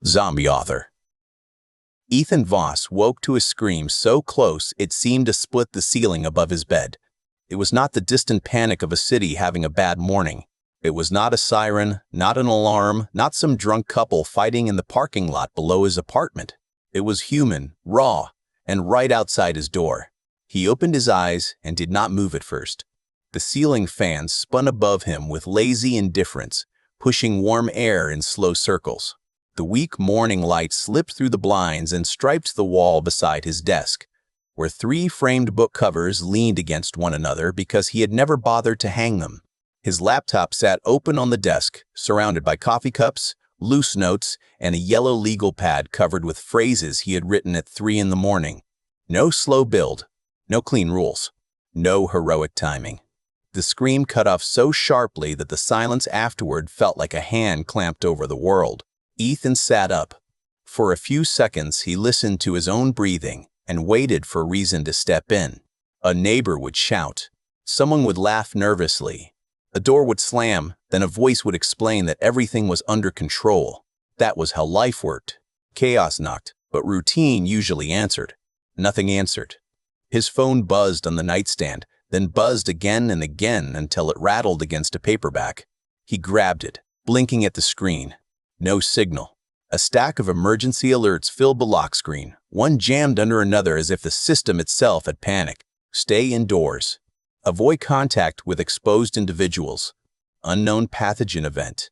Zombie author. Ethan Voss woke to a scream so close it seemed to split the ceiling above his bed. It was not the distant panic of a city having a bad morning. It was not a siren, not an alarm, not some drunk couple fighting in the parking lot below his apartment. It was human, raw, and right outside his door. He opened his eyes and did not move at first. The ceiling fan spun above him with lazy indifference, pushing warm air in slow circles. The weak morning light slipped through the blinds and striped the wall beside his desk, where 3 framed book covers leaned against one another because he had never bothered to hang them. His laptop sat open on the desk, surrounded by coffee cups, loose notes, and a yellow legal pad covered with phrases he had written at 3 in the morning. No slow build, no clean rules, no heroic timing. The scream cut off so sharply that the silence afterward felt like a hand clamped over the world. Ethan sat up. For a few seconds, he listened to his own breathing and waited for reason to step in. A neighbor would shout. Someone would laugh nervously. A door would slam, then a voice would explain that everything was under control. That was how life worked. Chaos knocked, but routine usually answered. Nothing answered. His phone buzzed on the nightstand, then buzzed again and again until it rattled against a paperback. He grabbed it, blinking at the screen. No signal. A stack of emergency alerts filled the lock screen, one jammed under another as if the system itself had panicked. Stay indoors. Avoid contact with exposed individuals. Unknown pathogen event.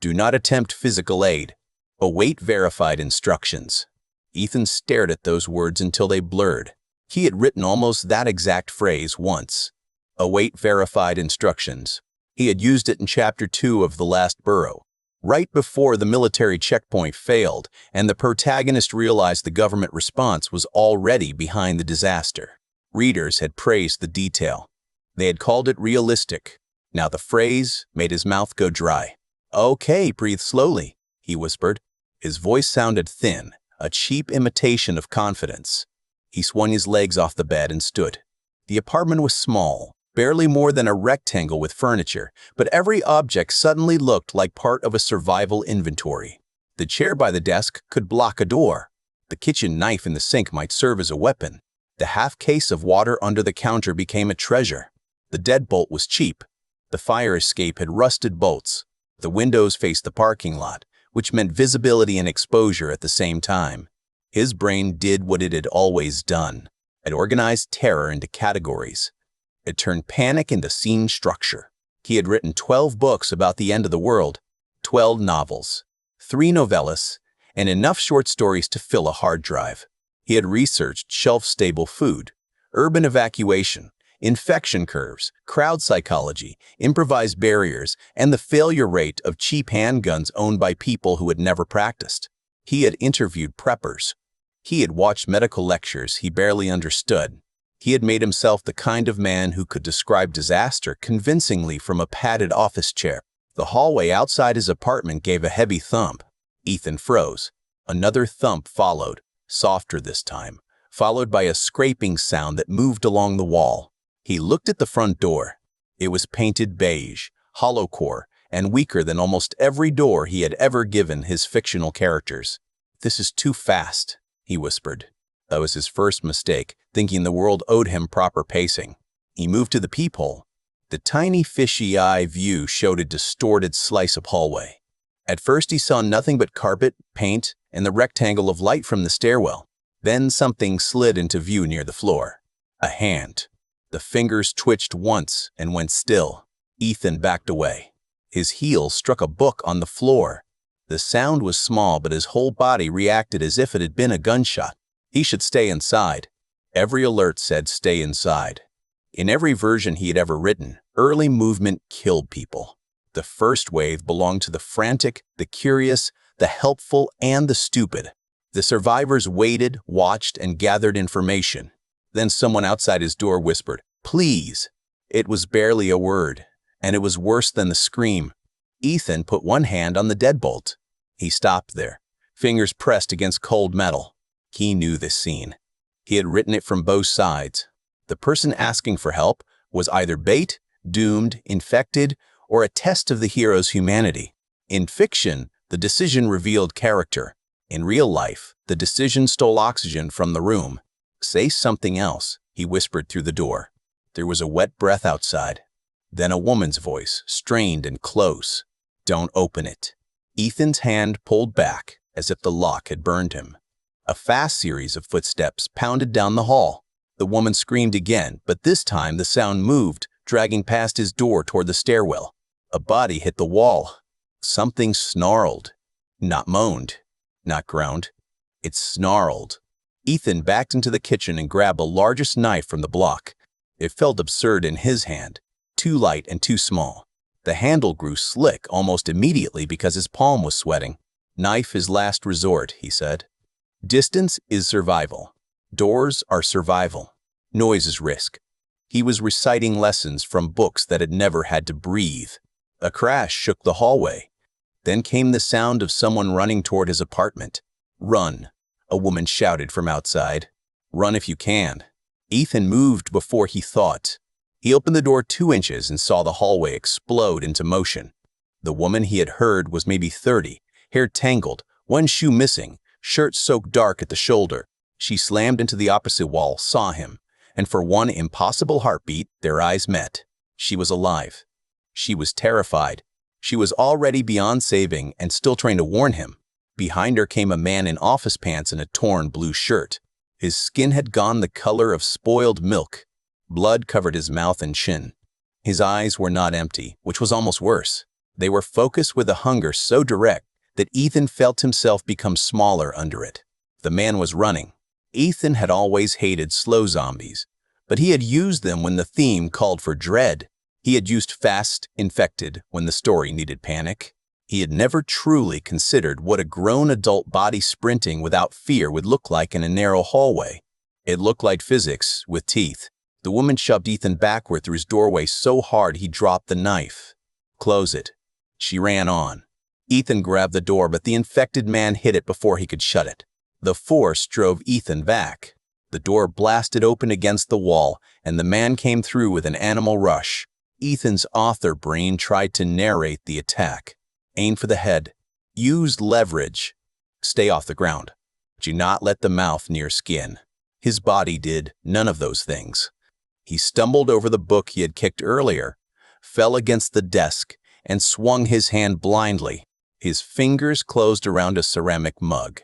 Do not attempt physical aid. Await verified instructions. Ethan stared at those words until they blurred. He had written almost that exact phrase once. Await verified instructions. He had used it in Chapter 2 of The Last Burrow, right before the military checkpoint failed and the protagonist realized the government response was already behind the disaster. Readers had praised the detail. They had called it realistic. Now the phrase made his mouth go dry. "Okay, breathe slowly," he whispered. His voice sounded thin, a cheap imitation of confidence. He swung his legs off the bed and stood. The apartment was small, barely more than a rectangle with furniture, but every object suddenly looked like part of a survival inventory. The chair by the desk could block a door. The kitchen knife in the sink might serve as a weapon. The half case of water under the counter became a treasure. The deadbolt was cheap. The fire escape had rusted bolts. The windows faced the parking lot, which meant visibility and exposure at the same time. His brain did what it had always done. It organized terror into categories. It turned panic into scene structure. He had written 12 books about the end of the world, 12 novels, 3 novellas, and enough short stories to fill a hard drive. He had researched shelf-stable food, urban evacuation, infection curves, crowd psychology, improvised barriers, and the failure rate of cheap handguns owned by people who had never practiced. He had interviewed preppers. He had watched medical lectures he barely understood. He had made himself the kind of man who could describe disaster convincingly from a padded office chair. The hallway outside his apartment gave a heavy thump. Ethan froze. Another thump followed, softer this time, followed by a scraping sound that moved along the wall. He looked at the front door. It was painted beige, hollow core, and weaker than almost every door he had ever given his fictional characters. "This is too fast," he whispered. That was his first mistake, thinking the world owed him proper pacing. He moved to the peephole. The tiny fishy-eye view showed a distorted slice of hallway. At first he saw nothing but carpet, paint, and the rectangle of light from the stairwell. Then something slid into view near the floor. A hand. The fingers twitched once and went still. Ethan backed away. His heel struck a book on the floor. The sound was small, but his whole body reacted as if it had been a gunshot. He should stay inside. Every alert said stay inside. In every version he had ever written, early movement killed people. The first wave belonged to the frantic, the curious, the helpful, and the stupid. The survivors waited, watched, and gathered information. Then someone outside his door whispered, "Please." It was barely a word, and it was worse than the scream. Ethan put one hand on the deadbolt. He stopped there, fingers pressed against cold metal. He knew this scene. He had written it from both sides. The person asking for help was either bait, doomed, infected, or a test of the hero's humanity. In fiction, the decision revealed character. In real life, the decision stole oxygen from the room. "Say something else," he whispered through the door. There was a wet breath outside. Then a woman's voice, strained and close. "Don't open it." Ethan's hand pulled back, as if the lock had burned him. A fast series of footsteps pounded down the hall. The woman screamed again, but this time the sound moved, dragging past his door toward the stairwell. A body hit the wall. Something snarled. Not moaned. Not groaned. It snarled. Ethan backed into the kitchen and grabbed the largest knife from the block. It felt absurd in his hand, too light and too small. The handle grew slick almost immediately because his palm was sweating. "Knife is last resort," he said. Distance is survival. Doors are survival. Noise is risk. He was reciting lessons from books that had never had to breathe. A crash shook the hallway. Then came the sound of someone running toward his apartment. "Run," a woman shouted from outside. "Run if you can." Ethan moved before he thought. He opened the door 2 inches and saw the hallway explode into motion. The woman he had heard was maybe 30, hair tangled, one shoe missing, shirt soaked dark at the shoulder. She slammed into the opposite wall, saw him, and for one impossible heartbeat, their eyes met. She was alive. She was terrified. She was already beyond saving and still trying to warn him. Behind her came a man in office pants and a torn blue shirt. His skin had gone the color of spoiled milk. Blood covered his mouth and chin. His eyes were not empty, which was almost worse. They were focused with a hunger so direct that Ethan felt himself become smaller under it. The man was running. Ethan had always hated slow zombies, but he had used them when the theme called for dread. He had used fast, infected when the story needed panic. He had never truly considered what a grown adult body sprinting without fear would look like in a narrow hallway. It looked like physics with teeth. The woman shoved Ethan backward through his doorway so hard he dropped the knife. "Close it." She ran on. Ethan grabbed the door, but the infected man hit it before he could shut it. The force drove Ethan back. The door blasted open against the wall, and the man came through with an animal rush. Ethan's author brain tried to narrate the attack. Aim for the head. Use leverage. Stay off the ground. Do not let the mouth near skin. His body did none of those things. He stumbled over the book he had kicked earlier, fell against the desk, and swung his hand blindly. His fingers closed around a ceramic mug.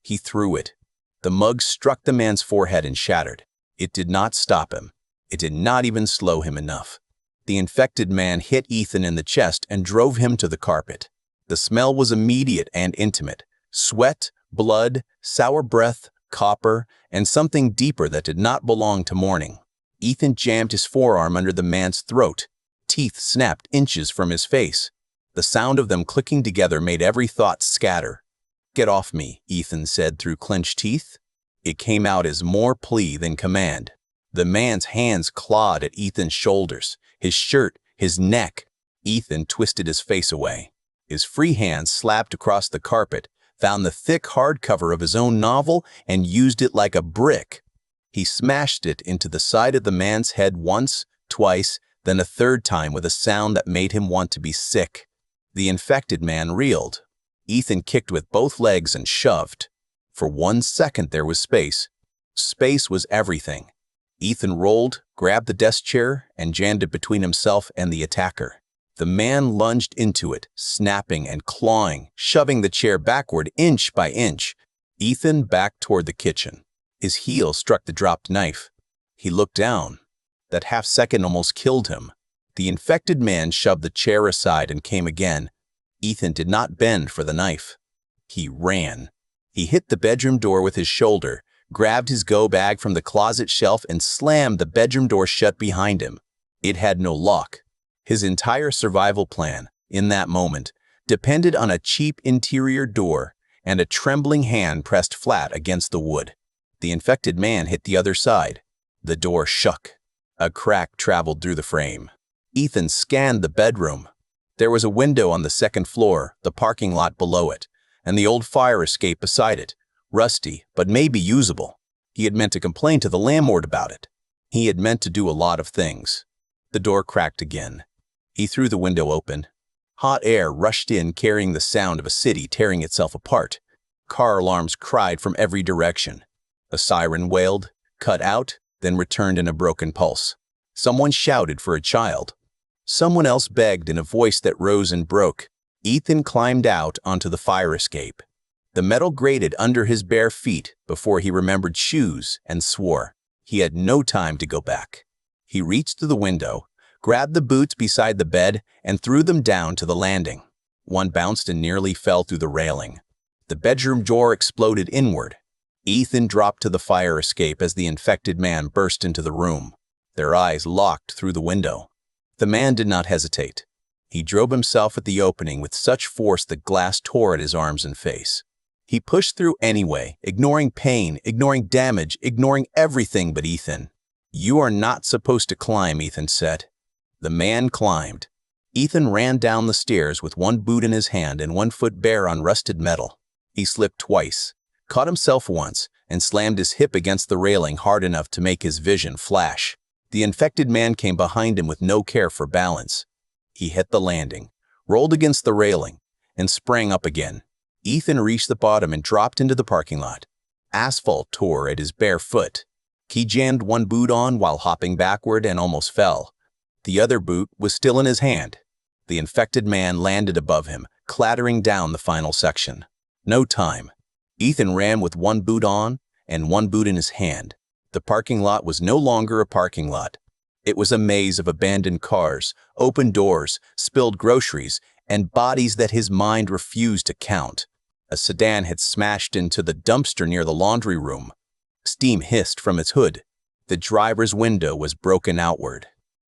He threw it. The mug struck the man's forehead and shattered. It did not stop him. It did not even slow him enough. The infected man hit Ethan in the chest and drove him to the carpet. The smell was immediate and intimate. Sweat, blood, sour breath, copper, and something deeper that did not belong to morning. Ethan jammed his forearm under the man's throat. Teeth snapped inches from his face. The sound of them clicking together made every thought scatter. "Get off me," Ethan said through clenched teeth. It came out as more plea than command. The man's hands clawed at Ethan's shoulders, his shirt, his neck. Ethan twisted his face away. His free hand slapped across the carpet, found the thick hardcover of his own novel, and used it like a brick. He smashed it into the side of the man's head once, twice, then a third time with a sound that made him want to be sick. The infected man reeled. Ethan kicked with both legs and shoved. For 1 second there was space. Space was everything. Ethan rolled, grabbed the desk chair, and jammed it between himself and the attacker. The man lunged into it, snapping and clawing, shoving the chair backward inch by inch. Ethan backed toward the kitchen. His heel struck the dropped knife. He looked down. That half second almost killed him. The infected man shoved the chair aside and came again. Ethan did not bend for the knife. He ran. He hit the bedroom door with his shoulder, grabbed his go bag from the closet shelf, and slammed the bedroom door shut behind him. It had no lock. His entire survival plan, in that moment, depended on a cheap interior door and a trembling hand pressed flat against the wood. The infected man hit the other side. The door shook. A crack traveled through the frame. Ethan scanned the bedroom. There was a window on the second floor, the parking lot below it, and the old fire escape beside it, rusty but maybe usable. He had meant to complain to the landlord about it. He had meant to do a lot of things. The door cracked again. He threw the window open. Hot air rushed in, carrying the sound of a city tearing itself apart. Car alarms cried from every direction. A siren wailed, cut out, then returned in a broken pulse. Someone shouted for a child. Someone else begged in a voice that rose and broke. Ethan climbed out onto the fire escape. The metal grated under his bare feet before he remembered shoes and swore. He had no time to go back. He reached to the window, grabbed the boots beside the bed, and threw them down to the landing. One bounced and nearly fell through the railing. The bedroom door exploded inward. Ethan dropped to the fire escape as the infected man burst into the room. Their eyes locked through the window. The man did not hesitate. He drove himself at the opening with such force that glass tore at his arms and face. He pushed through anyway, ignoring pain, ignoring damage, ignoring everything but Ethan. "You are not supposed to climb," Ethan said. The man climbed. Ethan ran down the stairs with one boot in his hand and one foot bare on rusted metal. He slipped twice, caught himself once, and slammed his hip against the railing hard enough to make his vision flash. The infected man came behind him with no care for balance. He hit the landing, rolled against the railing, and sprang up again. Ethan reached the bottom and dropped into the parking lot. Asphalt tore at his bare foot. He jammed one boot on while hopping backward and almost fell. The other boot was still in his hand. The infected man landed above him, clattering down the final section. No time. Ethan ran with one boot on and one boot in his hand. The parking lot was no longer a parking lot. It was a maze of abandoned cars, open doors, spilled groceries, and bodies that his mind refused to count. A sedan had smashed into the dumpster near the laundry room. Steam hissed from its hood. The driver's window was broken outward.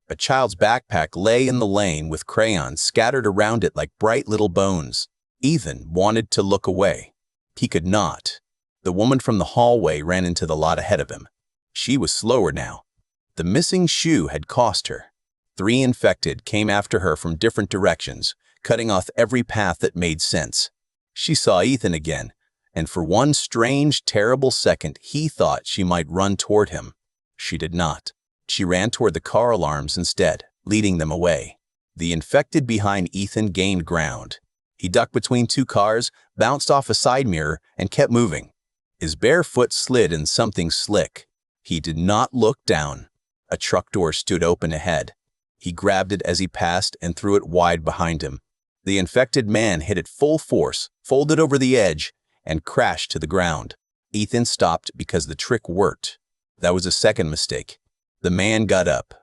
A child's backpack lay in the lane with crayons scattered around it like bright little bones. Ethan wanted to look away. He could not. The woman from the hallway ran into the lot ahead of him. She was slower now. The missing shoe had cost her. 3 infected came after her from different directions, cutting off every path that made sense. She saw Ethan again, and for one strange, terrible second, he thought she might run toward him. She did not. She ran toward the car alarms instead, leading them away. The infected behind Ethan gained ground. He ducked between 2 cars, bounced off a side mirror, and kept moving. His bare foot slid in something slick. He did not look down. A truck door stood open ahead. He grabbed it as he passed and threw it wide behind him. The infected man hit it full force, folded over the edge, and crashed to the ground. Ethan stopped because the trick worked. That was a second mistake. The man got up.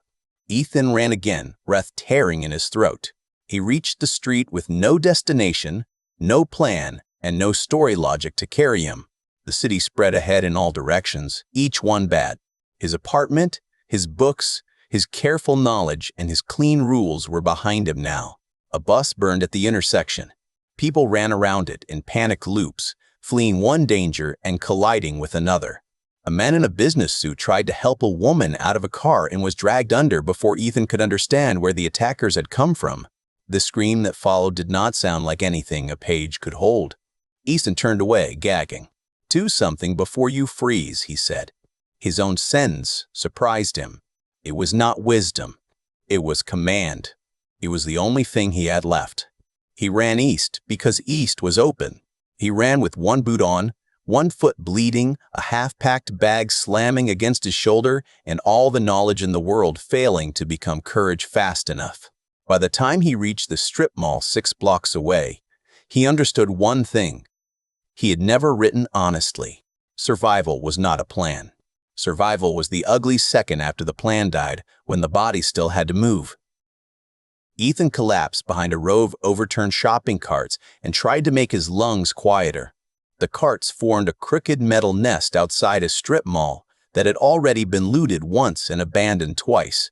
Ethan ran again, breath tearing in his throat. He reached the street with no destination, no plan, and no story logic to carry him. The city spread ahead in all directions, each one bad. His apartment, his books, his careful knowledge, and his clean rules were behind him now. A bus burned at the intersection. People ran around it in panic loops, fleeing one danger and colliding with another. A man in a business suit tried to help a woman out of a car and was dragged under before Ethan could understand where the attackers had come from. The scream that followed did not sound like anything a page could hold. Ethan turned away, gagging. "Do something before you freeze," he said. His own sentence surprised him. It was not wisdom. It was command. It was the only thing he had left. He ran east because east was open. He ran with one boot on, one foot bleeding, a half-packed bag slamming against his shoulder, and all the knowledge in the world failing to become courage fast enough. By the time he reached the strip mall 6 blocks away, he understood one thing. He had never written honestly. Survival was not a plan. Survival was the ugly second after the plan died, when the body still had to move. Ethan collapsed behind a row of overturned shopping carts and tried to make his lungs quieter. The carts formed a crooked metal nest outside a strip mall that had already been looted once and abandoned twice.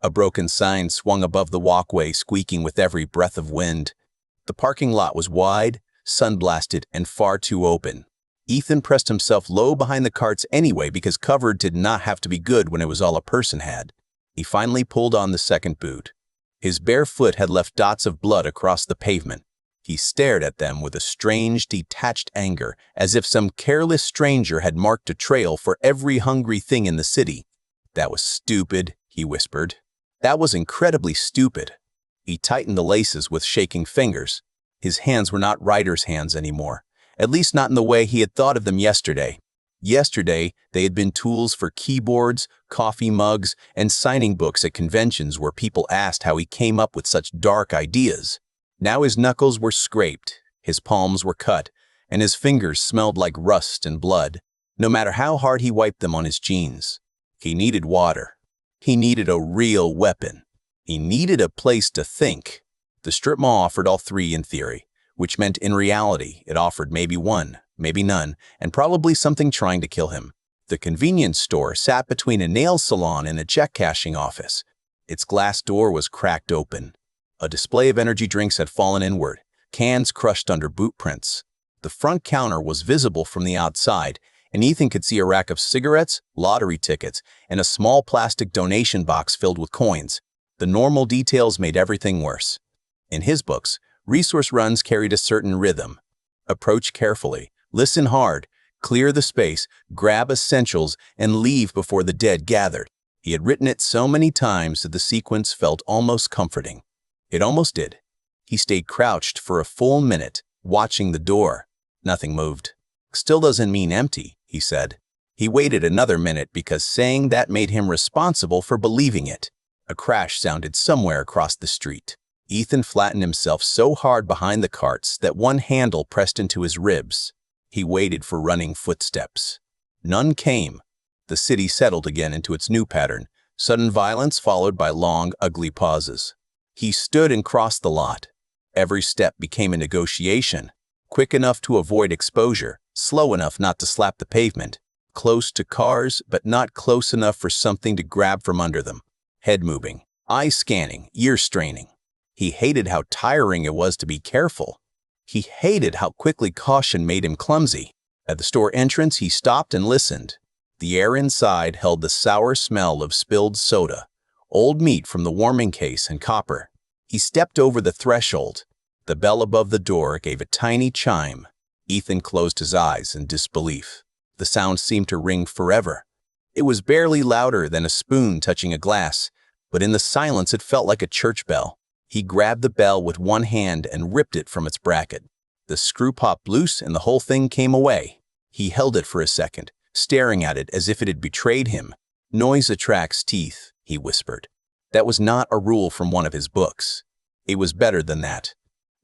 A broken sign swung above the walkway, squeaking with every breath of wind. The parking lot was wide, sun-blasted, and far too open. Ethan pressed himself low behind the carts anyway because cover did not have to be good when it was all a person had. He finally pulled on the second boot. His bare foot had left dots of blood across the pavement. He stared at them with a strange, detached anger, as if some careless stranger had marked a trail for every hungry thing in the city. "That was stupid," he whispered. "That was incredibly stupid." He tightened the laces with shaking fingers. His hands were not writer's hands anymore, At least not in the way he had thought of them yesterday. Yesterday, they had been tools for keyboards, coffee mugs, and signing books at conventions where people asked how he came up with such dark ideas. Now his knuckles were scraped, his palms were cut, and his fingers smelled like rust and blood, no matter how hard he wiped them on his jeans. He needed water. He needed a real weapon. He needed a place to think. The strip mall offered all three in theory, which meant in reality it offered maybe one, maybe none, and probably something trying to kill him. The convenience store sat between a nail salon and a check-cashing office. Its glass door was cracked open. A display of energy drinks had fallen inward, cans crushed under boot prints. The front counter was visible from the outside, and Ethan could see a rack of cigarettes, lottery tickets, and a small plastic donation box filled with coins. The normal details made everything worse. In his books, resource runs carried a certain rhythm. Approach carefully, listen hard, clear the space, grab essentials, and leave before the dead gathered. He had written it so many times that the sequence felt almost comforting. It almost did. He stayed crouched for a full minute, watching the door. Nothing moved. Still doesn't mean empty, he said. He waited another minute because saying that made him responsible for believing it. A crash sounded somewhere across the street. Ethan flattened himself so hard behind the carts that one handle pressed into his ribs. He waited for running footsteps. None came. The city settled again into its new pattern, sudden violence followed by long, ugly pauses. He stood and crossed the lot. Every step became a negotiation, quick enough to avoid exposure, slow enough not to slap the pavement, close to cars but not close enough for something to grab from under them. Head moving, eyes scanning, ears straining. He hated how tiring it was to be careful. He hated how quickly caution made him clumsy. At the store entrance, he stopped and listened. The air inside held the sour smell of spilled soda, old meat from the warming case, and copper. He stepped over the threshold. The bell above the door gave a tiny chime. Ethan closed his eyes in disbelief. The sound seemed to ring forever. It was barely louder than a spoon touching a glass, but in the silence it felt like a church bell. He grabbed the bell with one hand and ripped it from its bracket. The screw popped loose and the whole thing came away. He held it for a second, staring at it as if it had betrayed him. "Noise attracts teeth," he whispered. That was not a rule from one of his books. It was better than that.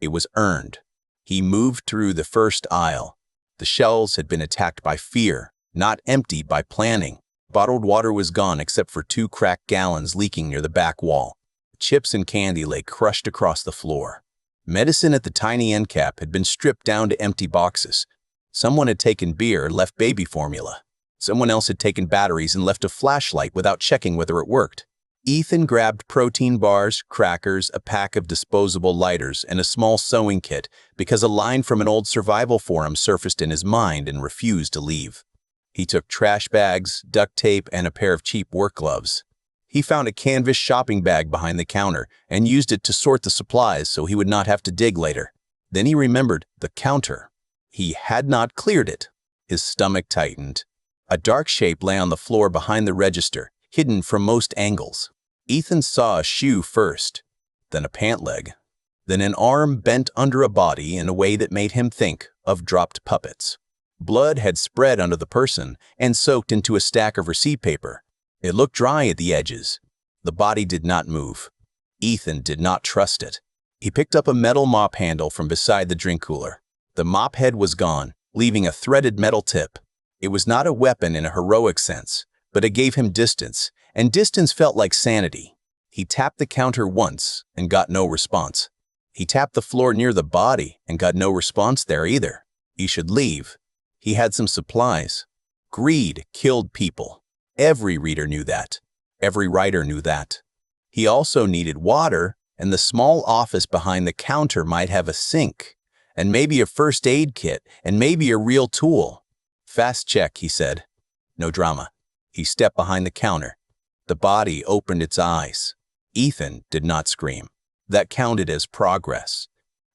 It was earned. He moved through the first aisle. The shelves had been attacked by fear, not emptied by planning. Bottled water was gone except for 2 cracked gallons leaking near the back wall. Chips and candy lay crushed across the floor. Medicine at the tiny end cap had been stripped down to empty boxes. Someone had taken beer and left baby formula. Someone else had taken batteries and left a flashlight without checking whether it worked. Ethan grabbed protein bars, crackers, a pack of disposable lighters, and a small sewing kit because a line from an old survival forum surfaced in his mind and refused to leave. He took trash bags, duct tape, and a pair of cheap work gloves. He found a canvas shopping bag behind the counter and used it to sort the supplies so he would not have to dig later. Then he remembered the counter. He had not cleared it. His stomach tightened. A dark shape lay on the floor behind the register, hidden from most angles. Ethan saw a shoe first, then a pant leg, then an arm bent under a body in a way that made him think of dropped puppets. Blood had spread under the person and soaked into a stack of receipt paper. It looked dry at the edges. The body did not move. Ethan did not trust it. He picked up a metal mop handle from beside the drink cooler. The mop head was gone, leaving a threaded metal tip. It was not a weapon in a heroic sense, but it gave him distance, and distance felt like sanity. He tapped the counter once and got no response. He tapped the floor near the body and got no response there either. He should leave. He had some supplies. Greed killed people. Every reader knew that. Every writer knew that. He also needed water, and the small office behind the counter might have a sink, and maybe a first aid kit, and maybe a real tool. "Fast check," he said. No drama. He stepped behind the counter. The body opened its eyes. Ethan did not scream. That counted as progress.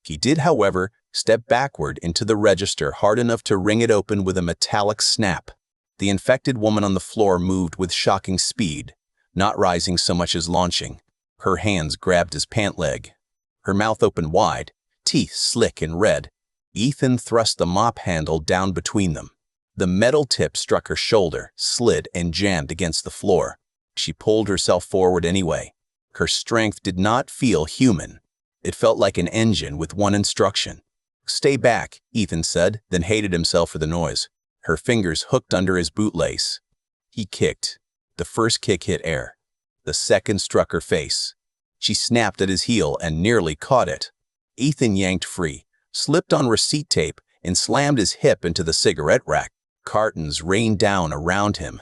He did, however, step backward into the register hard enough to ring it open with a metallic snap. The infected woman on the floor moved with shocking speed, not rising so much as launching. Her hands grabbed his pant leg. Her mouth opened wide, teeth slick and red. Ethan thrust the mop handle down between them. The metal tip struck her shoulder, slid, and jammed against the floor. She pulled herself forward anyway. Her strength did not feel human. It felt like an engine with one instruction. "Stay back," Ethan said, then hated himself for the noise. Her fingers hooked under his bootlace. He kicked. The first kick hit air. The second struck her face. She snapped at his heel and nearly caught it. Ethan yanked free, slipped on receipt tape, and slammed his hip into the cigarette rack. Cartons rained down around him.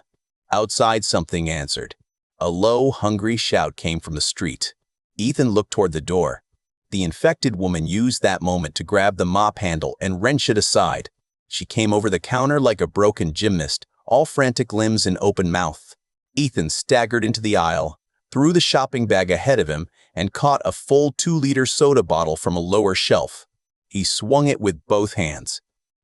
Outside, something answered. A low, hungry shout came from the street. Ethan looked toward the door. The infected woman used that moment to grab the mop handle and wrench it aside. She came over the counter like a broken gymnast, all frantic limbs and open mouth. Ethan staggered into the aisle, threw the shopping bag ahead of him, and caught a full 2-liter soda bottle from a lower shelf. He swung it with both hands.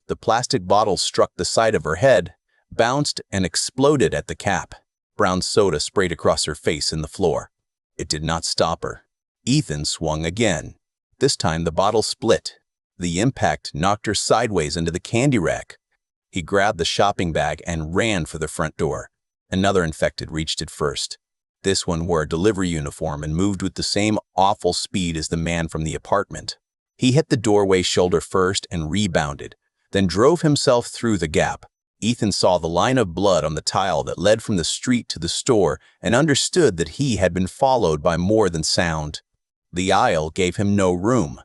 The plastic bottle struck the side of her head, bounced, and exploded at the cap. Brown soda sprayed across her face and the floor. It did not stop her. Ethan swung again. This time the bottle split. The impact knocked her sideways into the candy rack. He grabbed the shopping bag and ran for the front door. Another infected reached it first. This one wore a delivery uniform and moved with the same awful speed as the man from the apartment. He hit the doorway shoulder first and rebounded, then drove himself through the gap. Ethan saw the line of blood on the tile that led from the street to the store and understood that he had been followed by more than sound. The aisle gave him no room.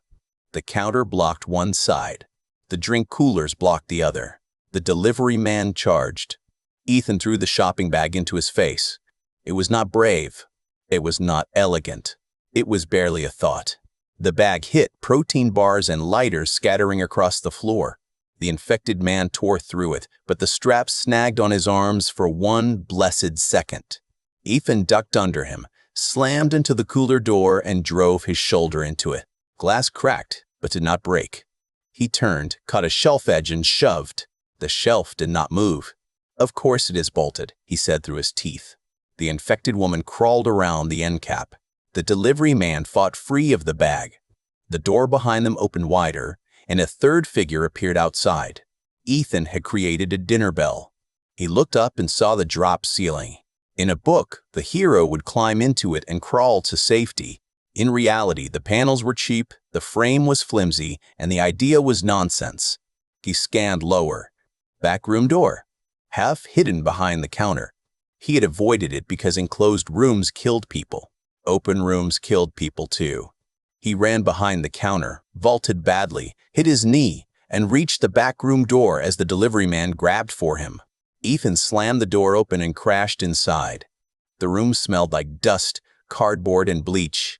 The counter blocked one side. The drink coolers blocked the other. The delivery man charged. Ethan threw the shopping bag into his face. It was not brave. It was not elegant. It was barely a thought. The bag hit protein bars and lighters scattering across the floor. The infected man tore through it, but the straps snagged on his arms for one blessed second. Ethan ducked under him, slammed into the cooler door, and drove his shoulder into it. Glass cracked, but did not break. He turned, caught a shelf edge, and shoved. The shelf did not move. "Of course it is bolted," he said through his teeth. The infected woman crawled around the end cap. The delivery man fought free of the bag. The door behind them opened wider, and a third figure appeared outside. Ethan had created a dinner bell. He looked up and saw the drop ceiling. In a book, the hero would climb into it and crawl to safety. In reality, the panels were cheap, the frame was flimsy, and the idea was nonsense. He scanned lower. Back room door, half hidden behind the counter. He had avoided it because enclosed rooms killed people. Open rooms killed people too. He ran behind the counter, vaulted badly, hit his knee, and reached the back room door as the delivery man grabbed for him. Ethan slammed the door open and crashed inside. The room smelled like dust, cardboard, and bleach.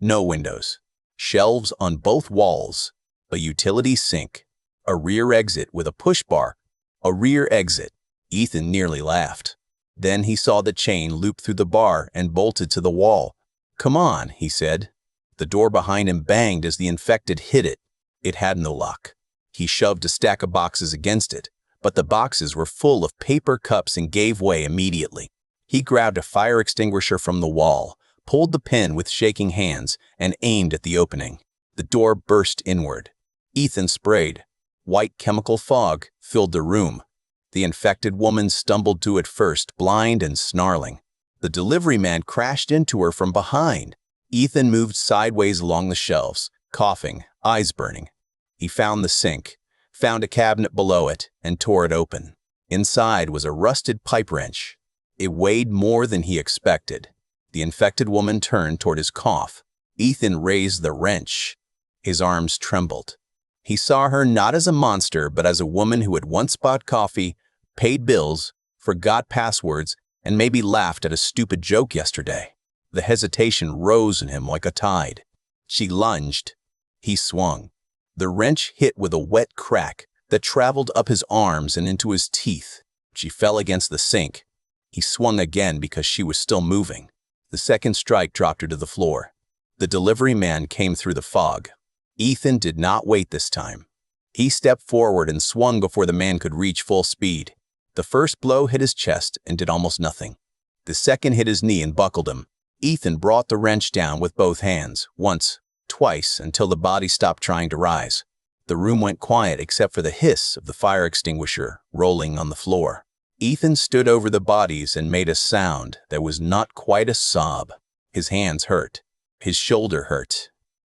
No windows. Shelves on both walls. A utility sink. A rear exit with a push bar. A rear exit. Ethan nearly laughed. Then he saw the chain loop through the bar and bolted to the wall. "Come on," he said. The door behind him banged as the infected hit it. It had no lock. He shoved a stack of boxes against it, but the boxes were full of paper cups and gave way immediately. He grabbed a fire extinguisher from the wall, pulled the pin with shaking hands, and aimed at the opening. The door burst inward. Ethan sprayed. White chemical fog filled the room. The infected woman stumbled to it first, blind and snarling. The delivery man crashed into her from behind. Ethan moved sideways along the shelves, coughing, eyes burning. He found the sink, found a cabinet below it, and tore it open. Inside was a rusted pipe wrench. It weighed more than he expected. The infected woman turned toward his cough. Ethan raised the wrench. His arms trembled. He saw her not as a monster, but as a woman who had once bought coffee, paid bills, forgot passwords, and maybe laughed at a stupid joke yesterday. The hesitation rose in him like a tide. She lunged. He swung. The wrench hit with a wet crack that traveled up his arms and into his teeth. She fell against the sink. He swung again because she was still moving. The second strike dropped her to the floor. The delivery man came through the fog. Ethan did not wait this time. He stepped forward and swung before the man could reach full speed. The first blow hit his chest and did almost nothing. The second hit his knee and buckled him. Ethan brought the wrench down with both hands, once, twice, until the body stopped trying to rise. The room went quiet except for the hiss of the fire extinguisher rolling on the floor. Ethan stood over the bodies and made a sound that was not quite a sob. His hands hurt. His shoulder hurt.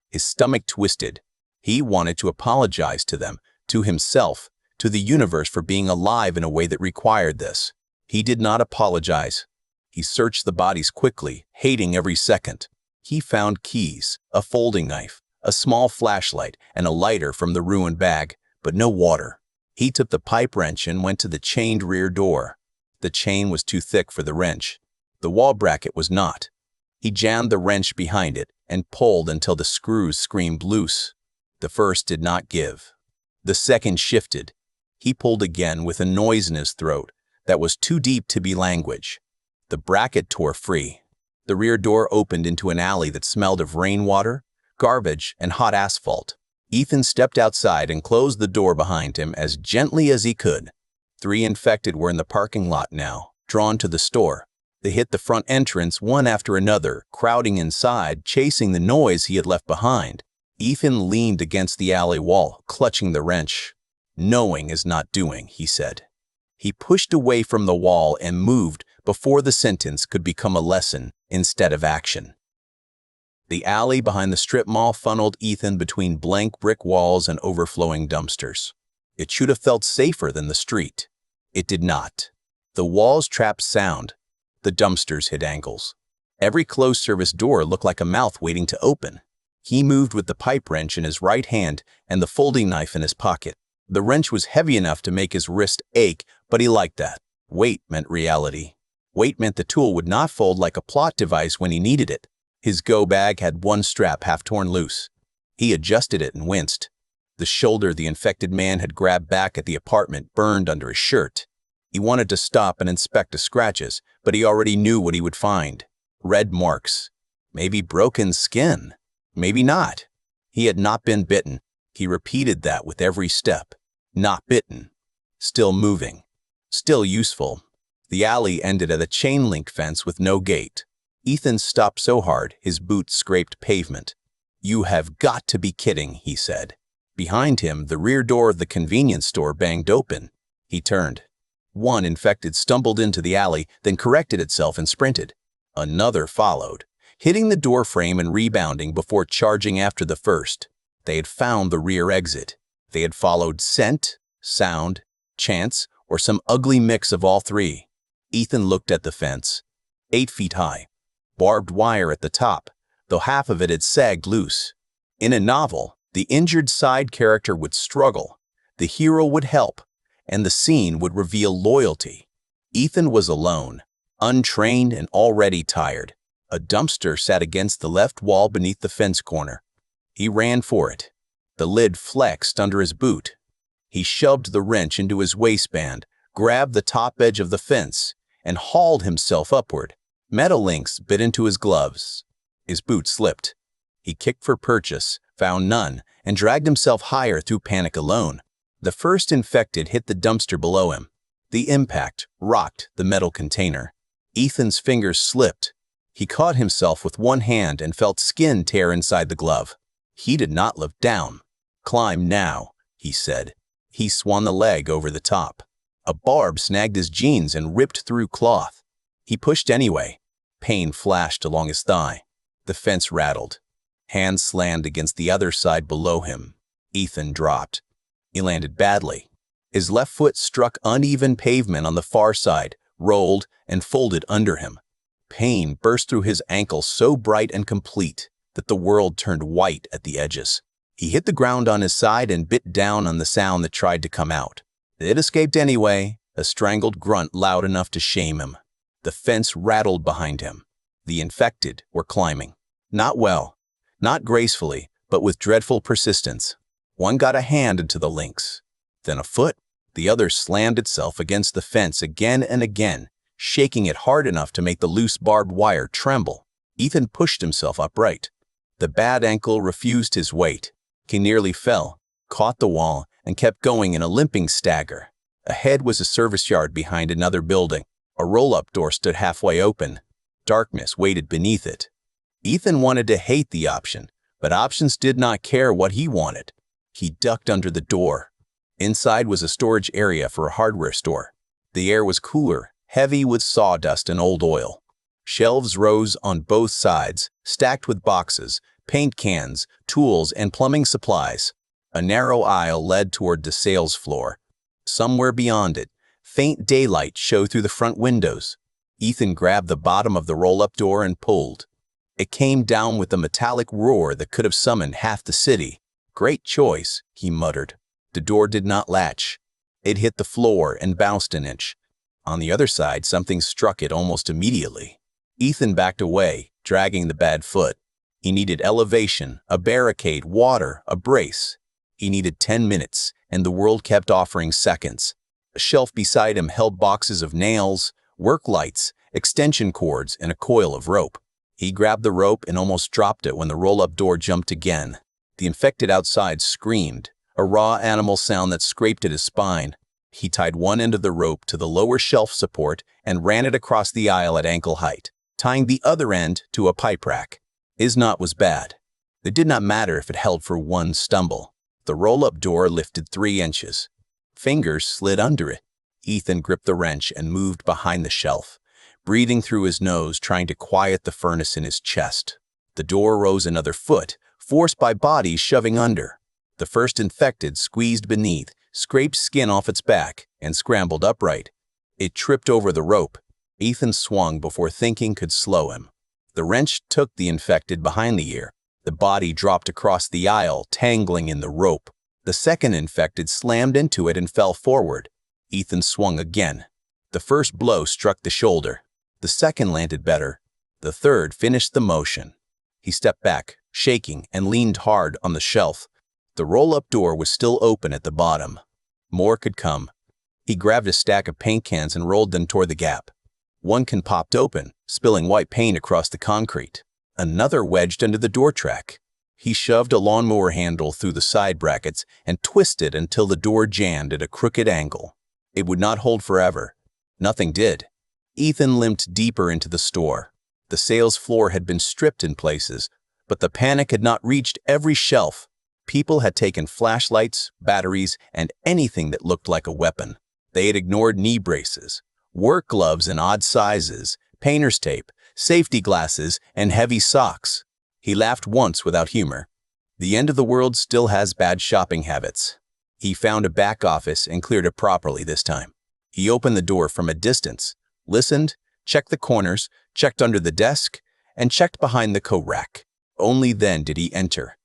His stomach twisted. He wanted to apologize to them, to himself, to the universe for being alive in a way that required this. He did not apologize. He searched the bodies quickly, hating every second. He found keys, a folding knife, a small flashlight, and a lighter from the ruined bag, but no water. He took the pipe wrench and went to the chained rear door. The chain was too thick for the wrench. The wall bracket was not. He jammed the wrench behind it and pulled until the screws screamed loose. The first did not give. The second shifted. He pulled again with a noise in his throat that was too deep to be language. The bracket tore free. The rear door opened into an alley that smelled of rainwater, garbage, and hot asphalt. Ethan stepped outside and closed the door behind him as gently as he could. 3 infected were in the parking lot now, drawn to the store. They hit the front entrance one after another, crowding inside, chasing the noise he had left behind. Ethan leaned against the alley wall, clutching the wrench. "Knowing is not doing," he said. He pushed away from the wall and moved before the sentence could become a lesson instead of action. The alley behind the strip mall funneled Ethan between blank brick walls and overflowing dumpsters. It should have felt safer than the street. It did not. The walls trapped sound. The dumpsters hid ankles. Every closed-service door looked like a mouth waiting to open. He moved with the pipe wrench in his right hand and the folding knife in his pocket. The wrench was heavy enough to make his wrist ache, but he liked that. Weight meant reality. Weight meant the tool would not fold like a plot device when he needed it. His go bag had one strap half torn loose. He adjusted it and winced. The shoulder the infected man had grabbed back at the apartment burned under his shirt. He wanted to stop and inspect the scratches, but he already knew what he would find. Red marks. Maybe broken skin. Maybe not. He had not been bitten. He repeated that with every step. Not bitten. Still moving. Still useful. The alley ended at a chain-link fence with no gate. Ethan stopped so hard his boots scraped pavement. "You have got to be kidding," he said. Behind him, the rear door of the convenience store banged open. He turned. One infected stumbled into the alley, then corrected itself and sprinted. Another followed, hitting the door frame and rebounding before charging after the first. They had found the rear exit. They had followed scent, sound, chance, or some ugly mix of all three. Ethan looked at the fence. 8 feet high. Barbed wire at the top, though half of it had sagged loose. In a novel, the injured side character would struggle, the hero would help, and the scene would reveal loyalty. Ethan was alone, untrained and already tired. A dumpster sat against the left wall beneath the fence corner. He ran for it. The lid flexed under his boot. He shoved the wrench into his waistband, grabbed the top edge of the fence, and hauled himself upward. Metal links bit into his gloves. His boot slipped. He kicked for purchase, found none, and dragged himself higher through panic alone. The first infected hit the dumpster below him. The impact rocked the metal container. Ethan's fingers slipped. He caught himself with one hand and felt skin tear inside the glove. He did not look down. "Climb now," he said. He swung the leg over the top. A barb snagged his jeans and ripped through cloth. He pushed anyway. Pain flashed along his thigh. The fence rattled. Hands slammed against the other side below him. Ethan dropped. He landed badly. His left foot struck uneven pavement on the far side, rolled, and folded under him. Pain burst through his ankle so bright and complete that the world turned white at the edges. He hit the ground on his side and bit down on the sound that tried to come out. It escaped anyway, a strangled grunt loud enough to shame him. The fence rattled behind him. The infected were climbing. Not well, not gracefully, but with dreadful persistence. One got a hand into the links, then a foot. The other slammed itself against the fence again and again, shaking it hard enough to make the loose barbed wire tremble. Ethan pushed himself upright. The bad ankle refused his weight. He nearly fell, caught the wall, and kept going in a limping stagger. Ahead was a service yard behind another building. A roll-up door stood halfway open. Darkness waited beneath it. Ethan wanted to hate the option, but options did not care what he wanted. He ducked under the door. Inside was a storage area for a hardware store. The air was cooler, heavy with sawdust and old oil. Shelves rose on both sides, stacked with boxes, paint cans, tools, and plumbing supplies. A narrow aisle led toward the sales floor. Somewhere beyond it, faint daylight showed through the front windows. Ethan grabbed the bottom of the roll-up door and pulled. It came down with a metallic roar that could have summoned half the city. "Great choice," he muttered. The door did not latch. It hit the floor and bounced an inch. On the other side, something struck it almost immediately. Ethan backed away, dragging the bad foot. He needed elevation, a barricade, water, a brace. He needed 10 minutes, and the world kept offering seconds. A shelf beside him held boxes of nails, work lights, extension cords, and a coil of rope. He grabbed the rope and almost dropped it when the roll-up door jumped again. The infected outside screamed, a raw animal sound that scraped at his spine. He tied one end of the rope to the lower shelf support and ran it across the aisle at ankle height, tying the other end to a pipe rack. His knot was bad. It did not matter if it held for one stumble. The roll-up door lifted 3 inches. Fingers slid under it. Ethan gripped the wrench and moved behind the shelf, breathing through his nose, trying to quiet the furnace in his chest. The door rose another foot, forced by bodies shoving under. The first infected squeezed beneath, scraped skin off its back, and scrambled upright. It tripped over the rope. Ethan swung before thinking could slow him. The wrench took the infected behind the ear. The body dropped across the aisle, tangling in the rope. The second infected slammed into it and fell forward. Ethan swung again. The first blow struck the shoulder. The second landed better. The third finished the motion. He stepped back, shaking, and leaned hard on the shelf. The roll-up door was still open at the bottom. More could come. He grabbed a stack of paint cans and rolled them toward the gap. One can popped open, spilling white paint across the concrete. Another wedged under the door track. He shoved a lawnmower handle through the side brackets and twisted until the door jammed at a crooked angle. It would not hold forever. Nothing did. Ethan limped deeper into the store. The sales floor had been stripped in places, but the panic had not reached every shelf. People had taken flashlights, batteries, and anything that looked like a weapon. They had ignored knee braces, work gloves in odd sizes, painter's tape, safety glasses, and heavy socks. He laughed once without humor. The end of the world still has bad shopping habits. He found a back office and cleared it properly this time. He opened the door from a distance, listened, checked the corners, checked under the desk, and checked behind the coat rack. Only then did he enter.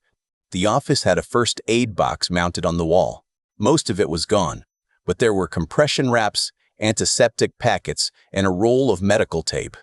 The office had a first aid box mounted on the wall. Most of it was gone, but there were compression wraps, antiseptic packets, and a roll of medical tape.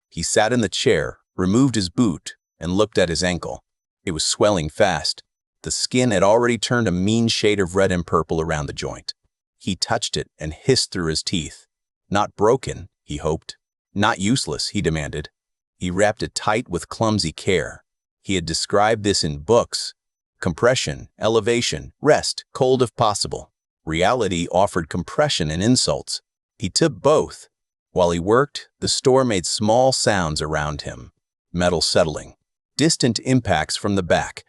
He sat in the chair, removed his boot, and looked at his ankle. It was swelling fast. The skin had already turned a mean shade of red and purple around the joint. He touched it and hissed through his teeth. Not broken, he hoped. Not useless, he demanded. He wrapped it tight with clumsy care. He had described this in books. Compression, elevation, rest, cold if possible. Reality offered compression and insults. He took both. While he worked, the store made small sounds around him. Metal settling. Distant impacts from the back.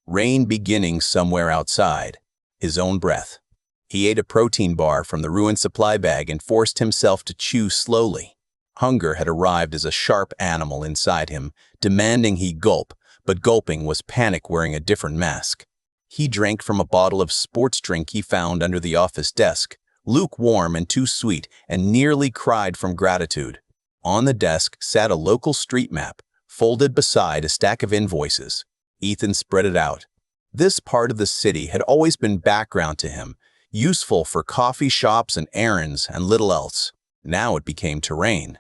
Rain beginning somewhere outside. His own breath. He ate a protein bar from the ruined supply bag and forced himself to chew slowly. Hunger had arrived as a sharp animal inside him, demanding he gulp, but gulping was panic wearing a different mask. He drank from a bottle of sports drink he found under the office desk, lukewarm and too sweet, and nearly cried from gratitude. On the desk sat a local street map, folded beside a stack of invoices. Ethan spread it out. This part of the city had always been background to him, useful for coffee shops and errands and little else. Now it became terrain.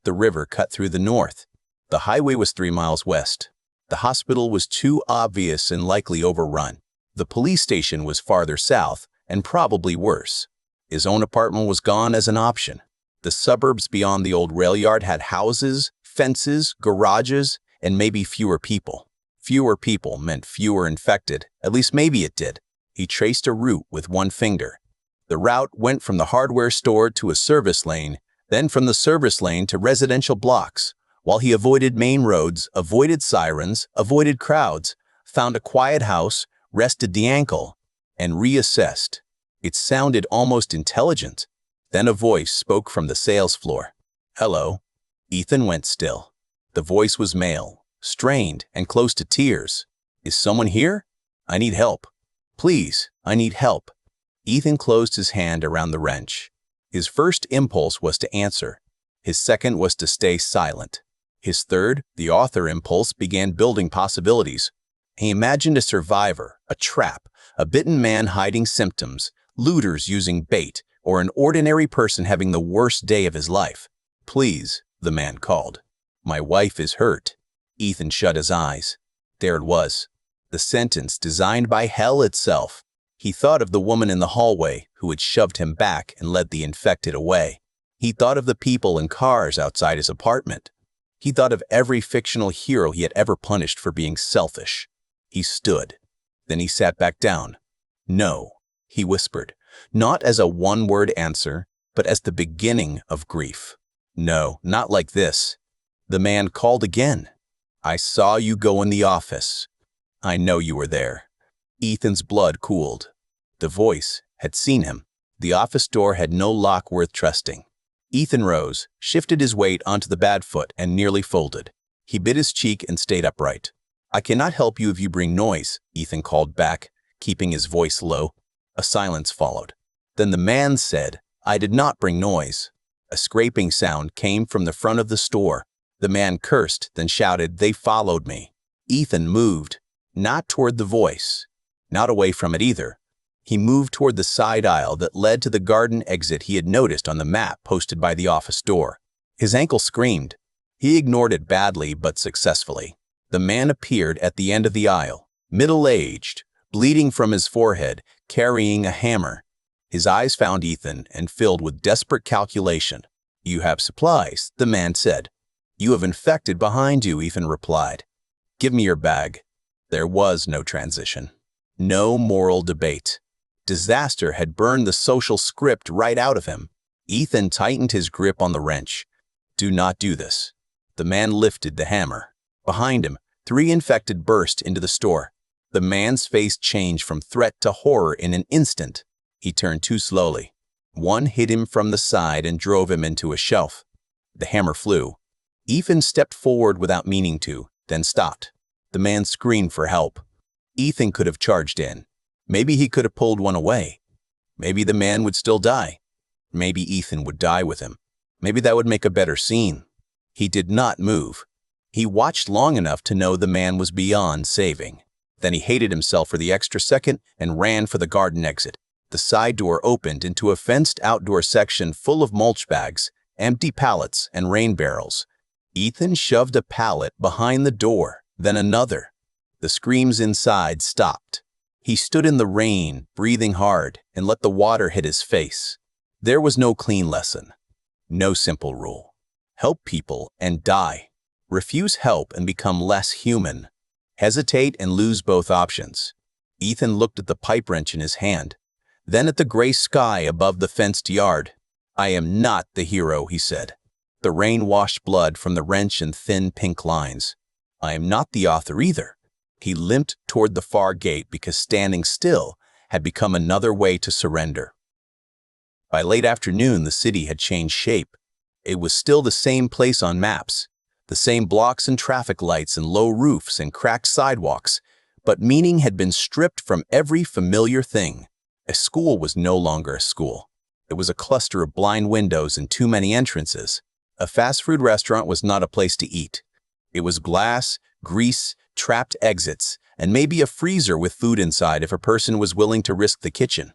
The river cut through the north. The highway was 3 miles west. The hospital was too obvious and likely overrun. The police station was farther south and probably worse. His own apartment was gone as an option. The suburbs beyond the old rail yard had houses, fences, garages, and maybe fewer people. Fewer people meant fewer infected, at least maybe it did. He traced a route with one finger. The route went from the hardware store to a service lane, then from the service lane to residential blocks. While he avoided main roads, avoided sirens, avoided crowds, found a quiet house, rested the ankle. and reassessed. It sounded almost intelligent. Then a voice spoke from the sales floor. "Hello." Ethan went still. The voice was male, strained and close to tears. "Is someone here? I need help. Please, I need help." Ethan closed his hand around the wrench. His first impulse was to answer. His second was to stay silent. His third, the author impulse, began building possibilities. He imagined a survivor, a trap, a bitten man hiding symptoms, looters using bait, or an ordinary person having the worst day of his life. "Please," the man called. "My wife is hurt." Ethan shut his eyes. There it was, the sentence designed by hell itself. He thought of the woman in the hallway who had shoved him back and led the infected away. He thought of the people and cars outside his apartment. He thought of every fictional hero he had ever punished for being selfish. He stood. Then he sat back down. "No," he whispered, not as a one-word answer, but as the beginning of grief. "No, not like this." The man called again. "I saw you go in the office. I know you were there." Ethan's blood cooled. The voice had seen him. The office door had no lock worth trusting. Ethan rose, shifted his weight onto the bad foot, and nearly folded. He bit his cheek and stayed upright. "I cannot help you if you bring noise," Ethan called back, keeping his voice low. A silence followed. Then the man said, "I did not bring noise." A scraping sound came from the front of the store. The man cursed, then shouted, "They followed me." Ethan moved, not toward the voice, not away from it either. He moved toward the side aisle that led to the garden exit he had noticed on the map posted by the office door. His ankle screamed. He ignored it badly but successfully. The man appeared at the end of the aisle, middle-aged, bleeding from his forehead, carrying a hammer. His eyes found Ethan and filled with desperate calculation. "You have supplies," the man said. "You have infected behind you," Ethan replied. "Give me your bag." There was no transition. No moral debate. Disaster had burned the social script right out of him. Ethan tightened his grip on the wrench. "Do not do this." The man lifted the hammer. Behind him, 3 infected burst into the store. The man's face changed from threat to horror in an instant. He turned too slowly. One hit him from the side and drove him into a shelf. The hammer flew. Ethan stepped forward without meaning to, then stopped. The man screamed for help. Ethan could have charged in. Maybe he could have pulled one away. Maybe the man would still die. Maybe Ethan would die with him. Maybe that would make a better scene. He did not move. He watched long enough to know the man was beyond saving. Then he hated himself for the extra second and ran for the garden exit. The side door opened into a fenced outdoor section full of mulch bags, empty pallets, and rain barrels. Ethan shoved a pallet behind the door, then another. The screams inside stopped. He stood in the rain, breathing hard, and let the water hit his face. There was no clean lesson. No simple rule. Help people and die. Refuse help and become less human. Hesitate and lose both options. Ethan looked at the pipe wrench in his hand, then at the gray sky above the fenced yard. "I am not the hero," he said. The rain washed blood from the wrench in thin pink lines. "I am not the author either." He limped toward the far gate because standing still had become another way to surrender. By late afternoon, the city had changed shape. It was still the same place on maps, the same blocks and traffic lights and low roofs and cracked sidewalks, but meaning had been stripped from every familiar thing. A school was no longer a school. It was a cluster of blind windows and too many entrances. A fast food restaurant was not a place to eat. It was glass, grease, trapped exits, and maybe a freezer with food inside if a person was willing to risk the kitchen.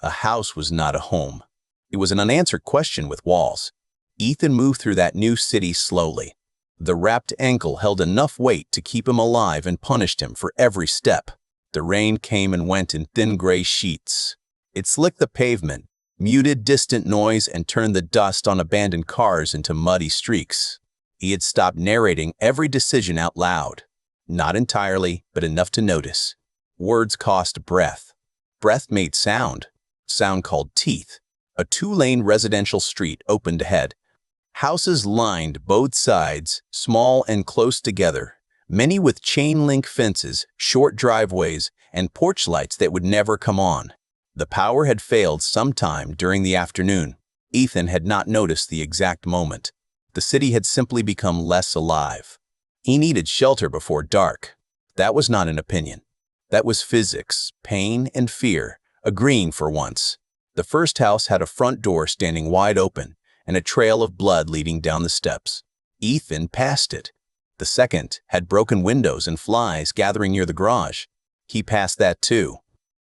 A house was not a home. It was an unanswered question with walls. Ethan moved through that new city slowly. The wrapped ankle held enough weight to keep him alive and punished him for every step. The rain came and went in thin gray sheets. It slicked the pavement, muted distant noise, and turned the dust on abandoned cars into muddy streaks. He had stopped narrating every decision out loud. Not entirely, but enough to notice. Words cost breath. Breath made sound. Sound called teeth. A 2-lane residential street opened ahead. Houses lined both sides, small and close together, many with chain-link fences, short driveways, and porch lights that would never come on. The power had failed sometime during the afternoon. Ethan had not noticed the exact moment. The city had simply become less alive. He needed shelter before dark. That was not an opinion. That was physics, pain, and fear, agreeing for once. The first house had a front door standing wide open and a trail of blood leading down the steps. Ethan passed it. The second had broken windows and flies gathering near the garage. He passed that too.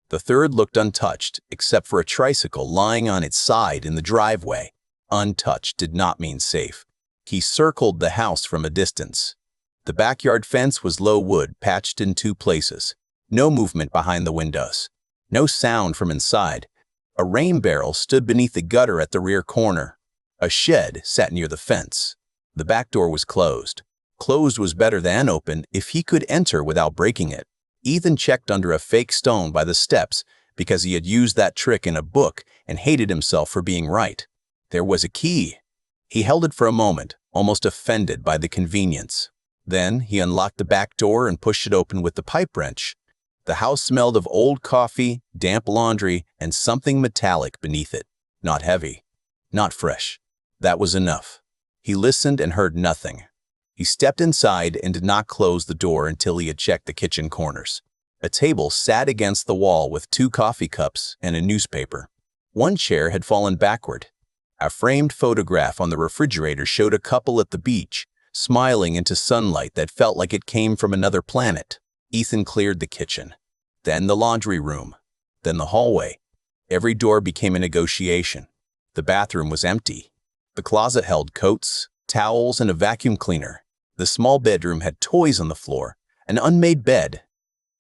The third looked untouched, except for a tricycle lying on its side in the driveway. Untouched did not mean safe. He circled the house from a distance. The backyard fence was low wood, patched in 2 places. No movement behind the windows. No sound from inside. A rain barrel stood beneath the gutter at the rear corner. A shed sat near the fence. The back door was closed. Closed was better than open if he could enter without breaking it. Ethan checked under a fake stone by the steps because he had used that trick in a book and hated himself for being right. There was a key. He held it for a moment, almost offended by the convenience. Then he unlocked the back door and pushed it open with the pipe wrench. The house smelled of old coffee, damp laundry, and something metallic beneath it. Not heavy. Not fresh. That was enough. He listened and heard nothing. He stepped inside and did not close the door until he had checked the kitchen corners. A table sat against the wall with 2 coffee cups and a newspaper. One chair had fallen backward. A framed photograph on the refrigerator showed a couple at the beach, smiling into sunlight that felt like it came from another planet. Ethan cleared the kitchen, then the laundry room, then the hallway. Every door became a negotiation. The bathroom was empty. The closet held coats, towels, and a vacuum cleaner. The small bedroom had toys on the floor, an unmade bed,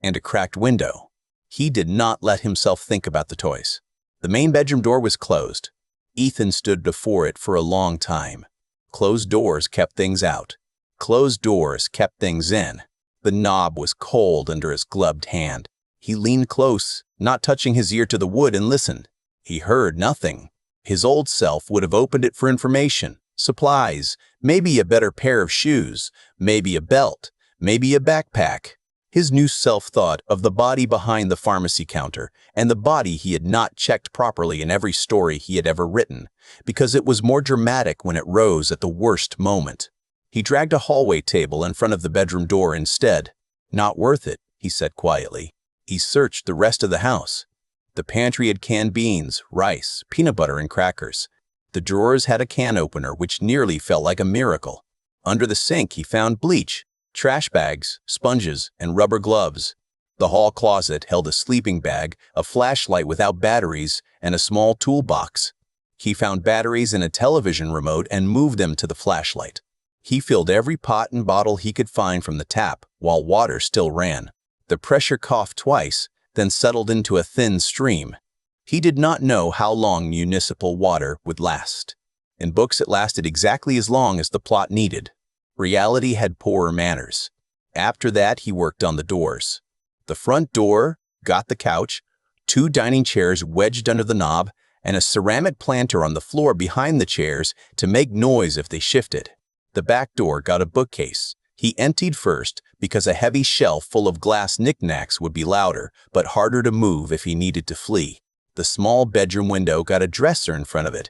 and a cracked window. He did not let himself think about the toys. The main bedroom door was closed. Ethan stood before it for a long time. Closed doors kept things out. Closed doors kept things in. The knob was cold under his gloved hand. He leaned close, not touching his ear to the wood, and listened. He heard nothing. His old self would have opened it for information, supplies, maybe a better pair of shoes, maybe a belt, maybe a backpack. His new self thought of the body behind the pharmacy counter and the body he had not checked properly in every story he had ever written, because it was more dramatic when it rose at the worst moment. He dragged a hallway table in front of the bedroom door instead. Not worth it, he said quietly. He searched the rest of the house. The pantry had canned beans, rice, peanut butter, and crackers. The drawers had a can opener, which nearly felt like a miracle. Under the sink, he found bleach, trash bags, sponges, and rubber gloves. The hall closet held a sleeping bag, a flashlight without batteries, and a small toolbox. He found batteries and a television remote and moved them to the flashlight. He filled every pot and bottle he could find from the tap, while water still ran. The pressure coughed twice, then settled into a thin stream. He did not know how long municipal water would last. In books, it lasted exactly as long as the plot needed. Reality had poorer manners. After that, he worked on the doors. The front door got the couch, 2 dining chairs wedged under the knob, and a ceramic planter on the floor behind the chairs to make noise if they shifted. The back door got a bookcase. He emptied first because a heavy shelf full of glass knickknacks would be louder, but harder to move if he needed to flee. The small bedroom window got a dresser in front of it.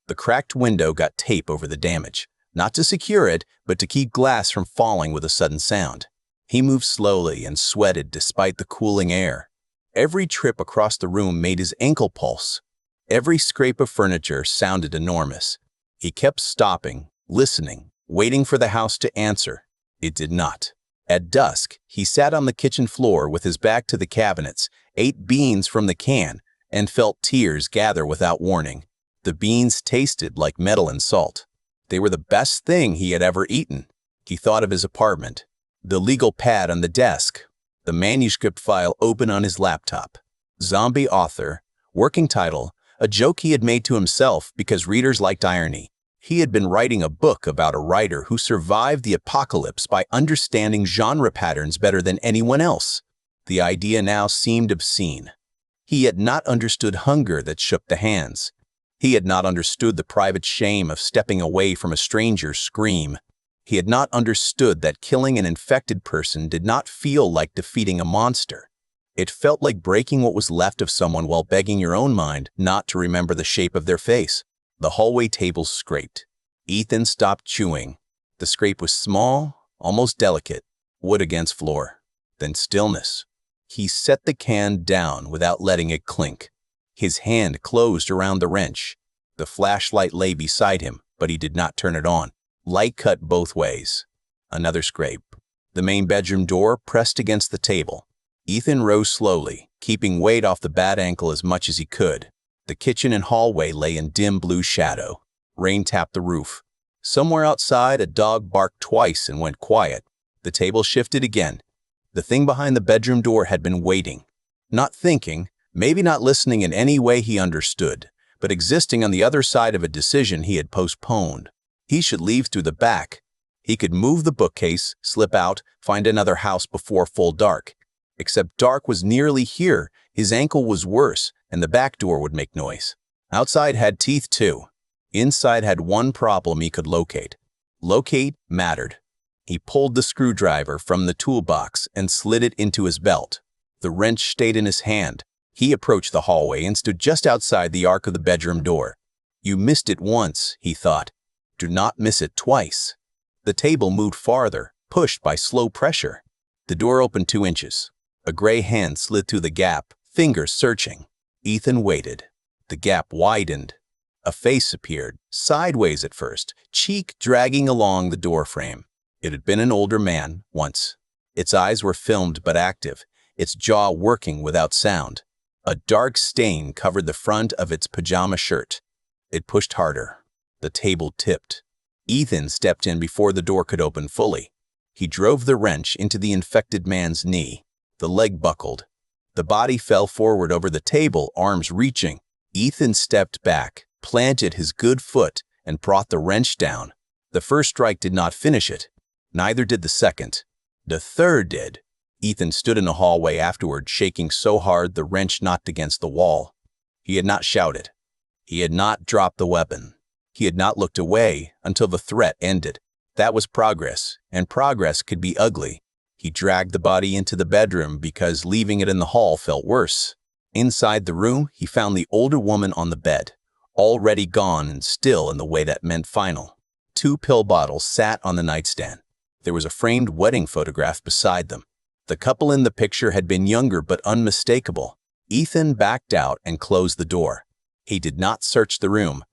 The cracked window got tape over the damage, not to secure it, but to keep glass from falling with a sudden sound. He moved slowly and sweated despite the cooling air. Every trip across the room made his ankle pulse. Every scrape of furniture sounded enormous. He kept stopping, listening, waiting for the house to answer. It did not. At dusk, he sat on the kitchen floor with his back to the cabinets, ate beans from the can, and felt tears gather without warning. The beans tasted like metal and salt. They were the best thing he had ever eaten. He thought of his apartment, the legal pad on the desk, the manuscript file open on his laptop. Zombie author, working title, a joke he had made to himself because readers liked irony. He had been writing a book about a writer who survived the apocalypse by understanding genre patterns better than anyone else. The idea now seemed obscene. He had not understood hunger that shook the hands. He had not understood the private shame of stepping away from a stranger's scream. He had not understood that killing an infected person did not feel like defeating a monster. It felt like breaking what was left of someone while begging your own mind not to remember the shape of their face. The hallway tables scraped. Ethan stopped chewing. The scrape was small, almost delicate, wood against floor. Then stillness. He set the can down without letting it clink. His hand closed around the wrench. The flashlight lay beside him, but he did not turn it on. Light cut both ways. Another scrape. The main bedroom door pressed against the table. Ethan rose slowly, keeping weight off the bad ankle as much as he could. The kitchen and hallway lay in dim blue shadow. Rain tapped the roof. Somewhere outside, a dog barked twice and went quiet. The table shifted again. The thing behind the bedroom door had been waiting. Not thinking, maybe not listening in any way he understood, but existing on the other side of a decision he had postponed. He should leave through the back. He could move the bookcase, slip out, find another house before full dark. Except dark was nearly here, his ankle was worse, and the back door would make noise. Outside had teeth too. Inside had one problem he could locate. Locate mattered. He pulled the screwdriver from the toolbox and slid it into his belt. The wrench stayed in his hand. He approached the hallway and stood just outside the arc of the bedroom door. You missed it once, he thought. Do not miss it twice. The table moved farther, pushed by slow pressure. The door opened 2 inches. A gray hand slid through the gap, fingers searching. Ethan waited. The gap widened. A face appeared, sideways at first, cheek dragging along the doorframe. It had been an older man, once. Its eyes were filmed but active, its jaw working without sound. A dark stain covered the front of its pajama shirt. It pushed harder. The table tipped. Ethan stepped in before the door could open fully. He drove the wrench into the infected man's knee. The leg buckled. The body fell forward over the table, arms reaching. Ethan stepped back, planted his good foot, and brought the wrench down. The first strike did not finish it. Neither did the second. The third did. Ethan stood in the hallway afterward, shaking so hard the wrench knocked against the wall. He had not shouted. He had not dropped the weapon. He had not looked away until the threat ended. That was progress, and progress could be ugly. He dragged the body into the bedroom because leaving it in the hall felt worse. Inside the room, he found the older woman on the bed, already gone and still in the way that meant final. 2 pill bottles sat on the nightstand. There was a framed wedding photograph beside them. The couple in the picture had been younger but unmistakable. Ethan backed out and closed the door. He did not search the room.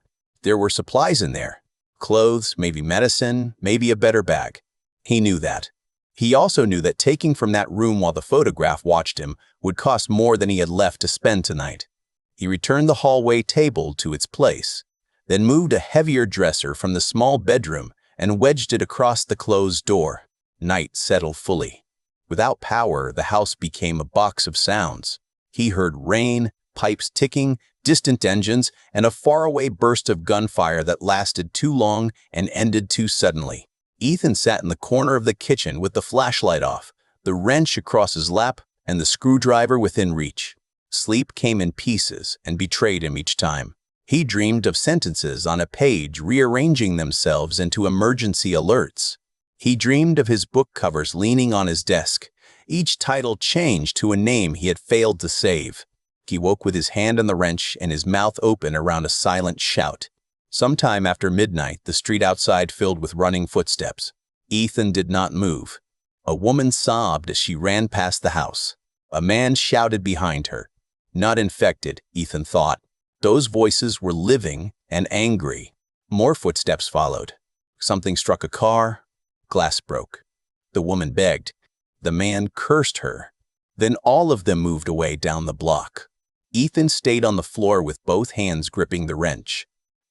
There were supplies in there. Clothes, maybe medicine, maybe a better bag. He knew that. He also knew that taking from that room while the photograph watched him would cost more than he had left to spend tonight. He returned the hallway table to its place, then moved a heavier dresser from the small bedroom and wedged it across the closed door. Night settled fully. Without power, the house became a box of sounds. He heard rain, pipes ticking, distant engines, and a faraway burst of gunfire that lasted too long and ended too suddenly. Ethan sat in the corner of the kitchen with the flashlight off, the wrench across his lap, and the screwdriver within reach. Sleep came in pieces and betrayed him each time. He dreamed of sentences on a page rearranging themselves into emergency alerts. He dreamed of his book covers leaning on his desk, each title changed to a name he had failed to save. He woke with his hand on the wrench and his mouth open around a silent shout. Sometime after midnight, the street outside filled with running footsteps. Ethan did not move. A woman sobbed as she ran past the house. A man shouted behind her. Not infected, Ethan thought. Those voices were living and angry. More footsteps followed. Something struck a car. Glass broke. The woman begged. The man cursed her. Then all of them moved away down the block. Ethan stayed on the floor with both hands gripping the wrench.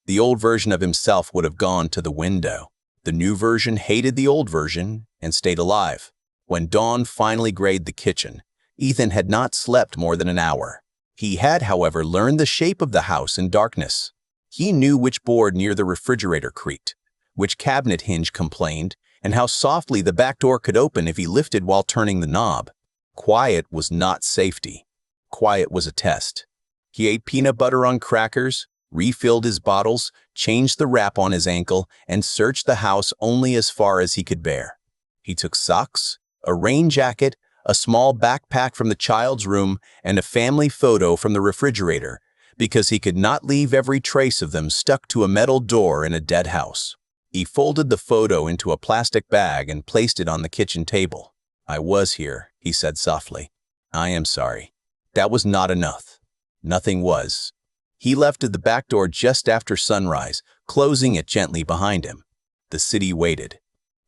The old version of himself would have gone to the window. The new version hated the old version and stayed alive. When dawn finally grayed the kitchen, Ethan had not slept more than an hour. He had, however, learned the shape of the house in darkness. He knew which board near the refrigerator creaked, which cabinet hinge complained, and how softly the back door could open if he lifted while turning the knob. Quiet was not safety. Quiet was a test. He ate peanut butter on crackers, refilled his bottles, changed the wrap on his ankle, and searched the house only as far as he could bear. He took socks, a rain jacket, a small backpack from the child's room, and a family photo from the refrigerator, because he could not leave every trace of them stuck to a metal door in a dead house. He folded the photo into a plastic bag and placed it on the kitchen table. "I was here," he said softly. "I am sorry. That was not enough." Nothing was. He left the back door just after sunrise, closing it gently behind him. The city waited.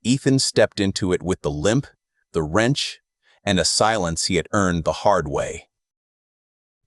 Ethan stepped into it with the limp, the wrench, and a silence he had earned the hard way.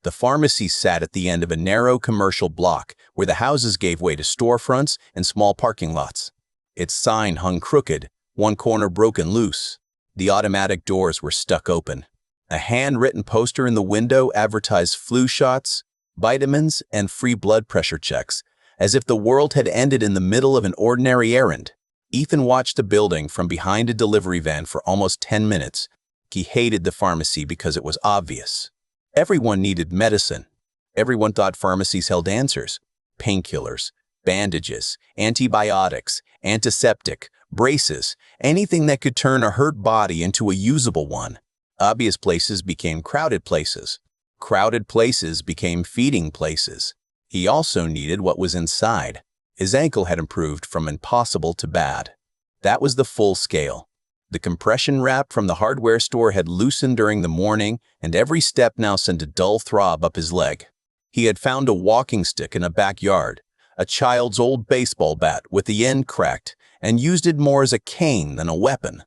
The pharmacy sat at the end of a narrow commercial block where the houses gave way to storefronts and small parking lots. Its sign hung crooked, one corner broken loose. The automatic doors were stuck open. A handwritten poster in the window advertised flu shots, vitamins, and free blood pressure checks, as if the world had ended in the middle of an ordinary errand. Ethan watched the building from behind a delivery van for almost 10 minutes. He hated the pharmacy because it was obvious. Everyone needed medicine. Everyone thought pharmacies held answers. Painkillers, bandages, antibiotics, antiseptic, braces, anything that could turn a hurt body into a usable one. Obvious places became crowded places. Crowded places became feeding places. He also needed what was inside. His ankle had improved from impossible to bad. That was the full scale. The compression wrap from the hardware store had loosened during the morning, and every step now sent a dull throb up his leg. He had found a walking stick in a backyard, a child's old baseball bat with the end cracked, and used it more as a cane than a weapon.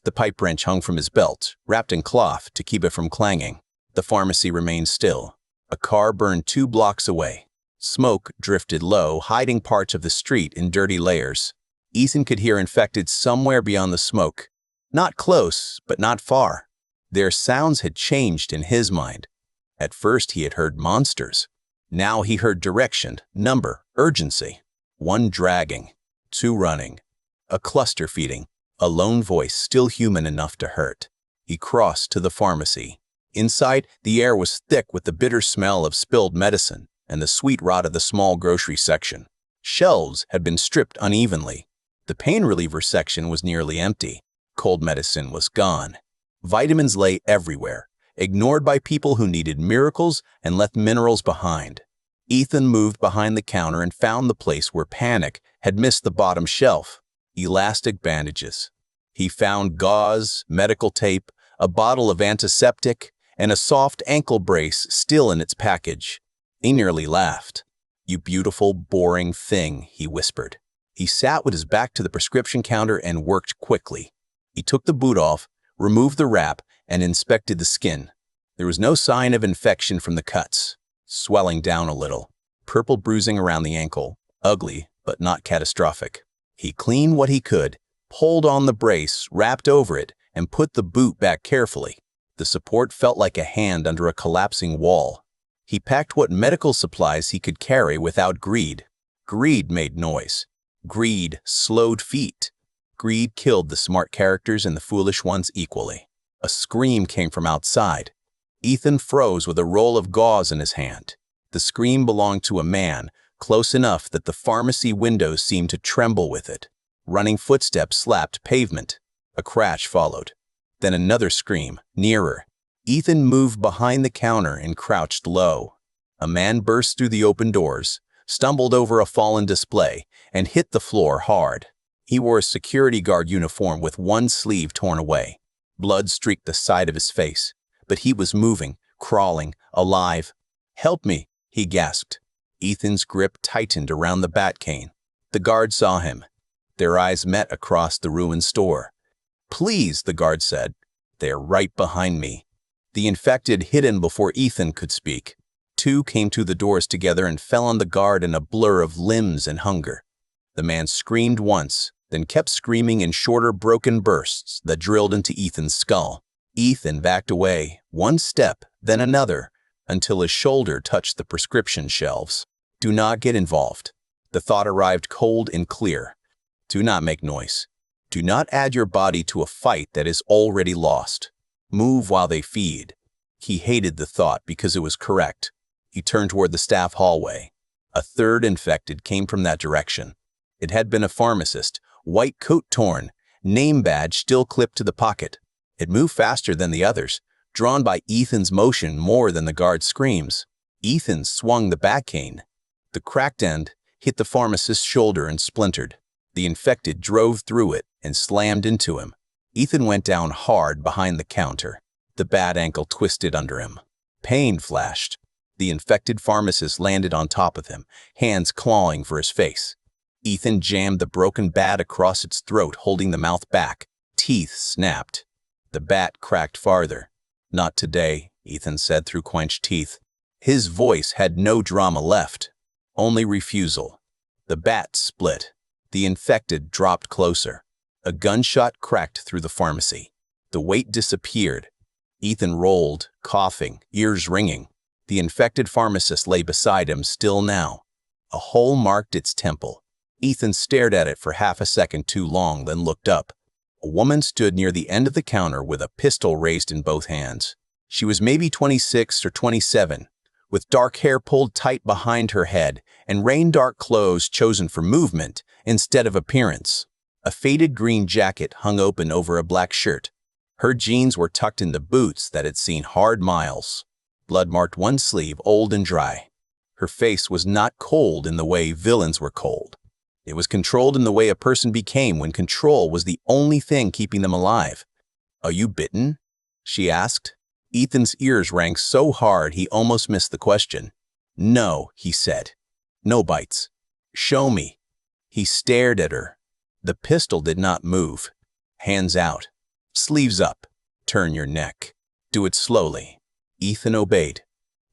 The pipe wrench hung from his belt, wrapped in cloth to keep it from clanging. The pharmacy remained still. A car burned 2 blocks away. Smoke drifted low, hiding parts of the street in dirty layers. Ethan could hear infected somewhere beyond the smoke. Not close, but not far. Their sounds had changed in his mind. At first he had heard monsters. Now he heard direction, number, urgency. 1 dragging, 2 running, a cluster feeding, a lone voice still human enough to hurt. He crossed to the pharmacy. Inside, the air was thick with the bitter smell of spilled medicine and the sweet rot of the small grocery section. Shelves had been stripped unevenly. The pain reliever section was nearly empty. Cold medicine was gone. Vitamins lay everywhere, ignored by people who needed miracles and left minerals behind. Ethan moved behind the counter and found the place where panic had missed the bottom shelf. Elastic bandages. He found gauze, medical tape, a bottle of antiseptic, and a soft ankle brace still in its package. He nearly laughed. "You beautiful, boring thing," he whispered. He sat with his back to the prescription counter and worked quickly. He took the boot off, removed the wrap, and inspected the skin. There was no sign of infection from the cuts. Swelling down a little. Purple bruising around the ankle. Ugly, but not catastrophic. He cleaned what he could, pulled on the brace, wrapped over it, and put the boot back carefully. The support felt like a hand under a collapsing wall. He packed what medical supplies he could carry without greed. Greed made noise. Greed slowed feet. Greed killed the smart characters and the foolish ones equally. A scream came from outside. Ethan froze with a roll of gauze in his hand. The scream belonged to a man, close enough that the pharmacy windows seemed to tremble with it. Running footsteps slapped pavement. A crash followed. Then another scream, nearer. Ethan moved behind the counter and crouched low. A man burst through the open doors, stumbled over a fallen display, and hit the floor hard. He wore a security guard uniform with one sleeve torn away. Blood streaked the side of his face, but he was moving, crawling, alive. "Help me," he gasped. Ethan's grip tightened around the bat cane. The guard saw him. Their eyes met across the ruined store. "Please," the guard said. "They're right behind me." The infected hit him before Ethan could speak. 2 came to the doors together and fell on the guard in a blur of limbs and hunger. The man screamed once, then kept screaming in shorter, broken bursts that drilled into Ethan's skull. Ethan backed away, 1 step, then another, until his shoulder touched the prescription shelves. Do not get involved. The thought arrived cold and clear. Do not make noise. Do not add your body to a fight that is already lost. Move while they feed. He hated the thought because it was correct. He turned toward the staff hallway. A 3rd infected came from that direction. It had been a pharmacist, white coat torn, name badge still clipped to the pocket. It moved faster than the others, drawn by Ethan's motion more than the guard's screams. Ethan swung the bat cane. The cracked end hit the pharmacist's shoulder and splintered. The infected drove through it and slammed into him. Ethan went down hard behind the counter. The bad ankle twisted under him. Pain flashed. The infected pharmacist landed on top of him, hands clawing for his face. Ethan jammed the broken bat across its throat, holding the mouth back. Teeth snapped. The bat cracked farther. "Not today," Ethan said through clenched teeth. His voice had no drama left, only refusal. The bat split. The infected dropped closer. A gunshot cracked through the pharmacy. The weight disappeared. Ethan rolled, coughing, ears ringing. The infected pharmacist lay beside him, still now. A hole marked its temple. Ethan stared at it for half a second too long, then looked up. A woman stood near the end of the counter with a pistol raised in both hands. She was maybe 26 or 27, with dark hair pulled tight behind her head and rain-dark clothes chosen for movement instead of appearance. A faded green jacket hung open over a black shirt. Her jeans were tucked into boots that had seen hard miles. Blood marked one sleeve, old and dry. Her face was not cold in the way villains were cold. It was controlled in the way a person became when control was the only thing keeping them alive. "Are you bitten?" she asked. Ethan's ears rang so hard he almost missed the question. "No," he said. "No bites." "Show me." He stared at her. The pistol did not move. Hands out. "Sleeves up. Turn your neck. Do it slowly." Ethan obeyed.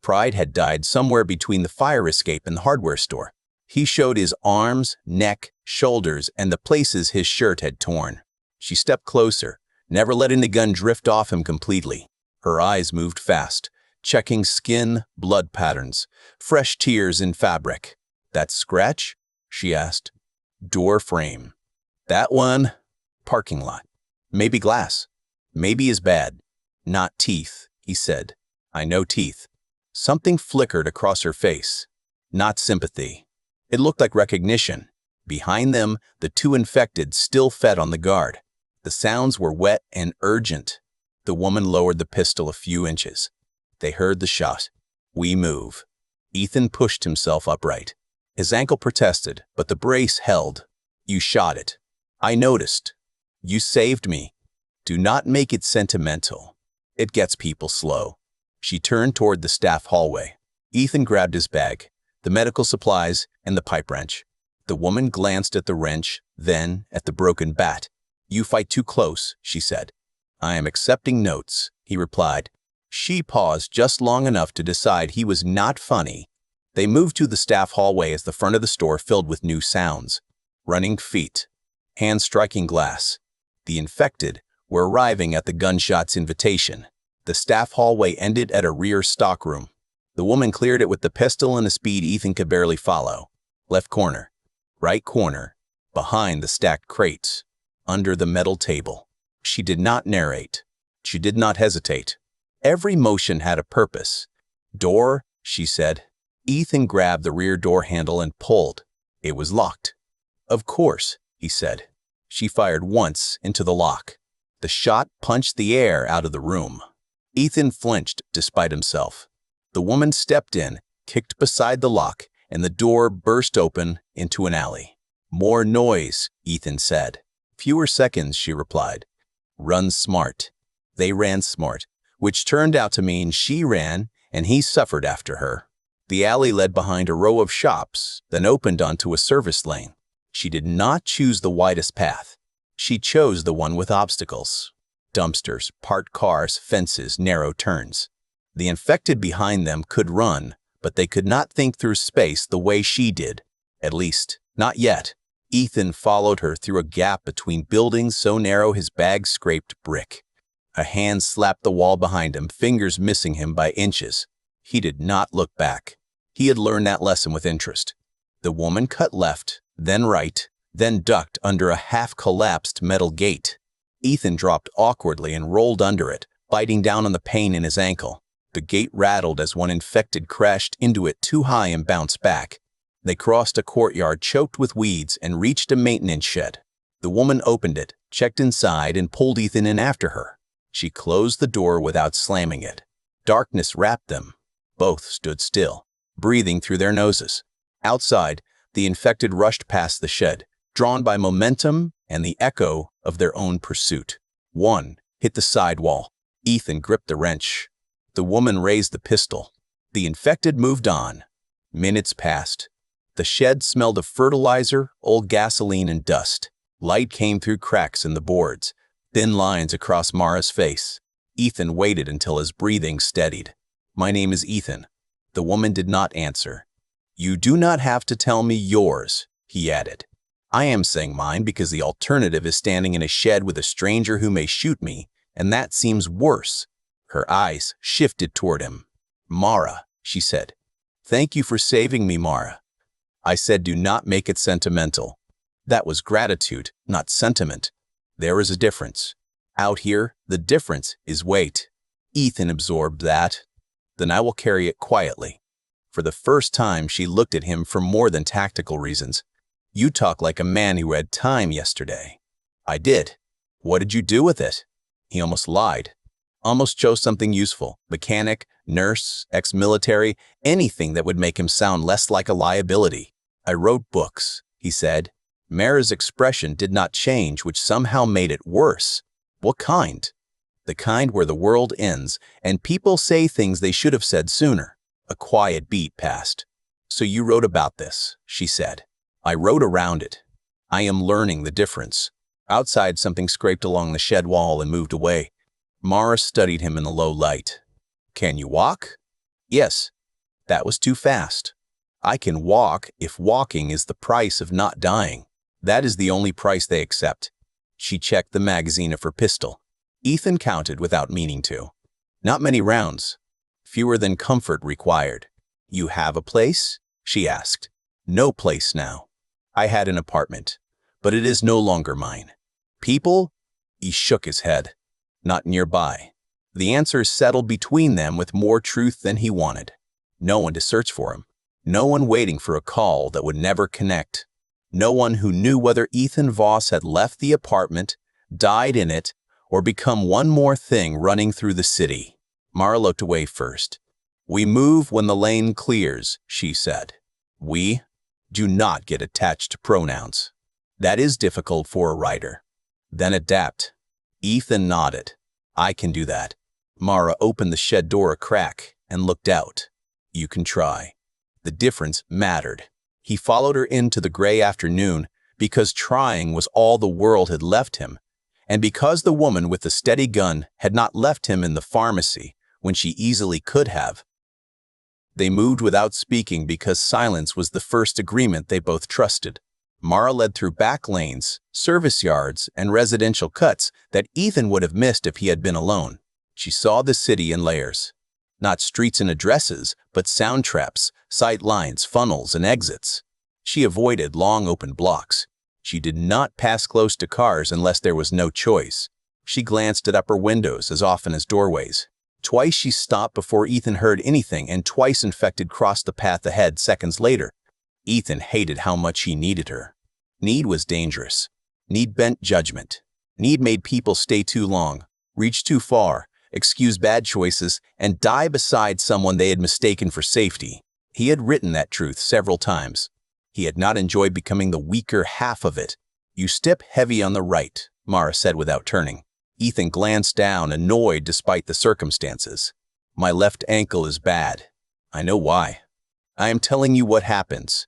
Pride had died somewhere between the fire escape and the hardware store. He showed his arms, neck, shoulders, and the places his shirt had torn. She stepped closer, never letting the gun drift off him completely. Her eyes moved fast, checking skin, blood patterns, fresh tears in fabric. "That scratch?" she asked. "Door frame." "That one?" "Parking lot." "Maybe glass." "Maybe as bad." "Not teeth," he said. "I know teeth." Something flickered across her face. Not sympathy. It looked like recognition. Behind them, the two infected still fed on the guard. The sounds were wet and urgent. The woman lowered the pistol a few inches. They heard the shot. "We move." Ethan pushed himself upright. His ankle protested, but the brace held. "You shot it." "I noticed." "You saved me." "Do not make it sentimental. It gets people slow." She turned toward the staff hallway. Ethan grabbed his bag, the medical supplies, and the pipe wrench. The woman glanced at the wrench, then at the broken bat. "You fight too close," she said. "I am accepting notes," he replied. She paused just long enough to decide he was not funny. They moved to the staff hallway as the front of the store filled with new sounds. Running feet. Hands striking glass. The infected were arriving at the gunshot's invitation. The staff hallway ended at a rear stockroom. The woman cleared it with the pistol and a speed Ethan could barely follow. Left corner. Right corner. Behind the stacked crates. Under the metal table. She did not narrate. She did not hesitate. Every motion had a purpose. "Door," she said. Ethan grabbed the rear door handle and pulled. It was locked. "Of course," he said. She fired once into the lock. The shot punched the air out of the room. Ethan flinched despite himself. The woman stepped in, kicked beside the lock, and the door burst open into an alley. "More noise," Ethan said. "Fewer seconds," she replied. "Run smart." They ran smart, which turned out to mean she ran and he suffered after her. The alley led behind a row of shops, then opened onto a service lane. She did not choose the widest path. She chose the one with obstacles. Dumpsters, parked cars, fences, narrow turns. The infected behind them could run, but they could not think through space the way she did. At least, not yet. Ethan followed her through a gap between buildings so narrow his bag scraped brick. A hand slapped the wall behind him, fingers missing him by inches. He did not look back. He had learned that lesson with interest. The woman cut left, then right, then ducked under a half-collapsed metal gate. Ethan dropped awkwardly and rolled under it, biting down on the pain in his ankle. The gate rattled as one infected crashed into it too high and bounced back. They crossed a courtyard choked with weeds and reached a maintenance shed. The woman opened it, checked inside, and pulled Ethan in after her. She closed the door without slamming it. Darkness wrapped them. Both stood still, breathing through their noses. Outside, the infected rushed past the shed, drawn by momentum and the echo of their own pursuit. One hit the side wall. Ethan gripped the wrench. The woman raised the pistol. The infected moved on. Minutes passed. The shed smelled of fertilizer, old gasoline, and dust. Light came through cracks in the boards, thin lines across Mara's face. Ethan waited until his breathing steadied. "My name is Ethan." The woman did not answer. "You do not have to tell me yours," he added. "I am saying mine because the alternative is standing in a shed with a stranger who may shoot me, and that seems worse." Her eyes shifted toward him. "Mara," she said. "Thank you for saving me, Mara." I said, "Do not make it sentimental." That was gratitude, not sentiment. There is a difference. Out here, the difference is weight. Ethan absorbed that. "Then I will carry it quietly." For the first time, she looked at him for more than tactical reasons. "You talk like a man who had time yesterday." "I did." "What did you do with it?" He almost lied. Almost chose something useful. Mechanic, nurse, ex-military, anything that would make him sound less like a liability. "I wrote books," he said. Mara's expression did not change, which somehow made it worse. "What kind?" "The kind where the world ends, and people say things they should have said sooner." A quiet beat passed. "So you wrote about this," she said. "I wrote around it. I am learning the difference." Outside, something scraped along the shed wall and moved away. Mara studied him in the low light. "Can you walk?" "Yes." "That was too fast." "I can walk if walking is the price of not dying. That is the only price they accept." She checked the magazine of her pistol. Ethan counted without meaning to. "Not many rounds. Fewer than comfort required." "You have a place?" she asked. "No place now. I had an apartment, but it is no longer mine." "People?" He shook his head. "Not nearby." The answers settled between them with more truth than he wanted. No one to search for him. No one waiting for a call that would never connect. No one who knew whether Ethan Voss had left the apartment, died in it, or become one more thing running through the city. Mara looked away first. "We move when the lane clears," she said. "We?" Do not get attached to pronouns. That is difficult for a writer. Then adapt. Ethan nodded. "I can do that." Mara opened the shed door a crack and looked out. "You can try." The difference mattered. He followed her into the gray afternoon because trying was all the world had left him, and because the woman with the steady gun had not left him in the pharmacy when she easily could have. They moved without speaking because silence was the first agreement they both trusted. Mara led through back lanes, service yards, and residential cuts that Ethan would have missed if he had been alone. She saw the city in layers. Not streets and addresses, but sound traps, sight lines, funnels, and exits. She avoided long open blocks. She did not pass close to cars unless there was no choice. She glanced at upper windows as often as doorways. Twice she stopped before Ethan heard anything, and twice infected crossed the path ahead seconds later. Ethan hated how much he needed her. Need was dangerous. Need bent judgment. Need made people stay too long, reach too far, excuse bad choices, and die beside someone they had mistaken for safety. He had written that truth several times. He had not enjoyed becoming the weaker half of it. "You step heavy on the right," Mara said without turning. Ethan glanced down, annoyed despite the circumstances. "My left ankle is bad." "I know why." "I am telling you what happens.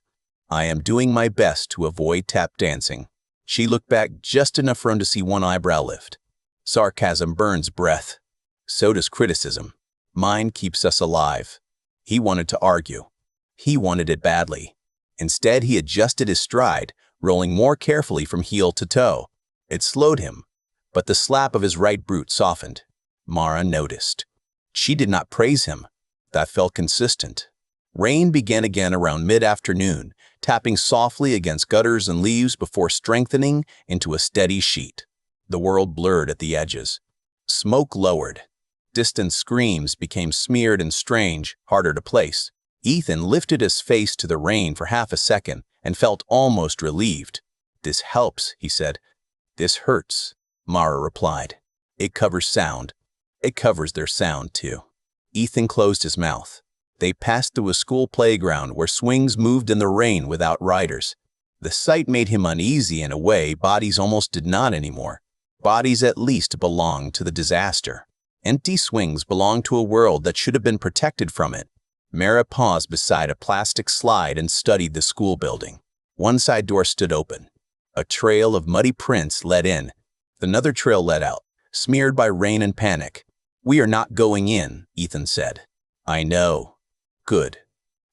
I am doing my best to avoid tap dancing." She looked back just enough for him to see one eyebrow lift. Sarcasm burns breath. So does criticism. Mine keeps us alive. He wanted to argue. He wanted it badly. Instead, he adjusted his stride, rolling more carefully from heel to toe. It slowed him, but the slap of his right boot softened. Mara noticed. She did not praise him. That felt consistent. Rain began again around mid-afternoon, tapping softly against gutters and leaves before strengthening into a steady sheet. The world blurred at the edges. Smoke lowered. Distant screams became smeared and strange, harder to place. Ethan lifted his face to the rain for half a second and felt almost relieved. "This helps," he said. "This hurts," Mara replied. It covers sound. It covers their sound, too. Ethan closed his mouth. They passed through a school playground where swings moved in the rain without riders. The sight made him uneasy in a way bodies almost did not anymore. Bodies at least belonged to the disaster. Empty swings belonged to a world that should have been protected from it. Mara paused beside a plastic slide and studied the school building. One side door stood open. A trail of muddy prints led in. Another trail led out, smeared by rain and panic. "We are not going in," Ethan said. "I know." "Good.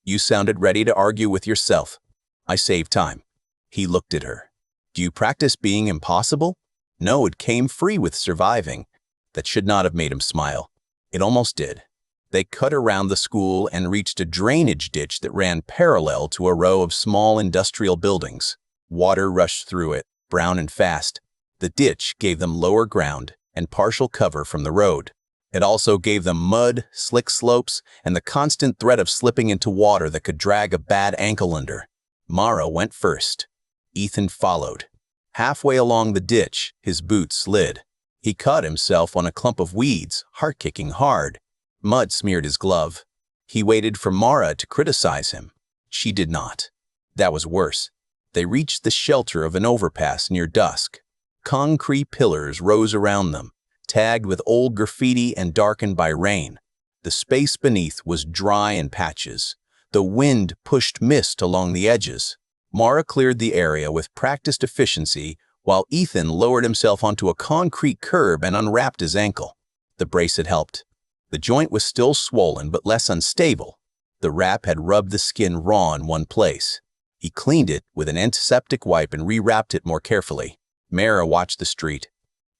You sounded ready to argue with yourself." "I saved time." He looked at her. "Do you practice being impossible?" No, it came free with surviving. That should not have made him smile. It almost did. They cut around the school and reached a drainage ditch that ran parallel to a row of small industrial buildings. Water rushed through it, brown and fast. The ditch gave them lower ground and partial cover from the road. It also gave them mud, slick slopes, and the constant threat of slipping into water that could drag a bad ankle under. Mara went first. Ethan followed. Halfway along the ditch, his boots slid. He caught himself on a clump of weeds, heart-kicking hard. Mud smeared his glove. He waited for Mara to criticize him. She did not. That was worse. They reached the shelter of an overpass near dusk. Concrete pillars rose around them, tagged with old graffiti and darkened by rain. The space beneath was dry in patches. The wind pushed mist along the edges. Mara cleared the area with practiced efficiency, while Ethan lowered himself onto a concrete curb and unwrapped his ankle. The brace had helped. The joint was still swollen but less unstable. The wrap had rubbed the skin raw in one place. He cleaned it with an antiseptic wipe and rewrapped it more carefully. Mara watched the street.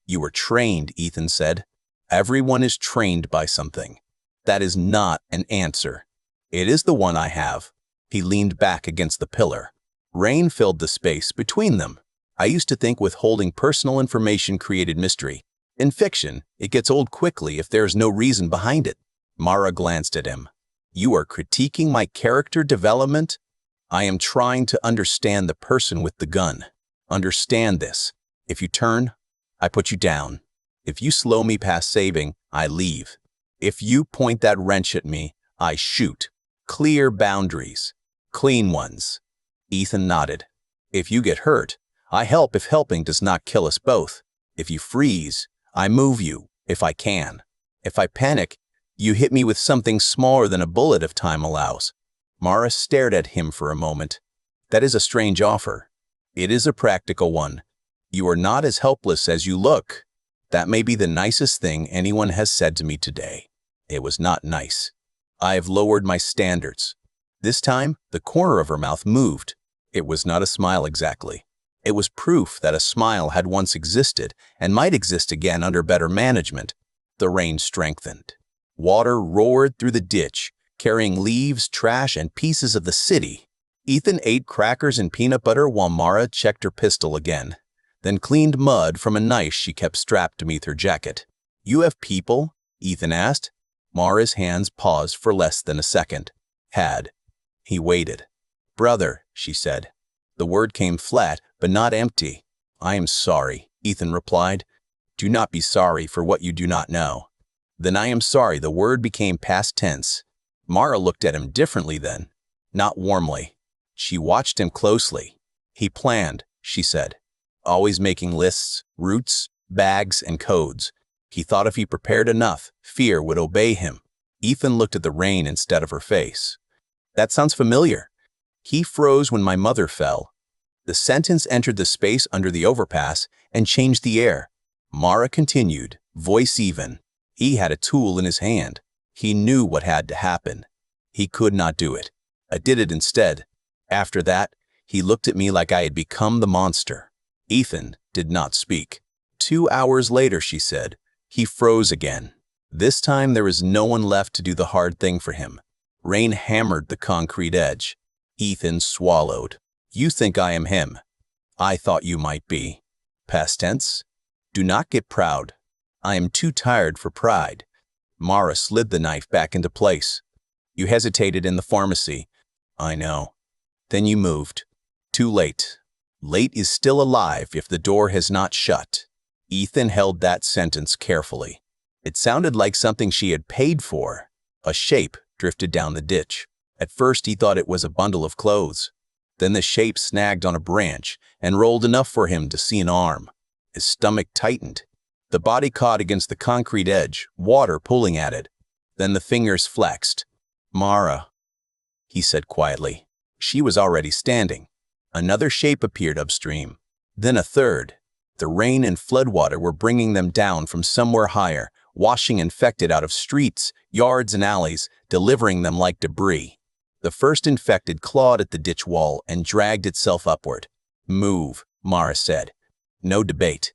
"You were trained," Ethan said. "Everyone is trained by something. That is not an answer." "It is the one I have." He leaned back against the pillar. Rain filled the space between them. "I used to think withholding personal information created mystery. In fiction, it gets old quickly if there is no reason behind it." Mara glanced at him. "You are critiquing my character development?" "I am trying to understand the person with the gun. Understand this. If you turn, I put you down. If you slow me past saving, I leave. If you point that wrench at me, I shoot. Clear boundaries. Clean ones." Ethan nodded. "If you get hurt, I help if helping does not kill us both. If you freeze, I move you, if I can. If I panic, you hit me with something smaller than a bullet if time allows." Mara stared at him for a moment. "That is a strange offer." "It is a practical one. You are not as helpless as you look." That may be the nicest thing anyone has said to me today. It was not nice. I have lowered my standards. This time, the corner of her mouth moved. It was not a smile exactly. It was proof that a smile had once existed and might exist again under better management. The rain strengthened. Water roared through the ditch, carrying leaves, trash, and pieces of the city. Ethan ate crackers and peanut butter while Mara checked her pistol again, then cleaned mud from a knife she kept strapped beneath her jacket. "You have people?" Ethan asked. Mara's hands paused for less than a second. "Had." He waited. "Brother," she said. The word came flat, but not empty. "I am sorry," Ethan replied. "Do not be sorry for what you do not know." "Then I am sorry." The word became past tense. Mara looked at him differently then, not warmly. She watched him closely. "He planned," she said. "Always making lists, routes, bags, and codes. He thought if he prepared enough, fear would obey him." Ethan looked at the rain instead of her face. "That sounds familiar. He froze when my mother fell." The sentence entered the space under the overpass and changed the air. Mara continued, voice even. He had a tool in his hand. He knew what had to happen. He could not do it. I did it instead. After that, he looked at me like I had become the monster. Ethan did not speak. 2 hours later, she said, he froze again. This time there was no one left to do the hard thing for him. Rain hammered the concrete edge. Ethan swallowed. "You think I am him. I thought you might be." Past tense. "Do not get proud. I am too tired for pride." Mara slid the knife back into place. "You hesitated in the pharmacy." "I know." "Then you moved." "Too late." "Late is still alive if the door has not shut." Ethan held that sentence carefully. It sounded like something she had paid for. A shape drifted down the ditch. At first he thought it was a bundle of clothes. Then the shape snagged on a branch and rolled enough for him to see an arm. His stomach tightened. The body caught against the concrete edge, water pulling at it. Then the fingers flexed. "Mara," he said quietly. She was already standing. Another shape appeared upstream. Then a third. The rain and floodwater were bringing them down from somewhere higher, washing infected out of streets, yards, and alleys, delivering them like debris. The first infected clawed at the ditch wall and dragged itself upward. "Move," Mara said. No debate.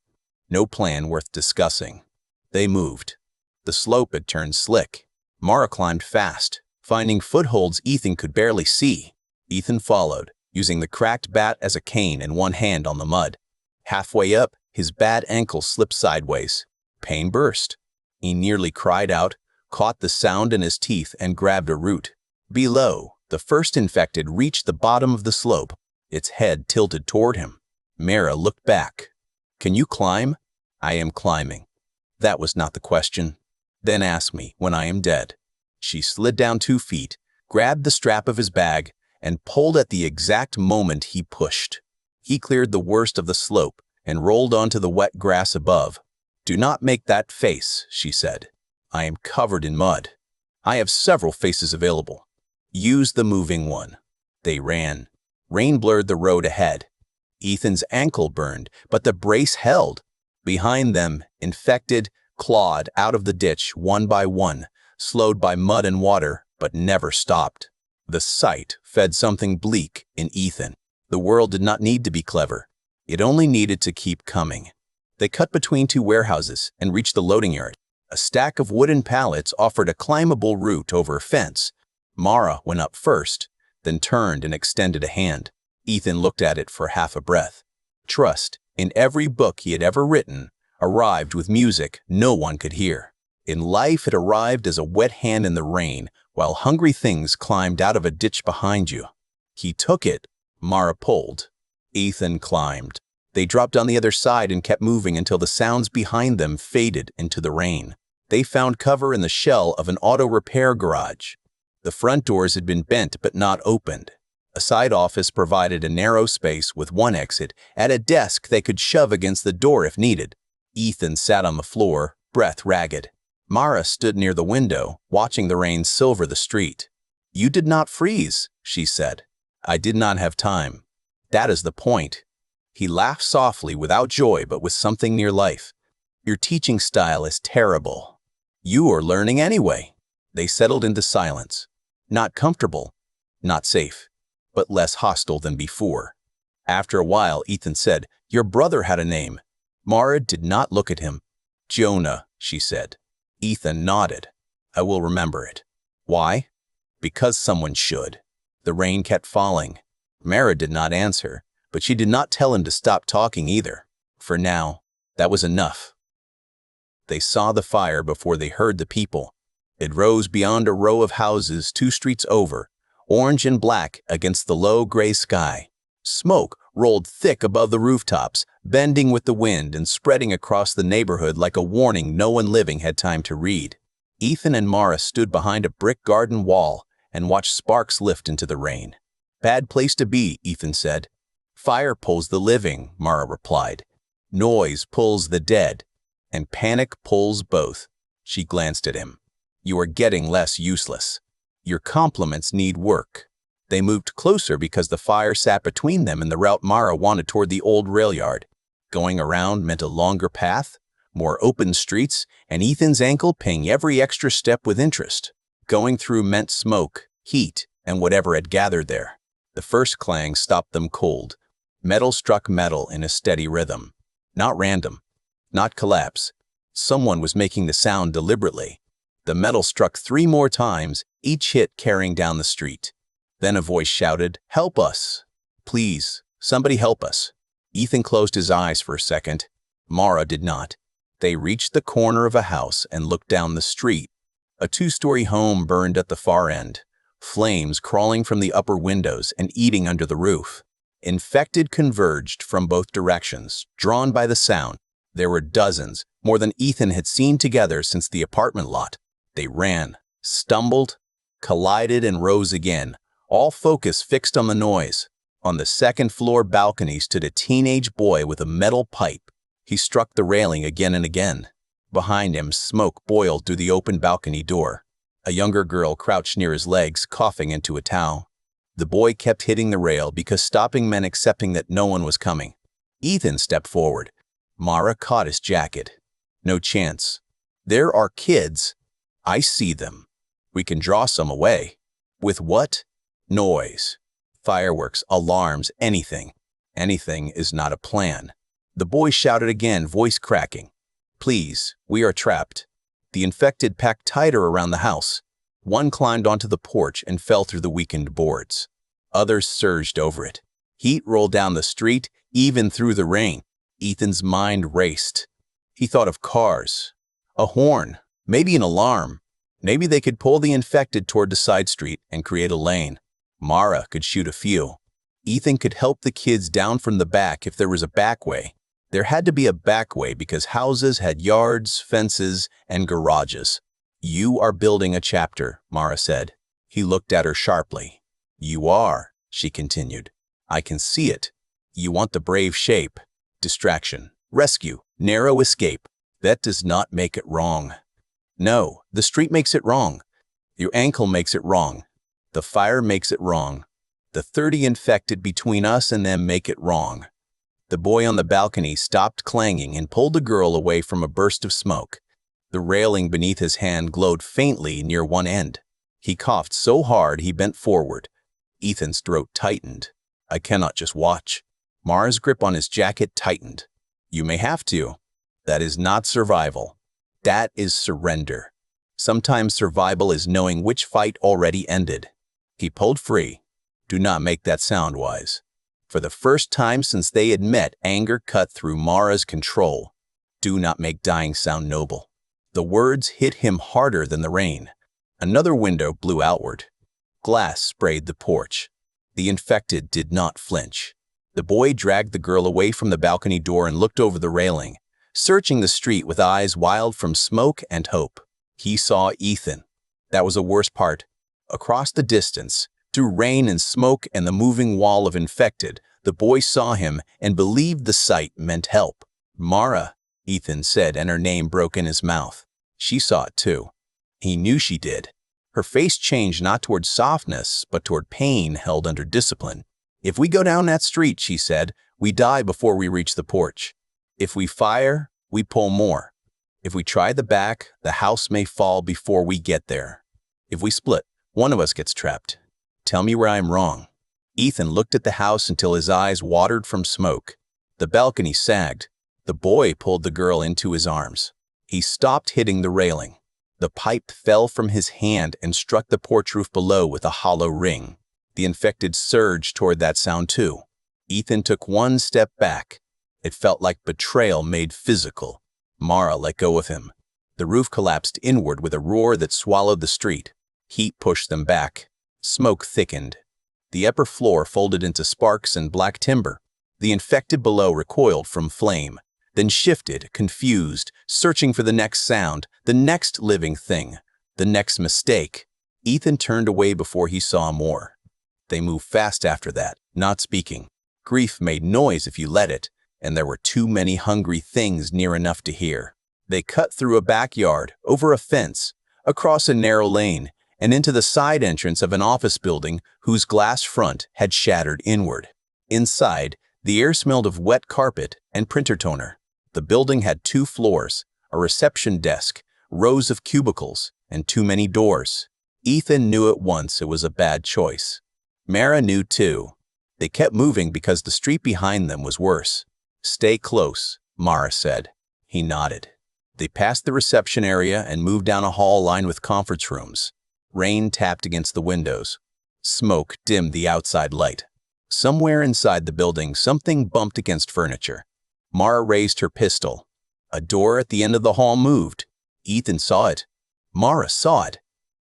No plan worth discussing. They moved. The slope had turned slick. Mara climbed fast, finding footholds Ethan could barely see. Ethan followed, using the cracked bat as a cane and one hand on the mud. Halfway up, his bad ankle slipped sideways. Pain burst. He nearly cried out, caught the sound in his teeth, and grabbed a root. Below, the first infected reached the bottom of the slope, its head tilted toward him. Mara looked back. "Can you climb?" "I am climbing." That was not the question. "Then ask me when I am dead." She slid down 2 feet, grabbed the strap of his bag, and pulled at the exact moment he pushed. He cleared the worst of the slope and rolled onto the wet grass above. "Do not make that face," she said. "I am covered in mud. I have several faces available. Use the moving one." They ran. Rain blurred the road ahead. Ethan's ankle burned, but the brace held. Behind them, infected, clawed out of the ditch one by one, slowed by mud and water, but never stopped. The sight fed something bleak in Ethan. The world did not need to be clever. It only needed to keep coming. They cut between 2 warehouses and reached the loading yard. A stack of wooden pallets offered a climbable route over a fence. Mara went up first, then turned and extended a hand. Ethan looked at it for half a breath. Trust, in every book he had ever written, arrived with music no one could hear. In life, it arrived as a wet hand in the rain, while hungry things climbed out of a ditch behind you. He took it. Mara pulled. Ethan climbed. They dropped on the other side and kept moving until the sounds behind them faded into the rain. They found cover in the shell of an auto repair garage. The front doors had been bent but not opened. A side office provided a narrow space with one exit and a desk they could shove against the door if needed. Ethan sat on the floor, breath ragged. Mara stood near the window, watching the rain silver the street. "You did not freeze," she said. "I did not have time. That is the point." He laughed softly, without joy, but with something near life. "Your teaching style is terrible. You are learning anyway." They settled into silence. Not comfortable, not safe, but less hostile than before. After a while, Ethan said, "Your brother had a name." Mara did not look at him. "Jonah," she said. Ethan nodded. "I will remember it." "Why?" "Because someone should." The rain kept falling. Mara did not answer, but she did not tell him to stop talking either. For now, that was enough. They saw the fire before they heard the people. It rose beyond a row of houses 2 streets over, orange and black against the low gray sky. Smoke rolled thick above the rooftops, bending with the wind and spreading across the neighborhood like a warning no one living had time to read. Ethan and Mara stood behind a brick garden wall and watched sparks lift into the rain. "Bad place to be," Ethan said. "Fire pulls the living," Mara replied. "Noise pulls the dead, and panic pulls both." She glanced at him. "You are getting less useless. Your compliments need work." They moved closer because the fire sat between them and the route Mara wanted toward the old rail yard. Going around meant a longer path, more open streets, and Ethan's ankle paying every extra step with interest. Going through meant smoke, heat, and whatever had gathered there. The first clang stopped them cold. Metal struck metal in a steady rhythm. Not random. Not collapse. Someone was making the sound deliberately. The metal struck 3 more times, each hit carrying down the street. Then a voice shouted, "Help us! Please, somebody help us!" Ethan closed his eyes for a second. Mara did not. They reached the corner of a house and looked down the street. A 2-story home burned at the far end, flames crawling from the upper windows and eating under the roof. Infected converged from both directions, drawn by the sound. There were dozens, more than Ethan had seen together since the apartment lot. They ran, stumbled, collided, and rose again, all focus fixed on the noise. On the second-floor balcony stood a teenage boy with a metal pipe. He struck the railing again and again. Behind him, smoke boiled through the open balcony door. A younger girl crouched near his legs, coughing into a towel. The boy kept hitting the rail because stopping meant accepting that no one was coming. Ethan stepped forward. Mara caught his jacket. No chance. There are kids. I see them. We can draw some away. With what? Noise. Fireworks, alarms, anything. Anything is not a plan. The boy shouted again, voice cracking. Please, we are trapped. The infected packed tighter around the house. One climbed onto the porch and fell through the weakened boards. Others surged over it. Heat rolled down the street, even through the rain. Ethan's mind raced. He thought of cars, a horn, maybe an alarm. Maybe they could pull the infected toward the side street and create a lane. Mara could shoot a few. Ethan could help the kids down from the back if there was a back way. There had to be a back way because houses had yards, fences, and garages. You are building a chapter, Mara said. He looked at her sharply. You are, she continued. I can see it. You want the brave shape. Distraction, rescue, narrow escape. That does not make it wrong. No, the street makes it wrong. Your ankle makes it wrong. The fire makes it wrong. The 30 infected between us and them make it wrong. The boy on the balcony stopped clanging and pulled the girl away from a burst of smoke. The railing beneath his hand glowed faintly near one end. He coughed so hard he bent forward. Ethan's throat tightened. I cannot just watch. Mara's grip on his jacket tightened. You may have to. That is not survival. That is surrender. Sometimes survival is knowing which fight already ended. He pulled free. Do not make that sound, Wise. For the first time since they had met, anger cut through Mara's control. Do not make dying sound noble. The words hit him harder than the rain. Another window blew outward. Glass sprayed the porch. The infected did not flinch. The boy dragged the girl away from the balcony door and looked over the railing, searching the street with eyes wild from smoke and hope. He saw Ethan. That was the worst part. Across the distance, through rain and smoke and the moving wall of infected, the boy saw him and believed the sight meant help. Mara, Ethan said, and her name broke in his mouth. She saw it too. He knew she did. Her face changed not toward softness, but toward pain held under discipline. If we go down that street, she said, we die before we reach the porch. If we fire, we pull more. If we try the back, the house may fall before we get there. If we split, one of us gets trapped. Tell me where I'm wrong. Ethan looked at the house until his eyes watered from smoke. The balcony sagged. The boy pulled the girl into his arms. He stopped hitting the railing. The pipe fell from his hand and struck the porch roof below with a hollow ring. The infected surged toward that sound too. Ethan took one step back. It felt like betrayal made physical. Mara let go of him. The roof collapsed inward with a roar that swallowed the street. Heat pushed them back. Smoke thickened. The upper floor folded into sparks and black timber. The infected below recoiled from flame, then shifted, confused, searching for the next sound, the next living thing, the next mistake. Ethan turned away before he saw more. They moved fast after that, not speaking. Grief made noise if you let it, and there were too many hungry things near enough to hear. They cut through a backyard, over a fence, across a narrow lane, and into the side entrance of an office building whose glass front had shattered inward. Inside, the air smelled of wet carpet and printer toner. The building had 2 floors, a reception desk, rows of cubicles, and too many doors. Ethan knew at once it was a bad choice. Mara knew too. They kept moving because the street behind them was worse. Stay close, Mara said. He nodded. They passed the reception area and moved down a hall lined with conference rooms. Rain tapped against the windows. Smoke dimmed the outside light. Somewhere inside the building, something bumped against furniture. Mara raised her pistol. A door at the end of the hall moved. Ethan saw it. Mara saw it.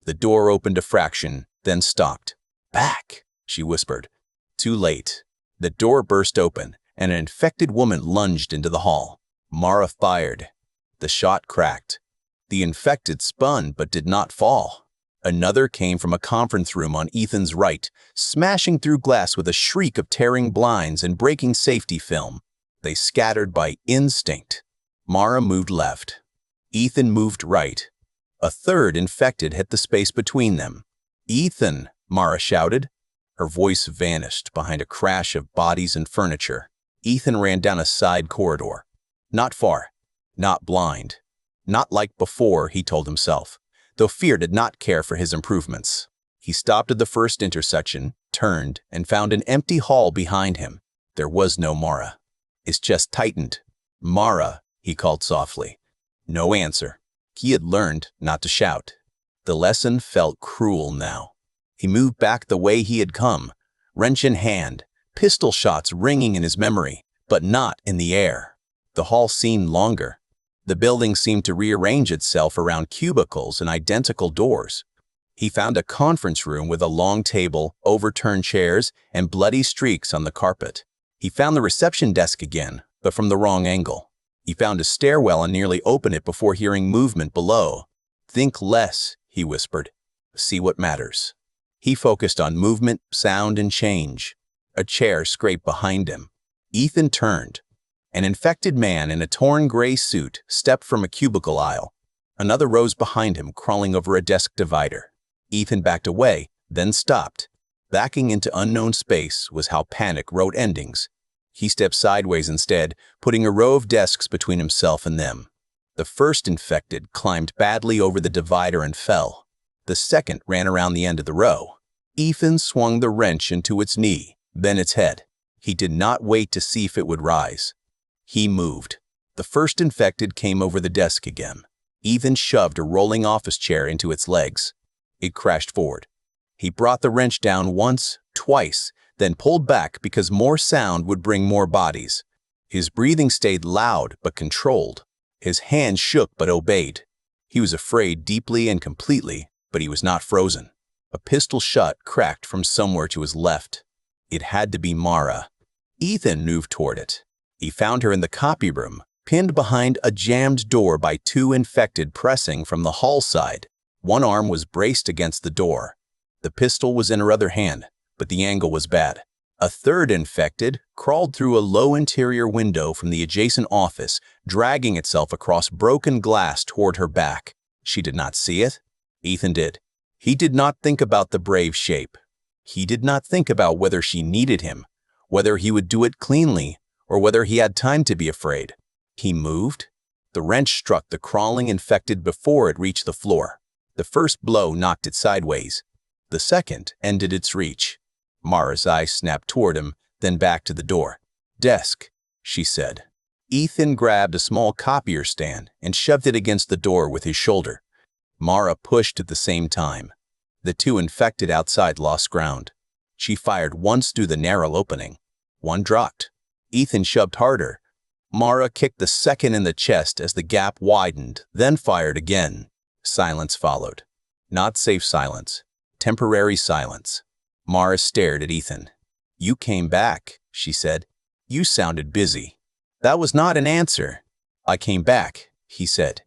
The door opened a fraction, then stopped. Back, she whispered. Too late. The door burst open, and an infected woman lunged into the hall. Mara fired. The shot cracked. The infected spun but did not fall. Another came from a conference room on Ethan's right, smashing through glass with a shriek of tearing blinds and breaking safety film. They scattered by instinct. Mara moved left. Ethan moved right. A third infected hit the space between them. "Ethan!" Mara shouted. Her voice vanished behind a crash of bodies and furniture. Ethan ran down a side corridor. Not far. Not blind. Not like before, he told himself, though fear did not care for his improvements. He stopped at the first intersection, turned, and found an empty hall behind him. There was no Mara. His chest tightened. "Mara," he called softly. No answer. He had learned not to shout. The lesson felt cruel now. He moved back the way he had come, wrench in hand, pistol shots ringing in his memory, but not in the air. The hall seemed longer. The building seemed to rearrange itself around cubicles and identical doors. He found a conference room with a long table, overturned chairs, and bloody streaks on the carpet. He found the reception desk again, but from the wrong angle. He found a stairwell and nearly opened it before hearing movement below. "Think less," he whispered. "See what matters." He focused on movement, sound, and change. A chair scraped behind him. Ethan turned. An infected man in a torn gray suit stepped from a cubicle aisle. Another rose behind him, crawling over a desk divider. Ethan backed away, then stopped. Backing into unknown space was how panic wrote endings. He stepped sideways instead, putting a row of desks between himself and them. The first infected climbed badly over the divider and fell. The second ran around the end of the row. Ethan swung the wrench into its knee, then its head. He did not wait to see if it would rise. He moved. The first infected came over the desk again. Ethan shoved a rolling office chair into its legs. It crashed forward. He brought the wrench down once, twice, then pulled back because more sound would bring more bodies. His breathing stayed loud but controlled. His hands shook but obeyed. He was afraid deeply and completely, but he was not frozen. A pistol shot cracked from somewhere to his left. It had to be Mara. Ethan moved toward it. He found her in the copy room, pinned behind a jammed door by two infected pressing from the hall side. One arm was braced against the door. The pistol was in her other hand, but the angle was bad. A third infected crawled through a low interior window from the adjacent office, dragging itself across broken glass toward her back. She did not see it. Ethan did. He did not think about the brave shape. He did not think about whether she needed him, whether he would do it cleanly, or whether he had time to be afraid. He moved. The wrench struck the crawling infected before it reached the floor. The first blow knocked it sideways. The second ended its reach. Mara's eyes snapped toward him, then back to the door. "Desk," she said. Ethan grabbed a small copier stand and shoved it against the door with his shoulder. Mara pushed at the same time. The two infected outside lost ground. She fired once through the narrow opening. One dropped. Ethan shoved harder. Mara kicked the second in the chest as the gap widened, then fired again. Silence followed. Not safe silence. Temporary silence. Mara stared at Ethan. "You came back," she said. "You sounded busy." That was not an answer. "I came back," he said.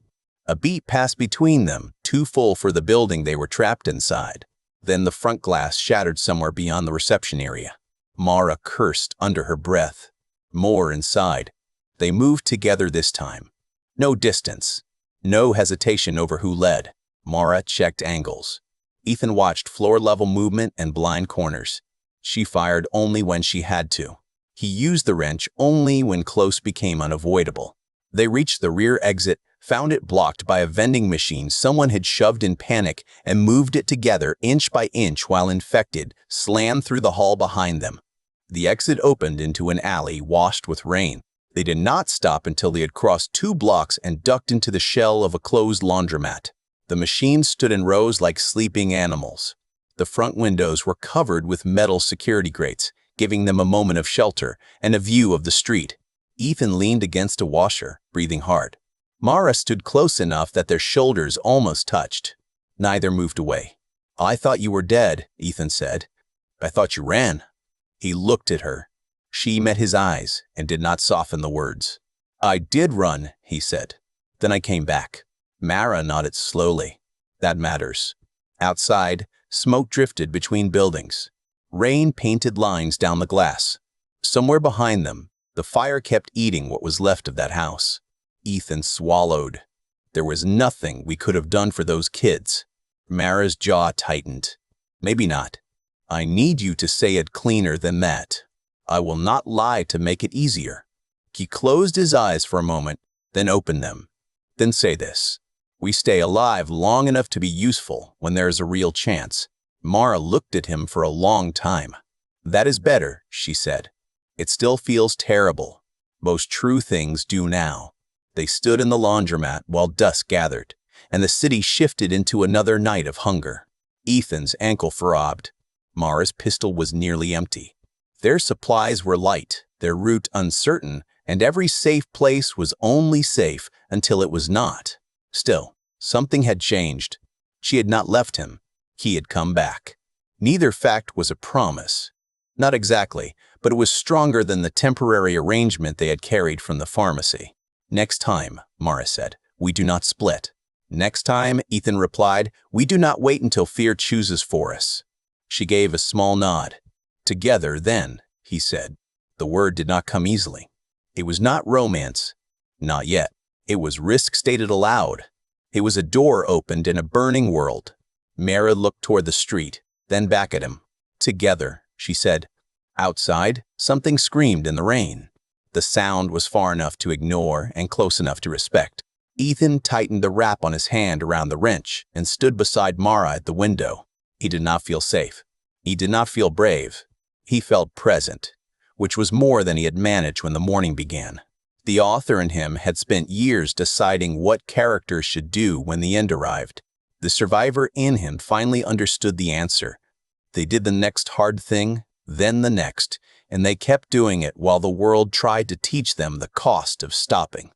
A beat passed between them, too full for the building they were trapped inside. Then the front glass shattered somewhere beyond the reception area. Mara cursed under her breath. More inside. They moved together this time. No distance. No hesitation over who led. Mara checked angles. Ethan watched floor-level movement and blind corners. She fired only when she had to. He used the wrench only when close became unavoidable. They reached the rear exit, found it blocked by a vending machine someone had shoved in panic, and moved it together inch by inch while infected slammed through the hall behind them. The exit opened into an alley washed with rain. They did not stop until they had crossed 2 blocks and ducked into the shell of a closed laundromat. The machines stood in rows like sleeping animals. The front windows were covered with metal security grates, giving them a moment of shelter and a view of the street. Ethan leaned against a washer, breathing hard. Mara stood close enough that their shoulders almost touched. Neither moved away. "I thought you were dead," Ethan said. "I thought you ran." He looked at her. She met his eyes and did not soften the words. I did run, he said. Then I came back. Mara nodded slowly. That matters. Outside, smoke drifted between buildings. Rain painted lines down the glass. Somewhere behind them, the fire kept eating what was left of that house. Ethan swallowed. There was nothing we could have done for those kids. Mara's jaw tightened. Maybe not. I need you to say it cleaner than that. I will not lie to make it easier. He closed his eyes for a moment, then opened them. Then say this. We stay alive long enough to be useful when there is a real chance. Mara looked at him for a long time. That is better, she said. It still feels terrible. Most true things do now. They stood in the laundromat while dusk gathered, and the city shifted into another night of hunger. Ethan's ankle throbbed. Mara's pistol was nearly empty. Their supplies were light, their route uncertain, and every safe place was only safe until it was not. Still, something had changed. She had not left him. He had come back. Neither fact was a promise. Not exactly, but it was stronger than the temporary arrangement they had carried from the pharmacy. Next time, Mara said, we do not split. Next time, Ethan replied, we do not wait until fear chooses for us. She gave a small nod. Together, then, he said. The word did not come easily. It was not romance. Not yet. It was risk stated aloud. It was a door opened in a burning world. Mara looked toward the street, then back at him. Together, she said. Outside, something screamed in the rain. The sound was far enough to ignore and close enough to respect. Ethan tightened the wrap on his hand around the wrench and stood beside Mara at the window. He did not feel safe. He did not feel brave. He felt present, which was more than he had managed when the morning began. The author in him had spent years deciding what characters should do when the end arrived. The survivor in him finally understood the answer. They did the next hard thing, then the next, and they kept doing it while the world tried to teach them the cost of stopping.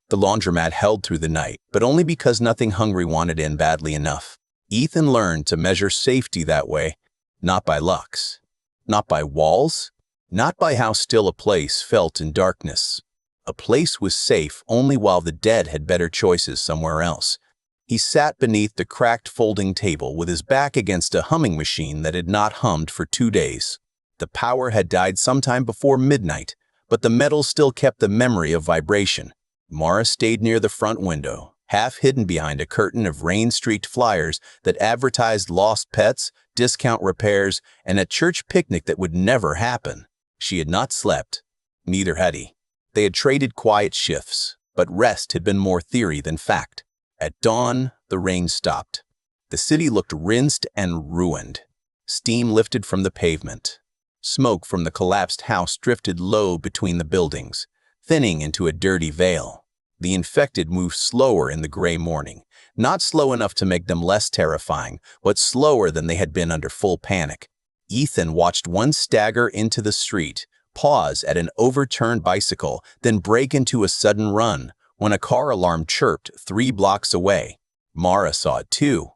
The laundromat held through the night, but only because nothing hungry wanted in badly enough. Ethan learned to measure safety that way, not by lux, not by walls, not by how still a place felt in darkness. A place was safe only while the dead had better choices somewhere else. He sat beneath the cracked folding table with his back against a humming machine that had not hummed for 2 days. The power had died sometime before midnight, but the metal still kept the memory of vibration. Mara stayed near the front window, half hidden behind a curtain of rain-streaked flyers that advertised lost pets, discount repairs, and a church picnic that would never happen. She had not slept. Neither had he. They had traded quiet shifts, but rest had been more theory than fact. At dawn, the rain stopped. The city looked rinsed and ruined. Steam lifted from the pavement. Smoke from the collapsed house drifted low between the buildings, thinning into a dirty veil. The infected moved slower in the gray morning, not slow enough to make them less terrifying, but slower than they had been under full panic. Ethan watched one stagger into the street, pause at an overturned bicycle, then break into a sudden run when a car alarm chirped 3 blocks away. Mara saw it too.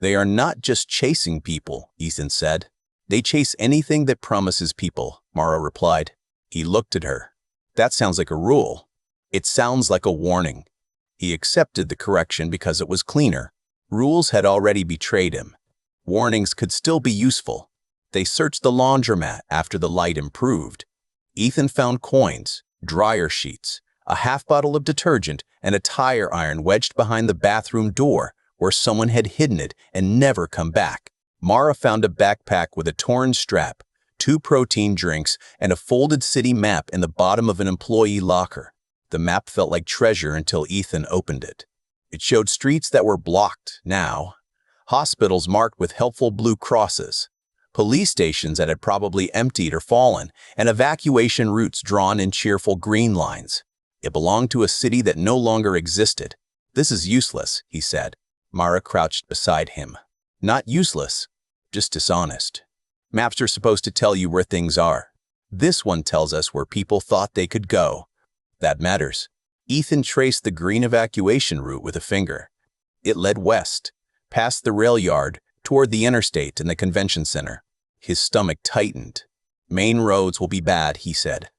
They are not just chasing people, Ethan said. They chase anything that promises people, Mara replied. He looked at her. That sounds like a rule. It sounds like a warning. He accepted the correction because it was cleaner. Rules had already betrayed him. Warnings could still be useful. They searched the laundromat after the light improved. Ethan found coins, dryer sheets, a half bottle of detergent, and a tire iron wedged behind the bathroom door where someone had hidden it and never come back. Mara found a backpack with a torn strap, 2 protein drinks, and a folded city map in the bottom of an employee locker. The map felt like treasure until Ethan opened it. It showed streets that were blocked now, hospitals marked with helpful blue crosses, police stations that had probably emptied or fallen, and evacuation routes drawn in cheerful green lines. It belonged to a city that no longer existed. This is useless, he said. Mara crouched beside him. Not useless, just dishonest. Maps are supposed to tell you where things are. This one tells us where people thought they could go. That matters. Ethan traced the green evacuation route with a finger. It led west, past the rail yard, toward the interstate and the convention center. His stomach tightened. Main roads will be bad, he said.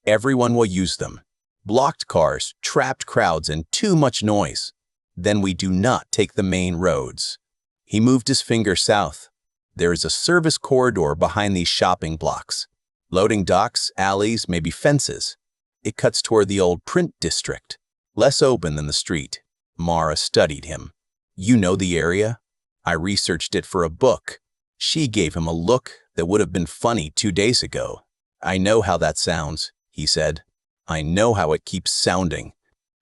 Everyone will use them. Blocked cars, trapped crowds, and too much noise. Then we do not take the main roads. He moved his finger south. There is a service corridor behind these shopping blocks. Loading docks, alleys, maybe fences. It cuts toward the old print district, less open than the street. Mara studied him. You know the area? I researched it for a book. She gave him a look that would have been funny 2 days ago. I know how that sounds, he said. I know how it keeps sounding.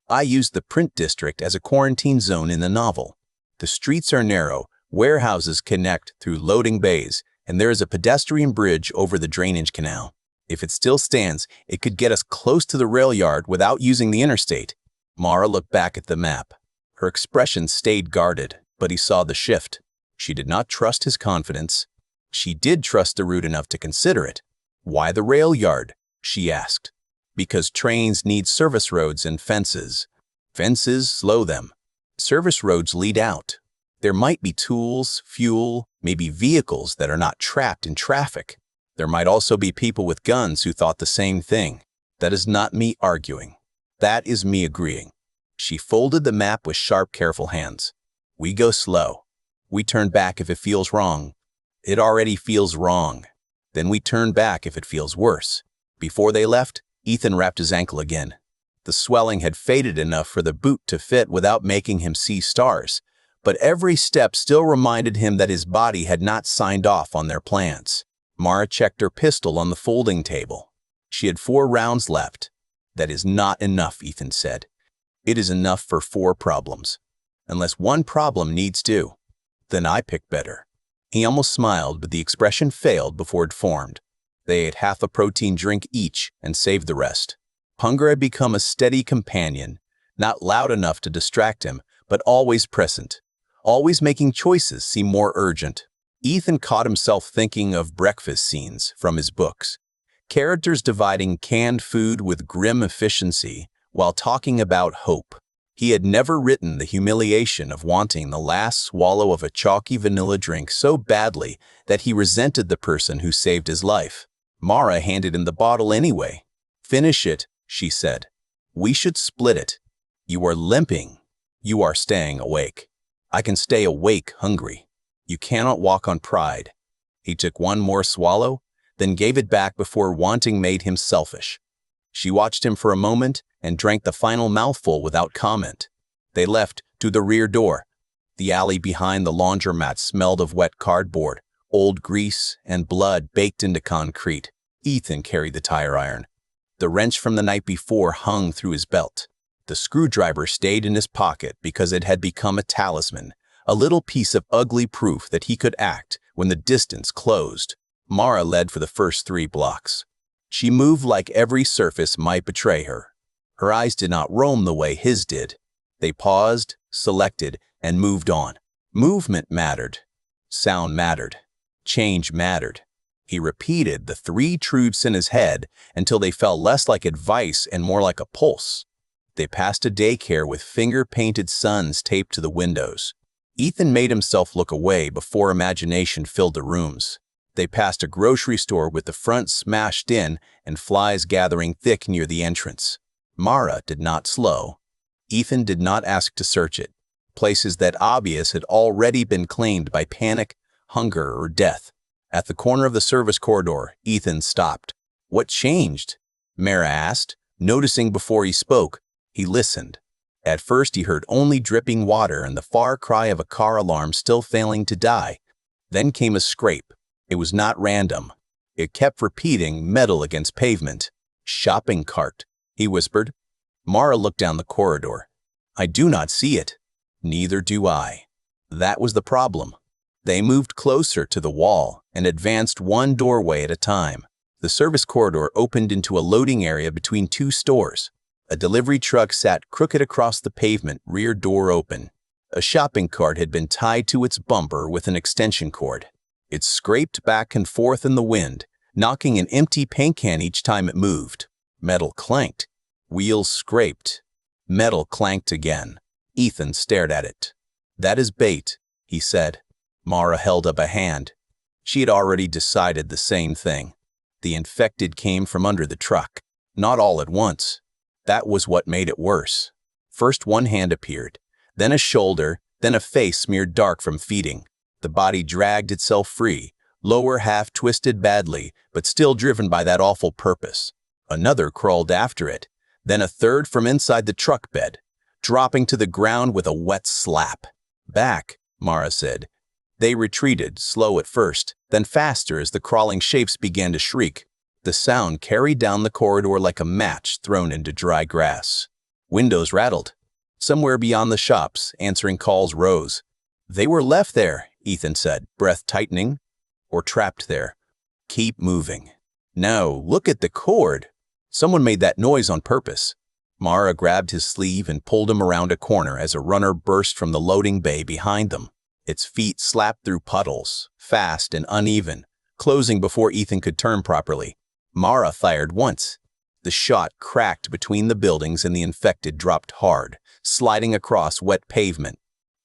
I used the print district as a quarantine zone in the novel. The streets are narrow, warehouses connect through loading bays, and there is a pedestrian bridge over the drainage canal. If it still stands, it could get us close to the rail yard without using the interstate. Mara looked back at the map. Her expression stayed guarded, but he saw the shift. She did not trust his confidence. She did trust the route enough to consider it. Why the rail yard? She asked. Because trains need service roads and fences. Fences slow them. Service roads lead out. There might be tools, fuel, maybe vehicles that are not trapped in traffic. There might also be people with guns who thought the same thing. That is not me arguing. That is me agreeing. She folded the map with sharp, careful hands. We go slow. We turn back if it feels wrong. It already feels wrong. Then we turn back if it feels worse. Before they left, Ethan wrapped his ankle again. The swelling had faded enough for the boot to fit without making him see stars, but every step still reminded him that his body had not signed off on their plans. Mara checked her pistol on the folding table. She had 4 rounds left. That is not enough, Ethan said. It is enough for 4 problems. Unless one problem needs 2. Then I pick better. He almost smiled, but the expression failed before it formed. They ate half a protein drink each and saved the rest. Hunger had become a steady companion, not loud enough to distract him, but always present, always making choices seem more urgent. Ethan caught himself thinking of breakfast scenes from his books, characters dividing canned food with grim efficiency while talking about hope. He had never written the humiliation of wanting the last swallow of a chalky vanilla drink so badly that he resented the person who saved his life. Mara handed him the bottle anyway. Finish it, she said. We should split it. You are limping. You are staying awake. I can stay awake hungry. You cannot walk on pride. He took one more swallow, then gave it back before wanting made him selfish. She watched him for a moment and drank the final mouthful without comment. They left to the rear door. The alley behind the laundromat smelled of wet cardboard, old grease, and blood baked into concrete. Ethan carried the tire iron. The wrench from the night before hung through his belt. The screwdriver stayed in his pocket because it had become a talisman, a little piece of ugly proof that he could act when the distance closed. Mara led for the first 3 blocks. She moved like every surface might betray her. Her eyes did not roam the way his did. They paused, selected, and moved on. Movement mattered. Sound mattered. Change mattered. He repeated the 3 truths in his head until they felt less like advice and more like a pulse. They passed a daycare with finger-painted suns taped to the windows. Ethan made himself look away before imagination filled the rooms. They passed a grocery store with the front smashed in and flies gathering thick near the entrance. Mara did not slow. Ethan did not ask to search it. Places that obvious had already been claimed by panic, hunger, or death. At the corner of the service corridor, Ethan stopped. What changed? Mara asked, noticing before he spoke. He listened. At first he heard only dripping water and the far cry of a car alarm still failing to die. Then came a scrape. It was not random. It kept repeating, metal against pavement. Shopping cart, he whispered. Mara looked down the corridor. I do not see it. Neither do I. That was the problem. They moved closer to the wall and advanced one doorway at a time. The service corridor opened into a loading area between 2 stores. A delivery truck sat crooked across the pavement, rear door open. A shopping cart had been tied to its bumper with an extension cord. It scraped back and forth in the wind, knocking an empty paint can each time it moved. Metal clanked. Wheels scraped. Metal clanked again. Ethan stared at it. That is bait, he said. Mara held up a hand. She had already decided the same thing. The infected came from under the truck. Not all at once. That was what made it worse. First one hand appeared, then a shoulder, then a face smeared dark from feeding. The body dragged itself free, lower half twisted badly, but still driven by that awful purpose. Another crawled after it, then a third from inside the truck bed, dropping to the ground with a wet slap. "Back," Mara said. They retreated, slow at first, then faster as the crawling shapes began to shriek. The sound carried down the corridor like a match thrown into dry grass. Windows rattled. Somewhere beyond the shops, answering calls rose. "They were left there," Ethan said, breath tightening. "Or trapped there. Keep moving." "No, look at the cord." "Someone made that noise on purpose." Mara grabbed his sleeve and pulled him around a corner as a runner burst from the loading bay behind them. Its feet slapped through puddles, fast and uneven, closing before Ethan could turn properly. Mara fired once. The shot cracked between the buildings and the infected dropped hard, sliding across wet pavement.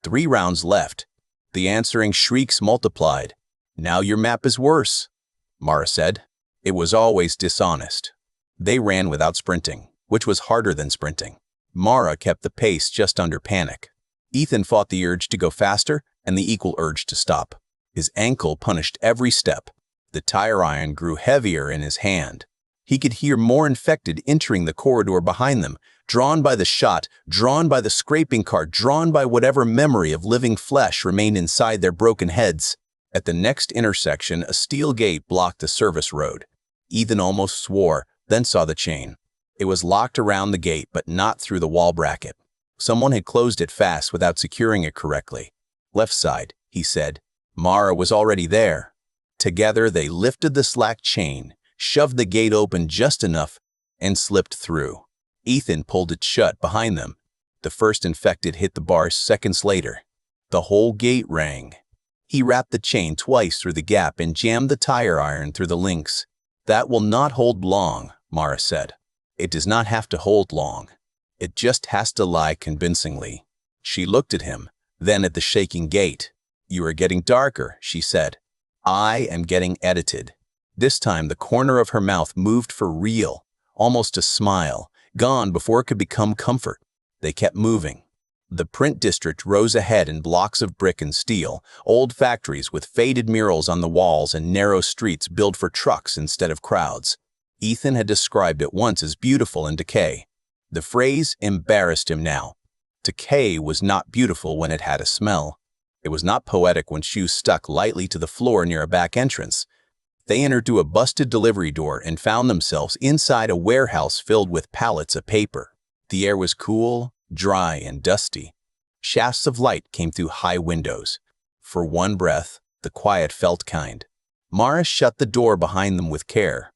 3 rounds left. The answering shrieks multiplied. "Now your map is worse," Mara said. It was always dishonest. They ran without sprinting, which was harder than sprinting. Mara kept the pace just under panic. Ethan fought the urge to go faster and the equal urge to stop. His ankle punished every step. The tire iron grew heavier in his hand. He could hear more infected entering the corridor behind them, drawn by the shot, drawn by the scraping cart, drawn by whatever memory of living flesh remained inside their broken heads. At the next intersection, a steel gate blocked the service road. Ethan almost swore, then saw the chain. It was locked around the gate, but not through the wall bracket. Someone had closed it fast without securing it correctly. "Left side," he said. Mara was already there. Together, they lifted the slack chain, shoved the gate open just enough, and slipped through. Ethan pulled it shut behind them. The first infected hit the bars seconds later. The whole gate rang. He wrapped the chain twice through the gap and jammed the tire iron through the links. "That will not hold long," Mara said. "It does not have to hold long. It just has to lie convincingly." She looked at him, then at the shaking gate. "You are getting darker," she said. "I am getting edited." This time the corner of her mouth moved for real, almost a smile, gone before it could become comfort. They kept moving. The print district rose ahead in blocks of brick and steel, old factories with faded murals on the walls and narrow streets built for trucks instead of crowds. Ethan had described it once as beautiful in decay. The phrase embarrassed him now. Decay was not beautiful when it had a smell. It was not poetic when shoes stuck lightly to the floor near a back entrance. They entered through a busted delivery door and found themselves inside a warehouse filled with pallets of paper. The air was cool, dry, and dusty. Shafts of light came through high windows. For one breath, the quiet felt kind. Mara shut the door behind them with care.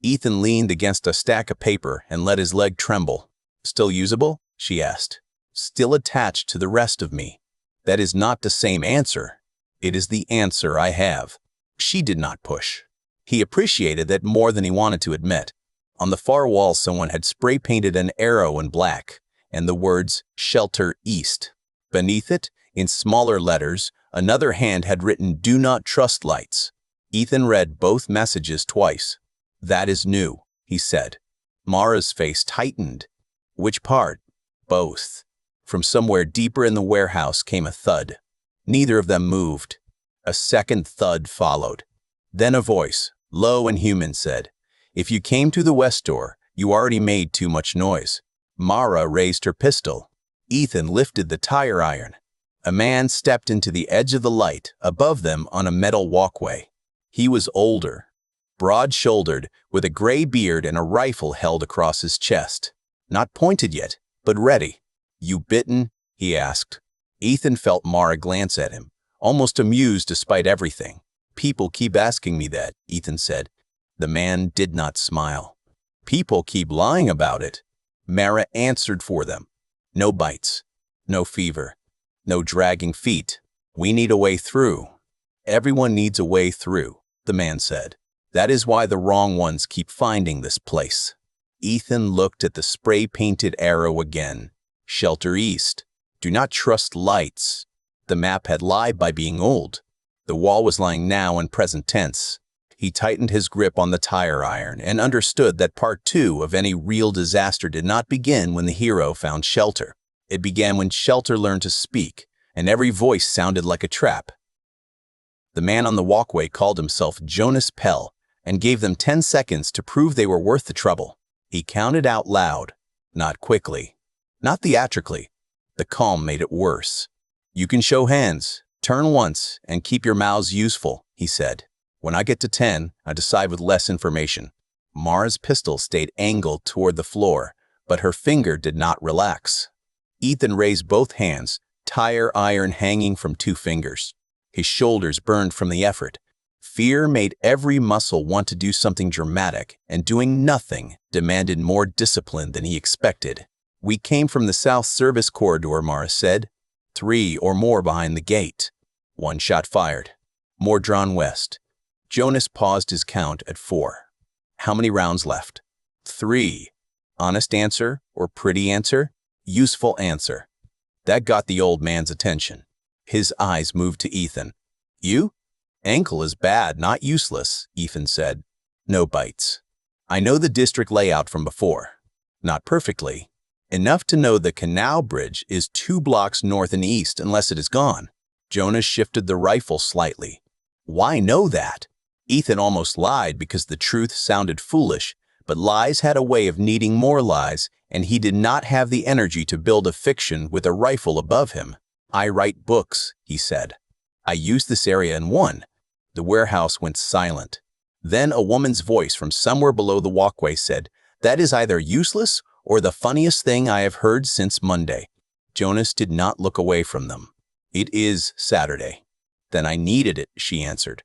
Ethan leaned against a stack of paper and let his leg tremble. "Still usable?" she asked. "Still attached to the rest of me." "That is not the same answer. It is the answer I have." She did not push. He appreciated that more than he wanted to admit. On the far wall, someone had spray-painted an arrow in black, and the words, "Shelter East." Beneath it, in smaller letters, another hand had written, "Do not trust lights." Ethan read both messages twice. "That is new," he said. Mara's face tightened. "Which part?" "Both." From somewhere deeper in the warehouse came a thud. Neither of them moved. A second thud followed. Then a voice, low and human, said, "If you came to the west door, you already made too much noise." Mara raised her pistol. Ethan lifted the tire iron. A man stepped into the edge of the light, above them on a metal walkway. He was older, broad-shouldered, with a gray beard and a rifle held across his chest. Not pointed yet, but ready. "You bitten?" he asked. Ethan felt Mara glance at him, almost amused despite everything. "People keep asking me that," Ethan said. The man did not smile. "People keep lying about it." Mara answered for them. "No bites, no fever, no dragging feet. We need a way through." "Everyone needs a way through," the man said. "That is why the wrong ones keep finding this place." Ethan looked at the spray-painted arrow again. "Shelter East. Do not trust lights." The map had lied by being old. The wall was lying now in present tense. He tightened his grip on the tire iron and understood that part 2 of any real disaster did not begin when the hero found shelter. It began when shelter learned to speak, and every voice sounded like a trap. The man on the walkway called himself Jonas Pell and gave them 10 seconds to prove they were worth the trouble. He counted out loud, not quickly, not theatrically. The calm made it worse. "You can show hands, turn once, and keep your mouths useful," he said. "When I get to 10, I decide with less information." Mara's pistol stayed angled toward the floor, but her finger did not relax. Ethan raised both hands, tire iron hanging from 2 fingers. His shoulders burned from the effort. Fear made every muscle want to do something dramatic, and doing nothing demanded more discipline than he expected. "We came from the South Service Corridor," Mara said. 3 or more behind the gate. 1 shot fired. More drawn west. Jonas paused his count at 4. "How many rounds left?" 3. Honest answer or pretty answer? Useful answer. That got the old man's attention. His eyes moved to Ethan. "You? Ankle is bad, not useless," Ethan said. "No bites. I know the district layout from before. Not perfectly. Enough to know the canal bridge is 2 blocks north and east unless it is gone." Jonas shifted the rifle slightly. "Why know that?" Ethan almost lied because the truth sounded foolish, but lies had a way of needing more lies, and he did not have the energy to build a fiction with a rifle above him. "I write books," he said. "I used this area in 1. The warehouse went silent. Then a woman's voice from somewhere below the walkway said, "That is either useless or the funniest thing I have heard since Monday." Jonas did not look away from them. "It is Saturday." "Then I needed it," she answered.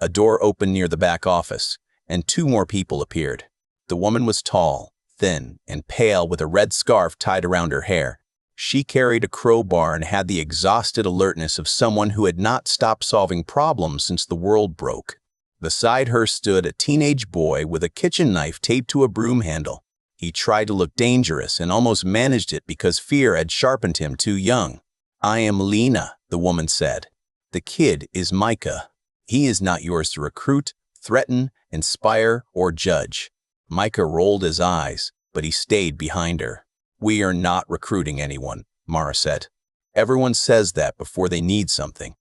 A door opened near the back office, and 2 more people appeared. The woman was tall, thin, and pale with a red scarf tied around her hair. She carried a crowbar and had the exhausted alertness of someone who had not stopped solving problems since the world broke. Beside her stood a teenage boy with a kitchen knife taped to a broom handle. He tried to look dangerous and almost managed it because fear had sharpened him too young. "I am Lena," the woman said. "The kid is Micah. He is not yours to recruit, threaten, inspire, or judge." Micah rolled his eyes, but he stayed behind her. "We are not recruiting anyone," Mara said. "Everyone says that before they need something."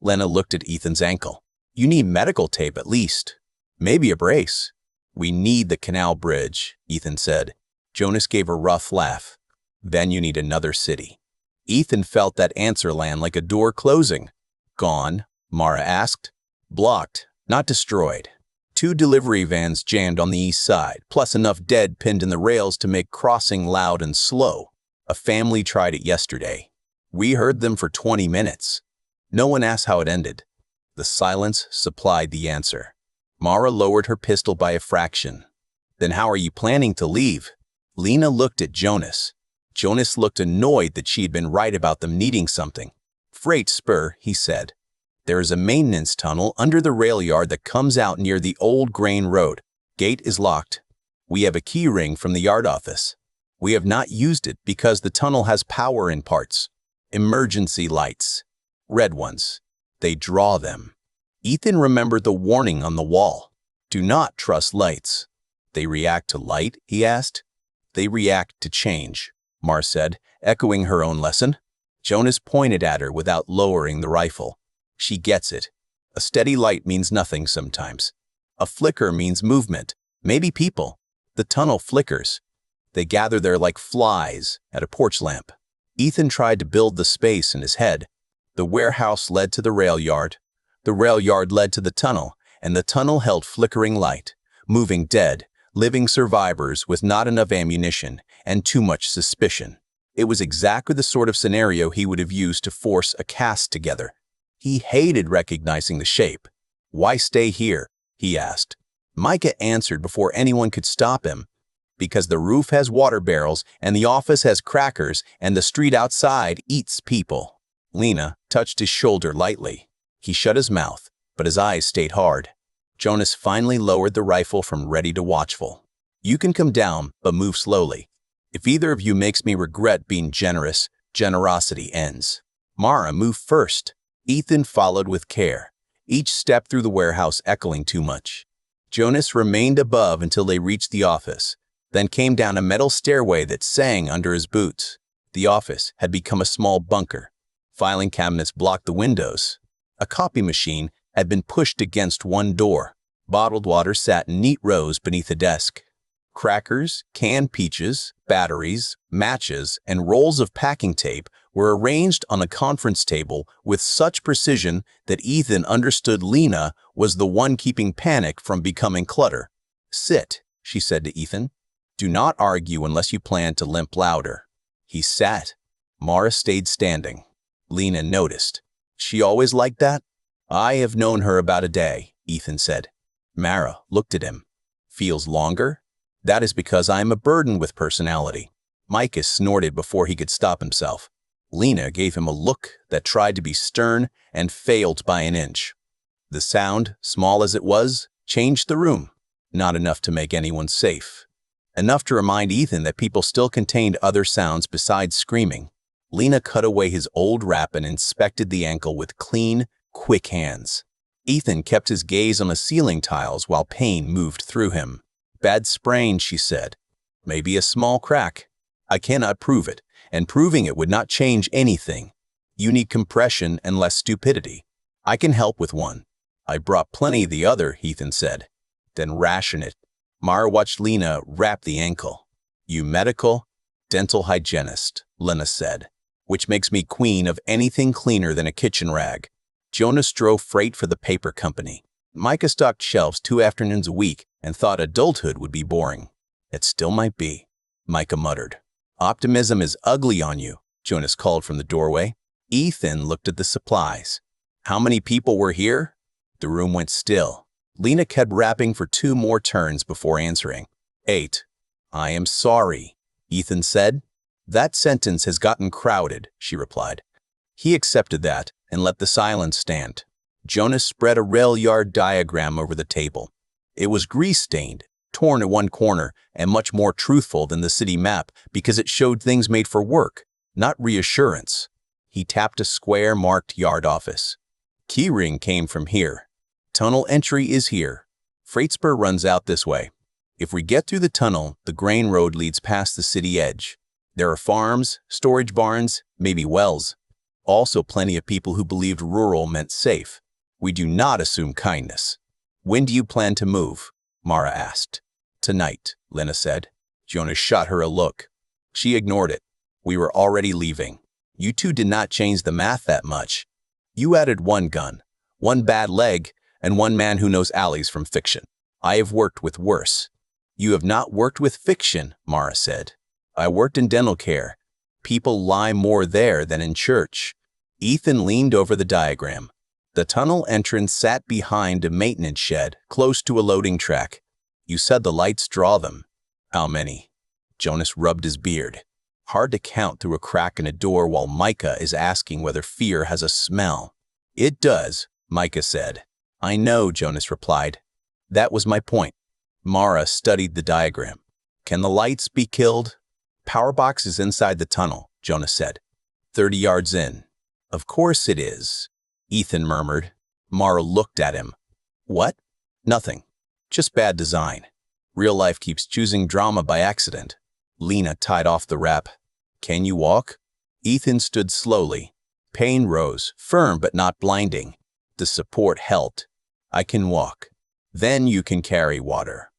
Lena looked at Ethan's ankle. "You need medical tape at least. Maybe a brace." "We need the canal bridge," Ethan said. Jonas gave a rough laugh. "Then you need another city." Ethan felt that answer land like a door closing. "Gone?" Mara asked. "Blocked, not destroyed. 2 delivery vans jammed on the east side, plus enough dead pinned in the rails to make crossing loud and slow. A family tried it yesterday. We heard them for 20 minutes. No one asked how it ended." The silence supplied the answer. Mara lowered her pistol by a fraction. "Then how are you planning to leave?" Lena looked at Jonas. Jonas looked annoyed that she had been right about them needing something. "Freight spur," he said. "There is a maintenance tunnel under the rail yard that comes out near the old grain road. Gate is locked. We have a key ring from the yard office. We have not used it because the tunnel has power in parts. Emergency lights. Red ones. They draw them." Ethan remembered the warning on the wall. "Do not trust lights." "They react to light?" he asked. "They react to change," Mar said, echoing her own lesson. Jonas pointed at her without lowering the rifle. "She gets it. A steady light means nothing sometimes. A flicker means movement, maybe people. The tunnel flickers. They gather there like flies at a porch lamp." Ethan tried to build the space in his head. The warehouse led to the rail yard. The rail yard led to the tunnel, and the tunnel held flickering light, moving dead, living survivors with not enough ammunition and too much suspicion. It was exactly the sort of scenario he would have used to force a cast together. He hated recognizing the shape. "Why stay here?" he asked. Micah answered before anyone could stop him. "Because the roof has water barrels, and the office has crackers, and the street outside eats people." Lena touched his shoulder lightly. He shut his mouth, but his eyes stayed hard. Jonas finally lowered the rifle from ready to watchful. "You can come down, but move slowly. If either of you makes me regret being generous, generosity ends." Mara moved first. Ethan followed with care. each step through the warehouse echoing too much. Jonas remained above until they reached the office, then came down a metal stairway that sang under his boots. The office had become a small bunker. Filing cabinets blocked the windows. A copy machine had been pushed against one door. Bottled water sat in neat rows beneath a desk. Crackers, canned peaches, batteries, matches, and rolls of packing tape were arranged on a conference table with such precision that Ethan understood Lena was the one keeping panic from becoming clutter. "Sit," she said to Ethan. "Do not argue unless you plan to limp louder." He sat. Mara stayed standing. Lena noticed. "She always like that?" "I have known her about a day," Ethan said. Mara looked at him. "Feels longer?" "That is because I am a burden with personality." Micah snorted before he could stop himself. Lena gave him a look that tried to be stern and failed by an inch. The sound, small as it was, changed the room. Not enough to make anyone safe. Enough to remind Ethan that people still contained other sounds besides screaming. Lena cut away his old wrap and inspected the ankle with clean, quick hands. Ethan kept his gaze on the ceiling tiles while pain moved through him. "Bad sprain," she said. "Maybe a small crack. I cannot prove it, and proving it would not change anything. You need compression and less stupidity. I can help with one." "I brought plenty the other," Ethan said. "Then ration it." Mara watched Lena wrap the ankle. "You medical, dental hygienist," Lena said, "which makes me queen of anything cleaner than a kitchen rag." Jonas drove freight for the paper company. Micah stocked shelves 2 afternoons a week and thought adulthood would be boring. "It still might be," Micah muttered. "Optimism is ugly on you," Jonas called from the doorway. Ethan looked at the supplies. "How many people were here?" The room went still. Lena kept rapping for 2 more turns before answering. 8. "I am sorry," Ethan said. "That sentence has gotten crowded," she replied. He accepted that and let the silence stand. Jonas spread a rail yard diagram over the table. It was grease-stained, torn at one corner, and much more truthful than the city map because it showed things made for work, not reassurance. He tapped a square marked yard office. "Keyring came from here. Tunnel entry is here. Freight spur runs out this way. If we get through the tunnel, the grain road leads past the city edge. There are farms, storage barns, maybe wells. Also plenty of people who believed rural meant safe. We do not assume kindness." "When do you plan to move?" Mara asked. "Tonight," Lena said. Jonas shot her a look. She ignored it. "We were already leaving. You two did not change the math that much. You added 1 gun, 1 bad leg, and 1 man who knows alleys from fiction. I have worked with worse." "You have not worked with fiction," Mara said. "I worked in dental care. People lie more there than in church." Ethan leaned over the diagram. The tunnel entrance sat behind a maintenance shed, close to a loading track. "You said the lights draw them." "How many?" Jonas rubbed his beard. "Hard to count through a crack in a door while Micah is asking whether fear has a smell." "It does," Micah said. "I know," Jonas replied. "That was my point." Mara studied the diagram. "Can the lights be killed?" "Power box is inside the tunnel," Jonas said. 30 yards in. "Of course it is," Ethan murmured. Mara looked at him. "What?" "Nothing. Just bad design. Real life keeps choosing drama by accident." Lena tied off the wrap. "Can you walk?" Ethan stood slowly. Pain rose, firm but not blinding. The support helped. "I can walk. Then you can carry water."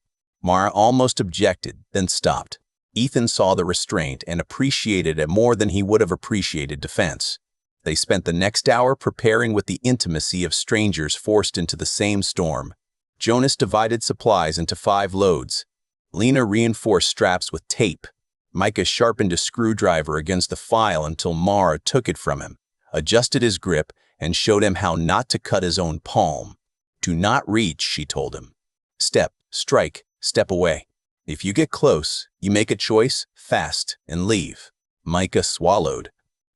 Mara almost objected, then stopped. Ethan saw the restraint and appreciated it more than he would have appreciated defense. They spent the next hour preparing with the intimacy of strangers forced into the same storm. Jonas divided supplies into 5 loads. Lena reinforced straps with tape. Micah sharpened a screwdriver against the file until Mara took it from him, adjusted his grip, and showed him how not to cut his own palm. "Do not reach," she told him. "Step, strike, step away. If you get close, you make a choice, fast, and leave." Micah swallowed.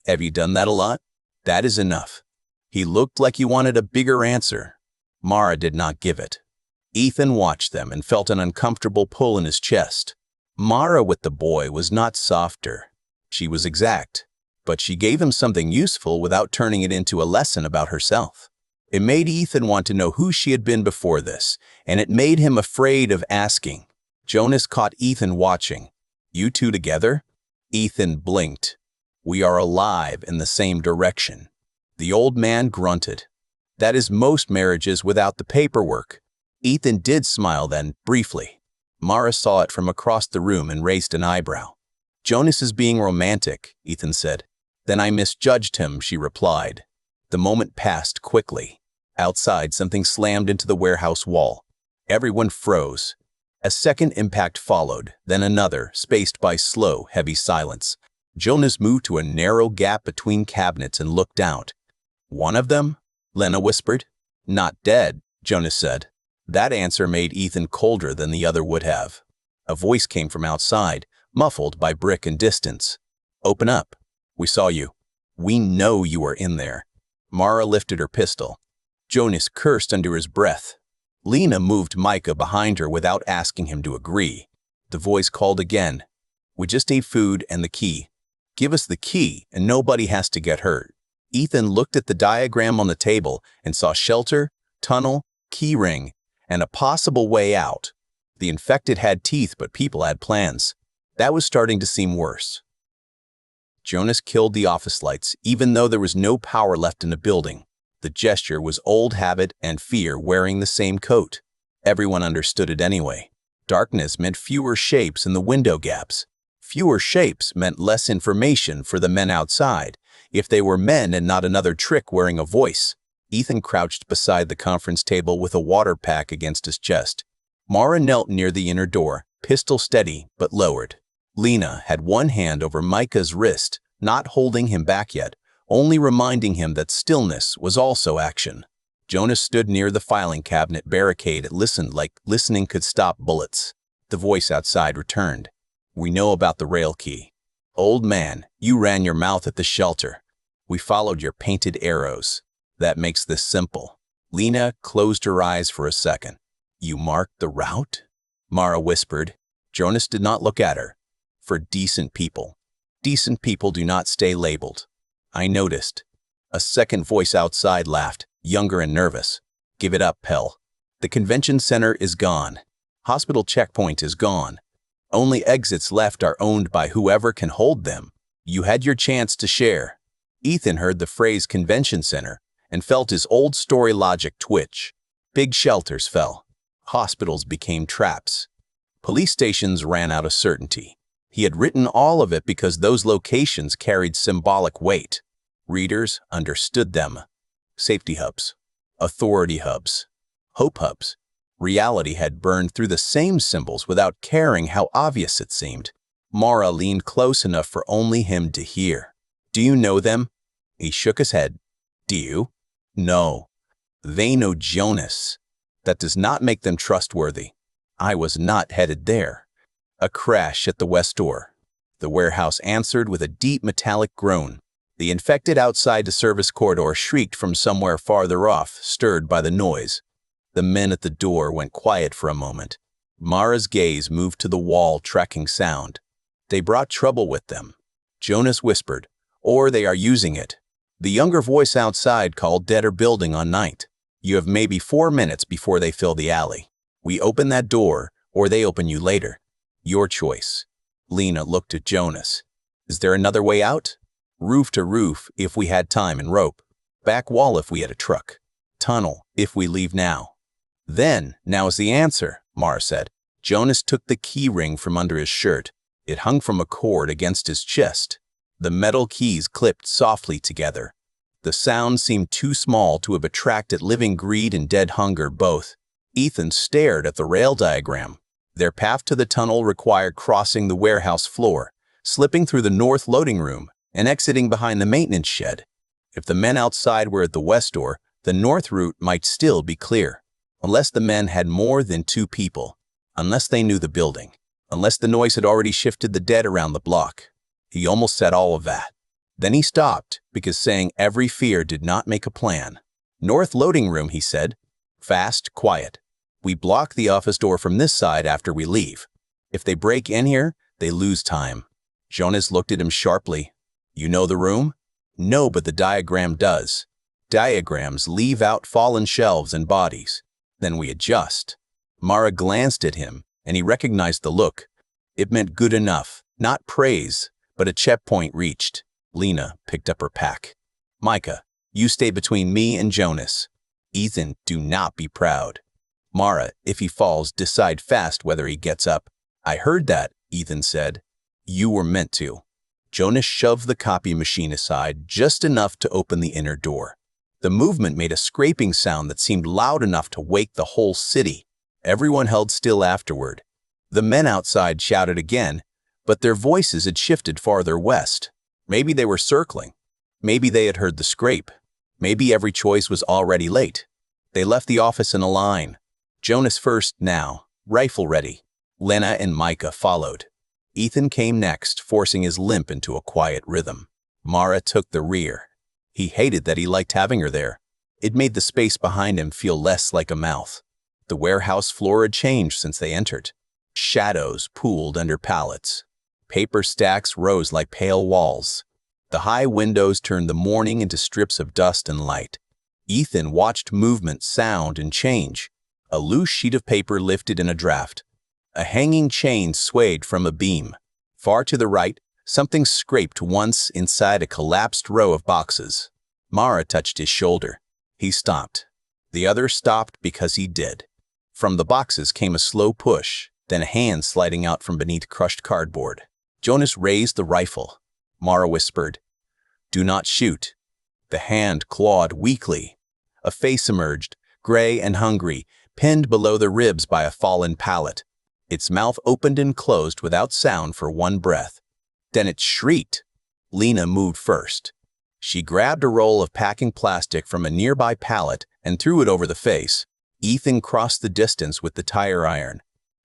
"Have you done that a lot?" "That is enough." He looked like he wanted a bigger answer. Mara did not give it. Ethan watched them and felt an uncomfortable pull in his chest. Mara with the boy was not softer. She was exact, but she gave him something useful without turning it into a lesson about herself. It made Ethan want to know who she had been before this, and it made him afraid of asking. Jonas caught Ethan watching. "You two together?" Ethan blinked. "We are alive in the same direction." The old man grunted. "That is most marriages without the paperwork." Ethan did smile then, briefly. Mara saw it from across the room and raised an eyebrow. "Jonas is being romantic," Ethan said. "Then I misjudged him," she replied. The moment passed quickly. Outside, something slammed into the warehouse wall. Everyone froze. A second impact followed, then another, spaced by slow, heavy silence. Jonas moved to a narrow gap between cabinets and looked out. "One of them?" Lena whispered. "Not dead," Jonas said. That answer made Ethan colder than the other would have. A voice came from outside, muffled by brick and distance. "Open up. We saw you. We know you are in there." Mara lifted her pistol. Jonas cursed under his breath. Lena moved Micah behind her without asking him to agree. The voice called again. "We just ate food and the key. Give us the key and nobody has to get hurt." Ethan looked at the diagram on the table and saw shelter, tunnel, key ring, and a possible way out. The infected had teeth, but people had plans. That was starting to seem worse. Jonas killed the office lights, even though there was no power left in the building. The gesture was old habit and fear wearing the same coat. Everyone understood it anyway. Darkness meant fewer shapes in the window gaps. Fewer shapes meant less information for the men outside, if they were men and not another trick wearing a voice. Ethan crouched beside the conference table with a water pack against his chest. Mara knelt near the inner door, pistol steady but lowered. Lena had one hand over Micah's wrist, not holding him back yet, only reminding him that stillness was also action. Jonas stood near the filing cabinet barricade and listened like listening could stop bullets. The voice outside returned. "We know about the rail key. Old man, you ran your mouth at the shelter. We followed your painted arrows. That makes this simple." Lena closed her eyes for a second. "You marked the route?" Mara whispered. Jonas did not look at her. "For decent people. Decent people do not stay labeled." "I noticed." A second voice outside laughed, younger and nervous. "Give it up, Pell. The convention center is gone. Hospital checkpoint is gone. Only exits left are owned by whoever can hold them. You had your chance to share." Ethan heard the phrase convention center and felt his old story logic twitch. Big shelters fell. Hospitals became traps. Police stations ran out of certainty. He had written all of it because those locations carried symbolic weight. Readers understood them. Safety hubs, authority hubs, hope hubs. Reality had burned through the same symbols without caring how obvious it seemed. Mara leaned close enough for only him to hear. "Do you know them?" He shook his head. "Do you?" "No. They know Jonas. That does not make them trustworthy. I was not headed there." A crash at the west door. The warehouse answered with a deep metallic groan. The infected outside the service corridor shrieked from somewhere farther off, stirred by the noise. The men at the door went quiet for a moment. Mara's gaze moved to the wall, tracking sound. "They brought trouble with them," Jonas whispered, "or they are using it." The younger voice outside called deader building on night. "You have maybe 4 minutes before they fill the alley. We open that door, or they open you later. Your choice." Lena looked at Jonas. "Is there another way out?" "Roof to roof, if we had time and rope. Back wall if we had a truck. Tunnel, if we leave now." "Then, now is the answer," Mara said. Jonas took the key ring from under his shirt. It hung from a cord against his chest. The metal keys clipped softly together. The sound seemed too small to have attracted living greed and dead hunger both. Ethan stared at the rail diagram. Their path to the tunnel required crossing the warehouse floor, slipping through the north loading room, and exiting behind the maintenance shed. If the men outside were at the west door, the north route might still be clear. Unless the men had more than 2 people. Unless they knew the building. Unless the noise had already shifted the dead around the block. He almost said all of that. Then he stopped, because saying every fear did not make a plan. "North loading room," he said. "Fast, quiet. We block the office door from this side after we leave. If they break in here, they lose time." Jonas looked at him sharply. "You know the room?" "No, but the diagram does." Diagrams leave out fallen shelves and bodies. Then we adjust. Mara glanced at him, and he recognized the look. It meant good enough, not praise, but a checkpoint reached. Lena picked up her pack. Micah, you stay between me and Jonas. Ethan, do not be proud. Mara, if he falls, decide fast whether he gets up. I heard that, Ethan said. You were meant to. Jonas shoved the copy machine aside just enough to open the inner door. The movement made a scraping sound that seemed loud enough to wake the whole city. Everyone held still afterward. The men outside shouted again, but their voices had shifted farther west. Maybe they were circling. Maybe they had heard the scrape. Maybe every choice was already late. They left the office in a line. Jonas first now, rifle ready. Lena and Micah followed. Ethan came next, forcing his limp into a quiet rhythm. Mara took the rear. He hated that he liked having her there. It made the space behind him feel less like a mouth. The warehouse floor had changed since they entered. Shadows pooled under pallets. Paper stacks rose like pale walls. The high windows turned the morning into strips of dust and light. Ethan watched movement, sound, and change. A loose sheet of paper lifted in a draft. A hanging chain swayed from a beam. Far to the right, something scraped once inside a collapsed row of boxes. Mara touched his shoulder. He stopped. The other stopped because he did. From the boxes came a slow push, then a hand sliding out from beneath crushed cardboard. Jonas raised the rifle. Mara whispered, "Do not shoot." The hand clawed weakly. A face emerged, gray and hungry, pinned below the ribs by a fallen pallet. Its mouth opened and closed without sound for one breath. Then it shrieked. Lena moved first. She grabbed a roll of packing plastic from a nearby pallet and threw it over the face. Ethan crossed the distance with the tire iron.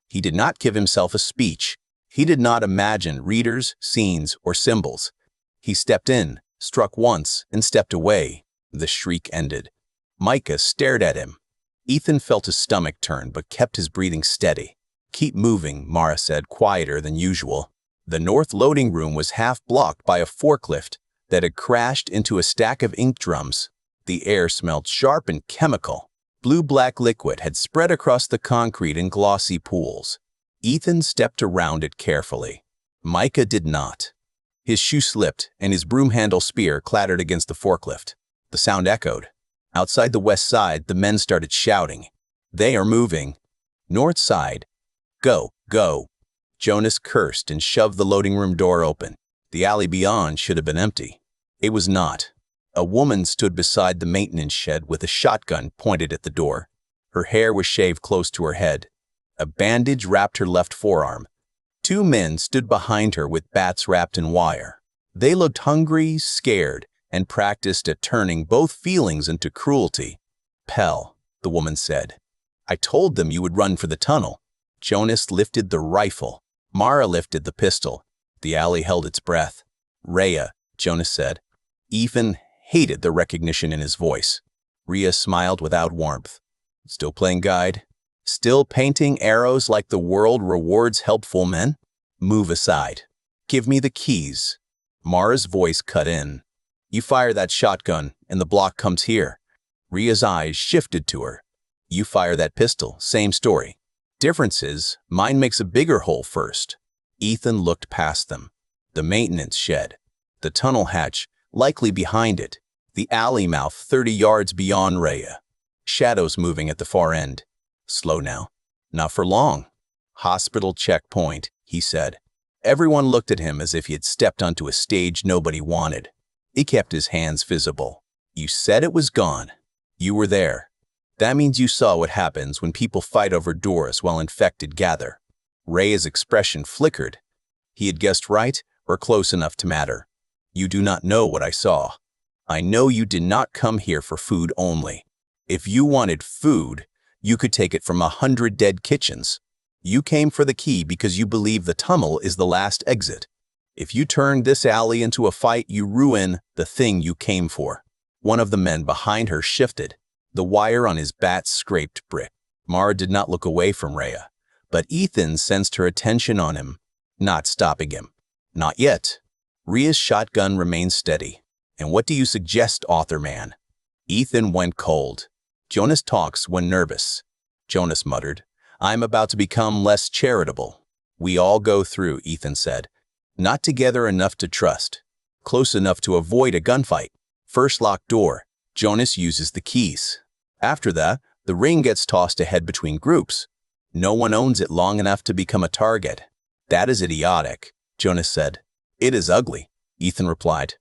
He did not give himself a speech. He did not imagine readers, scenes, or symbols. He stepped in, struck once, and stepped away. The shriek ended. Micah stared at him. Ethan felt his stomach turn but kept his breathing steady. "Keep moving," Mara said, quieter than usual. The north loading room was half blocked by a forklift that had crashed into a stack of ink drums. The air smelled sharp and chemical. Blue-black liquid had spread across the concrete in glossy pools. Ethan stepped around it carefully. Micah did not. His shoe slipped, and his broom-handle spear clattered against the forklift. The sound echoed. Outside the west side, the men started shouting. "They are moving." North side. "Go, go." Jonas cursed and shoved the loading room door open. The alley beyond should have been empty. It was not. A woman stood beside the maintenance shed with a shotgun pointed at the door. Her hair was shaved close to her head. A bandage wrapped her left forearm. Two men stood behind her with bats wrapped in wire. They looked hungry, scared, and practiced at turning both feelings into cruelty. "Pell," the woman said. "I told them you would run for the tunnel." Jonas lifted the rifle. Mara lifted the pistol. The alley held its breath. "Rhea," Jonas said. Ethan hated the recognition in his voice. Rhea smiled without warmth. "Still playing guide? Still painting arrows like the world rewards helpful men? Move aside. Give me the keys." Mara's voice cut in. "You fire that shotgun, and the block comes here." Rhea's eyes shifted to her. "You fire that pistol, same story. Difference is, mine makes a bigger hole first." Ethan looked past them. The maintenance shed. The tunnel hatch, likely behind it. The alley mouth 30 yards beyond Rhea. Shadows moving at the far end. "Slow now. Not for long." "Hospital checkpoint," he said. Everyone looked at him as if he had stepped onto a stage nobody wanted. He kept his hands visible. "You said it was gone. You were there. That means you saw what happens when people fight over doors while infected gather." Rhea's expression flickered. He had guessed right, or close enough to matter. "You do not know what I saw. I know you did not come here for food only. If you wanted food, you could take it from 100 dead kitchens. You came for the key because you believe the tunnel is the last exit. If you turn this alley into a fight, you ruin the thing you came for." One of the men behind her shifted. The wire on his bat scraped brick. Mara did not look away from Rhea, but Ethan sensed her attention on him, not stopping him. "Not yet." Rhea's shotgun remained steady. "And what do you suggest, author man?" Ethan went cold. Jonas talks when nervous. Jonas muttered, I'm about to become less charitable. We all go through, Ethan said. Not together enough to trust. Close enough to avoid a gunfight. First locked door. Jonas uses the keys. After that, the ring gets tossed ahead between groups. No one owns it long enough to become a target. That is idiotic, Jonas said. It is ugly, Ethan replied.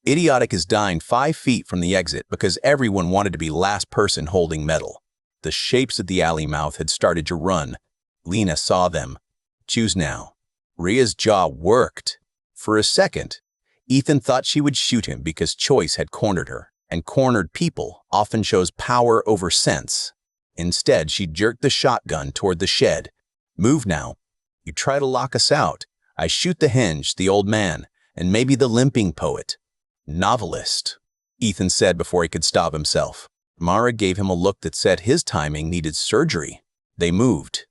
Idiotic is dying 5 feet from the exit because everyone wanted to be last person holding metal. The shapes at the alley mouth had started to run. Lena saw them. Choose now. Rhea's jaw worked. For a second, Ethan thought she would shoot him because choice had cornered her, and cornered people often chose power over sense. Instead, she jerked the shotgun toward the shed. Move now. You try to lock us out. I shoot the hinge, the old man, and maybe the limping poet. Novelist, Ethan said before he could stop himself. Mara gave him a look that said his timing needed surgery. They moved.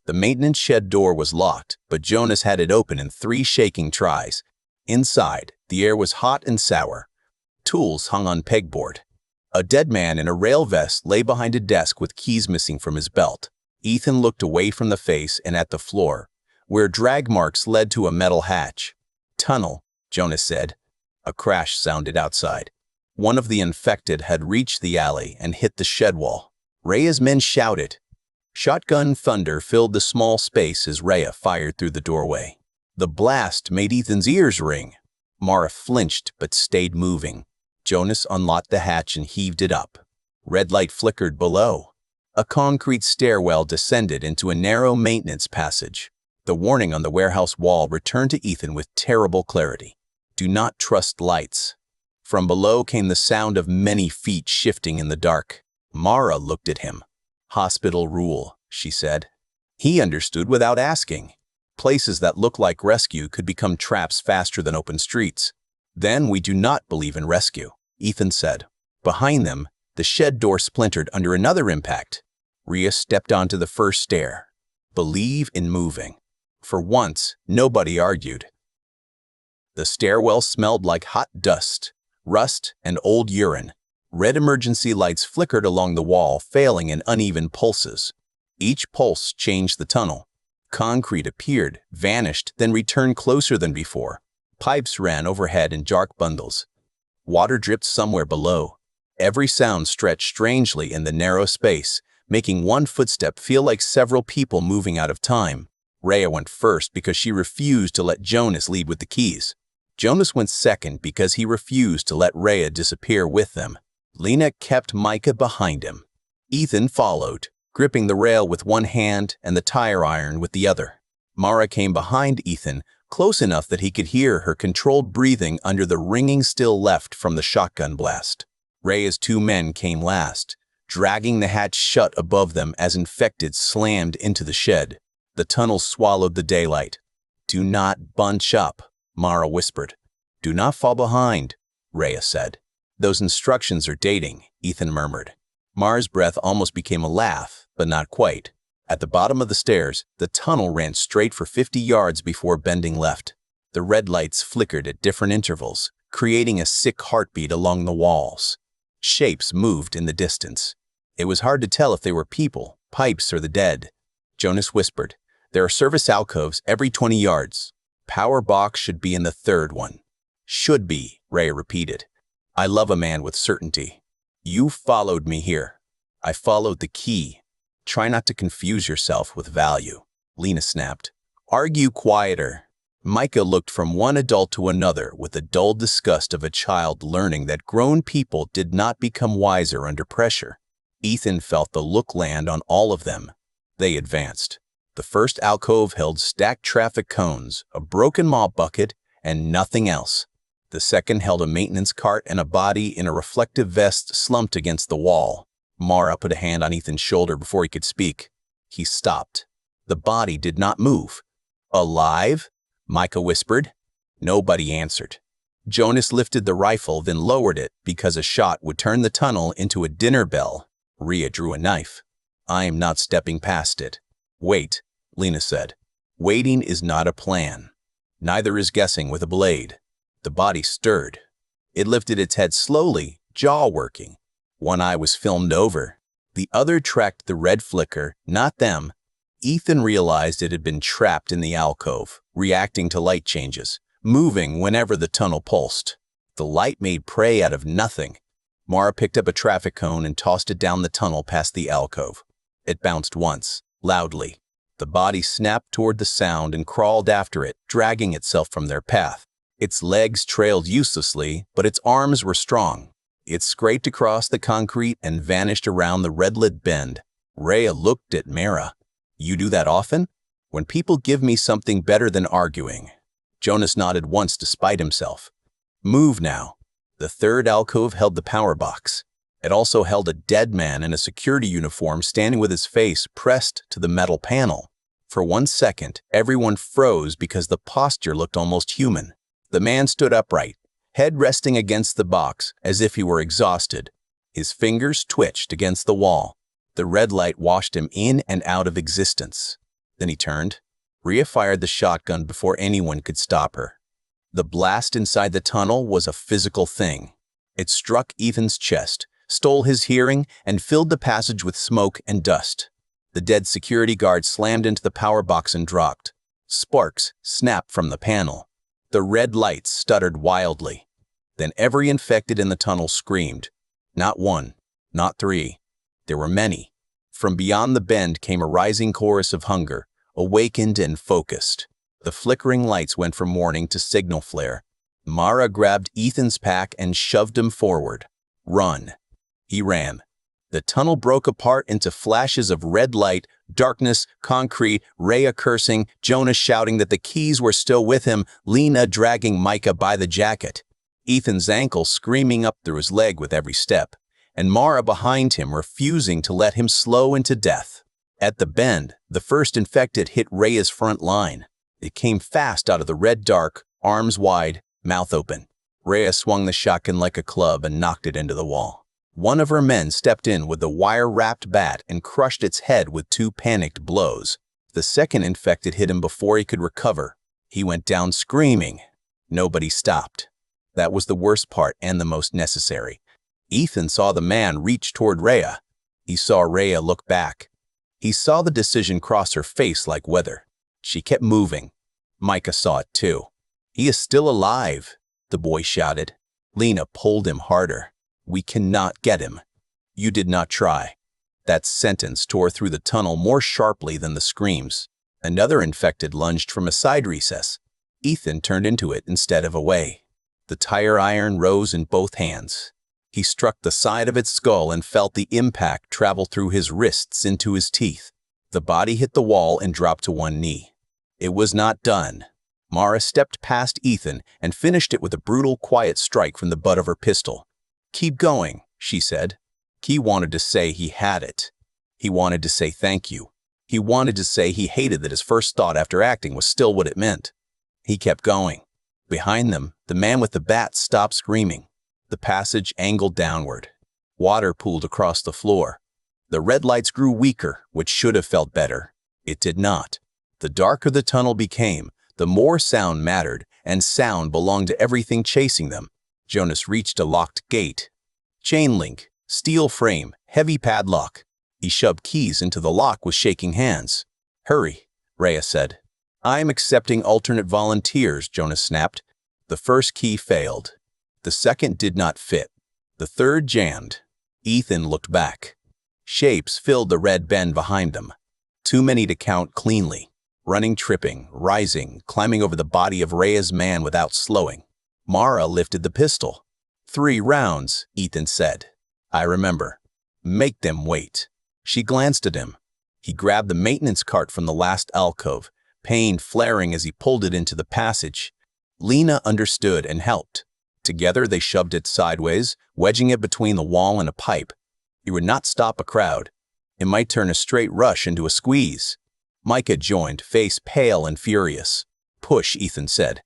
The maintenance shed door was locked, but Jonas had it open in 3 shaking tries. Inside, the air was hot and sour. Tools hung on pegboard. A dead man in a rail vest lay behind a desk with keys missing from his belt. Ethan looked away from the face and at the floor, where drag marks led to a metal hatch. Tunnel, Jonas said. A crash sounded outside. One of the infected had reached the alley and hit the shed wall. Rhea's men shouted. Shotgun thunder filled the small space as Rhea fired through the doorway. The blast made Ethan's ears ring. Mara flinched but stayed moving. Jonas unlocked the hatch and heaved it up. Red light flickered below. A concrete stairwell descended into a narrow maintenance passage. The warning on the warehouse wall returned to Ethan with terrible clarity. Do not trust lights. From below came the sound of many feet shifting in the dark. Mara looked at him. Hospital rule, she said. He understood without asking. Places that look like rescue could become traps faster than open streets. Then we do not believe in rescue, Ethan said. Behind them, the shed door splintered under another impact. Rhea stepped onto the first stair. Believe in moving. For once, nobody argued. The stairwell smelled like hot dust, rust, and old urine. Red emergency lights flickered along the wall, failing in uneven pulses. Each pulse changed the tunnel. Concrete appeared, vanished, then returned closer than before. Pipes ran overhead in dark bundles. Water dripped somewhere below. Every sound stretched strangely in the narrow space, making one footstep feel like several people moving out of time. Rhea went first because she refused to let Jonas lead with the keys. Jonas went second because he refused to let Rhea disappear with them. Lena kept Micah behind him. Ethan followed, gripping the rail with one hand and the tire iron with the other. Mara came behind Ethan, close enough that he could hear her controlled breathing under the ringing still left from the shotgun blast. Rhea's 2 men came last, dragging the hatch shut above them as infected slammed into the shed. The tunnel swallowed the daylight. Do not bunch up, Mara whispered. Do not fall behind, Rhea said. Those instructions are dating, Ethan murmured. Mara's breath almost became a laugh, but not quite. At the bottom of the stairs, the tunnel ran straight for 50 yards before bending left. The red lights flickered at different intervals, creating a sick heartbeat along the walls. Shapes moved in the distance. It was hard to tell if they were people, pipes, or the dead. Jonas whispered, There are service alcoves every 20 yards. Power box should be in the 3rd one. Should be, Rhea repeated. I love a man with certainty. You followed me here. I followed the key. Try not to confuse yourself with value, Lena snapped. Argue quieter. Micah looked from one adult to another with the dull disgust of a child learning that grown people did not become wiser under pressure. Ethan felt the look land on all of them. They advanced. The first alcove held stacked traffic cones, a broken mop bucket, and nothing else. The second held a maintenance cart and a body in a reflective vest slumped against the wall. Mara put a hand on Ethan's shoulder before he could speak. He stopped. The body did not move. Alive? Micah whispered. Nobody answered. Jonas lifted the rifle, then lowered it because a shot would turn the tunnel into a dinner bell. Rhea drew a knife. I am not stepping past it. Wait, Lena said. Waiting is not a plan. Neither is guessing with a blade. The body stirred. It lifted its head slowly, jaw working. One eye was filmed over. The other tracked the red flicker, not them. Ethan realized it had been trapped in the alcove, reacting to light changes, moving whenever the tunnel pulsed. The light made prey out of nothing. Mara picked up a traffic cone and tossed it down the tunnel past the alcove. It bounced once, loudly. The body snapped toward the sound and crawled after it, dragging itself from their path. Its legs trailed uselessly, but its arms were strong. It scraped across the concrete and vanished around the red-lit bend. Rhea looked at Mara. "You do that often?" "When people give me something better than arguing." Jonas nodded once despite himself. "Move now." The third alcove held the power box. It also held a dead man in a security uniform standing with his face pressed to the metal panel. For 1 second, everyone froze because the posture looked almost human. The man stood upright, head resting against the box as if he were exhausted. His fingers twitched against the wall. The red light washed him in and out of existence. Then he turned. Rhea fired the shotgun before anyone could stop her. The blast inside the tunnel was a physical thing. It struck Ethan's chest, stole his hearing, and filled the passage with smoke and dust. The dead security guard slammed into the power box and dropped. Sparks snapped from the panel. The red lights stuttered wildly. Then every infected in the tunnel screamed. Not one, not three. There were many. From beyond the bend came a rising chorus of hunger, awakened and focused. The flickering lights went from warning to signal flare. Mara grabbed Ethan's pack and shoved him forward. "Run." He ran. The tunnel broke apart into flashes of red light, darkness, concrete, Rhea cursing, Jonas shouting that the keys were still with him, Lena dragging Micah by the jacket, Ethan's ankle screaming up through his leg with every step, and Mara behind him refusing to let him slow into death. At the bend, the first infected hit Rhea's front line. It came fast out of the red dark, arms wide, mouth open. Rhea swung the shotgun like a club and knocked it into the wall. One of her men stepped in with the wire-wrapped bat and crushed its head with 2 panicked blows. The second infected hit him before he could recover. He went down screaming. Nobody stopped. That was the worst part and the most necessary. Ethan saw the man reach toward Rhea. He saw Rhea look back. He saw the decision cross her face like weather. She kept moving. Micah saw it too. "He is still alive," the boy shouted. Lena pulled him harder. "We cannot get him." "You did not try." That sentence tore through the tunnel more sharply than the screams. Another infected lunged from a side recess. Ethan turned into it instead of away. The tire iron rose in both hands. He struck the side of its skull and felt the impact travel through his wrists into his teeth. The body hit the wall and dropped to one knee. It was not done. Mara stepped past Ethan and finished it with a brutal, quiet strike from the butt of her pistol. "Keep going," she said. He wanted to say he had it. He wanted to say thank you. He wanted to say he hated that his first thought after acting was still what it meant. He kept going. Behind them, the man with the bat stopped screaming. The passage angled downward. Water pooled across the floor. The red lights grew weaker, which should have felt better. It did not. The darker the tunnel became, the more sound mattered, and sound belonged to everything chasing them. Jonas reached a locked gate. Chain link, steel frame, heavy padlock. He shoved keys into the lock with shaking hands. "Hurry," Rhea said. "I'm accepting alternate volunteers," Jonas snapped. The first key failed. The second did not fit. The third jammed. Ethan looked back. Shapes filled the red bend behind them. Too many to count cleanly. Running, tripping, rising, climbing over the body of Rhea's man without slowing. Mara lifted the pistol. 3 rounds, Ethan said. "I remember. Make them wait." She glanced at him. He grabbed the maintenance cart from the last alcove, pain flaring as he pulled it into the passage. Lena understood and helped. Together they shoved it sideways, wedging it between the wall and a pipe. It would not stop a crowd. It might turn a straight rush into a squeeze. Micah joined, face pale and furious. "Push," Ethan said.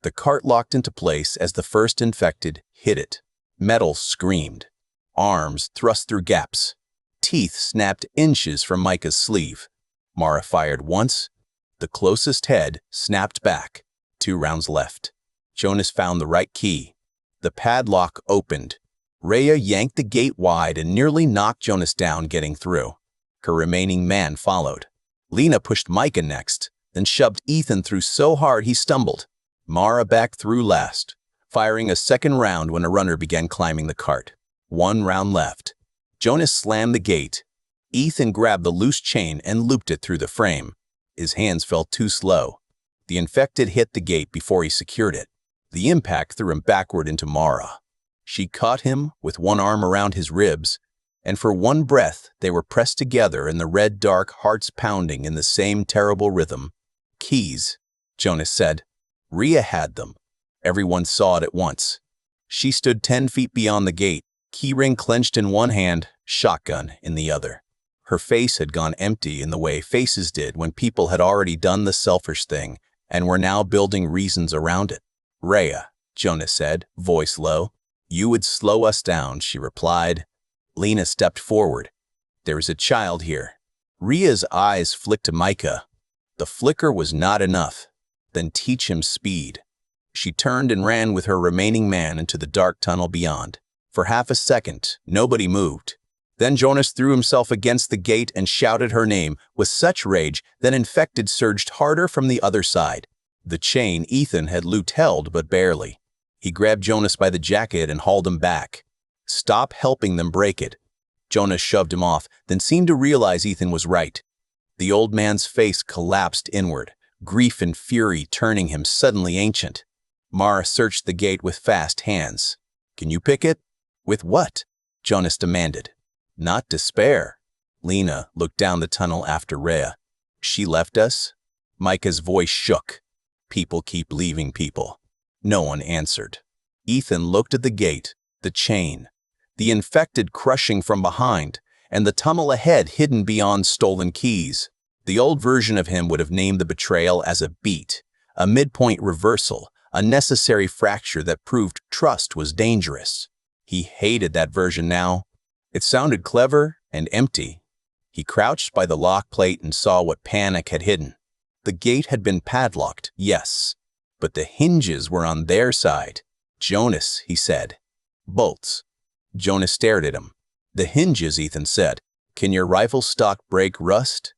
The cart locked into place as the first infected hit it. Metal screamed. Arms thrust through gaps. Teeth snapped inches from Micah's sleeve. Mara fired once. The closest head snapped back. 2 rounds left. Jonas found the right key. The padlock opened. Rhea yanked the gate wide and nearly knocked Jonas down getting through. Her remaining man followed. Lena pushed Micah next, then shoved Ethan through so hard he stumbled. Mara backed through last, firing a second round when a runner began climbing the cart. 1 round left. Jonas slammed the gate. Ethan grabbed the loose chain and looped it through the frame. His hands felt too slow. The infected hit the gate before he secured it. The impact threw him backward into Mara. She caught him with one arm around his ribs, and for one breath they were pressed together in the red dark, hearts pounding in the same terrible rhythm. Keys, Jonas said. Rhea had them. Everyone saw it at once. She stood 10 feet beyond the gate, keyring clenched in one hand, shotgun in the other. Her face had gone empty in the way faces did when people had already done the selfish thing and were now building reasons around it. Rhea, Jonas said, voice low. You would slow us down, she replied. Lena stepped forward. There is a child here. Rhea's eyes flicked to Micah. The flicker was not enough. Then teach him speed. She turned and ran with her remaining man into the dark tunnel beyond. For half a second, nobody moved. Then Jonas threw himself against the gate and shouted her name with such rage that infected surged harder from the other side. The chain Ethan had looped held, but barely. He grabbed Jonas by the jacket and hauled him back. Stop helping them break it. Jonas shoved him off, then seemed to realize Ethan was right. The old man's face collapsed inward, grief and fury turning him suddenly ancient. Mara searched the gate with fast hands. Can you pick it? With what? Jonas demanded. Not despair. Lena looked down the tunnel after Rhea. She left us? Micah's voice shook. People keep leaving people. No one answered. Ethan looked at the gate, the chain, the infected crushing from behind, and the tunnel ahead hidden beyond stolen keys. The old version of him would have named the betrayal as a beat, a midpoint reversal, a necessary fracture that proved trust was dangerous. He hated that version now. It sounded clever and empty. He crouched by the lock plate and saw what panic had hidden. The gate had been padlocked, yes, but the hinges were on their side. Jonas, he said. Bolts. Jonas stared at him. The hinges, Ethan said. Can your rifle stock break rust?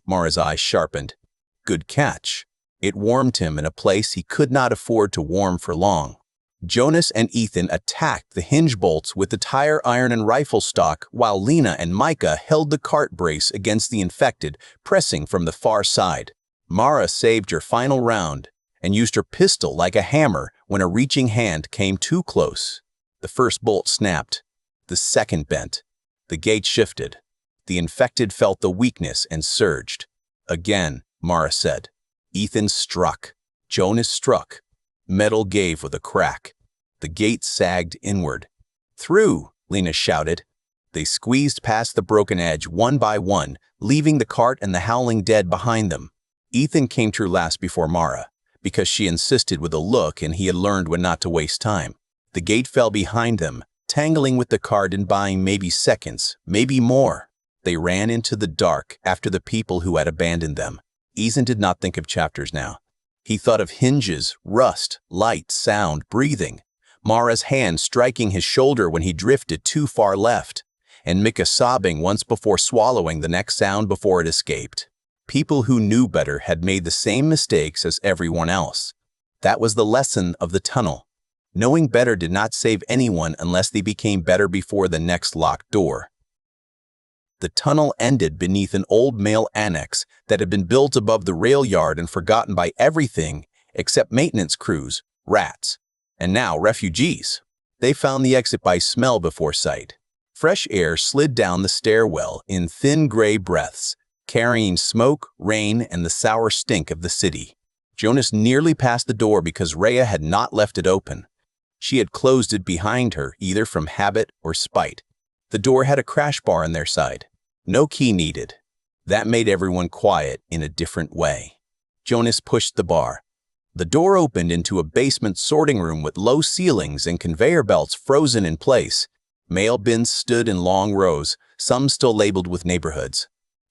Mara's eyes sharpened. Good catch. It warmed him in a place he could not afford to warm for long. Jonas and Ethan attacked the hinge bolts with the tire iron and rifle stock while Lena and Micah held the cart brace against the infected, pressing from the far side. Mara saved her final round and used her pistol like a hammer when a reaching hand came too close. The first bolt snapped. The second bent. The gate shifted. The infected felt the weakness and surged. Again, Mara said. Ethan struck. Jonas struck. Metal gave with a crack. The gate sagged inward. Through, Lena shouted. They squeezed past the broken edge one by one, leaving the cart and the howling dead behind them. Ethan came through last before Mara, because she insisted with a look and he had learned when not to waste time. The gate fell behind them, tangling with the cart and buying maybe seconds, maybe more. They ran into the dark after the people who had abandoned them. Ethan did not think of chapters now. He thought of hinges, rust, light, sound, breathing. Mara's hand striking his shoulder when he drifted too far left, and Micah sobbing once before swallowing the next sound before it escaped. People who knew better had made the same mistakes as everyone else. That was the lesson of the tunnel. Knowing better did not save anyone unless they became better before the next locked door. The tunnel ended beneath an old mail annex that had been built above the rail yard and forgotten by everything except maintenance crews, rats, and now refugees. They found the exit by smell before sight. Fresh air slid down the stairwell in thin gray breaths, carrying smoke, rain, and the sour stink of the city. Jonas nearly passed the door because Rhea had not left it open. She had closed it behind her, either from habit or spite. The door had a crash bar on their side. No key needed. That made everyone quiet in a different way. Jonas pushed the bar. The door opened into a basement sorting room with low ceilings and conveyor belts frozen in place. Mail bins stood in long rows, some still labeled with neighborhoods.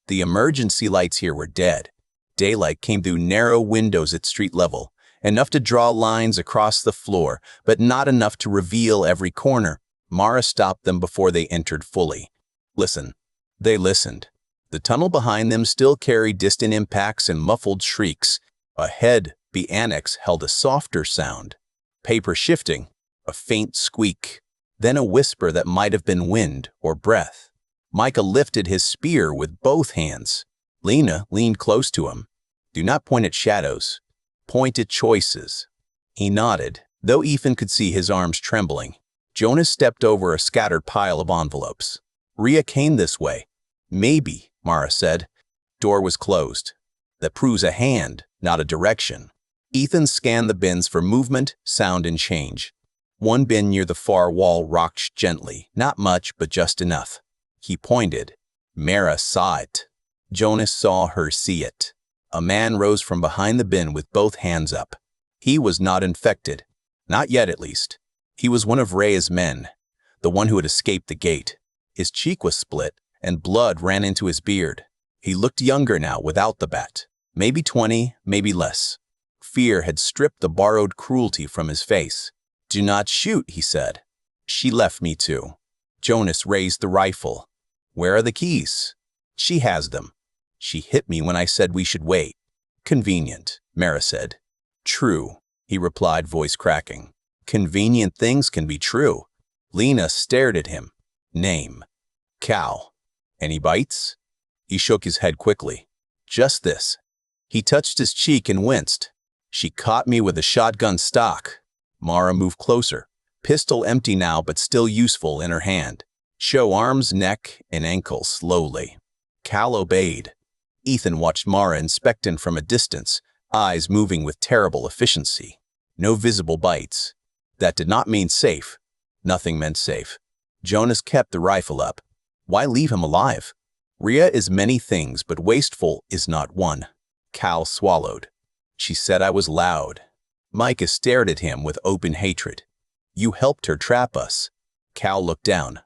The emergency lights here were dead. Daylight came through narrow windows at street level, enough to draw lines across the floor, but not enough to reveal every corner. Mara stopped them before they entered fully. Listen. They listened. The tunnel behind them still carried distant impacts and muffled shrieks. Ahead, the annex held a softer sound. Paper shifting, a faint squeak, then a whisper that might have been wind or breath. Micah lifted his spear with both hands. Lena leaned close to him. Do not point at shadows. Point at choices. He nodded, though Ethan could see his arms trembling. Jonas stepped over a scattered pile of envelopes. Rhea came this way. Maybe, Mara said. Door was closed. That proves a hand, not a direction. Ethan scanned the bins for movement, sound, and change. One bin near the far wall rocked gently, not much, but just enough. He pointed. Mara saw it. Jonas saw her see it. A man rose from behind the bin with both hands up. He was not infected. Not yet, at least. He was one of Rhea's men, the one who had escaped the gate. His cheek was split, and blood ran into his beard. He looked younger now without the bat. Maybe 20, maybe less. Fear had stripped the borrowed cruelty from his face. Do not shoot, he said. She left me to. Jonas raised the rifle. Where are the keys? She has them. She hit me when I said we should wait. Convenient, Mara said. True, he replied, voice cracking. Convenient things can be true. Lena stared at him. Name. Cal. Any bites? He shook his head quickly. Just this. He touched his cheek and winced. She caught me with a shotgun stock. Mara moved closer. Pistol empty now, but still useful in her hand. Show arms, neck, and ankle slowly. Cal obeyed. Ethan watched Mara inspect him from a distance, eyes moving with terrible efficiency. No visible bites. That did not mean safe. Nothing meant safe. Jonas kept the rifle up. Why leave him alive? Rhea is many things, but wasteful is not one. Cal swallowed. She said I was loud. Micah stared at him with open hatred. You helped her trap us. Cal looked down.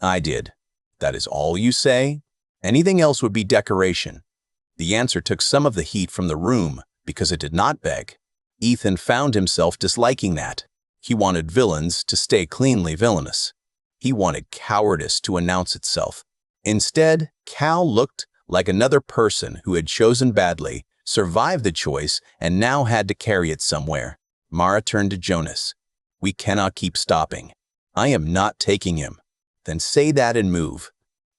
I did. That is all you say? Anything else would be decoration. The answer took some of the heat from the room because it did not beg. Ethan found himself disliking that. He wanted villains to stay cleanly villainous. He wanted cowardice to announce itself. Instead, Cal looked like another person who had chosen badly, survived the choice, and now had to carry it somewhere. Mara turned to Jonas. We cannot keep stopping. I am not taking him. Then say that and move.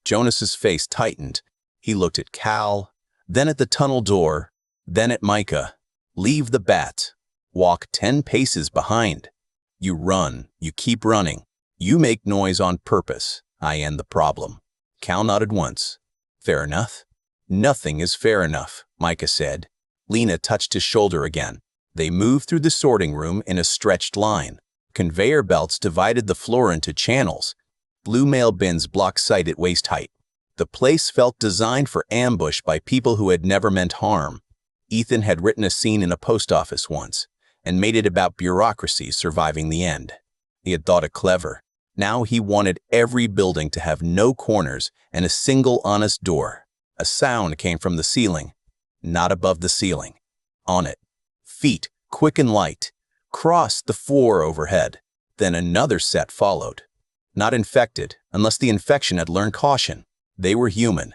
Jonas's face tightened. He looked at Cal, then at the tunnel door, then at Micah. Leave the bat. Walk 10 paces behind. You run. You keep running. You make noise on purpose. I end the problem. Cal nodded once. Fair enough. Nothing is fair enough, Micah said. Lena touched his shoulder again. They moved through the sorting room in a stretched line. Conveyor belts divided the floor into channels. Blue mail bins blocked sight at waist height. The place felt designed for ambush by people who had never meant harm. Ethan had written a scene in a post office once, and made it about bureaucracy surviving the end. He had thought it clever. Now he wanted every building to have no corners and a single honest door. A sound came from the ceiling. Not above the ceiling. On it. Feet, quick and light, crossed the floor overhead. Then another set followed. Not infected, unless the infection had learned caution. They were human.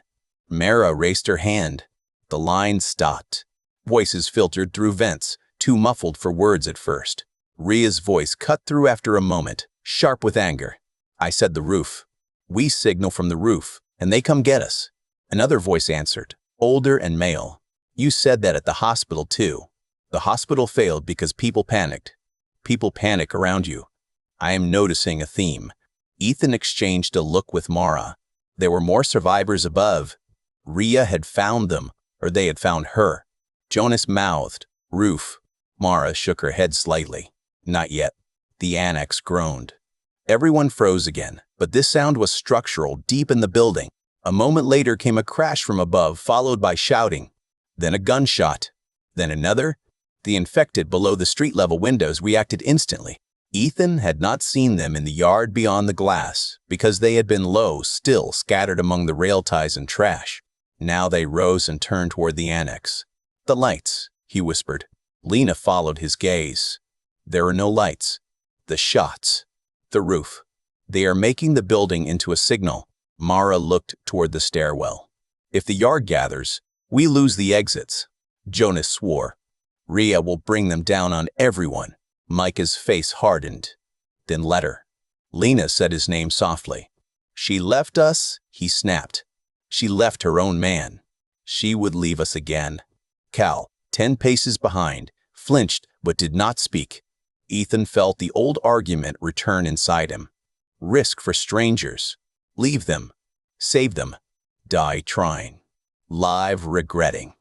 Mara raised her hand. The line stopped. Voices filtered through vents, too muffled for words at first. Rhea's voice cut through after a moment, sharp with anger. I said the roof. We signal from the roof, and they come get us. Another voice answered, older and male. You said that at the hospital too. The hospital failed because people panicked. People panic around you. I am noticing a theme. Ethan exchanged a look with Mara. There were more survivors above. Rhea had found them, or they had found her. Jonas mouthed, roof. Mara shook her head slightly. Not yet. The annex groaned. Everyone froze again, but this sound was structural, deep in the building. A moment later came a crash from above, followed by shouting. Then a gunshot. Then another. The infected below the street-level windows reacted instantly. Ethan had not seen them in the yard beyond the glass, because they had been low, still scattered among the rail ties and trash. Now they rose and turned toward the annex. The lights, he whispered. Lena followed his gaze. There were no lights. The shots. The roof. They are making the building into a signal. Mara looked toward the stairwell. If the yard gathers, we lose the exits. Jonas swore. Rhea will bring them down on everyone. Micah's face hardened. Then let her. Lena said his name softly. She left us, he snapped. She left her own man. She would leave us again. Cal, 10 paces behind, flinched but did not speak. Ethan felt the old argument return inside him. Risk for strangers. Leave them. Save them. Die trying. Live regretting.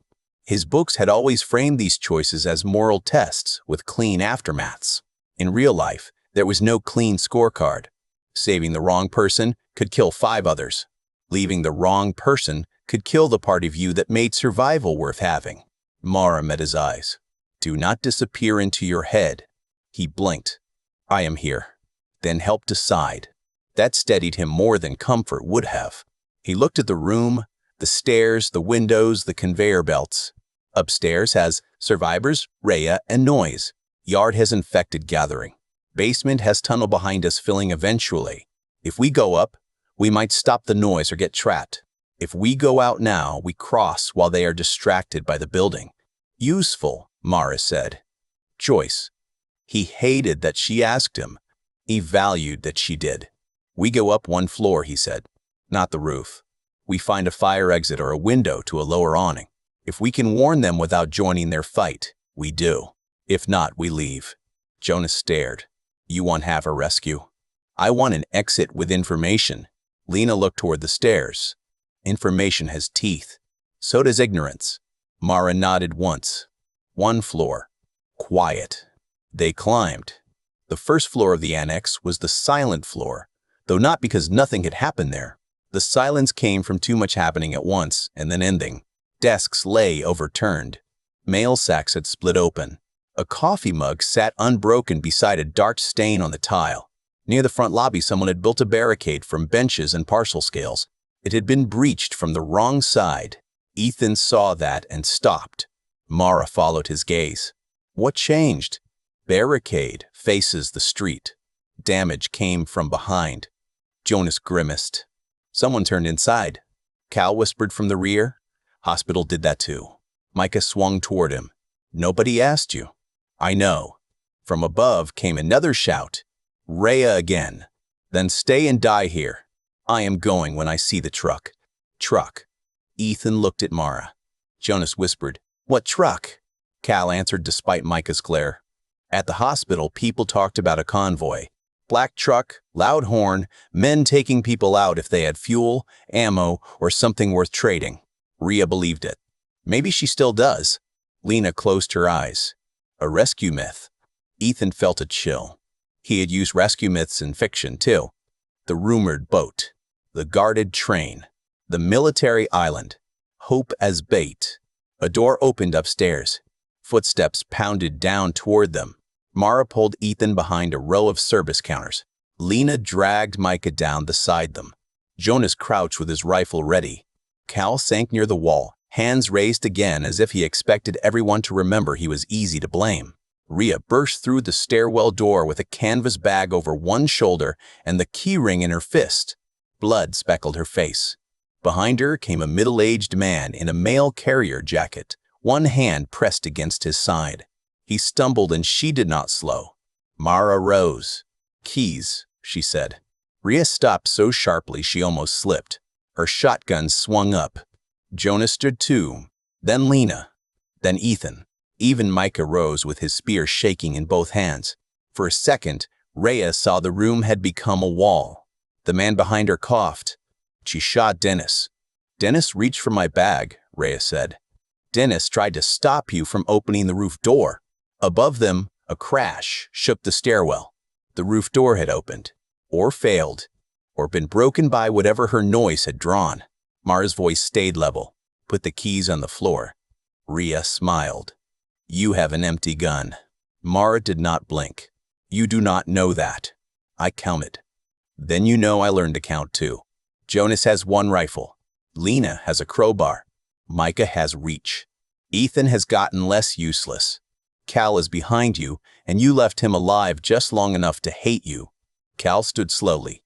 His books had always framed these choices as moral tests with clean aftermaths. In real life, there was no clean scorecard. Saving the wrong person could kill 5 others. Leaving the wrong person could kill the part of you that made survival worth having. Mara met his eyes. Do not disappear into your head. He blinked. I am here. Then help decide. That steadied him more than comfort would have. He looked at the room, the stairs, the windows, the conveyor belts. Upstairs has survivors, Rhea, and noise. Yard has infected gathering. Basement has tunnel behind us filling eventually. If we go up, we might stop the noise or get trapped. If we go out now, we cross while they are distracted by the building. Useful, Mara said. Choice. He hated that she asked him. He valued that she did. We go up 1 floor, he said. Not the roof. We find a fire exit or a window to a lower awning. If we can warn them without joining their fight, we do. If not, we leave. Jonas stared. You want half a rescue? I want an exit with information. Lena looked toward the stairs. Information has teeth. So does ignorance. Mara nodded once. 1 floor. Quiet. They climbed. The first floor of the annex was the silent floor, though not because nothing had happened there. The silence came from too much happening at once and then ending. Desks lay overturned. Mail sacks had split open. A coffee mug sat unbroken beside a dark stain on the tile. Near the front lobby, someone had built a barricade from benches and parcel scales. It had been breached from the wrong side. Ethan saw that and stopped. Mara followed his gaze. What changed? Barricade faces the street. Damage came from behind. Jonas grimaced. Someone turned inside. Cal whispered from the rear. Hospital did that too. Micah swung toward him. Nobody asked you. I know. From above came another shout. Rhea again. Then stay and die here. I am going when I see the truck. Truck. Ethan looked at Mara. Jonas whispered, What truck? Cal answered despite Micah's glare. At the hospital, people talked about a convoy. Black truck, loud horn, men taking people out if they had fuel, ammo, or something worth trading. Rhea believed it. Maybe she still does. Lena closed her eyes. A rescue myth. Ethan felt a chill. He had used rescue myths in fiction, too. The rumored boat. The guarded train. The military island. Hope as bait. A door opened upstairs. Footsteps pounded down toward them. Mara pulled Ethan behind a row of service counters. Lena dragged Micah down beside them. Jonas crouched with his rifle ready. Cal sank near the wall, hands raised again as if he expected everyone to remember he was easy to blame. Rhea burst through the stairwell door with a canvas bag over one shoulder and the key ring in her fist. Blood speckled her face. Behind her came a middle-aged man in a mail carrier jacket, one hand pressed against his side. He stumbled and she did not slow. Mara rose. Keys, she said. Rhea stopped so sharply she almost slipped. Her shotgun swung up. Jonas stood too, then Lena, then Ethan. Even Micah rose with his spear shaking in both hands. For a second, Rhea saw the room had become a wall. The man behind her coughed. She shot Dennis. Dennis reached for my bag, Rhea said. Dennis tried to stop you from opening the roof door. Above them, a crash shook the stairwell. The roof door had opened, or failed, or been broken by whatever her noise had drawn. Mara's voice stayed level. Put the keys on the floor. Rhea smiled. You have an empty gun. Mara did not blink. You do not know that. I counted. Then you know I learned to count too. Jonas has one rifle. Lena has a crowbar. Micah has reach. Ethan has gotten less useless. Cal is behind you, and you left him alive just long enough to hate you. Cal stood slowly.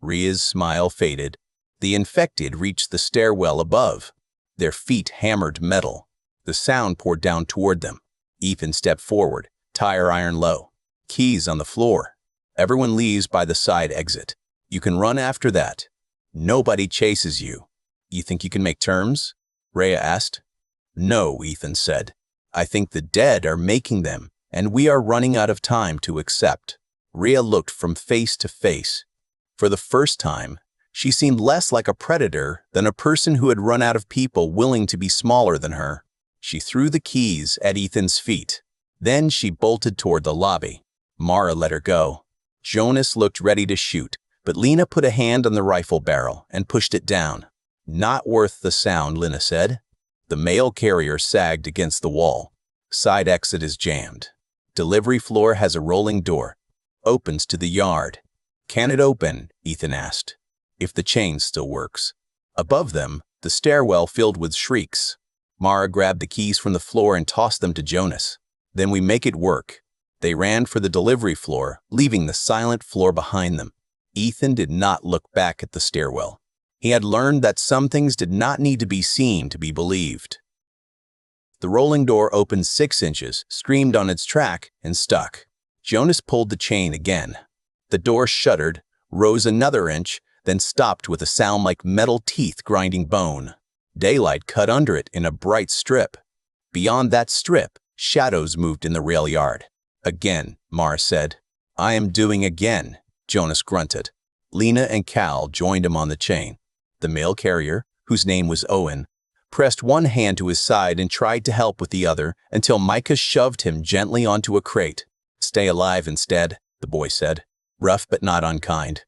Rhea's smile faded. The infected reached the stairwell above. Their feet hammered metal. The sound poured down toward them. Ethan stepped forward, tire iron low. Keys on the floor. Everyone leaves by the side exit. You can run after that. Nobody chases you. You think you can make terms? Rhea asked. No, Ethan said. I think the dead are making them, and we are running out of time to accept. Rhea looked from face to face. For the first time, she seemed less like a predator than a person who had run out of people willing to be smaller than her. She threw the keys at Ethan's feet. Then she bolted toward the lobby. Mara let her go. Jonas looked ready to shoot, but Lena put a hand on the rifle barrel and pushed it down. Not worth the sound, Lena said. The mail carrier sagged against the wall. Side exit is jammed. Delivery floor has a rolling door. Opens to the yard. Can it open? Ethan asked. If the chain still works. Above them, the stairwell filled with shrieks. Mara grabbed the keys from the floor and tossed them to Jonas. Then we make it work. They ran for the delivery floor, leaving the silent floor behind them. Ethan did not look back at the stairwell. He had learned that some things did not need to be seen to be believed. The rolling door opened 6 inches, screamed on its track, and stuck. Jonas pulled the chain again. The door shuddered, rose another inch, then stopped with a sound like metal teeth grinding bone. Daylight cut under it in a bright strip. Beyond that strip, shadows moved in the rail yard. Again, Mara said. I am doing again, Jonas grunted. Lena and Cal joined him on the chain. The mail carrier, whose name was Owen, pressed one hand to his side and tried to help with the other until Micah shoved him gently onto a crate. Stay alive instead, the boy said, rough but not unkind.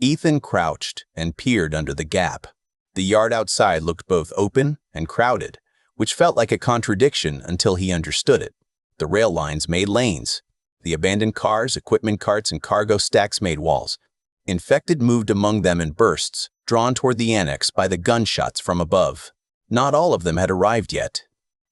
Ethan crouched and peered under the gap. The yard outside looked both open and crowded, which felt like a contradiction until he understood it. The rail lines made lanes. The abandoned cars, equipment carts, and cargo stacks made walls. Infected moved among them in bursts, drawn toward the annex by the gunshots from above. Not all of them had arrived yet.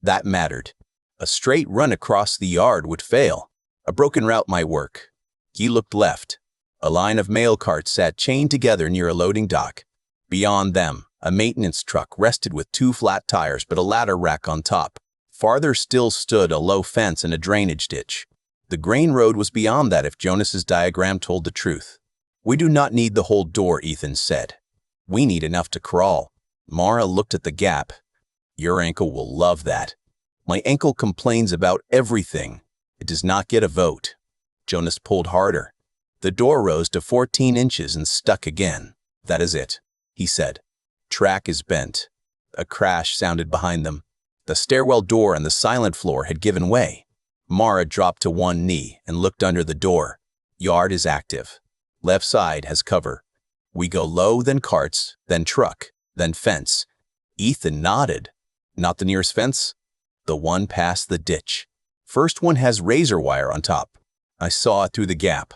That mattered. A straight run across the yard would fail. A broken route might work. He looked left. A line of mail carts sat chained together near a loading dock. Beyond them, a maintenance truck rested with 2 flat tires but a ladder rack on top. Farther still stood a low fence and a drainage ditch. The grain road was beyond that if Jonas's diagram told the truth. We do not need the whole door, Ethan said. We need enough to crawl. Mara looked at the gap. Your ankle will love that. My ankle complains about everything. It does not get a vote. Jonas pulled harder. The door rose to 14 inches and stuck again. That is it, he said. Track is bent. A crash sounded behind them. The stairwell door and the silent floor had given way. Mara dropped to one knee and looked under the door. Yard is active. Left side has cover. We go low, then carts, then truck, then fence. Ethan nodded. Not the nearest fence? The one past the ditch. First one has razor wire on top. I saw it through the gap.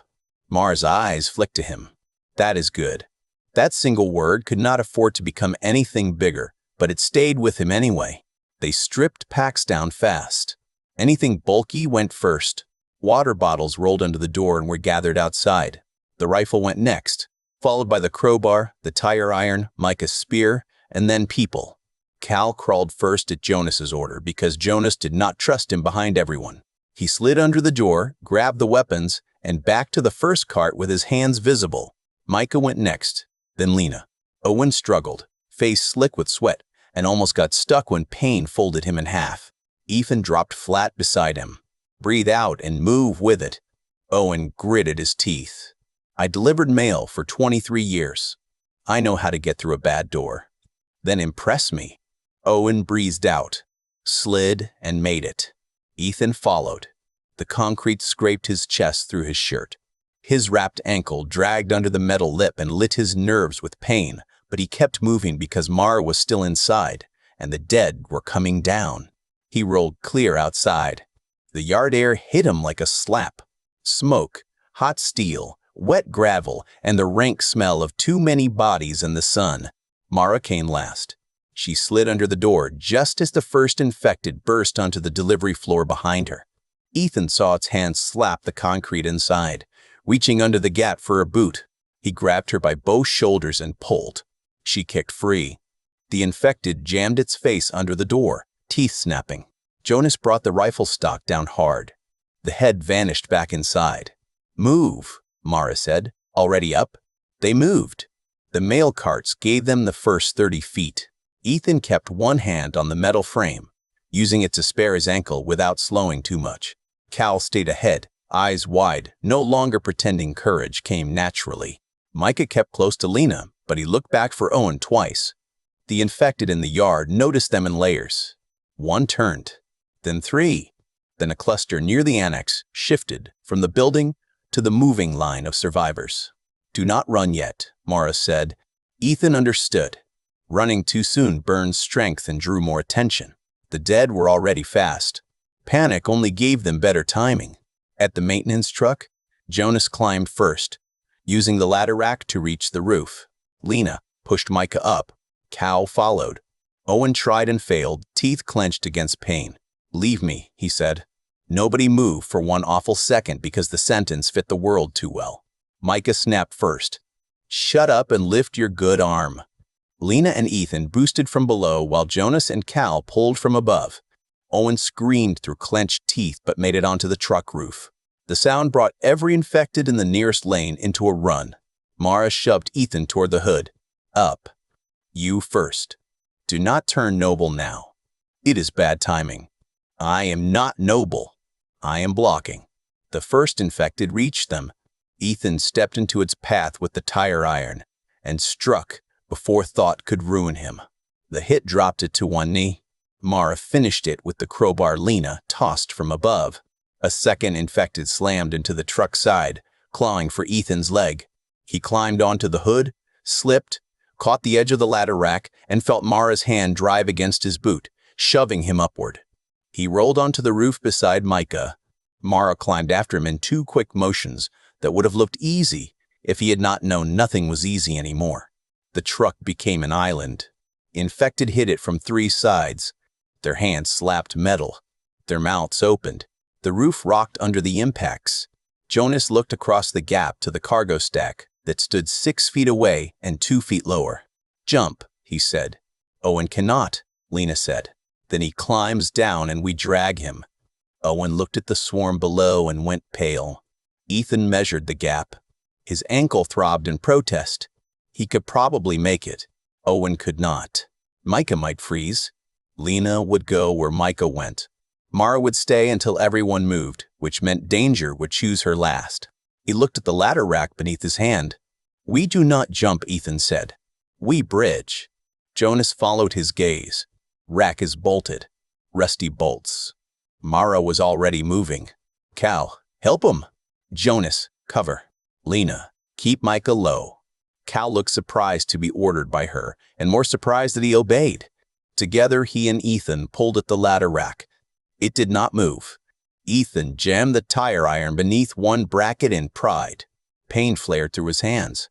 Mara's eyes flicked to him. That is good. That single word could not afford to become anything bigger, but it stayed with him anyway. They stripped packs down fast. Anything bulky went first. Water bottles rolled under the door and were gathered outside. The rifle went next, followed by the crowbar, the tire iron, Micah's spear, and then people. Cal crawled first at Jonas's order because Jonas did not trust him behind everyone. He slid under the door, grabbed the weapons, and backed to the first cart with his hands visible. Micah went next, then Lena. Owen struggled, face slick with sweat, and almost got stuck when pain folded him in half. Ethan dropped flat beside him. Breathe out and move with it. Owen gritted his teeth. I delivered mail for 23 years. I know how to get through a bad door. Then impress me. Owen breathed out, slid, and made it. Ethan followed. The concrete scraped his chest through his shirt. His wrapped ankle dragged under the metal lip and lit his nerves with pain, but he kept moving because Mara was still inside, and the dead were coming down. He rolled clear outside. The yard air hit him like a slap. Smoke, hot steel, wet gravel, and the rank smell of too many bodies in the sun. Mara came last. She slid under the door just as the first infected burst onto the delivery floor behind her. Ethan saw its hand slap the concrete inside, reaching under the gap for a boot. He grabbed her by both shoulders and pulled. She kicked free. The infected jammed its face under the door, teeth snapping. Jonas brought the rifle stock down hard. The head vanished back inside. "Move," Mara said. "Already up?" They moved. The mail carts gave them the first 30 feet. Ethan kept one hand on the metal frame, using it to spare his ankle without slowing too much. Cal stayed ahead, eyes wide, no longer pretending courage came naturally. Micah kept close to Lena, but he looked back for Owen twice. The infected in the yard noticed them in layers. One turned, then 3. Then a cluster near the annex shifted from the building to the moving line of survivors. "Do not run yet," Mara said. Ethan understood. Running too soon burned strength and drew more attention. The dead were already fast. Panic only gave them better timing. At the maintenance truck, Jonas climbed first, using the ladder rack to reach the roof. Lena pushed Micah up. Cal followed. Owen tried and failed, teeth clenched against pain. "Leave me," he said. Nobody moved for one awful second because the sentence fit the world too well. Micah snapped first. "Shut up and lift your good arm." Lena and Ethan boosted from below while Jonas and Cal pulled from above. Owen screamed through clenched teeth but made it onto the truck roof. The sound brought every infected in the nearest lane into a run. Mara shoved Ethan toward the hood. "Up. You first. Do not turn noble now. It is bad timing." "I am not noble. I am blocking." The first infected reached them. Ethan stepped into its path with the tire iron and struck before thought could ruin him. The hit dropped it to one knee. Mara finished it with the crowbar Lena tossed from above. A second infected slammed into the truck side, clawing for Ethan's leg. He climbed onto the hood, slipped, caught the edge of the ladder rack, and felt Mara's hand drive against his boot, shoving him upward. He rolled onto the roof beside Micah. Mara climbed after him in 2 quick motions that would have looked easy if he had not known nothing was easy anymore. The truck became an island. Infected hit it from 3 sides. Their hands slapped metal. Their mouths opened. The roof rocked under the impacts. Jonas looked across the gap to the cargo stack that stood 6 feet away and 2 feet lower. "Jump," he said. "Owen cannot," Lena said. "Then he climbs down and we drag him." Owen looked at the swarm below and went pale. Ethan measured the gap. His ankle throbbed in protest. He could probably make it. Owen could not. Micah might freeze. Lena would go where Micah went. Mara would stay until everyone moved, which meant danger would choose her last. He looked at the ladder rack beneath his hand. "We do not jump," Ethan said. "We bridge." Jonas followed his gaze. Rack is bolted. Rusty bolts. Mara was already moving. "Cal, help him." Jonas, cover. Lena, keep Micah low. Cal looked surprised to be ordered by her, and more surprised that he obeyed. Together, he and Ethan pulled at the ladder rack. It did not move. Ethan jammed the tire iron beneath one bracket in pride. Pain flared through his hands.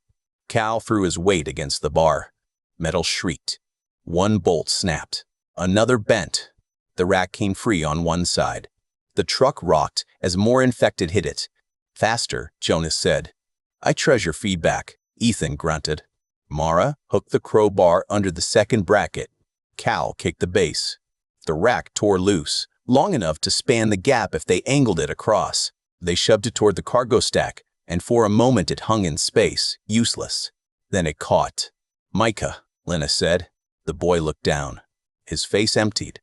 Cal threw his weight against the bar. Metal shrieked. One bolt snapped. Another bent. The rack came free on one side. The truck rocked as more infected hit it. "Faster," Jonas said. "I treasure feedback," Ethan grunted. Mara hooked the crowbar under the second bracket. Cal kicked the base. The rack tore loose, long enough to span the gap if they angled it across. They shoved it toward the cargo stack, and for a moment it hung in space, useless. Then it caught. "Micah," Lena said. The boy looked down. His face emptied.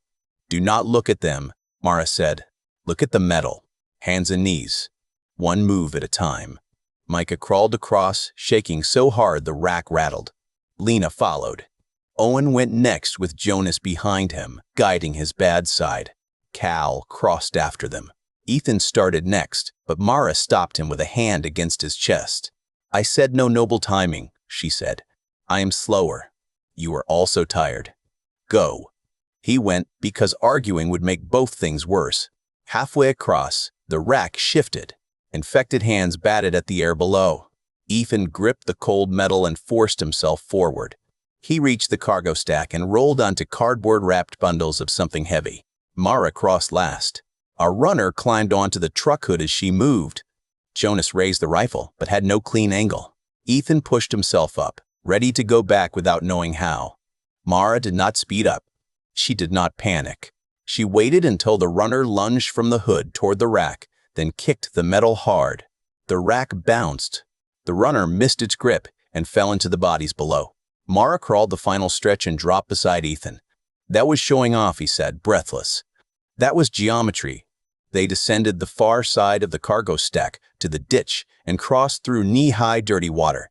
"Do not look at them," Mara said. "Look at the metal. Hands and knees. One move at a time." Micah crawled across, shaking so hard the rack rattled. Lena followed. Owen went next with Jonas behind him, guiding his bad side. Cal crossed after them. Ethan started next, but Mara stopped him with a hand against his chest. "I said no noble timing," she said. "I am slower. You are also tired. Go." He went because arguing would make both things worse. Halfway across, the rack shifted. Infected hands batted at the air below. Ethan gripped the cold metal and forced himself forward. He reached the cargo stack and rolled onto cardboard-wrapped bundles of something heavy. Mara crossed last. A runner climbed onto the truck hood as she moved. Jonas raised the rifle, but had no clean angle. Ethan pushed himself up, ready to go back without knowing how. Mara did not speed up. She did not panic. She waited until the runner lunged from the hood toward the rack, then kicked the metal hard. The rack bounced. The runner missed its grip and fell into the bodies below. Mara crawled the final stretch and dropped beside Ethan. "That was showing off," he said, breathless. "That was geometry." They descended the far side of the cargo stack to the ditch and crossed through knee-high dirty water.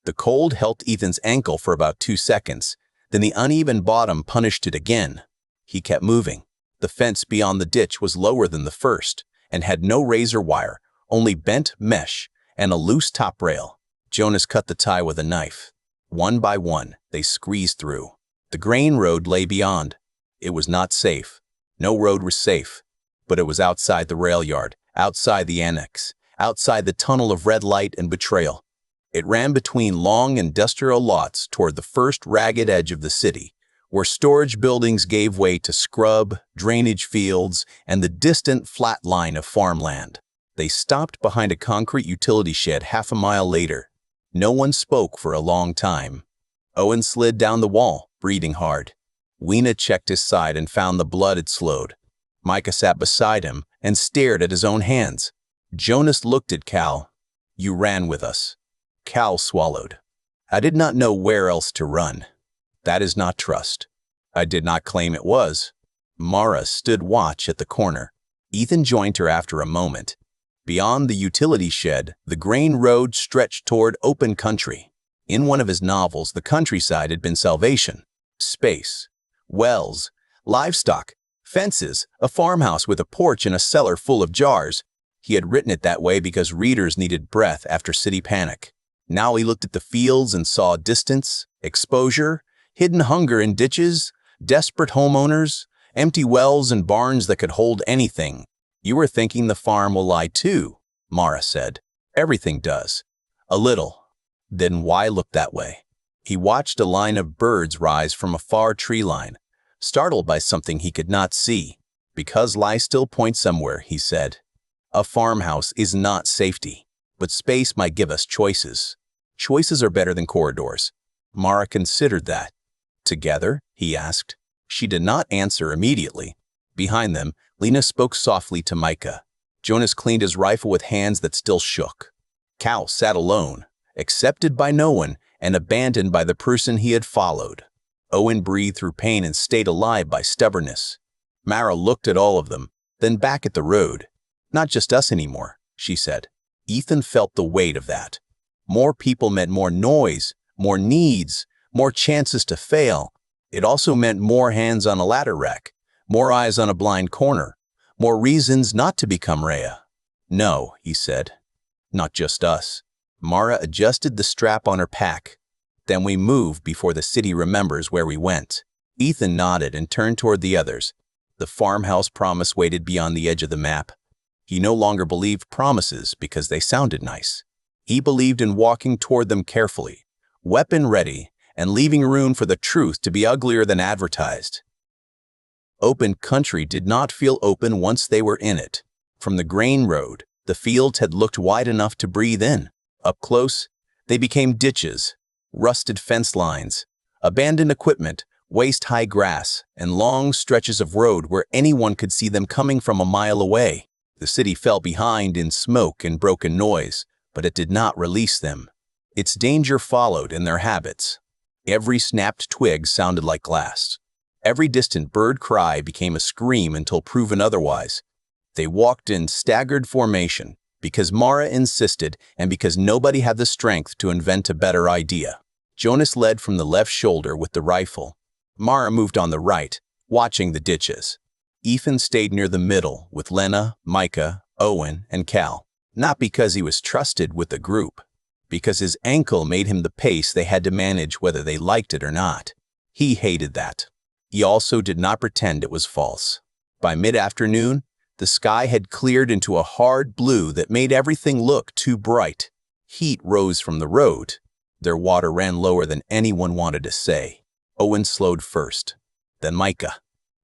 The cold helped Ethan's ankle for about 2 seconds. Then the uneven bottom punished it again. He kept moving. The fence beyond the ditch was lower than the first and had no razor wire, only bent mesh and a loose top rail. Jonas cut the tie with a knife. One by one, they squeezed through. The grain road lay beyond. It was not safe. No road was safe. But it was outside the rail yard, outside the annex, outside the tunnel of red light and betrayal. It ran between long industrial lots toward the first ragged edge of the city, where storage buildings gave way to scrub, drainage fields, and the distant flat line of farmland. They stopped behind a concrete utility shed half a mile later. No one spoke for a long time. Owen slid down the wall, breathing hard. Weena checked his side and found the blood had slowed. Micah sat beside him and stared at his own hands. Jonas looked at Cal. "You ran with us." Cal swallowed. "I did not know where else to run." "That is not trust." "I did not claim it was." Mara stood watch at the corner. Ethan joined her after a moment. Beyond the utility shed, the grain road stretched toward open country. In one of his novels, the countryside had been salvation. Space, wells, livestock, fences, a farmhouse with a porch and a cellar full of jars. He had written it that way because readers needed breath after city panic. Now he looked at the fields and saw distance, exposure, hidden hunger in ditches, desperate homeowners, empty wells and barns that could hold anything. "You were thinking the farm will lie too," Mara said. "Everything does. A little." "Then why look that way?" He watched a line of birds rise from a far tree line, startled by something he could not see. "Because lie still points somewhere," he said. "A farmhouse is not safety, but space might give us choices. Choices are better than corridors." Mara considered that. "Together?" he asked. She did not answer immediately. Behind them, Lena spoke softly to Micah. Jonas cleaned his rifle with hands that still shook. Cal sat alone, accepted by no one and abandoned by the person he had followed. Owen breathed through pain and stayed alive by stubbornness. Mara looked at all of them, then back at the road. "Not just us anymore," she said. Ethan felt the weight of that. More people meant more noise, more needs, more chances to fail. It also meant more hands on a ladder rack, more eyes on a blind corner, more reasons not to become Rhea. "No," he said. "Not just us." Mara adjusted the strap on her pack. "Then we move before the city remembers where we went." Ethan nodded and turned toward the others. The farmhouse promise waited beyond the edge of the map. He no longer believed promises because they sounded nice. He believed in walking toward them carefully, weapon ready, and leaving room for the truth to be uglier than advertised. Open country did not feel open once they were in it. From the grain road, the fields had looked wide enough to breathe in. Up close, they became ditches, rusted fence lines, abandoned equipment, waist-high grass, and long stretches of road where anyone could see them coming from a mile away. The city fell behind in smoke and broken noise, but it did not release them. Its danger followed in their habits. Every snapped twig sounded like glass. Every distant bird cry became a scream until proven otherwise. They walked in staggered formation because Mara insisted and because nobody had the strength to invent a better idea. Jonas led from the left shoulder with the rifle. Mara moved on the right, watching the ditches. Ethan stayed near the middle with Lena, Micah, Owen, and Cal. Not because he was trusted with the group, because his ankle made him the pace they had to manage whether they liked it or not. He hated that. He also did not pretend it was false. By mid-afternoon, the sky had cleared into a hard blue that made everything look too bright. Heat rose from the road. Their water ran lower than anyone wanted to say. Owen slowed first, then Micah.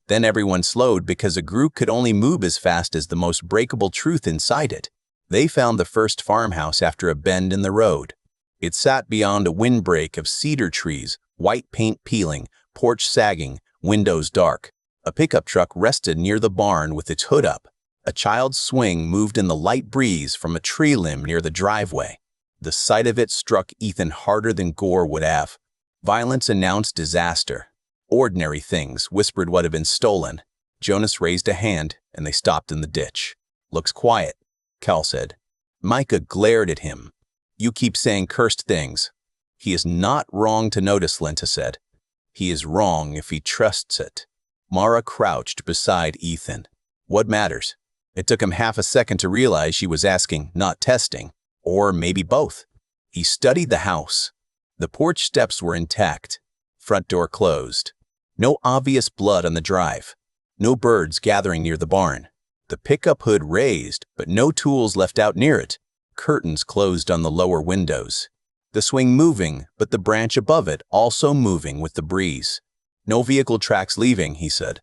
Then everyone slowed because a group could only move as fast as the most breakable truth inside it. They found the first farmhouse after a bend in the road. It sat beyond a windbreak of cedar trees, white paint peeling, porch sagging, windows dark. A pickup truck rested near the barn with its hood up. A child's swing moved in the light breeze from a tree limb near the driveway. The sight of it struck Ethan harder than gore would have. Violence announced disaster. Ordinary things whispered what had been stolen. Jonas raised a hand, and they stopped in the ditch. "Looks quiet," Cal said. Micah glared at him. "You keep saying cursed things." "He is not wrong to notice," Linta said. "He is wrong if he trusts it." Mara crouched beside Ethan. "What matters?" It took him half a second to realize she was asking, not testing. Or maybe both. He studied the house. The porch steps were intact. Front door closed. No obvious blood on the drive. No birds gathering near the barn. The pickup hood raised, but no tools left out near it. Curtains closed on the lower windows. The swing moving, but the branch above it also moving with the breeze. "No vehicle tracks leaving," he said.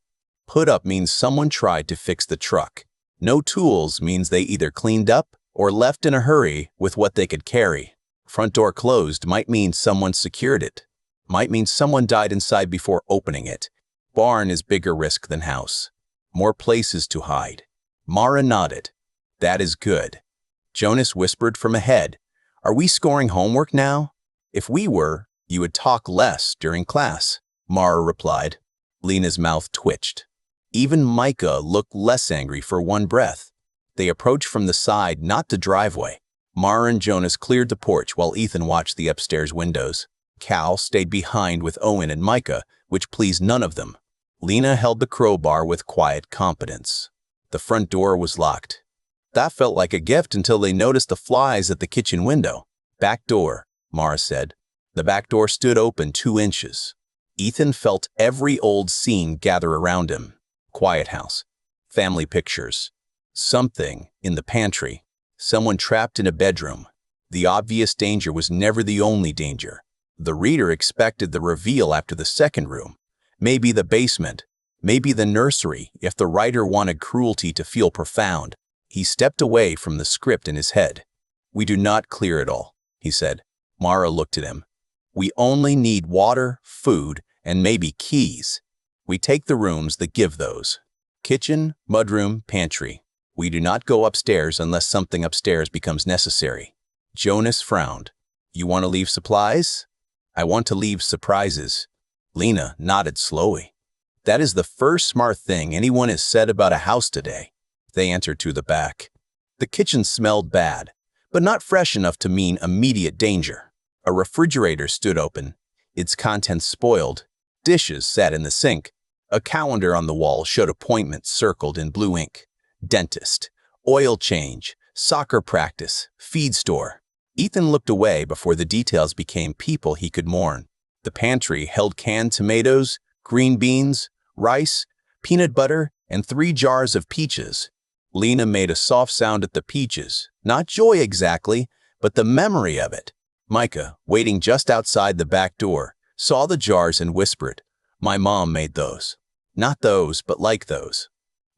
"Put up means someone tried to fix the truck. No tools means they either cleaned up or left in a hurry with what they could carry. Front door closed might mean someone secured it. Might mean someone died inside before opening it. Barn is bigger risk than house. More places to hide." Mara nodded. "That is good." Jonas whispered from ahead, "Are we scoring homework now? If we were, you would talk less during class." Mara replied. Lena's mouth twitched. Even Micah looked less angry for one breath. They approached from the side, not the driveway. Mara and Jonas cleared the porch while Ethan watched the upstairs windows. Cal stayed behind with Owen and Micah, which pleased none of them. Lena held the crowbar with quiet competence. The front door was locked. That felt like a gift until they noticed the flies at the kitchen window. "Back door," Mara said. The back door stood open 2 inches. Ethan felt every old scene gather around him. Quiet house. Family pictures. Something in the pantry. Someone trapped in a bedroom. The obvious danger was never the only danger. The reader expected the reveal after the second room. Maybe the basement. Maybe the nursery, if the writer wanted cruelty to feel profound. He stepped away from the script in his head. "We do not clear it all," he said. Mara looked at him. "We only need water, food, and maybe keys. We take the rooms that give those. Kitchen, mudroom, pantry. We do not go upstairs unless something upstairs becomes necessary." Jonas frowned. "You want to leave supplies?" "I want to leave surprises." Lena nodded slowly. "That is the first smart thing anyone has said about a house today." They entered to the back. The kitchen smelled bad, but not fresh enough to mean immediate danger. A refrigerator stood open, its contents spoiled. Dishes sat in the sink. A calendar on the wall showed appointments circled in blue ink. Dentist, oil change, soccer practice, feed store. Ethan looked away before the details became people he could mourn. The pantry held canned tomatoes, green beans, rice, peanut butter, and 3 jars of peaches. Lena made a soft sound at the peaches, not joy exactly, but the memory of it. Micah, waiting just outside the back door, saw the jars and whispered, "My mom made those. Not those, but like those."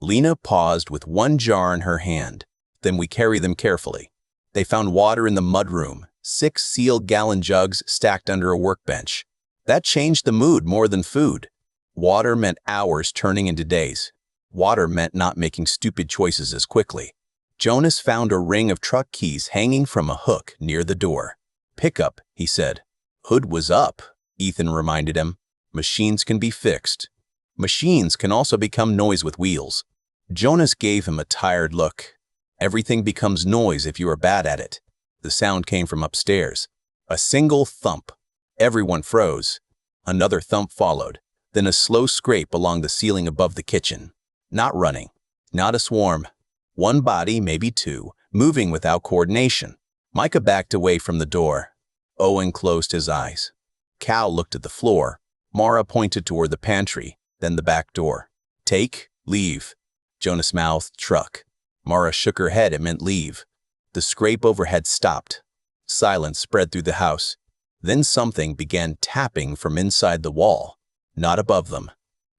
Lena paused with 1 jar in her hand. "Then we carry them carefully." They found water in the mudroom, 6 sealed gallon jugs stacked under a workbench. That changed the mood more than food. Water meant hours turning into days. Water meant not making stupid choices as quickly. Jonas found a ring of truck keys hanging from a hook near the door. "Pickup," he said. "Hood was up," Ethan reminded him. "Machines can be fixed. Machines can also become noise with wheels." Jonas gave him a tired look. "Everything becomes noise if you are bad at it." The sound came from upstairs. A single thump. Everyone froze. Another thump followed, then a slow scrape along the ceiling above the kitchen. Not running. Not a swarm. 1 body, maybe 2, moving without coordination. Micah backed away from the door. Owen closed his eyes. Cal looked at the floor. Mara pointed toward the pantry, then the back door. "Take, leave." Jonas' mouth truck. Mara shook her head. It meant leave. The scrape overhead stopped. Silence spread through the house. Then something began tapping from inside the wall. Not above them.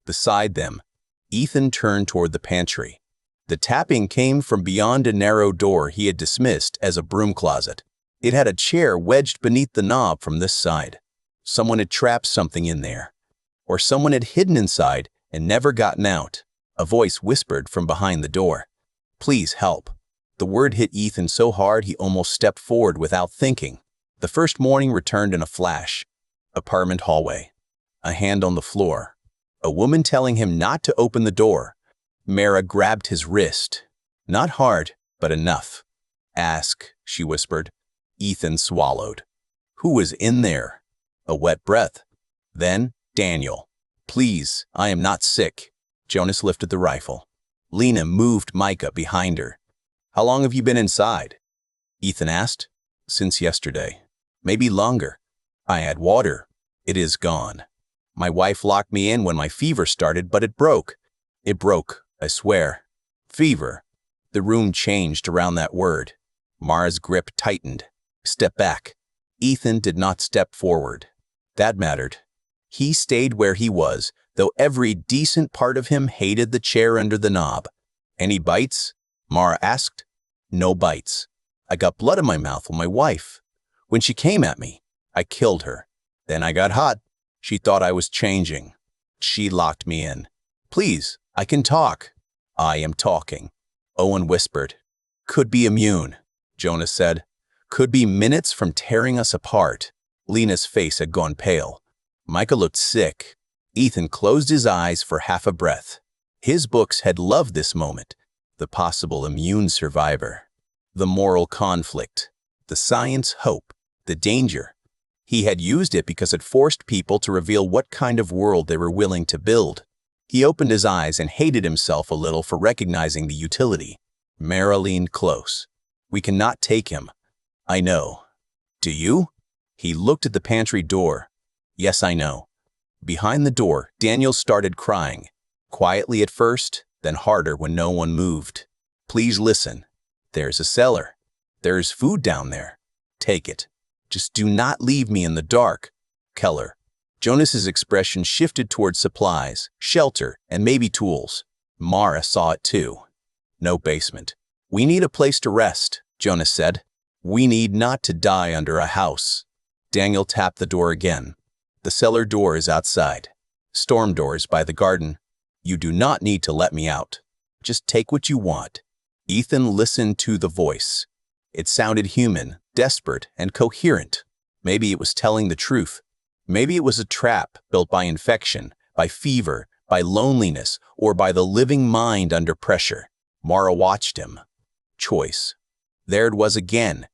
Beside them. Ethan turned toward the pantry. The tapping came from beyond a narrow door he had dismissed as a broom closet. It had a chair wedged beneath the knob from this side. Someone had trapped something in there. Or someone had hidden inside and never gotten out. A voice whispered from behind the door. "Please help." The word hit Ethan so hard he almost stepped forward without thinking. The first morning returned in a flash. Apartment hallway. A hand on the floor. A woman telling him not to open the door. Mara grabbed his wrist. Not hard, but enough. "Ask," she whispered. Ethan swallowed. Who was in there? A wet breath. Then, Daniel. "Please, I am not sick." Jonas lifted the rifle. Lena moved Micah behind her. "How long have you been inside?" Ethan asked. "Since yesterday. Maybe longer. I had water. It is gone. My wife locked me in when my fever started, but it broke. It broke, I swear." Fever. The room changed around that word. Mara's grip tightened. "Step back." Ethan did not step forward. That mattered. He stayed where he was, though every decent part of him hated the chair under the knob. "Any bites?" Mara asked. "No bites. I got blood in my mouth with my wife. When she came at me, I killed her. Then I got hot. She thought I was changing. She locked me in." "Please, I can talk." "I am talking." Owen whispered. "Could be immune," Jonas said. "Could be minutes from tearing us apart." Lena's face had gone pale. Micah looked sick. Ethan closed his eyes for half a breath. His books had loved this moment. The possible immune survivor. The moral conflict. The science hope. The danger. He had used it because it forced people to reveal what kind of world they were willing to build. He opened his eyes and hated himself a little for recognizing the utility. Mara leaned close. "We cannot take him." "I know." "Do you?" He looked at the pantry door. "Yes, I know." Behind the door, Daniel started crying. Quietly at first, then harder when no one moved. "Please listen. There's a cellar. There's food down there. Take it. Just do not leave me in the dark." Keller. Jonas's expression shifted towards supplies, shelter, and maybe tools. Mara saw it too. "No basement. We need a place to rest," Jonas said. "We need not to die under a house." Daniel tapped the door again. "The cellar door is outside. Storm doors by the garden. You do not need to let me out. Just take what you want." Ethan listened to the voice. It sounded human, desperate, and coherent. Maybe it was telling the truth. Maybe it was a trap built by infection, by fever, by loneliness, or by the living mind under pressure. Mara watched him. Choice. There it was again.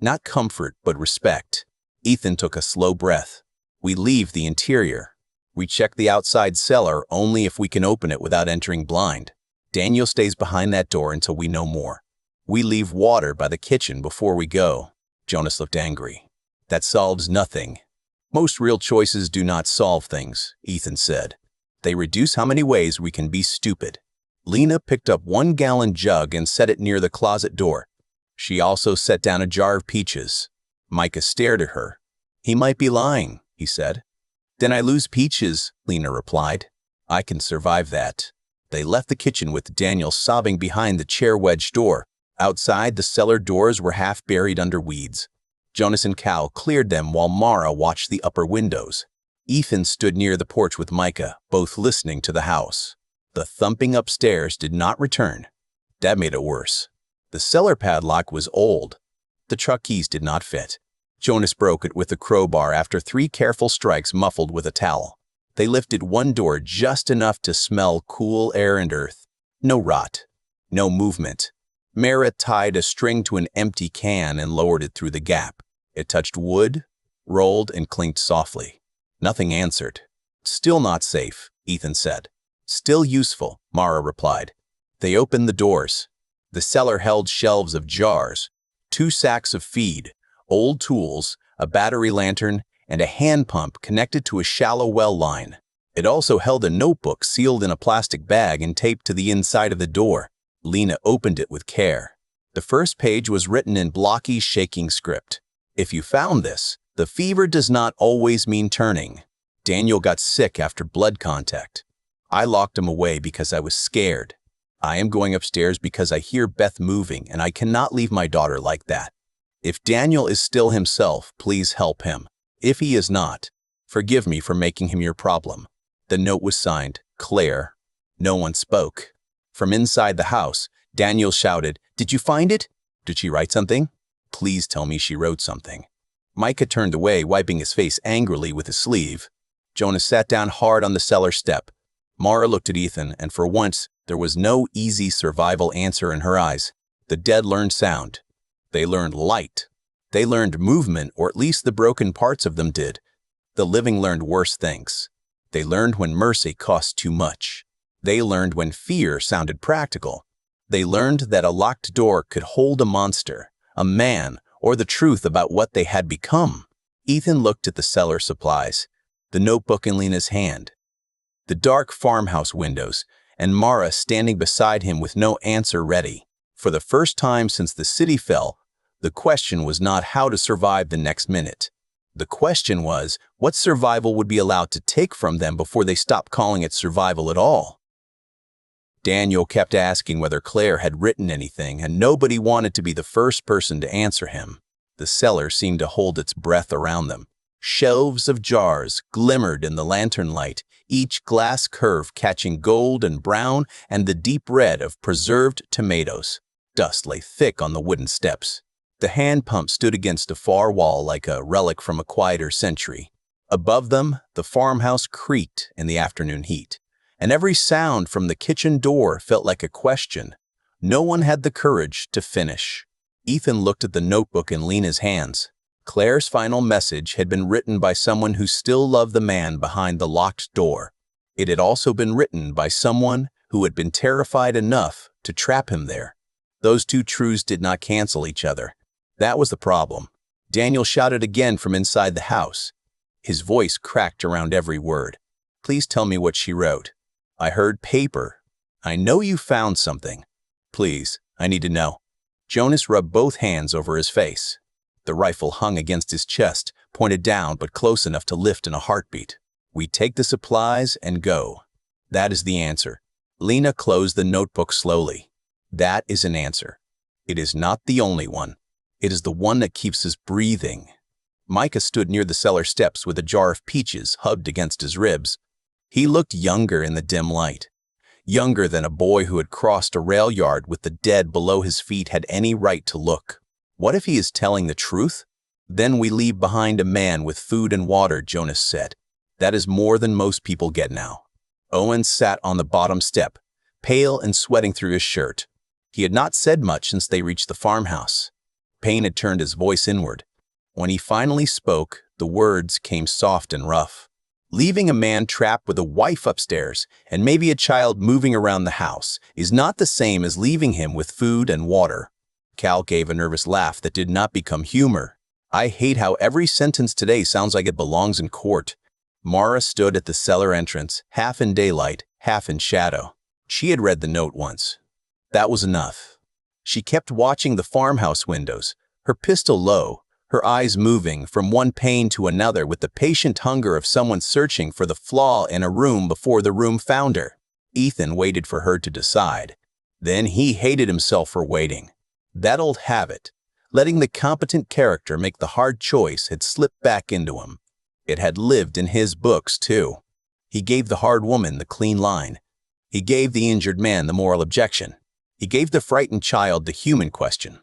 Not comfort, but respect. Ethan took a slow breath. "We leave the interior. We check the outside cellar only if we can open it without entering blind. Daniel stays behind that door until we know more. We leave water by the kitchen before we go." Jonas looked angry. "That solves nothing." "Most real choices do not solve things," Ethan said. "They reduce how many ways we can be stupid." Lena picked up 1-gallon jug and set it near the closet door. She also set down a jar of peaches. Micah stared at her. "He might be lying," he said. "Then I lose peaches," Lena replied. "I can survive that." They left the kitchen with Daniel sobbing behind the chair-wedged door. Outside, the cellar doors were half buried under weeds. Jonas and Cal cleared them while Mara watched the upper windows. Ethan stood near the porch with Micah, both listening to the house. The thumping upstairs did not return. That made it worse. The cellar padlock was old. The truck keys did not fit. Jonas broke it with a crowbar after 3 careful strikes muffled with a towel. They lifted one door just enough to smell cool air and earth. No rot. No movement. Mara tied a string to an empty can and lowered it through the gap. It touched wood, rolled, and clinked softly. Nothing answered. "Still not safe," Ethan said. "Still useful," Mara replied. They opened the doors. The cellar held shelves of jars, 2 sacks of feed, old tools, a battery lantern, and a hand pump connected to a shallow well line. It also held a notebook sealed in a plastic bag and taped to the inside of the door. Lena opened it with care. The first page was written in blocky, shaking script. "If you found this, the fever does not always mean turning. Daniel got sick after blood contact. I locked him away because I was scared. I am going upstairs because I hear Beth moving and I cannot leave my daughter like that. If Daniel is still himself, please help him. If he is not, forgive me for making him your problem. The note was signed, Claire. No one spoke. From inside the house, Daniel shouted, "Did you find it? Did she write something? Please tell me she wrote something." Micah turned away, wiping his face angrily with his sleeve. Jonas sat down hard on the cellar step. Mara looked at Ethan, and for once, there was no easy survival answer in her eyes. The dead learned sound. They learned light. They learned movement, or at least the broken parts of them did. The living learned worse things. They learned when mercy cost too much. They learned when fear sounded practical. They learned that a locked door could hold a monster, a man, or the truth about what they had become. Ethan looked at the cellar supplies, the notebook in Lena's hand, the dark farmhouse windows, and Mara standing beside him with no answer ready. For the first time since the city fell, the question was not how to survive the next minute. The question was what survival would be allowed to take from them before they stopped calling it survival at all. Daniel kept asking whether Claire had written anything, and nobody wanted to be the first person to answer him. The cellar seemed to hold its breath around them. Shelves of jars glimmered in the lantern light, each glass curve catching gold and brown and the deep red of preserved tomatoes. Dust lay thick on the wooden steps. The hand pump stood against a far wall like a relic from a quieter century. Above them, the farmhouse creaked in the afternoon heat, and every sound from the kitchen door felt like a question. No one had the courage to finish. Ethan looked at the notebook in Lena's hands. Claire's final message had been written by someone who still loved the man behind the locked door. It had also been written by someone who had been terrified enough to trap him there. Those two truths did not cancel each other. That was the problem. Daniel shouted again from inside the house. His voice cracked around every word. "Please tell me what she wrote. I heard paper. I know you found something. Please, I need to know." Jonas rubbed both hands over his face. The rifle hung against his chest, pointed down but close enough to lift in a heartbeat. "We take the supplies and go. That is the answer." Lena closed the notebook slowly. "That is an answer. It is not the only one. It is the one that keeps us breathing." Micah stood near the cellar steps with a jar of peaches hugged against his ribs. He looked younger in the dim light. Younger than a boy who had crossed a rail yard with the dead below his feet had any right to look. What if he is telling the truth? "Then we leave behind a man with food and water," Jonas said. "That is more than most people get now." Owen sat on the bottom step, pale and sweating through his shirt. He had not said much since they reached the farmhouse. Pain had turned his voice inward. When he finally spoke, the words came soft and rough. "Leaving a man trapped with a wife upstairs and maybe a child moving around the house is not the same as leaving him with food and water." Cal gave a nervous laugh that did not become humor. "I hate how every sentence today sounds like it belongs in court." Mara stood at the cellar entrance, half in daylight, half in shadow. She had read the note once. That was enough. She kept watching the farmhouse windows, her pistol low, her eyes moving from one pane to another with the patient hunger of someone searching for the flaw in a room before the room found her. Ethan waited for her to decide. Then he hated himself for waiting. That old habit, letting the competent character make the hard choice, had slipped back into him. It had lived in his books, too. He gave the hard woman the clean line. He gave the injured man the moral objection. He gave the frightened child the human question.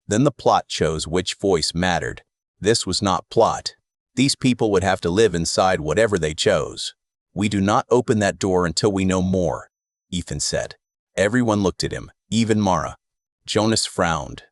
Then the plot chose which voice mattered. This was not plot. These people would have to live inside whatever they chose. "We do not open that door until we know more," Ethan said. Everyone looked at him, even Mara. Jonas frowned.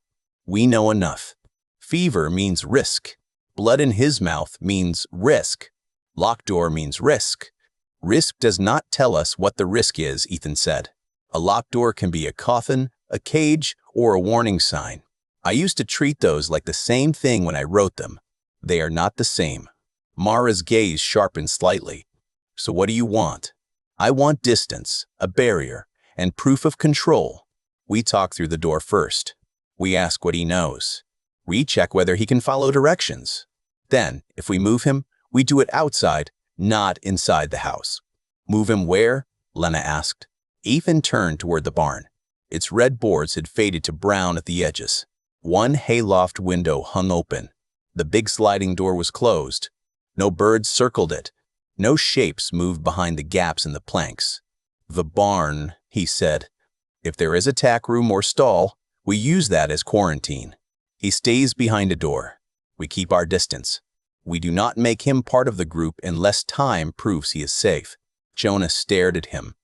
"We know enough. Fever means risk. Blood in his mouth means risk. Locked door means risk. Risk does not tell us what the risk is," Ethan said. "A locked door can be a coffin, a cage, or a warning sign. I used to treat those like the same thing when I wrote them. They are not the same." Mara's gaze sharpened slightly. "So what do you want?" "I want distance, a barrier, and proof of control. We talk through the door first. We ask what he knows. We check whether he can follow directions. Then, if we move him, we do it outside, not inside the house." "Move him where?" Lena asked. Ethan turned toward the barn. Its red boards had faded to brown at the edges. One hayloft window hung open. The big sliding door was closed. No birds circled it. No shapes moved behind the gaps in the planks. "The barn," he said. "If there is a tack room or stall, we use that as quarantine. He stays behind a door. We keep our distance. We do not make him part of the group unless time proves he is safe." Jonas stared at him.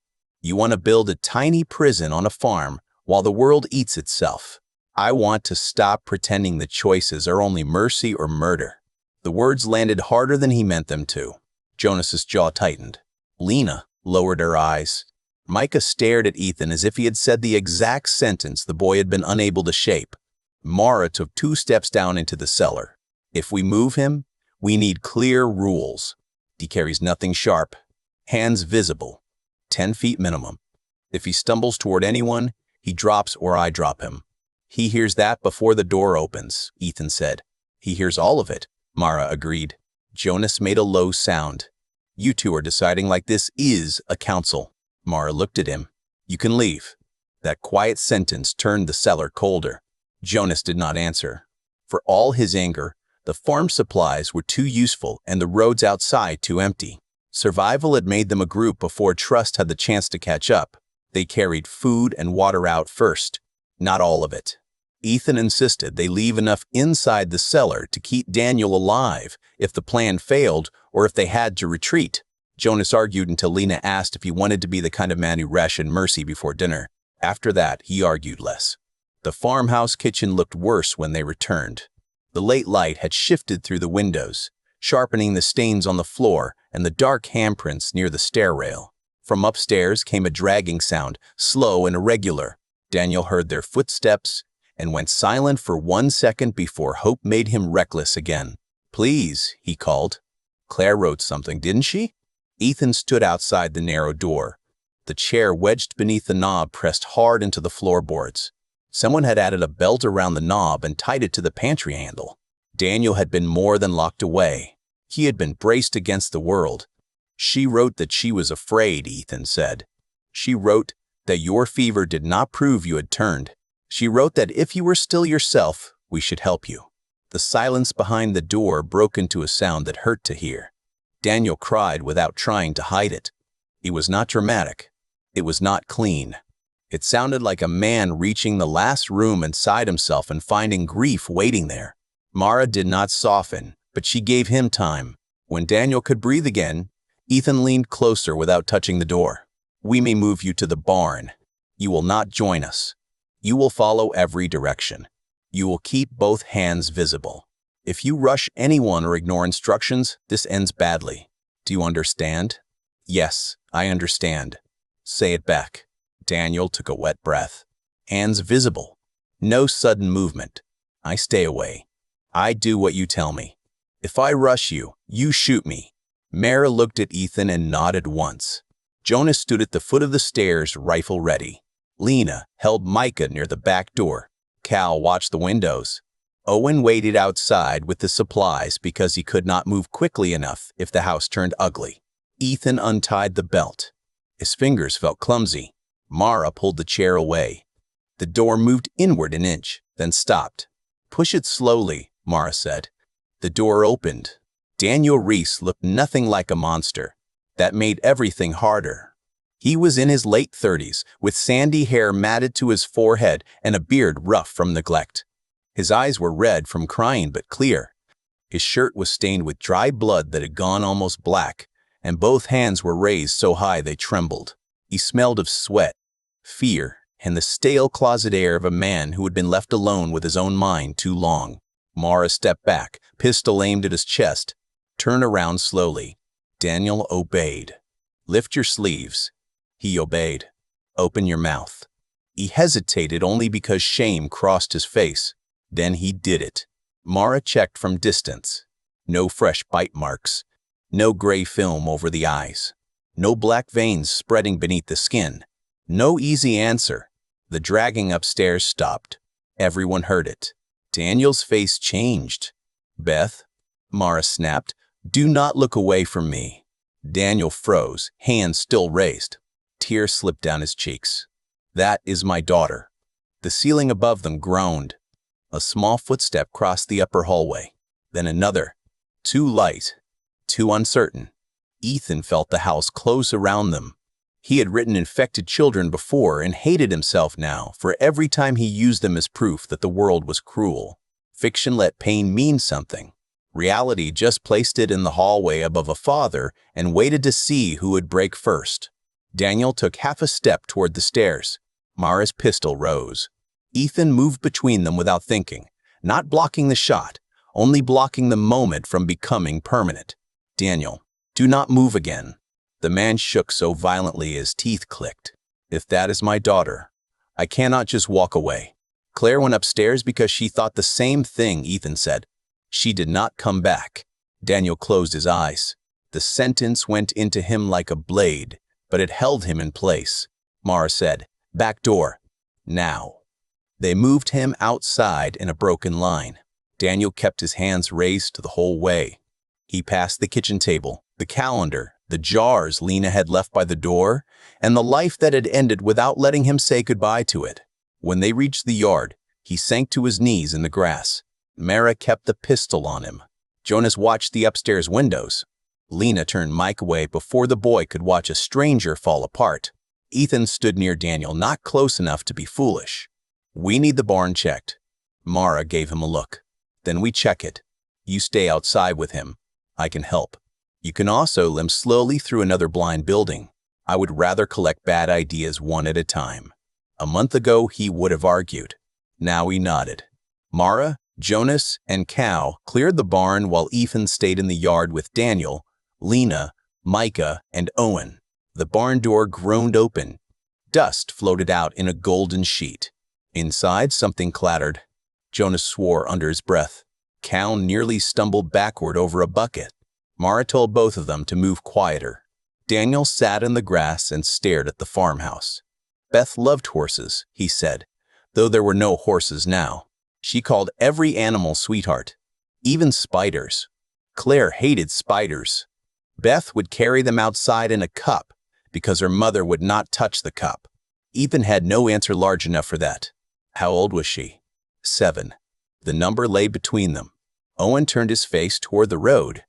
"You want to build a tiny prison on a farm while the world eats itself. I want to stop pretending the choices are only mercy or murder." The words landed harder than he meant them to. Jonas's jaw tightened. Lena lowered her eyes. Micah stared at Ethan as if he had said the exact sentence the boy had been unable to shape. Mara took 2 steps down into the cellar. "If we move him, we need clear rules. He carries nothing sharp. Hands visible. 10 feet minimum. If he stumbles toward anyone, he drops or I drop him." "He hears that before the door opens," Ethan said. "He hears all of it," Mara agreed. Jonas made a low sound. "You two are deciding like this is a council." Mara looked at him. "You can leave." That quiet sentence turned the cellar colder. Jonas did not answer. For all his anger, the farm supplies were too useful and the roads outside too empty. Survival had made them a group before trust had the chance to catch up. They carried food and water out first. Not all of it. Ethan insisted they leave enough inside the cellar to keep Daniel alive if the plan failed or if they had to retreat. Jonas argued until Lena asked if he wanted to be the kind of man who rationed mercy before dinner. After that, he argued less. The farmhouse kitchen looked worse when they returned. The late light had shifted through the windows, sharpening the stains on the floor and the dark handprints near the stair rail. From upstairs came a dragging sound, slow and irregular. Daniel heard their footsteps and went silent for 1 second before hope made him reckless again. "Please," he called. "Claire wrote something, didn't she?" Ethan stood outside the narrow door. The chair wedged beneath the knob pressed hard into the floorboards. Someone had added a belt around the knob and tied it to the pantry handle. Daniel had been more than locked away. He had been braced against the world. "She wrote that she was afraid," Ethan said. "She wrote that your fever did not prove you had turned. She wrote that if you were still yourself, we should help you." The silence behind the door broke into a sound that hurt to hear. Daniel cried without trying to hide it. It was not dramatic. It was not clean. It sounded like a man reaching the last room inside himself and finding grief waiting there. Mara did not soften, but she gave him time. When Daniel could breathe again, Ethan leaned closer without touching the door. "We may move you to the barn. You will not join us. You will follow every direction. You will keep both hands visible. If you rush anyone or ignore instructions, this ends badly. Do you understand?" "Yes, I understand." "Say it back." Daniel took a wet breath. "Hands visible. No sudden movement. I stay away. I do what you tell me. If I rush you, you shoot me." Mara looked at Ethan and nodded once. Jonas stood at the foot of the stairs, rifle ready. Lena held Micah near the back door. Cal watched the windows. Owen waited outside with the supplies because he could not move quickly enough if the house turned ugly. Ethan untied the belt. His fingers felt clumsy. Mara pulled the chair away. The door moved inward an inch, then stopped. "Push it slowly," Mara said. The door opened. Daniel Reese looked nothing like a monster. That made everything harder. He was in his late 30s, with sandy hair matted to his forehead and a beard rough from neglect. His eyes were red from crying but clear. His shirt was stained with dry blood that had gone almost black, and both hands were raised so high they trembled. He smelled of sweat, fear, and the stale closet air of a man who had been left alone with his own mind too long. Mara stepped back, pistol aimed at his chest. "Turn around slowly." Daniel obeyed. "Lift your sleeves." He obeyed. "Open your mouth." He hesitated only because shame crossed his face. Then he did it. Mara checked from distance. No fresh bite marks. No gray film over the eyes. No black veins spreading beneath the skin. No easy answer. The dragging upstairs stopped. Everyone heard it. Daniel's face changed. "Beth," Mara snapped, "do not look away from me." Daniel froze, hands still raised. Tears slipped down his cheeks. "That is my daughter." The ceiling above them groaned. A small footstep crossed the upper hallway. Then another. Too light. Too uncertain. Ethan felt the house close around them. He had written infected children before and hated himself now for every time he used them as proof that the world was cruel. Fiction let pain mean something. Reality just placed it in the hallway above a father and waited to see who would break first. Daniel took half a step toward the stairs. Mara's pistol rose. Ethan moved between them without thinking, not blocking the shot, only blocking the moment from becoming permanent. Daniel, do not move again. The man shook so violently his teeth clicked. If that is my daughter, I cannot just walk away. Claire went upstairs because she thought the same thing, Ethan said. She did not come back. Daniel closed his eyes. The sentence went into him like a blade, but it held him in place. Mara said, "Back door. Now." They moved him outside in a broken line. Daniel kept his hands raised the whole way. He passed the kitchen table, the calendar, the jars Lena had left by the door, and the life that had ended without letting him say goodbye to it. When they reached the yard, he sank to his knees in the grass. Mara kept the pistol on him. Jonas watched the upstairs windows. Lena turned Mike away before the boy could watch a stranger fall apart. Ethan stood near Daniel, not close enough to be foolish. "We need the barn checked." Mara gave him a look. "Then we check it. You stay outside with him. I can help. You can also limp slowly through another blind building. I would rather collect bad ideas one at a time." A month ago, he would have argued. Now he nodded. Mara, Jonas, and Cal cleared the barn while Ethan stayed in the yard with Daniel, Lena, Micah, and Owen. The barn door groaned open. Dust floated out in a golden sheet. Inside, something clattered. Jonas swore under his breath. Cal nearly stumbled backward over a bucket. Mara told both of them to move quieter. Daniel sat in the grass and stared at the farmhouse. Beth loved horses, he said, though there were no horses now. She called every animal sweetheart, even spiders. Claire hated spiders. Beth would carry them outside in a cup because her mother would not touch the cup. Ethan had no answer large enough for that. How old was she? 7. The number lay between them. Owen turned his face toward the road.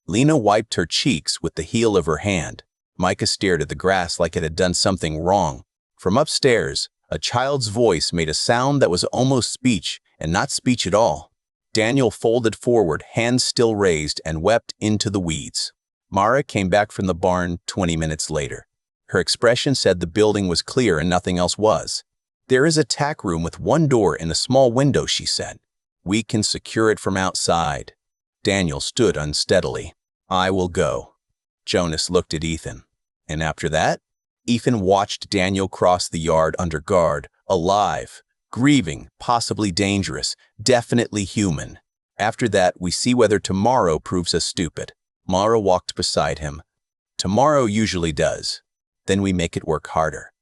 Lena wiped her cheeks with the heel of her hand. Micah stared at the grass like it had done something wrong. From upstairs, a child's voice made a sound that was almost speech and not speech at all. Daniel folded forward, hands still raised, and wept into the weeds. Mara came back from the barn 20 minutes later. Her expression said the building was clear and nothing else was. "There is a tack room with one door and a small window," she said. "We can secure it from outside." Daniel stood unsteadily. "I will go." Jonas looked at Ethan. And after that, Ethan watched Daniel cross the yard under guard, alive, grieving, possibly dangerous, definitely human. After that, we see whether tomorrow proves us stupid. Mara walked beside him. Tomorrow usually does. Then we make it work harder.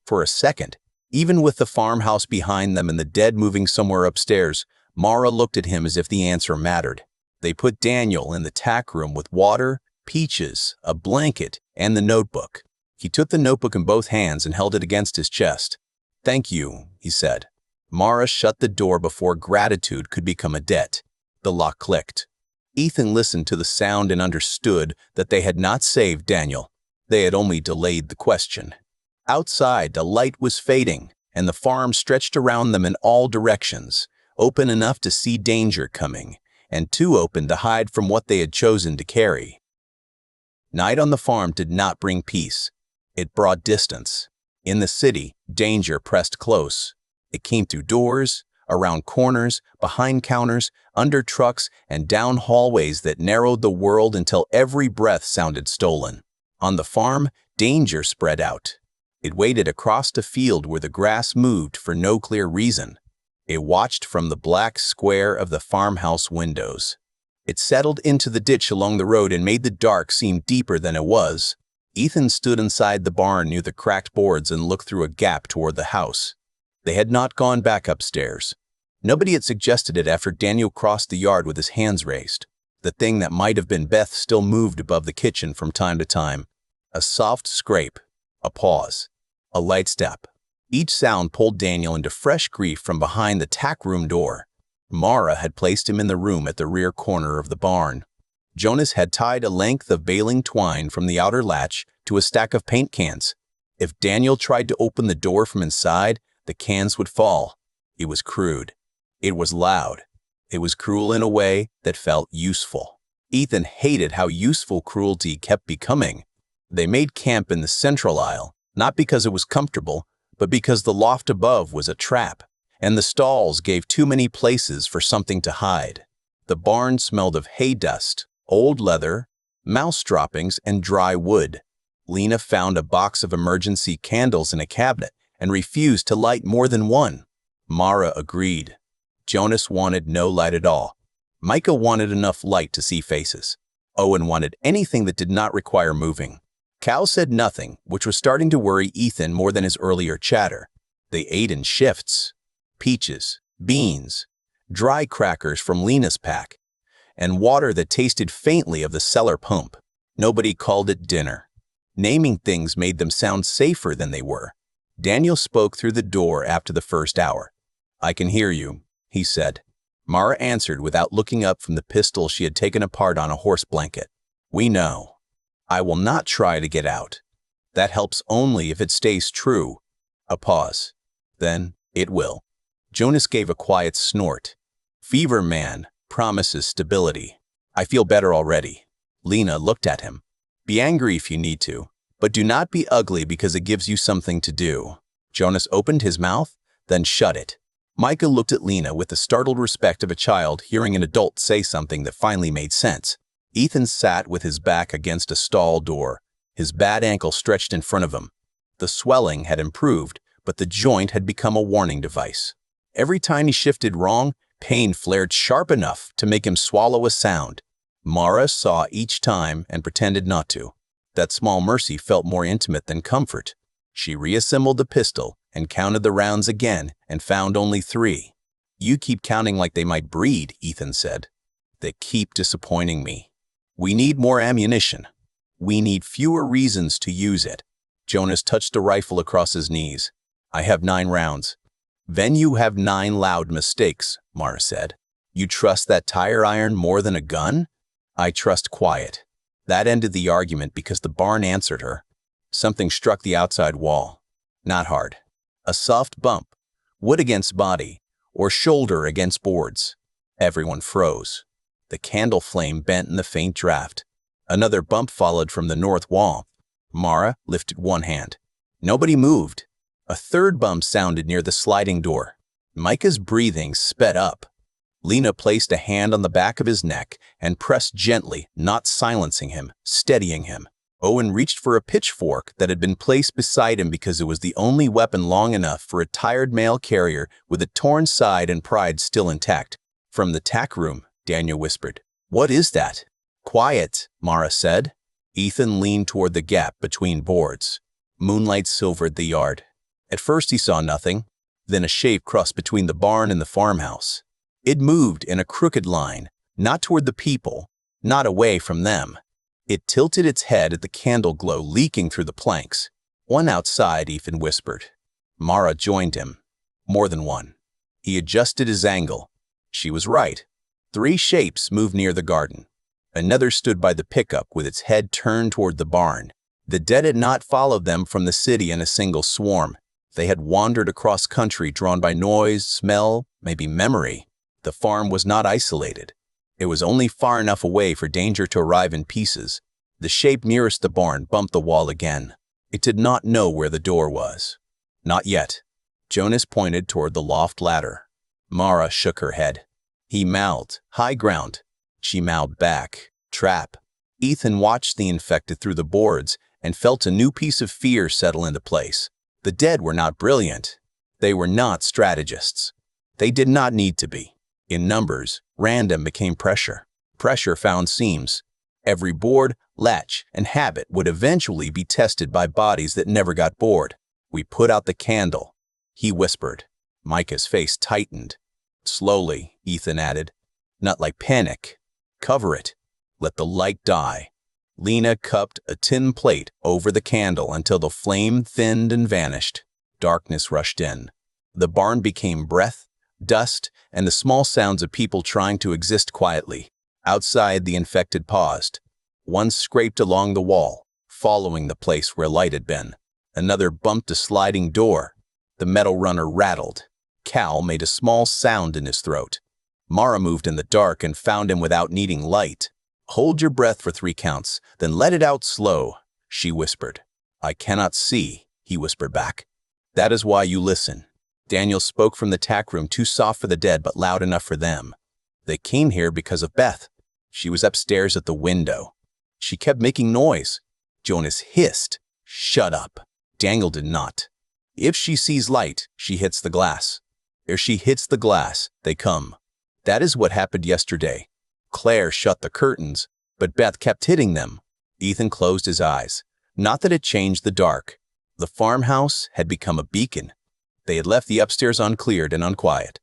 For a second, even with the farmhouse behind them and the dead moving somewhere upstairs, Mara looked at him as if the answer mattered. They put Daniel in the tack room with water, peaches, a blanket, and the notebook. He took the notebook in both hands and held it against his chest. "Thank you," he said. Mara shut the door before gratitude could become a debt. The lock clicked. Ethan listened to the sound and understood that they had not saved Daniel. They had only delayed the question. Outside, the light was fading, and the farm stretched around them in all directions, open enough to see danger coming, and too open to hide from what they had chosen to carry. Night on the farm did not bring peace. It brought distance. In the city, danger pressed close. It came through doors, around corners, behind counters, under trucks, and down hallways that narrowed the world until every breath sounded stolen. On the farm, danger spread out. It waited across a field where the grass moved for no clear reason. It watched from the black square of the farmhouse windows. It settled into the ditch along the road and made the dark seem deeper than it was. Ethan stood inside the barn near the cracked boards and looked through a gap toward the house. They had not gone back upstairs. Nobody had suggested it after Daniel crossed the yard with his hands raised. The thing that might have been Beth still moved above the kitchen from time to time. A soft scrape, a pause, a light step. Each sound pulled Daniel into fresh grief from behind the tack room door. Mara had placed him in the room at the rear corner of the barn. Jonas had tied a length of baling twine from the outer latch to a stack of paint cans. If Daniel tried to open the door from inside, the cans would fall. It was crude. It was loud. It was cruel in a way that felt useful. Ethan hated how useful cruelty kept becoming. They made camp in the central aisle, not because it was comfortable, but because the loft above was a trap, and the stalls gave too many places for something to hide. The barn smelled of hay dust, old leather, mouse droppings, and dry wood. Lena found a box of emergency candles in a cabinet and refused to light more than one. Mara agreed. Jonas wanted no light at all. Micah wanted enough light to see faces. Owen wanted anything that did not require moving. Cal said nothing, which was starting to worry Ethan more than his earlier chatter. They ate in shifts. Peaches, beans, dry crackers from Lena's pack, and water that tasted faintly of the cellar pump. Nobody called it dinner. Naming things made them sound safer than they were. Daniel spoke through the door after the first hour. "I can hear you," he said. Mara answered without looking up from the pistol she had taken apart on a horse blanket. "We know. I will not try to get out. That helps only if it stays true." A pause. "Then it will." Jonas gave a quiet snort. "Fever man promises stability. I feel better already." Lena looked at him. "Be angry if you need to, but do not be ugly because it gives you something to do." Jonas opened his mouth, then shut it. Micah looked at Lena with the startled respect of a child hearing an adult say something that finally made sense. Ethan sat with his back against a stall door, his bad ankle stretched in front of him. The swelling had improved, but the joint had become a warning device. Every time he shifted wrong, pain flared sharp enough to make him swallow a sound. Mara saw each time and pretended not to. That small mercy felt more intimate than comfort. She reassembled the pistol and counted the rounds again and found only 3. "You keep counting like they might breed," Ethan said. "They keep disappointing me. We need more ammunition. We need fewer reasons to use it." Jonas touched the rifle across his knees. "I have 9 rounds. "Then you have 9 loud mistakes," Mara said. "You trust that tire iron more than a gun?" "I trust quiet." That ended the argument because the barn answered her. Something struck the outside wall. Not hard. A soft bump, wood against body, or shoulder against boards. Everyone froze. The candle flame bent in the faint draft. Another bump followed from the north wall. Mara lifted one hand. Nobody moved. A third bump sounded near the sliding door. Micah's breathing sped up. Lena placed a hand on the back of his neck and pressed gently, not silencing him, steadying him. Owen reached for a pitchfork that had been placed beside him because it was the only weapon long enough for a tired mail carrier with a torn side and pride still intact. "From the tack room," Daniel whispered. "What is that?" "Quiet," Mara said. Ethan leaned toward the gap between boards. Moonlight silvered the yard. At first he saw nothing. Then a shape crossed between the barn and the farmhouse. It moved in a crooked line, not toward the people, not away from them. It tilted its head at the candle glow leaking through the planks. "One outside," Ethan whispered. Mara joined him. More than one. He adjusted his angle. She was right. 3 shapes moved near the garden. Another stood by the pickup with its head turned toward the barn. The dead had not followed them from the city in a single swarm. They had wandered across country drawn by noise, smell, maybe memory. The farm was not isolated. It was only far enough away for danger to arrive in pieces. The shape nearest the barn bumped the wall again. It did not know where the door was. "Not yet." Jonas pointed toward the loft ladder. Mara shook her head. He mouthed, "High ground." She mouthed back, "Trap." Ethan watched the infected through the boards and felt a new piece of fear settle into place. The dead were not brilliant. They were not strategists. They did not need to be. In numbers, random became pressure. Pressure found seams. Every board, latch, and habit would eventually be tested by bodies that never got bored. "We put out the candle," he whispered. Micah's face tightened. "Slowly," Ethan added. "Not like panic. Cover it. Let the light die." Lena cupped a tin plate over the candle until the flame thinned and vanished. Darkness rushed in. The barn became breath, dust, and the small sounds of people trying to exist quietly. Outside, the infected paused. One scraped along the wall, following the place where light had been. Another bumped a sliding door. The metal runner rattled. Cal made a small sound in his throat. Mara moved in the dark and found him without needing light. "Hold your breath for 3 counts, then let it out slow," she whispered. "I cannot see," he whispered back. "That is why you listen." Daniel spoke from the tack room, too soft for the dead but loud enough for them. "They came here because of Beth. She was upstairs at the window. She kept making noise." Jonas hissed, "Shut up." Daniel did not. "If she sees light, she hits the glass. If she hits the glass, they come. That is what happened yesterday. Claire shut the curtains, but Beth kept hitting them." Ethan closed his eyes. Not that it changed the dark. The farmhouse had become a beacon. They had left the upstairs uncleared and unquiet.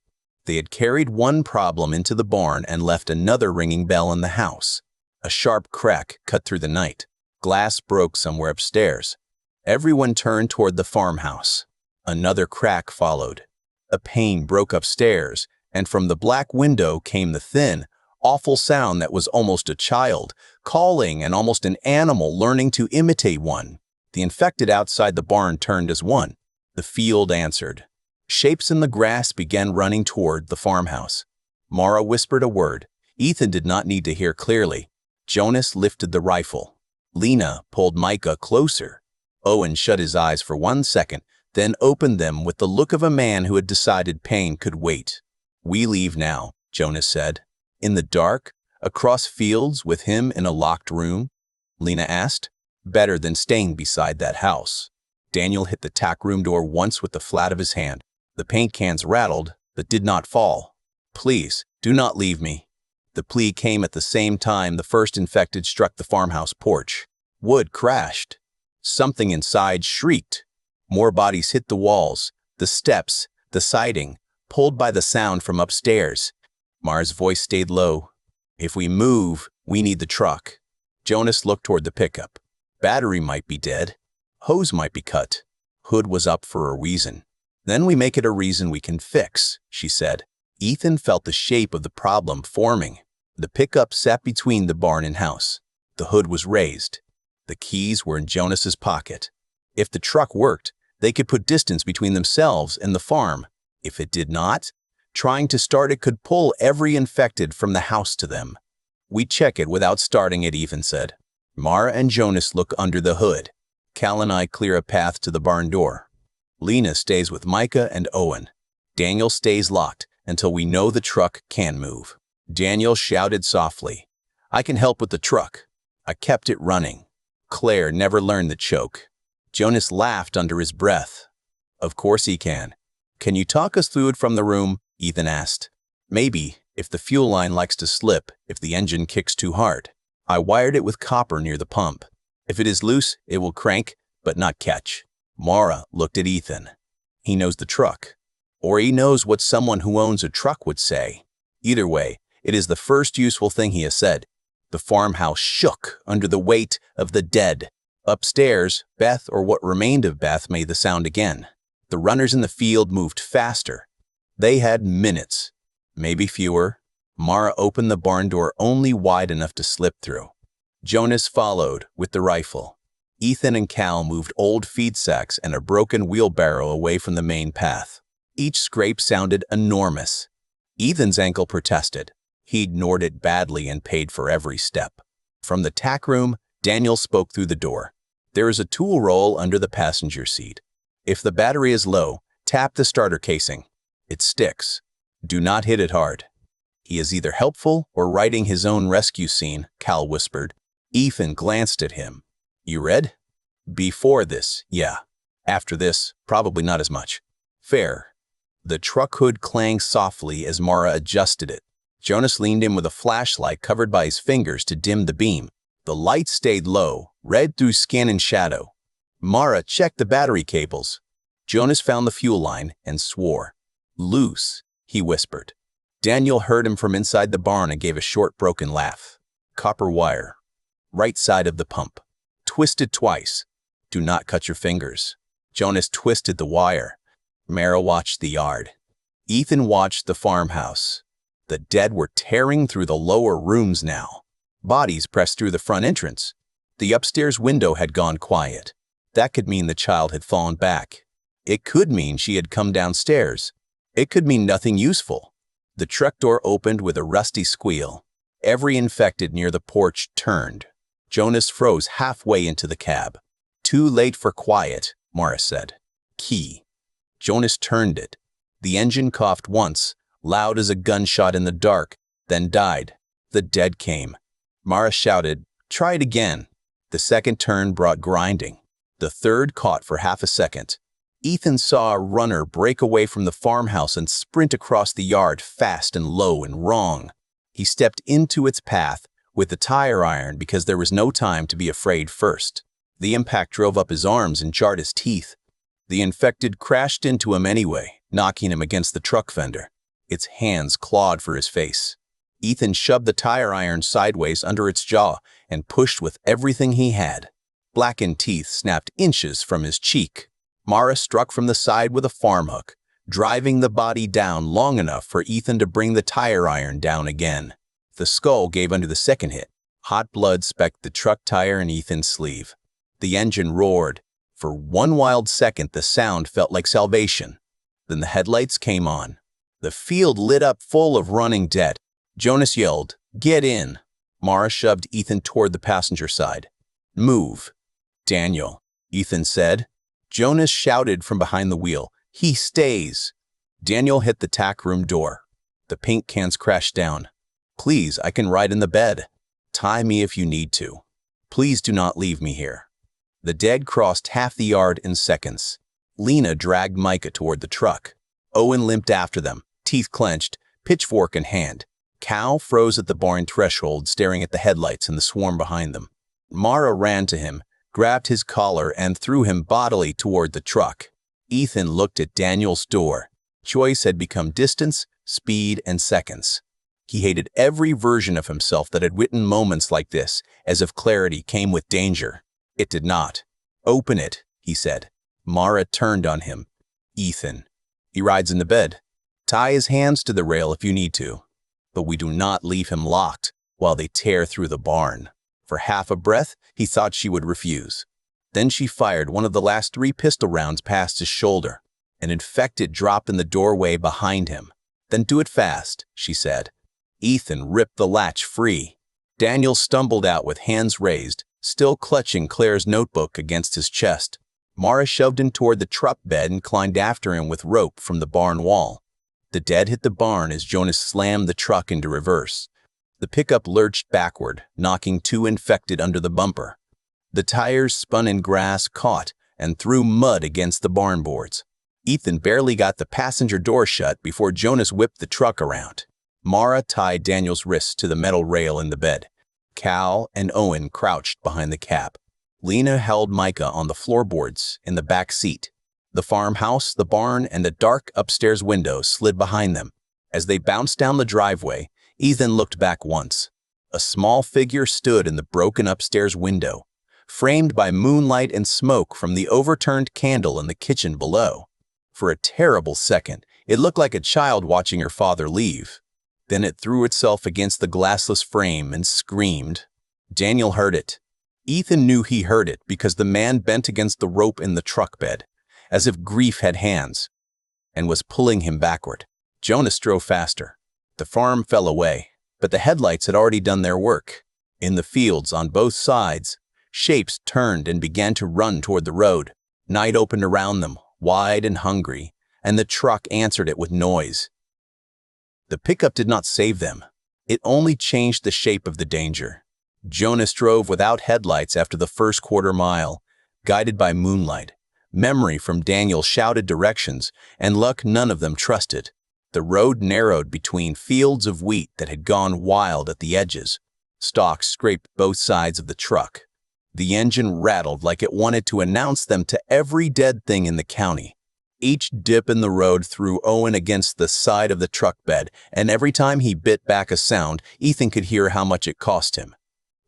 They had carried one problem into the barn and left another ringing bell in the house. A sharp crack cut through the night. Glass broke somewhere upstairs. Everyone turned toward the farmhouse. Another crack followed. A pane broke upstairs, and from the black window came the thin, awful sound that was almost a child, calling, and almost an animal learning to imitate one. The infected outside the barn turned as one. The field answered. Shapes in the grass began running toward the farmhouse. Mara whispered a word. Ethan did not need to hear clearly. Jonas lifted the rifle. Lena pulled Micah closer. Owen shut his eyes for 1 second, then opened them with the look of a man who had decided pain could wait. "We leave now," Jonas said. "In the dark, across fields with him in a locked room?" Lena asked. "Better than staying beside that house." Daniel hit the tack room door once with the flat of his hand. The paint cans rattled, but did not fall. "Please, do not leave me." The plea came at the same time the first infected struck the farmhouse porch. Wood crashed. Something inside shrieked. More bodies hit the walls, the steps, the siding, pulled by the sound from upstairs. Mara's voice stayed low. "If we move, we need the truck." Jonas looked toward the pickup. Battery might be dead. Hose might be cut. Hood was up for a reason. "Then we make it a reason we can fix," she said. Ethan felt the shape of the problem forming. The pickup sat between the barn and house. The hood was raised. The keys were in Jonas's pocket. If the truck worked, they could put distance between themselves and the farm. If it did not, trying to start it could pull every infected from the house to them. "We check it without starting it," Ethan said. Mara and Jonas look under the hood. Cal and I clear a path to the barn door. Lena stays with Micah and Owen. Daniel stays locked until we know the truck can move. Daniel shouted softly, "I can help with the truck." I kept it running. Claire never learned the choke. Jonas laughed under his breath. "Of course he can." "Can you talk us through it from the room?" Ethan asked. "Maybe, if the fuel line likes to slip, if the engine kicks too hard. I wired it with copper near the pump. If it is loose, it will crank, but not catch." Mara looked at Ethan. He knows the truck. Or he knows what someone who owns a truck would say. Either way, it is the first useful thing he has said. The farmhouse shook under the weight of the dead. Upstairs, Beth, or what remained of Beth, made the sound again. The runners in the field moved faster. They had minutes, maybe fewer. Mara opened the barn door only wide enough to slip through. Jonas followed with the rifle. Ethan and Cal moved old feed sacks and a broken wheelbarrow away from the main path. Each scrape sounded enormous. Ethan's ankle protested. He ignored it badly and paid for every step. From the tack room, Daniel spoke through the door. "There is a tool roll under the passenger seat. If the battery is low, tap the starter casing. It sticks. Do not hit it hard." "He is either helpful or writing his own rescue scene," Cal whispered. Ethan glanced at him. "You read?" "Before this, yeah. After this, probably not as much." "Fair." The truck hood clanged softly as Mara adjusted it. Jonas leaned in with a flashlight covered by his fingers to dim the beam. The light stayed low, red through skin and shadow. Mara checked the battery cables. Jonas found the fuel line and swore. "Loose," he whispered. Daniel heard him from inside the barn and gave a short, broken laugh. "Copper wire. Right side of the pump. Twisted twice. Do not cut your fingers." Jonas twisted the wire. Mara watched the yard. Ethan watched the farmhouse. The dead were tearing through the lower rooms now. Bodies pressed through the front entrance. The upstairs window had gone quiet. That could mean the child had fallen back. It could mean she had come downstairs. It could mean nothing useful. The truck door opened with a rusty squeal. Every infected near the porch turned. Jonas froze halfway into the cab. "Too late for quiet," Mara said. "Key." Jonas turned it. The engine coughed once, loud as a gunshot in the dark, then died. The dead came. Mara shouted, "Try it again." The second turn brought grinding. The third caught for half a second. Ethan saw a runner break away from the farmhouse and sprint across the yard fast and low and wrong. He stepped into its path with the tire iron because there was no time to be afraid first. The impact drove up his arms and jarred his teeth. The infected crashed into him anyway, knocking him against the truck fender. Its hands clawed for his face. Ethan shoved the tire iron sideways under its jaw and pushed with everything he had. Blackened teeth snapped inches from his cheek. Mara struck from the side with a farm hook, driving the body down long enough for Ethan to bring the tire iron down again. The skull gave under the second hit. Hot blood specked the truck tire and Ethan's sleeve. The engine roared. For one wild second, the sound felt like salvation. Then the headlights came on. The field lit up full of running dead. Jonas yelled, "Get in!" Mara shoved Ethan toward the passenger side. "Move." "Daniel," Ethan said. Jonas shouted from behind the wheel, "He stays." Daniel hit the tack room door. The paint cans crashed down. "Please, I can ride in the bed. Tie me if you need to. Please do not leave me here." The dead crossed half the yard in seconds. Lena dragged Micah toward the truck. Owen limped after them, teeth clenched, pitchfork in hand. Cal froze at the barn threshold, staring at the headlights and the swarm behind them. Mara ran to him, grabbed his collar, and threw him bodily toward the truck. Ethan looked at Daniel's door. Choice had become distance, speed, and seconds. He hated every version of himself that had written moments like this, as if clarity came with danger. It did not. "Open it," he said. Mara turned on him. "Ethan." "He rides in the bed. Tie his hands to the rail if you need to. But we do not leave him locked while they tear through the barn." For half a breath, he thought she would refuse. Then she fired one of the last 3 pistol rounds past his shoulder. An infected dropped in the doorway behind him. "Then do it fast," she said. Ethan ripped the latch free. Daniel stumbled out with hands raised, still clutching Claire's notebook against his chest. Mara shoved him toward the truck bed and climbed after him with rope from the barn wall. The dead hit the barn as Jonas slammed the truck into reverse. The pickup lurched backward, knocking 2 infected under the bumper. The tires spun in grass, caught, and threw mud against the barn boards. Ethan barely got the passenger door shut before Jonas whipped the truck around. Mara tied Daniel's wrists to the metal rail in the bed. Cal and Owen crouched behind the cab. Lena held Micah on the floorboards in the back seat. The farmhouse, the barn, and the dark upstairs window slid behind them. As they bounced down the driveway, Ethan looked back once. A small figure stood in the broken upstairs window, framed by moonlight and smoke from the overturned candle in the kitchen below. For a terrible second, it looked like a child watching her father leave. Then it threw itself against the glassless frame and screamed. Daniel heard it. Ethan knew he heard it because the man bent against the rope in the truck bed, as if grief had hands, and was pulling him backward. Jonas drove faster. The farm fell away, but the headlights had already done their work. In the fields on both sides, shapes turned and began to run toward the road. Night opened around them, wide and hungry, and the truck answered it with noise. The pickup did not save them. It only changed the shape of the danger. Jonas drove without headlights after the first quarter mile, guided by moonlight. Memory from Daniel shouted directions, and luck none of them trusted. The road narrowed between fields of wheat that had gone wild at the edges. Stalks scraped both sides of the truck. The engine rattled like it wanted to announce them to every dead thing in the county. Each dip in the road threw Owen against the side of the truck bed, and every time he bit back a sound, Ethan could hear how much it cost him.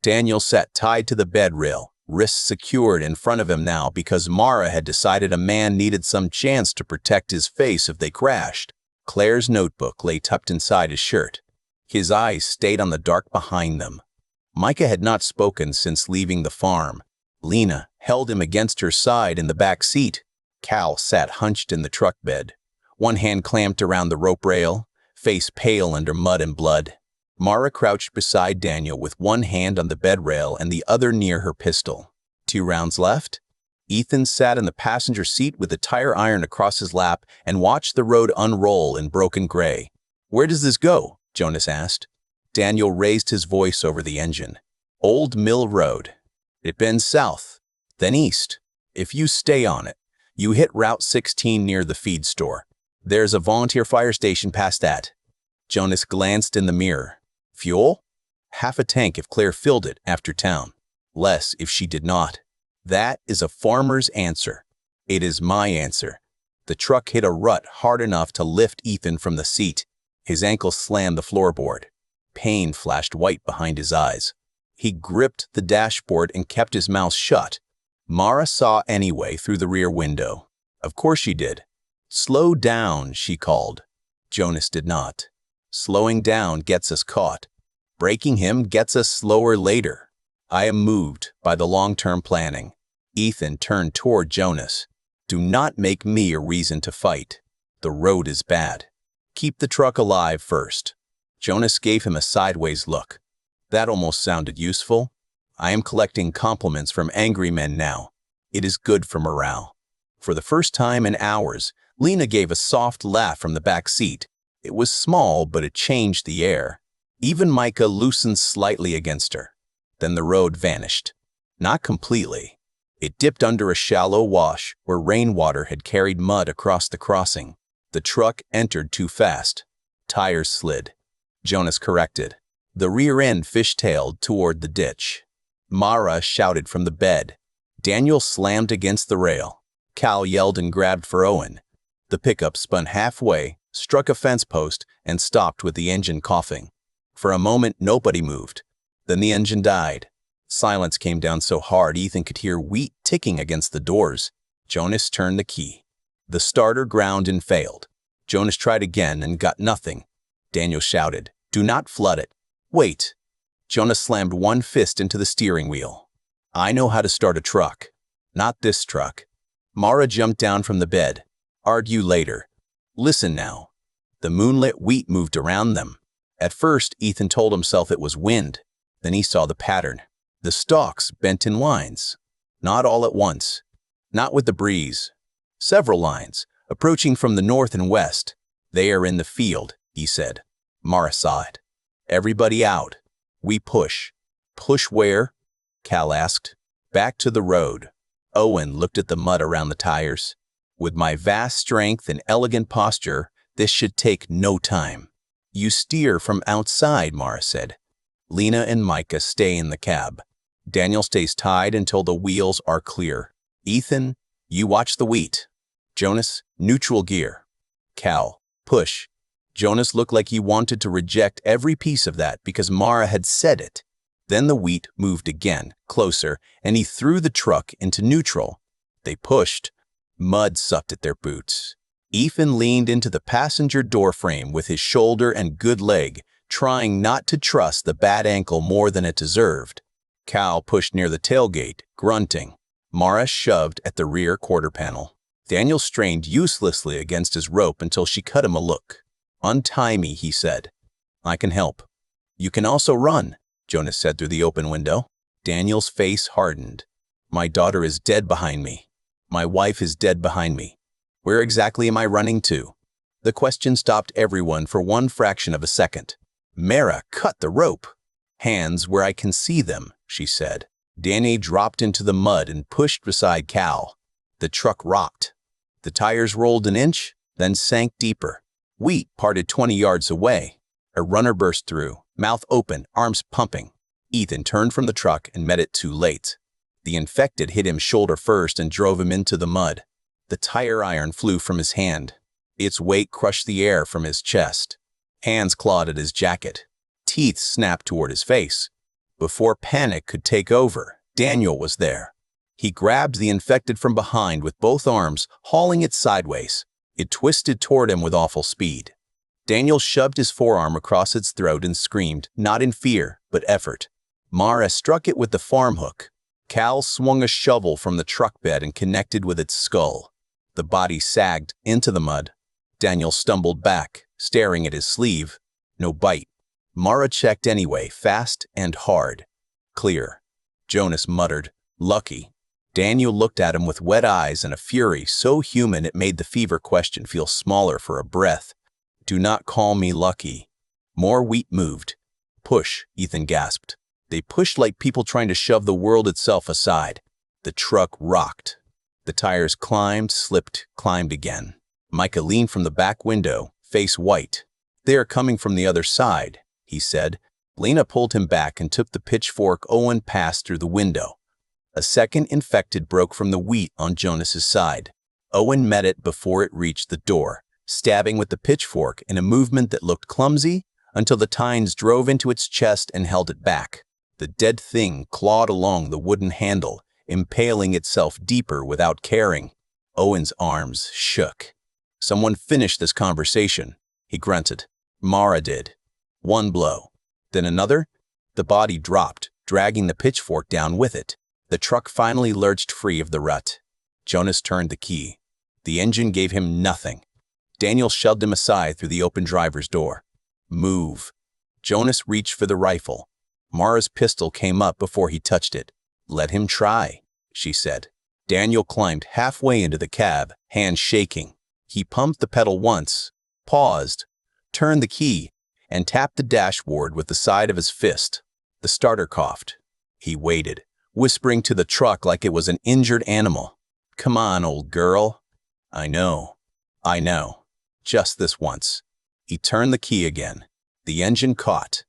Daniel sat tied to the bed rail, wrists secured in front of him now because Mara had decided a man needed some chance to protect his face if they crashed. Claire's notebook lay tucked inside his shirt. His eyes stayed on the dark behind them. Micah had not spoken since leaving the farm. Lena held him against her side in the back seat. Cal sat hunched in the truck bed, one hand clamped around the rope rail, face pale under mud and blood. Mara crouched beside Daniel with one hand on the bed rail and the other near her pistol. 2 rounds left? Ethan sat in the passenger seat with the tire iron across his lap and watched the road unroll in broken gray. "Where does this go?" Jonas asked. Daniel raised his voice over the engine. "Old Mill Road. It bends south, then east. If you stay on it, you hit Route 16 near the feed store. There's a volunteer fire station past that." Jonas glanced in the mirror. "Fuel? Half a tank if Claire filled it after town. Less if she did not. That is a farmer's answer. It is my answer." The truck hit a rut hard enough to lift Ethan from the seat. His ankle slammed the floorboard. Pain flashed white behind his eyes. He gripped the dashboard and kept his mouth shut. Mara saw anyway through the rear window. Of course she did. "Slow down," she called. Jonas did not. Slowing down gets us caught. Breaking him gets us slower later. I am moved by the long-term planning. Ethan turned toward Jonas. "Do not make me a reason to fight. The road is bad. Keep the truck alive first." Jonas gave him a sideways look. "That almost sounded useful. I am collecting compliments from angry men now. It is good for morale." For the first time in hours, Lena gave a soft laugh from the back seat. It was small, but it changed the air. Even Micah loosened slightly against her. Then the road vanished. Not completely. It dipped under a shallow wash where rainwater had carried mud across the crossing. The truck entered too fast. Tires slid. Jonas corrected. The rear end fishtailed toward the ditch. Mara shouted from the bed. Daniel slammed against the rail. Cal yelled and grabbed for Owen. The pickup spun halfway, struck a fence post, and stopped with the engine coughing. For a moment, nobody moved. Then the engine died. Silence came down so hard Ethan could hear wheat ticking against the doors. Jonas turned the key. The starter ground and failed. Jonas tried again and got nothing. Daniel shouted, "Do not flood it. Wait." Jonas slammed one fist into the steering wheel. "I know how to start a truck. Not this truck." Mara jumped down from the bed. "Argue later. Listen now." The moonlit wheat moved around them. At first, Ethan told himself it was wind. Then he saw the pattern. The stalks bent in lines. Not all at once. Not with the breeze. Several lines, approaching from the north and west. "They are in the field," he said. Mara sighed. "Everybody out. We push." "Push where?" Cal asked. "Back to the road." Owen looked at the mud around the tires. "With my vast strength and elegant posture, this should take no time." "You steer from outside," Mara said. "Lena and Micah stay in the cab. Daniel stays tied until the wheels are clear. Ethan, you watch the wheat." "Jonas, neutral gear." "Cal, push." Jonas looked like he wanted to reject every piece of that because Mara had said it. Then the wheat moved again, closer, and he threw the truck into neutral. They pushed. Mud sucked at their boots. Ethan leaned into the passenger door frame with his shoulder and good leg, trying not to trust the bad ankle more than it deserved. Cal pushed near the tailgate, grunting. Mara shoved at the rear quarter panel. Daniel strained uselessly against his rope until she cut him a look. "Untie me," he said. "I can help." "You can also run," Jonas said through the open window. Daniel's face hardened. "My daughter is dead behind me. My wife is dead behind me. Where exactly am I running to?" The question stopped everyone for one fraction of a second. Mara cut the rope. "Hands where I can see them," she said. Danny dropped into the mud and pushed beside Cal. The truck rocked. The tires rolled an inch, then sank deeper. Wheat parted 20 yards away. A runner burst through, mouth open, arms pumping. Ethan turned from the truck and met it too late. The infected hit him shoulder first and drove him into the mud. The tire iron flew from his hand. Its weight crushed the air from his chest. Hands clawed at his jacket. Teeth snapped toward his face. Before panic could take over, Daniel was there. He grabbed the infected from behind with both arms, hauling it sideways. It twisted toward him with awful speed. Daniel shoved his forearm across its throat and screamed, not in fear, but effort. Mara struck it with the farm hook. Cal swung a shovel from the truck bed and connected with its skull. The body sagged into the mud. Daniel stumbled back, staring at his sleeve. No bite. Mara checked anyway, fast and hard. Clear. Jonas muttered, "Lucky." Daniel looked at him with wet eyes and a fury so human it made the fever question feel smaller for a breath. "Do not call me lucky." More wheat moved. "Push," Ethan gasped. They pushed like people trying to shove the world itself aside. The truck rocked. The tires climbed, slipped, climbed again. Micah leaned from the back window, face white. "They are coming from the other side," he said. Lena pulled him back and took the pitchfork Owen passed through the window. A second infected broke from the wheat on Jonas's side. Owen met it before it reached the door, stabbing with the pitchfork in a movement that looked clumsy until the tines drove into its chest and held it back. The dead thing clawed along the wooden handle, impaling itself deeper without caring. Owen's arms shook. "Someone finish this conversation," he grunted. Mara did. One blow. Then another. The body dropped, dragging the pitchfork down with it. The truck finally lurched free of the rut. Jonas turned the key. The engine gave him nothing. Daniel shoved him aside through the open driver's door. "Move." Jonas reached for the rifle. Mara's pistol came up before he touched it. "Let him try," she said. Daniel climbed halfway into the cab, hands shaking. He pumped the pedal once, paused, turned the key, and tapped the dashboard with the side of his fist. The starter coughed. He waited, whispering to the truck like it was an injured animal. "Come on, old girl." I know. Just this once." He turned the key again. The engine caught.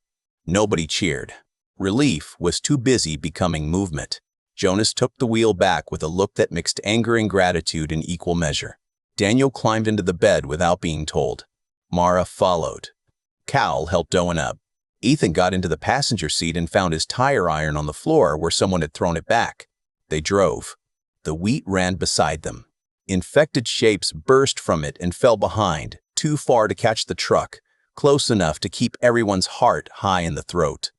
Nobody cheered. Relief was too busy becoming movement. Jonas took the wheel back with a look that mixed anger and gratitude in equal measure. Daniel climbed into the bed without being told. Mara followed. Cal helped Owen up. Ethan got into the passenger seat and found his tire iron on the floor where someone had thrown it back. They drove. The wheat ran beside them. Infected shapes burst from it and fell behind, too far to catch the truck, close enough to keep everyone's heart high in the throat.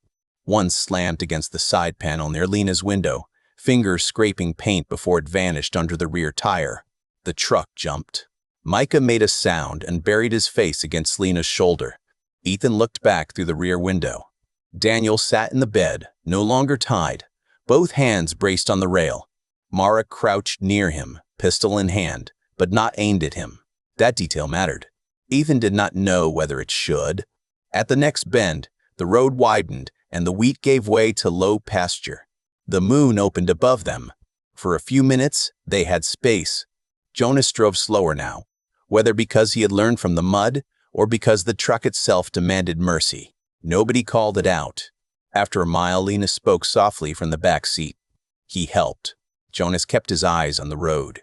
One slammed against the side panel near Lena's window, fingers scraping paint before it vanished under the rear tire. The truck jumped. Micah made a sound and buried his face against Lena's shoulder. Ethan looked back through the rear window. Daniel sat in the bed, no longer tied, both hands braced on the rail. Mara crouched near him, pistol in hand, but not aimed at him. That detail mattered. Ethan did not know whether it should. At the next bend, the road widened and the wheat gave way to low pasture. The moon opened above them. For a few minutes, they had space. Jonas drove slower now, whether because he had learned from the mud or because the truck itself demanded mercy. Nobody called it out. After a mile, Lena spoke softly from the back seat. "He helped." Jonas kept his eyes on the road.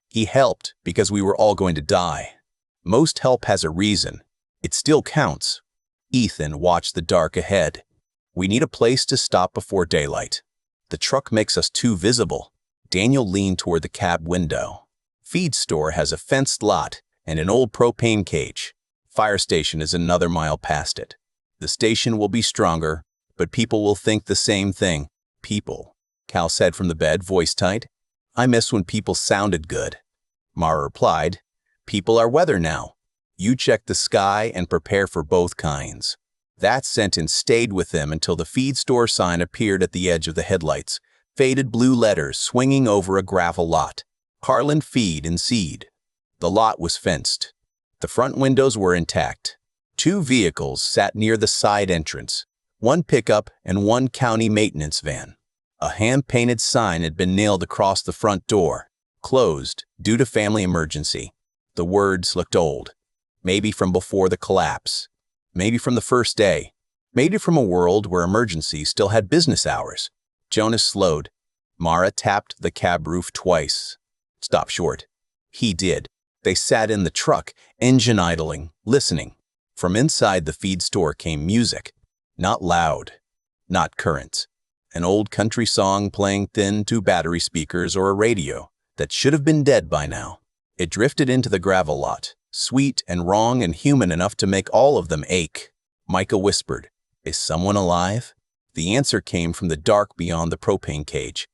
"He helped because we were all going to die. Most help has a reason. It still counts." Ethan watched the dark ahead. "We need a place to stop before daylight. The truck makes us too visible." Daniel leaned toward the cab window. "Feed store has a fenced lot and an old propane cage. Fire station is another mile past it. The station will be stronger, but people will think the same thing." "People," Cal said from the bed, voice tight. "I miss when people sounded good." Mara replied, "People are weather now. You check the sky and prepare for both kinds." That sentence stayed with them until the feed store sign appeared at the edge of the headlights, faded blue letters swinging over a gravel lot. Harlan Feed and Seed. The lot was fenced. The front windows were intact. 2 vehicles sat near the side entrance, one pickup and one county maintenance van. A hand-painted sign had been nailed across the front door, closed due to family emergency. The words looked old, maybe from before the collapse, maybe from the first day, maybe from a world where emergencies still had business hours. Jonas slowed. Mara tapped the cab roof twice. "Stop short." He did. They sat in the truck, engine idling, listening. From inside the feed store came music. Not loud, not current. An old country song playing thin to battery speakers or a radio that should have been dead by now. It drifted into the gravel lot, Sweet and wrong and human enough to make all of them ache. Micah whispered, "Is someone alive?" The answer came from the dark beyond the propane cage.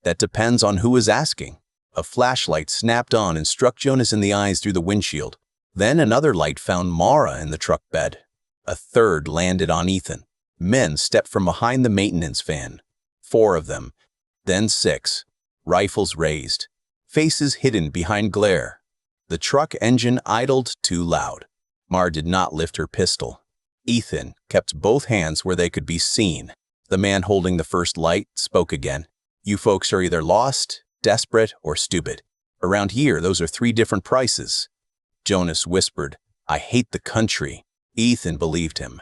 "That depends on who is asking." A flashlight snapped on and struck Jonas in the eyes through the windshield. Then another light found Mara in the truck bed. A third landed on Ethan. Men stepped from behind the maintenance van. 4 of them, then 6, rifles raised, faces hidden behind glare. The truck engine idled too loud. Mara did not lift her pistol. Ethan kept both hands where they could be seen. The man holding the first light spoke again. "You folks are either lost, desperate, or stupid. Around here, those are 3 different prices." Jonas whispered, "I hate the country." Ethan believed him.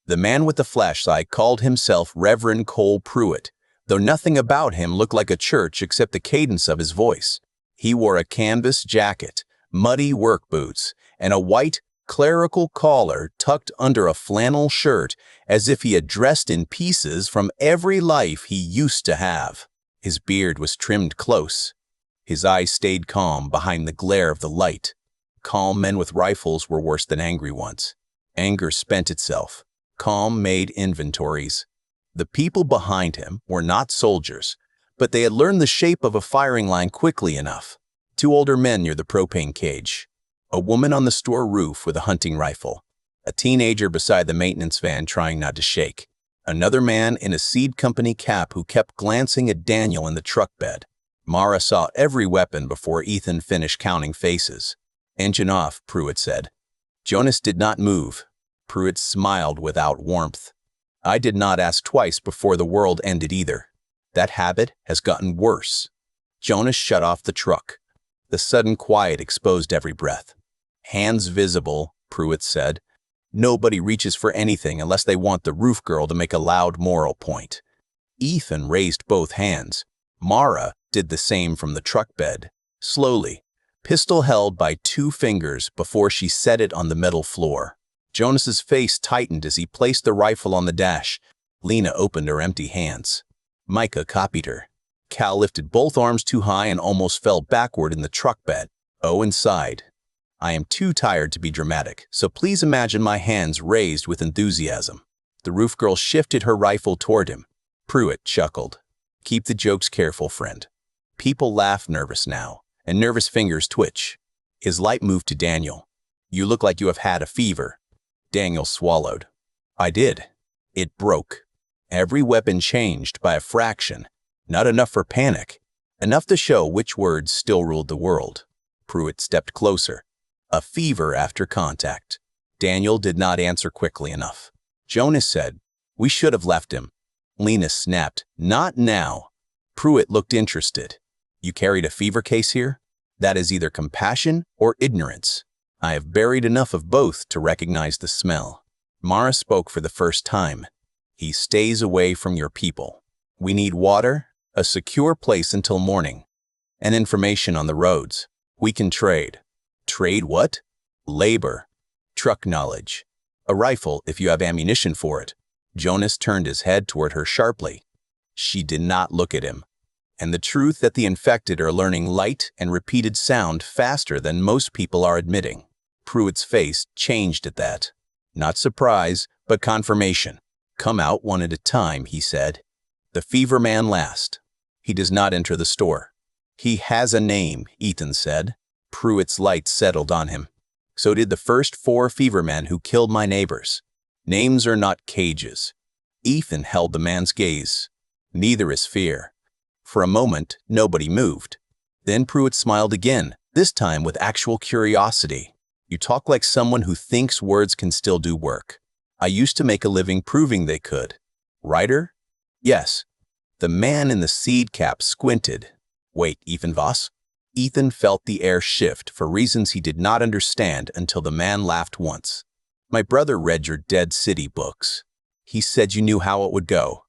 The man with the flashlight called himself Reverend Cole Pruitt, though nothing about him looked like a church except the cadence of his voice. He wore a canvas jacket, muddy work boots, and a white clerical collar tucked under a flannel shirt, as if he had dressed in pieces from every life he used to have. His beard was trimmed close. His eyes stayed calm behind the glare of the light. Calm men with rifles were worse than angry ones. Anger spent itself. Calm made inventories. The people behind him were not soldiers, but they had learned the shape of a firing line quickly enough. 2 older men near the propane cage. A woman on the store roof with a hunting rifle. A teenager beside the maintenance van trying not to shake. Another man in a seed company cap who kept glancing at Daniel in the truck bed. Mara saw every weapon before Ethan finished counting faces. "Engine off," Pruitt said. Jonas did not move. Pruitt smiled without warmth. "I did not ask twice before the world ended either. That habit has gotten worse." Jonas shut off the truck. The sudden quiet exposed every breath. "Hands visible," Pruitt said. "Nobody reaches for anything unless they want the roof girl to make a loud moral point." Ethan raised both hands. Mara did the same from the truck bed, slowly, pistol held by 2 fingers before she set it on the metal floor. Jonas's face tightened as he placed the rifle on the dash. Lena opened her empty hands. Micah copied her. Cal lifted both arms too high and almost fell backward in the truck bed. Owen sighed. "I am too tired to be dramatic, so please imagine my hands raised with enthusiasm." The roof girl shifted her rifle toward him. Pruitt chuckled. "Keep the jokes careful, friend. People laugh nervous now, and nervous fingers twitch." His light moved to Daniel. "You look like you have had a fever." Daniel swallowed. "I did. It broke. Every weapon changed by a fraction. Not enough for panic. Enough to show which words still ruled the world." Pruitt stepped closer. "A fever after contact." Daniel did not answer quickly enough. Jonas said, "We should have left him." Lena snapped, "Not now." Pruitt looked interested. "You carried a fever case here? That is either compassion or ignorance. I have buried enough of both to recognize the smell." Mara spoke for the first time. "He stays away from your people. We need water, a secure place until morning, and information on the roads. We can trade." "Trade what?" "Labor. Truck knowledge. A rifle if you have ammunition for it." Jonas turned his head toward her sharply. She did not look at him. And the truth that the infected are learning light and repeated sound faster than most people are admitting. Pruitt's face changed at that. Not surprise, but confirmation. "Come out one at a time," he said. "The fever man last. He does not enter the store." "He has a name," Ethan said. Pruitt's light settled on him. "So did the first 4 fever men who killed my neighbors. Names are not cages." Ethan held the man's gaze. "Neither is fear." For a moment, nobody moved. Then Pruitt smiled again, this time with actual curiosity. "You talk like someone who thinks words can still do work. I used to make a living proving they could." "Writer?" "Yes." The man in the seed cap squinted. "Wait, Ethan Voss?" Ethan felt the air shift for reasons he did not understand until the man laughed once. "My brother read your Dead City books. He said you knew how it would go."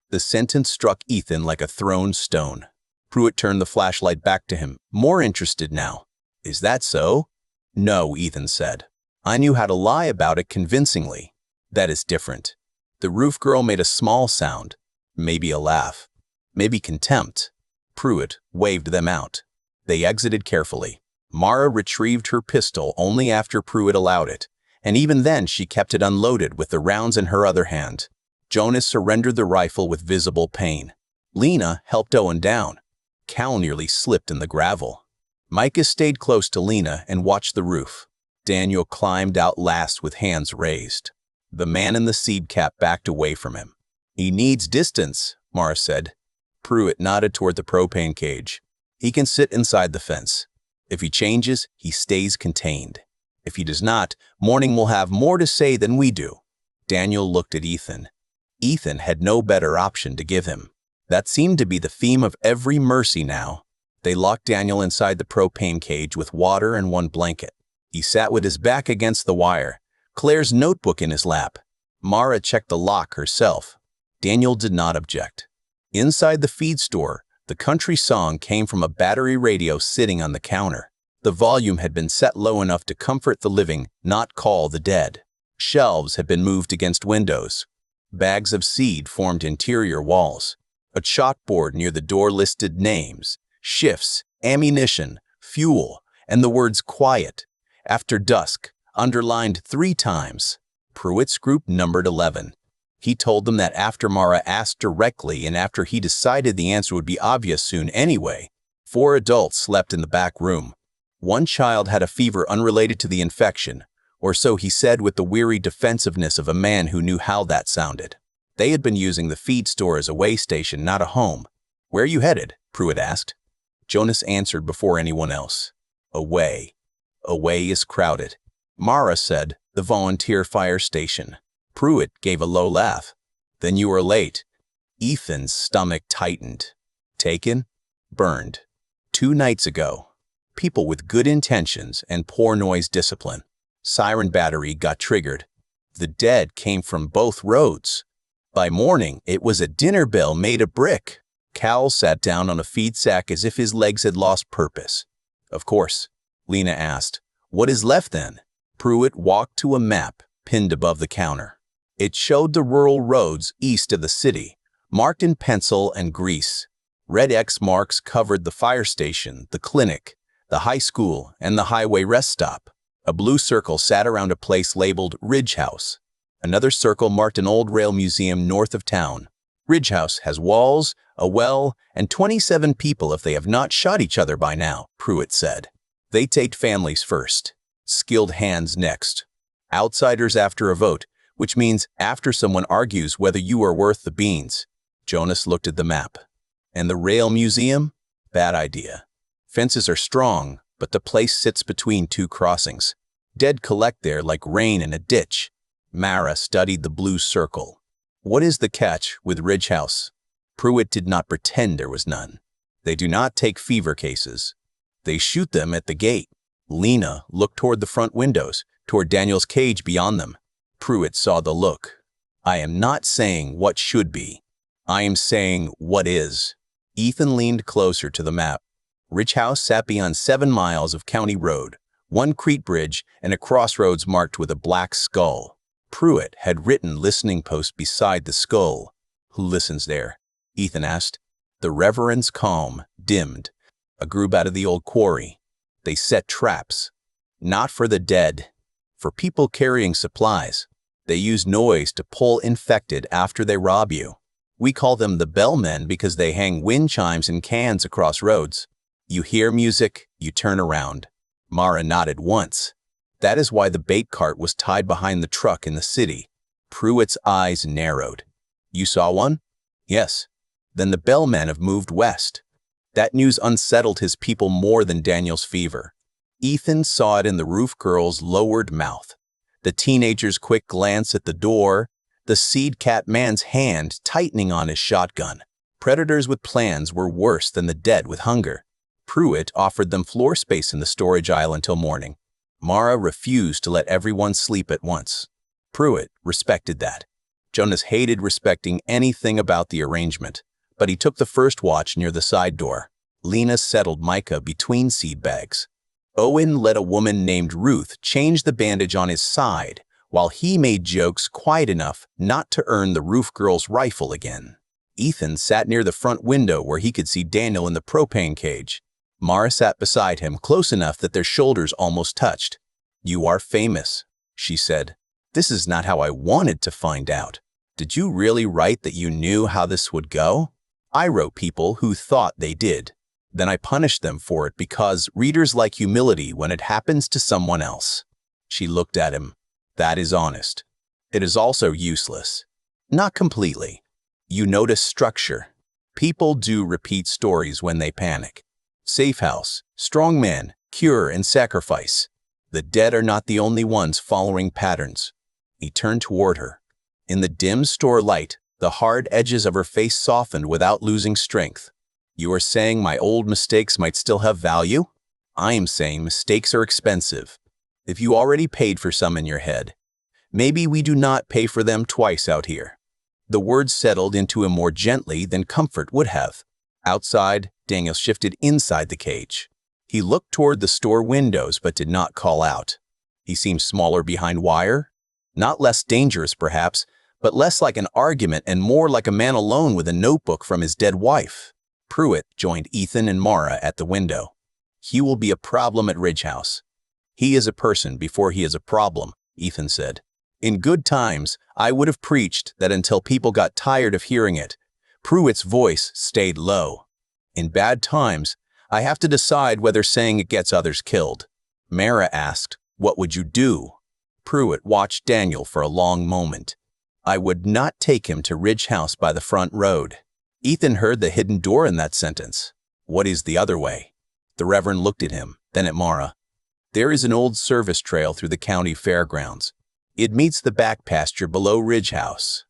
The sentence struck Ethan like a thrown stone. Pruitt turned the flashlight back to him, more interested now. "Is that so?" "No," Ethan said. "I knew how to lie about it convincingly. That is different." The roof girl made a small sound, maybe a laugh, maybe contempt. Pruitt waved them out. They exited carefully. Mara retrieved her pistol only after Pruitt allowed it, and even then she kept it unloaded with the rounds in her other hand. Jonas surrendered the rifle with visible pain. Lena helped Owen down. Cal nearly slipped in the gravel. Micah stayed close to Lena and watched the roof. Daniel climbed out last with hands raised. The man in the seed cap backed away from him. "He needs distance," Mara said. Pruitt nodded toward the propane cage. "He can sit inside the fence. If he changes, he stays contained. If he does not, morning will have more to say than we do." Daniel looked at Ethan. Ethan had no better option to give him. That seemed to be the theme of every mercy now. They locked Daniel inside the propane cage with water and one blanket. He sat with his back against the wire, Claire's notebook in his lap. Mara checked the lock herself. Daniel did not object. Inside the feed store, the country song came from a battery radio sitting on the counter. The volume had been set low enough to comfort the living, not call the dead. Shelves had been moved against windows. Bags of seed formed interior walls. A chalkboard near the door listed names, shifts, ammunition, fuel, and the words "quiet," "after dusk," underlined 3 times. Pruitt's group numbered 11. He told them that after Mara asked directly and after he decided the answer would be obvious soon anyway. 4 adults slept in the back room. 1 child had a fever unrelated to the infection, or so he said with the weary defensiveness of a man who knew how that sounded. They had been using the feed store as a way station, not a home. "Where are you headed?" Pruitt asked. Jonas answered before anyone else. "Away. Away is crowded." Mara said, "The volunteer fire station." Pruitt gave a low laugh. "Then you are late." Ethan's stomach tightened. "Taken? Burned. 2 nights ago. People with good intentions and poor noise discipline. Siren battery got triggered. The dead came from both roads. By morning, it was a dinner bell made of brick." Cal sat down on a feed sack as if his legs had lost purpose. "Of course," Lena asked. "What is left then?" Pruitt walked to a map pinned above the counter. It showed the rural roads east of the city, marked in pencil and grease. Red X marks covered the fire station, the clinic, the high school, and the highway rest stop. A blue circle sat around a place labeled Ridge House. Another circle marked an old rail museum north of town. Ridge House has walls, a well, and 27 people if they have not shot each other by now, Pruitt said. They take families first, skilled hands next, outsiders after a vote, which means after someone argues whether you are worth the beans. Jonas looked at the map. And the rail museum? Bad idea. Fences are strong, but the place sits between 2 crossings. Dead collect there like rain in a ditch. Mara studied the blue circle. What is the catch with Ridge House? Pruitt did not pretend there was none. They do not take fever cases. They shoot them at the gate. Lena looked toward the front windows, toward Daniel's cage beyond them. Pruitt saw the look. I am not saying what should be. I am saying what is. Ethan leaned closer to the map. Ridge House sat beyond 7 miles of county road, 1 Crete bridge, and a crossroads marked with a black skull. Pruitt had written listening post beside the skull. Who listens there? Ethan asked. The Reverend's calm dimmed. A group out of the old quarry. They set traps. Not for the dead. For people carrying supplies. They use noise to pull infected after they rob you. We call them the bellmen because they hang wind chimes and cans across roads. You hear music, you turn around. Mara nodded once. That is why the bait cart was tied behind the truck in the city. Pruitt's eyes narrowed. You saw one? Yes. Then the bellmen have moved west. That news unsettled his people more than Daniel's fever. Ethan saw it in the roof girl's lowered mouth, the teenager's quick glance at the door, the seed cat man's hand tightening on his shotgun. Predators with plans were worse than the dead with hunger. Pruitt offered them floor space in the storage aisle until morning. Mara refused to let everyone sleep at once. Pruitt respected that. Jonas hated respecting anything about the arrangement, but he took the first watch near the side door. Lena settled Micah between seed bags. Owen let a woman named Ruth change the bandage on his side, while he made jokes quiet enough not to earn the roof girl's rifle again. Ethan sat near the front window where he could see Daniel in the propane cage. Mara sat beside him, close enough that their shoulders almost touched. "You are famous," she said. "This is not how I wanted to find out. Did you really write that you knew how this would go?" "I wrote people who thought they did. Then I punished them for it because readers like humility when it happens to someone else." She looked at him. "That is honest. It is also useless." "Not completely. You notice structure. People do repeat stories when they panic. Safe house, strong man, cure, and sacrifice. The dead are not the only ones following patterns." He turned toward her. In the dim store light, the hard edges of her face softened without losing strength. "You are saying my old mistakes might still have value? I am saying mistakes are expensive. If you already paid for some in your head, maybe we do not pay for them twice out here." The words settled into him more gently than comfort would have. Outside, Daniel shifted inside the cage. He looked toward the store windows but did not call out. He seemed smaller behind wire. Not less dangerous, perhaps, but less like an argument and more like a man alone with a notebook from his dead wife. Pruitt joined Ethan and Mara at the window. "He will be a problem at Ridge House." "He is a person before he is a problem," Ethan said. "In good times, I would have preached that until people got tired of hearing it." Pruitt's voice stayed low. "In bad times, I have to decide whether saying it gets others killed." Mara asked, "What would you do?" Pruitt watched Daniel for a long moment. "I would not take him to Ridge House by the front road." Ethan heard the hidden door in that sentence. "What is the other way?" The Reverend looked at him, then at Mara. "There is an old service trail through the county fairgrounds. It meets the back pasture below Ridge House.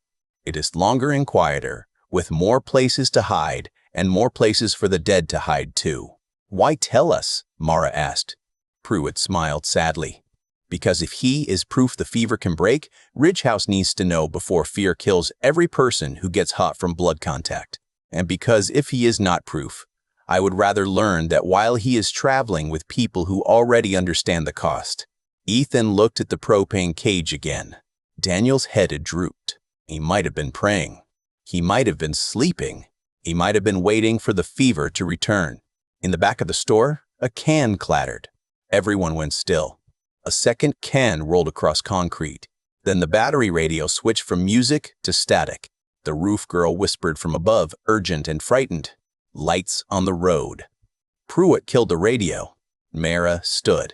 It is longer and quieter, with more places to hide and more places for the dead to hide too." "Why tell us?" Mara asked. Pruitt smiled sadly. "Because if he is proof the fever can break, Ridge House needs to know before fear kills every person who gets hot from blood contact. And because if he is not proof, I would rather learn that while he is traveling with people who already understand the cost." Ethan looked at the propane cage again. Daniel's head had drooped. He might have been praying. He might have been sleeping. He might have been waiting for the fever to return. In the back of the store, a can clattered. Everyone went still. A second can rolled across concrete. Then the battery radio switched from music to static. The roof girl whispered from above, urgent and frightened. "Lights on the road." Pruitt killed the radio. Mara stood.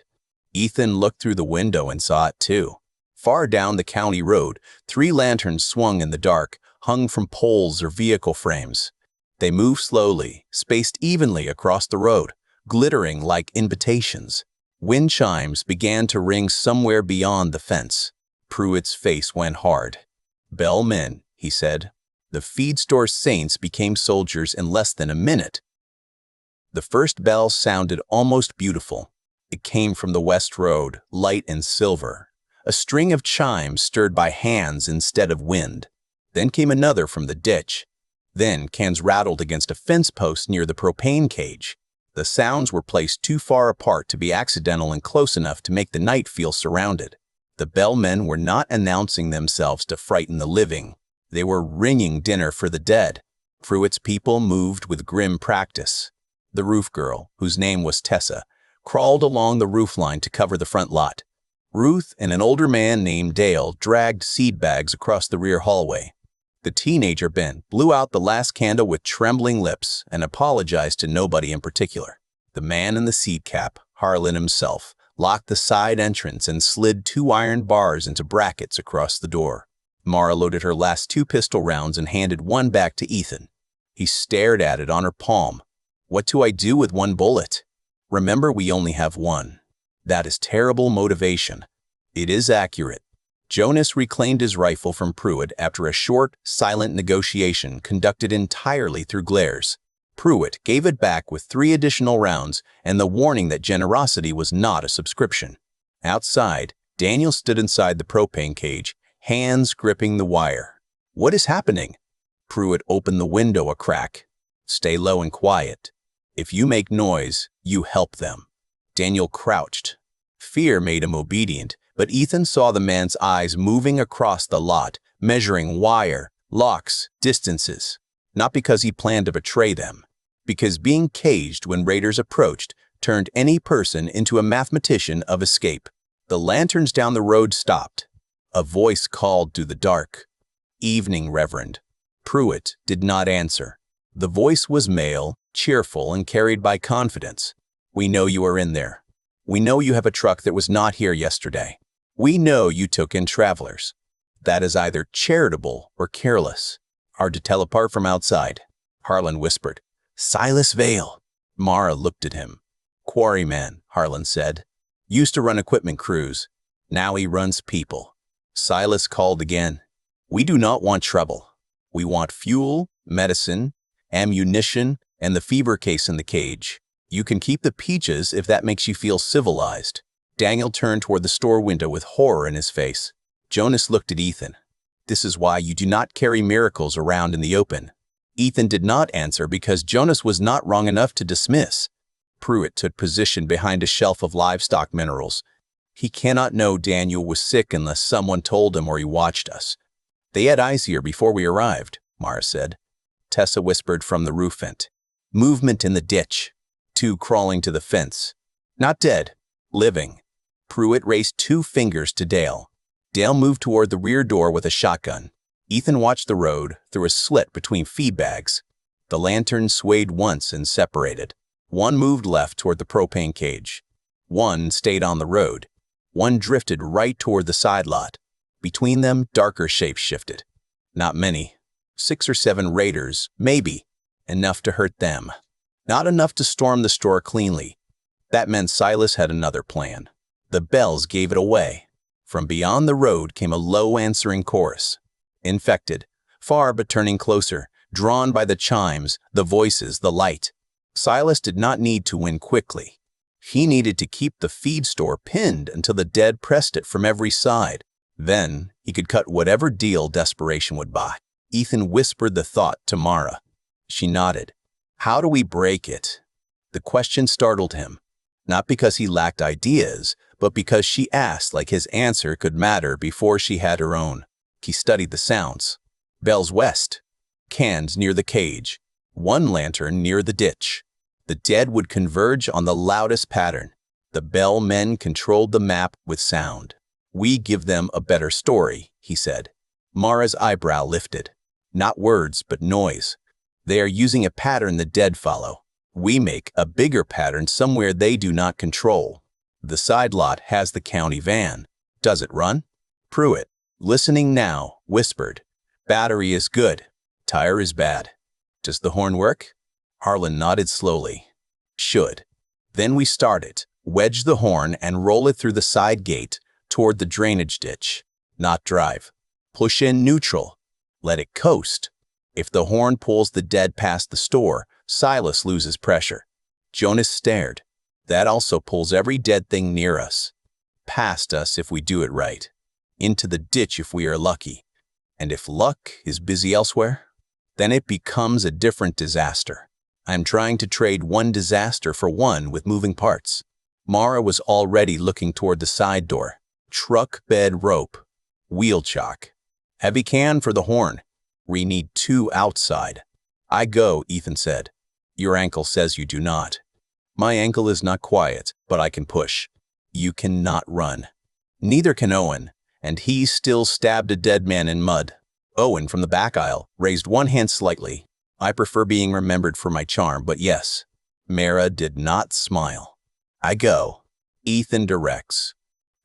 Ethan looked through the window and saw it too. Far down the county road, 3 lanterns swung in the dark, hung from poles or vehicle frames. They moved slowly, spaced evenly across the road, glittering like invitations. Wind chimes began to ring somewhere beyond the fence. Pruitt's face went hard. "Bellmen," he said. "The feed store saints became soldiers in less than a minute." The first bell sounded almost beautiful. It came from the west road, light and silver. A string of chimes stirred by hands instead of wind. Then came another from the ditch. Then cans rattled against a fence post near the propane cage. The sounds were placed too far apart to be accidental and close enough to make the night feel surrounded. The bellmen were not announcing themselves to frighten the living. They were ringing dinner for the dead. Pruitt's people moved with grim practice. The roof girl, whose name was Tessa, crawled along the roofline to cover the front lot. Ruth and an older man named Dale dragged seed bags across the rear hallway. The teenager Ben blew out the last candle with trembling lips and apologized to nobody in particular. The man in the seed cap, Harlan himself, locked the side entrance and slid 2 iron bars into brackets across the door. Mara loaded her last 2 pistol rounds and handed one back to Ethan. He stared at it on her palm. "What do I do with 1 bullet? Remember, we only have 1. That is terrible motivation." "It is accurate." Jonas reclaimed his rifle from Pruitt after a short, silent negotiation conducted entirely through glares. Pruitt gave it back with 3 additional rounds and the warning that generosity was not a subscription. Outside, Daniel stood inside the propane cage, hands gripping the wire. "What is happening?" Pruitt opened the window a crack. "Stay low and quiet. If you make noise, you help them." Daniel crouched. Fear made him obedient, but Ethan saw the man's eyes moving across the lot, measuring wire, locks, distances. Not because he planned to betray them. Because being caged when raiders approached turned any person into a mathematician of escape. The lanterns down the road stopped. A voice called through the dark. "Evening, Reverend." Pruitt did not answer. The voice was male, cheerful, and carried by confidence. "We know you are in there. We know you have a truck that was not here yesterday. We know you took in travelers. That is either charitable or careless. Are to tell apart from outside." Harlan whispered, "Silas Vale." Mara looked at him. "Quarryman," Harlan said. "Used to run equipment crews. Now he runs people." Silas called again. "We do not want trouble. We want fuel, medicine, ammunition, and the fever case in the cage. You can keep the peaches if that makes you feel civilized." Daniel turned toward the store window with horror in his face. Jonas looked at Ethan. "This is why you do not carry miracles around in the open." Ethan did not answer because Jonas was not wrong enough to dismiss. Pruitt took position behind a shelf of livestock minerals. "He cannot know Daniel was sick unless someone told him or he watched us." "They had eyes here before we arrived," Mara said. Tessa whispered from the roof vent. "Movement in the ditch. 2 crawling to the fence. Not dead, living." Pruitt raised 2 fingers to Dale. Dale moved toward the rear door with a shotgun. Ethan watched the road through a slit between feed bags. The lanterns swayed once and separated. One moved left toward the propane cage. One stayed on the road. One drifted right toward the side lot. Between them, darker shapes shifted. Not many. 6 or 7 raiders, maybe. Enough to hurt them. Not enough to storm the store cleanly. That meant Silas had another plan. The bells gave it away. From beyond the road came a low answering chorus. Infected, far but turning closer, drawn by the chimes, the voices, the light. Silas did not need to win quickly. He needed to keep the feed store pinned until the dead pressed it from every side. Then he could cut whatever deal desperation would buy. Ethan whispered the thought to Mara. She nodded. "How do we break it?" The question startled him, not because he lacked ideas, but because she asked like his answer could matter before she had her own. He studied the sounds. Bells west. Cans near the cage. 1 lantern near the ditch. The dead would converge on the loudest pattern. The bell men controlled the map with sound. "We give them a better story," he said. Mara's eyebrow lifted. "Not words, but noise. They are using a pattern the dead follow. We make a bigger pattern somewhere they do not control. The side lot has the county van. Does it run?" Pruitt, listening now, whispered, "Battery is good. Tire is bad. Does the horn work?" Harlan nodded slowly. "Should. Then we start it, wedge the horn, and roll it through the side gate toward the drainage ditch. Not drive. Push in neutral. Let it coast. If the horn pulls the dead past the store, Silas loses pressure." Jonas stared. "That also pulls every dead thing near us. Past us if we do it right. Into the ditch if we are lucky. And if luck is busy elsewhere, then it becomes a different disaster. I am trying to trade 1 disaster for 1 with moving parts." Mara was already looking toward the side door. "Truck bed rope. Wheel chock. Heavy can for the horn. We need 2 outside." "I go," Ethan said. "Your ankle says you do not." "My ankle is not quiet, but I can push." "You cannot run." Neither can Owen, and he still stabbed a dead man in mud. Owen, from the back aisle, raised 1 hand slightly. "I prefer being remembered for my charm, but yes." Mara did not smile. "I go." Ethan directs.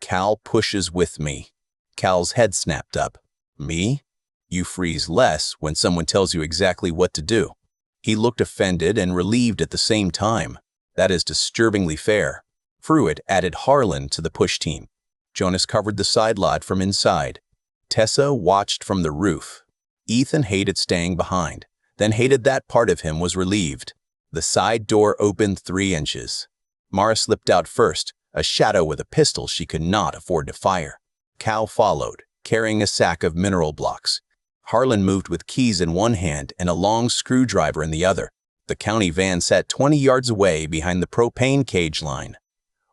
"Cal pushes with me." Cal's head snapped up. "Me? You freeze less when someone tells you exactly what to do." He looked offended and relieved at the same time. "That is disturbingly fair." Pruitt added Harlan to the push team. Jonas covered the side lot from inside. Tessa watched from the roof. Ethan hated staying behind, then hated that part of him was relieved. The side door opened 3 inches. Mara slipped out first, a shadow with a pistol she could not afford to fire. Cal followed, carrying a sack of mineral blocks. Harlan moved with keys in 1 hand and a long screwdriver in the other. The county van sat 20 yards away behind the propane cage line.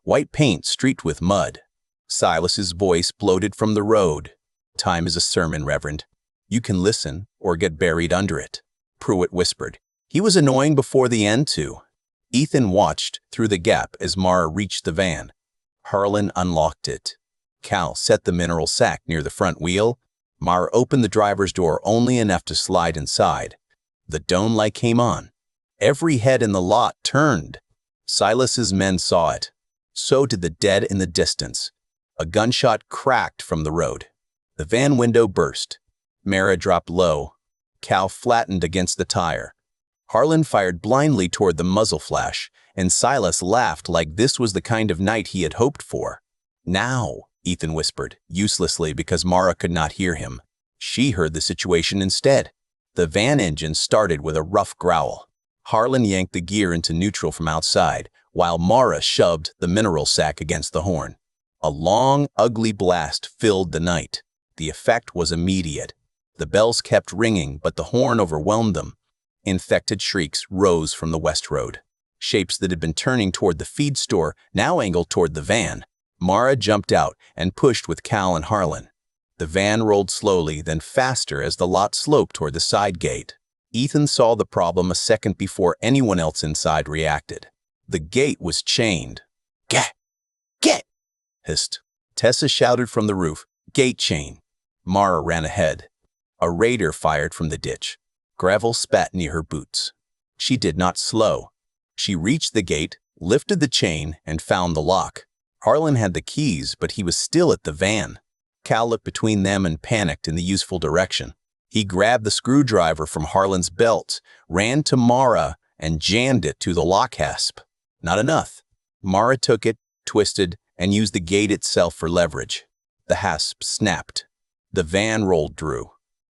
White paint streaked with mud. Silas's voice bloated from the road. "Time is a sermon, Reverend. You can listen or get buried under it." Pruitt whispered. He was annoying before the end, too. Ethan watched through the gap as Mara reached the van. Harlan unlocked it. Cal set the mineral sack near the front wheel. Mara opened the driver's door only enough to slide inside. The dome light came on. Every head in the lot turned. Silas's men saw it. So did the dead in the distance. A gunshot cracked from the road. The van window burst. Mara dropped low. Cal flattened against the tire. Harlan fired blindly toward the muzzle flash, and Silas laughed like this was the kind of night he had hoped for. "Now," Ethan whispered, uselessly because Mara could not hear him. She heard the situation instead. The van engine started with a rough growl. Harlan yanked the gear into neutral from outside, while Mara shoved the mineral sack against the horn. A long, ugly blast filled the night. The effect was immediate. The bells kept ringing, but the horn overwhelmed them. Infected shrieks rose from the west road. Shapes that had been turning toward the feed store now angled toward the van. Mara jumped out and pushed with Cal and Harlan. The van rolled slowly, then faster as the lot sloped toward the side gate. Ethan saw the problem a second before anyone else inside reacted. The gate was chained. "Get! Get!" hissed. Tessa shouted from the roof, "Gate chain." Mara ran ahead. A raider fired from the ditch. Gravel spat near her boots. She did not slow. She reached the gate, lifted the chain, and found the lock. Harlan had the keys, but he was still at the van. Cal looked between them and panicked in the useful direction. He grabbed the screwdriver from Harlan's belt, ran to Mara, and jammed it to the lock hasp. Not enough. Mara took it, twisted, and used the gate itself for leverage. The hasp snapped. The van rolled through.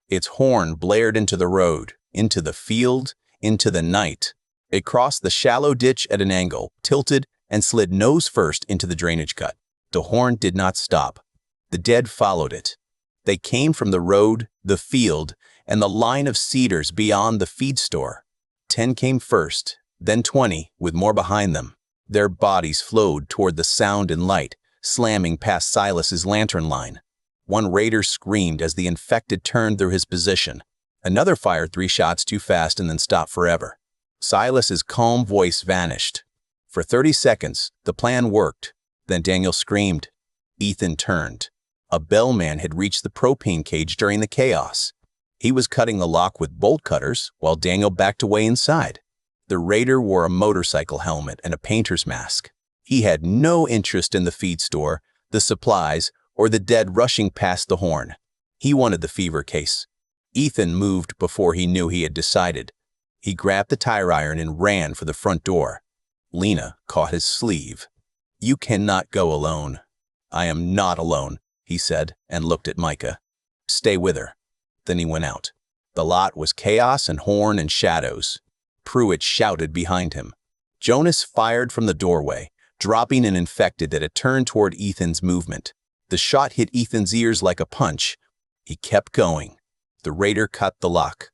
Its horn blared into the road, into the field, into the night. It crossed the shallow ditch at an angle, tilted, and slid nose first into the drainage cut. The horn did not stop. The dead followed it. They came from the road, the field, and the line of cedars beyond the feed store. 10 came first, then 20, with more behind them. Their bodies flowed toward the sound and light, slamming past Silas's lantern line. One raider screamed as the infected turned through his position. Another fired 3 shots too fast and then stopped forever. Silas's calm voice vanished. For 30 seconds, the plan worked. Then Daniel screamed. Ethan turned. A bellman had reached the propane cage during the chaos. He was cutting the lock with bolt cutters while Daniel backed away inside. The raider wore a motorcycle helmet and a painter's mask. He had no interest in the feed store, the supplies, or the dead rushing past the horn. He wanted the fever case. Ethan moved before he knew he had decided. He grabbed the tire iron and ran for the front door. Lena caught his sleeve. "You cannot go alone." "I am not alone," he said, and looked at Micah. "Stay with her." Then he went out. The lot was chaos and horn and shadows. Pruitt shouted behind him. Jonas fired from the doorway, dropping an infected that had turned toward Ethan's movement. The shot hit Ethan's ears like a punch. He kept going. The raider cut the lock.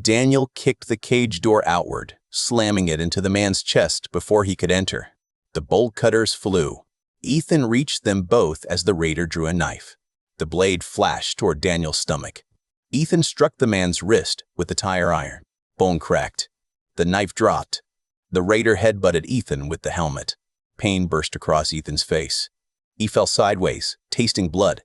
Daniel kicked the cage door outward, slamming it into the man's chest before he could enter. The bolt cutters flew. Ethan reached them both as the raider drew a knife. The blade flashed toward Daniel's stomach. Ethan struck the man's wrist with the tire iron. Bone cracked. The knife dropped. The raider headbutted Ethan with the helmet. Pain burst across Ethan's face. He fell sideways, tasting blood.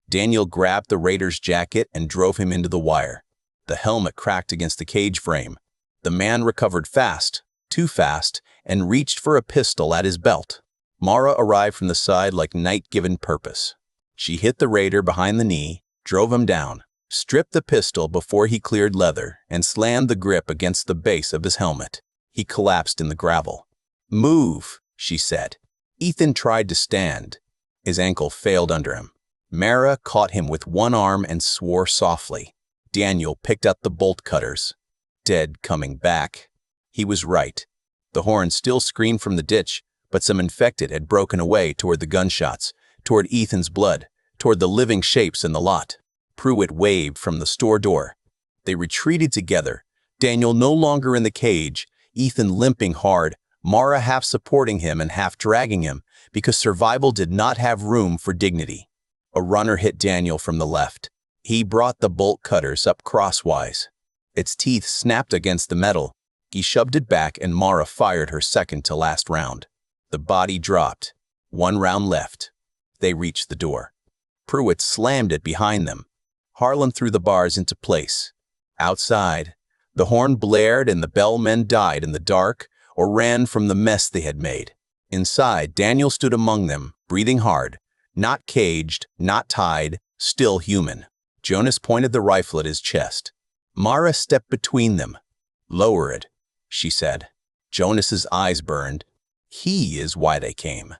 Daniel grabbed the raider's jacket and drove him into the wire. The helmet cracked against the cage frame. The man recovered fast, too fast, and reached for a pistol at his belt. Mara arrived from the side like night given purpose. She hit the raider behind the knee, drove him down, stripped the pistol before he cleared leather, and slammed the grip against the base of his helmet. He collapsed in the gravel. "Move," she said. Ethan tried to stand. His ankle failed under him. Mara caught him with one arm and swore softly. Daniel picked up the bolt cutters. Dead coming back. He was right. The horn still screamed from the ditch, but some infected had broken away toward the gunshots, toward Ethan's blood, toward the living shapes in the lot. Pruitt waved from the store door. They retreated together, Daniel no longer in the cage, Ethan limping hard, Mara half supporting him and half dragging him, because survival did not have room for dignity. A runner hit Daniel from the left. He brought the bolt cutters up crosswise. Its teeth snapped against the metal, He shoved it back and Mara fired her second-to-last round. The body dropped. 1 round left. They reached the door. Pruitt slammed it behind them. Harlan threw the bars into place. Outside, the horn blared and the bellmen died in the dark or ran from the mess they had made. Inside, Daniel stood among them, breathing hard, not caged, not tied, still human. Jonas pointed the rifle at his chest. Mara stepped between them. "Lower it," she said. Jonas's eyes burned. He is why they came.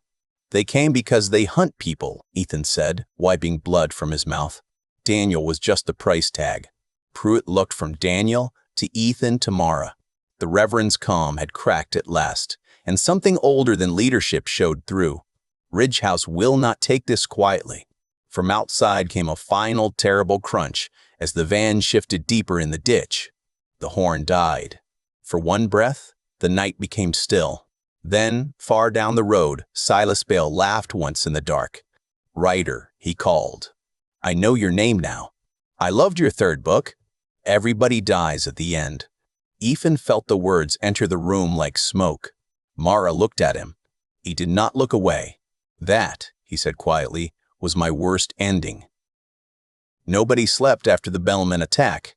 "They came because they hunt people," Ethan said, wiping blood from his mouth. Daniel was just the price tag. Pruitt looked from Daniel to Ethan to Mara. The Reverend's calm had cracked at last, and something older than leadership showed through. Ridgehouse will not take this quietly. From outside came a final terrible crunch as the van shifted deeper in the ditch. The horn died. For one breath, the night became still. Then, far down the road, Silas Bale laughed once in the dark. "Writer," he called. "I know your name now. I loved your 3rd book. Everybody dies at the end." Ethan felt the words enter the room like smoke. Mara looked at him. He did not look away. "That," he said quietly, "was my worst ending." Nobody slept after the bellman attack.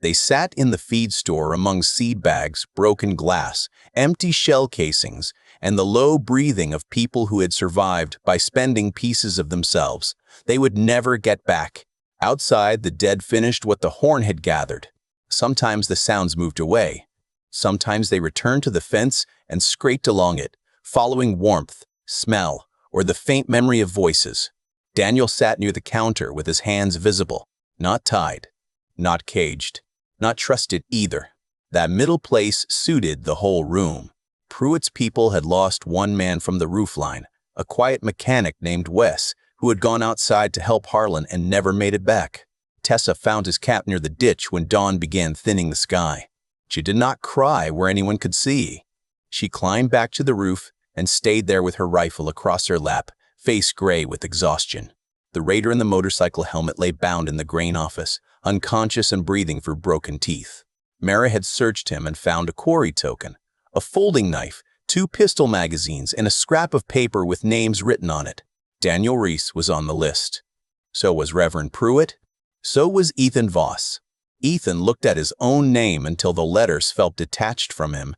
They sat in the feed store among seed bags, broken glass, empty shell casings, and the low breathing of people who had survived by spending pieces of themselves they would never get back. Outside, the dead finished what the horn had gathered. Sometimes the sounds moved away. Sometimes they returned to the fence and scraped along it, following warmth, smell, or the faint memory of voices. Daniel sat near the counter with his hands visible, not tied, not caged, not trusted either. That middle place suited the whole room. Pruitt's people had lost one man from the roofline, a quiet mechanic named Wes, who had gone outside to help Harlan and never made it back. Tessa found his cap near the ditch when dawn began thinning the sky. She did not cry where anyone could see. She climbed back to the roof and stayed there with her rifle across her lap, face gray with exhaustion. The raider in the motorcycle helmet lay bound in the grain office, unconscious and breathing through broken teeth. Mara had searched him and found a quarry token, a folding knife, 2 pistol magazines, and a scrap of paper with names written on it. Daniel Reese was on the list. So was Reverend Pruitt. So was Ethan Voss. Ethan looked at his own name until the letters felt detached from him.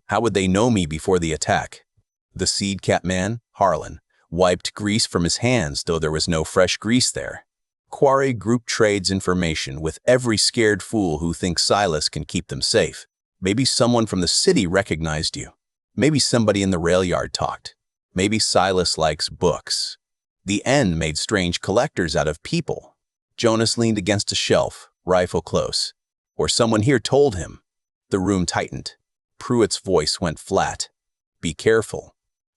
How would they know me before the attack? The seed cap man, Harlan, wiped grease from his hands, though there was no fresh grease there. Quarry Group trades information with every scared fool who thinks Silas can keep them safe. Maybe someone from the city recognized you. Maybe somebody in the rail yard talked. Maybe Silas likes books. The end made strange collectors out of people. Jonas leaned against a shelf, rifle close. Or someone here told him. The room tightened. Pruitt's voice went flat. "Be careful.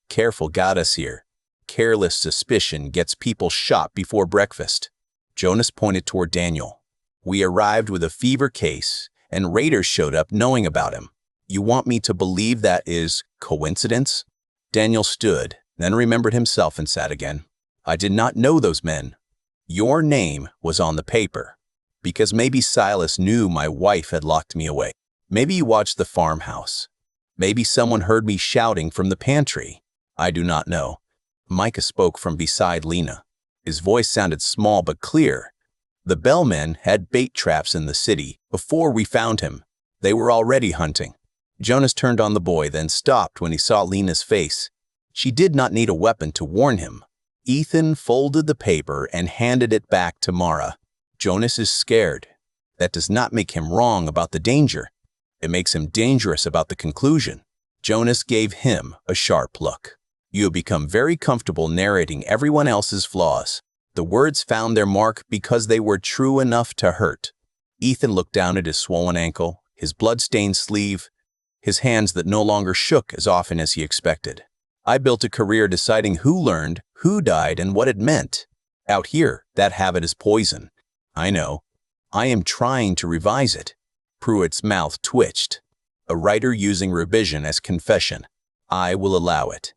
Careful got us here. Careless suspicion gets people shot before breakfast." Jonas pointed toward Daniel. "We arrived with a fever case, and raiders showed up knowing about him. You want me to believe that is coincidence?" Daniel stood, then remembered himself and sat again. "I did not know those men. Your name was on the paper. Because maybe Silas knew my wife had locked me away. Maybe you watched the farmhouse. Maybe someone heard me shouting from the pantry. I do not know." Micah spoke from beside Lena. His voice sounded small but clear. "The bellmen had bait traps in the city before we found him. They were already hunting." Jonas turned on the boy, then stopped when he saw Lena's face. She did not need a weapon to warn him. Ethan folded the paper and handed it back to Mara. "Jonas is scared. That does not make him wrong about the danger. It makes him dangerous about the conclusion." Jonas gave him a sharp look. "You have become very comfortable narrating everyone else's flaws." The words found their mark because they were true enough to hurt. Ethan looked down at his swollen ankle, his blood-stained sleeve, his hands that no longer shook as often as he expected. "I built a career deciding who learned, who died, and what it meant. Out here, that habit is poison. I know. I am trying to revise it." Pruitt's mouth twitched. A writer using revision as confession. "I will allow it."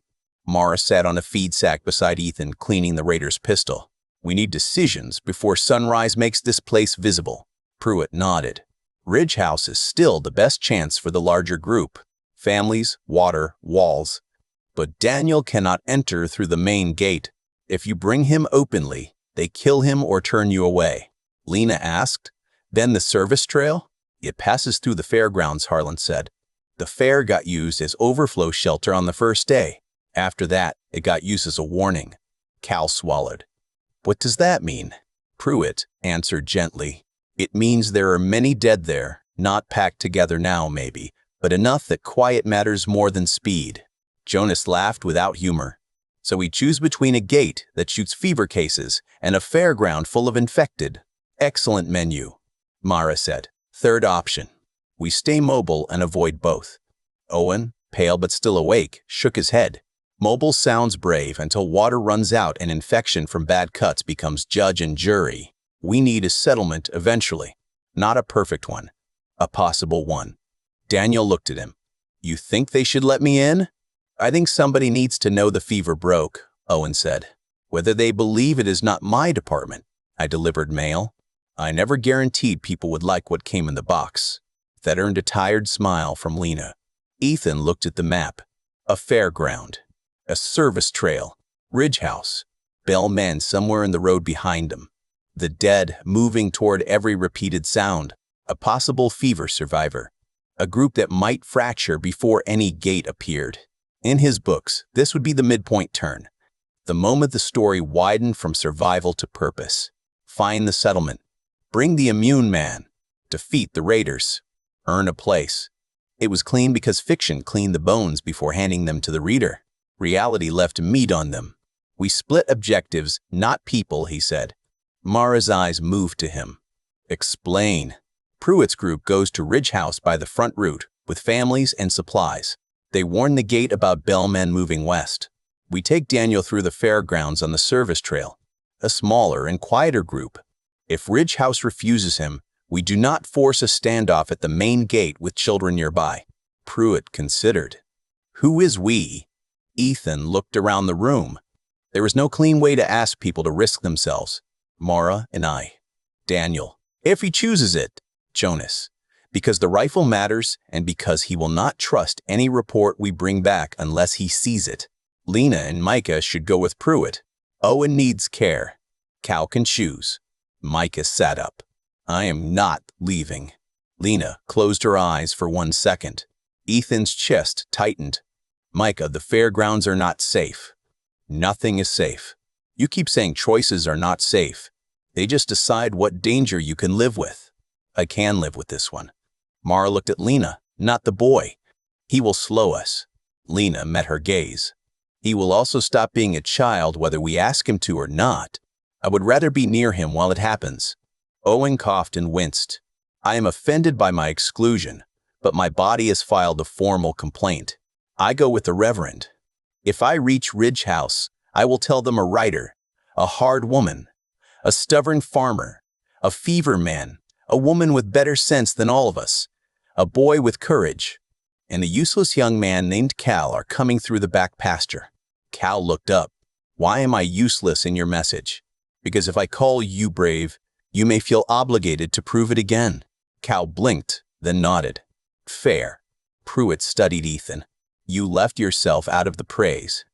Mara sat on a feed sack beside Ethan, cleaning the raider's pistol. "We need decisions before sunrise makes this place visible." Pruitt nodded. Ridge House is still the best chance for the larger group. Families, water, walls. But Daniel cannot enter through the main gate. If you bring him openly, they kill him or turn you away. Lena asked. Then the service trail? It passes through the fairgrounds, Harlan said. The fair got used as overflow shelter on the first day. After that, it got used as a warning. Cal swallowed. What does that mean? Pruitt answered gently. It means there are many dead there, not packed together now maybe, but enough that quiet matters more than speed. Jonas laughed without humor. So we choose between a gate that shoots fever cases and a fairground full of infected. Excellent menu, Mara said. Third option. We stay mobile and avoid both. Owen, pale but still awake, shook his head. Mobile sounds brave until water runs out and infection from bad cuts becomes judge and jury. We need a settlement eventually. Not a perfect one. A possible one. Daniel looked at him. You think they should let me in? I think somebody needs to know the fever broke, Owen said. Whether they believe it is not my department. I delivered mail. I never guaranteed people would like what came in the box. That earned a tired smile from Lena. Ethan looked at the map. A fairground. A service trail. Ridge House. Bellmen somewhere in the road behind them. The dead moving toward every repeated sound. A possible fever survivor. A group that might fracture before any gate appeared. In his books, this would be the midpoint turn. The moment the story widened from survival to purpose. Find the settlement. Bring the immune man. Defeat the raiders. Earn a place. It was clean because fiction cleaned the bones before handing them to the reader. Reality left meat on them. We split objectives, not people, he said. Mara's eyes moved to him. Explain. Pruitt's group goes to Ridge House by the front route, with families and supplies. They warn the gate about bellmen moving west. We take Daniel through the fairgrounds on the service trail, a smaller and quieter group. If Ridge House refuses him, we do not force a standoff at the main gate with children nearby. Pruitt considered. Who is we? Ethan looked around the room. There was no clean way to ask people to risk themselves. Mara and I. Daniel. If he chooses it. Jonas. Because the rifle matters and because he will not trust any report we bring back unless he sees it. Lena and Micah should go with Pruitt. Owen needs care. Cal can choose. Micah sat up. I am not leaving. Lena closed her eyes for 1 second. Ethan's chest tightened. Micah, the fairgrounds are not safe. Nothing is safe. You keep saying choices are not safe. They just decide what danger you can live with. I can live with this one. Mara looked at Lena, not the boy. He will slow us. Lena met her gaze. He will also stop being a child whether we ask him to or not. I would rather be near him while it happens. Owen coughed and winced. I am offended by my exclusion, but my body has filed a formal complaint. I go with the Reverend. If I reach Ridge House, I will tell them a writer, a hard woman, a stubborn farmer, a fever man, a woman with better sense than all of us, a boy with courage, and a useless young man named Cal are coming through the back pasture. Cal looked up. Why am I useless in your message? Because if I call you brave, you may feel obligated to prove it again. Cal blinked, then nodded. Fair. Pruitt studied Ethan. You left yourself out of the praise.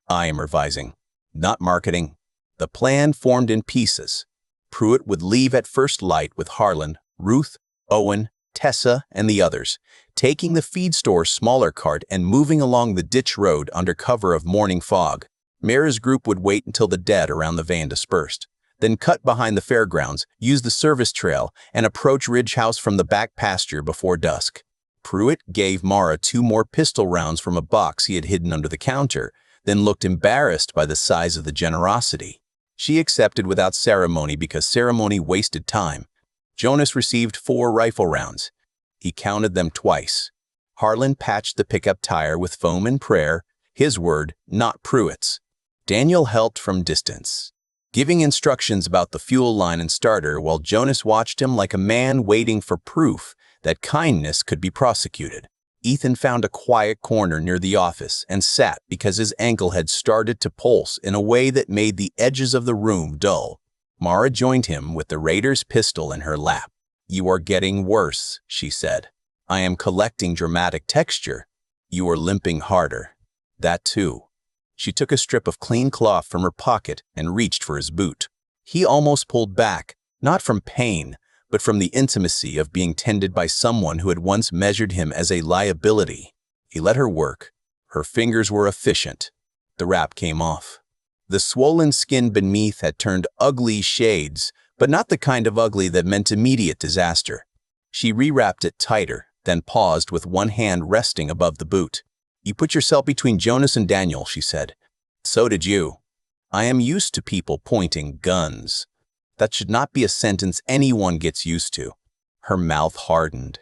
I am revising, not marketing. The plan formed in pieces. Pruitt would leave at first light with Harlan, Ruth, Owen, Tessa, and the others, taking the feed store's smaller cart and moving along the ditch road under cover of morning fog. Mara's group would wait until the dead around the van dispersed, then cut behind the fairgrounds, use the service trail, and approach Ridge House from the back pasture before dusk. Pruitt gave Mara 2 more pistol rounds from a box he had hidden under the counter, then looked embarrassed by the size of the generosity. She accepted without ceremony because ceremony wasted time. Jonas received 4 rifle rounds. He counted them twice. Harlan patched the pickup tire with foam and prayer, his word, not Pruitt's. Daniel helped from distance, giving instructions about the fuel line and starter while Jonas watched him like a man waiting for proof that kindness could be prosecuted. Ethan found a quiet corner near the office and sat because his ankle had started to pulse in a way that made the edges of the room dull. Mara joined him with the raider's pistol in her lap. "You are getting worse," she said. "I am collecting dramatic texture. You are limping harder." "That too." She took a strip of clean cloth from her pocket and reached for his boot. He almost pulled back, not from pain, but from the intimacy of being tended by someone who had once measured him as a liability. He let her work. Her fingers were efficient. The wrap came off. The swollen skin beneath had turned ugly shades, but not the kind of ugly that meant immediate disaster. She rewrapped it tighter, then paused with one hand resting above the boot. "You put yourself between Jonas and Daniel," she said. "So did you." "I am used to people pointing guns." "That should not be a sentence anyone gets used to." Her mouth hardened.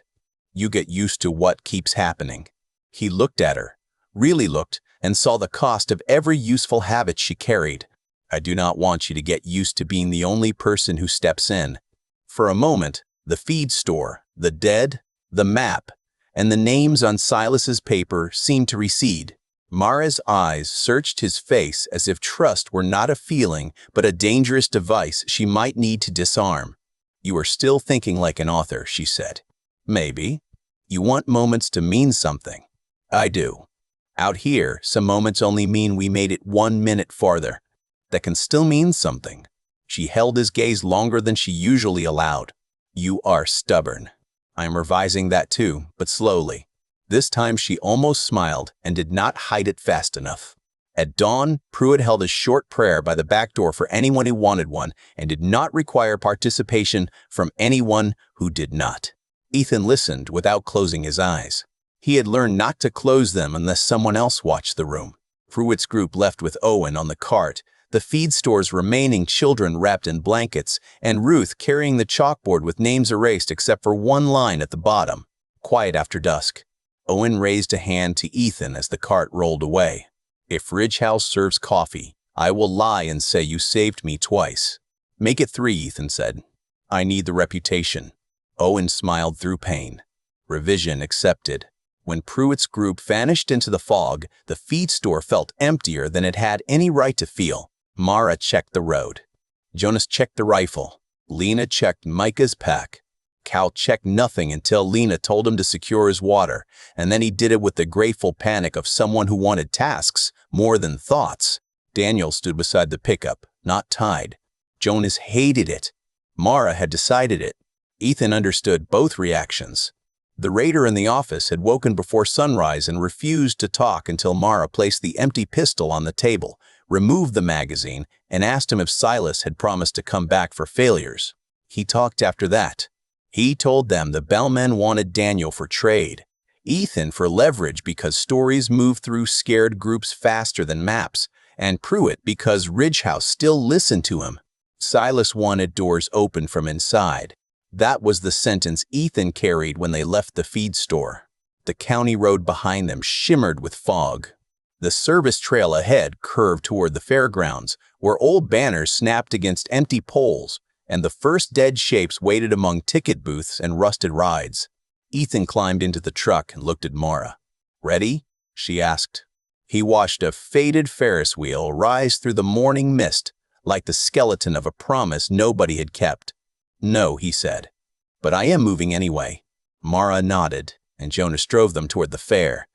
"You get used to what keeps happening." He looked at her, really looked, and saw the cost of every useful habit she carried. "I do not want you to get used to being the only person who steps in." For a moment, the feed store, the dead, the map, and the names on Silas's paper seemed to recede. Mara's eyes searched his face as if trust were not a feeling but a dangerous device she might need to disarm. "You are still thinking like an author," she said. "Maybe. You want moments to mean something." "I do. Out here, some moments only mean we made it 1 minute farther. That can still mean something." She held his gaze longer than she usually allowed. "You are stubborn." "I am revising that too, but slowly." This time she almost smiled and did not hide it fast enough. At dawn, Pruitt held a short prayer by the back door for anyone who wanted one and did not require participation from anyone who did not. Ethan listened without closing his eyes. He had learned not to close them unless someone else watched the room. Pruitt's group left with Owen on the cart, the feed store's remaining children wrapped in blankets, and Ruth carrying the chalkboard with names erased except for one line at the bottom. Quiet after dusk. Owen raised a hand to Ethan as the cart rolled away. "If Ridge House serves coffee, I will lie and say you saved me twice." "Make it 3, Ethan said. "I need the reputation." Owen smiled through pain. Revision accepted. When Pruitt's group vanished into the fog, the feed store felt emptier than it had any right to feel. Mara checked the road. Jonas checked the rifle. Lena checked Micah's pack. Cal checked nothing until Lena told him to secure his water, and then he did it with the grateful panic of someone who wanted tasks more than thoughts. Daniel stood beside the pickup, not tied. Jonas hated it. Mara had decided it. Ethan understood both reactions. The raider in the office had woken before sunrise and refused to talk until Mara placed the empty pistol on the table, removed the magazine, and asked him if Silas had promised to come back for failures. He talked after that. He told them the bellmen wanted Daniel for trade, Ethan for leverage because stories move through scared groups faster than maps, and Pruitt because Ridge House still listened to him. Silas wanted doors open from inside. That was the sentence Ethan carried when they left the feed store. The county road behind them shimmered with fog. The service trail ahead curved toward the fairgrounds, where old banners snapped against empty poles, and the first dead shapes waited among ticket booths and rusted rides. Ethan climbed into the truck and looked at Mara. "Ready?" she asked. He watched a faded Ferris wheel rise through the morning mist, like the skeleton of a promise nobody had kept. "No," he said, "but I am moving anyway." Mara nodded, and Jonas drove them toward the fair.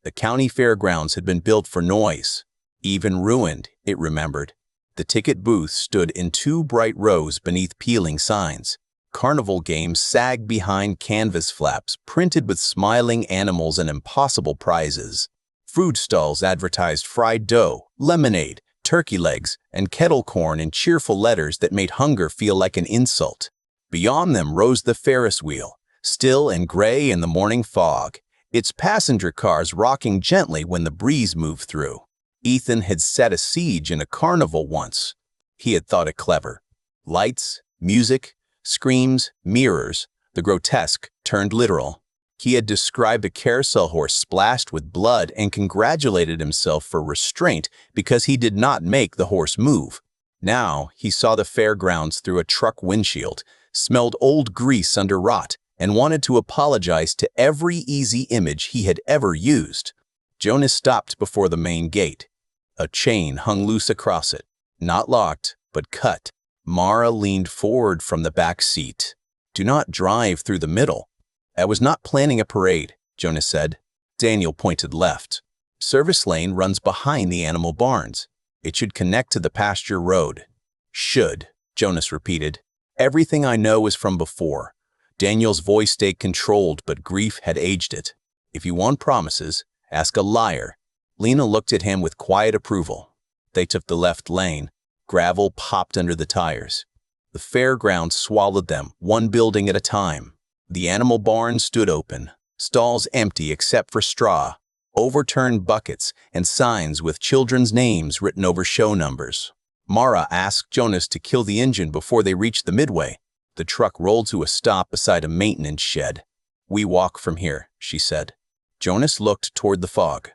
The county fairgrounds had been built for noise. Even ruined, it remembered. The ticket booths stood in 2 bright rows beneath peeling signs. Carnival games sagged behind canvas flaps printed with smiling animals and impossible prizes. Food stalls advertised fried dough, lemonade, turkey legs, and kettle corn in cheerful letters that made hunger feel like an insult. Beyond them rose the Ferris wheel, still and gray in the morning fog, its passenger cars rocking gently when the breeze moved through. Ethan had set a siege in a carnival once. He had thought it clever. Lights, music, screams, mirrors, the grotesque turned literal. He had described a carousel horse splashed with blood and congratulated himself for restraint because he did not make the horse move. Now he saw the fairgrounds through a truck windshield, smelled old grease under rot, and wanted to apologize to every easy image he had ever used. Jonas stopped before the main gate. A chain hung loose across it, not locked, but cut. Mara leaned forward from the back seat. Do not drive through the middle. I was not planning a parade, Jonas said. Daniel pointed left. Service lane runs behind the animal barns. It should connect to the pasture road. Should, Jonas repeated. Everything I know is from before. Daniel's voice stayed controlled, but grief had aged it. If you want promises, ask a liar. Lena looked at him with quiet approval. They took the left lane. Gravel popped under the tires. The fairground swallowed them, one building at a time. The animal barn stood open, stalls empty except for straw, overturned buckets, and signs with children's names written over show numbers. Mara asked Jonas to kill the engine before they reached the midway. The truck rolled to a stop beside a maintenance shed. We walk from here, she said. Jonas looked toward the fog.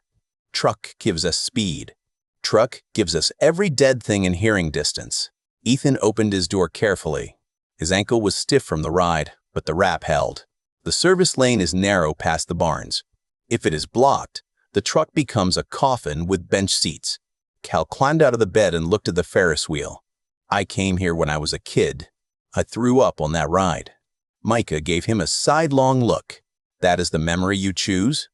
Truck gives us speed. Truck gives us every dead thing in hearing distance. Ethan opened his door carefully. His ankle was stiff from the ride, but the wrap held. The service lane is narrow past the barns. If it is blocked, the truck becomes a coffin with bench seats. Cal climbed out of the bed and looked at the Ferris wheel. I came here when I was a kid. I threw up on that ride. Micah gave him a sidelong look. That is the memory you choose?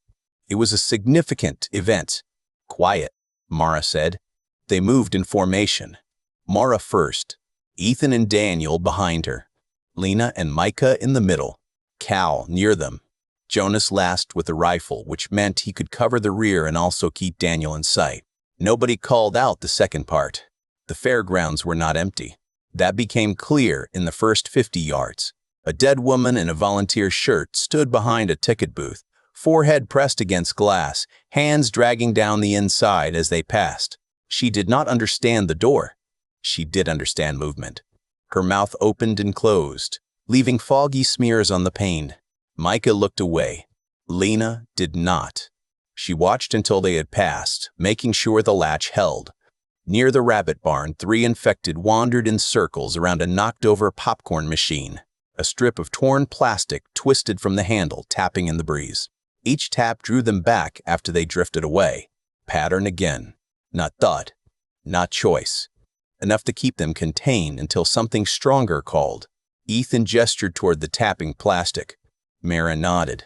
It was a significant event. Quiet, Mara said. They moved in formation. Mara first, Ethan and Daniel behind her, Lena and Micah in the middle, Cal near them. Jonas last with the rifle, which meant he could cover the rear and also keep Daniel in sight. Nobody called out the second part. The fairgrounds were not empty. That became clear in the first 50 yards. A dead woman in a volunteer shirt stood behind a ticket booth, forehead pressed against glass, hands dragging down the inside as they passed. She did not understand the door. She did understand movement. Her mouth opened and closed, leaving foggy smears on the pane. Micah looked away. Lena did not. She watched until they had passed, making sure the latch held. Near the rabbit barn, 3 infected wandered in circles around a knocked-over popcorn machine. A strip of torn plastic twisted from the handle, tapping in the breeze. Each tap drew them back after they drifted away. Pattern again. Not thought. Not choice. Enough to keep them contained until something stronger called. Ethan gestured toward the tapping plastic. Mara nodded.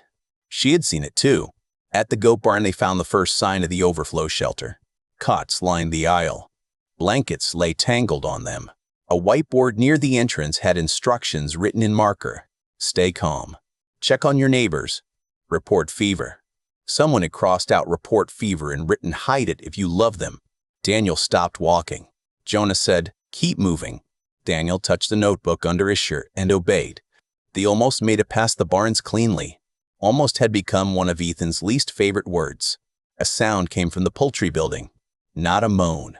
She had seen it too. At the goat barn they found the first sign of the overflow shelter. Cots lined the aisle. Blankets lay tangled on them. A whiteboard near the entrance had instructions written in marker. Stay calm. Check on your neighbors. Report fever. Someone had crossed out report fever and written hide it if you love them. Daniel stopped walking. Jonas said, keep moving. Daniel touched the notebook under his shirt and obeyed. They almost made it past the barns cleanly. Almost had become one of Ethan's least favorite words. A sound came from the poultry building. Not a moan.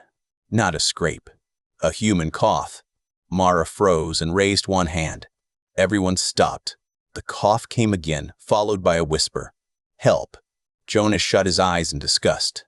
Not a scrape. A human cough. Mara froze and raised one hand. Everyone stopped. The cough came again, followed by a whisper. Help. Jonas shut his eyes in disgust.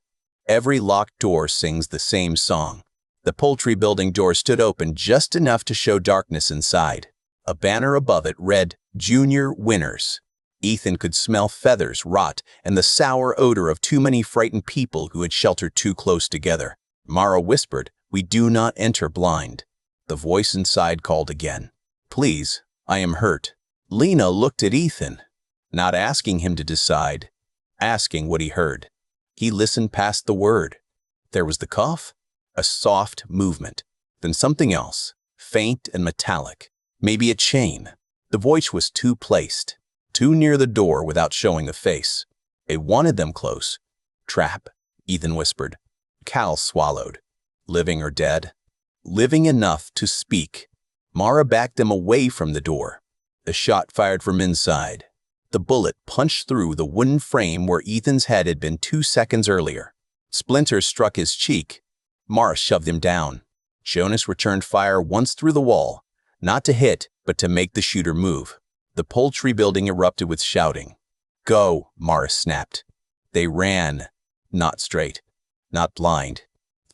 Every locked door sings the same song. The poultry building door stood open just enough to show darkness inside. A banner above it read, Junior Winners. Ethan could smell feathers rot and the sour odor of too many frightened people who had sheltered too close together. Mara whispered, we do not enter blind. The voice inside called again. Please, I am hurt. Lena looked at Ethan, not asking him to decide, asking what he heard. He listened past the word. There was the cough. A soft movement, then something else, faint and metallic, maybe a chain. The voice was too placed, too near the door without showing a face. It wanted them close. Trap, Ethan whispered. Cal swallowed. Living or dead? Living enough to speak. Mara backed them away from the door. The shot fired from inside. The bullet punched through the wooden frame where Ethan's head had been 2 seconds earlier. Splinters struck his cheek. Mara shoved him down. Jonas returned fire once through the wall, not to hit, but to make the shooter move. The poultry building erupted with shouting. Go, Mara snapped. They ran, not straight, not blind,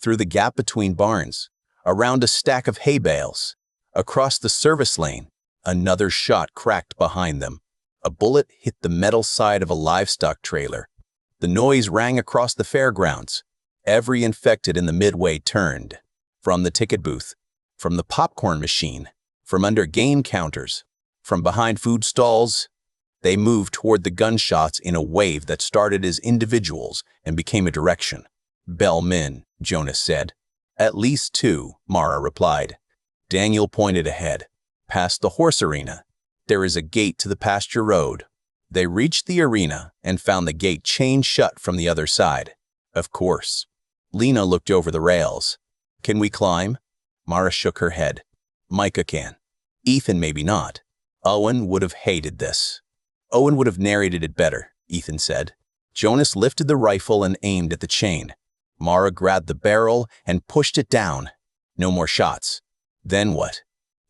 through the gap between barns, around a stack of hay bales, across the service lane. Another shot cracked behind them. A bullet hit the metal side of a livestock trailer. The noise rang across the fairgrounds. Every infected in the midway turned. From the ticket booth, from the popcorn machine, from under game counters, From behind food stalls, they moved toward the gunshots in a wave that started as individuals and became a direction. "Bellmen," Jonas said. "At least 2, Mara replied. Daniel pointed ahead. "Past the horse arena. There is a gate to the pasture road." They reached the arena and found the gate chained shut from the other side. "Of course." Lena looked over the rails. "Can we climb?" Mara shook her head. "Micah can. Ethan maybe not. Owen would have hated this." "Owen would have narrated it better," Ethan said. Jonas lifted the rifle and aimed at the chain. Mara grabbed the barrel and pushed it down. No more shots. Then what?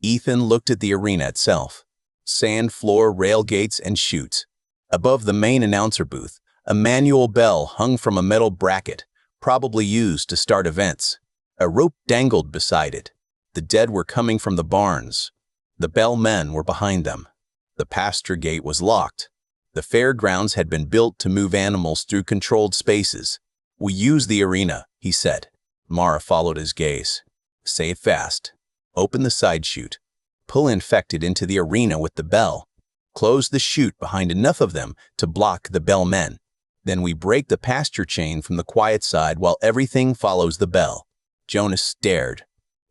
Ethan looked at the arena itself. Sand floor, rail gates, and chutes. Above the main announcer booth, a manual bell hung from a metal bracket, probably used to start events. A rope dangled beside it. The dead were coming from the barns. The bellmen were behind them. The pasture gate was locked. The fairgrounds had been built to move animals through controlled spaces. "We use the arena," he said. Mara followed his gaze. "Say it fast. Open the side chute. Pull infected into the arena with the bell. Close the chute behind enough of them to block the bellmen. Then we break the pasture chain from the quiet side while everything follows the bell." Jonas stared.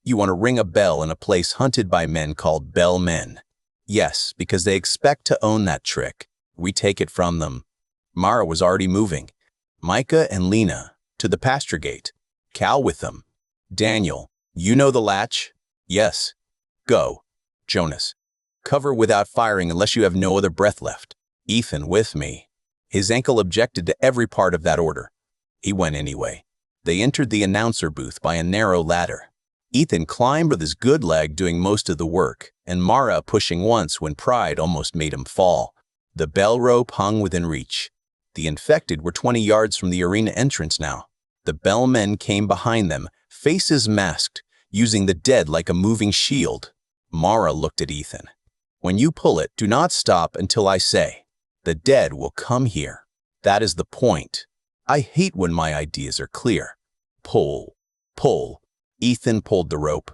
"You want to ring a bell in a place hunted by men called bellmen?" "Yes, because they expect to own that trick. We take it from them." Mara was already moving. Micah and Lena, to the pasture gate. Cal with them. "Daniel, you know the latch?" "Yes." "Go." Jonas. "Cover without firing unless you have no other breath left." Ethan with me. His ankle objected to every part of that order. He went anyway. They entered the announcer booth by a narrow ladder. Ethan climbed with his good leg doing most of the work, and Mara pushing once when pride almost made him fall. The bell rope hung within reach. The infected were 20 yards from the arena entrance now. The bellmen came behind them, faces masked, using the dead like a moving shield. Mara looked at Ethan. "When you pull it, do not stop until I say. The dead will come here. That is the point. I hate when my ideas are clear. Pull, pull." Ethan pulled the rope.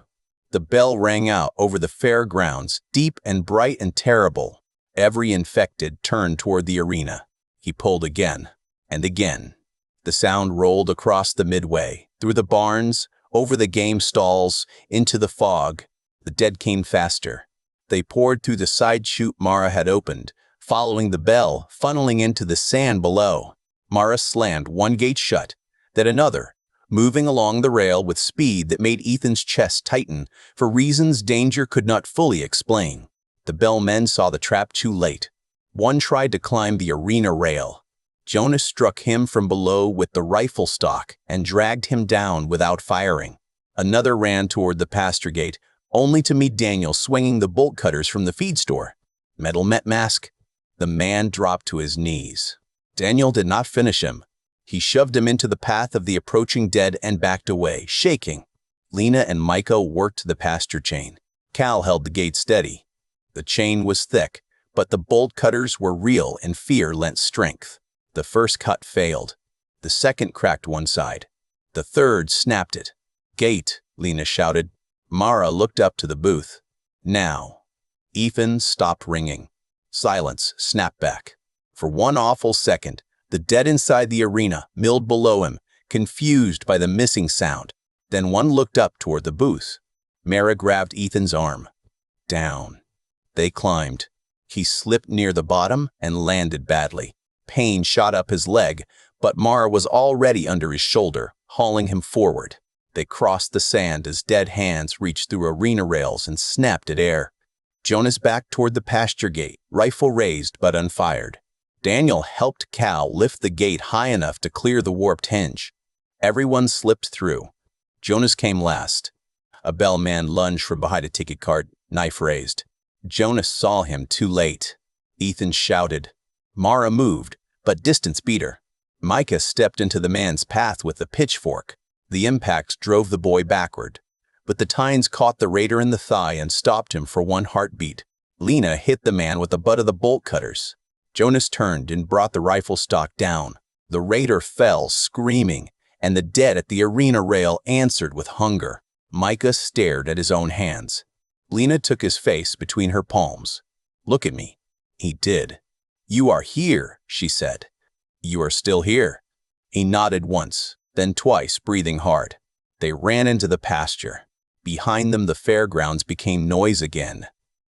The bell rang out over the fairgrounds, deep and bright and terrible. Every infected turned toward the arena. He pulled again and again. The sound rolled across the midway, through the barns, over the game stalls, into the fog. The dead came faster. They poured through the side chute Mara had opened, following the bell, funneling into the sand below. Mara slammed one gate shut, then another, moving along the rail with speed that made Ethan's chest tighten for reasons danger could not fully explain. The bellmen saw the trap too late. One tried to climb the arena rail. Jonas struck him from below with the rifle stock and dragged him down without firing. Another ran toward the pasture gate, only to meet Daniel swinging the bolt cutters from the feed store. Metal met mask. The man dropped to his knees. Daniel did not finish him. He shoved him into the path of the approaching dead and backed away, shaking. Lena and Micah worked the pasture chain. Cal held the gate steady. The chain was thick, but the bolt cutters were real and fear lent strength. The first cut failed. The second cracked one side. The third snapped it. "Gate," Lena shouted. Mara looked up to the booth. "Now." Ethan stopped ringing. Silence snapped back. For one awful second, the dead inside the arena milled below him, confused by the missing sound. Then one looked up toward the booth. Mara grabbed Ethan's arm. Down. They climbed. He slipped near the bottom and landed badly. Pain shot up his leg, but Mara was already under his shoulder, hauling him forward. They crossed the sand as dead hands reached through arena rails and snapped at air. Jonas backed toward the pasture gate, rifle raised but unfired. Daniel helped Cal lift the gate high enough to clear the warped hinge. Everyone slipped through. Jonas came last. A bellman lunged from behind a ticket cart, knife raised. Jonas saw him too late. Ethan shouted. Mara moved, but distance beat her. Micah stepped into the man's path with the pitchfork. The impact drove the boy backward, but the tines caught the raider in the thigh and stopped him for one heartbeat. Lena hit the man with the butt of the bolt cutters. Jonas turned and brought the rifle stock down. The raider fell, screaming, and the dead at the arena rail answered with hunger. Micah stared at his own hands. Lena took his face between her palms. "Look at me." He did. "You are here," she said. "You are still here." He nodded once, then twice, breathing hard. They ran into the pasture. Behind them, the fairgrounds became noise again.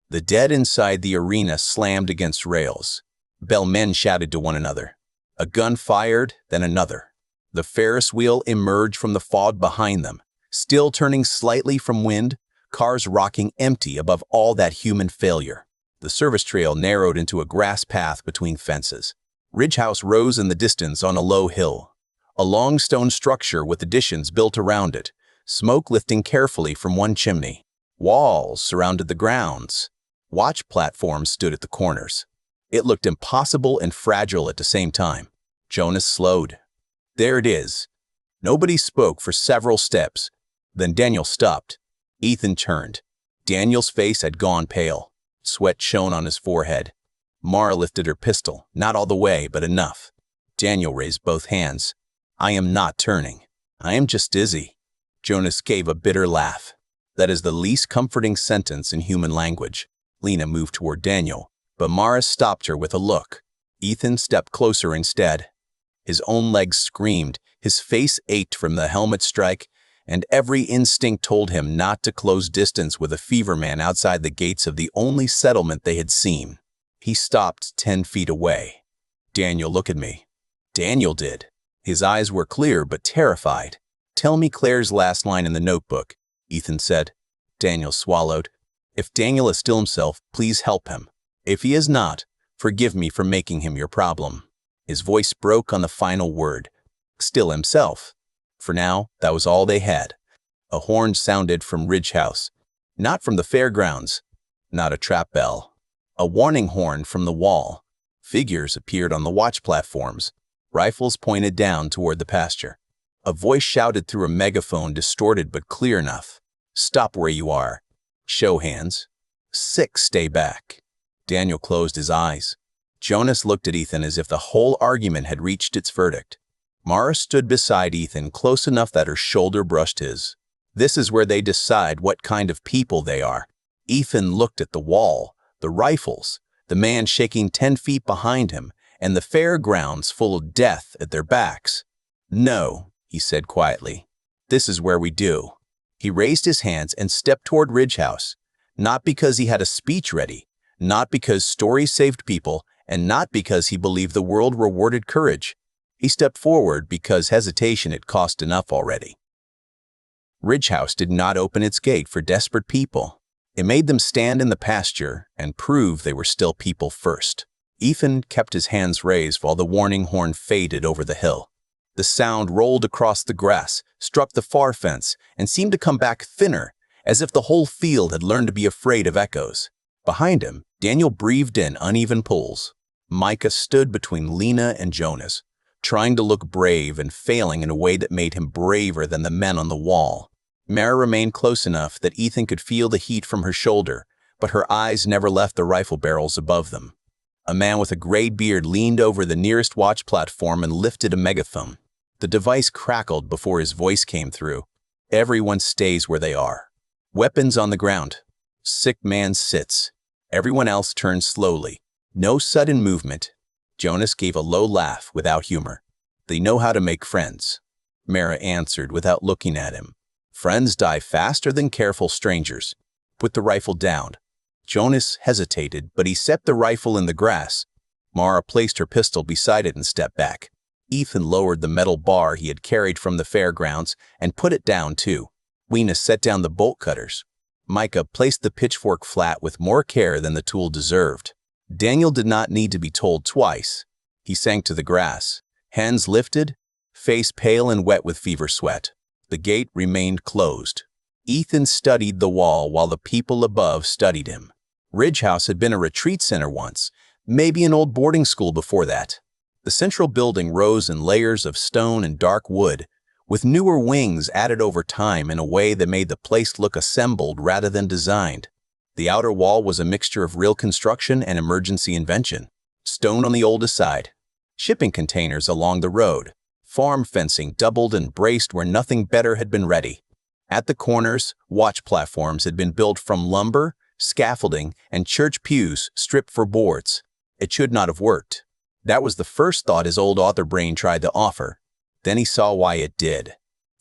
The dead inside the arena slammed against rails. Bellmen shouted to one another. A gun fired, then another. The Ferris wheel emerged from the fog behind them, still turning slightly from wind, cars rocking empty above all that human failure. The service trail narrowed into a grass path between fences. Ridge House rose in the distance on a low hill, a long stone structure with additions built around it, smoke lifting carefully from one chimney. Walls surrounded the grounds. Watch platforms stood at the corners. It looked impossible and fragile at the same time. Jonas slowed. There it is. Nobody spoke for several steps. Then Daniel stopped. Ethan turned. Daniel's face had gone pale. Sweat shone on his forehead. Mara lifted her pistol, not all the way, but enough. Daniel raised both hands. I am not turning. I am just dizzy. Jonas gave a bitter laugh. That is the least comforting sentence in human language. Lena moved toward Daniel, but Mara stopped her with a look. Ethan stepped closer instead. His own legs screamed, his face ached from the helmet strike, and every instinct told him not to close distance with a fever man outside the gates of the only settlement they had seen. He stopped 10 feet away. Daniel, look at me. Daniel did. His eyes were clear but terrified. Tell me Claire's last line in the notebook, Ethan said. Daniel swallowed. If Daniel is still himself, please help him. If he is not, forgive me for making him your problem. His voice broke on the final word. Still himself. For now, that was all they had. A horn sounded from Ridge House. Not from the fairgrounds. Not a trap bell. A warning horn from the wall. Figures appeared on the watch platforms. Rifles pointed down toward the pasture. A voice shouted through a megaphone, distorted but clear enough. Stop where you are. Show hands. 6, stay back. Daniel closed his eyes. Jonas looked at Ethan as if the whole argument had reached its verdict. Mara stood beside Ethan, close enough that her shoulder brushed his. This is where they decide what kind of people they are. Ethan looked at the wall, the rifles, the man shaking 10 feet behind him, and the fairgrounds full of death at their backs. No, he said quietly. This is where we do. He raised his hands and stepped toward Ridge House, not because he had a speech ready, not because stories saved people, and not because he believed the world rewarded courage. He stepped forward because hesitation had cost enough already. Ridge House did not open its gate for desperate people. It made them stand in the pasture and prove they were still people first. Ethan kept his hands raised while the warning horn faded over the hill. The sound rolled across the grass, struck the far fence, and seemed to come back thinner, as if the whole field had learned to be afraid of echoes. Behind him, Daniel breathed in uneven pulls. Micah stood between Lena and Jonas, trying to look brave and failing in a way that made him braver than the men on the wall. Mara remained close enough that Ethan could feel the heat from her shoulder, but her eyes never left the rifle barrels above them. A man with a gray beard leaned over the nearest watch platform and lifted a megaphone. The device crackled before his voice came through. Everyone stays where they are. Weapons on the ground. Sick man sits. Everyone else turns slowly. No sudden movement. Jonas gave a low laugh without humor. They know how to make friends. Mara answered without looking at him. Friends die faster than careful strangers. Put the rifle down. Jonas hesitated, but he set the rifle in the grass. Mara placed her pistol beside it and stepped back. Ethan lowered the metal bar he had carried from the fairgrounds and put it down too. Lena set down the bolt cutters. Micah placed the pitchfork flat with more care than the tool deserved. Daniel did not need to be told twice. He sank to the grass, hands lifted, face pale and wet with fever sweat. The gate remained closed. Ethan studied the wall while the people above studied him. Ridge House had been a retreat center once, maybe an old boarding school before that. The central building rose in layers of stone and dark wood, with newer wings added over time in a way that made the place look assembled rather than designed. The outer wall was a mixture of real construction and emergency invention. Stone on the oldest side, shipping containers along the road, farm fencing doubled and braced where nothing better had been ready. At the corners, watch platforms had been built from lumber, scaffolding, and church pews stripped for boards. It should not have worked. That was the first thought his old author brain tried to offer. Then he saw why it did.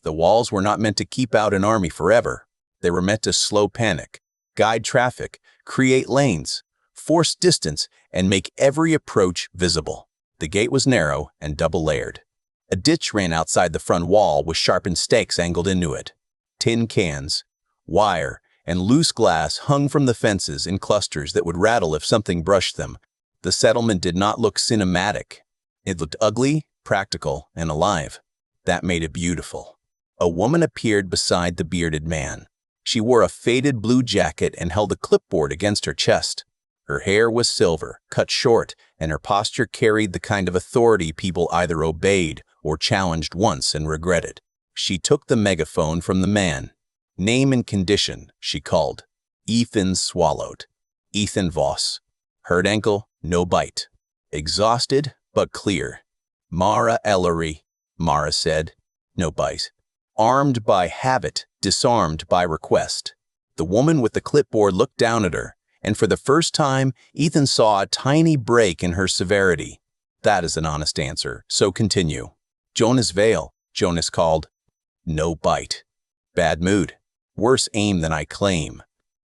The walls were not meant to keep out an army forever. They were meant to slow panic, guide traffic, create lanes, force distance, and make every approach visible. The gate was narrow and double-layered. A ditch ran outside the front wall with sharpened stakes angled into it. Tin cans, wire, and loose glass hung from the fences in clusters that would rattle if something brushed them. The settlement did not look cinematic. It looked ugly, practical, and alive. That made it beautiful. A woman appeared beside the bearded man. She wore a faded blue jacket and held a clipboard against her chest. Her hair was silver, cut short, and her posture carried the kind of authority people either obeyed or challenged once and regretted. She took the megaphone from the man. Name and condition, she called. Ethan swallowed. Ethan Voss. Hurt ankle, no bite. Exhausted, but clear. Mara Ellery, Mara said. No bite. Armed by habit, disarmed by request. The woman with the clipboard looked down at her, and for the first time, Ethan saw a tiny break in her severity. That is an honest answer, so continue. Jonas Vale, Jonas called. No bite. Bad mood. Worse aim than I claim.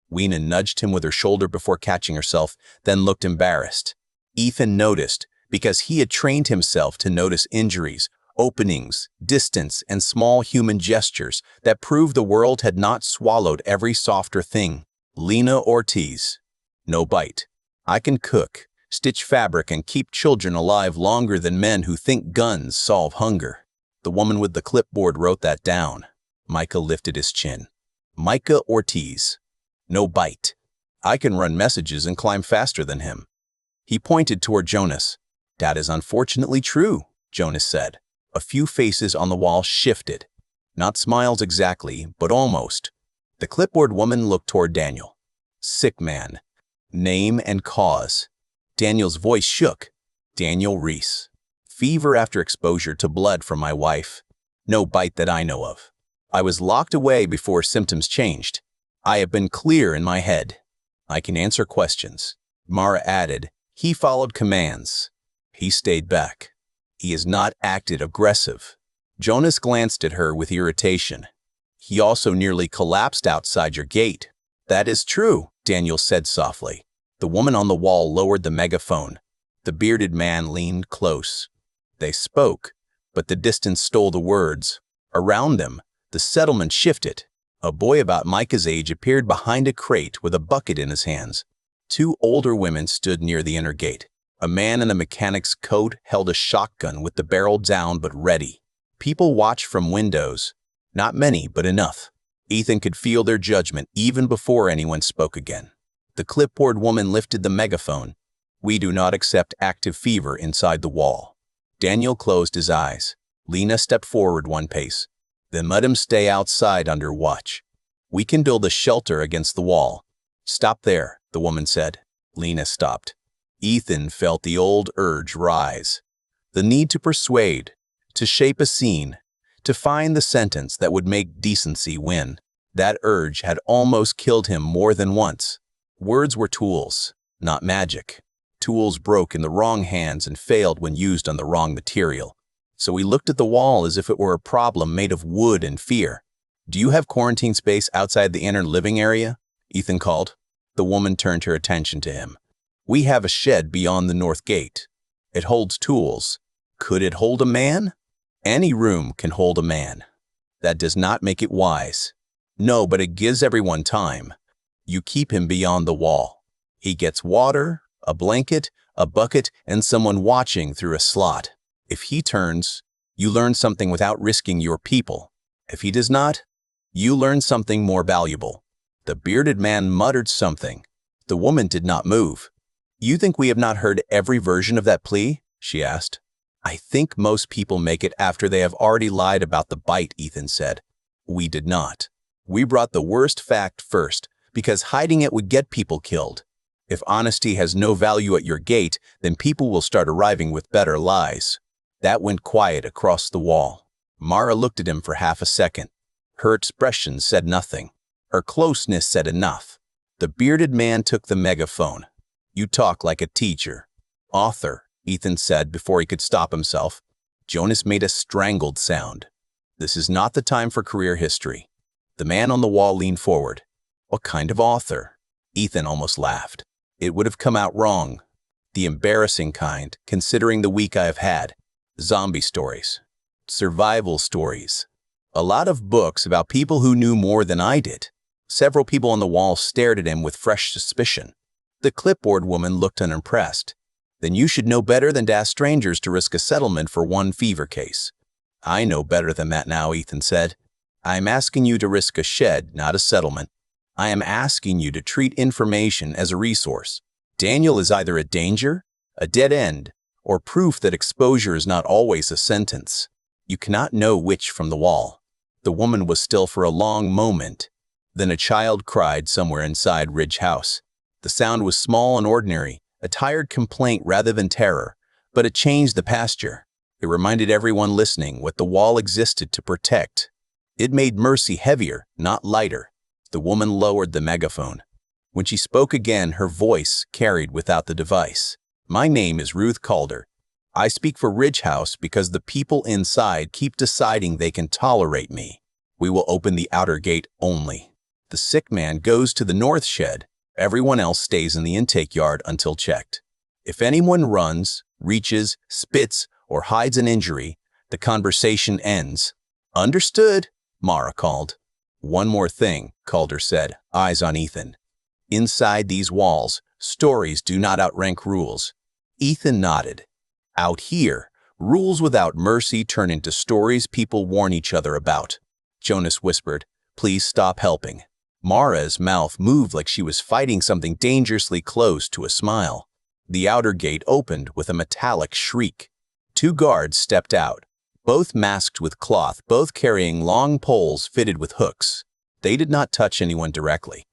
Weena nudged him with her shoulder before catching herself, then looked embarrassed. Ethan noticed, because he had trained himself to notice injuries, openings, distance, and small human gestures that proved the world had not swallowed every softer thing. Lena Ortiz. No bite. I can cook, stitch fabric, and keep children alive longer than men who think guns solve hunger. The woman with the clipboard wrote that down. Micah lifted his chin. Micah Ortiz. No bite. I can run messages and climb faster than him. He pointed toward Jonas. That is unfortunately true, Jonas said. A few faces on the wall shifted. Not smiles exactly, but almost. The clipboard woman looked toward Daniel. Sick man. Name and cause. Daniel's voice shook. Daniel Reese. Fever after exposure to blood from my wife. No bite that I know of. I was locked away before symptoms changed. I have been clear in my head. I can answer questions. Mara added, he followed commands. He stayed back. He has not acted aggressive. Jonas glanced at her with irritation. He also nearly collapsed outside your gate. That is true, Daniel said softly. The woman on the wall lowered the megaphone. The bearded man leaned close. They spoke, but the distance stole the words. Around them, the settlement shifted. A boy about Micah's age appeared behind a crate with a bucket in his hands. Two older women stood near the inner gate. A man in a mechanic's coat held a shotgun with the barrel down but ready. People watched from windows. Not many, but enough. Ethan could feel their judgment even before anyone spoke again. The clipboard woman lifted the megaphone. We do not accept active fever inside the wall. Daniel closed his eyes. Lena stepped forward one pace. Then let him stay outside under watch. We can build a shelter against the wall. Stop there, the woman said. Lena stopped. Ethan felt the old urge rise. The need to persuade, to shape a scene, to find the sentence that would make decency win. That urge had almost killed him more than once. Words were tools, not magic. Tools broke in the wrong hands and failed when used on the wrong material. So he looked at the wall as if it were a problem made of wood and fear. Do you have quarantine space outside the inner living area? Ethan called. The woman turned her attention to him. We have a shed beyond the north gate. It holds tools. Could it hold a man? Any room can hold a man. That does not make it wise. No, but it gives everyone time. You keep him beyond the wall. He gets water, a blanket, a bucket, and someone watching through a slot. If he turns, you learn something without risking your people. If he does not, you learn something more valuable. The bearded man muttered something. The woman did not move. You think we have not heard every version of that plea? She asked. I think most people make it after they have already lied about the bite, Ethan said. We did not. We brought the worst fact first, because hiding it would get people killed. If honesty has no value at your gate, then people will start arriving with better lies. That went quiet across the wall. Mara looked at him for half a second. Her expression said nothing. Her closeness said enough. The bearded man took the megaphone. "You talk like a teacher." "Author," Ethan said before he could stop himself. Jonas made a strangled sound. "This is not the time for career history." The man on the wall leaned forward. "What kind of author?" Ethan almost laughed. "It would have come out wrong. The embarrassing kind, considering the week I have had. Zombie stories. Survival stories. A lot of books about people who knew more than I did." Several people on the wall stared at him with fresh suspicion. The clipboard woman looked unimpressed. "Then you should know better than to ask strangers to risk a settlement for one fever case." "I know better than that now," Ethan said. "I am asking you to risk a shed, not a settlement. I am asking you to treat information as a resource. Daniel is either a danger, a dead end, or proof that exposure is not always a sentence. You cannot know which from the wall." The woman was still for a long moment. Then a child cried somewhere inside Ridge House. The sound was small and ordinary, a tired complaint rather than terror, but it changed the pasture. It reminded everyone listening what the wall existed to protect. It made mercy heavier, not lighter. The woman lowered the megaphone. When she spoke again, her voice carried without the device. "My name is Ruth Calder. I speak for Ridge House because the people inside keep deciding they can tolerate me. We will open the outer gate only. The sick man goes to the north shed. Everyone else stays in the intake yard until checked. If anyone runs, reaches, spits, or hides an injury, the conversation ends." "Understood," Mara called. "One more thing," Calder said, eyes on Ethan. "Inside these walls, stories do not outrank rules." Ethan nodded. "Out here, rules without mercy turn into stories people warn each other about." Jonas whispered, "Please stop helping." Mara's mouth moved like she was fighting something dangerously close to a smile. The outer gate opened with a metallic shriek. 2 guards stepped out, both masked with cloth, both carrying long poles fitted with hooks. They did not touch anyone directly.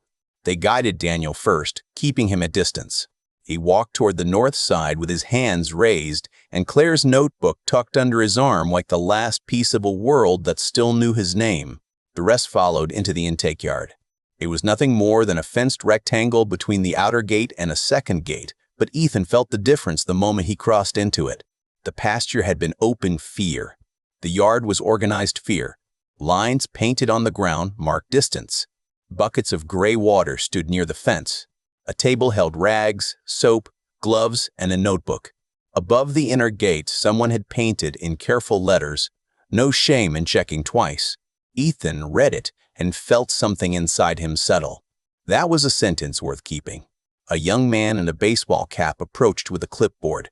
They guided Daniel first, keeping him at distance. He walked toward the north side with his hands raised and Claire's notebook tucked under his arm like the last piece of a world that still knew his name. The rest followed into the intake yard. It was nothing more than a fenced rectangle between the outer gate and a second gate, but Ethan felt the difference the moment he crossed into it. The pasture had been open fear. The yard was organized fear. Lines painted on the ground marked distance. Buckets of gray water stood near the fence. A table held rags, soap, gloves, and a notebook. Above the inner gate, someone had painted in careful letters, "No shame in checking twice." Ethan read it and felt something inside him settle. That was a sentence worth keeping. A young man in a baseball cap approached with a clipboard.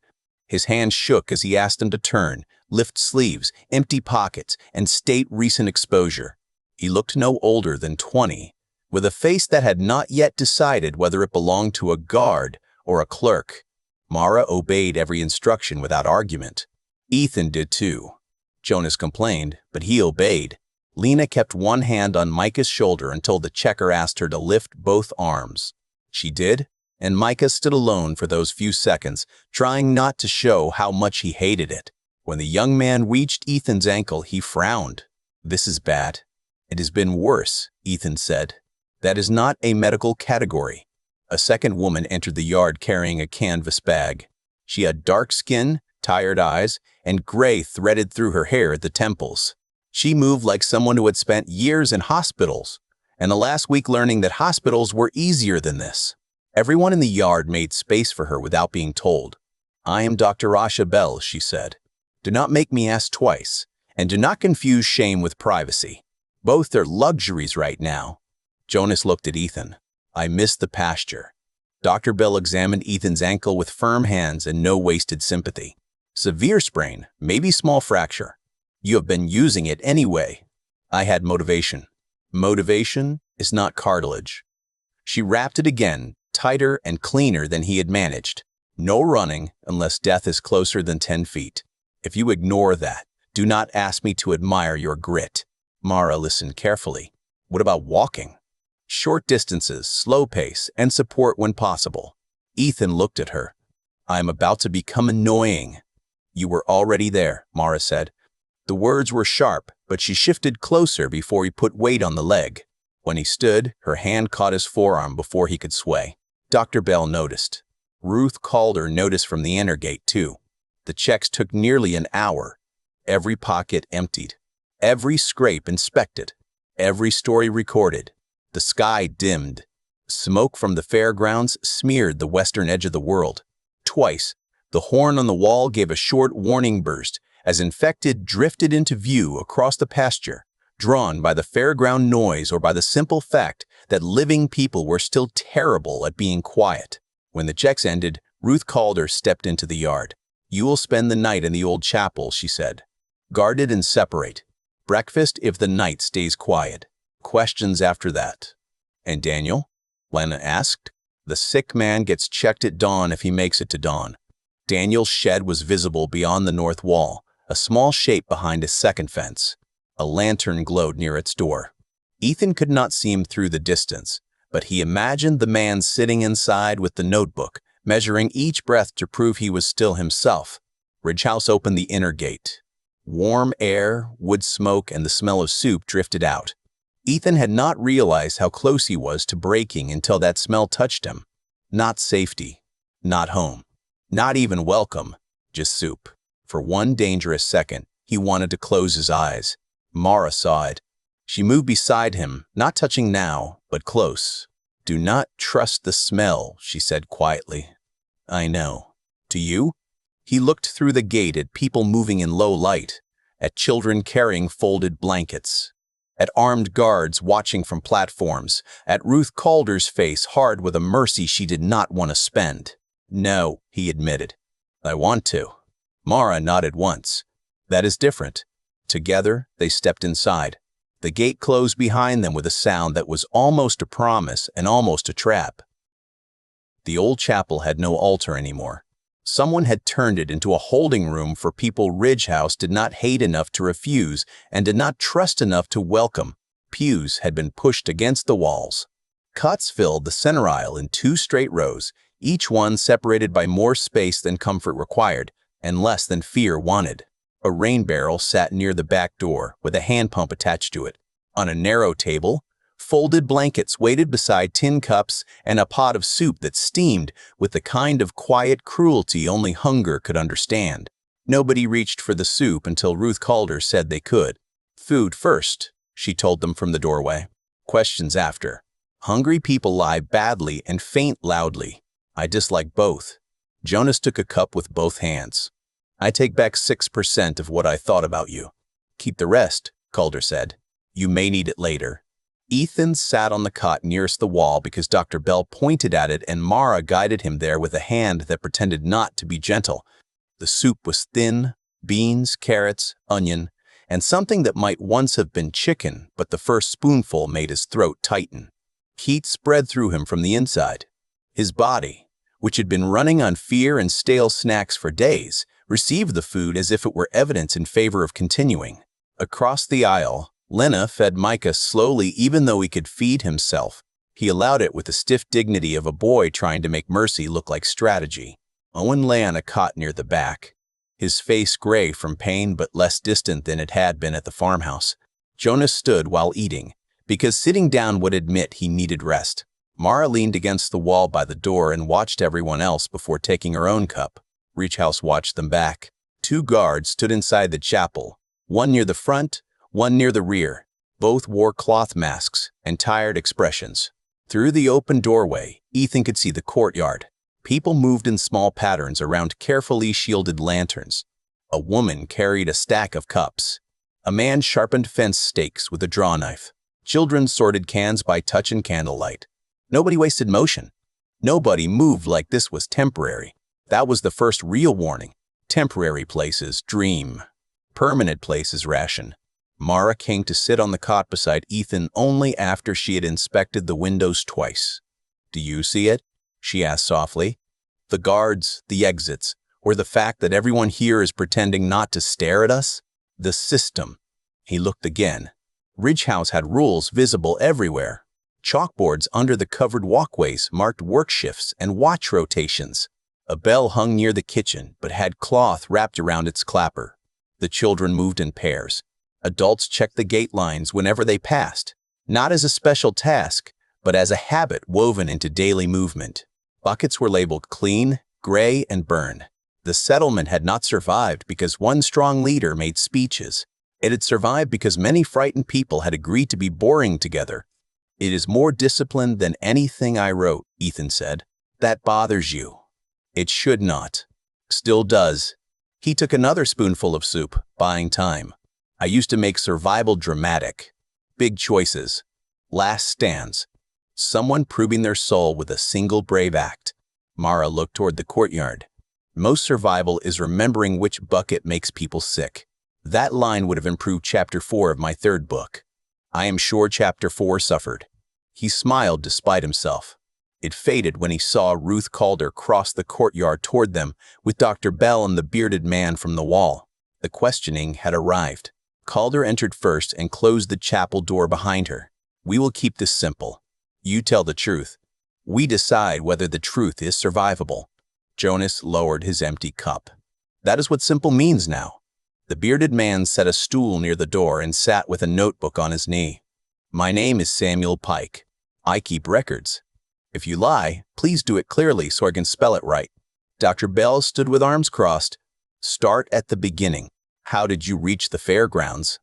His hand shook as he asked him to turn, lift sleeves, empty pockets, and state recent exposure. He looked no older than 20, with a face that had not yet decided whether it belonged to a guard or a clerk. Mara obeyed every instruction without argument. Ethan did too. Jonas complained, but he obeyed. Lena kept one hand on Micah's shoulder until the checker asked her to lift both arms. She did, and Micah stood alone for those few seconds, trying not to show how much he hated it. When the young man reached Ethan's ankle, he frowned. "This is bad." "It has been worse," Ethan said. "That is not a medical category." A second woman entered the yard carrying a canvas bag. She had dark skin, tired eyes, and gray threaded through her hair at the temples. She moved like someone who had spent years in hospitals, and the last week learning that hospitals were easier than this. Everyone in the yard made space for her without being told. "I am Dr. Asha Bell," she said. "Do not make me ask twice, and do not confuse shame with privacy. Both are luxuries right now." Jonas looked at Ethan. "I miss the pasture." Dr. Bell examined Ethan's ankle with firm hands and no wasted sympathy. "Severe sprain, maybe small fracture. You have been using it anyway." I had motivation. Motivation is not cartilage. She wrapped it again, tighter and cleaner than he had managed. "No running unless death is closer than 10 feet. If you ignore that, do not ask me to admire your grit." Mara listened carefully. "What about walking?" "Short distances, slow pace, and support when possible." Ethan looked at her. "I am about to become annoying." "You were already there," Mara said. The words were sharp, but she shifted closer before he put weight on the leg. When he stood, her hand caught his forearm before he could sway. Dr. Bell noticed. Ruth Calder noticed from the inner gate, too. The checks took nearly an hour. Every pocket emptied. Every scrape inspected. Every story recorded. The sky dimmed. Smoke from the fairgrounds smeared the western edge of the world. Twice, the horn on the wall gave a short warning burst as infected drifted into view across the pasture, drawn by the fairground noise or by the simple fact that living people were still terrible at being quiet. When the checks ended, Ruth Calder stepped into the yard. "You will spend the night in the old chapel," she said. "Guarded and separate. Breakfast if the night stays quiet. Questions after that." "And Daniel?" Lena asked. "The sick man gets checked at dawn if he makes it to dawn." Daniel's shed was visible beyond the north wall, a small shape behind a second fence. A lantern glowed near its door. Ethan could not see him through the distance, but he imagined the man sitting inside with the notebook, measuring each breath to prove he was still himself. Ridgehouse opened the inner gate. Warm air, wood smoke, and the smell of soup drifted out. Ethan had not realized how close he was to breaking until that smell touched him. Not safety, not home, not even welcome, just soup. For one dangerous second, he wanted to close his eyes. Mara saw it. She moved beside him, not touching now, but close. "Do not trust the smell," she said quietly. "I know." "To you?" He looked through the gate at people moving in low light, at children carrying folded blankets, at armed guards watching from platforms, at Ruth Calder's face hard with a mercy she did not want to spend. "No," he admitted. "I want to." Mara nodded once. "That is different." Together, they stepped inside. The gate closed behind them with a sound that was almost a promise and almost a trap. The old chapel had no altar anymore. Someone had turned it into a holding room for people Ridgehouse did not hate enough to refuse and did not trust enough to welcome. Pews had been pushed against the walls. Cots filled the center aisle in 2 straight rows, each one separated by more space than comfort required and less than fear wanted. A rain barrel sat near the back door with a hand pump attached to it. On a narrow table, folded blankets waited beside tin cups and a pot of soup that steamed with the kind of quiet cruelty only hunger could understand. Nobody reached for the soup until Ruth Calder said they could. "Food first," she told them from the doorway. "Questions after. Hungry people lie badly and faint loudly. I dislike both." Jonas took a cup with both hands. "I take back 6% of what I thought about you." "Keep the rest," Calder said. "You may need it later." Ethan sat on the cot nearest the wall because Dr. Bell pointed at it and Mara guided him there with a hand that pretended not to be gentle. The soup was thin, beans, carrots, onion, and something that might once have been chicken, but the first spoonful made his throat tighten. Heat spread through him from the inside. His body, which had been running on fear and stale snacks for days, received the food as if it were evidence in favor of continuing. Across the aisle, Lena fed Micah slowly even though he could feed himself. He allowed it with the stiff dignity of a boy trying to make mercy look like strategy. Owen lay on a cot near the back, his face gray from pain but less distant than it had been at the farmhouse. Jonas stood while eating, because sitting down would admit he needed rest. Mara leaned against the wall by the door and watched everyone else before taking her own cup. Ridgehouse watched them back. 2 guards stood inside the chapel, one near the front, one near the rear. Both wore cloth masks and tired expressions. Through the open doorway, Ethan could see the courtyard. People moved in small patterns around carefully shielded lanterns. A woman carried a stack of cups. A man sharpened fence stakes with a draw knife. Children sorted cans by touch and candlelight. Nobody wasted motion. Nobody moved like this was temporary. That was the first real warning. Temporary places dream. Permanent places ration. Mara came to sit on the cot beside Ethan only after she had inspected the windows twice. "Do you see it?" she asked softly. "The guards, the exits, or the fact that everyone here is pretending not to stare at us? The system." He looked again. Ridgehouse had rules visible everywhere. Chalkboards under the covered walkways marked work shifts and watch rotations. A bell hung near the kitchen but had cloth wrapped around its clapper. The children moved in pairs. Adults checked the gate lines whenever they passed. Not as a special task, but as a habit woven into daily movement. Buckets were labeled clean, gray, and burn. The settlement had not survived because one strong leader made speeches. It had survived because many frightened people had agreed to be boring together. "It is more disciplined than anything I wrote," Ethan said. "That bothers you." "It should not." "Still does." He took another spoonful of soup, buying time. "I used to make survival dramatic. Big choices. Last stands. Someone proving their soul with a single brave act." Mara looked toward the courtyard. "Most survival is remembering which bucket makes people sick." That line would have improved Chapter 4 of my third book. I am sure Chapter 4 suffered. He smiled despite himself. It faded when he saw Ruth Calder cross the courtyard toward them with Dr. Bell and the bearded man from the wall. The questioning had arrived. Calder entered first and closed the chapel door behind her. "We will keep this simple. You tell the truth. We decide whether the truth is survivable." Jonas lowered his empty cup. "That is what simple means now." The bearded man set a stool near the door and sat with a notebook on his knee. "My name is Samuel Pike. I keep records. If you lie, please do it clearly so I can spell it right." Dr. Bell stood with arms crossed. "Start at the beginning. How did you reach the fairgrounds?"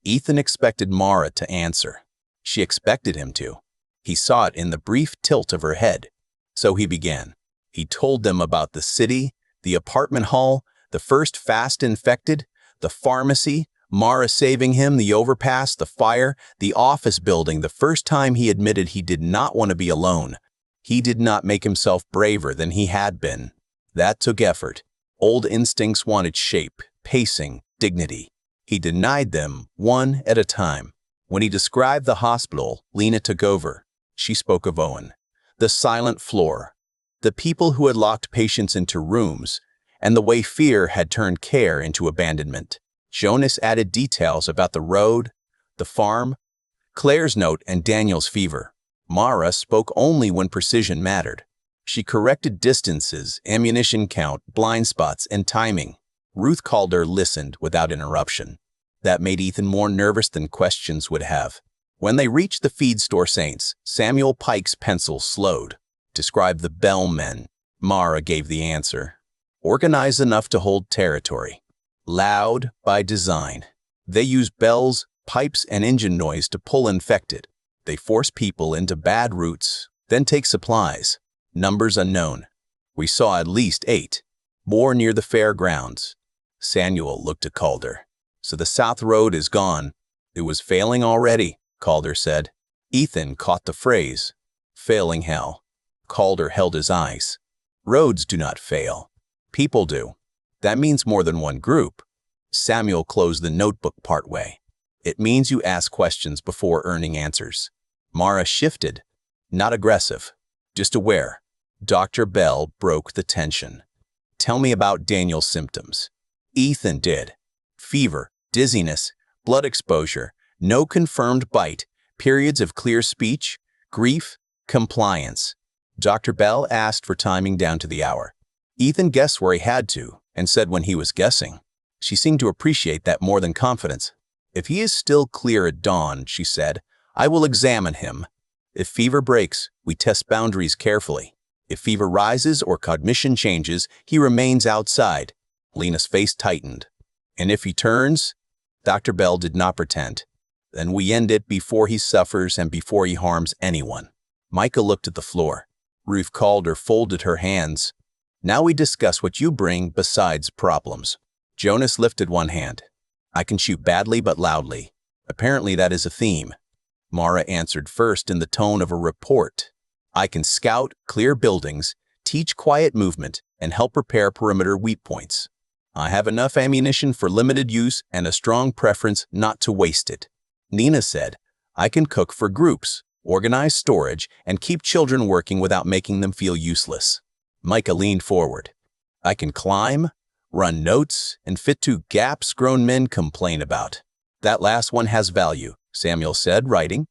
Ethan expected Mara to answer. She expected him to. He saw it in the brief tilt of her head. So he began. He told them about the city, the apartment hall, the first fast infected, the pharmacy, Mara saving him, the overpass, the fire, the office building, the first time he admitted he did not want to be alone. He did not make himself braver than he had been. That took effort. Old instincts wanted shape, pacing, dignity. He denied them, one at a time. When he described the hospital, Lena took over. She spoke of Owen, the silent floor, the people who had locked patients into rooms, and the way fear had turned care into abandonment. Jonas added details about the road, the farm, Claire's note, and Daniel's fever. Mara spoke only when precision mattered. She corrected distances, ammunition count, blind spots, and timing. Ruth Calder listened without interruption. That made Ethan more nervous than questions would have. When they reached the feed store Saints, Samuel Pike's pencil slowed. "Describe the bellmen." Mara gave the answer. "Organized enough to hold territory. Loud by design. They use bells, pipes, and engine noise to pull infected. They force people into bad routes, then take supplies. Numbers unknown. We saw at least 8. More near the fairgrounds." Samuel looked at Calder. "So the South Road is gone." "It was failing already," Calder said. Ethan caught the phrase. "Failing hell." Calder held his eyes. "Roads do not fail. People do. That means more than one group." Samuel closed the notebook partway. "It means you ask questions before earning answers." Mara shifted. Not aggressive, just aware. Dr. Bell broke the tension. "Tell me about Daniel's symptoms." Ethan did. Fever, dizziness, blood exposure, no confirmed bite, periods of clear speech, grief, compliance. Dr. Bell asked for timing down to the hour. Ethan guessed where he had to, and said when he was guessing. She seemed to appreciate that more than confidence. "If he is still clear at dawn," she said, "I will examine him. If fever breaks, we test boundaries carefully. If fever rises or cognition changes, he remains outside." Lena's face tightened. "And if he turns?" Dr. Bell did not pretend. "Then we end it before he suffers and before he harms anyone." Micah looked at the floor. Ruth Calder folded her hands. "Now we discuss what you bring besides problems." Jonas lifted one hand. "I can shoot badly but loudly. Apparently that is a theme." Mara answered first in the tone of a report. "I can scout, clear buildings, teach quiet movement, and help repair perimeter weak points. I have enough ammunition for limited use and a strong preference not to waste it." Nina said, "I can cook for groups, organize storage, and keep children working without making them feel useless." Micah leaned forward. "I can climb, run notes, and fit 2 gaps grown men complain about." "That last one has value," Samuel said, writing.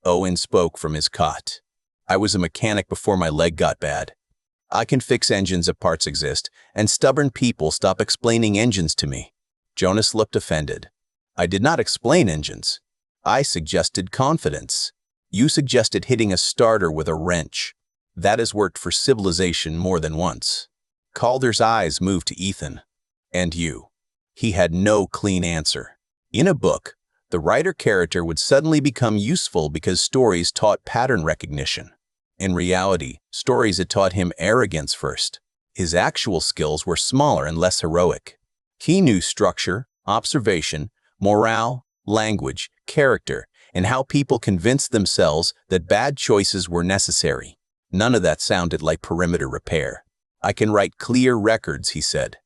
Owen spoke from his cot. "I was a mechanic before my leg got bad. I can fix engines if parts exist, and stubborn people stop explaining engines to me." Jonas looked offended. "I did not explain engines." I suggested confidence. You suggested hitting a starter with a wrench. That has worked for civilization more than once. Calder's eyes moved to Ethan. And you? He had no clean answer. In a book, the writer character would suddenly become useful because stories taught pattern recognition. In reality, stories had taught him arrogance first. His actual skills were smaller and less heroic. He knew structure, observation, morale, language, character, and how people convinced themselves that bad choices were necessary. None of that sounded like perimeter repair. I can write clear records, he said.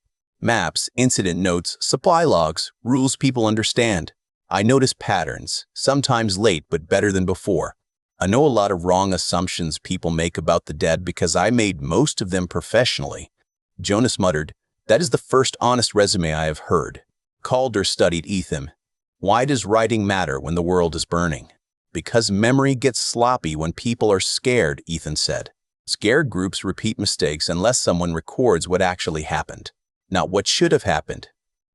Maps, incident notes, supply logs, rules people understand. I notice patterns, sometimes late but better than before. I know a lot of wrong assumptions people make about the dead because I made most of them professionally. Jonas muttered, "That is the first honest resume I have heard." Calder studied Ethan. Why does writing matter when the world is burning? Because memory gets sloppy when people are scared, Ethan said. Scared groups repeat mistakes unless someone records what actually happened. Not what should have happened.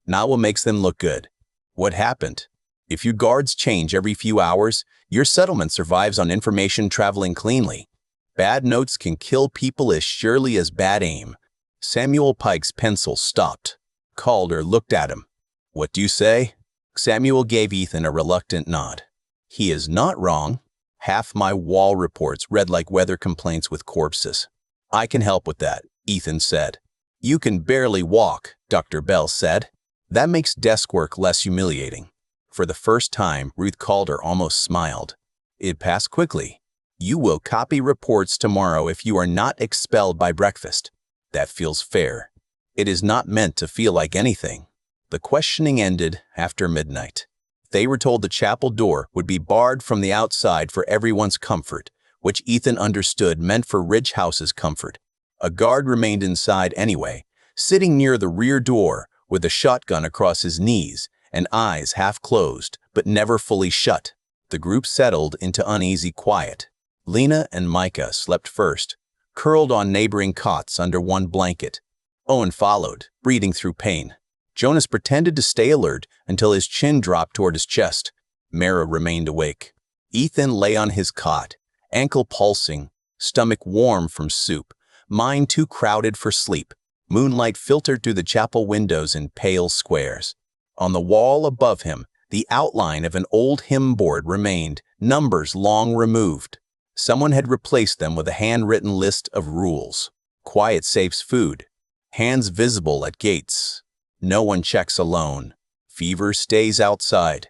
Not what makes them look good. What happened? If your guards change every few hours, your settlement survives on information traveling cleanly. Bad notes can kill people as surely as bad aim. Samuel Pike's pencil stopped. Calder looked at him. What do you say? Samuel gave Ethan a reluctant nod. He is not wrong. Half my wall reports read like weather complaints with corpses. I can help with that, Ethan said. You can barely walk, Dr. Bell said. That makes desk work less humiliating. For the first time, Ruth Calder almost smiled. It passed quickly. You will copy reports tomorrow if you are not expelled by breakfast. That feels fair. It is not meant to feel like anything. The questioning ended after midnight. They were told the chapel door would be barred from the outside for everyone's comfort, which Ethan understood meant for Ridge House's comfort. A guard remained inside anyway, sitting near the rear door with a shotgun across his knees and eyes half closed but never fully shut. The group settled into uneasy quiet. Lena and Micah slept first, curled on neighboring cots under one blanket. Owen followed, breathing through pain. Jonas pretended to stay alert until his chin dropped toward his chest. Mara remained awake. Ethan lay on his cot, ankle pulsing, stomach warm from soup, mind too crowded for sleep. Moonlight filtered through the chapel windows in pale squares. On the wall above him, the outline of an old hymn board remained, numbers long removed. Someone had replaced them with a handwritten list of rules. Quiet saves food. Hands visible at gates. No one checks alone. Fever stays outside.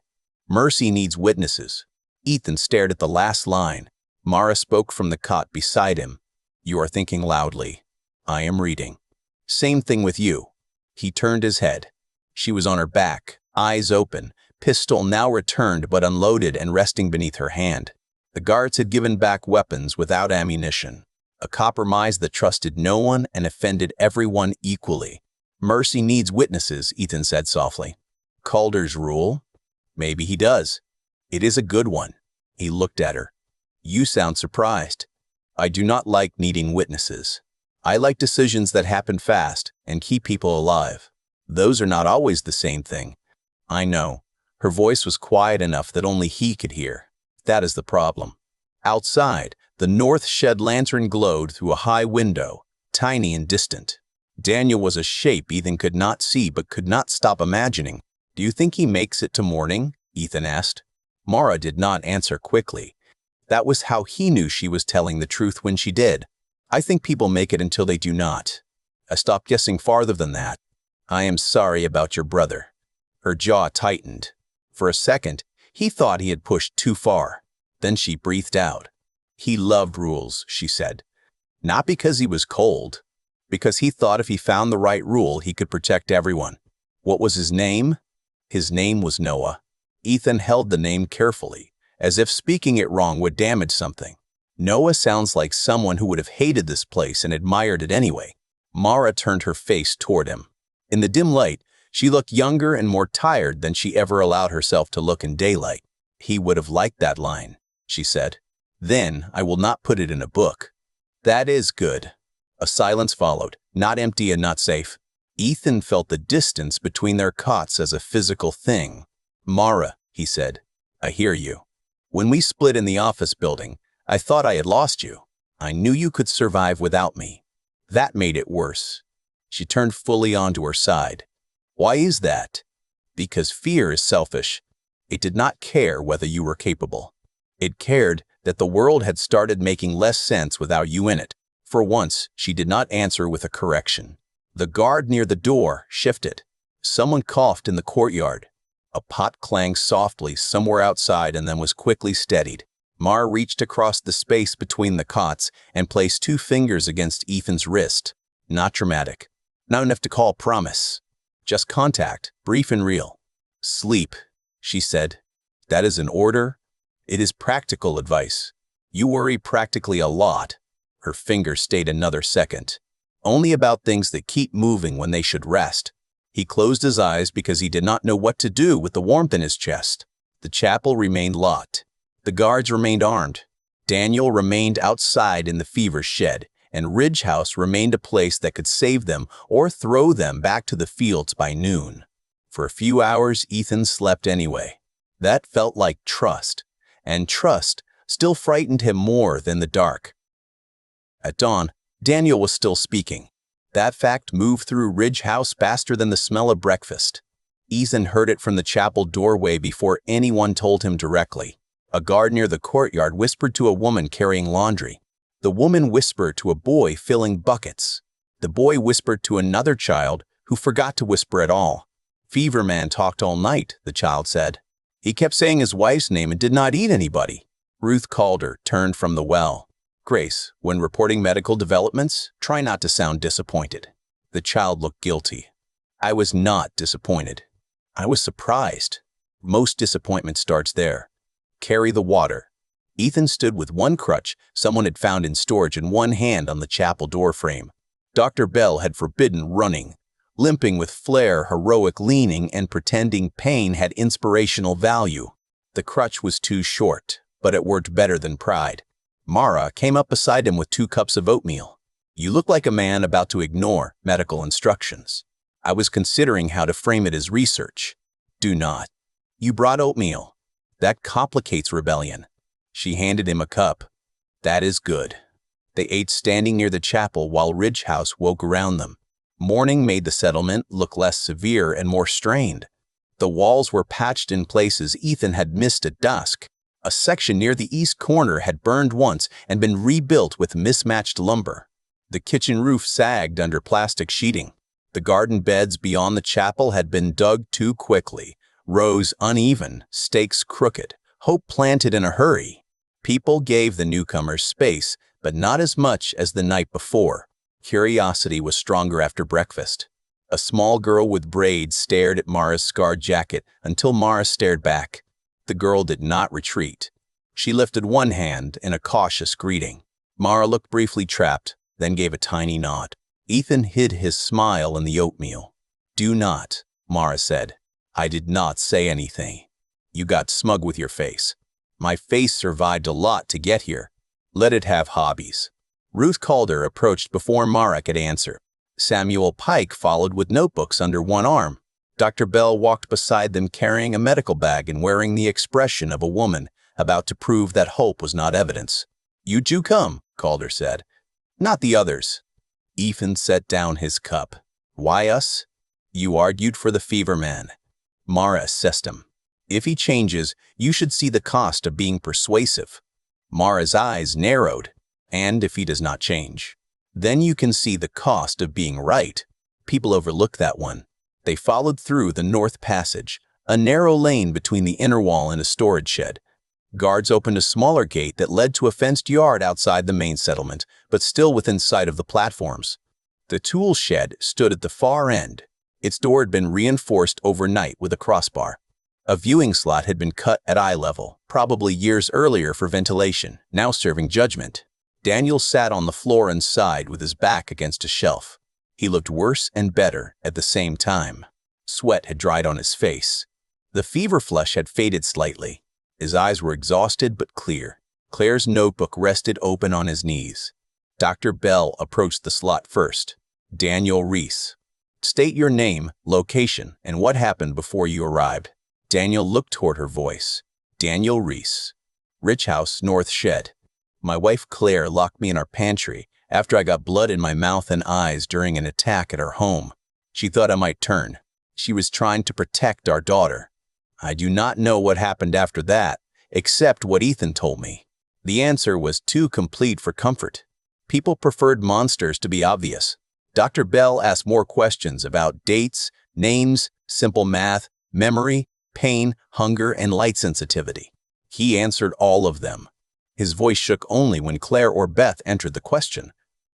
Mercy needs witnesses. Ethan stared at the last line. Mara spoke from the cot beside him. You are thinking loudly. I am reading. Same thing with you. He turned his head. She was on her back, eyes open, pistol now returned but unloaded and resting beneath her hand. The guards had given back weapons without ammunition. A compromise that trusted no one and offended everyone equally. Mercy needs witnesses, Ethan said softly. Calder's rule? Maybe he does. It is a good one. He looked at her. You sound surprised. I do not like needing witnesses. I like decisions that happen fast and keep people alive. Those are not always the same thing. I know. Her voice was quiet enough that only he could hear. That is the problem. Outside, the north shed lantern glowed through a high window, tiny and distant. Daniel was a shape Ethan could not see but could not stop imagining. Do you think he makes it to morning? Ethan asked. Mara did not answer quickly. That was how he knew she was telling the truth when she did. I think people make it until they do not. I stopped guessing farther than that. I am sorry about your brother. Her jaw tightened. For a second, he thought he had pushed too far. Then she breathed out. He loved rules, she said. Not because he was cold. Because he thought if he found the right rule, he could protect everyone. What was his name? His name was Noah. Ethan held the name carefully, as if speaking it wrong would damage something. Noah sounds like someone who would have hated this place and admired it anyway. Mara turned her face toward him. In the dim light, she looked younger and more tired than she ever allowed herself to look in daylight. He would have liked that line, she said. Then I will not put it in a book. That is good. A silence followed, not empty and not safe. Ethan felt the distance between their cots as a physical thing. Mara, he said, I hear you. When we split in the office building, I thought I had lost you. I knew you could survive without me. That made it worse. She turned fully onto her side. Why is that? Because fear is selfish. It did not care whether you were capable. It cared that the world had started making less sense without you in it. For once, she did not answer with a correction. The guard near the door shifted. Someone coughed in the courtyard. A pot clanged softly somewhere outside and then was quickly steadied. Mara reached across the space between the cots and placed 2 fingers against Ethan's wrist. Not dramatic. Not enough to call promise. Just contact, brief and real. Sleep, she said. That is an order. It is practical advice. You worry practically a lot. Her finger stayed another second. Only about things that keep moving when they should rest. He closed his eyes because he did not know what to do with the warmth in his chest. The chapel remained locked. The guards remained armed. Daniel remained outside in the fever shed, and Ridge House remained a place that could save them or throw them back to the fields by noon. For a few hours, Ethan slept anyway. That felt like trust, and trust still frightened him more than the dark. At dawn, Daniel was still speaking. That fact moved through Ridge House faster than the smell of breakfast. Ethan heard it from the chapel doorway before anyone told him directly. A guard near the courtyard whispered to a woman carrying laundry. The woman whispered to a boy filling buckets. The boy whispered to another child who forgot to whisper at all. Fever Man talked all night, the child said. He kept saying his wife's name and did not eat anybody. Ruth Calder turned from the well. Grace, when reporting medical developments, try not to sound disappointed. The child looked guilty. I was not disappointed. I was surprised. Most disappointment starts there. Carry the water. Ethan stood with one crutch someone had found in storage in one hand on the chapel doorframe. Dr. Bell had forbidden running. Limping with flair, heroic leaning, and pretending pain had inspirational value. The crutch was too short, but it worked better than pride. Mara came up beside him with 2 cups of oatmeal. You look like a man about to ignore medical instructions. I was considering how to frame it as research. Do not. You brought oatmeal. That complicates rebellion. She handed him a cup. That is good. They ate standing near the chapel while Ridge House woke around them. Morning made the settlement look less severe and more strained. The walls were patched in places Ethan had missed at dusk. A section near the east corner had burned once and been rebuilt with mismatched lumber. The kitchen roof sagged under plastic sheeting. The garden beds beyond the chapel had been dug too quickly, rows uneven, stakes crooked, hope planted in a hurry. People gave the newcomers space, but not as much as the night before. Curiosity was stronger after breakfast. A small girl with braids stared at Mara's scarred jacket until Mara stared back. The girl did not retreat. She lifted one hand in a cautious greeting. Mara looked briefly trapped, then gave a tiny nod. Ethan hid his smile in the oatmeal. Do not, Mara said. I did not say anything. You got smug with your face. My face survived a lot to get here. Let it have hobbies. Ruth Calder approached before Mara could answer. Samuel Pike followed with notebooks under one arm. Dr. Bell walked beside them carrying a medical bag and wearing the expression of a woman about to prove that hope was not evidence. You two come, Calder said. Not the others. Ethan set down his cup. Why us? You argued for the fever man. Mara assessed him. If he changes, you should see the cost of being persuasive. Mara's eyes narrowed. And if he does not change, then you can see the cost of being right. People overlook that one. They followed through the north passage, a narrow lane between the inner wall and a storage shed. Guards opened a smaller gate that led to a fenced yard outside the main settlement, but still within sight of the platforms. The tool shed stood at the far end. Its door had been reinforced overnight with a crossbar. A viewing slot had been cut at eye level, probably years earlier for ventilation, now serving judgment. Daniel sat on the floor and sighed with his back against a shelf. He looked worse and better at the same time. Sweat had dried on his face. The fever flush had faded slightly. His eyes were exhausted but clear. Claire's notebook rested open on his knees. Dr. Bell approached the slot first. Daniel Reese. State your name, location, and what happened before you arrived. Daniel looked toward her voice. Daniel Reese. Rich House, North Shed. My wife Claire locked me in our pantry after I got blood in my mouth and eyes during an attack at our home. She thought I might turn. She was trying to protect our daughter. I do not know what happened after that, except what Ethan told me. The answer was too complete for comfort. People preferred monsters to be obvious. Dr. Bell asked more questions about dates, names, simple math, memory, pain, hunger, and light sensitivity. He answered all of them. His voice shook only when Claire or Beth entered the question.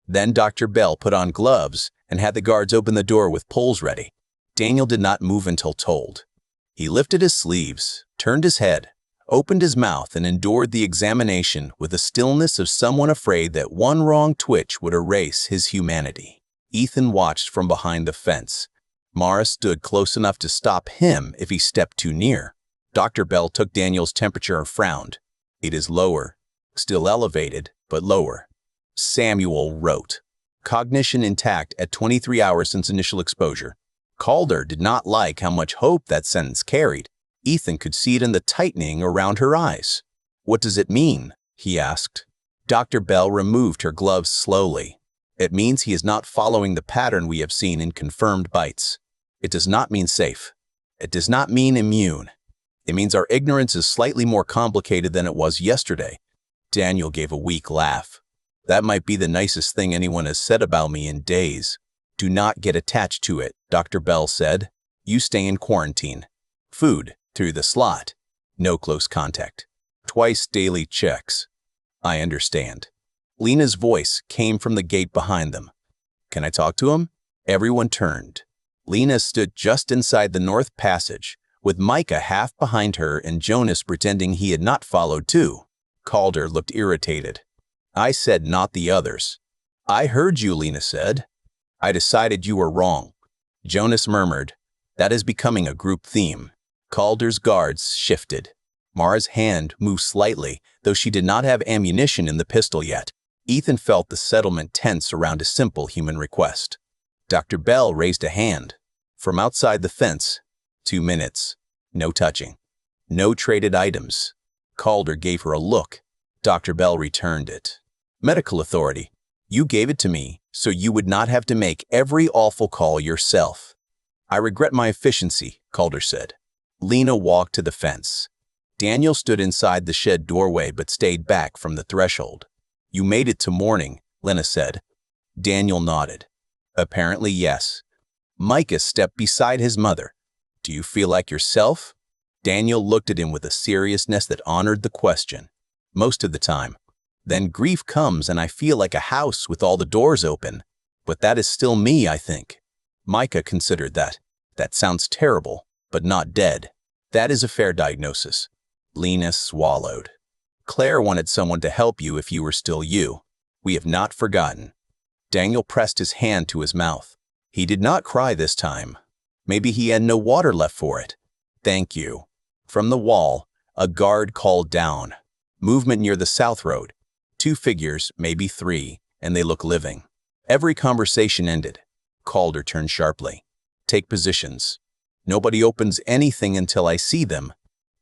Then Dr. Bell put on gloves and had the guards open the door with poles ready. Daniel did not move until told. He lifted his sleeves, turned his head, opened his mouth, and endured the examination with the stillness of someone afraid that one wrong twitch would erase his humanity. Ethan watched from behind the fence. Mara stood close enough to stop him if he stepped too near. Dr. Bell took Daniel's temperature and frowned. It is lower. Still elevated, but lower. Samuel wrote, cognition intact at 23 hours since initial exposure. Calder did not like how much hope that sentence carried. Ethan could see it in the tightening around her eyes. What does it mean? He asked. Dr. Bell removed her gloves slowly. It means he is not following the pattern we have seen in confirmed bites. It does not mean safe. It does not mean immune. It means our ignorance is slightly more complicated than it was yesterday. Daniel gave a weak laugh. That might be the nicest thing anyone has said about me in days. Do not get attached to it, Dr. Bell said. You stay in quarantine. Food, through the slot. No close contact. Twice daily checks. I understand. Lena's voice came from the gate behind them. Can I talk to him? Everyone turned. Lena stood just inside the north passage, with Micah half behind her and Jonas pretending he had not followed too. Calder looked irritated. I said not the others. I heard you, Lena said. I decided you were wrong. Jonas murmured. That is becoming a group theme. Calder's guards shifted. Mara's hand moved slightly, though she did not have ammunition in the pistol yet. Ethan felt the settlement tense around a simple human request. Dr. Bell raised a hand. From outside the fence, 2 minutes. No touching. No traded items. Calder gave her a look. Dr. Bell returned it. Medical authority. You gave it to me so you would not have to make every awful call yourself. I regret my efficiency, Calder said. Lena walked to the fence. Daniel stood inside the shed doorway but stayed back from the threshold. You made it to morning, Lena said. Daniel nodded. Apparently, yes. Micah stepped beside his mother. Do you feel like yourself? Daniel looked at him with a seriousness that honored the question. Most of the time. Then grief comes and I feel like a house with all the doors open. But that is still me, I think. Micah considered that. That sounds terrible, but not dead. That is a fair diagnosis. Lena swallowed. Claire wanted someone to help you if you were still you. We have not forgotten. Daniel pressed his hand to his mouth. He did not cry this time. Maybe he had no water left for it. Thank you. From the wall, a guard called down. Movement near the south road. 2 figures, maybe 3, and they look living. Every conversation ended. Calder turned sharply. Take positions. Nobody opens anything until I see them.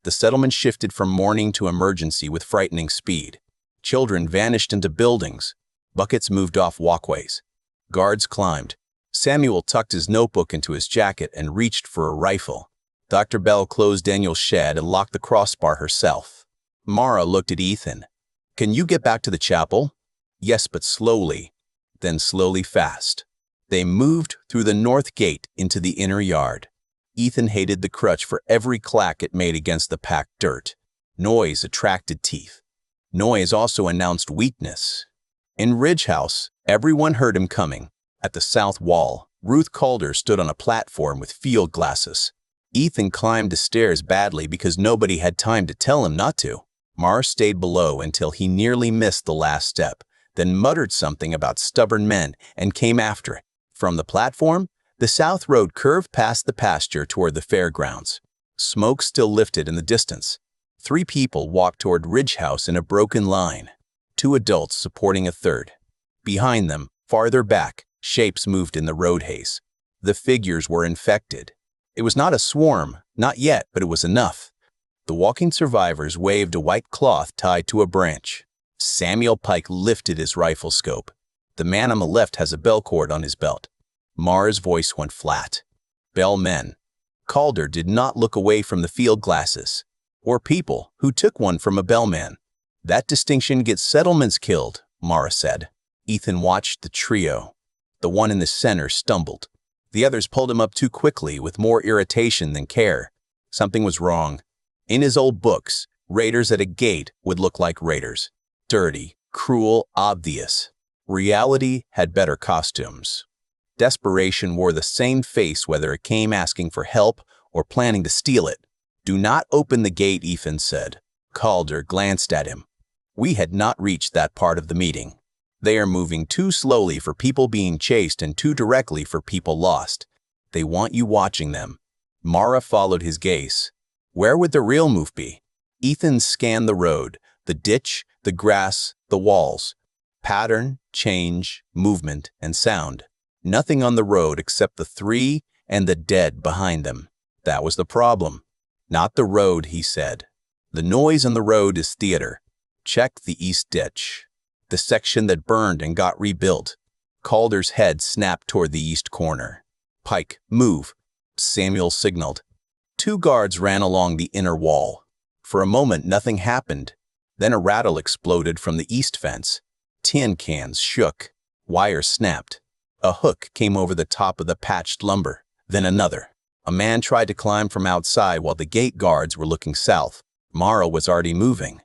The settlement shifted from mourning to emergency with frightening speed. Children vanished into buildings. Buckets moved off walkways. Guards climbed. Samuel tucked his notebook into his jacket and reached for a rifle. Dr. Bell closed Daniel's shed and locked the crossbar herself. Mara looked at Ethan. Can you get back to the chapel? Yes, but slowly. Then slowly fast. They moved through the north gate into the inner yard. Ethan hated the crutch for every clack it made against the packed dirt. Noise attracted teeth. Noise also announced weakness. In Ridge House, everyone heard him coming. At the south wall, Ruth Calder stood on a platform with field glasses. Ethan climbed the stairs badly because nobody had time to tell him not to. Mara stayed below until he nearly missed the last step, then muttered something about stubborn men and came after it. From the platform, the south road curved past the pasture toward the fairgrounds. Smoke still lifted in the distance. 3 people walked toward Ridge House in a broken line. 2 adults supporting a third. Behind them, farther back, shapes moved in the road haze. The figures were infected. It was not a swarm, not yet, but it was enough. The walking survivors waved a white cloth tied to a branch. Samuel Pike lifted his rifle scope. The man on the left has a bell cord on his belt. Mara's voice went flat. Bellmen. Calder did not look away from the field glasses, or people who took one from a bellman. That distinction gets settlements killed, Mara said. Ethan watched the trio. The one in the center stumbled. The others pulled him up too quickly with more irritation than care. Something was wrong. In his old books, raiders at a gate would look like raiders. Dirty, cruel, obvious. Reality had better costumes. Desperation wore the same face whether it came asking for help or planning to steal it. "Do not open the gate," Ethan said. Calder glanced at him. "We had not reached that part of the meeting. They are moving too slowly for people being chased and too directly for people lost. They want you watching them." Mara followed his gaze. Where would the real move be? Ethan scanned the road, the ditch, the grass, the walls. Pattern, change, movement, and sound. Nothing on the road except the three and the dead behind them. That was the problem. "Not the road," he said. "The noise on the road is theater. Check the east ditch. The section that burned and got rebuilt." Calder's head snapped toward the east corner. "Pike, move," Samuel signaled. Two guards ran along the inner wall. For a moment, nothing happened. Then a rattle exploded from the east fence. Tin cans shook. Wires snapped. A hook came over the top of the patched lumber. Then another. A man tried to climb from outside while the gate guards were looking south. Mara was already moving.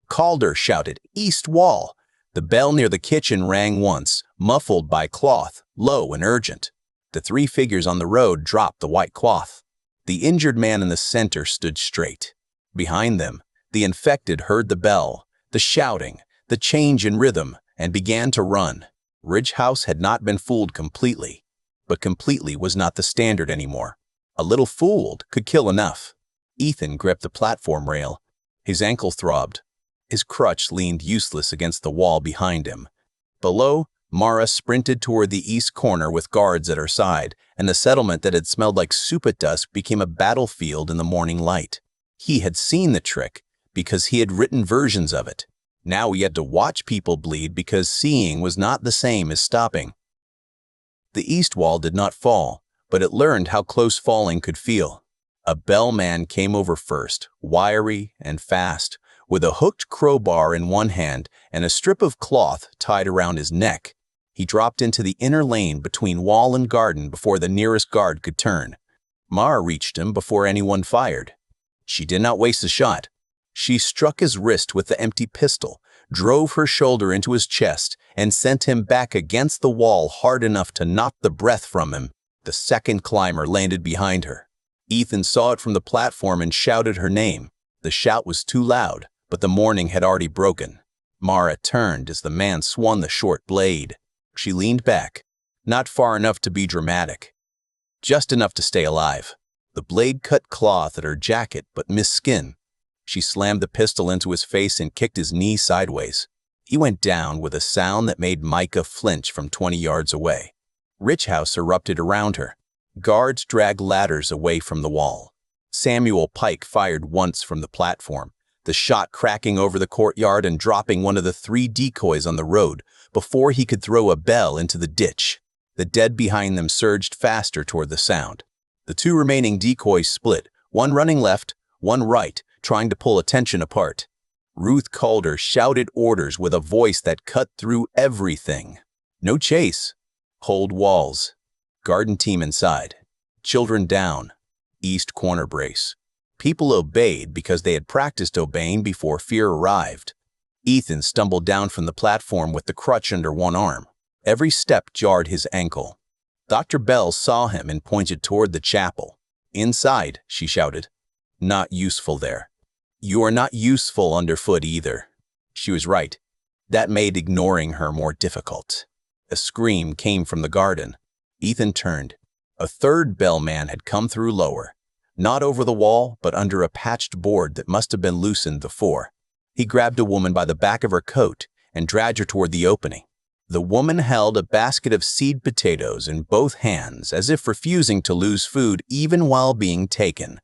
Calder shouted, "East wall!" The bell near the kitchen rang once, muffled by cloth, low and urgent. The three figures on the road dropped the white cloth. The injured man in the center stood straight. Behind them, the infected heard the bell, the shouting, the change in rhythm, and began to run. Ridge House had not been fooled completely, but completely was not the standard anymore. A little fooled could kill enough. Ethan gripped the platform rail. His ankle throbbed. His crutch leaned useless against the wall behind him. Below, Mara sprinted toward the east corner with guards at her side, and the settlement that had smelled like soup at dusk became a battlefield in the morning light. He had seen the trick because he had written versions of it. Now he had to watch people bleed because seeing was not the same as stopping. The east wall did not fall, but it learned how close falling could feel. A bellman came over first, wiry and fast, with a hooked crowbar in one hand and a strip of cloth tied around his neck. He dropped into the inner lane between wall and garden before the nearest guard could turn. Mara reached him before anyone fired. She did not waste a shot. She struck his wrist with the empty pistol, drove her shoulder into his chest, and sent him back against the wall hard enough to knock the breath from him. The second climber landed behind her. Ethan saw it from the platform and shouted her name. The shout was too loud, but the morning had already broken. Mara turned as the man swung the short blade. She leaned back, not far enough to be dramatic, just enough to stay alive. The blade cut cloth at her jacket but missed skin. She slammed the pistol into his face and kicked his knee sideways. He went down with a sound that made Micah flinch from 20 yards away. Ridge House erupted around her. Guards dragged ladders away from the wall. Samuel Pike fired once from the platform, the shot cracking over the courtyard and dropping one of the three decoys on the road before he could throw a bell into the ditch. The dead behind them surged faster toward the sound. The two remaining decoys split, one running left, one right, trying to pull attention apart. Ruth Calder shouted orders with a voice that cut through everything. No chase. Hold walls. Garden team inside. Children down. East corner brace. People obeyed because they had practiced obeying before fear arrived. Ethan stumbled down from the platform with the crutch under one arm. Every step jarred his ankle. Dr. Bell saw him and pointed toward the chapel. "Inside," she shouted. "Not useful there." "You are not useful underfoot either." She was right. That made ignoring her more difficult. A scream came from the garden. Ethan turned. A third bellman had come through lower, not over the wall, but under a patched board that must have been loosened before. He grabbed a woman by the back of her coat and dragged her toward the opening. The woman held a basket of seed potatoes in both hands, as if refusing to lose food even while being taken.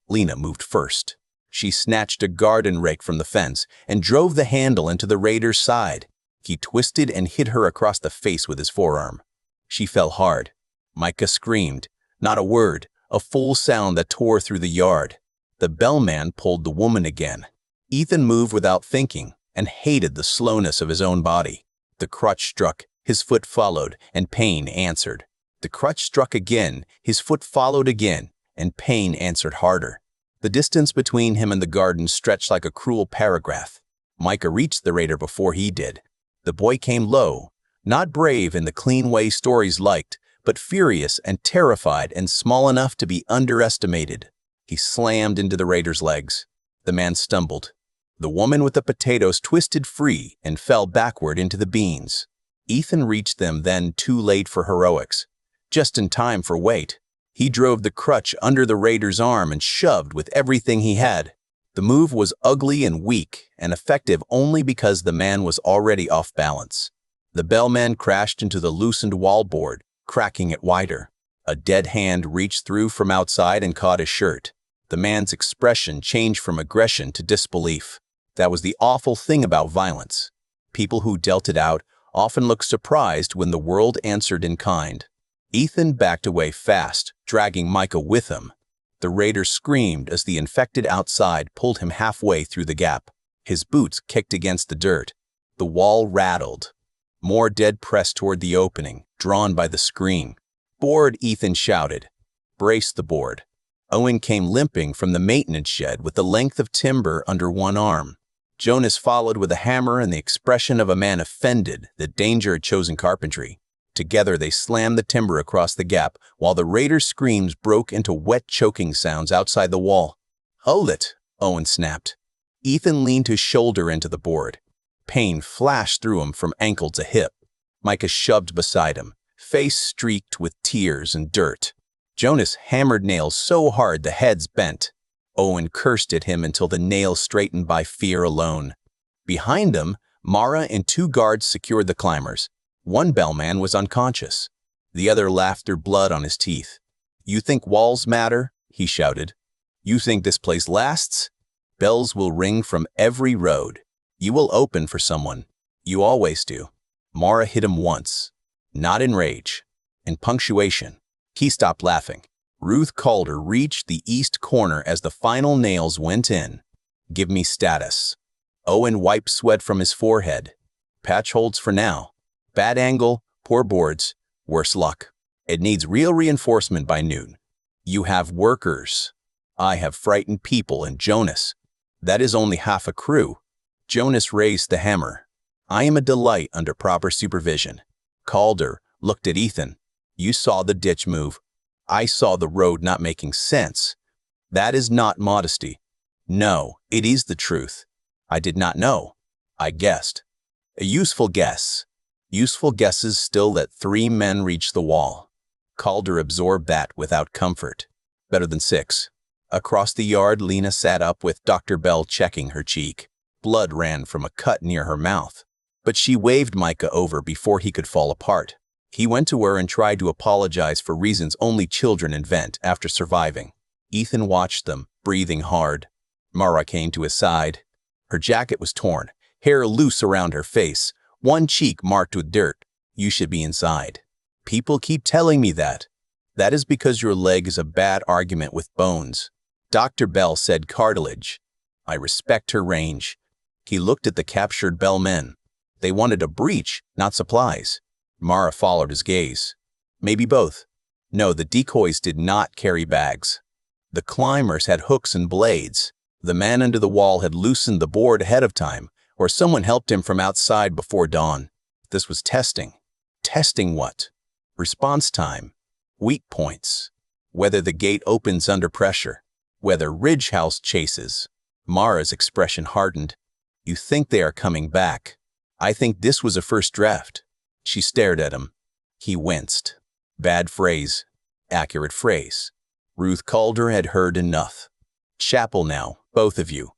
Lena moved first. She snatched a garden rake from the fence and drove the handle into the raider's side. He twisted and hit her across the face with his forearm. She fell hard. Micah screamed. Not a word, a full sound that tore through the yard. The bellman pulled the woman again. Ethan moved without thinking and hated the slowness of his own body. The crutch struck, his foot followed, and pain answered. The crutch struck again, his foot followed again, and pain answered harder. The distance between him and the garden stretched like a cruel paragraph. Micah reached the raider before he did. The boy came low, not brave in the clean way stories liked, but furious and terrified and small enough to be underestimated. He slammed into the raider's legs. The man stumbled. The woman with the potatoes twisted free and fell backward into the beans. Ethan reached them then, too late for heroics. Just in time for weight. He drove the crutch under the raider's arm and shoved with everything he had. The move was ugly and weak and effective only because the man was already off balance. The bellman crashed into the loosened wallboard, cracking it wider. A dead hand reached through from outside and caught his shirt. The man's expression changed from aggression to disbelief. That was the awful thing about violence. People who dealt it out often looked surprised when the world answered in kind. Ethan backed away fast, dragging Micah with him. The raider screamed as the infected outside pulled him halfway through the gap. His boots kicked against the dirt. The wall rattled. More dead pressed toward the opening, drawn by the scream. "Board!" Ethan shouted. "Brace the board." Owen came limping from the maintenance shed with the length of timber under one arm. Jonas followed with a hammer and the expression of a man offended that danger had chosen carpentry. Together they slammed the timber across the gap while the raider's screams broke into wet choking sounds outside the wall. "Hold it!" Owen snapped. Ethan leaned his shoulder into the board. Pain flashed through him from ankle to hip. Micah shoved beside him, face streaked with tears and dirt. Jonas hammered nails so hard the heads bent. Owen cursed at him until the nails straightened by fear alone. Behind them, Mara and 2 guards secured the climbers. One bellman was unconscious. The other laughed through blood on his teeth. "You think walls matter?" he shouted. "You think this place lasts? Bells will ring from every road. You will open for someone. You always do." Mara hit him once. Not in rage. In punctuation. He stopped laughing. Ruth Calder reached the east corner as the final nails went in. "Give me status." Owen wiped sweat from his forehead. "Patch holds for now. Bad angle, poor boards, worse luck. It needs real reinforcement by noon. You have workers. I have frightened people and Jonas. That is only half a crew." Jonas raised the hammer. "I am a delight under proper supervision." Calder looked at Ethan. "You saw the ditch move. I saw the road not making sense. That is not modesty. No, it is the truth. I did not know. I guessed." A useful guess. Useful guesses still let 3 men reach the wall. Calder absorbed that without comfort. Better than 6. Across the yard, Lena sat up with Dr. Bell checking her cheek. Blood ran from a cut near her mouth. But she waved Micah over before he could fall apart. He went to her and tried to apologize for reasons only children invent after surviving. Ethan watched them, breathing hard. Mara came to his side. Her jacket was torn, hair loose around her face, one cheek marked with dirt. "You should be inside." "People keep telling me that." "That is because your leg is a bad argument with bones." Dr. Bell said cartilage. "I respect her range." He looked at the captured bellmen. They wanted a breach, not supplies. Mara followed his gaze. "Maybe both." No, the decoys did not carry bags. The climbers had hooks and blades. The man under the wall had loosened the board ahead of time, or someone helped him from outside before dawn. This was testing. Testing what? Response time. Weak points. Whether the gate opens under pressure. Whether Ridge House chases. Mara's expression hardened. "You think they are coming back. I think this was a first draft." She stared at him. He winced. Bad phrase. Accurate phrase. Ruth Calder had heard enough. "Chapel now, both of you."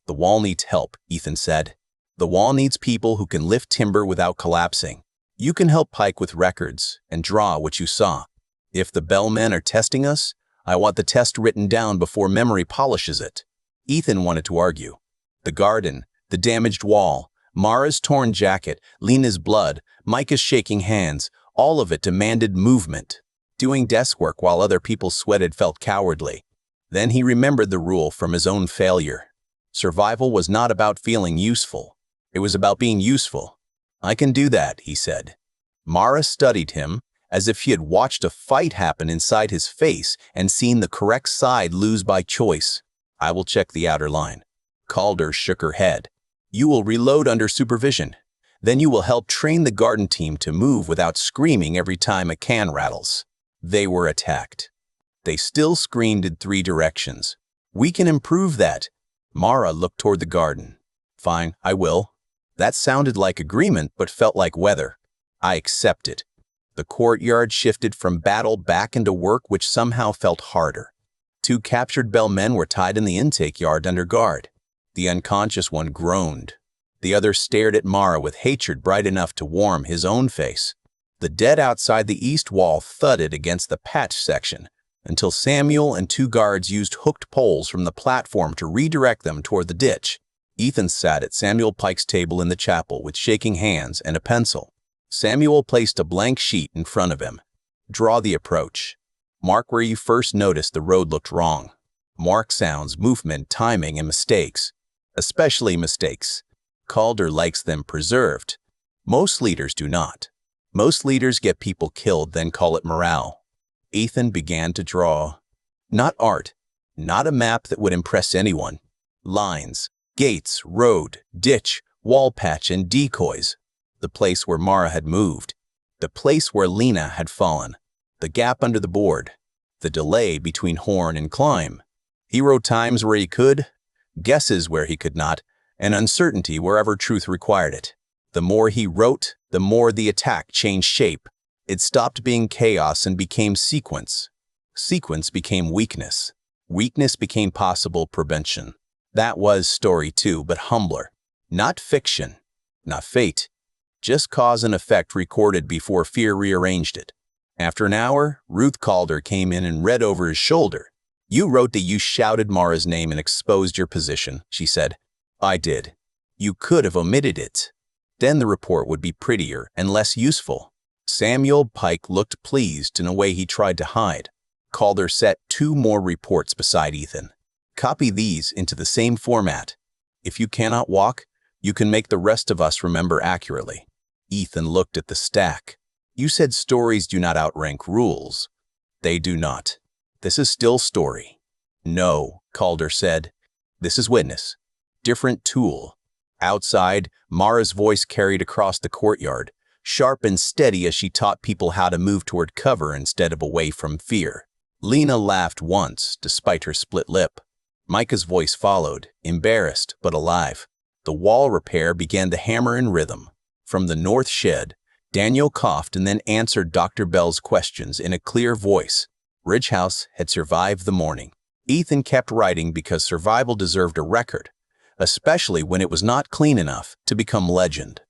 "The wall needs help," Ethan said. "The wall needs people who can lift timber without collapsing. You can help Pike with records and draw what you saw. If the bellmen are testing us, I want the test written down before memory polishes it. Ethan wanted to argue. The garden, the damaged wall, Mara's torn jacket, Lena's blood, Micah's shaking hands, all of it demanded movement. Doing desk work while other people sweated felt cowardly. Then he remembered the rule from his own failure. Survival was not about feeling useful. It was about being useful. "I can do that," he said. Mara studied him as if he had watched a fight happen inside his face and seen the correct side lose by choice. "I will check the outer line." Calder shook her head. "You will reload under supervision. Then you will help train the garden team to move without screaming every time a can rattles." They were attacked. They still screamed in 3 directions. "We can improve that." Mara looked toward the garden. "Fine, I will." That sounded like agreement but felt like weather. "I accept it." The courtyard shifted from battle back into work, which somehow felt harder. 2 captured bellmen were tied in the intake yard under guard. The unconscious one groaned. The other stared at Mara with hatred bright enough to warm his own face. The dead outside the east wall thudded against the patch section until Samuel and 2 guards used hooked poles from the platform to redirect them toward the ditch. Ethan sat at Samuel Pike's table in the chapel with shaking hands and a pencil. Samuel placed a blank sheet in front of him. "Draw the approach. Mark where you first noticed the road looked wrong. Mark sounds, movement, timing, and mistakes. Especially mistakes. Calder likes them preserved. Most leaders do not. Most leaders get people killed, then call it morale." Ethan began to draw. Not art. Not a map that would impress anyone. Lines, gates, road, ditch, wall patch, and decoys. The place where Mara had moved. The place where Lena had fallen. The gap under the board. The delay between horn and climb. He wrote times where he could, guesses where he could not, and uncertainty wherever truth required it. The more he wrote, the more the attack changed shape. It stopped being chaos and became sequence. Sequence became weakness. Weakness became possible prevention. That was story 2, but humbler. Not fiction. Not fate. Just cause and effect recorded before fear rearranged it. After an hour, Ruth Calder came in and read over his shoulder. "You wrote that you shouted Mara's name and exposed your position," she said. "I did. You could have omitted it. Then the report would be prettier and less useful." Samuel Pike looked pleased in a way he tried to hide. Calder set 2 more reports beside Ethan. "Copy these into the same format. If you cannot walk, you can make the rest of us remember accurately." Ethan looked at the stack. "You said stories do not outrank rules." "They do not. This is still story." "No," Calder said. "This is witness. Different tool." Outside, Mara's voice carried across the courtyard, sharp and steady as she taught people how to move toward cover instead of away from fear. Lena laughed once, despite her split lip. Micah's voice followed, embarrassed but alive. The wall repair began to hammer in rhythm. From the north shed, Daniel coughed and then answered Dr. Bell's questions in a clear voice. Ridge House had survived the morning. Ethan kept writing because survival deserved a record, especially when it was not clean enough to become legend.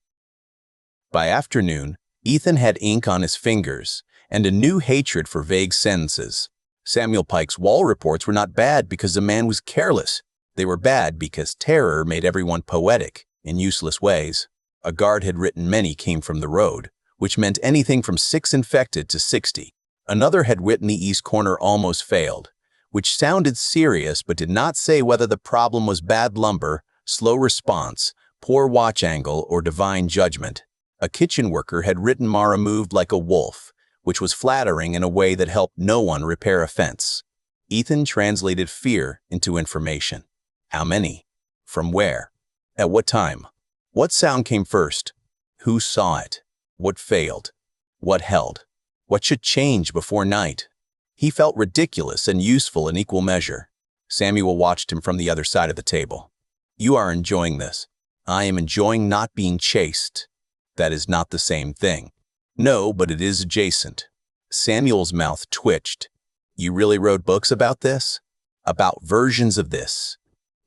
By afternoon, Ethan had ink on his fingers and a new hatred for vague sentences. Samuel Pike's wall reports were not bad because the man was careless. They were bad because terror made everyone poetic in useless ways. A guard had written many came from the road, which meant anything from 6 infected to 60. Another had written the east corner almost failed, which sounded serious but did not say whether the problem was bad lumber, slow response, poor watch angle, or divine judgment. A kitchen worker had written Mara moved like a wolf, which was flattering in a way that helped no one repair a fence. Ethan translated fear into information. How many? From where? At what time? What sound came first? Who saw it? What failed? What held? What should change before night? He felt ridiculous and useful in equal measure. Samuel watched him from the other side of the table. "You are enjoying this. I am enjoying not being chased." "That is not the same thing." "No, but it is adjacent." Samuel's mouth twitched. "You really wrote books about this?" "About versions of this.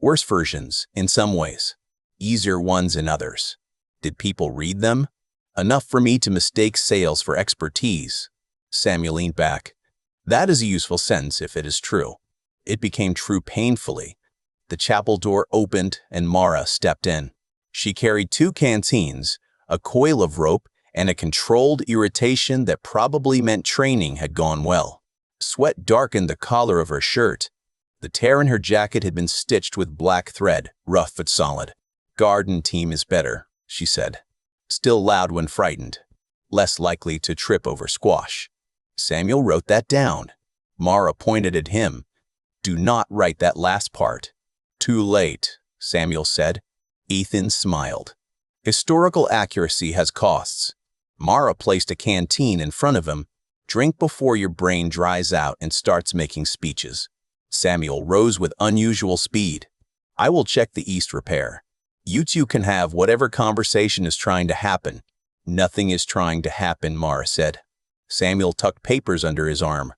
Worse versions, in some ways. Easier ones in others." "Did people read them?" "Enough for me to mistake sales for expertise." Samuel leaned back. "That is a useful sentence if it is true." It became true painfully. The chapel door opened and Mara stepped in. She carried 2 canteens, a coil of rope, and a controlled irritation that probably meant training had gone well. Sweat darkened the collar of her shirt. The tear in her jacket had been stitched with black thread, rough but solid. "Garden team is better," she said. Still loud when frightened. Less likely to trip over squash. Samuel wrote that down. Mara pointed at him. "Do not write that last part." "Too late," Samuel said. Ethan smiled. Historical accuracy has costs. Mara placed a canteen in front of him. "Drink before your brain dries out and starts making speeches." Samuel rose with unusual speed. "I will check the East repair. You two can have whatever conversation is trying to happen." "Nothing is trying to happen," Mara said. Samuel tucked papers under his arm.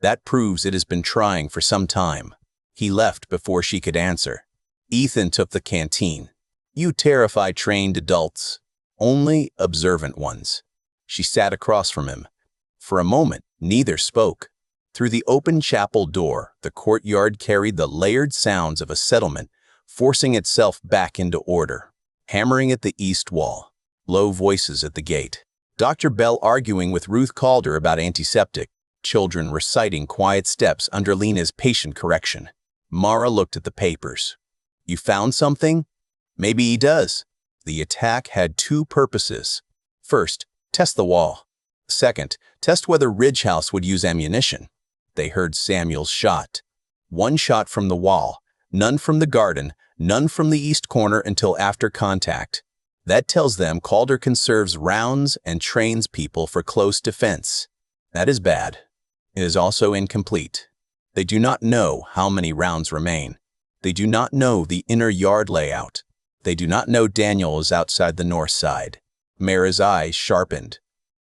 "That proves it has been trying for some time." He left before she could answer. Ethan took the canteen. "You terrify trained adults." "Only observant ones." She sat across from him. For a moment, neither spoke. Through the open chapel door, the courtyard carried the layered sounds of a settlement, forcing itself back into order. Hammering at the east wall. Low voices at the gate. Dr. Bell arguing with Ruth Calder about antiseptic. Children reciting quiet steps under Lena's patient correction. Mara looked at the papers. "You found something?" "Maybe he does." The attack had 2 purposes. First, test the wall. Second, test whether Ridge House would use ammunition. They heard Samuel's shot. 1 shot from the wall, none from the garden, none from the east corner until after contact. That tells them Calder conserves rounds and trains people for close defense. That is bad. It is also incomplete. They do not know how many rounds remain. They do not know the inner yard layout. They do not know Daniel is outside the north side. Mara's eyes sharpened.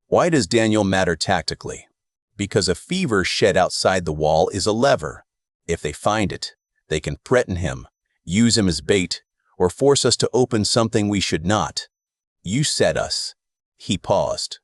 Why does Daniel matter tactically? Because a fever shed outside the wall is a lever. If they find it, they can threaten him, use him as bait, or force us to open something we should not. "You said us." He paused.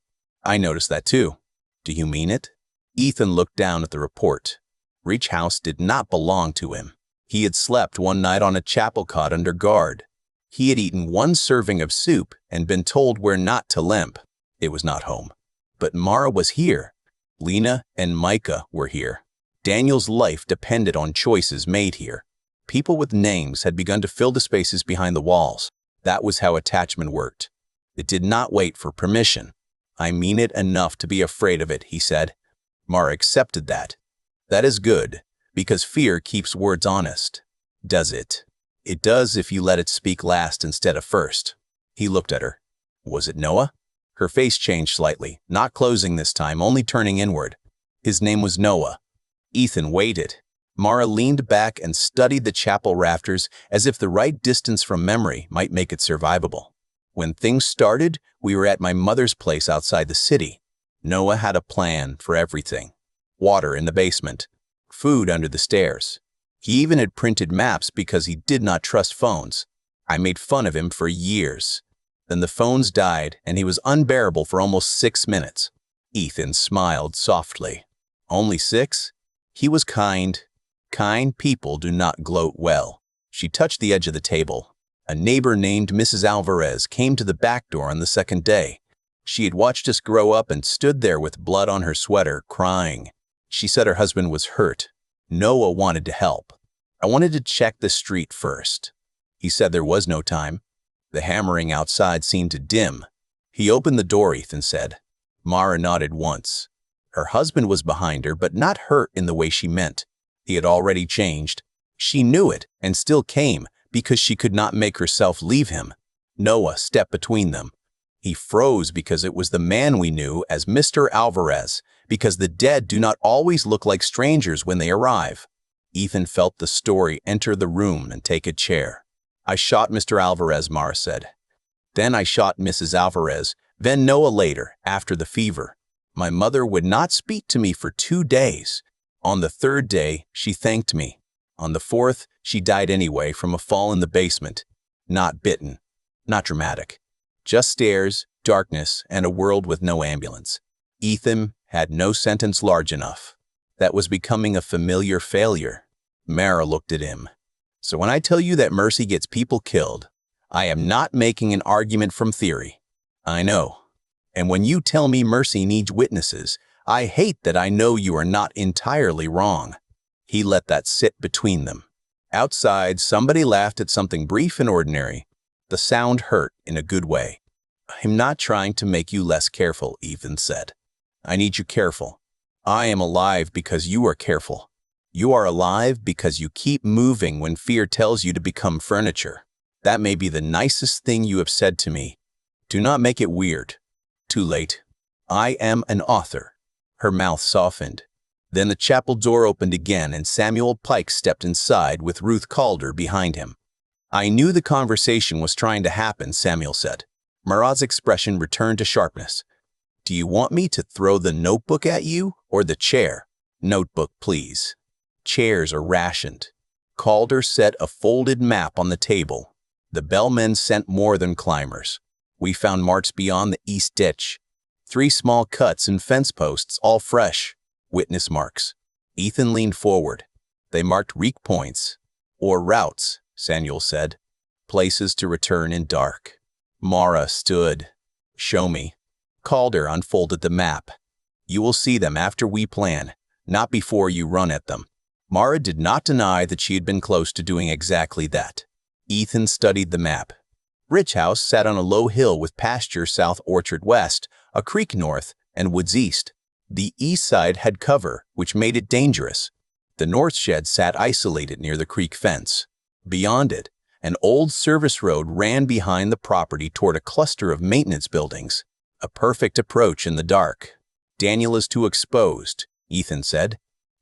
"I noticed that too." "Do you mean it?" Ethan looked down at the report. Ridge House did not belong to him. He had slept one night on a chapel cot under guard. He had eaten 1 serving of soup and been told where not to limp. It was not home. But Mara was here. Lena and Micah were here. Daniel's life depended on choices made here. People with names had begun to fill the spaces behind the walls. That was how attachment worked. It did not wait for permission. "I mean it enough to be afraid of it," he said. Mara accepted that. "That is good, because fear keeps words honest." "Does it?" "It does if you let it speak last instead of first." He looked at her. "Was it Noah?" Her face changed slightly, not closing this time, only turning inward. "His name was Noah." Ethan waited. Mara leaned back and studied the chapel rafters as if the right distance from memory might make it survivable. "When things started, we were at my mother's place outside the city. Noah had a plan for everything. Water in the basement, food under the stairs. He even had printed maps because he did not trust phones. I made fun of him for years. Then the phones died and he was unbearable for almost 6 minutes. Ethan smiled softly. "Only 6? He was kind. Kind people do not gloat well." She touched the edge of the table. A neighbor named Mrs. Alvarez came to the back door on the 2nd day. She had watched us grow up and stood there with blood on her sweater, crying. She said her husband was hurt. Noah wanted to help. "I wanted to check the street first." He said there was no time. The hammering outside seemed to dim. "He opened the door," Ethan said. Mara nodded once. Her husband was behind her, but not hurt in the way she meant. He had already changed. She knew it and still came because she could not make herself leave him. Noah stepped between them. He froze because it was the man we knew as Mr. Alvarez, because the dead do not always look like strangers when they arrive. Ethan felt the story enter the room and take a chair. "I shot Mr. Alvarez," Mara said. "Then I shot Mrs. Alvarez, then Noah later, after the fever. My mother would not speak to me for 2 days. On the 3rd day, she thanked me. On the 4th, she died anyway from a fall in the basement. Not bitten. Not dramatic. Just stairs, darkness, and a world with no ambulance." Ethan had no sentence large enough. That was becoming a familiar failure. Mara looked at him. So when I tell you that mercy gets people killed, I am not making an argument from theory. I know. And when you tell me mercy needs witnesses, I hate that I know you are not entirely wrong. He let that sit between them. Outside, somebody laughed at something brief and ordinary. The sound hurt in a good way. I'm not trying to make you less careful, Ethan said. I need you careful. I am alive because you are careful. You are alive because you keep moving when fear tells you to become furniture. That may be the nicest thing you have said to me. Do not make it weird. Too late. I am an author. Her mouth softened. Then the chapel door opened again and Samuel Pike stepped inside with Ruth Calder behind him. I knew the conversation was trying to happen, Samuel said. Marat's expression returned to sharpness. Do you want me to throw the notebook at you or the chair? Notebook, please. Chairs are rationed. Calder set a folded map on the table. The bellmen sent more than climbers. We found marks beyond the east ditch. 3 small cuts and fence posts, all fresh. Witness marks. Ethan leaned forward. They marked reek points. Or routes, Samuel said. Places to return in dark. Mara stood. Show me. Calder unfolded the map. You will see them after we plan, not before you run at them. Mara did not deny that she had been close to doing exactly that. Ethan studied the map. Ridge House sat on a low hill with pasture south, orchard west, a creek north, and woods east. The east side had cover, which made it dangerous. The north shed sat isolated near the creek fence. Beyond it, an old service road ran behind the property toward a cluster of maintenance buildings. A perfect approach in the dark. Daniel is too exposed, Ethan said.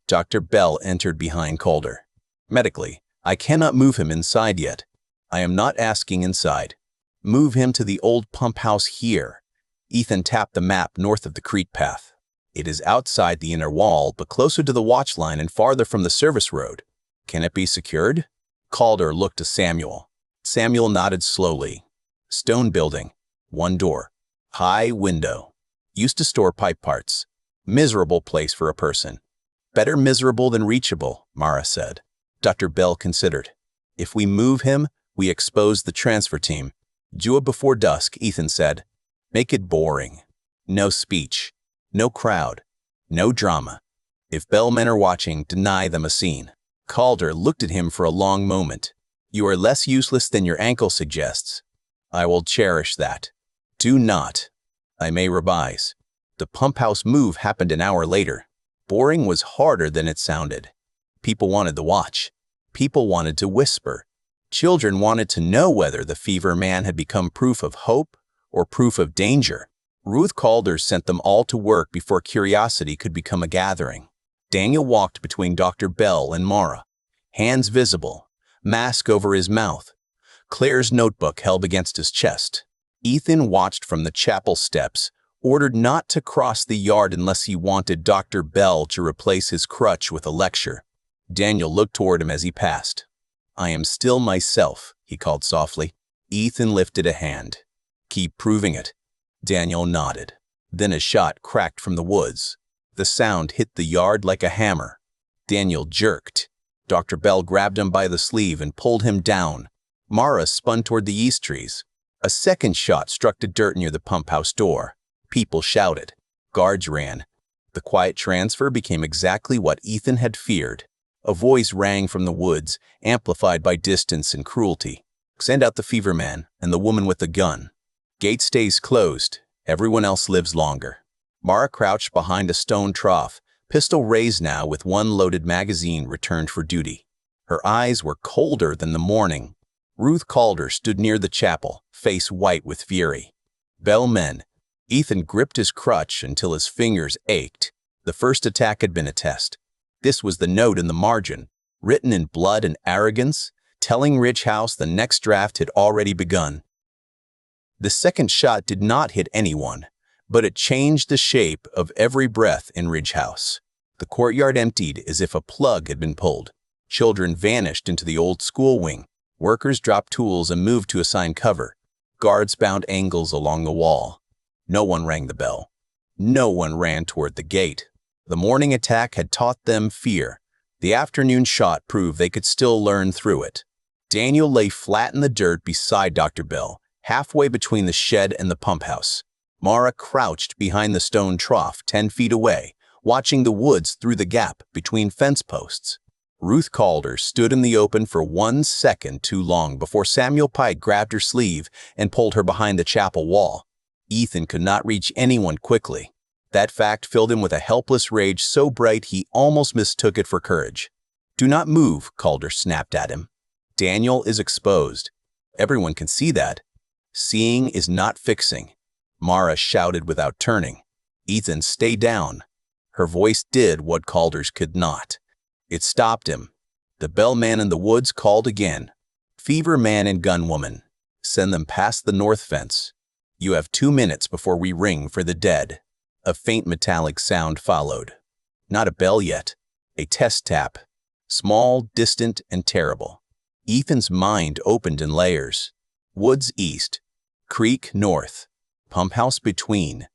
Dr. Bell entered behind Calder. Medically, I cannot move him inside yet. I am not asking inside. Move him to the old pump house here. Ethan tapped the map north of the creek path. It is outside the inner wall, but closer to the watch line and farther from the service road. Can it be secured? Calder looked to Samuel. Samuel nodded slowly. Stone building. 1 door. High window. Used to store pipe parts. Miserable place for a person. Better miserable than reachable, Mara said. Dr. Bell considered. If we move him, we expose the transfer team. Do it before dusk, Ethan said. Make it boring. No speech. No crowd. No drama. If bellmen are watching, deny them a scene. Calder looked at him for a long moment. You are less useless than your ankle suggests. I will cherish that. Do not. I may revise. The pump house move happened an hour later. Boring was harder than it sounded. People wanted to watch. People wanted to whisper. Children wanted to know whether the fever man had become proof of hope or proof of danger. Ruth Calder sent them all to work before curiosity could become a gathering. Daniel walked between Dr. Bell and Mara, hands visible, mask over his mouth, Claire's notebook held against his chest. Ethan watched from the chapel steps, ordered not to cross the yard unless he wanted Dr. Bell to replace his crutch with a lecture. Daniel looked toward him as he passed. I am still myself, he called softly. Ethan lifted a hand. Keep proving it. Daniel nodded. Then a shot cracked from the woods. The sound hit the yard like a hammer. Daniel jerked. Dr. Bell grabbed him by the sleeve and pulled him down. Mara spun toward the east trees. A second shot struck the dirt near the pump house door. People shouted. Guards ran. The quiet transfer became exactly what Ethan had feared. A voice rang from the woods, amplified by distance and cruelty. Send out the fever man and the woman with the gun. Gate stays closed. Everyone else lives longer. Mara crouched behind a stone trough, pistol raised now with one loaded magazine returned for duty. Her eyes were colder than the morning. Ruth Calder stood near the chapel, face white with fury. Bellmen. Ethan gripped his crutch until his fingers ached. The first attack had been a test. This was the note in the margin, written in blood and arrogance, telling Ridge House the next draft had already begun. The second shot did not hit anyone, but it changed the shape of every breath in Ridge House. The courtyard emptied as if a plug had been pulled. Children vanished into the old school wing. Workers dropped tools and moved to assign cover. Guards bound angles along the wall. No one rang the bell. No one ran toward the gate. The morning attack had taught them fear. The afternoon shot proved they could still learn through it. Daniel lay flat in the dirt beside Dr. Bell, halfway between the shed and the pump house. Mara crouched behind the stone trough 10 feet away, watching the woods through the gap between fence posts. Ruth Calder stood in the open for 1 second too long before Samuel Pike grabbed her sleeve and pulled her behind the chapel wall. Ethan could not reach anyone quickly. That fact filled him with a helpless rage so bright he almost mistook it for courage. "Do not move," Calder snapped at him. "Daniel is exposed. Everyone can see that. Seeing is not fixing." Mara shouted without turning. "Ethan, stay down." Her voice did what Calder's could not. It stopped him. The bellman in the woods called again. "Fever man and gun woman. Send them past the north fence. You have 2 minutes before we ring for the dead." A faint metallic sound followed. Not a bell yet. A test tap. Small, distant, and terrible. Ethan's mind opened in layers. Woods east. Creek north. Pump house between.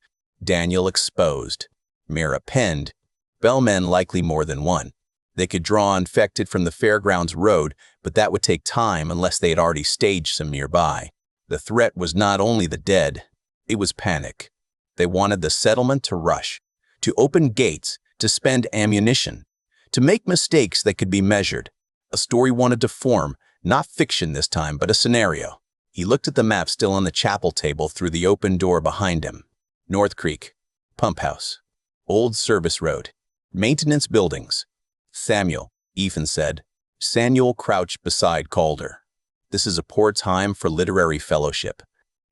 Daniel exposed. Mara penned. Bellmen likely more than one. They could draw infected from the Fairgrounds Road, but that would take time unless they had already staged some nearby. The threat was not only the dead. It was panic. They wanted the settlement to rush, to open gates, to spend ammunition, to make mistakes that could be measured. A story wanted to form, not fiction this time, but a scenario. He looked at the map still on the chapel table through the open door behind him. North Creek. Pump house. Old service road. Maintenance buildings. "Samuel," Ethan said. Samuel crouched beside Calder. "This is a poor time for literary fellowship.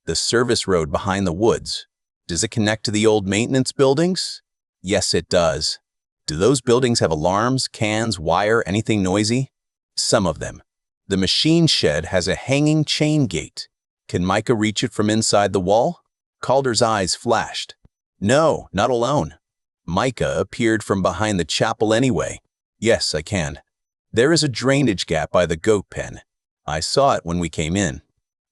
The service road behind the woods. Does it connect to the old maintenance buildings?" "Yes, it does." "Do those buildings have alarms, cans, wire, anything noisy?" "Some of them. The machine shed has a hanging chain gate. Can Micah reach it from inside the wall?" Calder's eyes flashed. "No, not alone. Micah appeared from behind the chapel anyway. Yes, I can. There is a drainage gap by the goat pen. I saw it when we came in."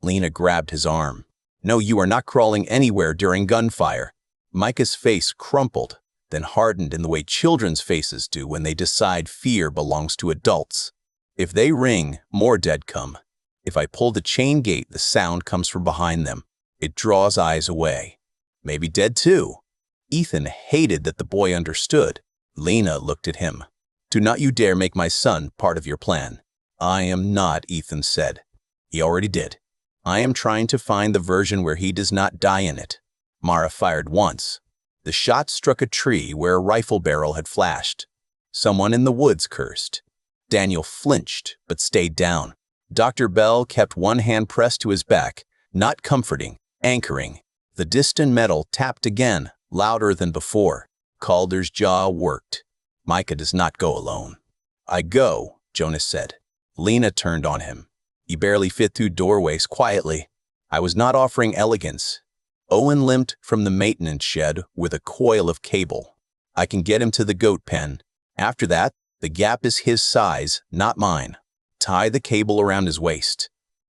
Lena grabbed his arm. "No, you are not crawling anywhere during gunfire." Micah's face crumpled, then hardened in the way children's faces do when they decide fear belongs to adults. "If they ring, more dead come. If I pull the chain gate, the sound comes from behind them. It draws eyes away. Maybe dead too." Ethan hated that the boy understood. Lena looked at him. "Do not you dare make my son part of your plan." "I am not," Ethan said. "He already did. I am trying to find the version where he does not die in it." Mara fired once. The shot struck a tree where a rifle barrel had flashed. Someone in the woods cursed. Daniel flinched, but stayed down. Dr. Bell kept one hand pressed to his back, not comforting, anchoring. The distant metal tapped again, louder than before. Calder's jaw worked. "Micah does not go alone." "I go," Jonas said. Lena turned on him. He barely fit through doorways quietly. "I was not offering elegance." Owen limped from the maintenance shed with a coil of cable. "I can get him to the goat pen. After that, the gap is his size, not mine. Tie the cable around his waist.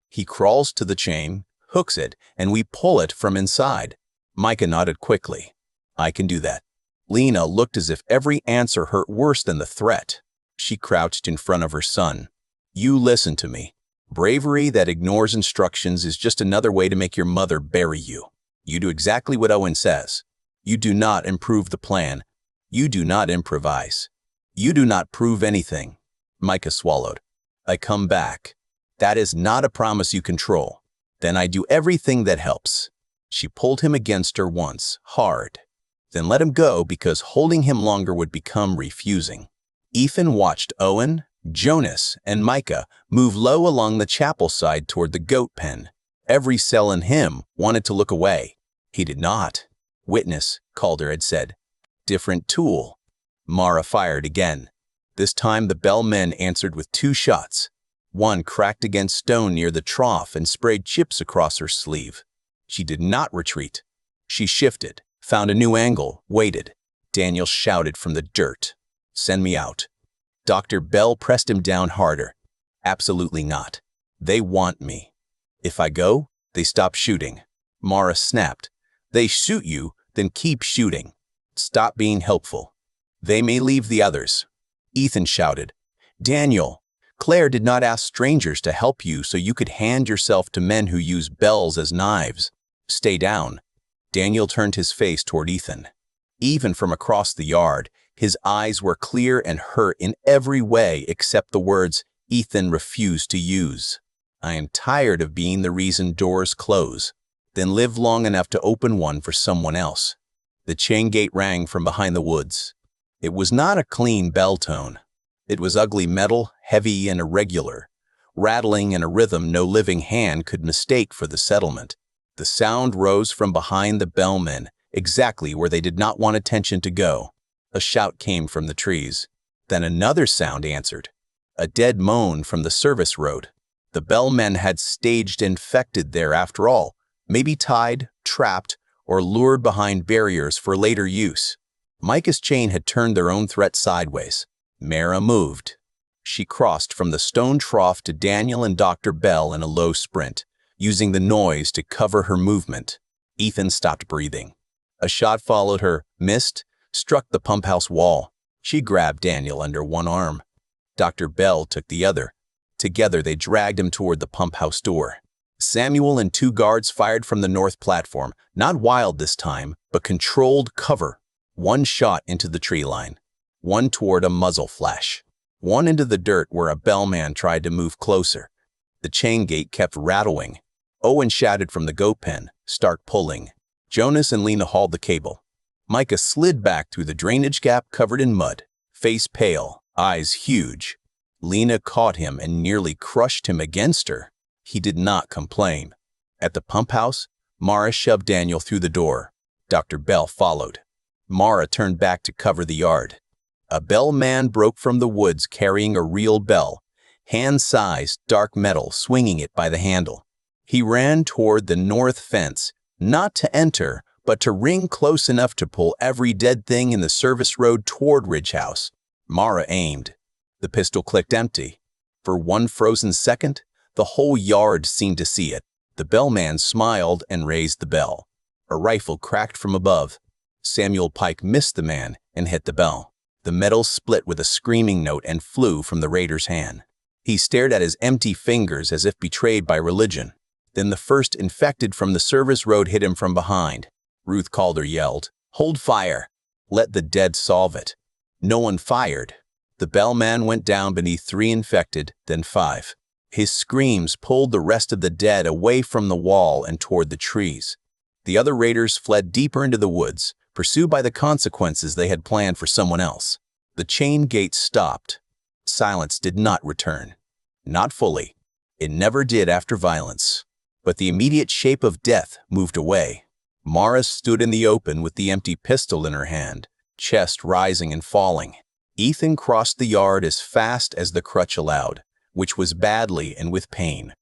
He crawls to the chain, hooks it, and we pull it from inside." Micah nodded quickly. "I can do that." Lena looked as if every answer hurt worse than the threat. She crouched in front of her son. "You listen to me. Bravery that ignores instructions is just another way to make your mother bury you. You do exactly what Owen says. You do not improve the plan. You do not improvise. You do not prove anything." Micah swallowed. "I come back. That is not a promise you control. Then I do everything that helps." She pulled him against her once, hard. Then let him go because holding him longer would become refusing. Ethan watched Owen, Jonas, and Micah move low along the chapel side toward the goat pen. Every cell in him wanted to look away. He did not. "Witness," Calder had said. "Different tool." Mara fired again. This time the bellmen answered with 2 shots. One cracked against stone near the trough and sprayed chips across her sleeve. She did not retreat. She shifted, found a new angle, waited. Daniel shouted from the dirt. "Send me out." Dr. Bell pressed him down harder. "Absolutely not. They want me. If I go, they stop shooting." Mara snapped. "They shoot you, then keep shooting. Stop being helpful. They may leave the others." Ethan shouted. "Daniel." Claire did not ask strangers to help you so you could hand yourself to men who use bells as knives. Stay down. Daniel turned his face toward Ethan. Even from across the yard, his eyes were clear and hurt in every way except the words Ethan refused to use. I am tired of being the reason doors close. Then live long enough to open one for someone else. The chain gate rang from behind the woods. It was not a clean bell tone. It was ugly metal, heavy and irregular, rattling in a rhythm no living hand could mistake for the settlement. The sound rose from behind the bellmen, exactly where they did not want attention to go. A shout came from the trees. Then another sound answered. A dead moan from the service road. The bellmen had staged infected there after all, maybe tied, trapped, or lured behind barriers for later use. Micah's chain had turned their own threat sideways. Mara moved. She crossed from the stone trough to Daniel and Dr. Bell in a low sprint, using the noise to cover her movement. Ethan stopped breathing. A shot followed her, missed, struck the pump house wall. She grabbed Daniel under one arm. Dr. Bell took the other. Together they dragged him toward the pump house door. Samuel and 2 guards fired from the north platform, not wild this time, but controlled cover. One shot into the tree line, one toward a muzzle flash, one into the dirt where a bellman tried to move closer. The chain gate kept rattling. Owen shouted from the goat pen, "Start pulling." Jonas and Lena hauled the cable. Micah slid back through the drainage gap covered in mud, face pale, eyes huge. Lena caught him and nearly crushed him against her. He did not complain. At the pump house, Mara shoved Daniel through the door. Dr. Bell followed. Mara turned back to cover the yard. A bellman broke from the woods carrying a real bell, hand-sized, dark metal, swinging it by the handle. He ran toward the north fence, not to enter, but to ring close enough to pull every dead thing in the service road toward Ridge House. Mara aimed. The pistol clicked empty. For one frozen second, the whole yard seemed to see it. The bellman smiled and raised the bell. A rifle cracked from above. Samuel Pike missed the man and hit the bell. The metal split with a screaming note and flew from the raider's hand. He stared at his empty fingers as if betrayed by religion. Then the first infected from the service road hit him from behind. Ruth Calder yelled, "Hold fire! Let the dead solve it." No one fired. The bellman went down beneath 3 infected, then 5. His screams pulled the rest of the dead away from the wall and toward the trees. The other raiders fled deeper into the woods, pursued by the consequences they had planned for someone else. The chain gate stopped. Silence did not return. Not fully. It never did after violence. But the immediate shape of death moved away. Mara stood in the open with the empty pistol in her hand, chest rising and falling. Ethan crossed the yard as fast as the crutch allowed, which was badly and with pain.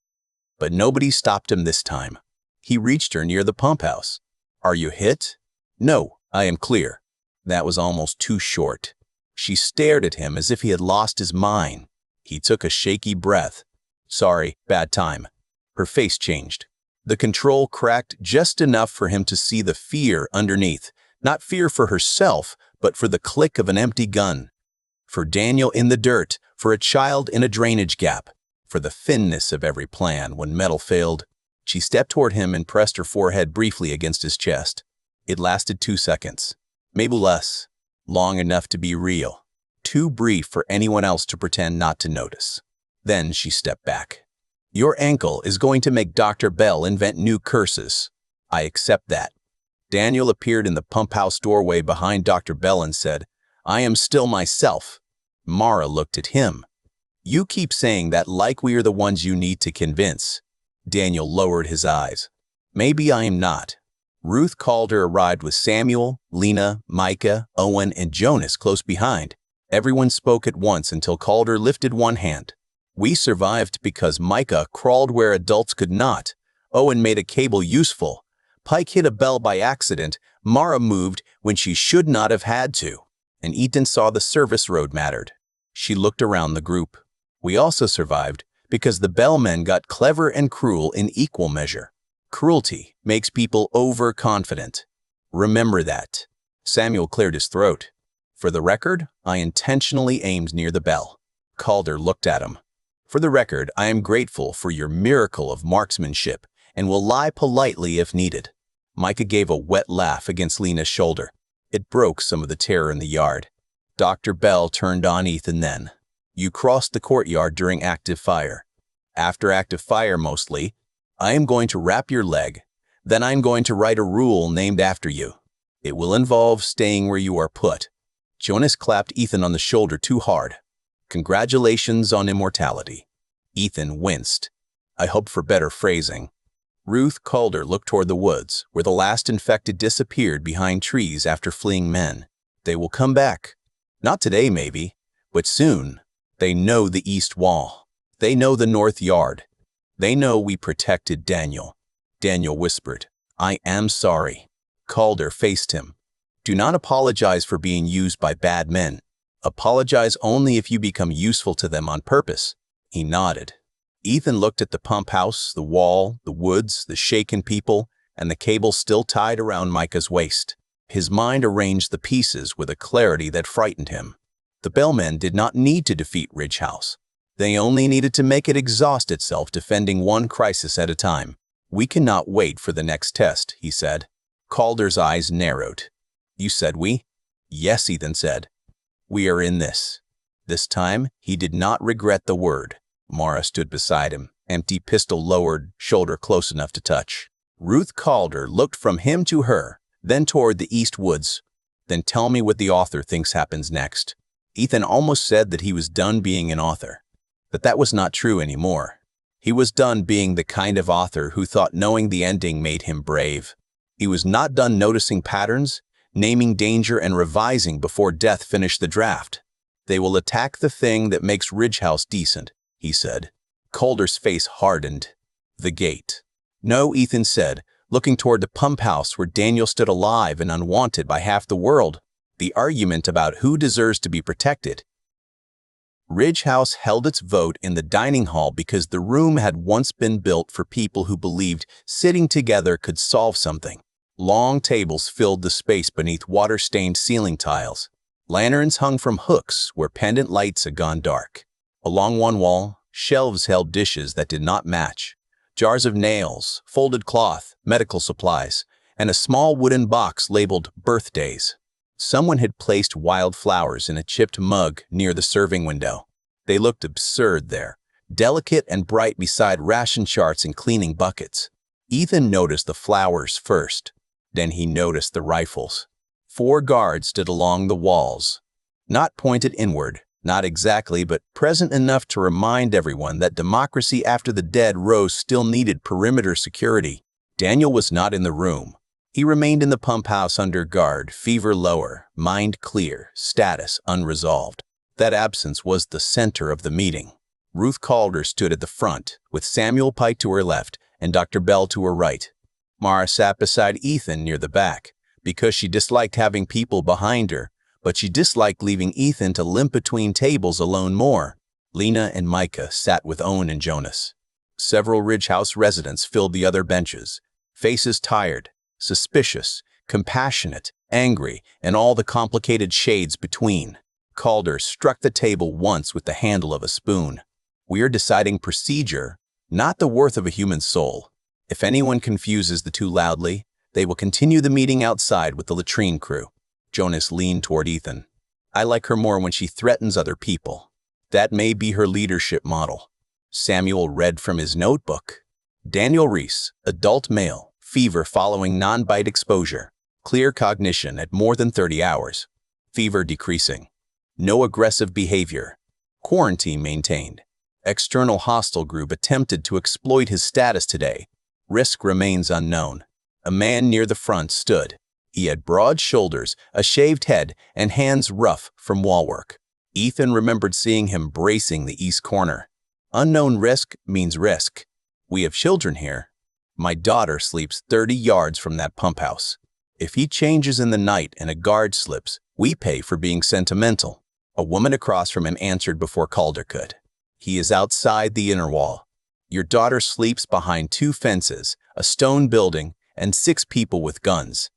But nobody stopped him this time. He reached her near the pump house. "Are you hit?" "No, I am clear." That was almost too short. She stared at him as if he had lost his mind. He took a shaky breath. "Sorry, bad time." Her face changed. The control cracked just enough for him to see the fear underneath. Not fear for herself, but for the click of an empty gun. For Daniel in the dirt, for a child in a drainage gap, for the thinness of every plan when metal failed. She stepped toward him and pressed her forehead briefly against his chest. It lasted 2 seconds, maybe less, long enough to be real, too brief for anyone else to pretend not to notice. Then she stepped back. "Your ankle is going to make Dr. Bell invent new curses. I accept that." Daniel appeared in the pump house doorway behind Dr. Bell and said, "I am still myself." Mara looked at him. "You keep saying that like we are the ones you need to convince." Daniel lowered his eyes. "Maybe I am not." Ruth Calder arrived with Samuel, Lena, Micah, Owen, and Jonas close behind. Everyone spoke at once until Calder lifted one hand. "We survived because Micah crawled where adults could not. Owen made a cable useful. Pike hit a bell by accident. Mara moved when she should not have had to. And Ethan saw the service road mattered." She looked around the group. "We also survived because the bellmen got clever and cruel in equal measure. Cruelty makes people overconfident. Remember that." Samuel cleared his throat. "For the record, I intentionally aimed near the bell." Calder looked at him. For the record, I am grateful for your miracle of marksmanship and will lie politely if needed. Micah gave a wet laugh against Lena's shoulder. It broke some of the terror in the yard. Dr. Bell turned on Ethan then. You crossed the courtyard during active fire. After active fire mostly, I am going to wrap your leg. Then I am going to write a rule named after you. It will involve staying where you are put. Jonas clapped Ethan on the shoulder too hard. Congratulations on immortality. Ethan winced. I hope for better phrasing. Ruth Calder looked toward the woods, where the last infected disappeared behind trees after fleeing men. They will come back. Not today, maybe, but soon. They know the east wall. They know the north yard. They know we protected Daniel. Daniel whispered, I am sorry. Calder faced him. Do not apologize for being used by bad men. Apologize only if you become useful to them on purpose. He nodded. Ethan looked at the pump house, the wall, the woods, the shaken people, and the cable still tied around Micah's waist. His mind arranged the pieces with a clarity that frightened him. The Bellmen did not need to defeat Ridge House. They only needed to make it exhaust itself defending one crisis at a time. We cannot wait for the next test, he said. Calder's eyes narrowed. You said we? Yes, Ethan said. We are in this. This time, he did not regret the word. Mara stood beside him, empty pistol lowered, shoulder close enough to touch. Ruth Calder looked from him to her, then toward the east woods. Then tell me what the author thinks happens next. Ethan almost said that he was done being an author. But that was not true anymore. He was done being the kind of author who thought knowing the ending made him brave. He was not done noticing patterns, naming danger and revising before death finished the draft. They will attack the thing that makes Ridge House decent, he said. Calder's face hardened. The gate. No, Ethan said, looking toward the pump house where Daniel stood alive and unwanted by half the world. The argument about who deserves to be protected. Ridge House held its vote in the dining hall because the room had once been built for people who believed sitting together could solve something. Long tables filled the space beneath water-stained ceiling tiles. Lanterns hung from hooks where pendant lights had gone dark. Along one wall, shelves held dishes that did not match. Jars of nails, folded cloth, medical supplies, and a small wooden box labeled birthdays. Someone had placed wild flowers in a chipped mug near the serving window. They looked absurd there, delicate and bright beside ration charts and cleaning buckets. Ethan noticed the flowers first. Then he noticed the rifles. 4 guards stood along the walls. Not pointed inward, not exactly, but present enough to remind everyone that democracy after the dead rose still needed perimeter security. Daniel was not in the room. He remained in the pump house under guard, fever lower, mind clear, status unresolved. That absence was the center of the meeting. Ruth Calder stood at the front, with Samuel Pike to her left and Dr. Bell to her right. Mara sat beside Ethan near the back, because she disliked having people behind her, but she disliked leaving Ethan to limp between tables alone more. Lena and Micah sat with Owen and Jonas. Several Ridge House residents filled the other benches, faces tired, suspicious, compassionate, angry, and all the complicated shades between. Calder struck the table once with the handle of a spoon. We are deciding procedure, not the worth of a human soul. If anyone confuses the two loudly, they will continue the meeting outside with the latrine crew. Jonas leaned toward Ethan. I like her more when she threatens other people. That may be her leadership model. Samuel read from his notebook. Daniel Reese, adult male, fever following non-bite exposure, clear cognition at more than 30 hours, fever decreasing, no aggressive behavior, quarantine maintained. External hostile group attempted to exploit his status today. Risk remains unknown. A man near the front stood. He had broad shoulders, a shaved head, and hands rough from wall work. Ethan remembered seeing him bracing the east corner. Unknown risk means risk. We have children here. My daughter sleeps 30 yards from that pump house. If he changes in the night and a guard slips, we pay for being sentimental. A woman across from him answered before Calder could. He is outside the inner wall. Your daughter sleeps behind 2 fences, a stone building, and 6 people with guns.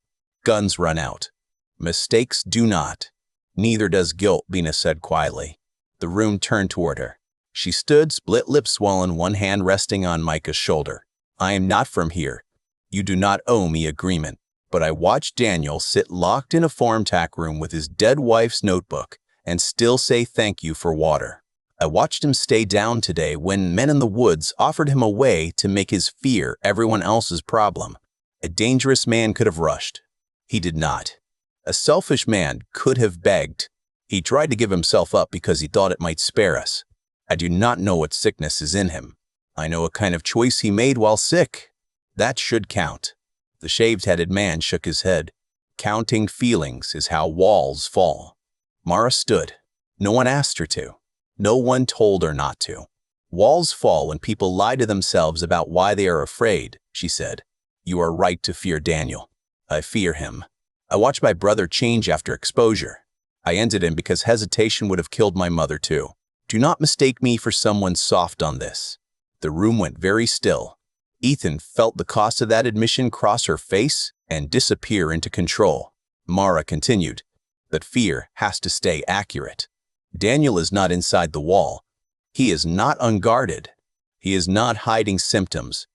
Guns run out. Mistakes do not. Neither does guilt, Bina said quietly. The room turned toward her. She stood, split lips swollen, one hand resting on Micah's shoulder. I am not from here. You do not owe me agreement. But I watched Daniel sit locked in a farm tack room with his dead wife's notebook and still say thank you for water. I watched him stay down today when men in the woods offered him a way to make his fear everyone else's problem. A dangerous man could have rushed. He did not. A selfish man could have begged. He tried to give himself up because he thought it might spare us. I do not know what sickness is in him. I know a kind of choice he made while sick. That should count. The shaved-headed man shook his head. Counting feelings is how walls fall. Mara stood. No one asked her to. No one told her not to. Walls fall when people lie to themselves about why they are afraid, she said. You are right to fear Daniel. I fear him. I watched my brother change after exposure. I ended him because hesitation would have killed my mother too. Do not mistake me for someone soft on this. The room went very still. Ethan felt the cost of that admission cross her face and disappear into control. Mara continued, but fear has to stay accurate. Daniel is not inside the wall. He is not unguarded. He is not hiding symptoms.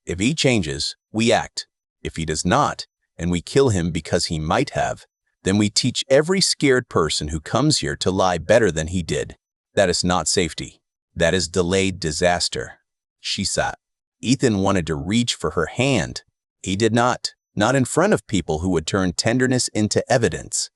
If he changes, we act. If he does not, and we kill him because he might have, then we teach every scared person who comes here to lie better than he did. That is not safety. That is delayed disaster. She sat. Ethan wanted to reach for her hand. He did not in front of people who would turn tenderness into evidence.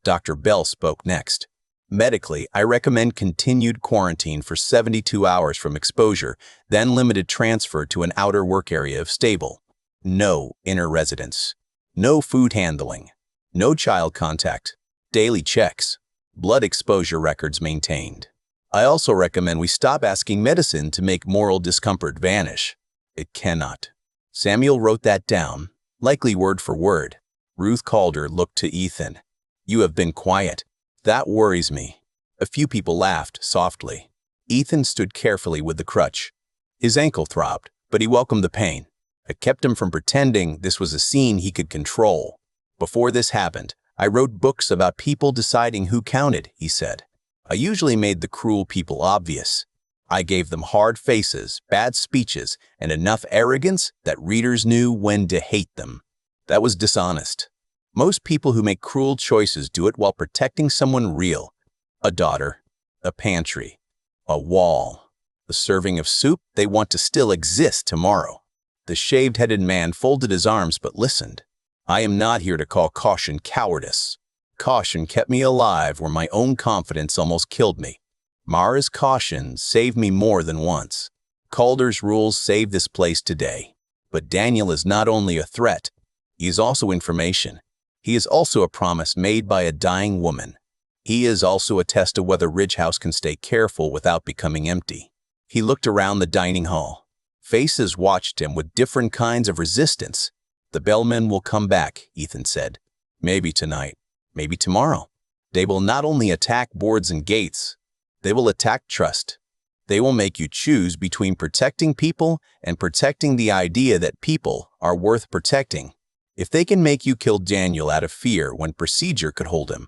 Dr. Bell spoke next. Medically, I recommend continued quarantine for 72 hours from exposure, then limited transfer to an outer work area if stable. No inner residence. No food handling. No child contact. Daily checks. Blood exposure records maintained. I also recommend we stop asking medicine to make moral discomfort vanish. It cannot. Samuel wrote that down, likely word for word. Ruth Calder looked to Ethan. You have been quiet. That worries me. A few people laughed softly. Ethan stood carefully with the crutch. His ankle throbbed, but he welcomed the pain. It kept him from pretending this was a scene he could control. Before this happened, I wrote books about people deciding who counted, he said. I usually made the cruel people obvious. I gave them hard faces, bad speeches, and enough arrogance that readers knew when to hate them. That was dishonest. Most people who make cruel choices do it while protecting someone real. A daughter, a pantry, a wall, a serving of soup they want to still exist tomorrow. The shaved-headed man folded his arms but listened. I am not here to call caution cowardice. Caution kept me alive where my own confidence almost killed me. Mara's caution saved me more than once. Calder's rules saved this place today. But Daniel is not only a threat, he is also information. He is also a promise made by a dying woman. He is also a test of whether Ridge House can stay careful without becoming empty. He looked around the dining hall. Faces watched him with different kinds of resistance. The bellmen will come back, Ethan said. Maybe tonight, maybe tomorrow. They will not only attack boards and gates, they will attack trust. They will make you choose between protecting people and protecting the idea that people are worth protecting. If they can make you kill Daniel out of fear when procedure could hold him,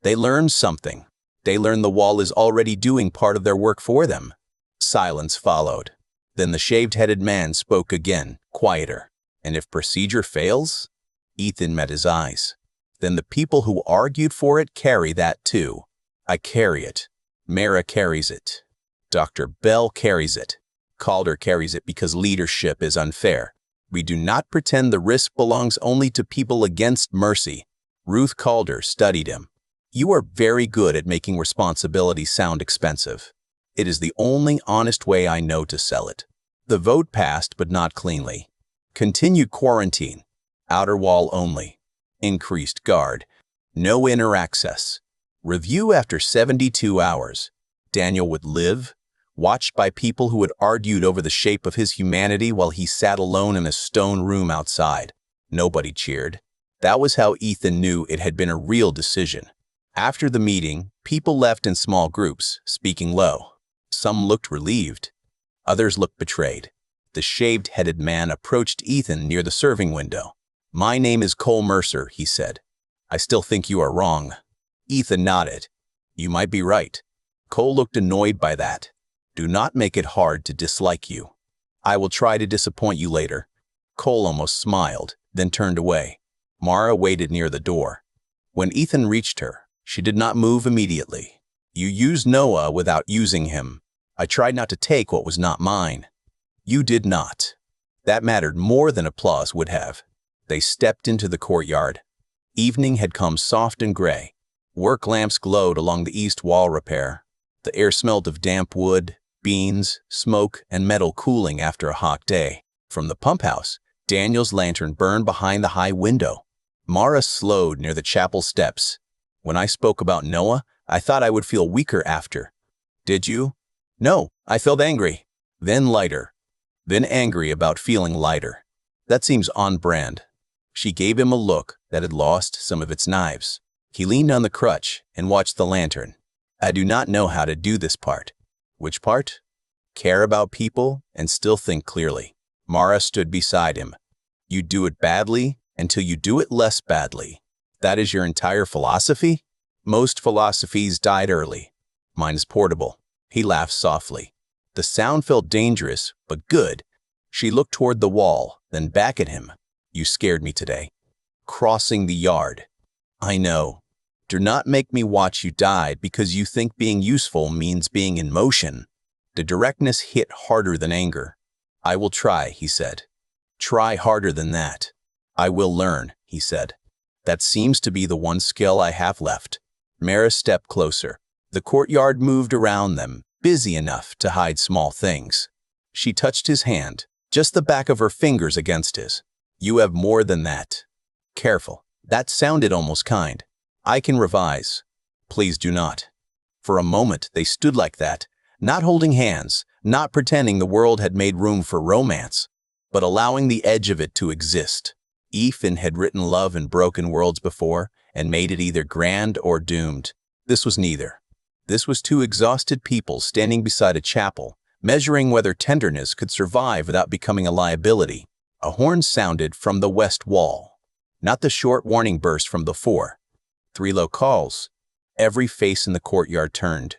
they learn something. They learn the wall is already doing part of their work for them. Silence followed. Then the shaved-headed man spoke again, quieter. And if procedure fails? Ethan met his eyes. Then the people who argued for it carry that too. I carry it. Mara carries it. Dr. Bell carries it. Calder carries it because leadership is unfair. We do not pretend the risk belongs only to people against mercy. Ruth Calder studied him. You are very good at making responsibility sound expensive. It is the only honest way I know to sell it. The vote passed, but not cleanly. Continued quarantine. Outer wall only. Increased guard. No inner access. Review after 72 hours. Daniel would live, watched by people who had argued over the shape of his humanity while he sat alone in a stone room outside. Nobody cheered. That was how Ethan knew it had been a real decision. After the meeting, people left in small groups, speaking low. Some looked relieved. Others looked betrayed. The shaved-headed man approached Ethan near the serving window. My name is Cole Mercer, he said. I still think you are wrong. Ethan nodded. You might be right. Cole looked annoyed by that. Do not make it hard to dislike you. I will try to disappoint you later." Cole almost smiled, then turned away. Mara waited near the door. When Ethan reached her, she did not move immediately. "You used Noah without using him. I tried not to take what was not mine." "You did not." That mattered more than applause would have. They stepped into the courtyard. Evening had come soft and gray. Work lamps glowed along the east wall repair. The air smelled of damp wood, beans, smoke, and metal cooling after a hot day. From the pump house, Daniel's lantern burned behind the high window. Mara slowed near the chapel steps. "When I spoke about Noah, I thought I would feel weaker after." "Did you?" "No, I felt angry. Then lighter. Then angry about feeling lighter. That seems on brand." She gave him a look that had lost some of its knives. He leaned on the crutch and watched the lantern. "I do not know how to do this part." "Which part?" "Care about people and still think clearly." Mara stood beside him. "You do it badly until you do it less badly. That is your entire philosophy?" "Most philosophies died early. Mine is portable." He laughed softly. The sound felt dangerous, but good. She looked toward the wall, then back at him. "You scared me today." "Crossing the yard." "I know. Do not make me watch you die because you think being useful means being in motion." The directness hit harder than anger. "I will try," he said. "Try harder than that." "I will learn," he said. "That seems to be the one skill I have left." Mara stepped closer. The courtyard moved around them, busy enough to hide small things. She touched his hand, just the back of her fingers against his. "You have more than that." "Careful." That sounded almost kind. "I can revise." "Please do not." For a moment they stood like that, not holding hands, not pretending the world had made room for romance, but allowing the edge of it to exist. Ethan had written love in broken worlds before and made it either grand or doomed. This was neither. This was two exhausted people standing beside a chapel, measuring whether tenderness could survive without becoming a liability. A horn sounded from the west wall. Not the short warning burst from before. 3 low calls. Every face in the courtyard turned.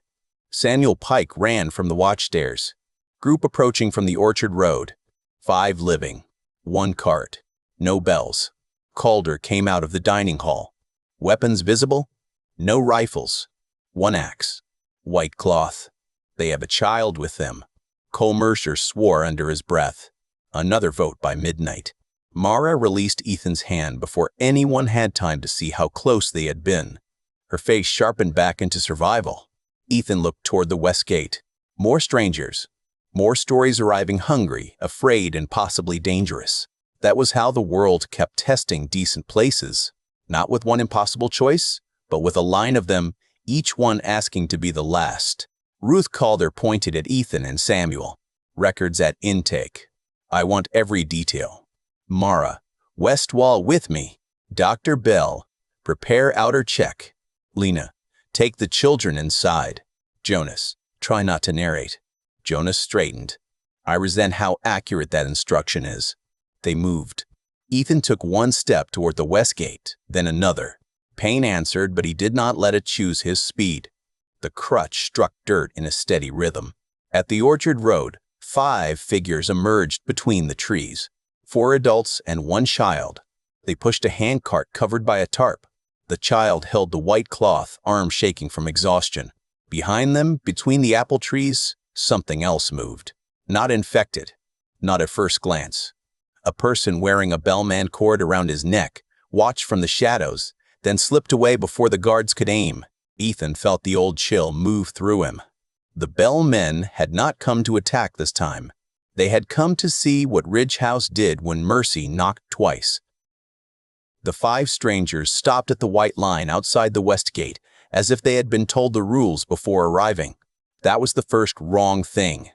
Samuel Pike ran from the watchstairs. Group approaching from the Orchard Road. 5 living. 1 cart. No bells. Calder came out of the dining hall. Weapons visible? No rifles. 1 axe. White cloth. They have a child with them. Cole Mercer swore under his breath. Another vote by midnight. Mara released Ethan's hand before anyone had time to see how close they had been. Her face sharpened back into survival. Ethan looked toward the west gate. More strangers. More stories arriving hungry, afraid, and possibly dangerous. That was how the world kept testing decent places. Not with one impossible choice, but with a line of them, each one asking to be the last. Ruth Calder pointed at Ethan and Samuel. "Records at intake. I want every detail." Mara, "West wall with me." Dr. Bell, "Prepare outer check." Lena, "Take the children inside." Jonas, "Try not to narrate." Jonas straightened. "I resent how accurate that instruction is." They moved. Ethan took 1 step toward the west gate, then another. Pain answered, but he did not let it choose his speed. The crutch struck dirt in a steady rhythm. At the Orchard Road, 5 figures emerged between the trees. 4 adults and 1 child. They pushed a handcart covered by a tarp. The child held the white cloth, arm shaking from exhaustion. Behind them, between the apple trees, something else moved. Not infected. Not at first glance. A person wearing a bellman cord around his neck watched from the shadows, then slipped away before the guards could aim. Ethan felt the old chill move through him. The bellmen had not come to attack this time. They had come to see what Ridge House did when Mercy knocked twice. The 5 strangers stopped at the white line outside the west gate, as if they had been told the rules before arriving. That was the first wrong thing.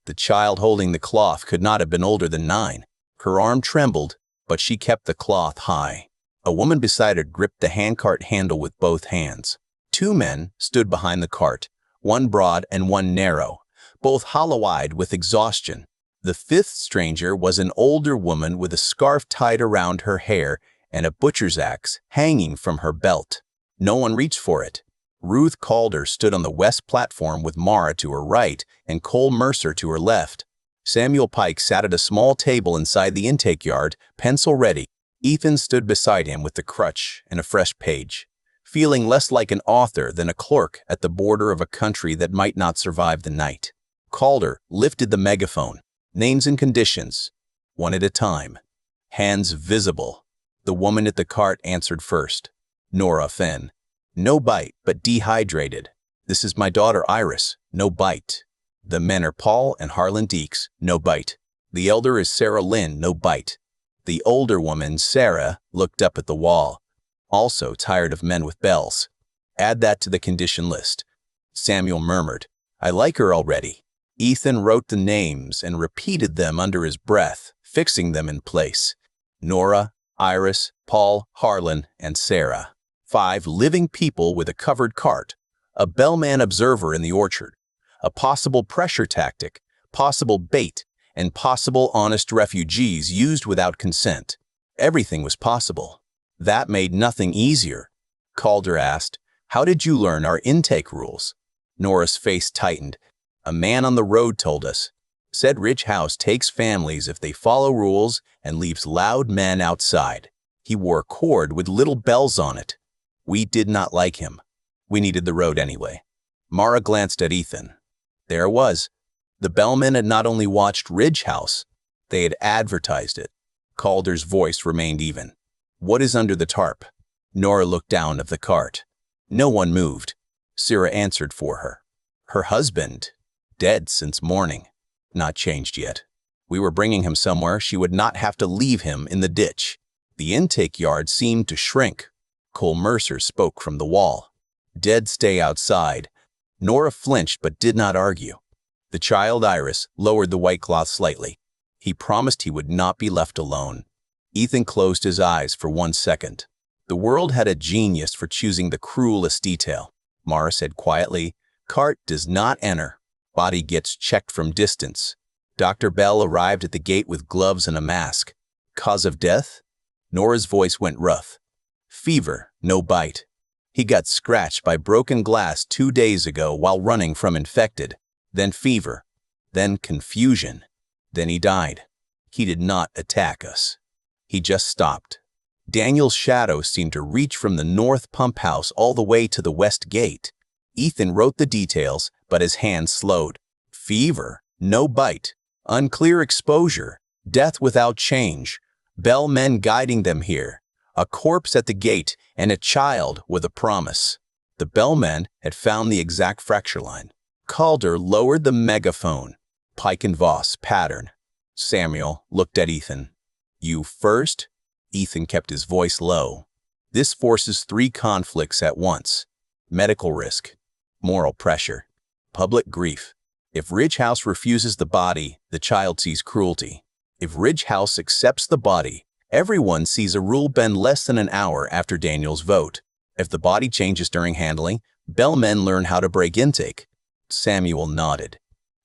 The child holding the cloth could not have been older than 9. Her arm trembled, but she kept the cloth high. A woman beside her gripped the handcart handle with both hands. 2 men stood behind the cart, 1 broad and 1 narrow, both hollow-eyed with exhaustion. The 5th stranger was an older woman with a scarf tied around her hair and a butcher's axe hanging from her belt. No one reached for it. Ruth Calder stood on the west platform with Mara to her right and Cole Mercer to her left. Samuel Pike sat at a small table inside the intake yard, pencil ready. Ethan stood beside him with the crutch and a fresh page, feeling less like an author than a clerk at the border of a country that might not survive the night. Calder lifted the megaphone. Names and conditions, one at a time. Hands visible. The woman at the cart answered first. Nora Fenn. No bite, but dehydrated. This is my daughter Iris. No bite. The men are Paul and Harlan Deeks. No bite. The elder is Sarah Lynn. No bite. The older woman, Sarah, looked up at the wall. Also tired of men with bells. Add that to the condition list. Samuel murmured, I like her already. Ethan wrote the names and repeated them under his breath, fixing them in place. Nora, Iris, Paul, Harlan, and Sarah. 5 living people with a covered cart. A bellman observer in the orchard. A possible pressure tactic, possible bait, and possible honest refugees used without consent. Everything was possible. That made nothing easier. Calder asked, How did you learn our intake rules? Nora's face tightened. A man on the road told us. Said Ridge House takes families if they follow rules and leaves loud men outside. He wore a cord with little bells on it. We did not like him. We needed the road anyway. Mara glanced at Ethan. There it was. The bellmen had not only watched Ridge House, they had advertised it. Calder's voice remained even. What is under the tarp? Nora looked down at the cart. No one moved. Sarah answered for her. Her husband, dead since morning, not changed yet. We were bringing him somewhere she would not have to leave him in the ditch. The intake yard seemed to shrink. Cole Mercer spoke from the wall. Dead stay outside. Nora flinched but did not argue. The child Iris lowered the white cloth slightly. He promised he would not be left alone. Ethan closed his eyes for 1 second. The world had a genius for choosing the cruelest detail. Mara said quietly, Cart does not enter. Body gets checked from distance. Dr. Bell arrived at the gate with gloves and a mask. Cause of death? Nora's voice went rough. Fever, no bite. He got scratched by broken glass 2 days ago while running from infected. Then fever. Then confusion. Then he died. He did not attack us. He just stopped. Daniel's shadow seemed to reach from the north pump house all the way to the west gate. Ethan wrote the details, but his hand slowed. Fever, no bite, unclear exposure, death without change, bellmen guiding them here, a corpse at the gate, and a child with a promise. The bellmen had found the exact fracture line. Calder lowered the megaphone. Pike and Voss pattern. Samuel looked at Ethan. You first? Ethan kept his voice low. This forces 3 conflicts at once. Medical risk, moral pressure, public grief. If Ridge House refuses the body, the child sees cruelty. If Ridge House accepts the body, everyone sees a rule bend less than an hour after Daniel's vote. If the body changes during handling, bellmen learn how to break intake. Samuel nodded.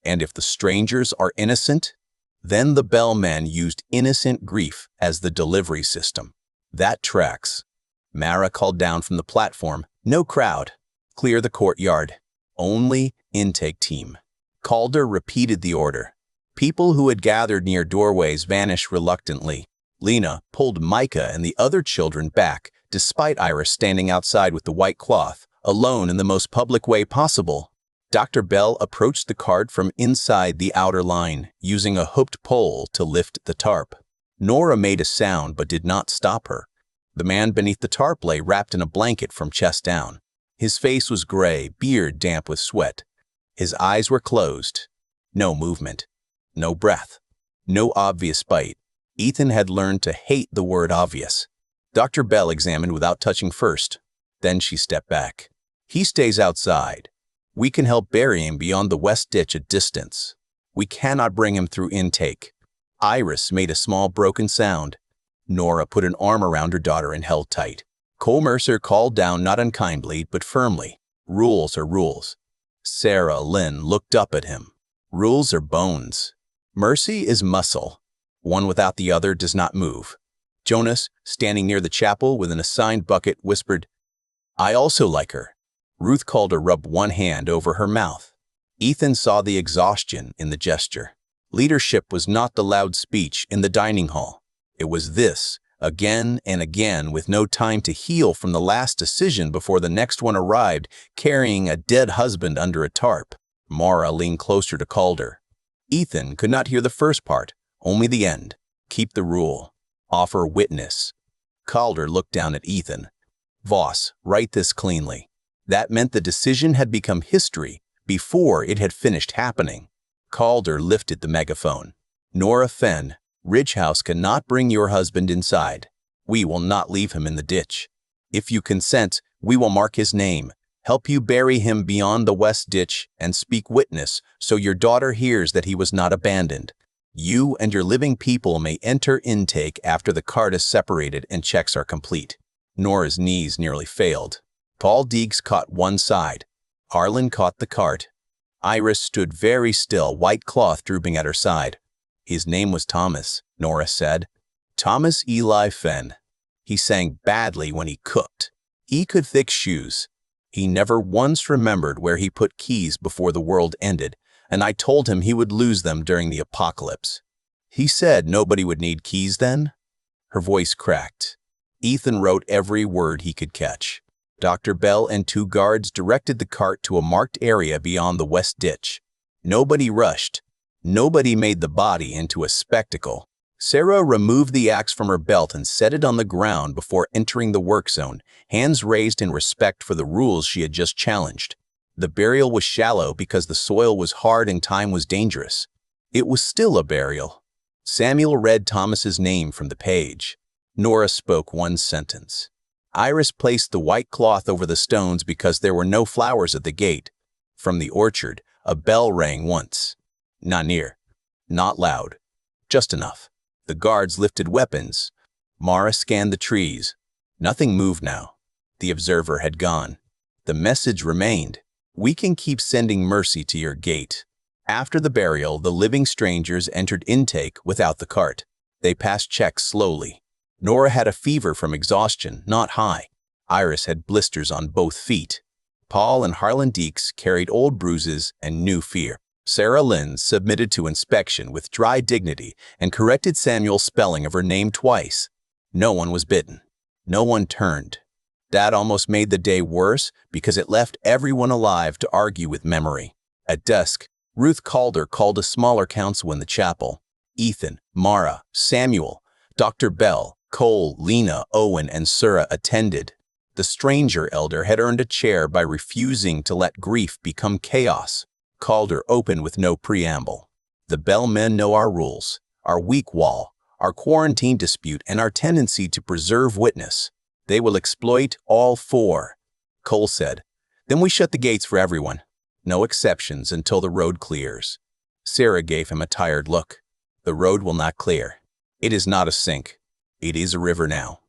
And if the strangers are innocent, then the bellmen used innocent grief as the delivery system. That tracks. Mara called down from the platform. No crowd. Clear the courtyard. Only intake team. Calder repeated the order. People who had gathered near doorways vanished reluctantly. Lena pulled Micah and the other children back, despite Iris standing outside with the white cloth, alone in the most public way possible. Dr. Bell approached the cart from inside the outer line, using a hooked pole to lift the tarp. Nora made a sound but did not stop her. The man beneath the tarp lay wrapped in a blanket from chest down. His face was gray, beard damp with sweat. His eyes were closed. No movement. No breath. No obvious bite. Ethan had learned to hate the word obvious. Dr. Bell examined without touching first. Then she stepped back. He stays outside. We can help bury him beyond the west ditch at distance. We cannot bring him through intake. Iris made a small broken sound. Nora put an arm around her daughter and held tight. Cole Mercer called down not unkindly, but firmly. Rules are rules. Sarah Lynn looked up at him. Rules are bones. Mercy is muscle. One without the other does not move. Jonas, standing near the chapel with an assigned bucket, whispered, I also like her. Ruth Calder rubbed one hand over her mouth. Ethan saw the exhaustion in the gesture. Leadership was not the loud speech in the dining hall. It was this, again and again, with no time to heal from the last decision before the next one arrived, carrying a dead husband under a tarp. Mara leaned closer to Calder. Ethan could not hear the first part, only the end. Keep the rule. Offer witness. Calder looked down at Ethan. Voss, write this cleanly. That meant the decision had become history before it had finished happening. Calder lifted the megaphone. Nora Fenn, Ridge House cannot bring your husband inside. We will not leave him in the ditch. If you consent, we will mark his name, help you bury him beyond the west ditch, and speak witness so your daughter hears that he was not abandoned. You and your living people may enter intake after the cart is separated and checks are complete. Nora's knees nearly failed. Paul Deeks caught one side. Harlan caught the cart. Iris stood very still, white cloth drooping at her side. His name was Thomas, Nora said. Thomas Eli Fenn. He sang badly when he cooked. He could fix shoes. He never once remembered where he put keys before the world ended, and I told him he would lose them during the apocalypse. He said nobody would need keys then? Her voice cracked. Ethan wrote every word he could catch. Dr. Bell and 2 guards directed the cart to a marked area beyond the west ditch. Nobody rushed. Nobody made the body into a spectacle. Sarah removed the axe from her belt and set it on the ground before entering the work zone, hands raised in respect for the rules she had just challenged. The burial was shallow because the soil was hard and time was dangerous. It was still a burial. Samuel read Thomas's name from the page. Nora spoke one sentence. Iris placed the white cloth over the stones because there were no flowers at the gate. From the orchard, a bell rang once. Not near. Not loud. Just enough. The guards lifted weapons. Mara scanned the trees. Nothing moved now. The observer had gone. The message remained. We can keep sending mercy to your gate. After the burial, the living strangers entered intake without the cart. They passed checks slowly. Nora had a fever from exhaustion, not high. Iris had blisters on both feet. Paul and Harlan Deeks carried old bruises and new fear. Sarah Lynn submitted to inspection with dry dignity and corrected Samuel's spelling of her name twice. No one was bitten. No one turned. That almost made the day worse because it left everyone alive to argue with memory. At dusk, Ruth Calder called a smaller council in the chapel. Ethan, Mara, Samuel, Dr. Bell, Cole, Lena, Owen, and Sura attended. The stranger elder had earned a chair by refusing to let grief become chaos. Calder opened with no preamble. The Bell men know our rules, our weak wall, our quarantine dispute, and our tendency to preserve witness. They will exploit all 4. Cole said, then we shut the gates for everyone. No exceptions until the road clears. Sarah gave him a tired look. The road will not clear. It is not a sink. It is a river now.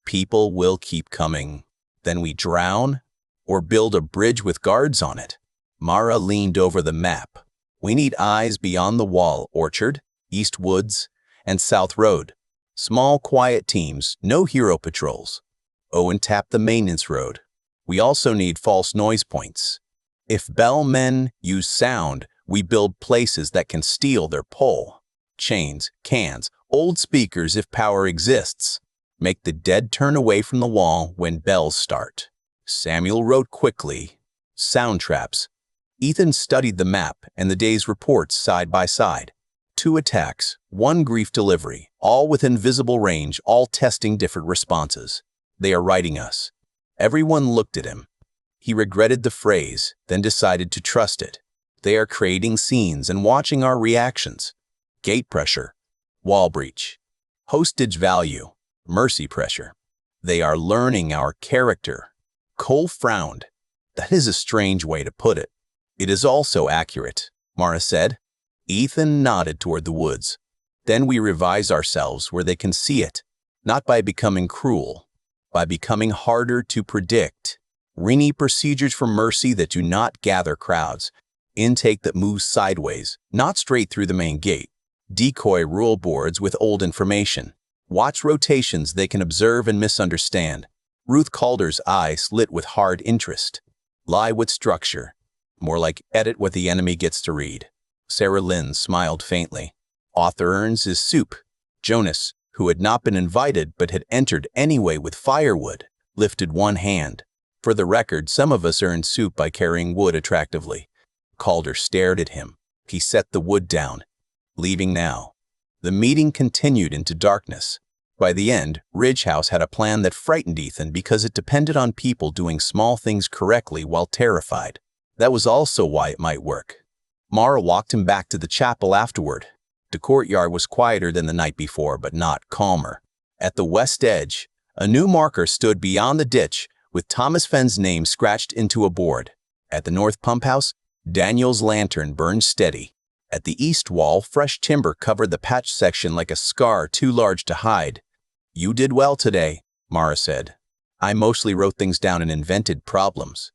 People will keep coming. Then we drown or build a bridge with guards on it. Mara leaned over the map. We need eyes beyond the wall, Orchard, East Woods, and South Road. Small, quiet teams, no hero patrols. Owen tapped the maintenance road. We also need false noise points. If Bell men use sound, we build places that can steal their pole. Chains, cans, old speakers if power exists. Make the dead turn away from the wall when bells start. Samuel wrote quickly. Sound traps. Ethan studied the map and the day's reports side by side. 2 attacks, 1 grief delivery, all within visible range, all testing different responses. They are writing us. Everyone looked at him. He regretted the phrase, then decided to trust it. They are creating scenes and watching our reactions. Gate pressure, wall breach, hostage value, mercy pressure. They are learning our character. Cole frowned. That is a strange way to put it. It is also accurate, Mara said. Ethan nodded toward the woods. Then we revise ourselves where they can see it, not by becoming cruel, by becoming harder to predict. Rini procedures for mercy that do not gather crowds. Intake that moves sideways, not straight through the main gate. Decoy rule boards with old information. Watch rotations they can observe and misunderstand. Ruth Calder's eyes lit with hard interest. Lie with structure. More like edit what the enemy gets to read. Sarah Lynn smiled faintly. Author earns his soup. Jonas, who had not been invited but had entered anyway with firewood, lifted one hand. For the record, some of us earn soup by carrying wood attractively. Calder stared at him. He set the wood down. Leaving now. The meeting continued into darkness. By the end, Ridgehouse had a plan that frightened Ethan because it depended on people doing small things correctly while terrified. That was also why it might work. Mara walked him back to the chapel afterward. The courtyard was quieter than the night before, but not calmer. At the west edge, a new marker stood beyond the ditch, with Thomas Fenn's name scratched into a board. At the north pump house, Daniel's lantern burned steady. At the east wall, fresh timber covered the patch section like a scar too large to hide. "You did well today," Mara said. "I mostly wrote things down and invented problems.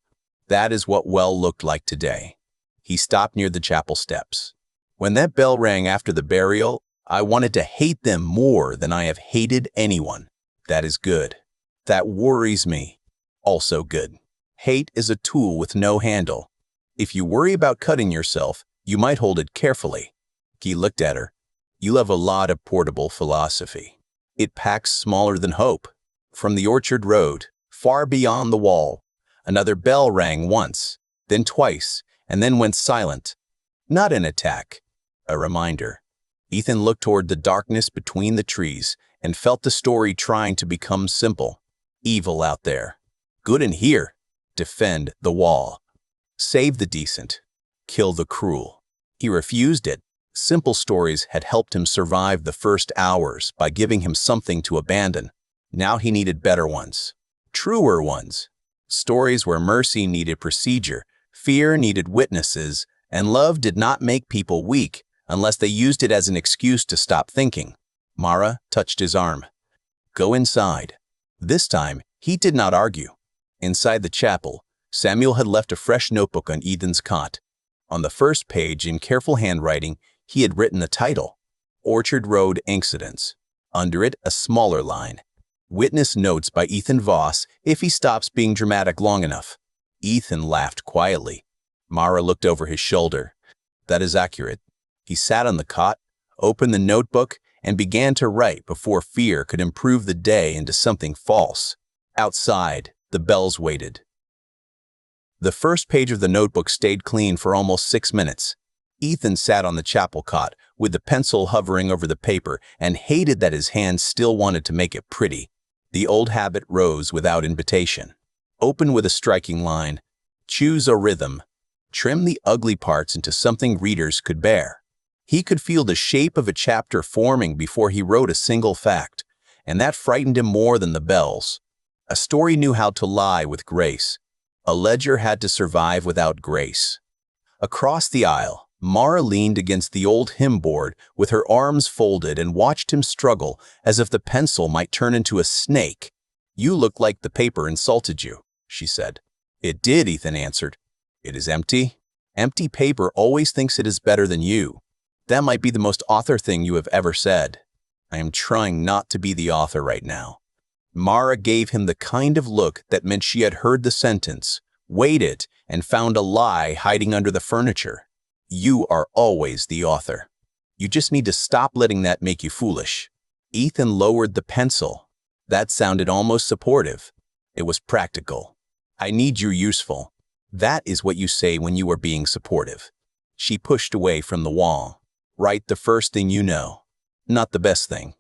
That is what well looked like today." He stopped near the chapel steps. "When that bell rang after the burial, I wanted to hate them more than I have hated anyone. That is good. That worries me. Also good. Hate is a tool with no handle. If you worry about cutting yourself, you might hold it carefully." He looked at her. "You have a lot of portable philosophy. It packs smaller than hope." From the orchard road, far beyond the wall, another bell rang once, then twice, and then went silent. Not an attack, a reminder. Ethan looked toward the darkness between the trees and felt the story trying to become simple. Evil out there. Good in here. Defend the wall. Save the decent. Kill the cruel. He refused it. Simple stories had helped him survive the first hours by giving him something to abandon. Now he needed better ones. Truer ones. Stories where mercy needed procedure, fear needed witnesses, and love did not make people weak unless they used it as an excuse to stop thinking. Mara touched his arm. "Go inside." This time, he did not argue. Inside the chapel, Samuel had left a fresh notebook on Ethan's cot. On the first page, in careful handwriting, he had written the title, Orchard Road Incidents. Under it, a smaller line, Witness notes by Ethan Voss if he stops being dramatic long enough. Ethan laughed quietly. Mara looked over his shoulder. "That is accurate." He sat on the cot, opened the notebook, and began to write before fear could improve the day into something false. Outside, the bells waited. The first page of the notebook stayed clean for almost 6 minutes. Ethan sat on the chapel cot, with the pencil hovering over the paper, and hated that his hands still wanted to make it pretty. The old habit rose without invitation. Open with a striking line. Choose a rhythm. Trim the ugly parts into something readers could bear. He could feel the shape of a chapter forming before he wrote a single fact, and that frightened him more than the bells. A story knew how to lie with grace. A ledger had to survive without grace. Across the aisle, Mara leaned against the old hymn board with her arms folded and watched him struggle as if the pencil might turn into a snake. "You look like the paper insulted you," she said. "It did," Ethan answered. "It is empty. Empty paper always thinks it is better than you. That might be the most author thing you have ever said. I am trying not to be the author right now." Mara gave him the kind of look that meant she had heard the sentence, waited, and found a lie hiding under the furniture. "You are always the author. You just need to stop letting that make you foolish." Ethan lowered the pencil. That sounded almost supportive. It was practical. "I need you useful. That is what you say when you are being supportive." She pushed away from the wall. "Write the first thing you know. Not the best thing.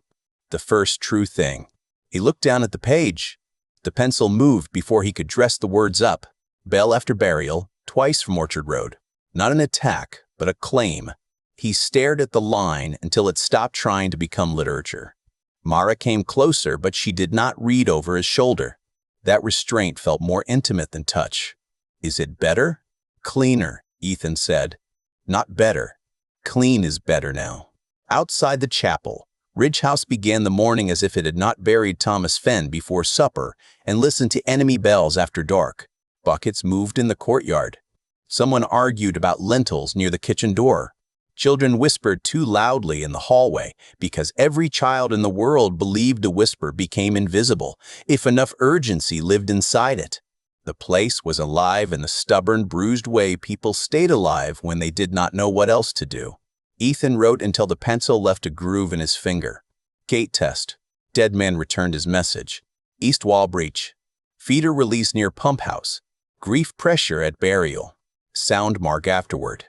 The first true thing." He looked down at the page. The pencil moved before he could dress the words up. Bell after burial, twice from Orchard Road. Not an attack, but a claim. He stared at the line until it stopped trying to become literature. Mara came closer, but she did not read over his shoulder. That restraint felt more intimate than touch. "Is it better?" "Cleaner," Ethan said. "Not better. Clean is better now." Outside the chapel, Ridgehouse began the morning as if it had not buried Thomas Fenn before supper and listened to enemy bells after dark. Buckets moved in the courtyard. Someone argued about lentils near the kitchen door. Children whispered too loudly in the hallway because every child in the world believed a whisper became invisible if enough urgency lived inside it. The place was alive in the stubborn, bruised way people stayed alive when they did not know what else to do. Ethan wrote until the pencil left a groove in his finger. Gate test. Dead man returned his message. East wall breach. Feeder release near pump house. Grief pressure at burial. Sound mark afterward.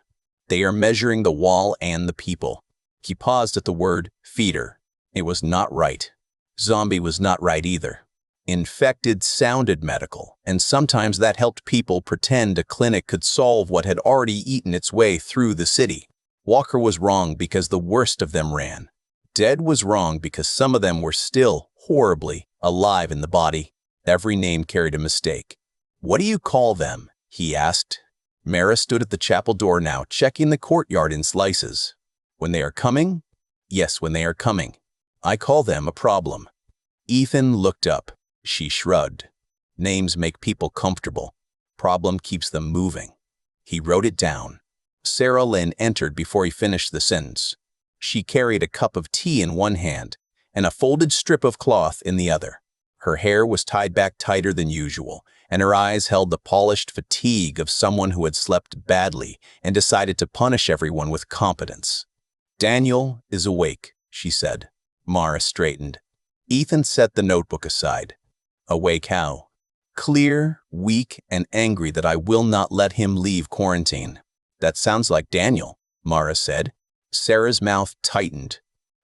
They are measuring the wall and the people. He paused at the word feeder. It was not right. Zombie was not right either. Infected sounded medical, and sometimes that helped people pretend a clinic could solve what had already eaten its way through the city. Walker was wrong because the worst of them ran. Dead was wrong because some of them were still, horribly, alive in the body. Every name carried a mistake. "What do you call them?" he asked. Mara stood at the chapel door now, checking the courtyard in slices. "When they are coming?" "Yes, when they are coming. I call them a problem." Ethan looked up. She shrugged. "Names make people comfortable. Problem keeps them moving." He wrote it down. Sarah Lynn entered before he finished the sentence. She carried a cup of tea in one hand and a folded strip of cloth in the other. Her hair was tied back tighter than usual, and her eyes held the polished fatigue of someone who had slept badly and decided to punish everyone with competence. "Daniel is awake," she said. Mara straightened. Ethan set the notebook aside. "Awake how?" "Clear, weak, and angry that I will not let him leave quarantine." "That sounds like Daniel," Mara said. Sarah's mouth tightened.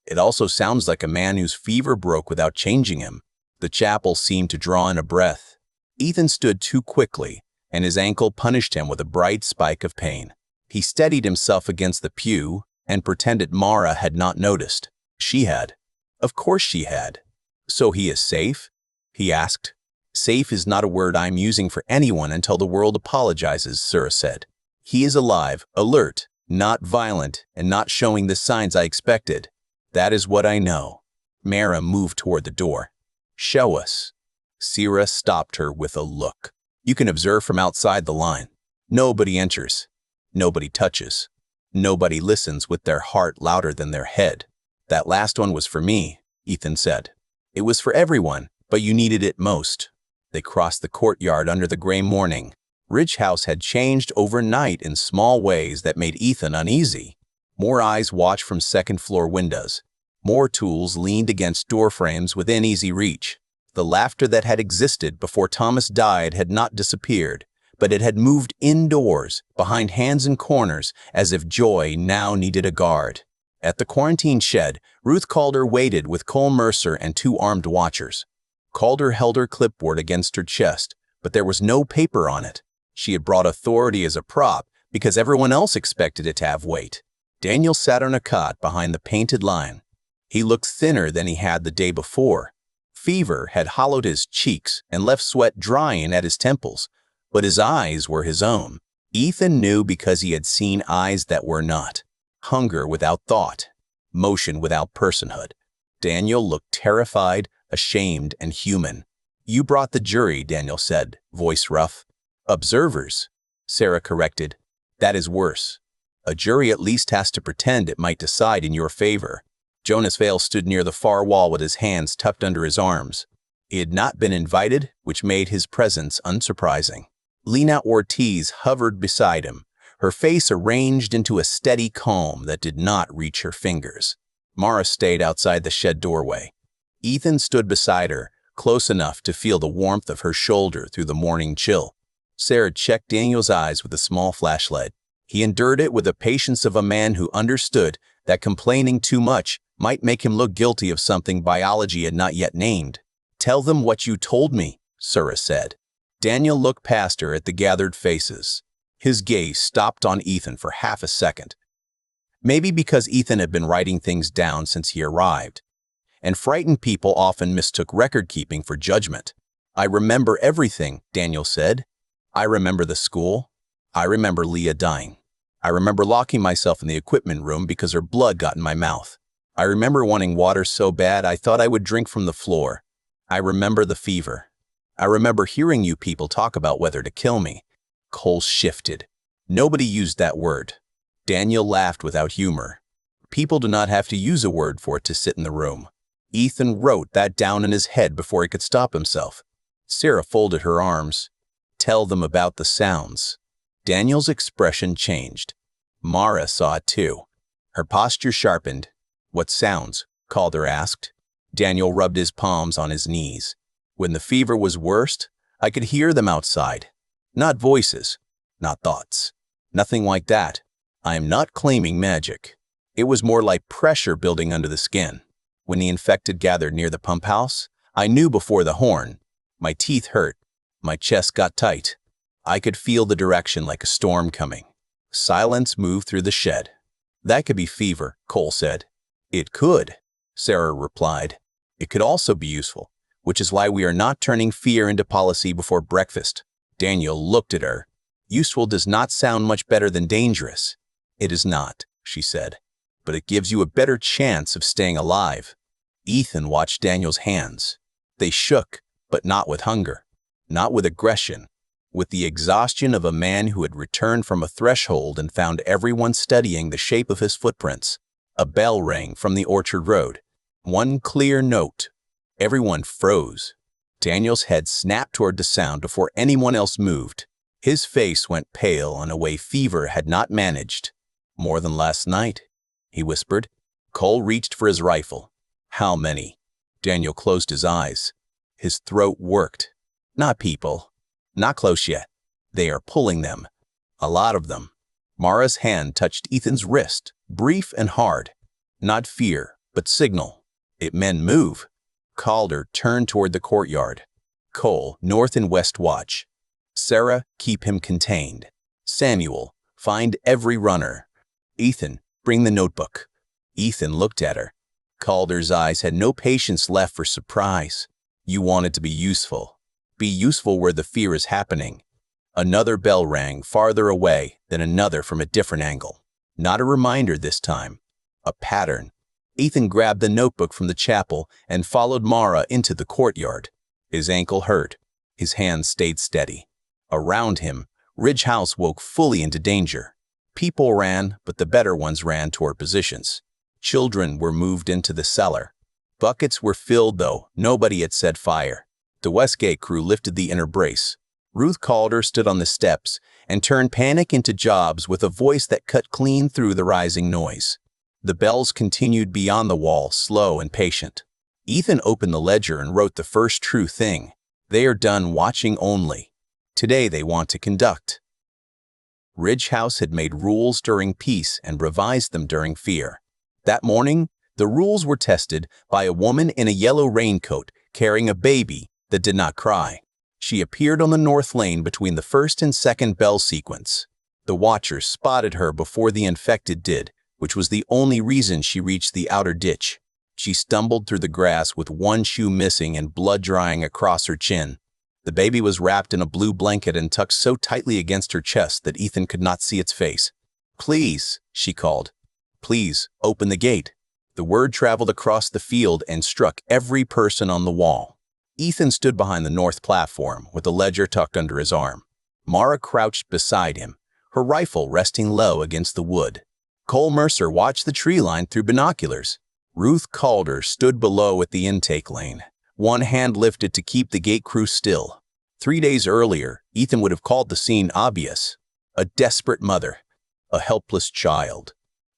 "It also sounds like a man whose fever broke without changing him." The chapel seemed to draw in a breath. Ethan stood too quickly, and his ankle punished him with a bright spike of pain. He steadied himself against the pew and pretended Mara had not noticed. She had. Of course she had. "So he is safe?" he asked. "Safe is not a word I'm using for anyone until the world apologizes," Sarah said. "He is alive, alert, not violent, and not showing the signs I expected. That is what I know." Mara moved toward the door. "Show us." Sarah stopped her with a look. "You can observe from outside the line. Nobody enters. Nobody touches. Nobody listens with their heart louder than their head." "That last one was for me," Ethan said. "It was for everyone, but you needed it most." They crossed the courtyard under the gray morning. Ridge House had changed overnight in small ways that made Ethan uneasy. More eyes watched from second-floor windows. More tools leaned against doorframes within easy reach. The laughter that had existed before Thomas died had not disappeared, but it had moved indoors, behind hands and corners, as if joy now needed a guard. At the quarantine shed, Ruth Calder waited with Cole Mercer and two armed watchers. Calder held her clipboard against her chest, but there was no paper on it. She had brought authority as a prop because everyone else expected it to have weight. Daniel sat on a cot behind the painted line. He looked thinner than he had the day before. Fever had hollowed his cheeks and left sweat drying at his temples, but his eyes were his own. Ethan knew because he had seen eyes that were not. Hunger without thought. Motion without personhood. Daniel looked terrified, ashamed, and human. "You brought the jury," Daniel said, voice rough. "Observers," Sarah corrected. "That is worse. A jury at least has to pretend it might decide in your favor." Jonas Vale stood near the far wall with his hands tucked under his arms. He had not been invited, which made his presence unsurprising. Lena Ortiz hovered beside him, her face arranged into a steady calm that did not reach her fingers. Mara stayed outside the shed doorway. Ethan stood beside her, close enough to feel the warmth of her shoulder through the morning chill. Sarah checked Daniel's eyes with a small flashlight. He endured it with the patience of a man who understood that complaining too much might make him look guilty of something biology had not yet named. "Tell them what you told me," Sarah said. Daniel looked past her at the gathered faces. His gaze stopped on Ethan for half a second. Maybe because Ethan had been writing things down since he arrived. And frightened people often mistook record-keeping for judgment. "I remember everything," Daniel said. "I remember the school. I remember Leah dying. I remember locking myself in the equipment room because her blood got in my mouth. I remember wanting water so bad I thought I would drink from the floor. I remember the fever. I remember hearing you people talk about whether to kill me." Cole shifted. Nobody used that word. Daniel laughed without humor. People do not have to use a word for it to sit in the room. Ethan wrote that down in his head before he could stop himself. Sarah folded her arms. Tell them about the sounds. Daniel's expression changed. Mara saw it too. Her posture sharpened. What sounds? Calder asked. Daniel rubbed his palms on his knees. When the fever was worst, I could hear them outside. Not voices, not thoughts. Nothing like that. I am not claiming magic. It was more like pressure building under the skin. When the infected gathered near the pump house, I knew before the horn. My teeth hurt. My chest got tight. I could feel the direction like a storm coming. Silence moved through the shed. That could be fever, Cole said. It could, Sarah replied. It could also be useful, which is why we are not turning fear into policy before breakfast. Daniel looked at her. Useful does not sound much better than dangerous. It is not, she said, but it gives you a better chance of staying alive. Ethan watched Daniel's hands. They shook, but not with hunger, not with aggression, with the exhaustion of a man who had returned from a threshold and found everyone studying the shape of his footprints. A bell rang from the orchard road. One clear note. Everyone froze. Daniel's head snapped toward the sound before anyone else moved. His face went pale in a way fever had not managed. More than last night, he whispered. Cole reached for his rifle. How many? Daniel closed his eyes. His throat worked. Not people. Not close yet. They are pulling them. A lot of them. Mara's hand touched Ethan's wrist, brief and hard. Not fear, but signal. It meant move. Calder turned toward the courtyard. Cole, north and west watch. Sarah, keep him contained. Samuel, find every runner. Ethan, bring the notebook. Ethan looked at her. Calder's eyes had no patience left for surprise. You wanted to be useful. Be useful where the fear is happening. Another bell rang farther away, then another from a different angle. Not a reminder this time. A pattern. Ethan grabbed the notebook from the chapel and followed Mara into the courtyard. His ankle hurt. His hands stayed steady. Around him, Ridge House woke fully into danger. People ran, but the better ones ran toward positions. Children were moved into the cellar. Buckets were filled, though nobody had set fire. The Westgate crew lifted the inner brace. Ruth Calder stood on the steps and turned panic into jobs with a voice that cut clean through the rising noise. The bells continued beyond the wall, slow and patient. Ethan opened the ledger and wrote the first true thing. They are done watching only. Today they want to conduct. Ridge House had made rules during peace and revised them during fear. That morning, the rules were tested by a woman in a yellow raincoat carrying a baby that did not cry. She appeared on the north lane between the first and second bell sequence. The watchers spotted her before the infected did, which was the only reason she reached the outer ditch. She stumbled through the grass with one shoe missing and blood drying across her chin. The baby was wrapped in a blue blanket and tucked so tightly against her chest that Ethan could not see its face. Please, she called. Please, open the gate. The word traveled across the field and struck every person on the wall. Ethan stood behind the north platform with the ledger tucked under his arm. Mara crouched beside him, her rifle resting low against the wood. Cole Mercer watched the tree line through binoculars. Ruth Calder stood below at the intake lane, one hand lifted to keep the gate crew still. 3 days earlier, Ethan would have called the scene obvious. A desperate mother, a helpless child,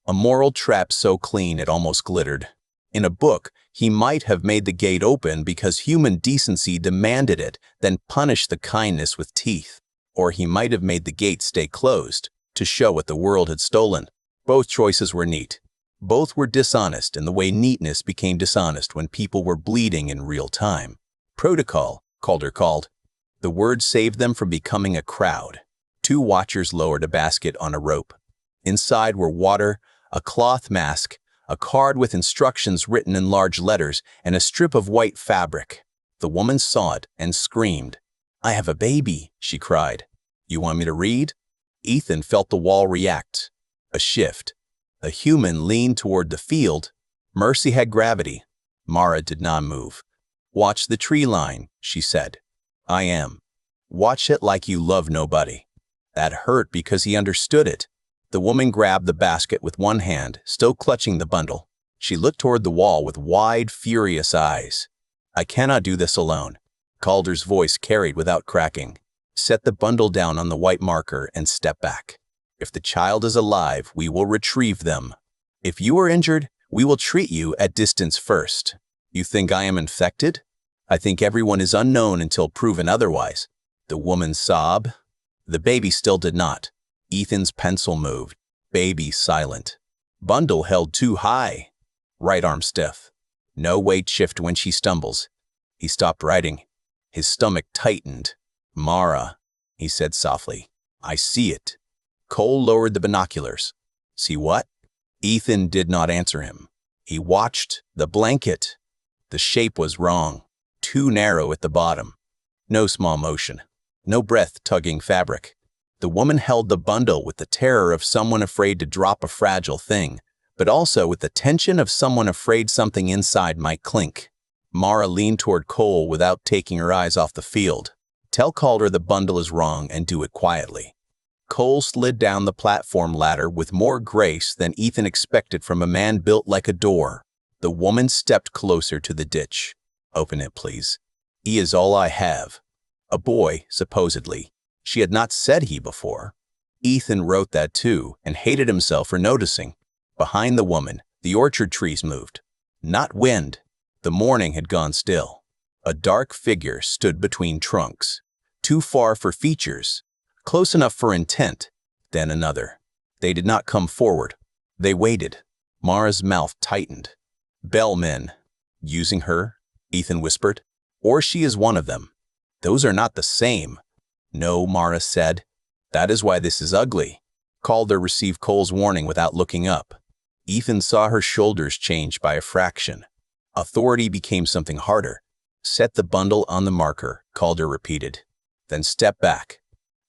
a moral trap so clean it almost glittered. In a book, he might have made the gate open because human decency demanded it, then punished the kindness with teeth. Or he might have made the gate stay closed, to show what the world had stolen. Both choices were neat. Both were dishonest in the way neatness became dishonest when people were bleeding in real time. Protocol, Calder called. The word saved them from becoming a crowd. 2 watchers lowered a basket on a rope. Inside were water, a cloth mask, a card with instructions written in large letters, and a strip of white fabric. The woman saw it and screamed. I have a baby, she cried. You want me to read? Ethan felt the wall react. A shift. A human leaned toward the field. Mercy had gravity. Mara did not move. Watch the tree line, she said. I am. Watch it like you love nobody. That hurt because he understood it. The woman grabbed the basket with one hand, still clutching the bundle. She looked toward the wall with wide, furious eyes. I cannot do this alone. Calder's voice carried without cracking. Set the bundle down on the white marker and step back. If the child is alive, we will retrieve them. If you are injured, we will treat you at distance first. You think I am infected? I think everyone is unknown until proven otherwise. The woman sobbed. The baby still did not. Ethan's pencil moved. Baby silent. Bundle held too high. Right arm stiff. No weight shift when she stumbles. He stopped writing. His stomach tightened. Mara, he said softly. I see it. Cole lowered the binoculars. See what? Ethan did not answer him. He watched the blanket. The shape was wrong. Too narrow at the bottom. No small motion. No breath-tugging fabric. The woman held the bundle with the terror of someone afraid to drop a fragile thing, but also with the tension of someone afraid something inside might clink. Mara leaned toward Cole without taking her eyes off the field. Tell Calder the bundle is wrong and do it quietly. Cole slid down the platform ladder with more grace than Ethan expected from a man built like a door. The woman stepped closer to the ditch. Open it, please. He is all I have. A boy, supposedly. She had not said he before. Ethan wrote that too and hated himself for noticing. Behind the woman, the orchard trees moved. Not wind. The morning had gone still. A dark figure stood between trunks. Too far for features. Close enough for intent. Then another. They did not come forward. They waited. Mara's mouth tightened. Bellmen. Using her? Ethan whispered. Or she is one of them. Those are not the same. No, Mara said. That is why this is ugly. Calder received Cole's warning without looking up. Ethan saw her shoulders change by a fraction. Authority became something harder. Set the bundle on the marker, Calder repeated. Then step back.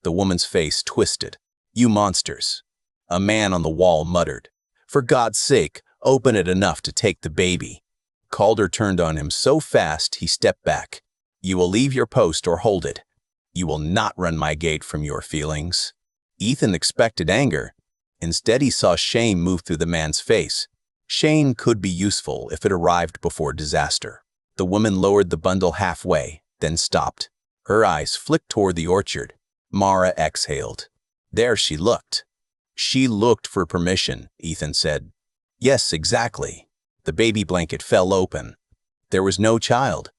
The woman's face twisted. You monsters. A man on the wall muttered. For God's sake, open it enough to take the baby. Calder turned on him so fast he stepped back. You will leave your post or hold it. You will not run my gate from your feelings. Ethan expected anger. Instead, he saw shame move through the man's face. Shame could be useful if it arrived before disaster. The woman lowered the bundle halfway, then stopped. Her eyes flicked toward the orchard. Mara exhaled. There she looked. She looked for permission, Ethan said. Yes, exactly. The baby blanket fell open. There was no child.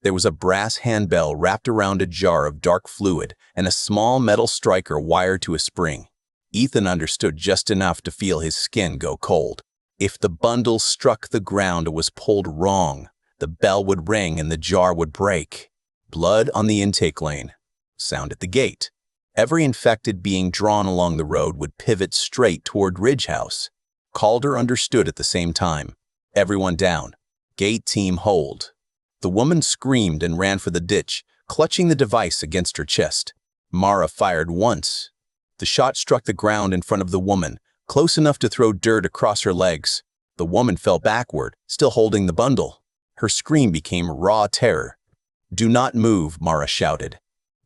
There was a brass handbell wrapped around a jar of dark fluid and a small metal striker wired to a spring. Ethan understood just enough to feel his skin go cold. If the bundle struck the ground or was pulled wrong, the bell would ring and the jar would break. Blood on the intake lane. Sound at the gate. Every infected being drawn along the road would pivot straight toward Ridge House. Calder understood at the same time. Everyone down. Gate team hold. The woman screamed and ran for the ditch, clutching the device against her chest. Mara fired once. The shot struck the ground in front of the woman, close enough to throw dirt across her legs. The woman fell backward, still holding the bundle. Her scream became raw terror. Do not move, Mara shouted.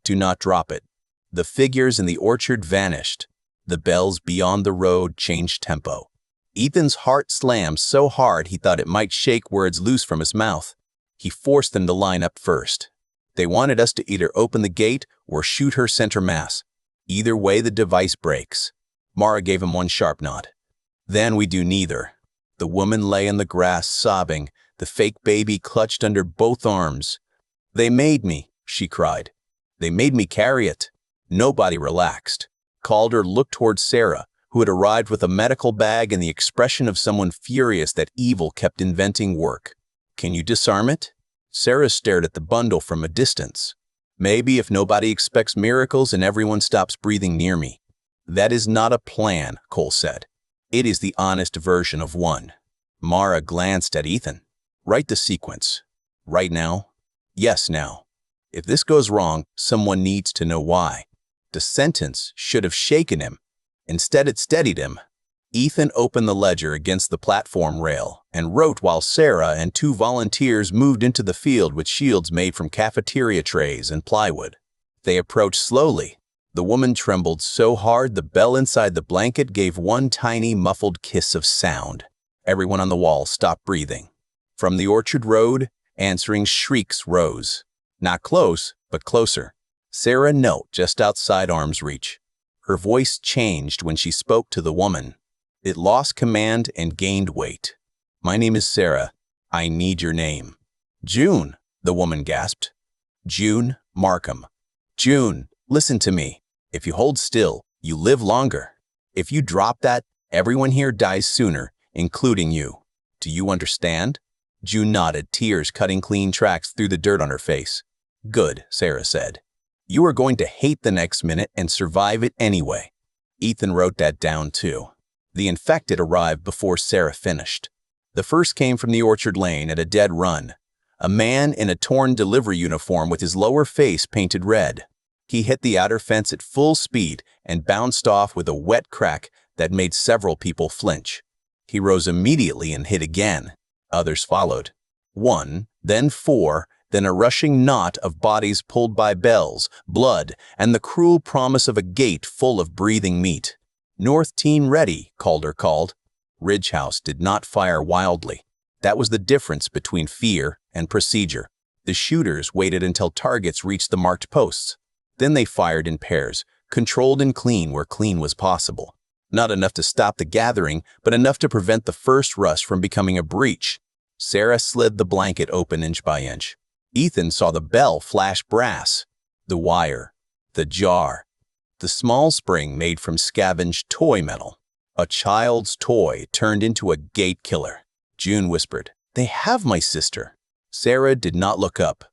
Do not drop it. The figures in the orchard vanished. The bells beyond the road changed tempo. Ethan's heart slammed so hard he thought it might shake words loose from his mouth. He forced them to line up first. They wanted us to either open the gate or shoot her center mass. Either way, the device breaks. Mara gave him one sharp nod. Then we do neither. The woman lay in the grass, sobbing, the fake baby clutched under both arms. They made me, she cried. They made me carry it. Nobody relaxed. Calder looked toward Sarah, who had arrived with a medical bag and the expression of someone furious that evil kept inventing work. Can you disarm it? Sarah stared at the bundle from a distance. Maybe if nobody expects miracles and everyone stops breathing near me. That is not a plan, Cole said. It is the honest version of one. Mara glanced at Ethan. Write the sequence. Right now? Yes, now. If this goes wrong, someone needs to know why. The sentence should have shaken him. Instead, it steadied him. Ethan opened the ledger against the platform rail and wrote while Sarah and two volunteers moved into the field with shields made from cafeteria trays and plywood. They approached slowly. The woman trembled so hard the bell inside the blanket gave one tiny muffled kiss of sound. Everyone on the wall stopped breathing. From the orchard road, answering shrieks rose. Not close, but closer. Sarah knelt just outside arm's reach. Her voice changed when she spoke to the woman. It lost command and gained weight. "My name is Sarah. I need your name." "June," the woman gasped. "June Markham. June, listen to me. If you hold still, you live longer. If you drop that, everyone here dies sooner, including you. Do you understand?" June nodded, tears cutting clean tracks through the dirt on her face. "Good," Sarah said. "You are going to hate the next minute and survive it anyway." Ethan wrote that down too. The infected arrived before Sarah finished. The first came from the orchard lane at a dead run. A man in a torn delivery uniform with his lower face painted red. He hit the outer fence at full speed and bounced off with a wet crack that made several people flinch. He rose immediately and hit again. Others followed. 1, then 4, then a rushing knot of bodies pulled by bells, blood, and the cruel promise of a gate full of breathing meat. "North team ready," Calder called. Ridge House did not fire wildly. That was the difference between fear and procedure. The shooters waited until targets reached the marked posts. Then they fired in pairs, controlled and clean where clean was possible. Not enough to stop the gathering, but enough to prevent the first rush from becoming a breach. Sarah slid the blanket open inch by inch. Ethan saw the bell flash brass, the wire, the jar, the small spring made from scavenged toy metal. A child's toy turned into a gate killer. June whispered, "They have my sister." Sarah did not look up.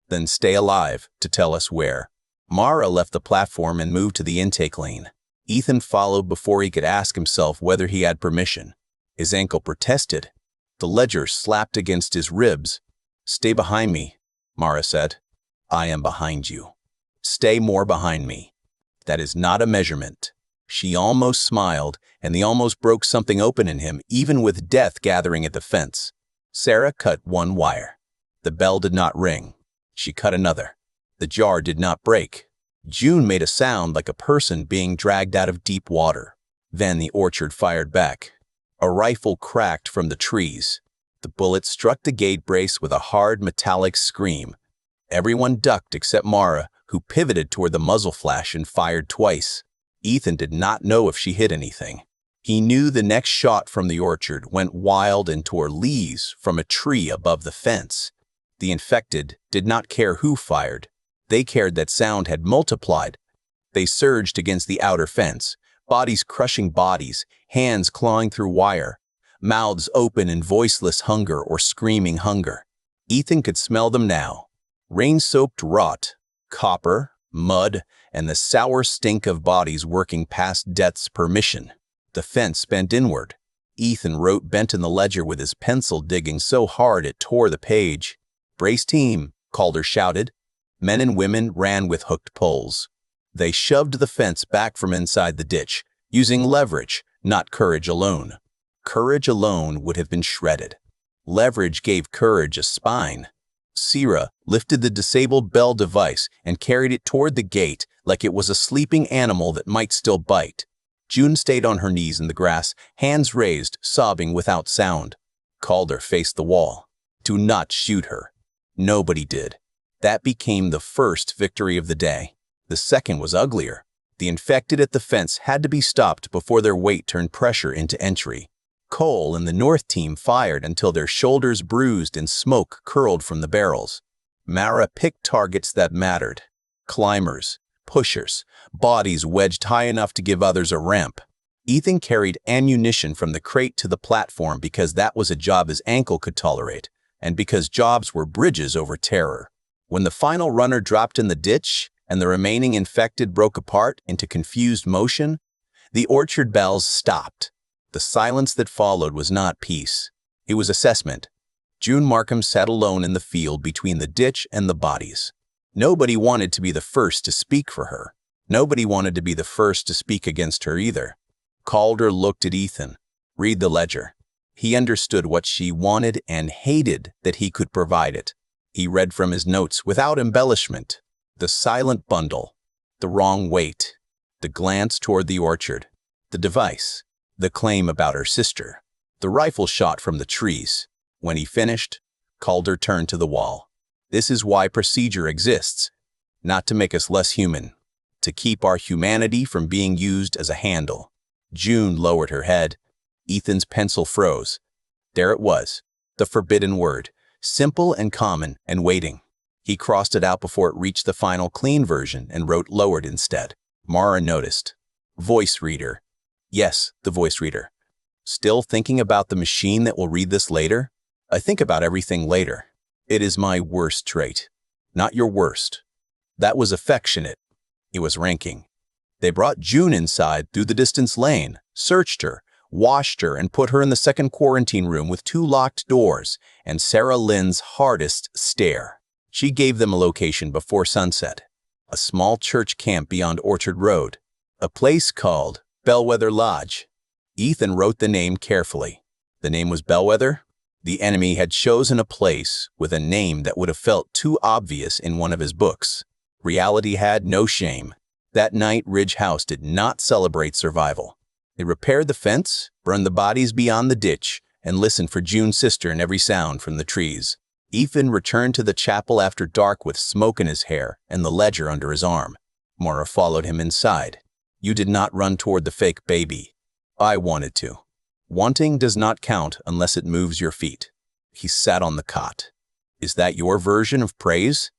"Then stay alive to tell us where." Mara left the platform and moved to the intake lane. Ethan followed before he could ask himself whether he had permission. His ankle protested. The ledger slapped against his ribs. "Stay behind me," Mara said. "I am behind you. Stay more behind me." That is not a measurement. She almost smiled, and the almost broke something open in him, even with death gathering at the fence. Sarah cut one wire. The bell did not ring. She cut another. The jar did not break. June made a sound like a person being dragged out of deep water. Then the orchard fired back. A rifle cracked from the trees. The bullet struck the gate brace with a hard metallic scream. Everyone ducked except Mara, who pivoted toward the muzzle flash and fired twice. Ethan did not know if she hit anything. He knew the next shot from the orchard went wild and tore leaves from a tree above the fence. The infected did not care who fired. They cared that sound had multiplied. They surged against the outer fence, bodies crushing bodies, hands clawing through wire, mouths open in voiceless hunger or screaming hunger. Ethan could smell them now. Rain-soaked rot, copper, mud, and the sour stink of bodies working past death's permission. The fence bent inward. Ethan wrote bent in the ledger with his pencil digging so hard it tore the page. "Brace team," Calder shouted. Men and women ran with hooked poles. They shoved the fence back from inside the ditch, using leverage, not courage alone. Courage alone would have been shredded. Leverage gave courage a spine. Sarah lifted the disabled bell device and carried it toward the gate like it was a sleeping animal that might still bite. June stayed on her knees in the grass, hands raised, sobbing without sound. Calder faced the wall. "Do not shoot her." Nobody did. That became the first victory of the day. The second was uglier. The infected at the fence had to be stopped before their weight turned pressure into entry. Cole and the North team fired until their shoulders bruised and smoke curled from the barrels. Mara picked targets that mattered. Climbers, pushers, bodies wedged high enough to give others a ramp. Ethan carried ammunition from the crate to the platform because that was a job his ankle could tolerate, and because jobs were bridges over terror. When the final runner dropped in the ditch and the remaining infected broke apart into confused motion, the orchard bells stopped. The silence that followed was not peace. It was assessment. June Markham sat alone in the field between the ditch and the bodies. Nobody wanted to be the first to speak for her. Nobody wanted to be the first to speak against her either. Calder looked at Ethan. Read the ledger. He understood what she wanted and hated that he could provide it. He read from his notes without embellishment. The silent bundle, the wrong weight, the glance toward the orchard, the device, the claim about her sister, the rifle shot from the trees. When he finished, Calder turned to the wall. "This is why procedure exists. Not to make us less human. To keep our humanity from being used as a handle. June lowered her head. Ethan's pencil froze. There it was, the forbidden word, simple and common and waiting. He crossed it out before it reached the final clean version and wrote lowered instead. Mara noticed. Voice reader. Yes, the voice reader. Still thinking about the machine that will read this later? I think about everything later. It is my worst trait. Not your worst. That was affectionate. It was ranking. They brought June inside through the distance lane, searched her, washed her, and put her in the second quarantine room with 2 locked doors and Sarah Lynn's hardest stare. She gave them a location before sunset. A small church camp beyond Orchard Road. A place called Bellwether Lodge. Ethan wrote the name carefully. The name was Bellwether? The enemy had chosen a place with a name that would have felt too obvious in one of his books. Reality had no shame. That night, Ridge House did not celebrate survival. They repaired the fence, burned the bodies beyond the ditch, and listened for June's sister in every sound from the trees. Ethan returned to the chapel after dark with smoke in his hair and the ledger under his arm. Mara followed him inside. You did not run toward the fake baby. I wanted to. Wanting does not count unless it moves your feet. He sat on the cot. Is that your version of praise?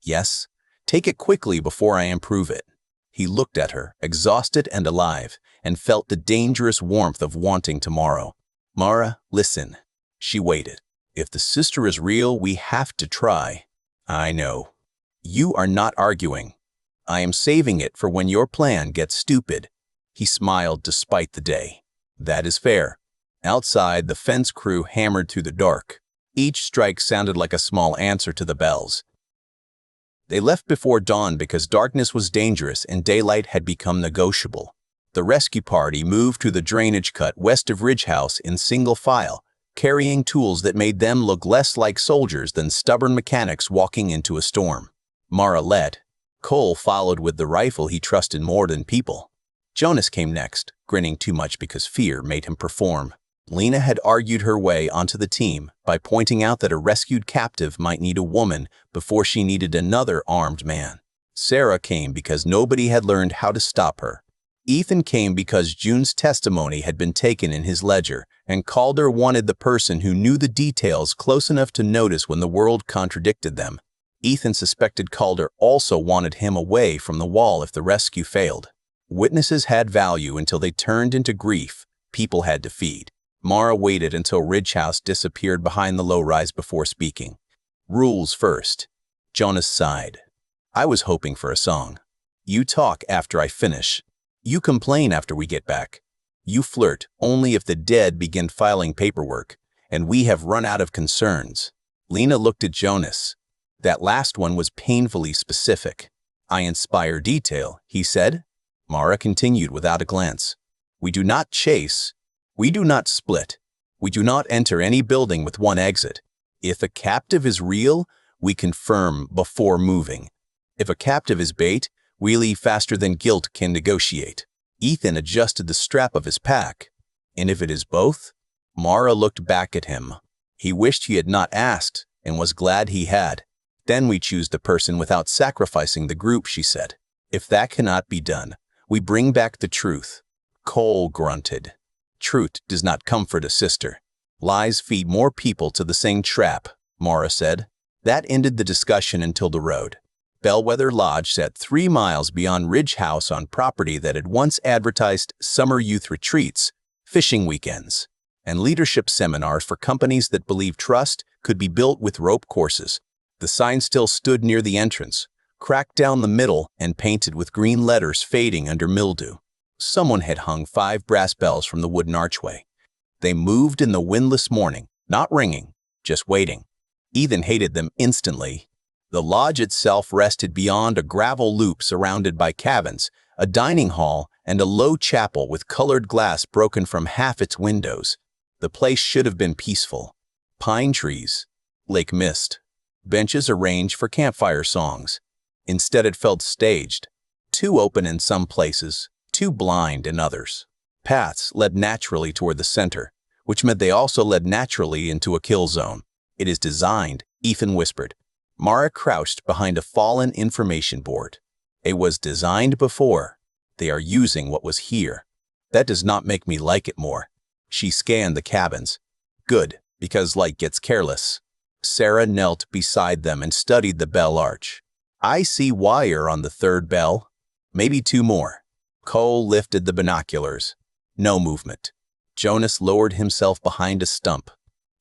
Yes. Take it quickly before I improve it. He looked at her, exhausted and alive, and felt the dangerous warmth of wanting tomorrow. Mara, listen. She waited. If the sister is real, we have to try. I know. You are not arguing. I am saving it for when your plan gets stupid. He smiled despite the day. That is fair. Outside, the fence crew hammered through the dark. Each strike sounded like a small answer to the bells. They left before dawn because darkness was dangerous and daylight had become negotiable. The rescue party moved to the drainage cut west of Ridge House in single file, carrying tools that made them look less like soldiers than stubborn mechanics walking into a storm. Mara led. Cole followed with the rifle he trusted more than people. Jonas came next, grinning too much because fear made him perform. Lena had argued her way onto the team by pointing out that a rescued captive might need a woman before she needed another armed man. Sarah came because nobody had learned how to stop her. Ethan came because June's testimony had been taken in his ledger, and Calder wanted the person who knew the details close enough to notice when the world contradicted them. Ethan suspected Calder also wanted him away from the wall if the rescue failed. Witnesses had value until they turned into grief people had to feed. Mara waited until Ridge House disappeared behind the low-rise before speaking. Rules first. Jonas sighed. I was hoping for a song. You talk after I finish. You complain after we get back. You flirt only if the dead begin filing paperwork, and we have run out of concerns. Lena looked at Jonas. That last one was painfully specific. I inspire detail, he said. Mara continued without a glance. We do not chase. We do not split. We do not enter any building with one exit. If a captive is real, we confirm before moving. If a captive is bait, we leave faster than guilt can negotiate. Ethan adjusted the strap of his pack. And if it is both? Mara looked back at him. He wished he had not asked and was glad he had. Then we choose the person without sacrificing the group, she said. If that cannot be done, we bring back the truth. Cole grunted. Truth does not comfort a sister. Lies feed more people to the same trap, Mara said. That ended the discussion until the road. Bellwether Lodge sat 3 miles beyond Ridge House on property that had once advertised summer youth retreats, fishing weekends, and leadership seminars for companies that believed trust could be built with rope courses. The sign still stood near the entrance, cracked down the middle and painted with green letters fading under mildew. Someone had hung 5 brass bells from the wooden archway. They moved in the windless morning, not ringing, just waiting. Ethan hated them instantly. The lodge itself rested beyond a gravel loop surrounded by cabins, a dining hall, and a low chapel with colored glass broken from half its windows. The place should have been peaceful. Pine trees, lake mist, benches arranged for campfire songs. Instead it felt staged, too open in some places, too blind in others. Paths led naturally toward the center, which meant they also led naturally into a kill zone. It is designed, Ethan whispered. Mara crouched behind a fallen information board. It was designed before. They are using what was here. That does not make me like it more. She scanned the cabins. Good, because light gets careless. Sarah knelt beside them and studied the bell arch. I see wire on the third bell. Maybe two more. Cole lifted the binoculars. No movement. Jonas lowered himself behind a stump.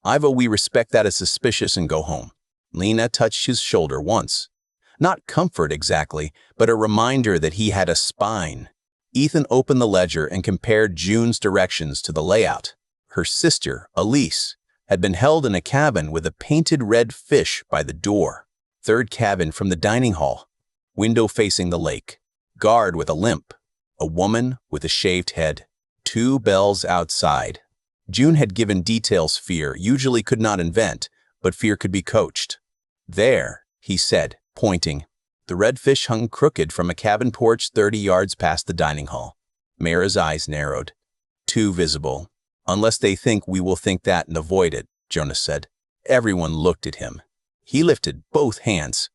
Ivo, we respect that as suspicious and go home. Lena touched his shoulder once. Not comfort exactly, but a reminder that he had a spine. Ethan opened the ledger and compared June's directions to the layout. Her sister, Elise, had been held in a cabin with a painted red fish by the door. Third cabin from the dining hall. Window facing the lake. Guard with a limp. A woman with a shaved head. 2 bells outside. June had given details Fear usually could not invent, but Fear could be coached. There, he said, pointing. The red fish hung crooked from a cabin porch 30 yards past the dining hall. Mara's eyes narrowed. Too visible. Unless they think we will think that and avoid it, Jonas said. Everyone looked at him. He lifted both hands.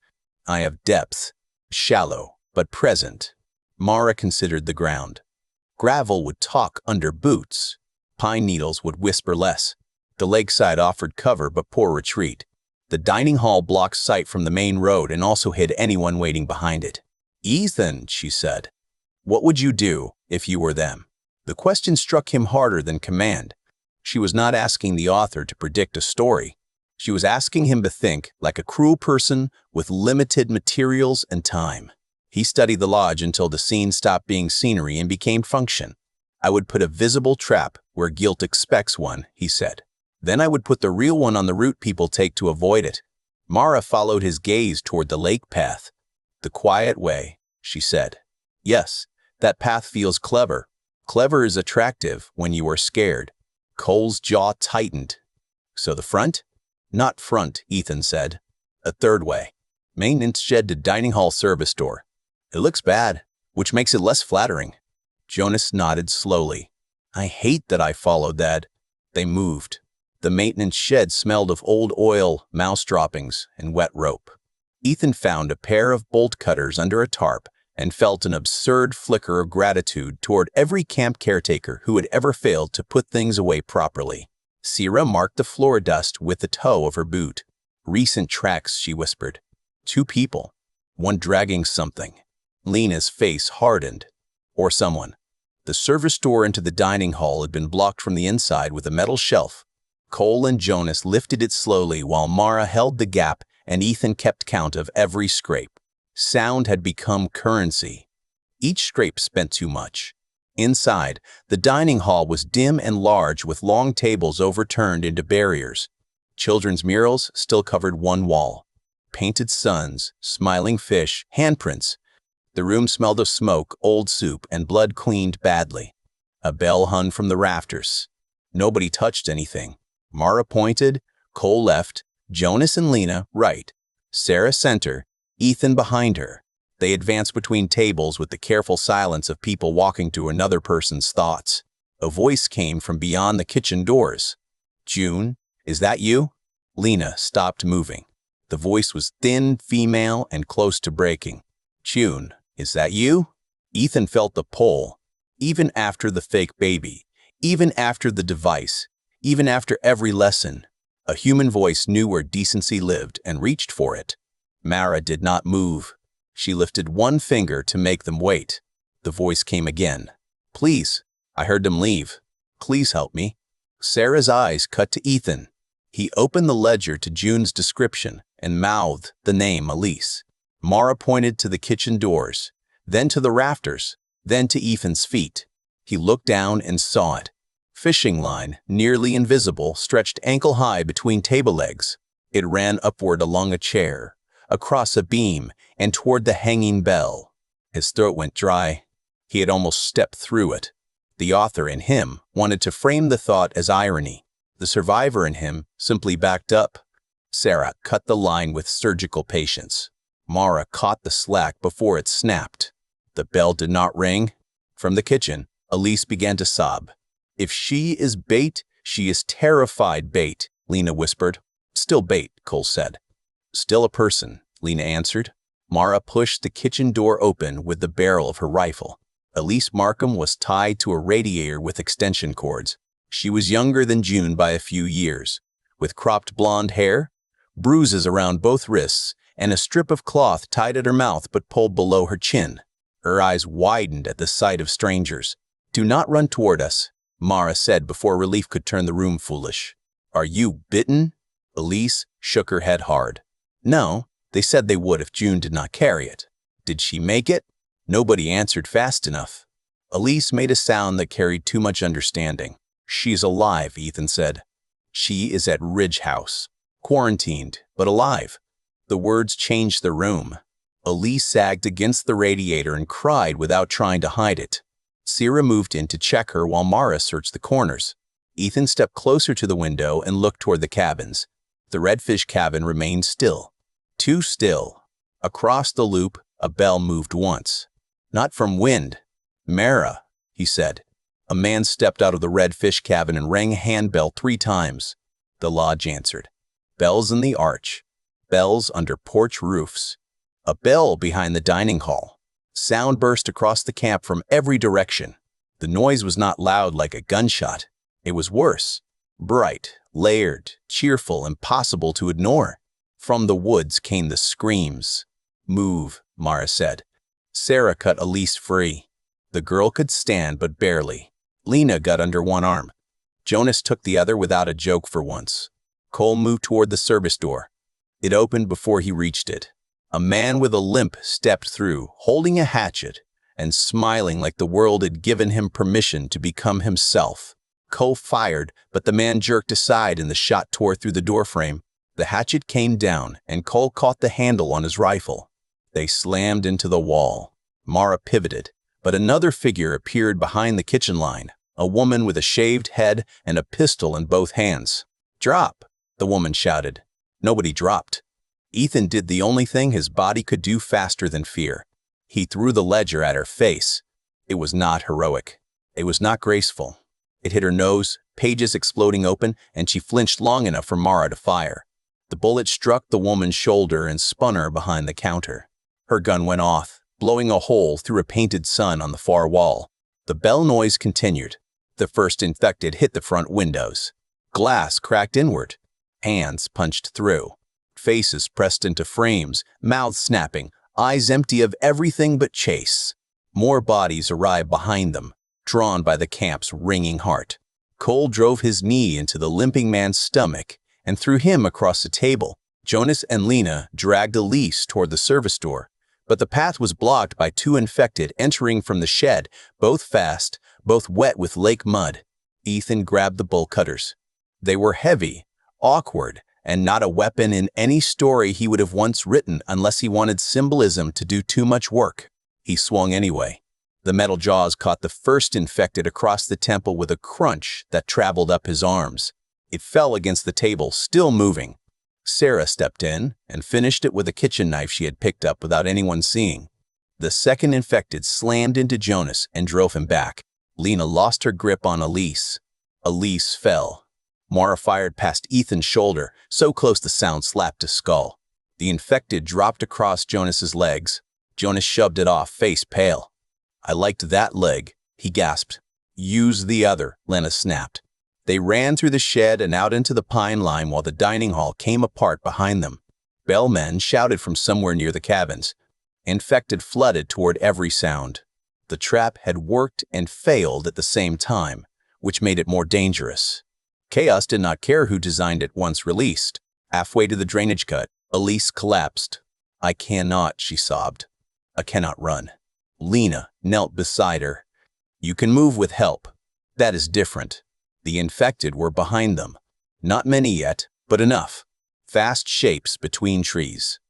I have depth. Shallow, but present. Mara considered the ground. Gravel would talk under boots. Pine needles would whisper less. The lakeside offered cover but poor retreat. The dining hall blocked sight from the main road and also hid anyone waiting behind it. Ethan, she said, what would you do if you were them? The question struck him harder than command. She was not asking the author to predict a story. She was asking him to think like a cruel person with limited materials and time. He studied the lodge until the scene stopped being scenery and became function. I would put a visible trap where guilt expects one, he said. Then I would put the real one on the route people take to avoid it. Mara followed his gaze toward the lake path. The quiet way, she said. Yes, that path feels clever. Clever is attractive when you are scared. Cole's jaw tightened. So the front? Not front, Ethan said. A third way. Maintenance shed to dining hall service door. It looks bad, which makes it less flattering. Jonas nodded slowly. I hate that I followed that. They moved. The maintenance shed smelled of old oil, mouse droppings, and wet rope. Ethan found a pair of bolt cutters under a tarp and felt an absurd flicker of gratitude toward every camp caretaker who had ever failed to put things away properly. Sierra marked the floor dust with the toe of her boot. Recent tracks, she whispered. 2 people. One dragging something. Lena's face hardened. Or someone. The service door into the dining hall had been blocked from the inside with a metal shelf. Cole and Jonas lifted it slowly while Mara held the gap and Ethan kept count of every scrape. Sound had become currency. Each scrape spent too much. Inside, the dining hall was dim and large with long tables overturned into barriers. Children's murals still covered one wall. Painted suns, smiling fish, handprints. The room smelled of smoke, old soup, and blood cleaned badly. A bell hung from the rafters. Nobody touched anything. Mara pointed, Cole left, Jonas and Lena right, Sarah center, Ethan behind her. They advanced between tables with the careful silence of people walking to another person's thoughts. A voice came from beyond the kitchen doors. June, is that you? Lena stopped moving. The voice was thin, female, and close to breaking. June, is that you? Ethan felt the pull. Even after the fake baby, even after the device, even after every lesson, a human voice knew where decency lived and reached for it. Mara did not move. She lifted one finger to make them wait. The voice came again. Please, I heard them leave. Please help me. Sarah's eyes cut to Ethan. He opened the ledger to June's description and mouthed the name Elise. Mara pointed to the kitchen doors, then to the rafters, then to Ethan's feet. He looked down and saw it. Fishing line, nearly invisible, stretched ankle-high between table legs. It ran upward along a chair, across a beam, and toward the hanging bell. His throat went dry. He had almost stepped through it. The author in him wanted to frame the thought as irony. The survivor in him simply backed up. Sarah cut the line with surgical patience. Mara caught the slack before it snapped. The bell did not ring. From the kitchen, Elise began to sob. If she is bait, she is terrified bait, Lena whispered. Still bait, Cole said. Still a person, Lena answered. Mara pushed the kitchen door open with the barrel of her rifle. Elise Markham was tied to a radiator with extension cords. She was younger than June by a few years, with cropped blonde hair, bruises around both wrists, and a strip of cloth tied at her mouth but pulled below her chin. Her eyes widened at the sight of strangers. "Do not run toward us," Mara said before relief could turn the room foolish. "Are you bitten?" Elise shook her head hard. "No, they said they would if June did not carry it." "Did she make it?" Nobody answered fast enough. Elise made a sound that carried too much understanding. "She's alive," Ethan said. "She is at Ridge House. Quarantined, but alive." The words changed the room. Elise sagged against the radiator and cried without trying to hide it. Sierra moved in to check her while Mara searched the corners. Ethan stepped closer to the window and looked toward the cabins. The redfish cabin remained still. Too still. Across the loop, a bell moved once. "Not from wind." "Mara," he said. A man stepped out of the redfish cabin and rang a handbell 3 times. The lodge answered. Bells in the arch. Bells under porch roofs. A bell behind the dining hall. Sound burst across the camp from every direction. The noise was not loud like a gunshot. It was worse. Bright, layered, cheerful, impossible to ignore. From the woods came the screams. "Move," Mara said. Sarah cut Elise free. The girl could stand, but barely. Lena got under one arm. Jonas took the other without a joke for once. Cole moved toward the service door. It opened before he reached it. A man with a limp stepped through, holding a hatchet, and smiling like the world had given him permission to become himself. Cole fired, but the man jerked aside and the shot tore through the doorframe. The hatchet came down, and Cole caught the handle on his rifle. They slammed into the wall. Mara pivoted, but another figure appeared behind the kitchen line, a woman with a shaved head and a pistol in both hands. "Drop," the woman shouted. Nobody dropped. Ethan did the only thing his body could do faster than fear. He threw the ledger at her face. It was not heroic. It was not graceful. It hit her nose, pages exploding open, and she flinched long enough for Mara to fire. The bullet struck the woman's shoulder and spun her behind the counter. Her gun went off, blowing a hole through a painted sun on the far wall. The bell noise continued. The first infected hit the front windows. Glass cracked inward. Hands punched through. Faces pressed into frames, mouths snapping, eyes empty of everything but chase. More bodies arrived behind them, drawn by the camp's ringing heart. Cole drove his knee into the limping man's stomach and threw him across the table. Jonas and Lena dragged Elise toward the service door, but the path was blocked by 2 infected entering from the shed, both fast, both wet with lake mud. Ethan grabbed the bolt cutters. They were heavy, awkward, and not a weapon in any story he would have once written unless he wanted symbolism to do too much work. He swung anyway. The metal jaws caught the first infected across the temple with a crunch that traveled up his arms. It fell against the table, still moving. Sarah stepped in and finished it with a kitchen knife she had picked up without anyone seeing. The second infected slammed into Jonas and drove him back. Lena lost her grip on Elise. Elise fell. Mara fired past Ethan's shoulder, so close the sound slapped his skull. The infected dropped across Jonas's legs. Jonas shoved it off, face pale. "I liked that leg," he gasped. "Use the other," Lena snapped. They ran through the shed and out into the pine line while the dining hall came apart behind them. Bellmen shouted from somewhere near the cabins. Infected flooded toward every sound. The trap had worked and failed at the same time, which made it more dangerous. Chaos did not care who designed it once released. Halfway to the drainage cut, Elise collapsed. "I cannot," she sobbed. "I cannot run." Lena knelt beside her. "You can move with help. That is different." The infected were behind them. Not many yet, but enough. Fast shapes between trees.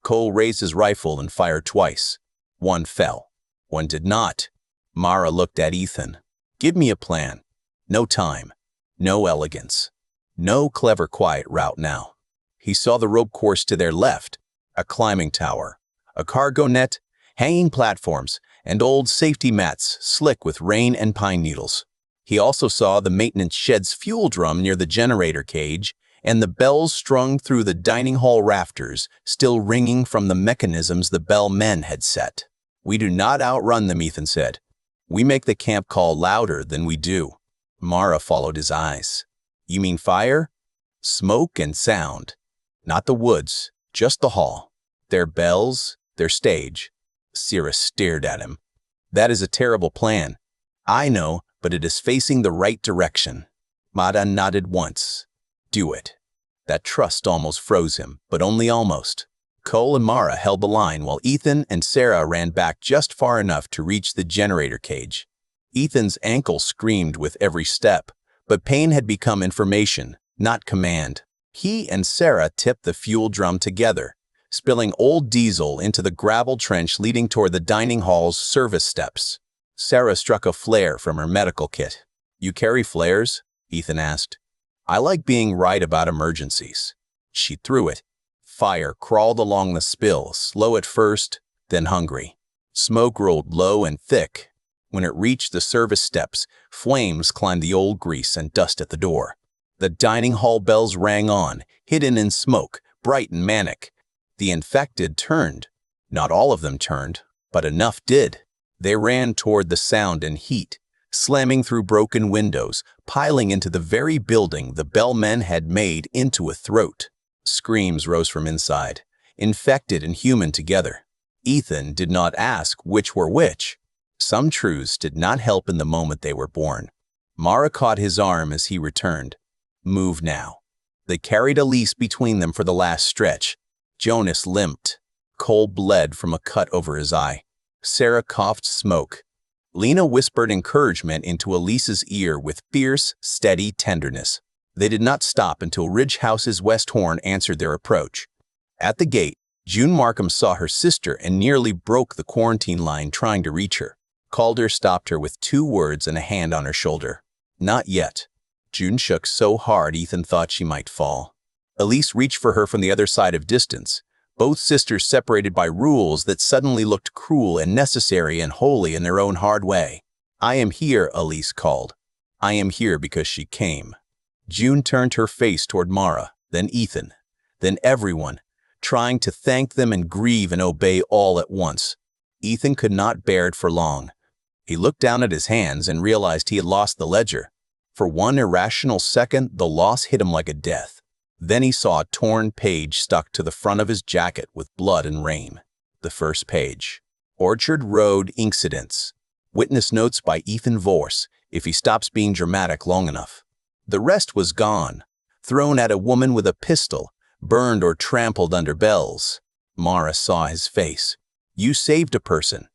Cole raised his rifle and fired twice. One fell. One did not. Mara looked at Ethan. "Give me a plan." No time. No elegance. No clever quiet route now. He saw the rope course to their left, a climbing tower, a cargo net, hanging platforms, and old safety mats slick with rain and pine needles. He also saw the maintenance shed's fuel drum near the generator cage and the bells strung through the dining hall rafters, still ringing from the mechanisms the bell men had set. "We do not outrun them," Ethan said. "We make the camp call louder than we do." Mara followed his eyes. "You mean fire?" "Smoke and sound. Not the woods, just the hall. Their bells, their stage." Sira stared at him. "That is a terrible plan." "I know, but it is facing the right direction." Mada nodded once. "Do it." That trust almost froze him, but only almost. Cole and Mara held the line while Ethan and Sarah ran back just far enough to reach the generator cage. Ethan's ankle screamed with every step, but pain had become information, not command. He and Sarah tipped the fuel drum together, spilling old diesel into the gravel trench leading toward the dining hall's service steps. Sarah struck a flare from her medical kit. "You carry flares?" Ethan asked. "I like being right about emergencies." She threw it. Fire crawled along the spill, slow at first, then hungry. Smoke rolled low and thick. When it reached the service steps, flames climbed the old grease and dust at the door. The dining hall bells rang on, hidden in smoke, bright and manic. The infected turned. Not all of them turned, but enough did. They ran toward the sound and heat, slamming through broken windows, piling into the very building the bellmen had made into a throat. Screams rose from inside, infected and human together. Ethan did not ask which were which. Some truths did not help in the moment they were born. Mara caught his arm as he returned. "Move now." They carried Elise between them for the last stretch. Jonas limped. Cole bled from a cut over his eye. Sarah coughed smoke. Lena whispered encouragement into Elise's ear with fierce, steady tenderness. They did not stop until Ridge House's West Horn answered their approach. At the gate, June Markham saw her sister and nearly broke the quarantine line trying to reach her. Calder stopped her with 2 words and a hand on her shoulder. "Not yet." June shook so hard Ethan thought she might fall. Elise reached for her from the other side of distance, both sisters separated by rules that suddenly looked cruel and necessary and holy in their own hard way. "I am here," Elise called. "I am here because she came." June turned her face toward Mara, then Ethan, then everyone, trying to thank them and grieve and obey all at once. Ethan could not bear it for long. He looked down at his hands and realized he had lost the ledger. For one irrational second, the loss hit him like a death. Then he saw a torn page stuck to the front of his jacket with blood and rain. The first page. Orchard Road Incidents. Witness notes by Ethan Voss, if he stops being dramatic long enough. The rest was gone, thrown at a woman with a pistol, burned or trampled under bells. Mara saw his face. "You saved a person."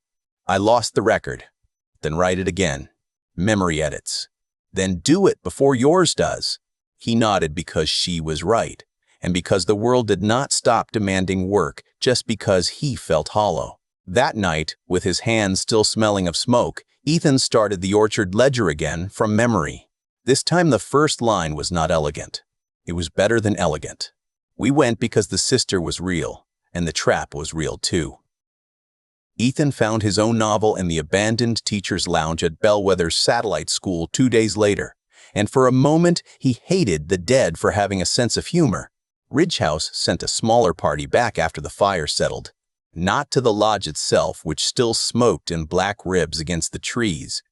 "I lost the record." "Then write it again." Memory edits. "Then do it before yours does." He nodded because she was right, and because the world did not stop demanding work just because he felt hollow. That night, with his hands still smelling of smoke, Ethan started the Orchard ledger again from memory. This time the first line was not elegant. It was better than elegant. "We went because the sister was real, and the trap was real too." Ethan found his own novel in the abandoned teacher's lounge at Bellwether's satellite school 2 days later, and for a moment he hated the dead for having a sense of humor. Ridge House sent a smaller party back after the fire settled. Not to the lodge itself, which still smoked in black ribs against the trees,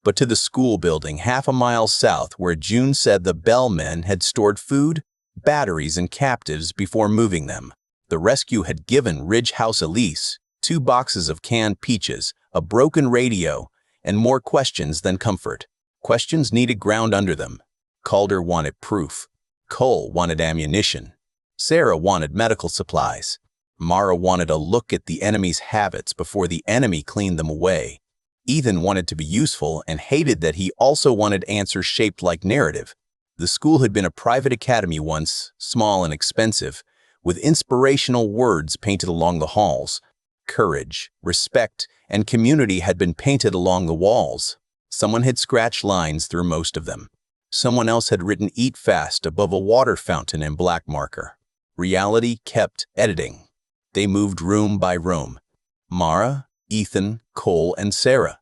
but to the school building half a mile south where June said the bellmen had stored food, batteries, and captives before moving them. The rescue had given Ridge House Elise 2 boxes of canned peaches, a broken radio, and more questions than comfort. Questions needed ground under them. Calder wanted proof. Cole wanted ammunition. Sarah wanted medical supplies. Mara wanted a look at the enemy's habits before the enemy cleaned them away. Ethan wanted to be useful and hated that he also wanted answers shaped like narrative. The school had been a private academy once, small and expensive, with inspirational words painted along the halls. Courage, respect, and community had been painted along the walls. Someone had scratched lines through most of them. Someone else had written "Eat Fast" above a water fountain in black marker. Reality kept editing. They moved room by room. Mara, Ethan, Cole, and Sarah.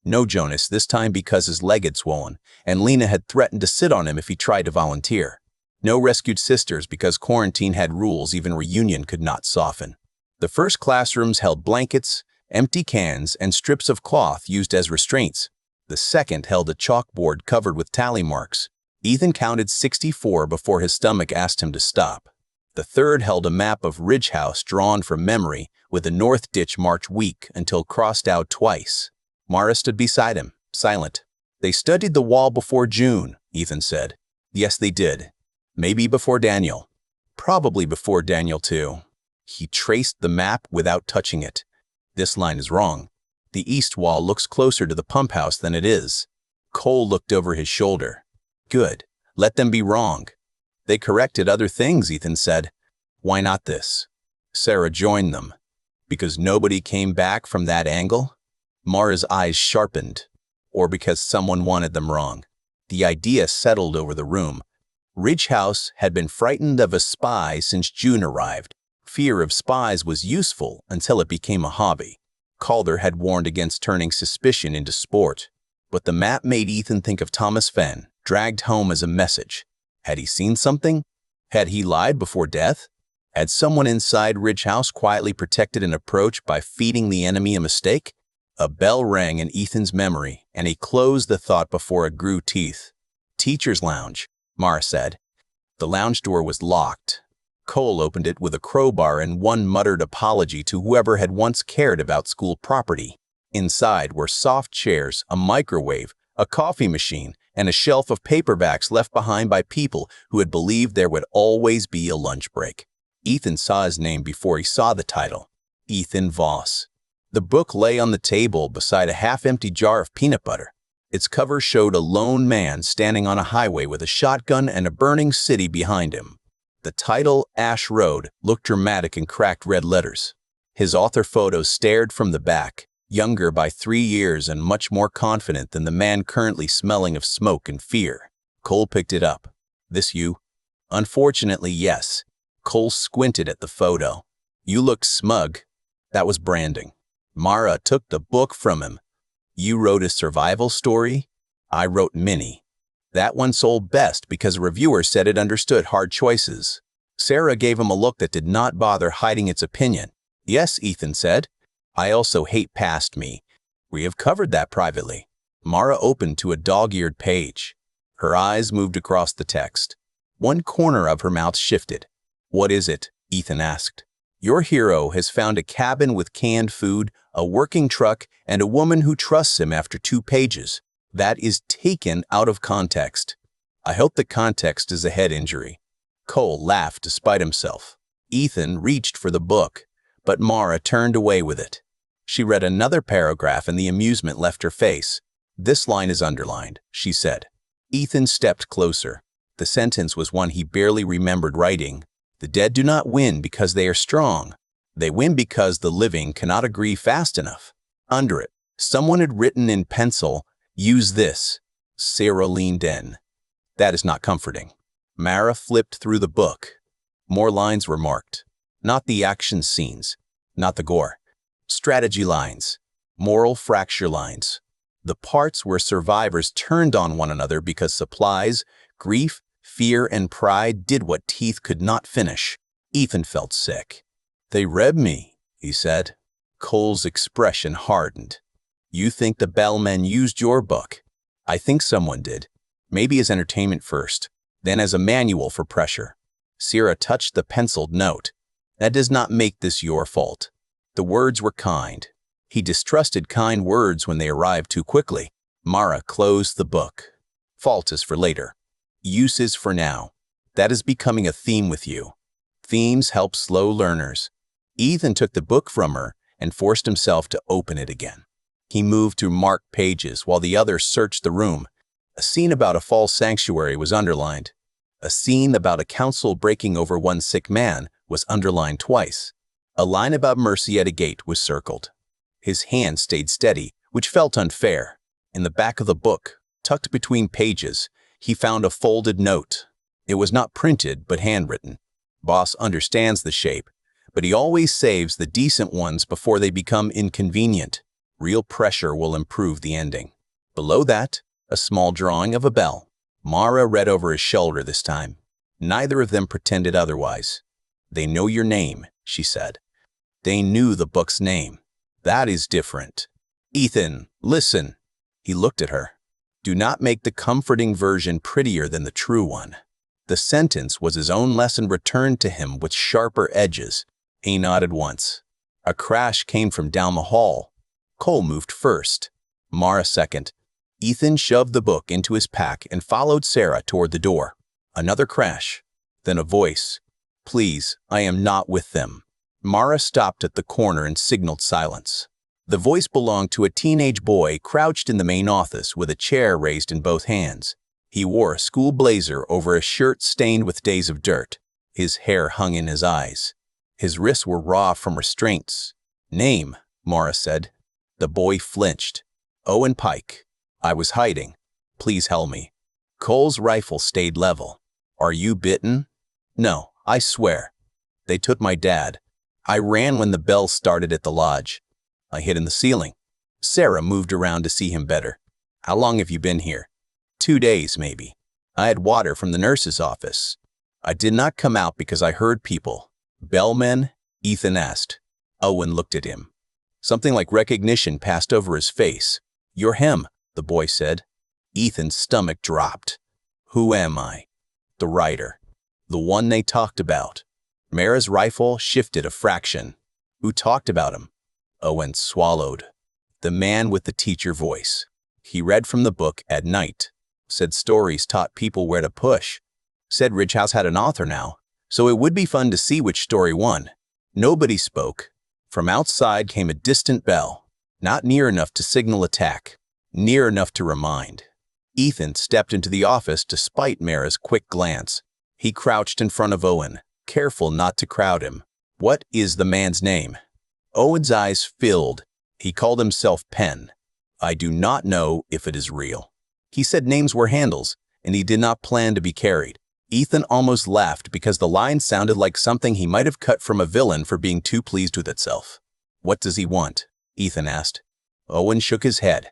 No Jonas this time because his leg had swollen, and Lena had threatened to sit on him if he tried to volunteer. No rescued sisters because quarantine had rules even reunion could not soften. The first classrooms held blankets, empty cans, and strips of cloth used as restraints. The second held a chalkboard covered with tally marks. Ethan counted 64 before his stomach asked him to stop. The third held a map of Ridge House drawn from memory, with the north ditch marked weak until crossed out twice. Mara stood beside him, silent. "They studied the wall before June," Ethan said. "Yes, they did. Maybe before Daniel. Probably before Daniel, too." He traced the map without touching it. "This line is wrong. The east wall looks closer to the pump house than it is." Cole looked over his shoulder. "Good. Let them be wrong." "They corrected other things," Ethan said. "Why not this?" Sarah joined them. "Because nobody came back from that angle?" Mara's eyes sharpened. "Or because someone wanted them wrong?" The idea settled over the room. Ridge House had been frightened of a spy since June arrived. Fear of spies was useful until it became a hobby. Calder had warned against turning suspicion into sport. But the map made Ethan think of Thomas Fenn, dragged home as a message. Had he seen something? Had he lied before death? Had someone inside Ridge House quietly protected an approach by feeding the enemy a mistake? A bell rang in Ethan's memory, and he closed the thought before it grew teeth. "Teacher's lounge," Mara said. The lounge door was locked. Cole opened it with a crowbar and one muttered apology to whoever had once cared about school property. Inside were soft chairs, a microwave, a coffee machine, and a shelf of paperbacks left behind by people who had believed there would always be a lunch break. Ethan saw his name before he saw the title. Ethan Voss. The book lay on the table beside a half-empty jar of peanut butter. Its cover showed a lone man standing on a highway with a shotgun and a burning city behind him. The title, Ash Road, looked dramatic in cracked red letters. His author photo stared from the back, younger by 3 years and much more confident than the man currently smelling of smoke and fear. Cole picked it up. "This you?" "Unfortunately, yes." Cole squinted at the photo. "You looked smug." That was branding. Mara took the book from him. "You wrote a survival story?" "I wrote many. That one sold best because a reviewer said it understood hard choices." Sarah gave him a look that did not bother hiding its opinion. "Yes," Ethan said. "I also hate past me. We have covered that privately." Mara opened to a dog-eared page. Her eyes moved across the text. One corner of her mouth shifted. "What is it?" Ethan asked. "Your hero has found a cabin with canned food, a working truck, and a woman who trusts him after 2 pages. That is taken out of context." "I hope the context is a head injury." Cole laughed despite himself. Ethan reached for the book, but Mara turned away with it. She read another paragraph and the amusement left her face. "This line is underlined," she said. Ethan stepped closer. The sentence was one he barely remembered writing. "The dead do not win because they are strong. They win because the living cannot agree fast enough." Under it, someone had written in pencil, "Use this." Sarah leaned in. "That is not comforting." Mara flipped through the book. More lines were marked. Not the action scenes, not the gore. Strategy lines, moral fracture lines. The parts where survivors turned on one another because supplies, grief, fear, and pride did what teeth could not finish. Ethan felt sick. "They read me," he said. Cole's expression hardened. "You think the bellmen used your book?" "I think someone did. Maybe as entertainment first, then as a manual for pressure." Sarah touched the penciled note. "That does not make this your fault." The words were kind. He distrusted kind words when they arrived too quickly. Mara closed the book. "Fault is for later. Use is for now. That is becoming a theme with you. Themes help slow learners." Ethan took the book from her and forced himself to open it again. He moved through marked pages while the others searched the room. A scene about a false sanctuary was underlined. A scene about a council breaking over one sick man was underlined twice. A line about mercy at a gate was circled. His hand stayed steady, which felt unfair. In the back of the book, tucked between pages, he found a folded note. It was not printed, but handwritten. "Boss understands the shape, but he always saves the decent ones before they become inconvenient. Real pressure will improve the ending." Below that, a small drawing of a bell. Mara read over his shoulder this time. Neither of them pretended otherwise. "They know your name," she said. They knew the book's name. "That is different. Ethan, listen." He looked at her. "Do not make the comforting version prettier than the true one." The sentence was his own lesson returned to him with sharper edges. He nodded once. A crash came from down the hall. Cole moved first. Mara second. Ethan shoved the book into his pack and followed Sarah toward the door. Another crash. Then a voice. "Please, I am not with them." Mara stopped at the corner and signaled silence. The voice belonged to a teenage boy crouched in the main office with a chair raised in both hands. He wore a school blazer over a shirt stained with days of dirt. His hair hung in his eyes. His wrists were raw from restraints. "Name," Mara said. The boy flinched. "Owen Pike. I was hiding. Please help me." Cole's rifle stayed level. "Are you bitten?" "No, I swear. They took my dad. I ran when the bell started at the lodge. I hid in the ceiling." Sarah moved around to see him better. "How long have you been here?" 2 days, maybe. I had water from the nurse's office. I did not come out because I heard people." "Bellmen?" Ethan asked. Owen looked at him. Something like recognition passed over his face. "You're him," the boy said. Ethan's stomach dropped. "Who am I?" "The writer. The one they talked about." Mara's rifle shifted a fraction. "Who talked about him?" Owen swallowed. "The man with the teacher voice. He read from the book at night. Said stories taught people where to push. Said Ridgehouse had an author now, so it would be fun to see which story won." Nobody spoke. From outside came a distant bell, not near enough to signal attack, near enough to remind. Ethan stepped into the office despite Mara's quick glance. He crouched in front of Owen, careful not to crowd him. "What is the man's name?" Owen's eyes filled. He called himself Penn. "I do not know if it is real." He said names were handles, and he did not plan to be carried. Ethan almost laughed because the line sounded like something he might have cut from a villain for being too pleased with itself. "What does he want?" Ethan asked. Owen shook his head.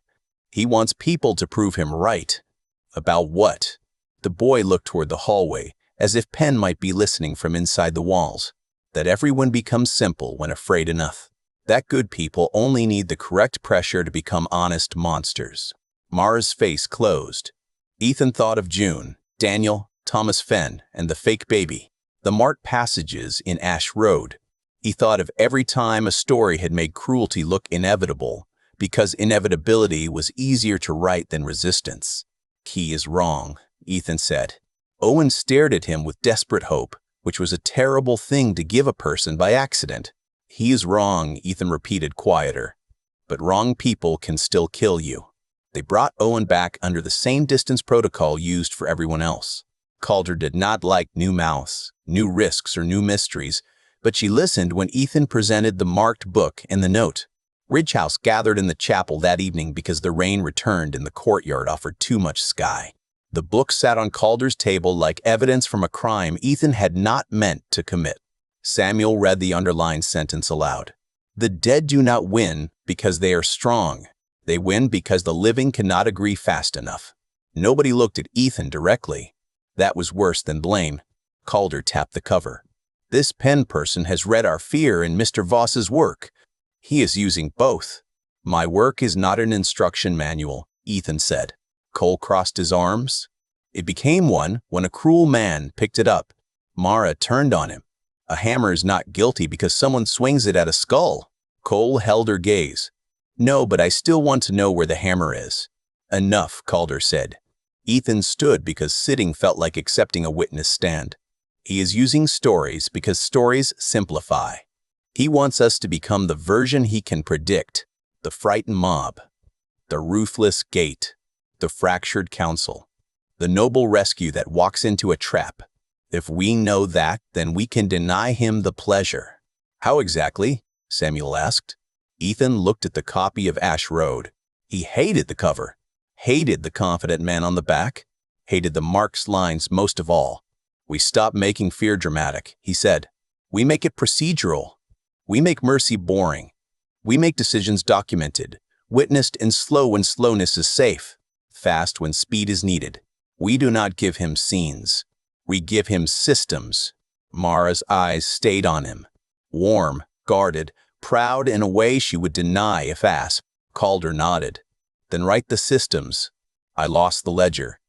"He wants people to prove him right." "About what?" The boy looked toward the hallway, as if Penn might be listening from inside the walls. "That everyone becomes simple when afraid enough. That good people only need the correct pressure to become honest monsters." Mara's face closed. Ethan thought of June, Daniel, Thomas Fenn, and the fake baby, the marked passages in Ash Road. He thought of every time a story had made cruelty look inevitable, because inevitability was easier to write than resistance. "He is wrong," Ethan said. Owen stared at him with desperate hope, which was a terrible thing to give a person by accident. "He is wrong," Ethan repeated quieter. "But wrong people can still kill you." They brought Owen back under the same distance protocol used for everyone else. Calder did not like new mouths, new risks, or new mysteries, but she listened when Ethan presented the marked book and the note. Ridgehouse gathered in the chapel that evening because the rain returned and the courtyard offered too much sky. The book sat on Calder's table like evidence from a crime Ethan had not meant to commit. Samuel read the underlined sentence aloud. "The dead do not win because they are strong. They win because the living cannot agree fast enough." Nobody looked at Ethan directly. That was worse than blame. Calder tapped the cover. "This Penn person has read our fear in Mr. Voss's work. He is using both." "My work is not an instruction manual," Ethan said. Cole crossed his arms. It became one when a cruel man picked it up. Mara turned on him. "A hammer is not guilty because someone swings it at a skull." Cole held her gaze. "No, but I still want to know where the hammer is." "Enough," Calder said. Ethan stood because sitting felt like accepting a witness stand. "He is using stories because stories simplify. He wants us to become the version he can predict, the frightened mob, the ruthless gate, the fractured council, the noble rescue that walks into a trap. If we know that, then we can deny him the pleasure." "How exactly?" Samuel asked. Ethan looked at the copy of Ash Road. He hated the cover, hated the confident man on the back, hated the Marx lines most of all. "We stop making fear dramatic," he said. "We make it procedural. We make mercy boring. We make decisions documented, witnessed, and slow when slowness is safe, fast when speed is needed. We do not give him scenes. We give him systems. Mara's eyes stayed on him. Warm, guarded, proud in a way she would deny if asked. Calder nodded. Then write the systems. I lost the ledger.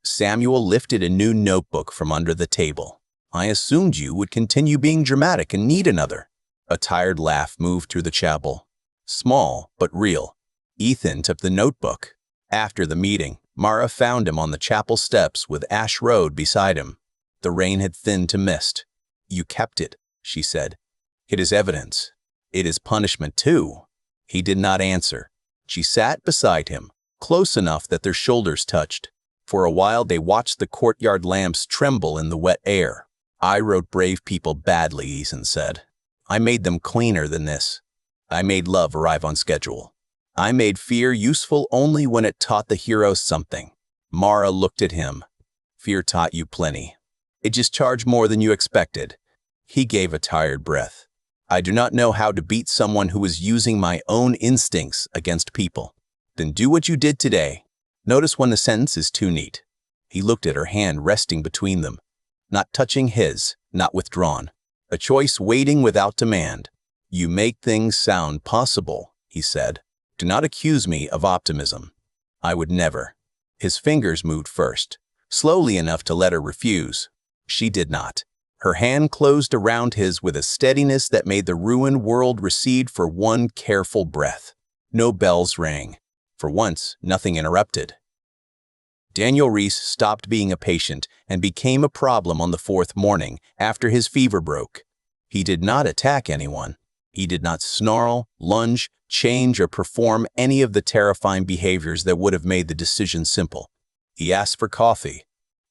Samuel lifted a new notebook from under the table. I assumed you would continue being dramatic and need another. A tired laugh moved through the chapel. Small, but real. Ethan took the notebook. After the meeting, Mara found him on the chapel steps with Ash Road beside him. The rain had thinned to mist. You kept it, she said. It is evidence. It is punishment too. He did not answer. She sat beside him, close enough that their shoulders touched. For a while they watched the courtyard lamps tremble in the wet air. I wrote brave people badly, Ethan said. I made them cleaner than this. I made love arrive on schedule. I made fear useful only when it taught the heroes something. Mara looked at him. Fear taught you plenty. It just charged more than you expected. He gave a tired breath. I do not know how to beat someone who is using my own instincts against people. Then do what you did today. Notice when the sentence is too neat. He looked at her hand resting between them. Not touching his, not withdrawn. A choice waiting without demand. You make things sound possible, he said. Do not accuse me of optimism. I would never. His fingers moved first, slowly enough to let her refuse. She did not. Her hand closed around his with a steadiness that made the ruined world recede for one careful breath. No bells rang. For once, nothing interrupted. Daniel Reese stopped being a patient and became a problem on the fourth morning after his fever broke. He did not attack anyone. He did not snarl, lunge, change, or perform any of the terrifying behaviors that would have made the decision simple. He asked for coffee.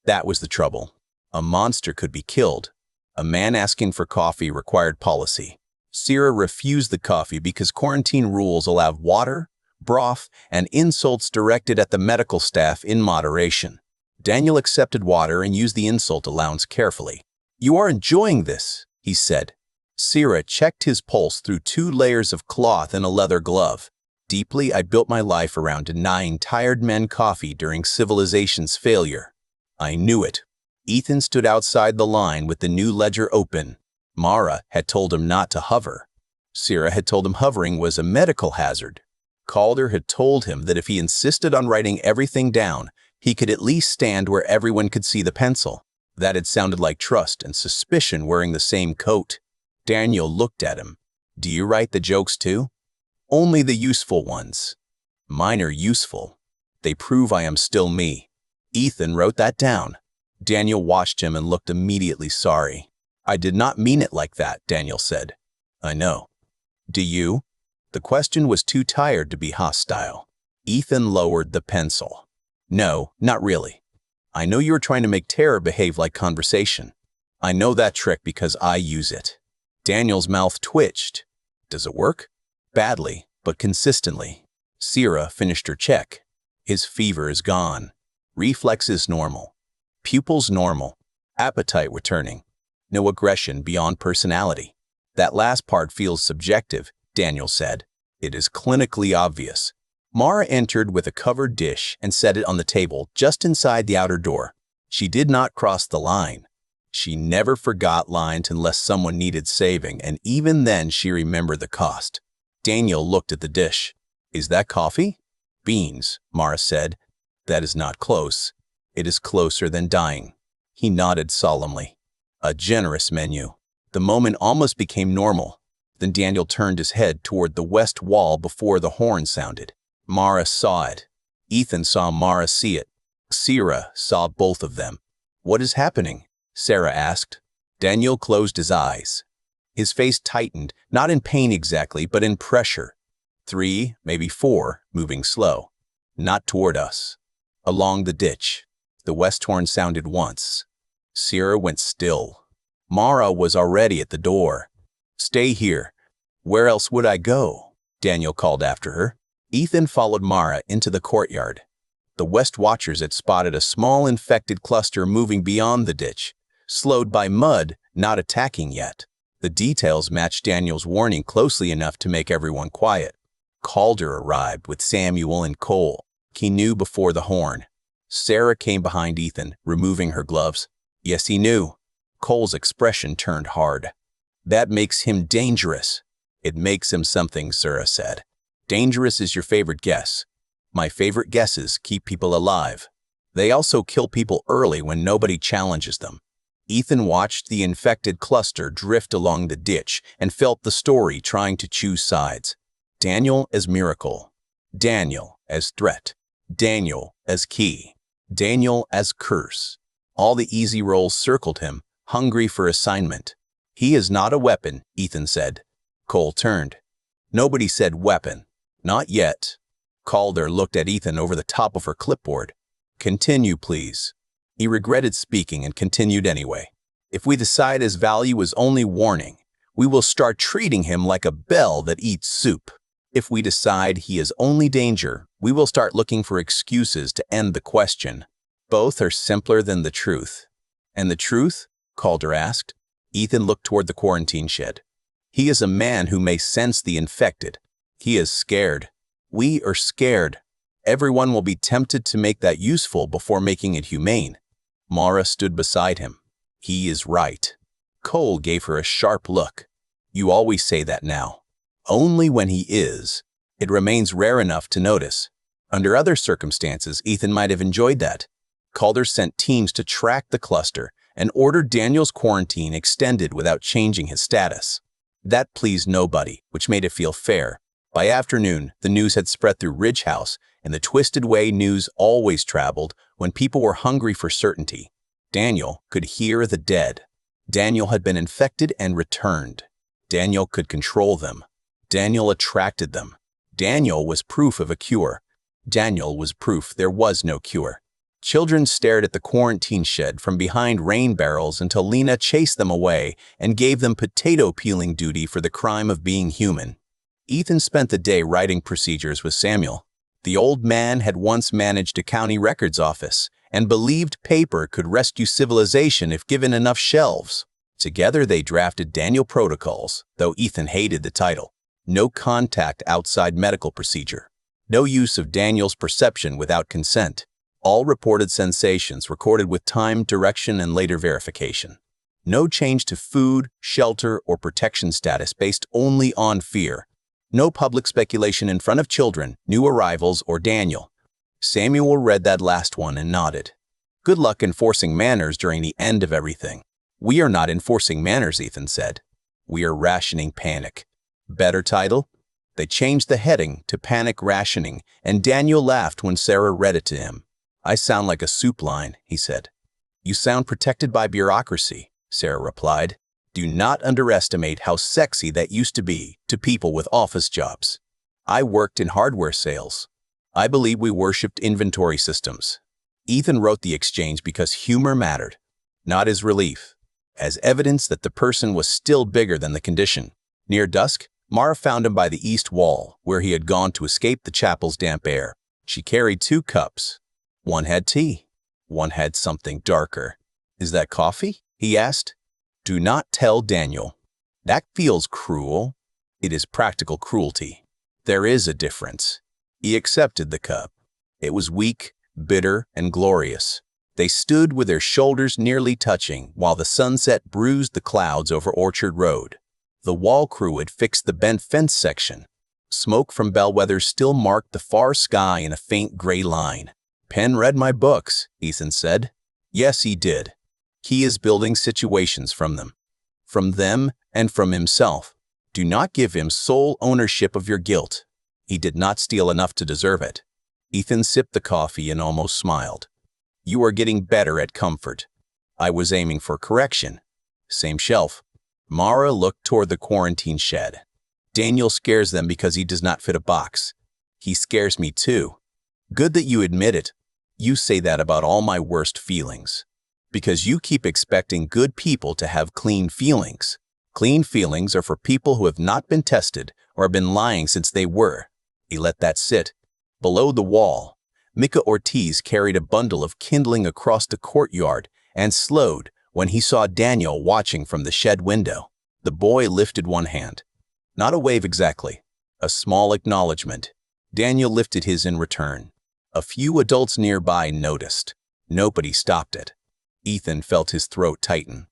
That was the trouble. A monster could be killed. A man asking for coffee required policy. Sierra refused the coffee because quarantine rules allowed water, broth, and insults directed at the medical staff in moderation. Daniel accepted water and used the insult allowance carefully. You are enjoying this, he said. Sierra checked his pulse through 2 layers of cloth and a leather glove. Deeply, I built my life around denying tired men coffee during civilization's failure. I knew it. Ethan stood outside the line with the new ledger open. Mara had told him not to hover. Sierra had told him hovering was a medical hazard. Calder had told him that if he insisted on writing everything down, he could at least stand where everyone could see the pencil. That had sounded like trust and suspicion wearing the same coat. Daniel looked at him. Do you write the jokes too? Only the useful ones. Mine are useful. They prove I am still me. Ethan wrote that down. Daniel watched him and looked immediately sorry. I did not mean it like that, Daniel said. I know. Do you? The question was too tired to be hostile. Ethan lowered the pencil. No, not really. I know you are trying to make terror behave like conversation. I know that trick because I use it. Daniel's mouth twitched. Does it work? Badly, but consistently. Sierra finished her check. His fever is gone. Reflexes normal. Pupils normal. Appetite returning. No aggression beyond personality. That last part feels subjective, Daniel said. It is clinically obvious. Mara entered with a covered dish and set it on the table just inside the outer door. She did not cross the line. She never forgot lines unless someone needed saving, and even then she remembered the cost. Daniel looked at the dish. Is that coffee? Beans, Mara said. That is not close. It is closer than dying. He nodded solemnly. A generous menu. The moment almost became normal. Then Daniel turned his head toward the west wall before the horn sounded. Mara saw it. Ethan saw Mara see it. Sierra saw both of them. What is happening? Sarah asked. Daniel closed his eyes. His face tightened, not in pain exactly, but in pressure. 3, maybe 4, moving slow. Not toward us. Along the ditch. The west horn sounded once. Sierra went still. Mara was already at the door. Stay here. Where else would I go? Daniel called after her. Ethan followed Mara into the courtyard. The West Watchers had spotted a small infected cluster moving beyond the ditch, slowed by mud, not attacking yet. The details matched Daniel's warning closely enough to make everyone quiet. Calder arrived with Samuel and Cole. He knew before the horn. Sarah came behind Ethan, removing her gloves. Yes, he knew. Cole's expression turned hard. That makes him dangerous. It makes him something, Sarah said. Dangerous is your favorite guess. My favorite guesses keep people alive. They also kill people early when nobody challenges them. Ethan watched the infected cluster drift along the ditch and felt the story trying to choose sides. Daniel as miracle. Daniel as threat. Daniel as key. Daniel as curse. All the easy roles circled him, hungry for assignment. He is not a weapon, Ethan said. Cole turned. Nobody said weapon. Not yet. Calder looked at Ethan over the top of her clipboard. Continue, please. He regretted speaking and continued anyway. If we decide his value is only warning, we will start treating him like a bell that eats soup. If we decide he is only danger, we will start looking for excuses to end the question. Both are simpler than the truth. And the truth? Calder asked. Ethan looked toward the quarantine shed. He is a man who may sense the infected. He is scared. We are scared. Everyone will be tempted to make that useful before making it humane. Mara stood beside him. He is right. Cole gave her a sharp look. You always say that now. Only when he is. It remains rare enough to notice. Under other circumstances, Ethan might have enjoyed that. Calder sent teams to track the cluster and ordered Daniel's quarantine extended without changing his status. That pleased nobody, which made it feel fair. By afternoon, the news had spread through Ridge House in the twisted way news always traveled when people were hungry for certainty. Daniel could hear the dead. Daniel had been infected and returned. Daniel could control them. Daniel attracted them. Daniel was proof of a cure. Daniel was proof there was no cure. Children stared at the quarantine shed from behind rain barrels until Lena chased them away and gave them potato peeling duty for the crime of being human. Ethan spent the day writing procedures with Samuel. The old man had once managed a county records office and believed paper could rescue civilization if given enough shelves. Together they drafted Daniel Protocols, though Ethan hated the title. No contact outside medical procedure. No use of Daniel's perception without consent. All reported sensations recorded with time, direction, and later verification. No change to food, shelter, or protection status based only on fear. No public speculation in front of children, new arrivals, or Daniel. Samuel read that last one and nodded. Good luck enforcing manners during the end of everything. We are not enforcing manners, Ethan said. We are rationing panic. Better title? They changed the heading to Panic Rationing, and Daniel laughed when Sarah read it to him. I sound like a soup line, he said. You sound protected by bureaucracy, Sarah replied. Do not underestimate how sexy that used to be to people with office jobs. I worked in hardware sales. I believe we worshipped inventory systems. Ethan wrote the exchange because humor mattered, not as relief, as evidence that the person was still bigger than the condition. Near dusk, Mara found him by the east wall, where he had gone to escape the chapel's damp air. She carried 2 cups. One had tea. One had something darker. Is that coffee? He asked. Do not tell Daniel. That feels cruel. It is practical cruelty. There is a difference. He accepted the cup. It was weak, bitter, and glorious. They stood with their shoulders nearly touching while the sunset bruised the clouds over Orchard Road. The wall crew had fixed the bent fence section. Smoke from bellwethers still marked the far sky in a faint gray line. Penn read my books, Ethan said. Yes, he did. He is building situations from them and from himself. Do not give him sole ownership of your guilt. He did not steal enough to deserve it. Ethan sipped the coffee and almost smiled. You are getting better at comfort. I was aiming for correction. Same shelf. Mara looked toward the quarantine shed. Daniel scares them because he does not fit a box. He scares me too. Good that you admit it. You say that about all my worst feelings. Because you keep expecting good people to have clean feelings. Clean feelings are for people who have not been tested or have been lying since they were. He let that sit. Below the wall, Micah Ortiz carried a bundle of kindling across the courtyard and slowed when he saw Daniel watching from the shed window. The boy lifted one hand. Not a wave exactly. A small acknowledgement. Daniel lifted his in return. A few adults nearby noticed. Nobody stopped it. Ethan felt his throat tighten.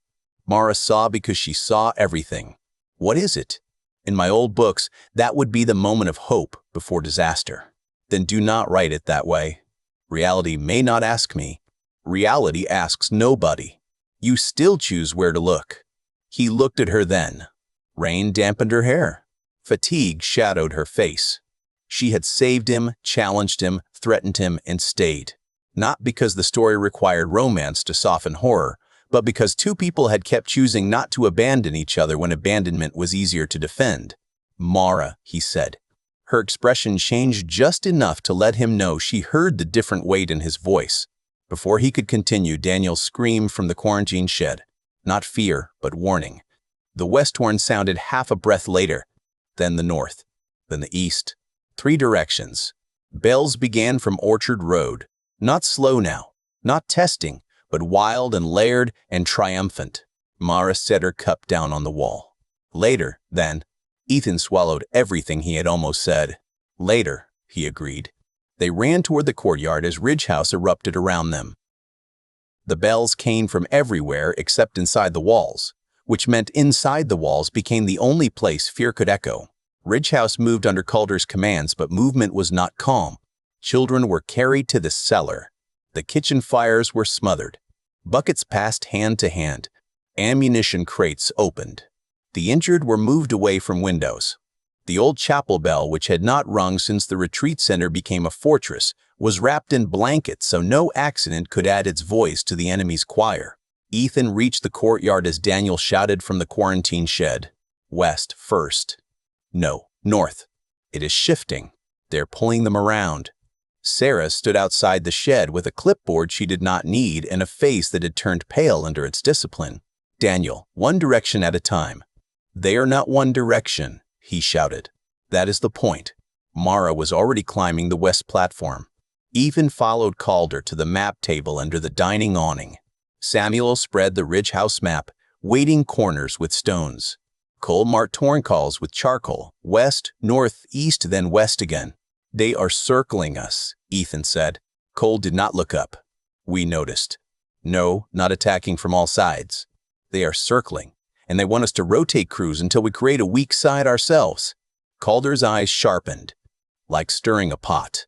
Mara saw because she saw everything. What is it? In my old books, that would be the moment of hope before disaster. Then do not write it that way. Reality may not ask me. Reality asks nobody. You still choose where to look. He looked at her then. Rain dampened her hair. Fatigue shadowed her face. She had saved him, challenged him, threatened him, and stayed. Not because the story required romance to soften horror, but because two people had kept choosing not to abandon each other when abandonment was easier to defend. Mara, he said. Her expression changed just enough to let him know she heard the different weight in his voice. Before he could continue, Daniel screamed from the quarantine shed. Not fear, but warning. The west horn sounded half a breath later, then the north, then the east. 3 directions. Bells began from Orchard Road. Not slow now, not testing, but wild and layered and triumphant. Mara set her cup down on the wall. Later, then, Ethan swallowed everything he had almost said. Later, he agreed. They ran toward the courtyard as Ridge House erupted around them. The bells came from everywhere except inside the walls, which meant inside the walls became the only place fear could echo. Ridge House moved under Calder's commands, but movement was not calm. Children were carried to the cellar. The kitchen fires were smothered. Buckets passed hand to hand. Ammunition crates opened. The injured were moved away from windows. The old chapel bell, which had not rung since the retreat center became a fortress, was wrapped in blankets so no accident could add its voice to the enemy's choir. Ethan reached the courtyard as Daniel shouted from the quarantine shed. West first. No, north. It is shifting. They're pulling them around. Sarah stood outside the shed with a clipboard she did not need and a face that had turned pale under its discipline. Daniel, one direction at a time. They are not one direction, he shouted. That is the point. Mara was already climbing the west platform. Ethan followed Calder to the map table under the dining awning. Samuel spread the Ridge House map, weighting corners with stones. Cole marked torncalls with charcoal, west, north, east, then west again. They are circling us, Ethan said. Cole did not look up. We noticed. No, not attacking from all sides. They are circling, and they want us to rotate crews until we create a weak side ourselves. Calder's eyes sharpened. Like stirring a pot.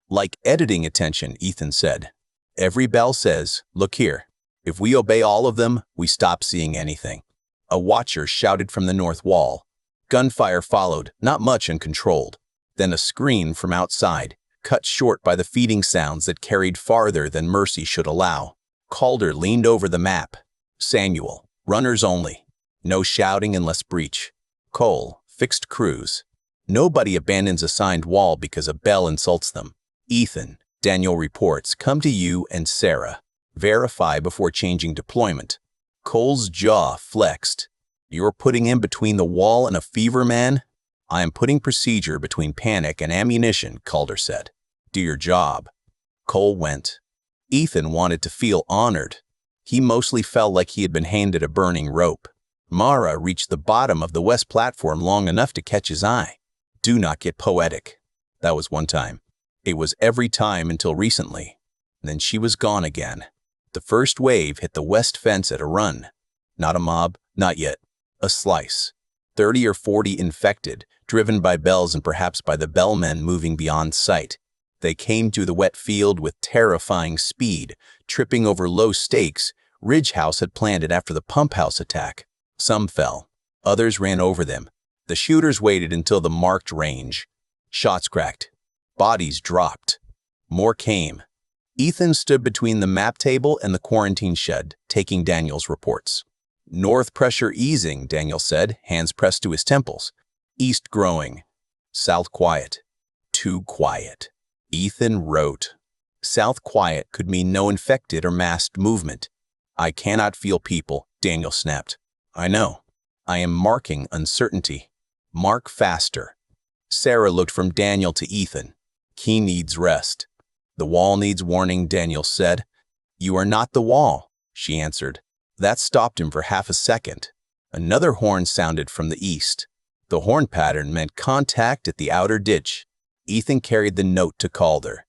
Like editing attention, Ethan said. Every bell says, look here. If we obey all of them, we stop seeing anything. A watcher shouted from the north wall. Gunfire followed, not much and controlled. Then a scream from outside, cut short by the feeding sounds that carried farther than mercy should allow. Calder leaned over the map. Samuel, runners only. No shouting unless breach. Cole, fixed crews. Nobody abandons assigned wall because a bell insults them. Ethan, Daniel reports, come to you and Sarah. Verify before changing deployment. Cole's jaw flexed. You're putting him between the wall and a fever, man? I am putting procedure between panic and ammunition, Calder said. Do your job. Cole went. Ethan wanted to feel honored. He mostly felt like he had been handed a burning rope. Mara reached the bottom of the west platform long enough to catch his eye. Do not get poetic. That was one time. It was every time until recently. Then she was gone again. The first wave hit the west fence at a run. Not a mob, not yet. A slice. 30 or 40 infected, driven by bells and perhaps by the bellmen moving beyond sight. They came to the wet field with terrifying speed, tripping over low stakes Ridge House had planted after the pump house attack. Some fell. Others ran over them. The shooters waited until the marked range. Shots cracked. Bodies dropped. More came. Ethan stood between the map table and the quarantine shed, taking Daniel's reports. North pressure easing, Daniel said, hands pressed to his temples. East growing. South quiet. Too quiet. Ethan wrote. South quiet could mean no infected or masked movement. I cannot feel people, Daniel snapped. I know. I am marking uncertainty. Mark faster. Sarah looked from Daniel to Ethan. He needs rest. The wall needs warning, Daniel said. You are not the wall, she answered. That stopped him for half a second. Another horn sounded from the east. The horn pattern meant contact at the outer ditch. Ethan carried the note to Calder.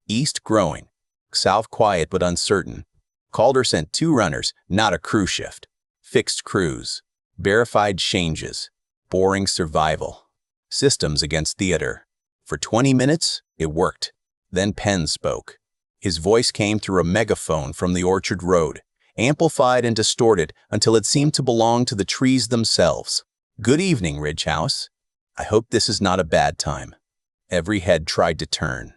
East growing. South quiet but uncertain. Calder sent 2 runners, not a crew shift. Fixed crews. Verified changes. Boring survival. Systems against theater. For 20 minutes, it worked. Then Penn spoke. His voice came through a megaphone from the orchard road, amplified and distorted until it seemed to belong to the trees themselves. "Good evening, Ridge House. I hope this is not a bad time." Every head tried to turn.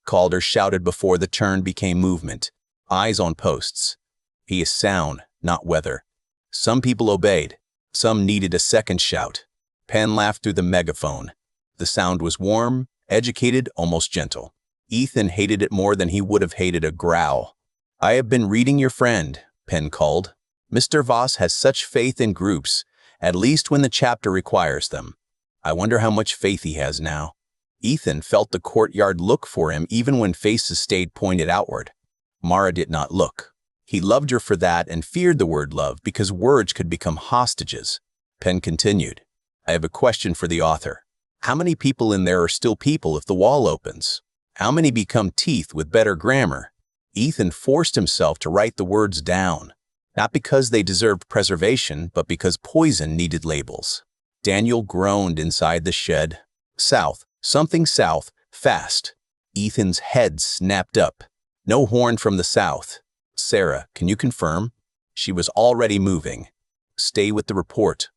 Calder shouted before the turn became movement, eyes on posts. "He is sound, not weather." Some people obeyed. Some needed a second shout. Penn laughed through the megaphone. The sound was warm, educated, almost gentle. Ethan hated it more than he would have hated a growl. "I have been reading your friend," Penn called. "Mr. Voss has such faith in groups, at least when the chapter requires them. I wonder how much faith he has now." Ethan felt the courtyard look for him even when faces stayed pointed outward. Mara did not look. He loved her for that and feared the word love because words could become hostages. Penn continued. "I have a question for the author. How many people in there are still people if the wall opens? How many become teeth with better grammar?" Ethan forced himself to write the words down, not because they deserved preservation, but because poison needed labels. Daniel groaned inside the shed. "South, something south, fast." Ethan's head snapped up. "No horn from the south." "Sarah, can you confirm?" She was already moving. "Stay with the report."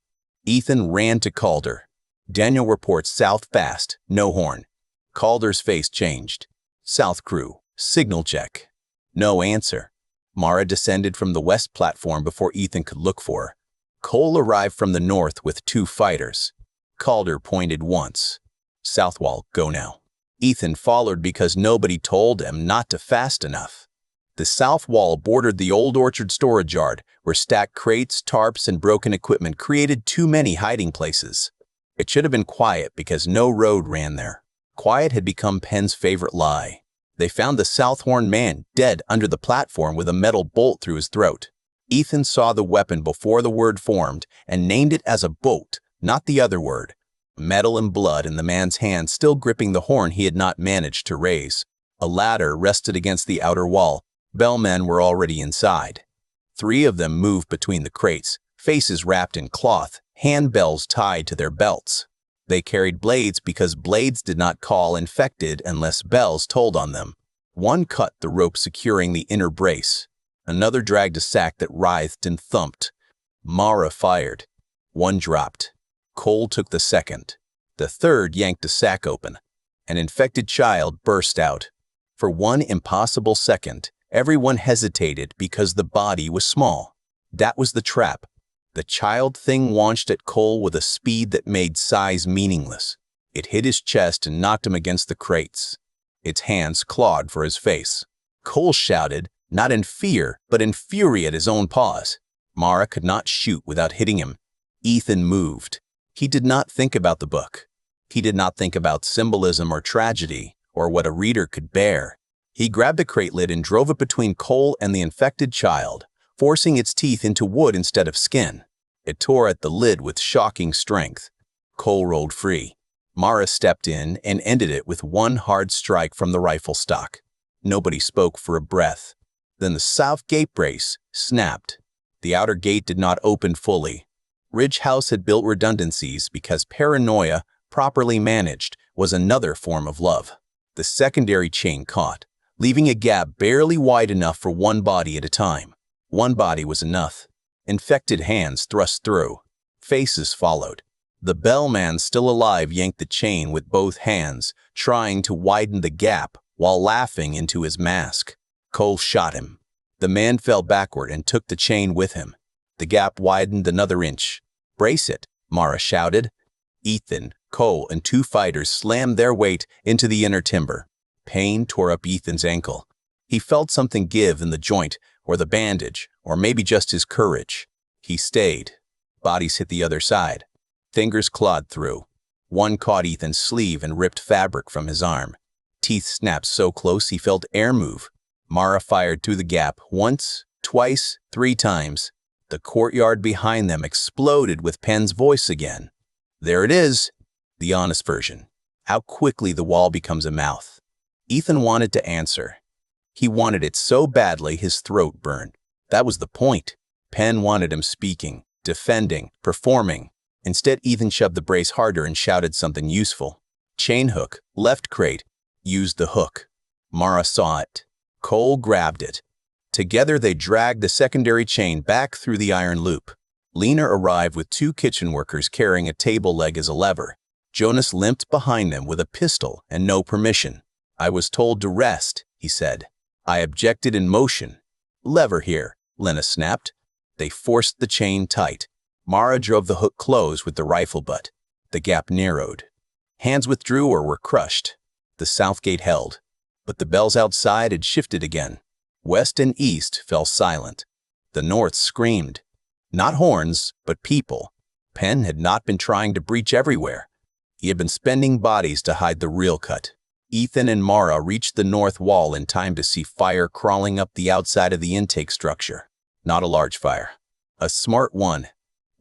Ethan ran to Calder. "Daniel reports south fast, no horn." Calder's face changed. "South crew, signal check." No answer. Mara descended from the west platform before Ethan could look for her. Cole arrived from the north with 2 fighters. Calder pointed once. "South wall, go now." Ethan followed because nobody told him not to fast enough. The south wall bordered the old orchard storage yard, where stacked crates, tarps, and broken equipment created too many hiding places. It should have been quiet because no road ran there. Quiet had become Penn's favorite lie. They found the Southhorn man dead under the platform with a metal bolt through his throat. Ethan saw the weapon before the word formed and named it as a bolt, not the other word. Metal and blood in the man's hand still gripping the horn he had not managed to raise. A ladder rested against the outer wall. Bellmen were already inside. 3 of them moved between the crates, faces wrapped in cloth, handbells tied to their belts. They carried blades because blades did not call infected unless bells told on them. One cut the rope securing the inner brace. Another dragged a sack that writhed and thumped. Mara fired. One dropped. Cole took the second. The third yanked the sack open. An infected child burst out. For one impossible second, everyone hesitated because the body was small. That was the trap. The child thing launched at Cole with a speed that made size meaningless. It hit his chest and knocked him against the crates. Its hands clawed for his face. Cole shouted, not in fear, but in fury at his own paws. Mara could not shoot without hitting him. Ethan moved. He did not think about the book. He did not think about symbolism or tragedy, or what a reader could bear. He grabbed the crate lid and drove it between Cole and the infected child, forcing its teeth into wood instead of skin. It tore at the lid with shocking strength. Cole rolled free. Mara stepped in and ended it with one hard strike from the rifle stock. Nobody spoke for a breath. Then the south gate brace snapped. The outer gate did not open fully. Ridge House had built redundancies because paranoia, properly managed, was another form of love. The secondary chain caught, leaving a gap barely wide enough for one body at a time. One body was enough. Infected hands thrust through. Faces followed. The bellman still alive yanked the chain with both hands, trying to widen the gap while laughing into his mask. Cole shot him. The man fell backward and took the chain with him. The gap widened another inch. "Brace it," Mara shouted. Ethan, Cole, and 2 fighters slammed their weight into the inner timber. Pain tore up Ethan's ankle. He felt something give in the joint, or the bandage, or maybe just his courage. He stayed. Bodies hit the other side. Fingers clawed through. One caught Ethan's sleeve and ripped fabric from his arm. Teeth snapped so close he felt air move. Mara fired through the gap once, twice, 3 times. The courtyard behind them exploded with Penn's voice again. "There it is," the honest version. How quickly the wall becomes a mouth. Ethan wanted to answer. He wanted it so badly his throat burned. That was the point. Penn wanted him speaking, defending, performing. Instead, Ethan shoved the brace harder and shouted something useful. Chain hook, left crate. Used the hook. Mara saw it. Cole grabbed it. Together they dragged the secondary chain back through the iron loop. Lena arrived with 2 kitchen workers carrying a table leg as a lever. Jonas limped behind them with a pistol and no permission. "I was told to rest," he said. "I objected in motion." "Lever here," Lena snapped. They forced the chain tight. Mara drove the hook close with the rifle butt. The gap narrowed. Hands withdrew or were crushed. The south gate held, but the bells outside had shifted again. West and east fell silent. The north screamed. Not horns, but people. Penn had not been trying to breach everywhere. He had been spending bodies to hide the real cut. Ethan and Mara reached the north wall in time to see fire crawling up the outside of the intake structure. Not a large fire. A smart one.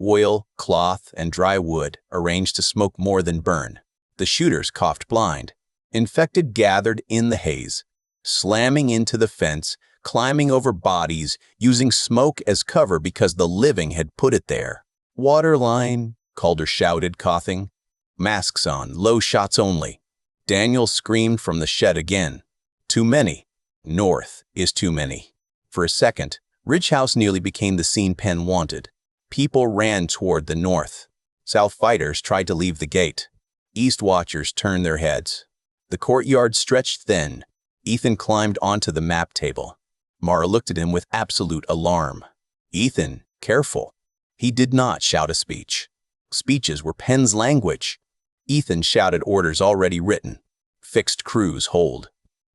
Oil, cloth, and dry wood arranged to smoke more than burn. The shooters coughed blind. Infected gathered in the haze, slamming into the fence, climbing over bodies, using smoke as cover because the living had put it there. "Water line," Calder shouted, coughing. "Masks on, low shots only." Daniel screamed from the shed again. "Too many. North is too many." For a second, Ridge House nearly became the scene Penn wanted. People ran toward the north. South fighters tried to leave the gate. East watchers turned their heads. The courtyard stretched thin. Ethan climbed onto the map table. Mara looked at him with absolute alarm. "Ethan, careful." He did not shout a speech. Speeches were Penn's language. Ethan shouted orders already written. Fixed crews hold.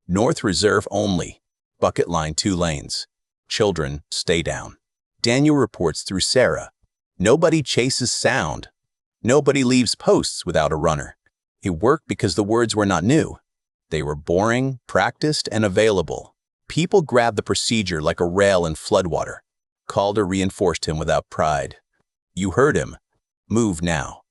North reserve only. Bucket line 2 lanes. Children, stay down. Daniel reports through Sarah. Nobody chases sound. Nobody leaves posts without a runner. It worked because the words were not new. They were boring, practiced, and available. People grabbed the procedure like a rail in floodwater. Calder reinforced him without pride. "You heard him. Move now."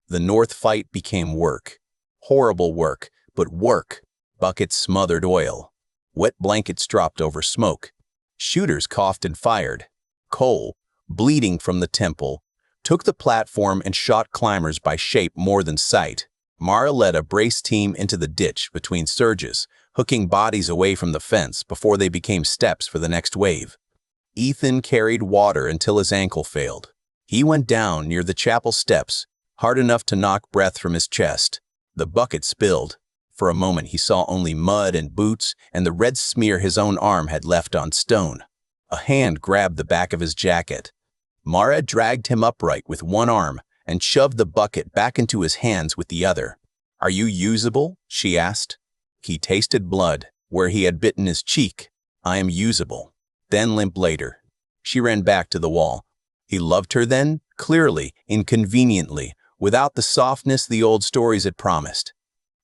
The North fight became work. Horrible work, but work. Buckets smothered oil. Wet blankets dropped over smoke. Shooters coughed and fired. Cole, bleeding from the temple, took the platform and shot climbers by shape more than sight. Mara led a brace team into the ditch between surges, hooking bodies away from the fence before they became steps for the next wave. Ethan carried water until his ankle failed. He went down near the chapel steps, hard enough to knock breath from his chest. The bucket spilled. For a moment he saw only mud and boots and the red smear his own arm had left on stone. A hand grabbed the back of his jacket. Mara dragged him upright with one arm and shoved the bucket back into his hands with the other. "Are you usable?" she asked. He tasted blood where he had bitten his cheek. "I am usable." Then limp later. She ran back to the wall. He loved her then, clearly, inconveniently, without the softness the old stories had promised.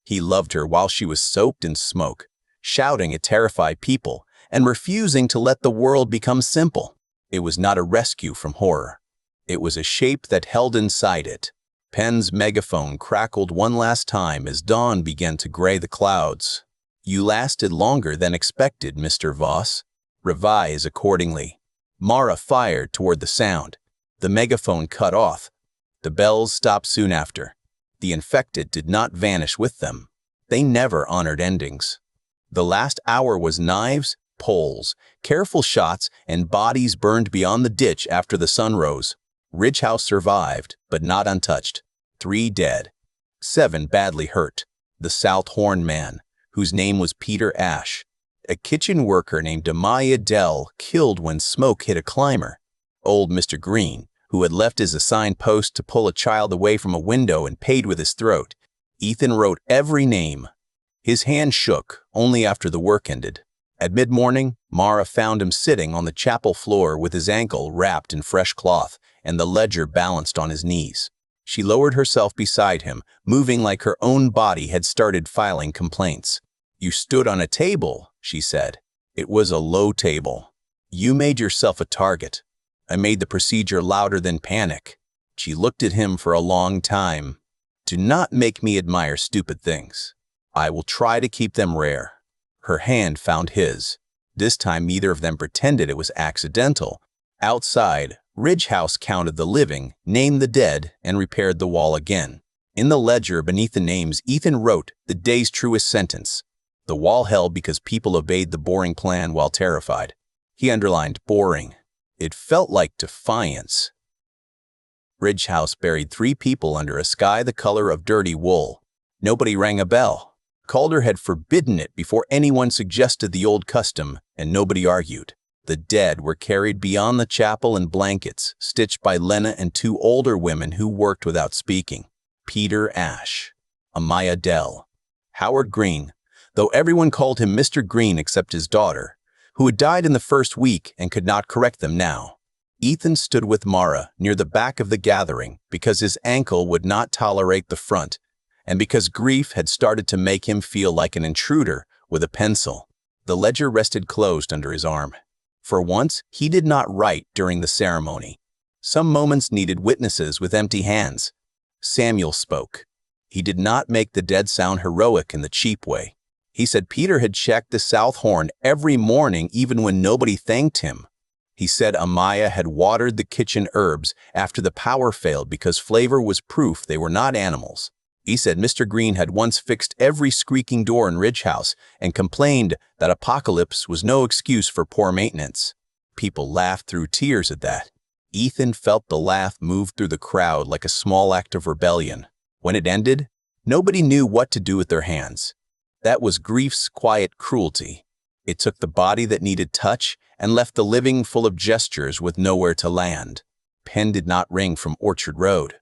He loved her while she was soaked in smoke, shouting at terrified people, and refusing to let the world become simple. It was not a rescue from horror. It was a shape that held inside it. Penn's megaphone crackled one last time as dawn began to gray the clouds. "You lasted longer than expected, Mr. Voss. Revise accordingly." Mara fired toward the sound. The megaphone cut off. The bells stopped soon after. The infected did not vanish with them. They never honored endings. The last hour was knives, poles, careful shots, and bodies burned beyond the ditch after the sun rose. Ridge House survived, but not untouched. 3 dead. 7 badly hurt. The South Horn man, whose name was Peter Ash. A kitchen worker named Amaya Dell killed when smoke hit a climber. Old Mr. Green, who had left his assigned post to pull a child away from a window and paid with his throat. Ethan wrote every name. His hand shook only after the work ended. At mid-morning, Mara found him sitting on the chapel floor with his ankle wrapped in fresh cloth and the ledger balanced on his knees. She lowered herself beside him, moving like her own body had started filing complaints. "You stood on a table," she said. "It was a low table. You made yourself a target. I made the procedure louder than panic." She looked at him for a long time. "Do not make me admire stupid things. I will try to keep them rare." Her hand found his. This time neither of them pretended it was accidental. Outside, Ridgehouse counted the living, named the dead, and repaired the wall again. In the ledger beneath the names, Ethan wrote the day's truest sentence. The wall held because people obeyed the boring plan while terrified. He underlined boring. It felt like defiance. Ridgehouse buried 3 people under a sky the color of dirty wool. Nobody rang a bell. Calder had forbidden it before anyone suggested the old custom, and nobody argued. The dead were carried beyond the chapel in blankets, stitched by Lena and 2 older women who worked without speaking. Peter Ash, Amaya Dell, Howard Green, though everyone called him Mr. Green except his daughter, who had died in the first week and could not correct them now. Ethan stood with Mara near the back of the gathering because his ankle would not tolerate the front, and because grief had started to make him feel like an intruder with a pencil. The ledger rested closed under his arm. For once, he did not write during the ceremony. Some moments needed witnesses with empty hands. Samuel spoke. He did not make the dead sound heroic in the cheap way. He said Peter had checked the South Horn every morning even when nobody thanked him. He said Amaya had watered the kitchen herbs after the power failed because flavor was proof they were not animals. He said Mr. Green had once fixed every squeaking door in Ridgehouse and complained that apocalypse was no excuse for poor maintenance. People laughed through tears at that. Ethan felt the laugh move through the crowd like a small act of rebellion. When it ended, nobody knew what to do with their hands. That was grief's quiet cruelty. It took the body that needed touch and left the living full of gestures with nowhere to land. Pen did not ring from Orchard Road.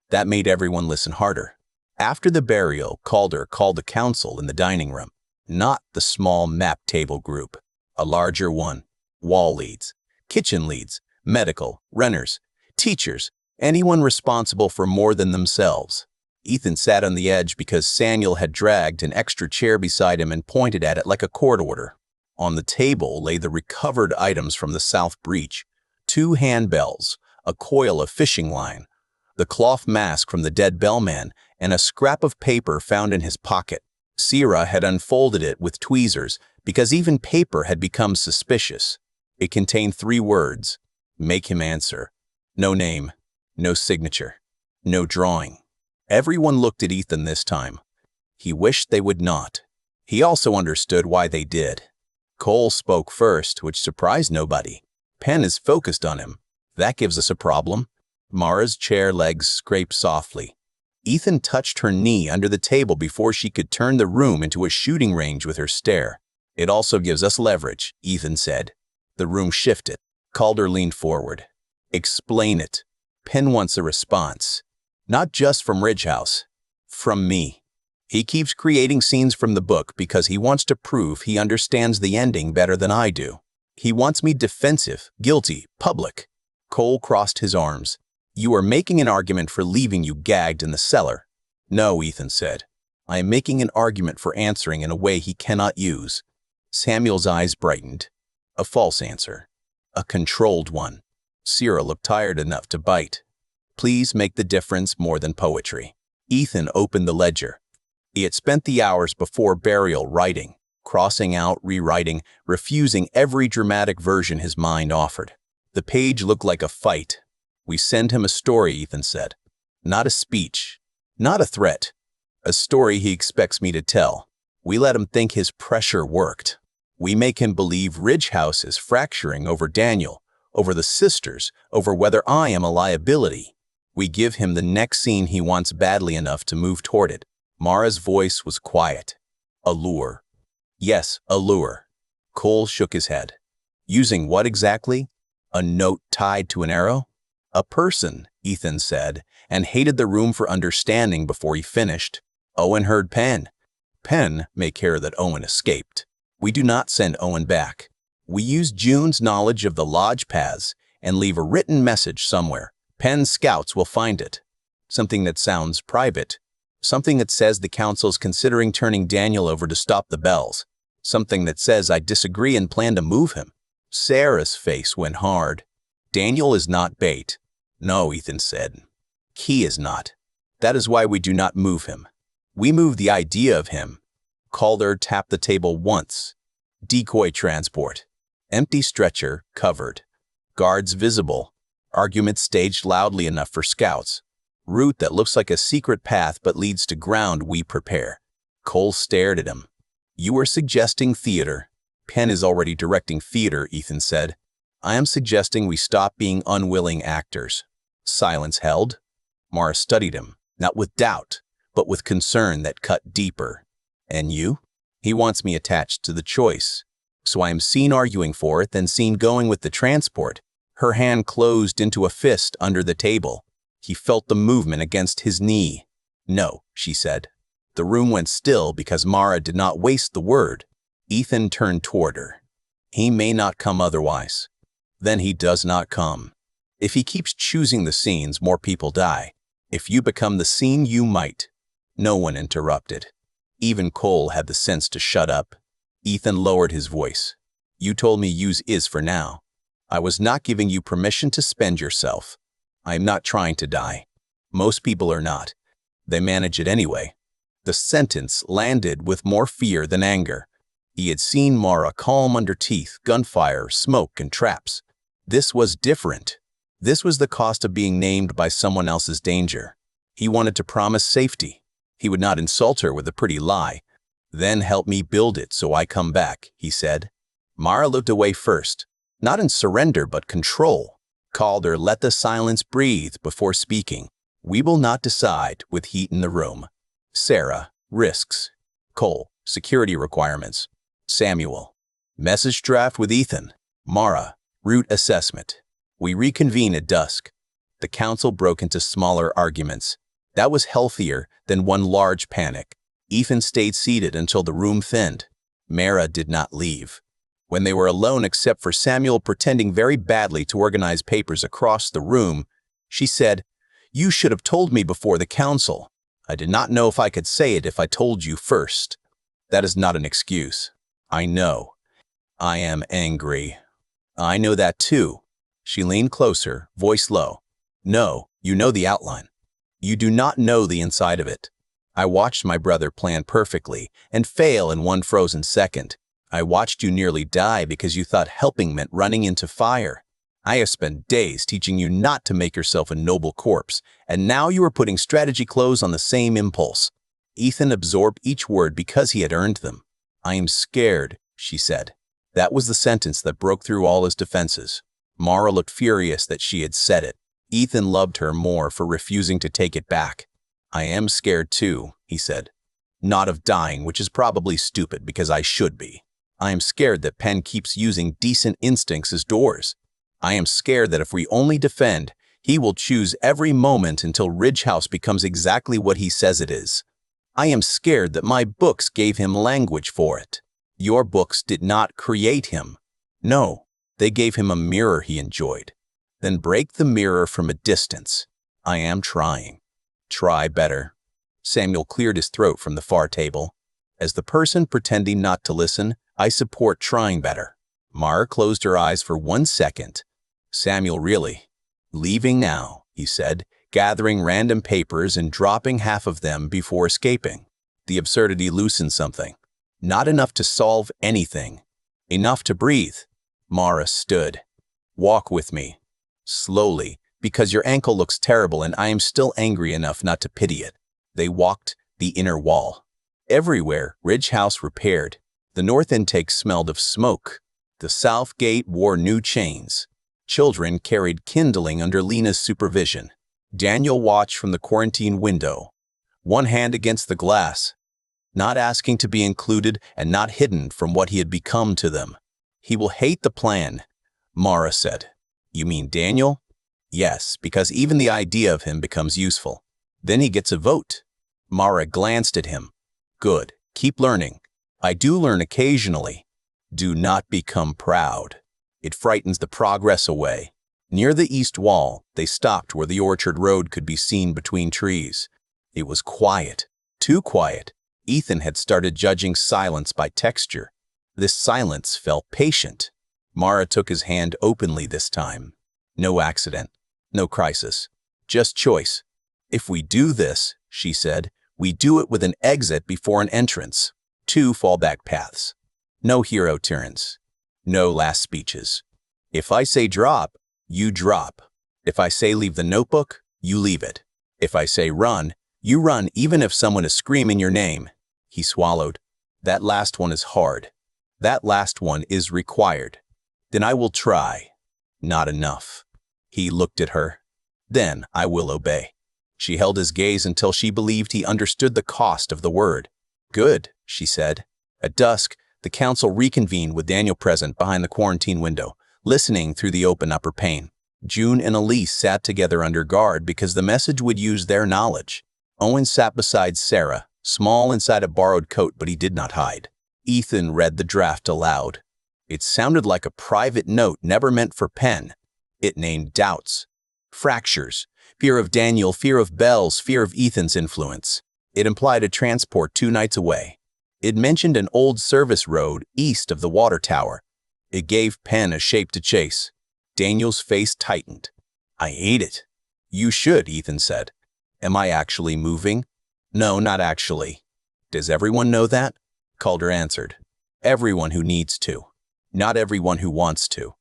That made everyone listen harder. After the burial, Calder called the council in the dining room. Not the small map table group, a larger one. Wall leads, kitchen leads, medical, renters, teachers, anyone responsible for more than themselves. Ethan sat on the edge because Samuel had dragged an extra chair beside him and pointed at it like a court order. On the table lay the recovered items from the South Breach, 2 handbells, a coil of fishing line, the cloth mask from the dead bellman, and a scrap of paper found in his pocket. Sierra had unfolded it with tweezers because even paper had become suspicious. It contained 3 words. Make him answer. No name, no signature, no drawing. Everyone looked at Ethan this time. He wished they would not. He also understood why they did. Cole spoke first, which surprised nobody. Penn is focused on him. That gives us a problem. Mara's chair legs scraped softly. Ethan touched her knee under the table before she could turn the room into a shooting range with her stare. It also gives us leverage, Ethan said. The room shifted. Calder leaned forward. Explain it. Penn wants a response. Not just from Ridgehouse. From me. He keeps creating scenes from the book because he wants to prove he understands the ending better than I do. He wants me defensive, guilty, public. Cole crossed his arms. You are making an argument for leaving you gagged in the cellar. No, Ethan said. I am making an argument for answering in a way he cannot use. Samuel's eyes brightened. A false answer. A controlled one. Sierra looked tired enough to bite. Please make the difference more than poetry. Ethan opened the ledger. He had spent the hours before burial writing, crossing out, rewriting, refusing every dramatic version his mind offered. The page looked like a fight. We send him a story, Ethan said. Not a speech, not a threat. A story he expects me to tell. We let him think his pressure worked. We make him believe Ridgehouse is fracturing over Daniel, over the sisters, over whether I am a liability. We give him the next scene he wants badly enough to move toward it. Mara's voice was quiet. A lure. Yes, a lure. Cole shook his head. Using what exactly? A note tied to an arrow? A person, Ethan said, and hated the room for understanding before he finished. Owen heard Penn. Penn may care that Owen escaped. We do not send Owen back. We use June's knowledge of the lodge paths and leave a written message somewhere. Penn's scouts will find it. Something that sounds private. Something that says the council's considering turning Daniel over to stop the bells. Something that says I disagree and plan to move him. Sarah's face went hard. Daniel is not bait. No, Ethan said. He is not. That is why we do not move him. We move the idea of him. Calder tapped the table once. Decoy transport. Empty stretcher, covered. Guards visible. Argument staged loudly enough for scouts. Route that looks like a secret path but leads to ground we prepare. Cole stared at him. You are suggesting theater. Penn is already directing theater, Ethan said. I am suggesting we stop being unwilling actors. Silence held. Mara studied him, not with doubt, but with concern that cut deeper. And you? He wants me attached to the choice. So I am seen arguing for it, then seen going with the transport. Her hand closed into a fist under the table. He felt the movement against his knee. No, she said. The room went still because Mara did not waste the word. Ethan turned toward her. He may not come otherwise. Then he does not come. If he keeps choosing the scenes, more people die. If you become the scene, you might. No one interrupted. Even Cole had the sense to shut up. Ethan lowered his voice. You told me use is for now. I was not giving you permission to spend yourself. I am not trying to die. Most people are not. They manage it anyway. The sentence landed with more fear than anger. He had seen Mara calm under teeth, gunfire, smoke, and traps. This was different. This was the cost of being named by someone else's danger. He wanted to promise safety. He would not insult her with a pretty lie. Then help me build it so I come back, he said. Mara looked away first, not in surrender but control. Calder let the silence breathe before speaking. We will not decide with heat in the room. Sarah, risks. Cole, security requirements. Samuel, message draft with Ethan. Mara, route assessment. We reconvene at dusk. The council broke into smaller arguments. That was healthier than one large panic. Ethan stayed seated until the room thinned. Mara did not leave. When they were alone except for Samuel pretending very badly to organize papers across the room, she said, You should have told me before the council. I did not know if I could say it if I told you first. That is not an excuse. I know. I am angry. I know that too. She leaned closer, voice low. No, you know the outline. You do not know the inside of it. I watched my brother plan perfectly and fail in one frozen second. I watched you nearly die because you thought helping meant running into fire. I have spent days teaching you not to make yourself a noble corpse, and now you are putting strategy clothes on the same impulse. Ethan absorbed each word because he had earned them. I am scared, she said. That was the sentence that broke through all his defenses. Mara looked furious that she had said it. Ethan loved her more for refusing to take it back. I am scared too, he said. Not of dying, which is probably stupid because I should be. I am scared that Penn keeps using decent instincts as doors. I am scared that if we only defend, he will choose every moment until Ridge House becomes exactly what he says it is. I am scared that my books gave him language for it. Your books did not create him. No, they gave him a mirror he enjoyed. Then break the mirror from a distance. I am trying. Try better. Samuel cleared his throat from the far table. As the person pretending not to listen, I support trying better. Mara closed her eyes for 1 second. Samuel, really? Leaving now, he said, gathering random papers and dropping half of them before escaping. The absurdity loosened something. Not enough to solve anything. Enough to breathe. Mara stood. Walk with me. Slowly, because your ankle looks terrible and I am still angry enough not to pity it. They walked the inner wall. Everywhere, Ridge House repaired. The north intake smelled of smoke. The south gate wore new chains. Children carried kindling under Lena's supervision. Daniel watched from the quarantine window, one hand against the glass, not asking to be included and not hidden from what he had become to them. He will hate the plan, Mara said. You mean Daniel? Yes, because even the idea of him becomes useful. Then he gets a vote. Mara glanced at him. Good. Keep learning. I do learn occasionally. Do not become proud. It frightens the progress away. Near the east wall, they stopped where the orchard road could be seen between trees. It was quiet. Too quiet. Ethan had started judging silence by texture. This silence felt patient. Mara took his hand openly this time. No accident. No crisis. Just choice. If we do this, she said, we do it with an exit before an entrance. 2 fallback paths. No hero turns. No last speeches. If I say drop, you drop. If I say leave the notebook, you leave it. If I say run, you run even if someone is screaming your name. He swallowed. That last one is hard. That last one is required. Then I will try. Not enough. He looked at her. Then I will obey. She held his gaze until she believed he understood the cost of the word. Good, she said. At dusk, the council reconvened with Daniel present behind the quarantine window, listening through the open upper pane. June and Elise sat together under guard because the message would use their knowledge. Owen sat beside Sarah, small inside a borrowed coat, but he did not hide. Ethan read the draft aloud. It sounded like a private note never meant for pen. It named doubts, fractures, fear of Daniel, fear of Belle's, fear of Ethan's influence. It implied a transport 2 nights away. It mentioned an old service road east of the water tower. It gave Penn a shape to chase. Daniel's face tightened. I hate it. You should, Ethan said. Am I actually moving? No, not actually. Does everyone know that? Calder answered. Everyone who needs to. Not everyone who wants to.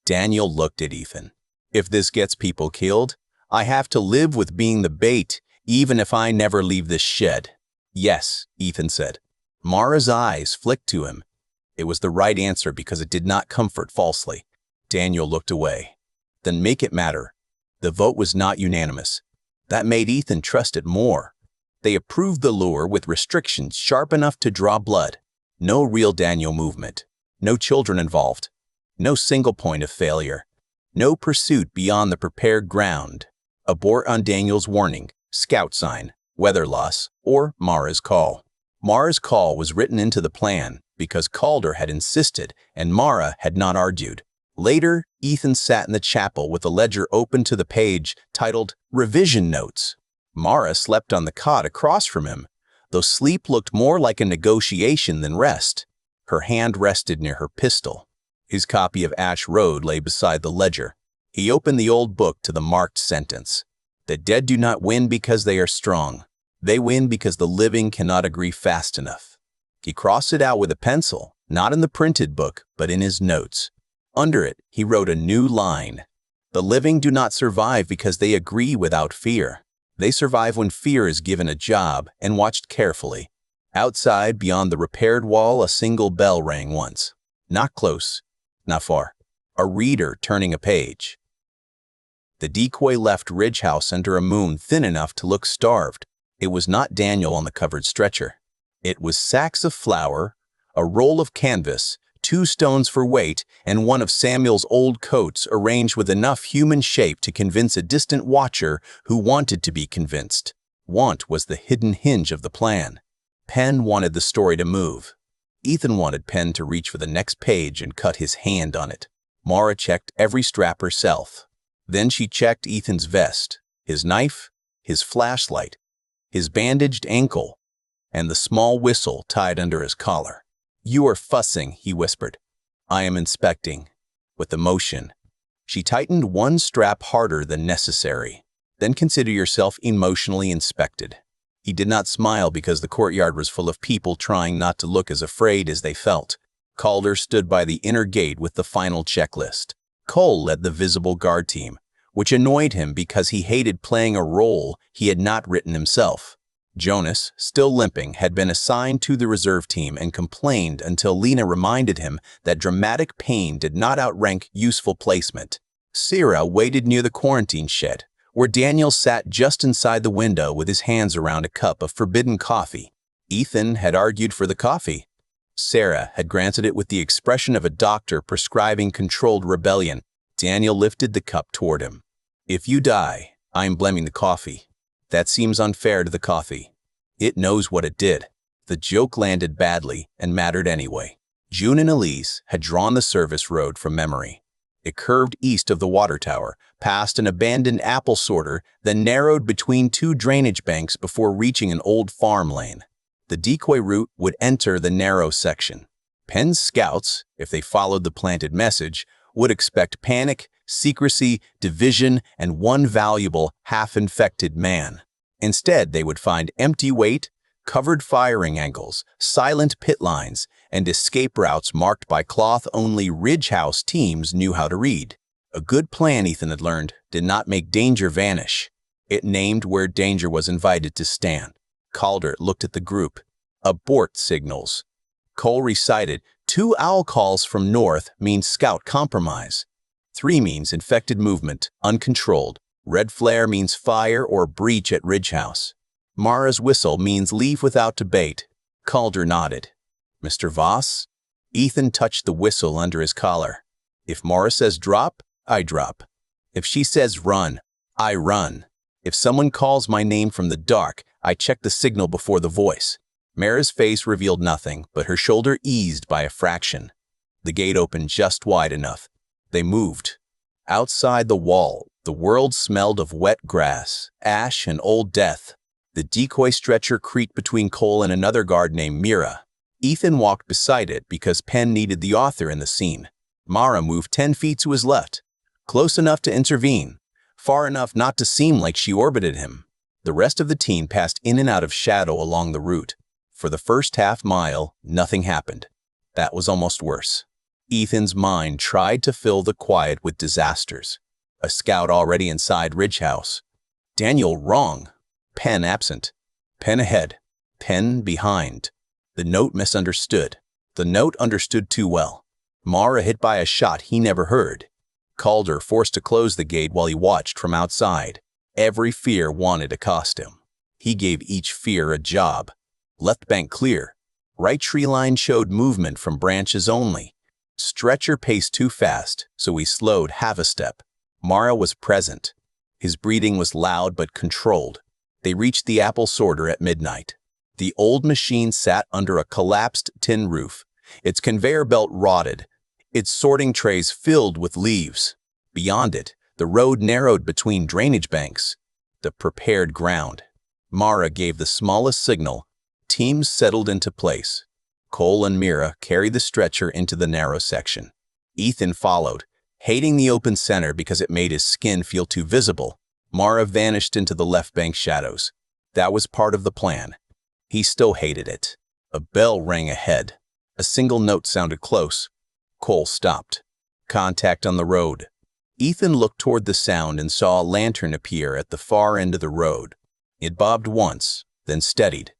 Daniel looked at Ethan. If this gets people killed, I have to live with being the bait, even if I never leave this shed. Yes, Ethan said. Mara's eyes flicked to him. It was the right answer because it did not comfort falsely. Daniel looked away. Then make it matter. The vote was not unanimous. That made Ethan trust it more. They approved the lure with restrictions sharp enough to draw blood. No real Daniel movement. No children involved. No single point of failure. No pursuit beyond the prepared ground. Abort on Daniel's warning, scout sign, weather loss, or Mara's call. Mara's call was written into the plan because Calder had insisted and Mara had not argued. Later, Ethan sat in the chapel with a ledger open to the page titled Revision Notes. Mara slept on the cot across from him, though sleep looked more like a negotiation than rest. Her hand rested near her pistol. His copy of Ash Road lay beside the ledger. He opened the old book to the marked sentence. The dead do not win because they are strong. They win because the living cannot agree fast enough. He crossed it out with a pencil, not in the printed book, but in his notes. Under it, he wrote a new line. The living do not survive because they agree without fear. They survive when fear is given a job and watched carefully. Outside, beyond the repaired wall, a single bell rang once. Not close, not far. A reader turning a page. The decoy left Ridge House under a moon thin enough to look starved. It was not Daniel on the covered stretcher. It was sacks of flour, a roll of canvas, 2 stones for weight, and one of Samuel's old coats arranged with enough human shape to convince a distant watcher who wanted to be convinced. Want was the hidden hinge of the plan. Penn wanted the story to move. Ethan wanted Penn to reach for the next page and cut his hand on it. Mara checked every strap herself. Then she checked Ethan's vest, his knife, his flashlight, his bandaged ankle, and the small whistle tied under his collar. You are fussing, he whispered. I am inspecting. With emotion. She tightened one strap harder than necessary. Then consider yourself emotionally inspected. He did not smile because the courtyard was full of people trying not to look as afraid as they felt. Calder stood by the inner gate with the final checklist. Cole led the visible guard team, which annoyed him because he hated playing a role he had not written himself. Jonas, still limping, had been assigned to the reserve team and complained until Lena reminded him that dramatic pain did not outrank useful placement. Sarah waited near the quarantine shed, where Daniel sat just inside the window with his hands around a cup of forbidden coffee. Ethan had argued for the coffee. Sarah had granted it with the expression of a doctor prescribing controlled rebellion. Daniel lifted the cup toward him. If you die, I am blaming the coffee. That seems unfair to the coffee. It knows what it did. The joke landed badly and mattered anyway. June and Elise had drawn the service road from memory. It curved east of the water tower, past an abandoned apple sorter, then narrowed between 2 drainage banks before reaching an old farm lane. The decoy route would enter the narrow section. Penn's scouts, if they followed the planted message, would expect panic, secrecy, division, and one valuable, half-infected man. Instead, they would find empty weight, covered firing angles, silent pit lines, and escape routes marked by cloth only Ridge House teams knew how to read. A good plan, Ethan had learned, did not make danger vanish. It named where danger was invited to stand. Calder looked at the group. Abort signals. Cole recited, 2 owl calls from north means scout compromise. 3 means infected movement, uncontrolled. Red flare means fire or breach at Ridge House. Mara's whistle means leave without debate. Calder nodded. Mr. Voss? Ethan touched the whistle under his collar. If Mara says drop, I drop. If she says run, I run. If someone calls my name from the dark, I check the signal before the voice. Mara's face revealed nothing, but her shoulder eased by a fraction. The gate opened just wide enough. They moved. Outside the wall, the world smelled of wet grass, ash, and old death. The decoy stretcher creaked between Cole and another guard named Mira. Ethan walked beside it because Penn needed the author in the scene. Mara moved 10 feet to his left, close enough to intervene, far enough not to seem like she orbited him. The rest of the team passed in and out of shadow along the route. For the first half-mile, nothing happened. That was almost worse. Ethan's mind tried to fill the quiet with disasters. A scout already inside Ridge House. Daniel wrong. Penn absent. Penn ahead. Penn behind. The note misunderstood. The note understood too well. Mara hit by a shot he never heard. Calder forced to close the gate while he watched from outside. Every fear wanted to cost him. He gave each fear a job. Left bank clear. Right tree line showed movement from branches only. Stretcher paced too fast, so he slowed half a step. Mara was present. His breathing was loud but controlled. They reached the apple sorter at midnight. The old machine sat under a collapsed tin roof. Its conveyor belt rotted, its sorting trays filled with leaves. Beyond it, the road narrowed between drainage banks. The prepared ground. Mara gave the smallest signal. Teams settled into place. Cole and Mira carried the stretcher into the narrow section. Ethan followed, hating the open center because it made his skin feel too visible. Mara vanished into the left bank shadows. That was part of the plan. He still hated it. A bell rang ahead. A single note sounded close. Cole stopped. Contact on the road. Ethan looked toward the sound and saw a lantern appear at the far end of the road. It bobbed once, then steadied.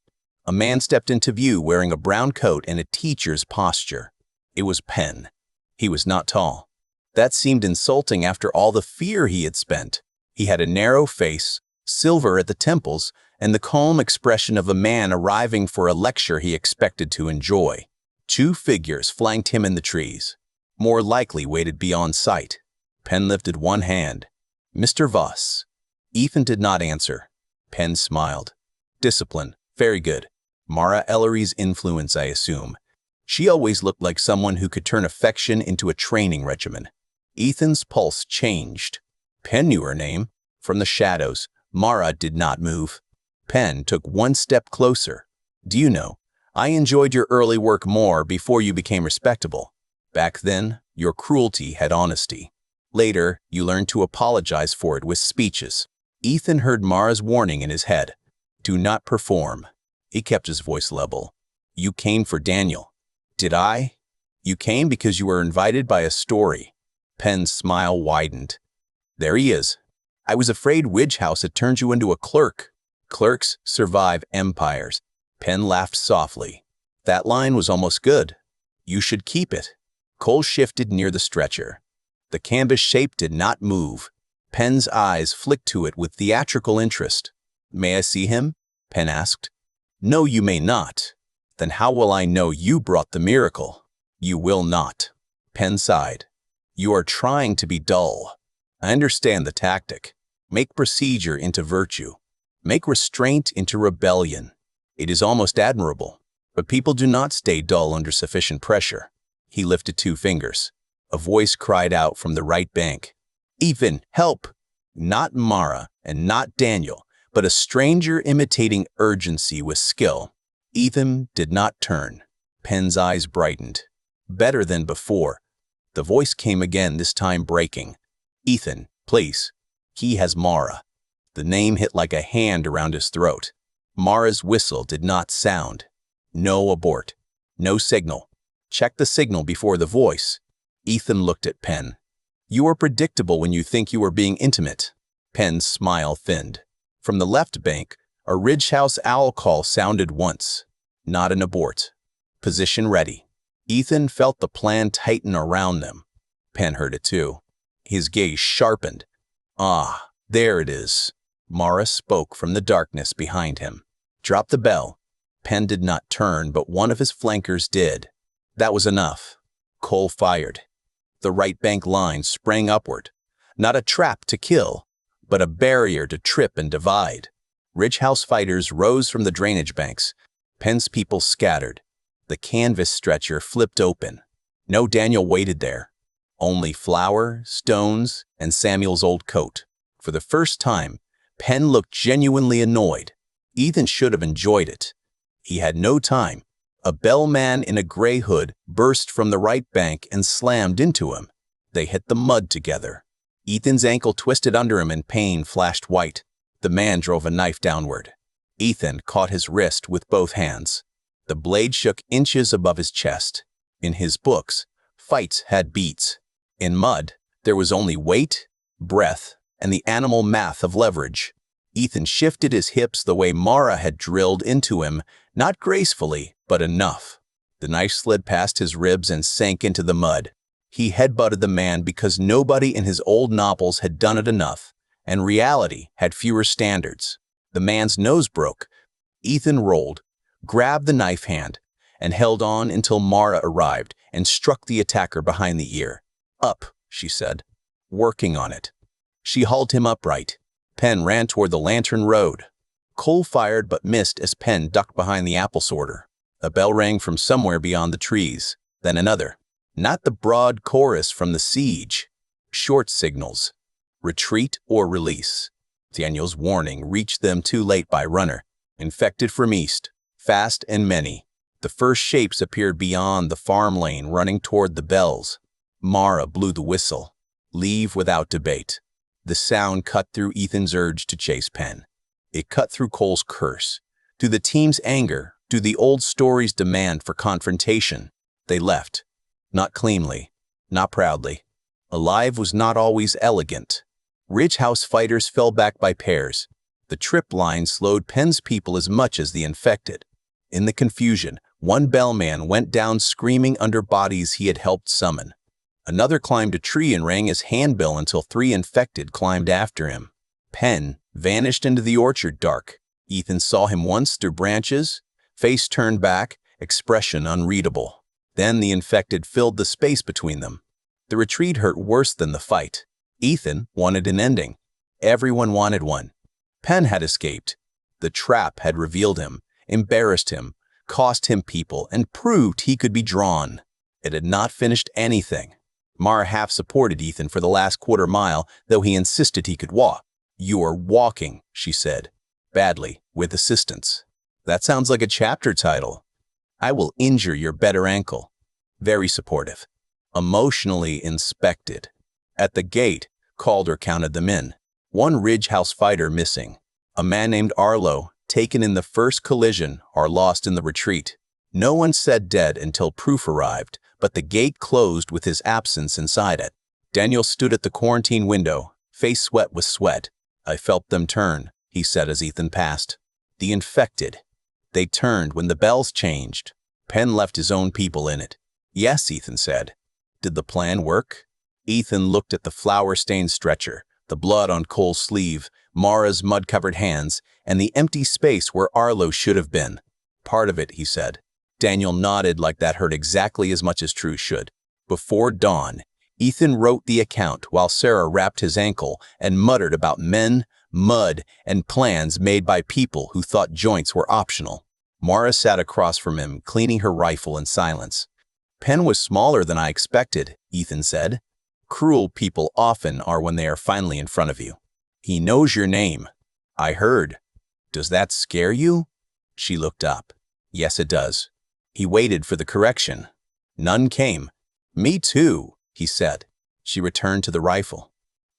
A man stepped into view wearing a brown coat and a teacher's posture. It was Penn. He was not tall. That seemed insulting after all the fear he had spent. He had a narrow face, silver at the temples, and the calm expression of a man arriving for a lecture he expected to enjoy. 2 figures flanked him in the trees. More likely waited beyond sight. Penn lifted one hand. Mr. Voss. Ethan did not answer. Penn smiled. Discipline. Very good. Mara Ellery's influence, I assume. She always looked like someone who could turn affection into a training regimen. Ethan's pulse changed. Penn knew her name. From the shadows, Mara did not move. Penn took one step closer. Do you know, I enjoyed your early work more before you became respectable. Back then, your cruelty had honesty. Later, you learned to apologize for it with speeches. Ethan heard Mara's warning in his head. Do not perform. He kept his voice level. You came for Daniel. Did I? You came because you were invited by a story. Penn's smile widened. There he is. I was afraid Ridge House had turned you into a clerk. Clerks survive empires. Penn laughed softly. That line was almost good. You should keep it. Cole shifted near the stretcher. The canvas shape did not move. Penn's eyes flicked to it with theatrical interest. May I see him? Penn asked. No, you may not. Then how will I know you brought the miracle? You will not. Penn sighed. You are trying to be dull. I understand the tactic. Make procedure into virtue. Make restraint into rebellion. It is almost admirable. But people do not stay dull under sufficient pressure. He lifted 2 fingers. A voice cried out from the right bank. Ethan, help! Not Mara and not Daniel, but a stranger imitating urgency with skill. Ethan did not turn. Penn's eyes brightened. Better than before. The voice came again, this time breaking. Ethan, please. He has Mara. The name hit like a hand around his throat. Mara's whistle did not sound. No abort. No signal. Check the signal before the voice. Ethan looked at Penn. You are predictable when you think you are being intimate. Penn's smile thinned. From the left bank, a Ridge House owl call sounded once. Not an abort. Position ready. Ethan felt the plan tighten around them. Penn heard it too. His gaze sharpened. Ah, there it is. Mara spoke from the darkness behind him. Drop the bell. Penn did not turn, but one of his flankers did. That was enough. Cole fired. The right bank line sprang upward. Not a trap to kill, but a barrier to trip and divide. Ridge House fighters rose from the drainage banks. Penn's people scattered. The canvas stretcher flipped open. No Daniel waited there. Only flour, stones, and Samuel's old coat. For the first time, Penn looked genuinely annoyed. Ethan should have enjoyed it. He had no time. A bellman in a gray hood burst from the right bank and slammed into him. They hit the mud together. Ethan's ankle twisted under him and pain flashed white. The man drove a knife downward. Ethan caught his wrist with both hands. The blade shook inches above his chest. In his books, fights had beats. In mud, there was only weight, breath, and the animal math of leverage. Ethan shifted his hips the way Mara had drilled into him, not gracefully, but enough. The knife slid past his ribs and sank into the mud. He headbutted the man because nobody in his old novels had done it enough, and reality had fewer standards. The man's nose broke. Ethan rolled, grabbed the knife hand, and held on until Mara arrived and struck the attacker behind the ear. Up, she said. Working on it. She hauled him upright. Penn ran toward the lantern road. Cole fired but missed as Penn ducked behind the apple sorter. A bell rang from somewhere beyond the trees, then another. Not the broad chorus from the siege. Short signals. Retreat or release. Daniel's warning reached them too late by runner. Infected from east. Fast and many. The first shapes appeared beyond the farm lane running toward the bells. Mara blew the whistle. Leave without debate. The sound cut through Ethan's urge to chase Penn. It cut through Cole's curse. To the team's anger, to the old story's demand for confrontation. They left. Not cleanly. Not proudly. Alive was not always elegant. Ridge House fighters fell back by pairs. The trip line slowed Penn's people as much as the infected. In the confusion, one bellman went down screaming under bodies he had helped summon. Another climbed a tree and rang his handbell until 3 infected climbed after him. Penn vanished into the orchard dark. Ethan saw him once through branches, face turned back, expression unreadable. Then the infected filled the space between them. The retreat hurt worse than the fight. Ethan wanted an ending. Everyone wanted one. Penn had escaped. The trap had revealed him, embarrassed him, cost him people, and proved he could be drawn. It had not finished anything. Mara half supported Ethan for the last quarter mile, though he insisted he could walk. You are walking, she said. Badly, with assistance. That sounds like a chapter title. I will injure your better ankle. Very supportive. Emotionally inspected. At the gate, Calder counted them in. 1 Ridge House fighter missing. A man named Arlo, taken in the first collision, or lost in the retreat. No one said dead until proof arrived, but the gate closed with his absence inside it. Daniel stood at the quarantine window, face wet with sweat. I felt them turn, he said as Ethan passed. The infected. They turned when the bells changed. Penn left his own people in it. Yes, Ethan said. Did the plan work? Ethan looked at the flour-stained stretcher, the blood on Cole's sleeve, Mara's mud-covered hands, and the empty space where Arlo should have been. Part of it, he said. Daniel nodded like that hurt exactly as much as truth should. Before dawn, Ethan wrote the account while Sarah wrapped his ankle and muttered about men, mud, and plans made by people who thought joints were optional. Mara sat across from him, cleaning her rifle in silence. Penn was smaller than I expected, Ethan said. Cruel people often are when they are finally in front of you. He knows your name. I heard. Does that scare you? She looked up. Yes, it does. He waited for the correction. None came. Me too, he said. She returned to the rifle.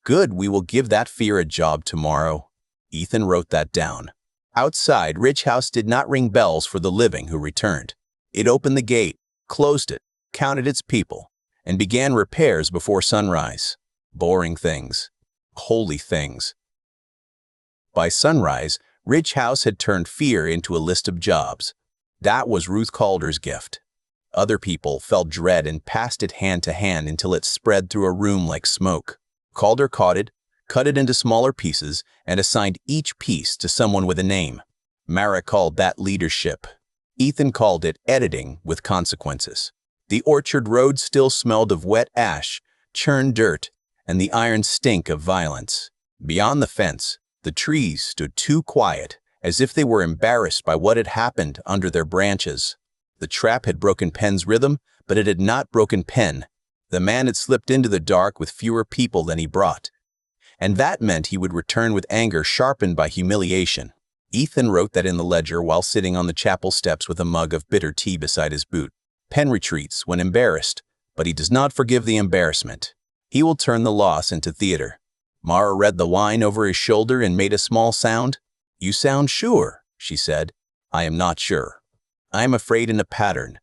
Good, we will give that fear a job tomorrow. Ethan wrote that down. Outside, Ridge House did not ring bells for the living who returned. It opened the gate, closed it, counted its people, and began repairs before sunrise. Boring things. Holy things. By sunrise, Ridge House had turned fear into a list of jobs. That was Ruth Calder's gift. Other people felt dread and passed it hand to hand until it spread through a room like smoke. Calder caught it, cut it into smaller pieces, and assigned each piece to someone with a name. Mara called that leadership. Ethan called it editing with consequences. The orchard road still smelled of wet ash, churned dirt, and the iron stink of violence. Beyond the fence, the trees stood too quiet, as if they were embarrassed by what had happened under their branches. The trap had broken Penn's rhythm, but it had not broken Penn. The man had slipped into the dark with fewer people than he brought. And that meant he would return with anger sharpened by humiliation. Ethan wrote that in the ledger while sitting on the chapel steps with a mug of bitter tea beside his boot. Penn retreats when embarrassed, but he does not forgive the embarrassment. He will turn the loss into theater. Mara read the line over his shoulder and made a small sound. "You sound sure," she said. "I am not sure. I am afraid in a pattern."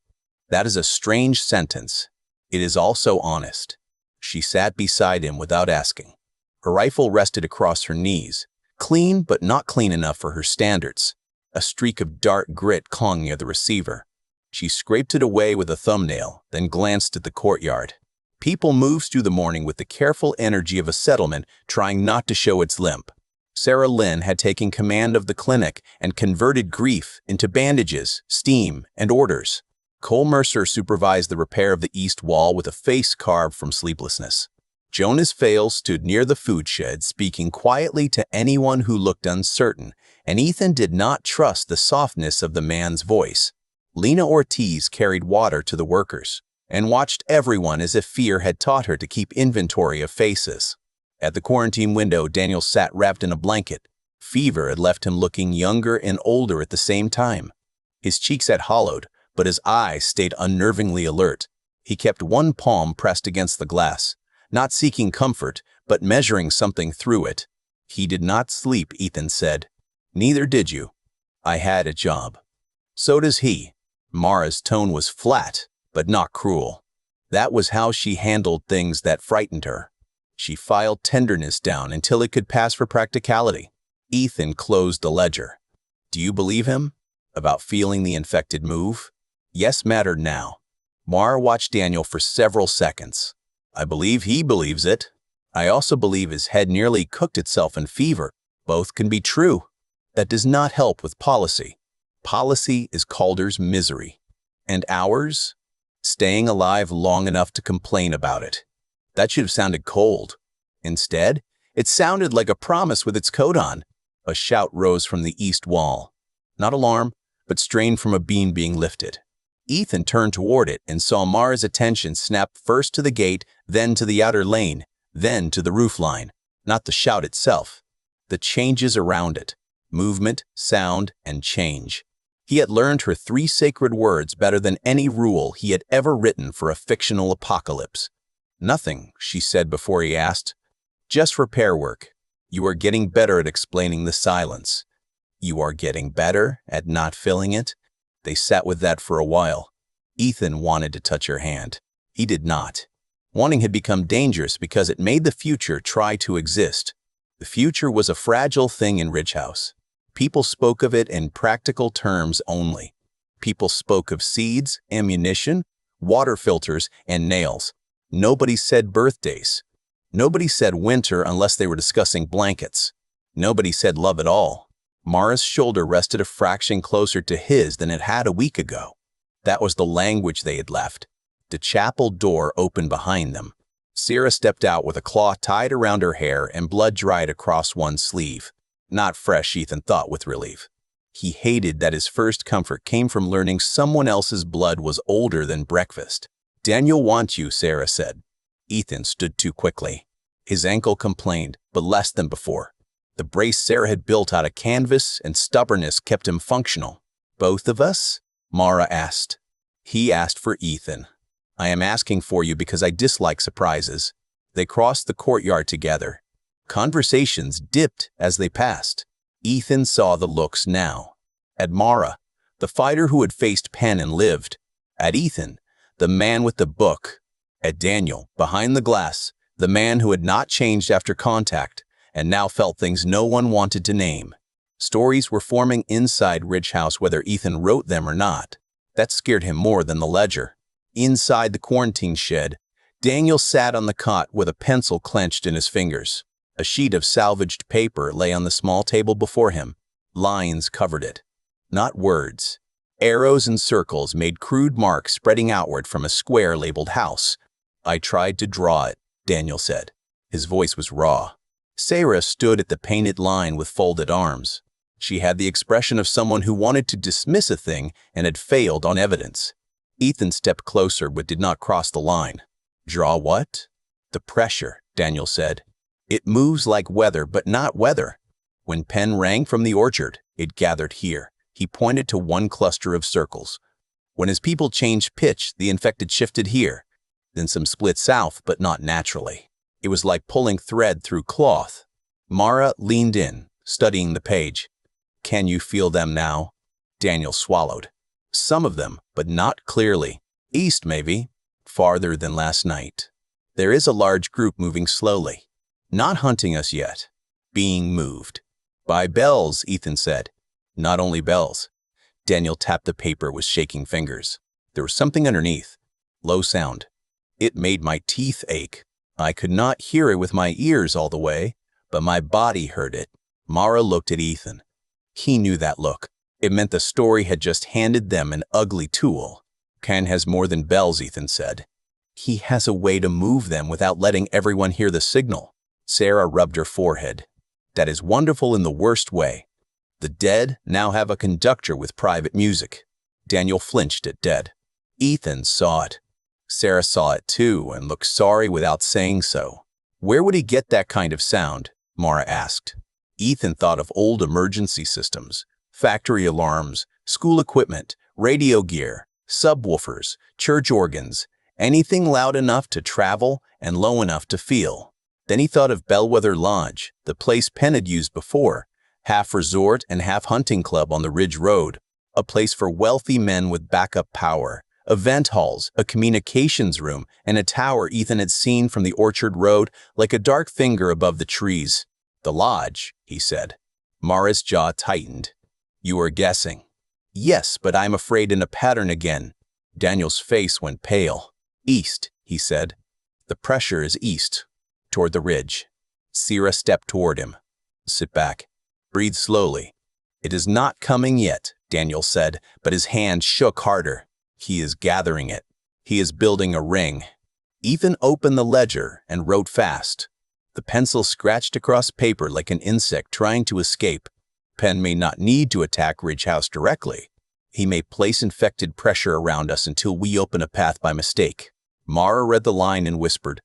That is a strange sentence. It is also honest. She sat beside him without asking. Her rifle rested across her knees, clean but not clean enough for her standards. A streak of dark grit clung near the receiver. She scraped it away with a thumbnail, then glanced at the courtyard. People moved through the morning with the careful energy of a settlement trying not to show its limp. Sarah Lynn had taken command of the clinic and converted grief into bandages, steam, and orders. Cole Mercer supervised the repair of the east wall with a face carved from sleeplessness. Jonas Fales stood near the food shed, speaking quietly to anyone who looked uncertain, and Ethan did not trust the softness of the man's voice. Lena Ortiz carried water to the workers and watched everyone as if fear had taught her to keep inventory of faces. At the quarantine window, Daniel sat wrapped in a blanket. Fever had left him looking younger and older at the same time. His cheeks had hollowed, but his eyes stayed unnervingly alert. He kept one palm pressed against the glass, not seeking comfort, but measuring something through it. "He did not sleep," Ethan said. "Neither did you. I had a job." "So does he." Mara's tone was flat, but not cruel. That was how she handled things that frightened her. She filed tenderness down until it could pass for practicality. Ethan closed the ledger. "Do you believe him? About feeling the infected move?" Yes mattered now. Mara watched Daniel for several seconds. "I believe he believes it. I also believe his head nearly cooked itself in fever. Both can be true. That does not help with policy. Policy is Calder's misery. And ours? Staying alive long enough to complain about it." That should have sounded cold. Instead, it sounded like a promise with its coat on. A shout rose from the east wall. Not alarm, but strain from a beam being lifted. Ethan turned toward it and saw Mara's attention snap first to the gate, then to the outer lane, then to the roofline. Not the shout itself. The changes around it. Movement, sound, and change. He had learned her 3 sacred words better than any rule he had ever written for a fictional apocalypse. "Nothing," she said before he asked. "Just repair work. You are getting better at explaining the silence." "You are getting better at not filling it?" They sat with that for a while. Ethan wanted to touch her hand. He did not. Wanting had become dangerous because it made the future try to exist. The future was a fragile thing in Ridge House. People spoke of it in practical terms only. People spoke of seeds, ammunition, water filters, and nails. Nobody said birthdays. Nobody said winter unless they were discussing blankets. Nobody said love at all. Mara's shoulder rested a fraction closer to his than it had a week ago. That was the language they had left. The chapel door opened behind them. Sarah stepped out with a cloth tied around her hair and blood dried across one sleeve. Not fresh, Ethan thought with relief. He hated that his first comfort came from learning someone else's blood was older than breakfast. "Daniel wants you," Sarah said. Ethan stood too quickly. His ankle complained, but less than before. The brace Sarah had built out of canvas and stubbornness kept him functional. "Both of us?" Mara asked. He asked for Ethan. "I am asking for you because I dislike surprises." They crossed the courtyard together. Conversations dipped as they passed. Ethan saw the looks now. At Mara, the fighter who had faced Penn and lived. At Ethan, The man with the book. At Daniel, behind the glass, the man who had not changed after contact and now felt things no one wanted to name. Stories were forming inside Ridge House whether Ethan wrote them or not. That scared him more than the ledger. Inside the quarantine shed, Daniel sat on the cot with a pencil clenched in his fingers. A sheet of salvaged paper lay on the small table before him. Lines covered it. Not words. Arrows and circles made crude marks spreading outward from a square labeled house. "I tried to draw it," Daniel said. His voice was raw. Sarah stood at the painted line with folded arms. She had the expression of someone who wanted to dismiss a thing and had failed on evidence. Ethan stepped closer but did not cross the line. "Draw what?" "The pressure," Daniel said. "It moves like weather, but not weather. When Penn rang from the orchard, it gathered here." He pointed to one cluster of circles. "When his people changed pitch, the infected shifted here. Then some split south, but not naturally. It was like pulling thread through cloth." Mara leaned in, studying the page. "Can you feel them now?" Daniel swallowed. "Some of them, but not clearly. East, maybe. Farther than last night. There is a large group moving slowly. Not hunting us yet. Being moved." "By bells," Ethan said. "Not only bells." Daniel tapped the paper with shaking fingers. There was something underneath. Low sound. It made my teeth ache. I could not hear it with my ears all the way, but my body heard it. Mara looked at Ethan. He knew that look. It meant the story had just handed them an ugly tool. "Ken has more than bells," Ethan said. "He has a way to move them without letting everyone hear the signal." Sarah rubbed her forehead. "That is wonderful in the worst way. The dead now have a conductor with private music." Daniel flinched at dead. Ethan saw it. Sarah saw it too and looked sorry without saying so. "Where would he get that kind of sound?" Mara asked. Ethan thought of old emergency systems, factory alarms, school equipment, radio gear, subwoofers, church organs, anything loud enough to travel and low enough to feel. Then he thought of Bellwether Lodge, the place Penn had used before, half resort and half hunting club on the Ridge Road, a place for wealthy men with backup power, event halls, a communications room, and a tower Ethan had seen from the Orchard Road like a dark finger above the trees. "The lodge," he said. Mara's jaw tightened. "You are guessing." "Yes, but I'm afraid in a pattern again." Daniel's face went pale. "East," he said. "The pressure is east, toward the ridge." Sarah stepped toward him. "Sit back. Breathe slowly." "It is not coming yet," Daniel said, but his hand shook harder. "He is gathering it. He is building a ring." Ethan opened the ledger and wrote fast. The pencil scratched across paper like an insect trying to escape. Penn may not need to attack Ridge House directly. He may place infected pressure around us until we open a path by mistake. Mara read the line and whispered,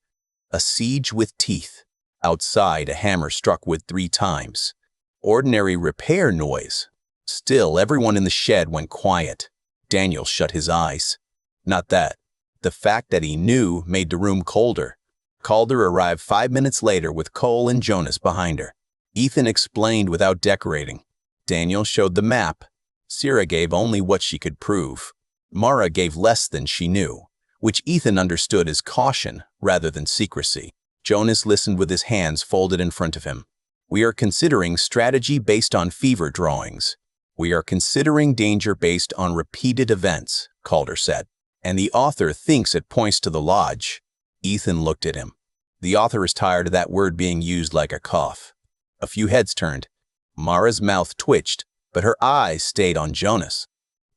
"A siege with teeth." Outside, a hammer struck wood 3 times. Ordinary repair noise. Still, everyone in the shed went quiet. Daniel shut his eyes. Not that. The fact that he knew made the room colder. Calder arrived 5 minutes later with Cole and Jonas behind her. Ethan explained without decorating. Daniel showed the map. Sarah gave only what she could prove. Mara gave less than she knew, which Ethan understood as caution rather than secrecy. Jonas listened with his hands folded in front of him. "We are considering strategy based on fever drawings. We are considering danger based on repeated events," Calder said. "And the author thinks it points to the lodge." Ethan looked at him. The author is tired of that word being used like a cough. A few heads turned. Mara's mouth twitched, but her eyes stayed on Jonas.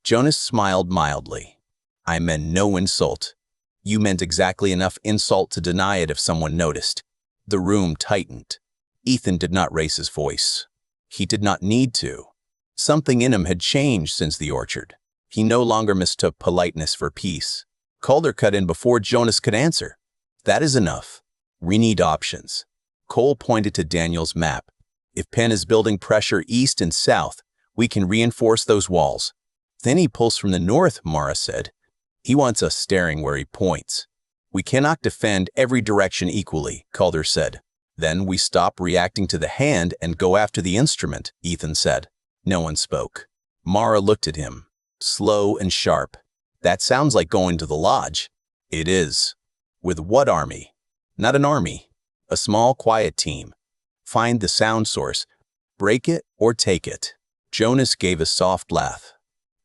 Jonas smiled mildly. "I meant no insult. You meant exactly enough insult to deny it if someone noticed." The room tightened. Ethan did not raise his voice. He did not need to. Something in him had changed since the orchard. He no longer mistook politeness for peace. Calder cut in before Jonas could answer. "That is enough. We need options." Cole pointed to Daniel's map. "If Penn is building pressure east and south, we can reinforce those walls." "Then he pulls from the north," Mara said. "He wants us staring where he points." "We cannot defend every direction equally," Calder said. "Then we stop reacting to the hand and go after the instrument," Ethan said. No one spoke. Mara looked at him, slow and sharp. That sounds like going to the lodge. It is. With what army? Not an army. A small, quiet team. Find the sound source. Break it or take it. Jonas gave a soft laugh.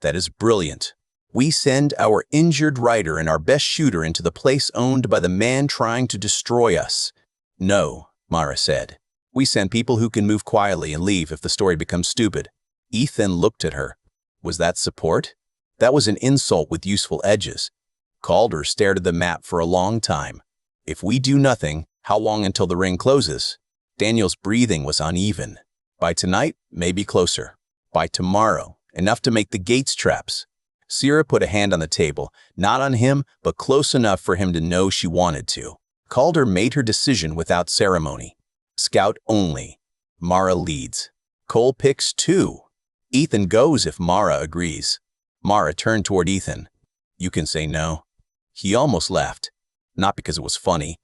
That is brilliant. We send our injured writer and our best shooter into the place owned by the man trying to destroy us. No, Mara said. We send people who can move quietly and leave if the story becomes stupid. Ethan looked at her. Was that support? That was an insult with useful edges. Calder stared at the map for a long time. If we do nothing, how long until the ring closes? Daniel's breathing was uneven. By tonight, maybe closer. By tomorrow, enough to make the gates traps. Sierra put a hand on the table, not on him, but close enough for him to know she wanted to. Calder made her decision without ceremony. Scout only. Mara leads. Cole picks 2. Ethan goes if Mara agrees. Mara turned toward Ethan. You can say no. He almost laughed. Not because it was funny,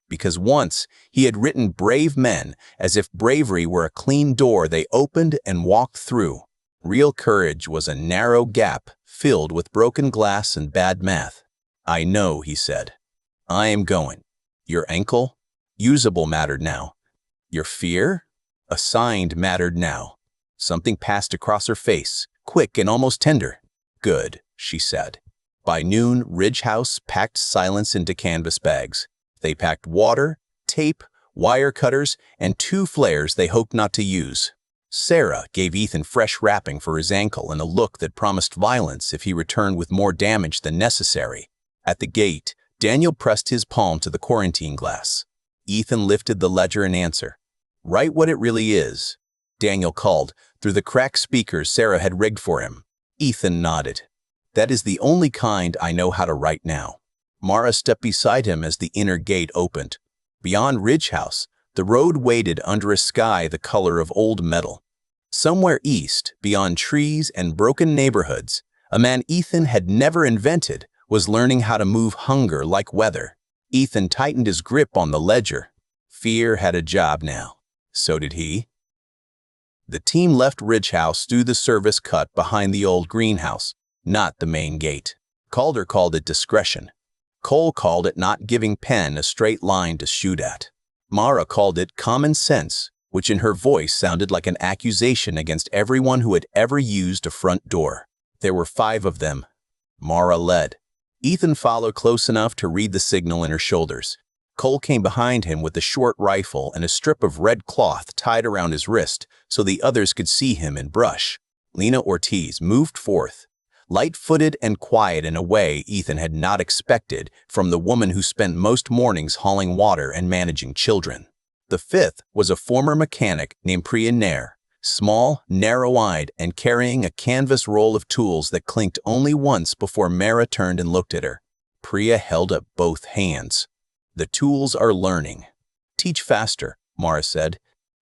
because once he had written brave men as if bravery were a clean door they opened and walked through. Real courage was a narrow gap filled with broken glass and bad math. I know, he said. I am going. Your ankle? Usable mattered now. Your fear? Assigned mattered now. Something passed across her face, quick and almost tender. Good, she said. By noon, Ridge House packed silence into canvas bags. They packed water, tape, wire cutters, and 2 flares they hoped not to use. Sarah gave Ethan fresh wrapping for his ankle and a look that promised violence if he returned with more damage than necessary. At the gate, Daniel pressed his palm to the quarantine glass. Ethan lifted the ledger in answer. Write what it really is, Daniel called through the cracked speakers Sarah had rigged for him. Ethan nodded. That is the only kind I know how to write now. Mara stepped beside him as the inner gate opened. Beyond Ridge House, the road waited under a sky the color of old metal. Somewhere east, beyond trees and broken neighborhoods, a man Ethan had never invented was learning how to move hunger like weather. Ethan tightened his grip on the ledger. Fear had a job now. So did he. The team left Ridge House through the service cut behind the old greenhouse, not the main gate. Calder called it discretion. Cole called it not giving Penn a straight line to shoot at. Mara called it common sense, which in her voice sounded like an accusation against everyone who had ever used a front door. There were 5 of them. Mara led. Ethan followed close enough to read the signal in her shoulders. Cole came behind him with a short rifle and a strip of red cloth tied around his wrist so the others could see him and brush. Lena Ortiz moved forth, light-footed and quiet in a way Ethan had not expected from the woman who spent most mornings hauling water and managing children. The 5th was a former mechanic named Priya Nair, small, narrow-eyed, and carrying a canvas roll of tools that clinked only once before Mara turned and looked at her. Priya held up both hands. The tools are learning. Teach faster, Mara said.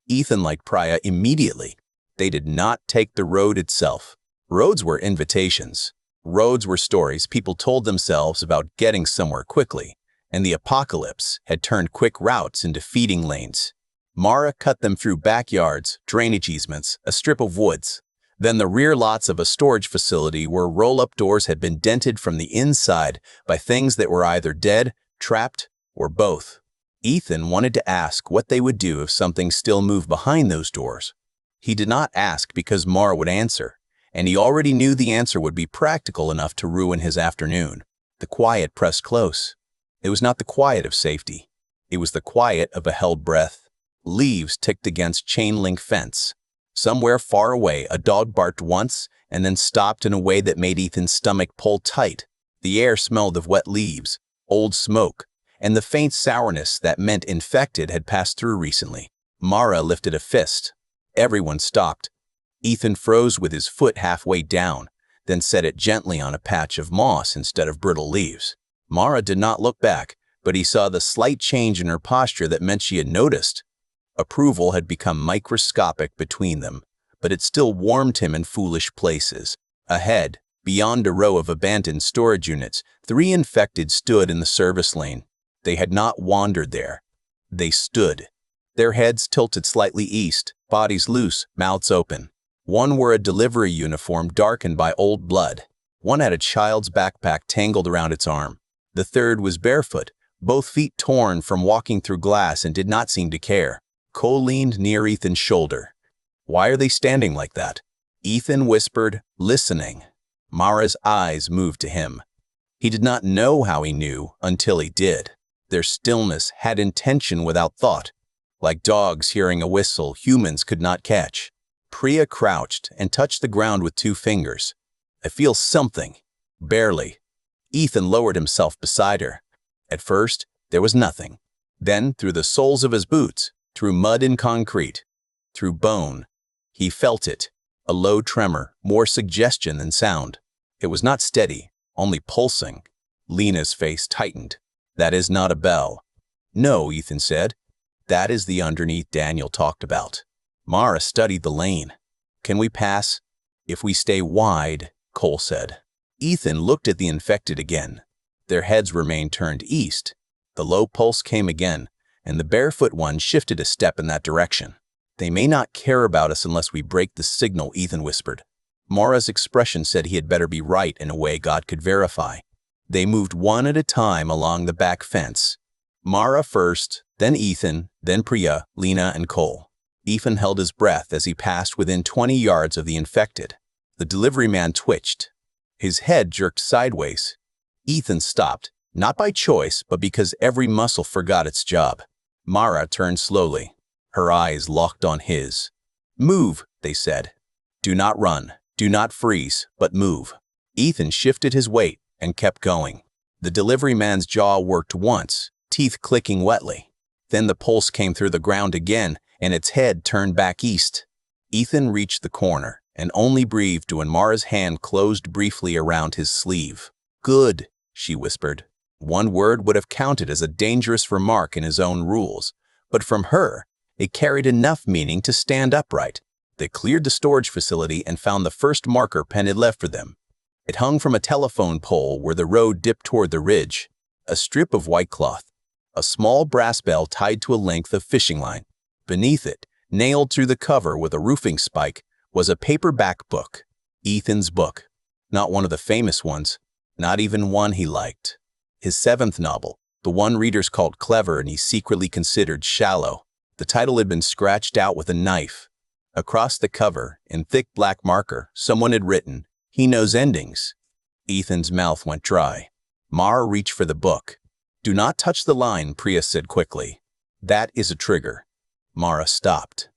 Ethan liked Priya immediately. They did not take the road itself. Roads were invitations. Roads were stories people told themselves about getting somewhere quickly, and the apocalypse had turned quick routes into feeding lanes. Mara cut them through backyards, drainage easements, a strip of woods. Then the rear lots of a storage facility where roll-up doors had been dented from the inside by things that were either dead, trapped, or both. Ethan wanted to ask what they would do if something still moved behind those doors. He did not ask because Mara would answer, and he already knew the answer would be practical enough to ruin his afternoon. The quiet pressed close. It was not the quiet of safety. It was the quiet of a held breath. Leaves ticked against chain-link fence. Somewhere far away, a dog barked once and then stopped in a way that made Ethan's stomach pull tight. The air smelled of wet leaves, old smoke, and the faint sourness that meant infected had passed through recently. Mara lifted a fist. Everyone stopped. Ethan froze with his foot halfway down, then set it gently on a patch of moss instead of brittle leaves. Mara did not look back, but he saw the slight change in her posture that meant she had noticed. Approval had become microscopic between them, but it still warmed him in foolish places. Ahead, beyond a row of abandoned storage units, 3 infected stood in the service lane. They had not wandered there. They stood. Their heads tilted slightly east, bodies loose, mouths open. One wore a delivery uniform darkened by old blood. One had a child's backpack tangled around its arm. The third was barefoot, both feet torn from walking through glass, and did not seem to care. Cole leaned near Ethan's shoulder. "Why are they standing like that?" Ethan whispered, listening. Mara's eyes moved to him. He did not know how he knew until he did. Their stillness had intention without thought. Like dogs hearing a whistle humans could not catch. Priya crouched and touched the ground with 2 fingers. "I feel something." Barely. Ethan lowered himself beside her. At first, there was nothing. Then, through the soles of his boots, through mud and concrete, through bone, he felt it. A low tremor, more suggestion than sound. It was not steady, only pulsing. Lena's face tightened. "That is not a bell." "No," Ethan said. "That is the underneath Daniel talked about." Mara studied the lane. "Can we pass?" "If we stay wide," Cole said. Ethan looked at the infected again. Their heads remained turned east. The low pulse came again, and the barefoot one shifted a step in that direction. "They may not care about us unless we break the signal," Ethan whispered. Mara's expression said he had better be right in a way God could verify. They moved one at a time along the back fence. Mara first, then Ethan, then Priya, Lena, and Cole. Ethan held his breath as he passed within 20 yards of the infected. The delivery man twitched. His head jerked sideways. Ethan stopped, not by choice, but because every muscle forgot its job. Mara turned slowly. Her eyes locked on his. "Move," they said. "Do not run, do not freeze, but move." Ethan shifted his weight and kept going. The delivery man's jaw worked once, teeth clicking wetly. Then the pulse came through the ground again, and its head turned back east. Ethan reached the corner and only breathed when Mara's hand closed briefly around his sleeve. "Good," she whispered. One word would have counted as a dangerous remark in his own rules, but from her, it carried enough meaning to stand upright. They cleared the storage facility and found the first marker Penn had left for them. It hung from a telephone pole where the road dipped toward the ridge. A strip of white cloth. A small brass bell tied to a length of fishing line. Beneath it, nailed through the cover with a roofing spike, was a paperback book. Ethan's book. Not one of the famous ones. Not even one he liked. His 7th novel, the one readers called clever and he secretly considered shallow. The title had been scratched out with a knife. Across the cover, in thick black marker, someone had written, "He knows endings." Ethan's mouth went dry. Mara reached for the book. "Do not touch the line," Priya said quickly. "That is a trigger." Mara stopped.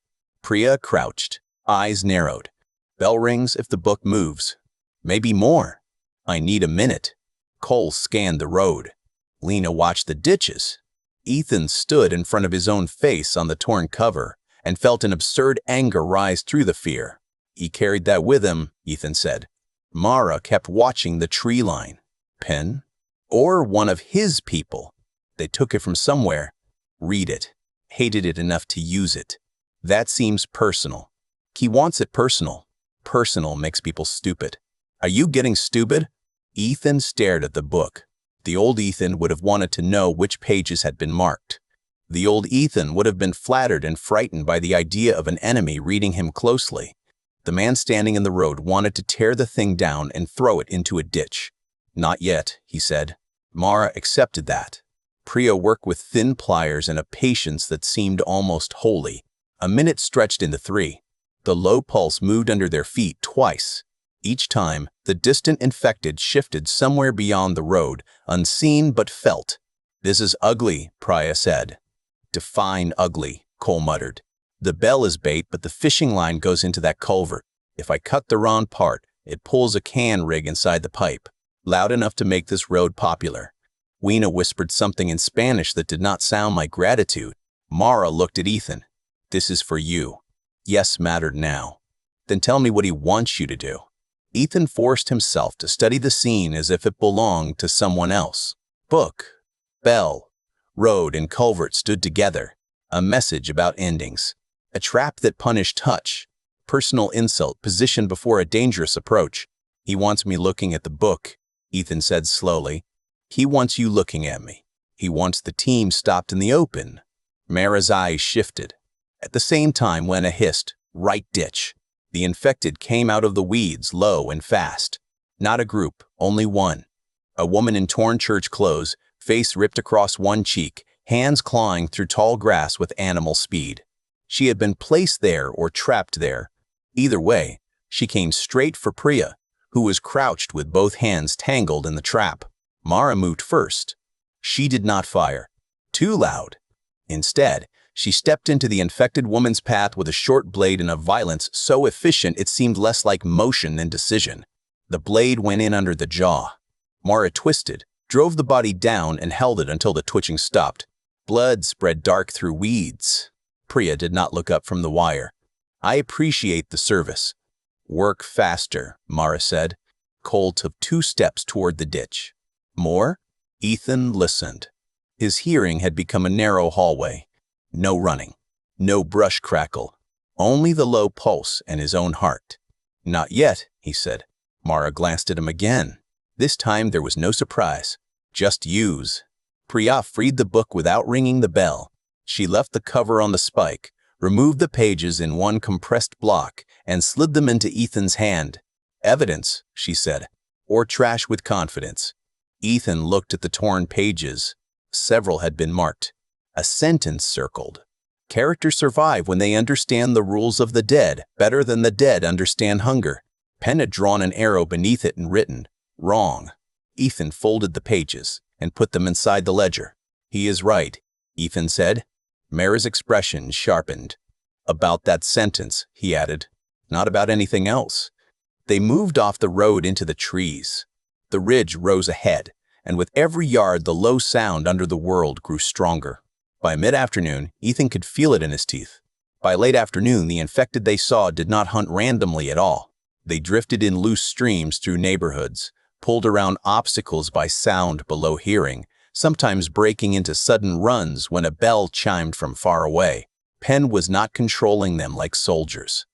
Priya crouched, eyes narrowed. "Bell rings if the book moves. Maybe more. I need a minute." Cole scanned the road. Lena watched the ditches. Ethan stood in front of his own face on the torn cover and felt an absurd anger rise through the fear. He carried that with him, Ethan said. Mara kept watching the tree line. Penn? Or one of his people. They took it from somewhere. Read it. Hated it enough to use it. That seems personal. He wants it personal. Personal makes people stupid. Are you getting stupid? Ethan stared at the book. The old Ethan would have wanted to know which pages had been marked. The old Ethan would have been flattered and frightened by the idea of an enemy reading him closely. The man standing in the road wanted to tear the thing down and throw it into a ditch. Not yet, he said. Mara accepted that. Priya worked with thin pliers and a patience that seemed almost holy. A minute stretched into 3. The low pulse moved under their feet twice. Each time, the distant infected shifted somewhere beyond the road, unseen but felt. This is ugly, Priya said. Define ugly, Cole muttered. The bell is bait, but the fishing line goes into that culvert. If I cut the wrong part, it pulls a can rig inside the pipe, loud enough to make this road popular. Weena whispered something in Spanish that did not sound like gratitude. Mara looked at Ethan. This is for you. Yes mattered now. Then tell me what he wants you to do. Ethan forced himself to study the scene as if it belonged to someone else. Book, bell, road, and culvert stood together. A message about endings. A trap that punished touch. Personal insult positioned before a dangerous approach. He wants me looking at the book, Ethan said slowly. He wants you looking at me. He wants the team stopped in the open. Mara's eyes shifted. At the same time, Lena hissed, right ditch. The infected came out of the weeds low and fast. Not a group, only one. A woman in torn church clothes, face ripped across one cheek, hands clawing through tall grass with animal speed. She had been placed there or trapped there. Either way, she came straight for Priya, who was crouched with both hands tangled in the trap. Mara moved first. She did not fire. Too loud. Instead, she stepped into the infected woman's path with a short blade and a violence so efficient it seemed less like motion than decision. The blade went in under the jaw. Mara twisted, drove the body down and held it until the twitching stopped. Blood spread dark through weeds. Priya did not look up from the wire. I appreciate the service. Work faster, Mara said. Cole took 2 steps toward the ditch. More? Ethan listened. His hearing had become a narrow hallway. No running. No brush crackle. Only the low pulse and his own heart. Not yet, he said. Mara glanced at him again. This time there was no surprise. Just use. Priya freed the book without ringing the bell. She left the cover on the spike, removed the pages in one compressed block, and slid them into Ethan's hand. Evidence, she said, or trash with confidence. Ethan looked at the torn pages. Several had been marked. A sentence circled. Characters survive when they understand the rules of the dead better than the dead understand hunger. Penn had drawn an arrow beneath it and written, wrong. Ethan folded the pages and put them inside the ledger. He is right, Ethan said. Mara's expression sharpened. About that sentence, he added, not about anything else. They moved off the road into the trees. The ridge rose ahead, and with every yard the low sound under the world grew stronger. By mid-afternoon, Ethan could feel it in his teeth. By late afternoon, the infected they saw did not hunt randomly at all. They drifted in loose streams through neighborhoods, pulled around obstacles by sound below hearing, sometimes breaking into sudden runs when a bell chimed from far away. Penn was not controlling them like soldiers.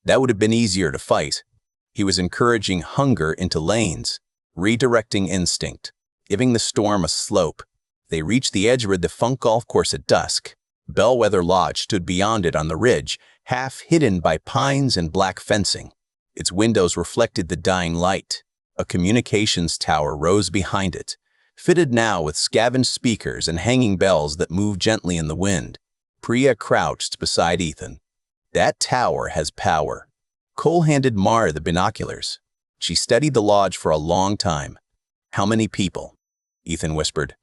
That would have been easier to fight. He was encouraging hunger into lanes, redirecting instinct, giving the storm a slope. They reached the edge of the Funk golf course at dusk. Bellwether Lodge stood beyond it on the ridge, half hidden by pines and black fencing. Its windows reflected the dying light. A communications tower rose behind it, fitted now with scavenged speakers and hanging bells that moved gently in the wind. Priya crouched beside Ethan. That tower has power. Cole handed Mara the binoculars. She studied the lodge for a long time. How many people? Ethan whispered.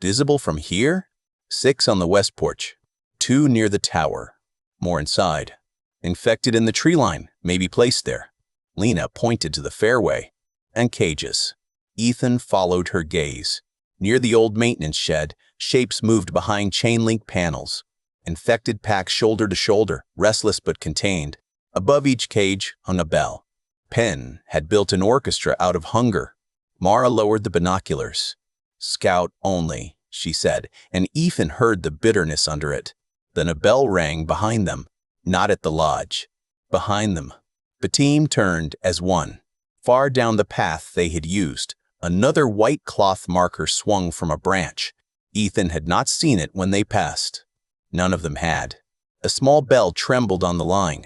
Visible from here? 6 on the west porch. 2 near the tower. More inside. Infected in the tree line, maybe placed there. Lena pointed to the fairway. And cages. Ethan followed her gaze. Near the old maintenance shed, shapes moved behind chain-link panels. Infected packed shoulder to shoulder, restless but contained. Above each cage hung a bell. Penn had built an orchestra out of hunger. Mara lowered the binoculars. Scout only, she said, and Ethan heard the bitterness under it. Then a bell rang behind them, not at the lodge. Behind them. The team turned as one. Far down the path they had used, another white cloth marker swung from a branch. Ethan had not seen it when they passed. None of them had. A small bell trembled on the line.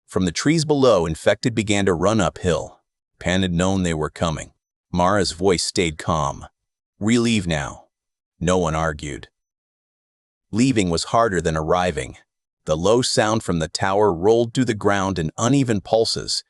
From the trees below, infected began to run uphill. Penn had known they were coming. Mara's voice stayed calm. We leave now. No one argued. Leaving was harder than arriving. The low sound from the tower rolled through the ground in uneven pulses,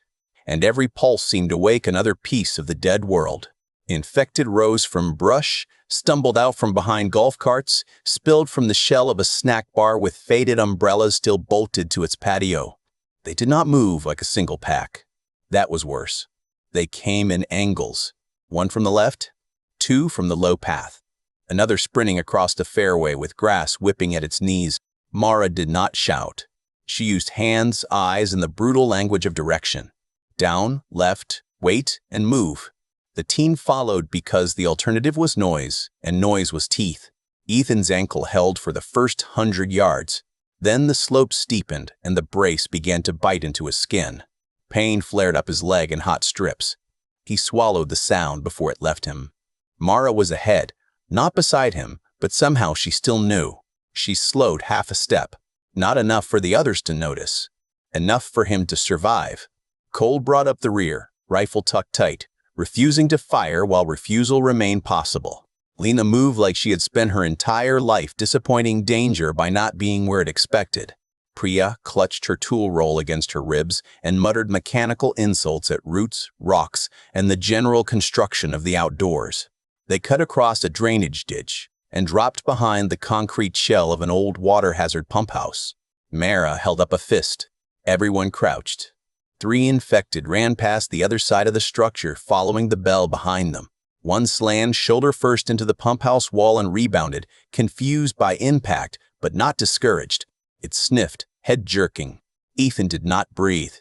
and every pulse seemed to wake another piece of the dead world. Infected rose from brush, stumbled out from behind golf carts, spilled from the shell of a snack bar with faded umbrellas still bolted to its patio. They did not move like a single pack. That was worse. They came in angles. 1 from the left, 2 from the low path. Another sprinting across the fairway with grass whipping at its knees. Mara did not shout. She used hands, eyes, and the brutal language of direction. Down, left, wait, and move. The team followed because the alternative was noise, and noise was teeth. Ethan's ankle held for the first 100 yards. Then the slope steepened, and the brace began to bite into his skin. Pain flared up his leg in hot strips. He swallowed the sound before it left him. Mara was ahead, not beside him, but somehow she still knew. She slowed half a step, not enough for the others to notice, enough for him to survive. Cole brought up the rear, rifle tucked tight, refusing to fire while refusal remained possible. Lena moved like she had spent her entire life disappointing danger by not being where it expected. Priya clutched her tool roll against her ribs and muttered mechanical insults at roots, rocks, and the general construction of the outdoors. They cut across a drainage ditch and dropped behind the concrete shell of an old water hazard pump house. Mara held up a fist. Everyone crouched. 3 infected ran past the other side of the structure, following the bell behind them. One slammed shoulder first into the pump house wall and rebounded, confused by impact, but not discouraged. It sniffed, head jerking. Ethan did not breathe.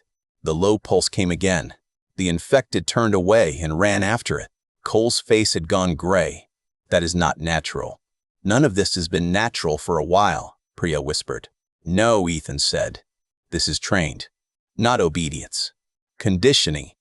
The low pulse came again. The infected turned away and ran after it. Cole's face had gone gray. That is not natural. None of this has been natural for a while, Priya whispered. No, Ethan said. This is trained. Not obedience. Conditioning.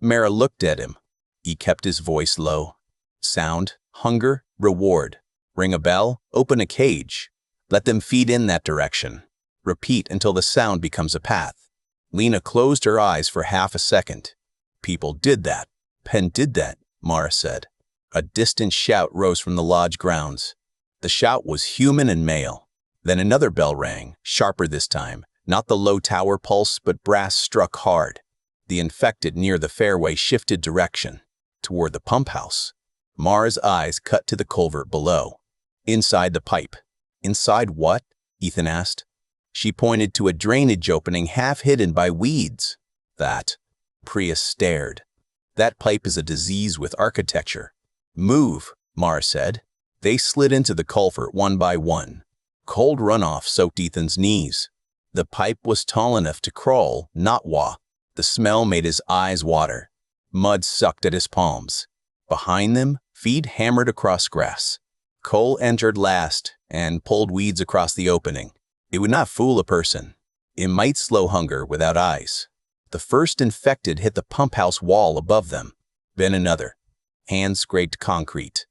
Mara looked at him. He kept his voice low. Sound, hunger, reward. Ring a bell, open a cage. Let them feed in that direction. Repeat until the sound becomes a path. Lena closed her eyes for half a second. People did that. Penn did that, Mara said. A distant shout rose from the lodge grounds. The shout was human and male. Then another bell rang, sharper this time. Not the low tower pulse, but brass struck hard. The infected near the fairway shifted direction, toward the pump house. Mara's eyes cut to the culvert below. Inside the pipe. Inside what? Ethan asked. She pointed to a drainage opening half hidden by weeds. That. Priya stared. That pipe is a disease with architecture. Move, Mara said. They slid into the culvert one by one. Cold runoff soaked Ethan's knees. The pipe was tall enough to crawl, not walk. The smell made his eyes water. Mud sucked at his palms. Behind them, feet hammered across grass. Cole entered last and pulled weeds across the opening. It would not fool a person. It might slow hunger without eyes. The first infected hit the pump house wall above them. Then another. Hands scraped concrete.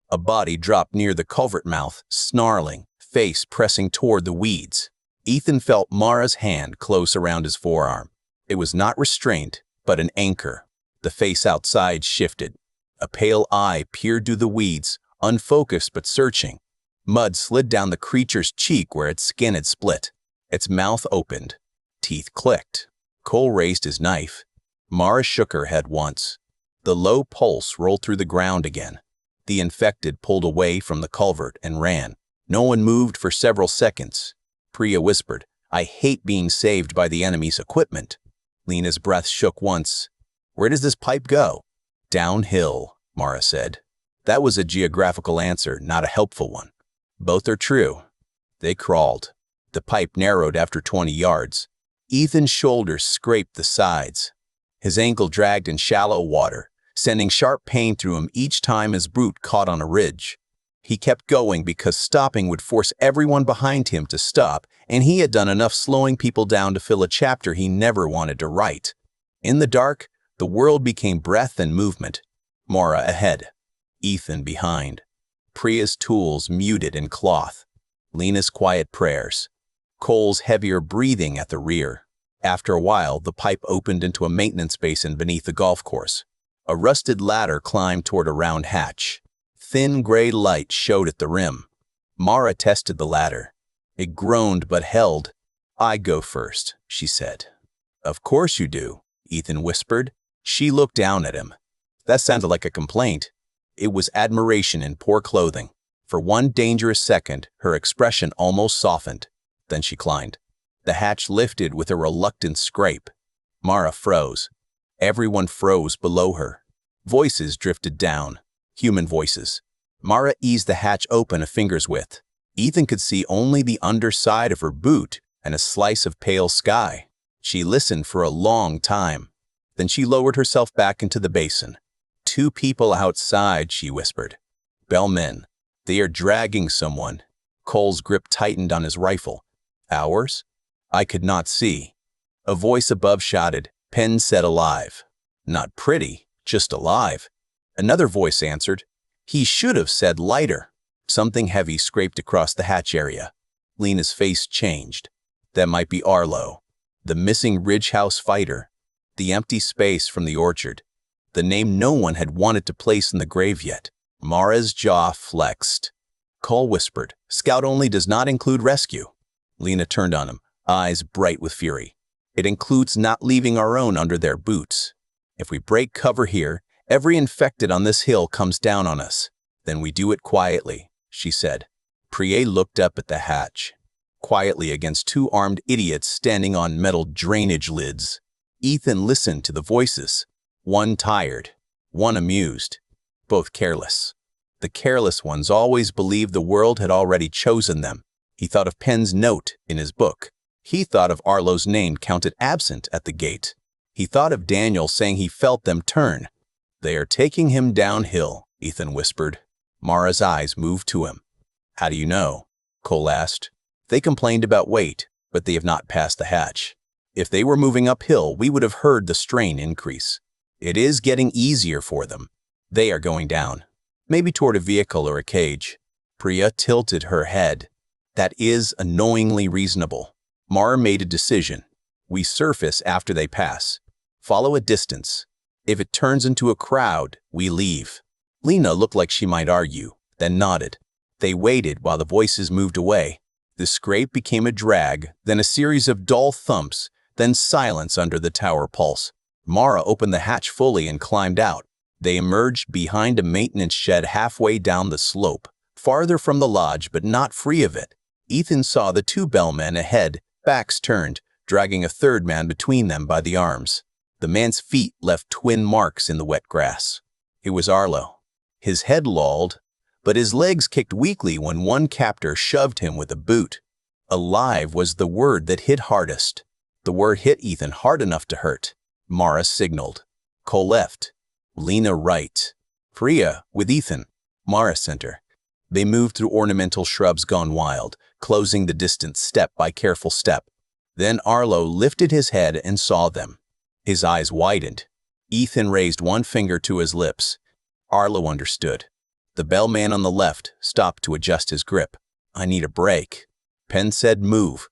A body dropped near the culvert mouth, snarling, face pressing toward the weeds. Ethan felt Mara's hand close around his forearm. It was not restraint, but an anchor. The face outside shifted. A pale eye peered through the weeds, unfocused but searching. Mud slid down the creature's cheek where its skin had split. Its mouth opened. Teeth clicked. Cole raised his knife. Mara shook her head once. The low pulse rolled through the ground again. The infected pulled away from the culvert and ran. No one moved for several seconds. Priya whispered, I hate being saved by the enemy's equipment. Lena's breath shook once. Where does this pipe go? Downhill, Mara said. That was a geographical answer, not a helpful one. Both are true. They crawled. The pipe narrowed after 20 yards. Ethan's shoulders scraped the sides. His ankle dragged in shallow water, sending sharp pain through him each time his boot caught on a ridge. He kept going because stopping would force everyone behind him to stop, and he had done enough slowing people down to fill a chapter he never wanted to write. In the dark, the world became breath and movement. Mara ahead. Ethan behind. Priya's tools muted in cloth. Lena's quiet prayers. Cole's heavier breathing at the rear. After a while, the pipe opened into a maintenance basin beneath the golf course. A rusted ladder climbed toward a round hatch. Thin gray light showed at the rim. Mara tested the ladder. It groaned but held. I go first, she said. Of course you do, Ethan whispered. She looked down at him. That sounded like a complaint. It was admiration in poor clothing. For one dangerous second, her expression almost softened. Then she climbed. The hatch lifted with a reluctant scrape. Mara froze. Everyone froze below her. Voices drifted down. Human voices. Mara eased the hatch open a finger's width. Ethan could see only the underside of her boot and a slice of pale sky. She listened for a long time. Then she lowered herself back into the basin. 2 people outside, she whispered. Bellmen. They are dragging someone. Cole's grip tightened on his rifle. Ours? I could not see. A voice above shouted, Penn said alive. Not pretty, just alive. Another voice answered, he should have said lighter. Something heavy scraped across the hatch area. Lena's face changed. That might be Arlo, the missing Ridge House fighter, the empty space from the orchard. the name no one had wanted to place in the grave yet. Mara's jaw flexed. Cole whispered, "Scout only does not include rescue." Lena turned on him, eyes bright with fury. "It includes not leaving our own under their boots. If we break cover here, every infected on this hill comes down on us. Then we do it quietly," she said. Priye looked up at the hatch, quietly against two armed idiots standing on metal drainage lids. Ethan listened to the voices, one tired, one amused, both careless. The careless ones always believed the world had already chosen them. He thought of Penn's note in his book. He thought of Arlo's name counted absent at the gate. He thought of Daniel saying he felt them turn. "They are taking him downhill," Ethan whispered. Mara's eyes moved to him. "How do you know?" Cole asked. "They complained about weight, but they have not passed the hatch. If they were moving uphill, we would have heard the strain increase. It is getting easier for them. They are going down, maybe toward a vehicle or a cage." Priya tilted her head. "That is annoyingly reasonable." Mara made a decision. "We surface after they pass. Follow a distance. If it turns into a crowd, we leave." Lena looked like she might argue, then nodded. They waited while the voices moved away. The scrape became a drag, then a series of dull thumps, then silence under the tower pulse. Mara opened the hatch fully and climbed out. They emerged behind a maintenance shed halfway down the slope, farther from the lodge but not free of it. Ethan saw the two bellmen ahead, backs turned, dragging a third man between them by the arms. The man's feet left twin marks in the wet grass. It was Arlo. His head lolled, but his legs kicked weakly when one captor shoved him with a boot. Alive was the word that hit hardest. The word hit Ethan hard enough to hurt. Mara signaled. Cole left. Lena right. Priya with Ethan. Mara center. They moved through ornamental shrubs gone wild, closing the distance step by careful step. Then Arlo lifted his head and saw them. His eyes widened. Ethan raised one finger to his lips. Arlo understood. The bellman on the left stopped to adjust his grip. "I need a break." Penn said, "Move.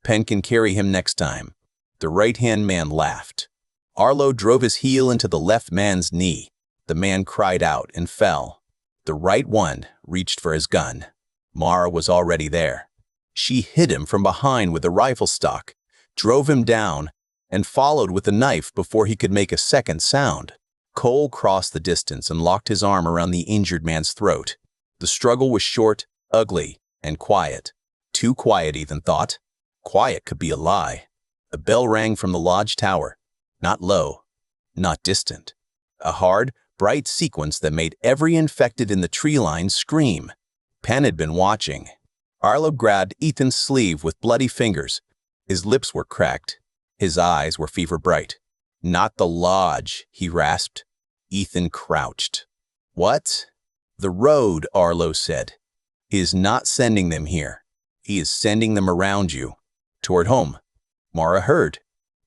Penn can carry him next time." The right-hand man laughed. Arlo drove his heel into the left man's knee. The man cried out and fell. The right one reached for his gun. Mara was already there. She hit him from behind with a rifle stock, drove him down, and followed with a knife before he could make a second sound. Cole crossed the distance and locked his arm around the injured man's throat. The struggle was short, ugly, and quiet. Too quiet, Ethan thought. Quiet could be a lie. A bell rang from the lodge tower. Not low, not distant. A hard, bright sequence that made every infected in the tree line scream. Penn had been watching. Arlo grabbed Ethan's sleeve with bloody fingers. His lips were cracked. His eyes were fever bright. "Not the lodge," he rasped. Ethan crouched. "What?" "The road," Arlo said. "He is not sending them here. He is sending them around you, toward home." Mara heard.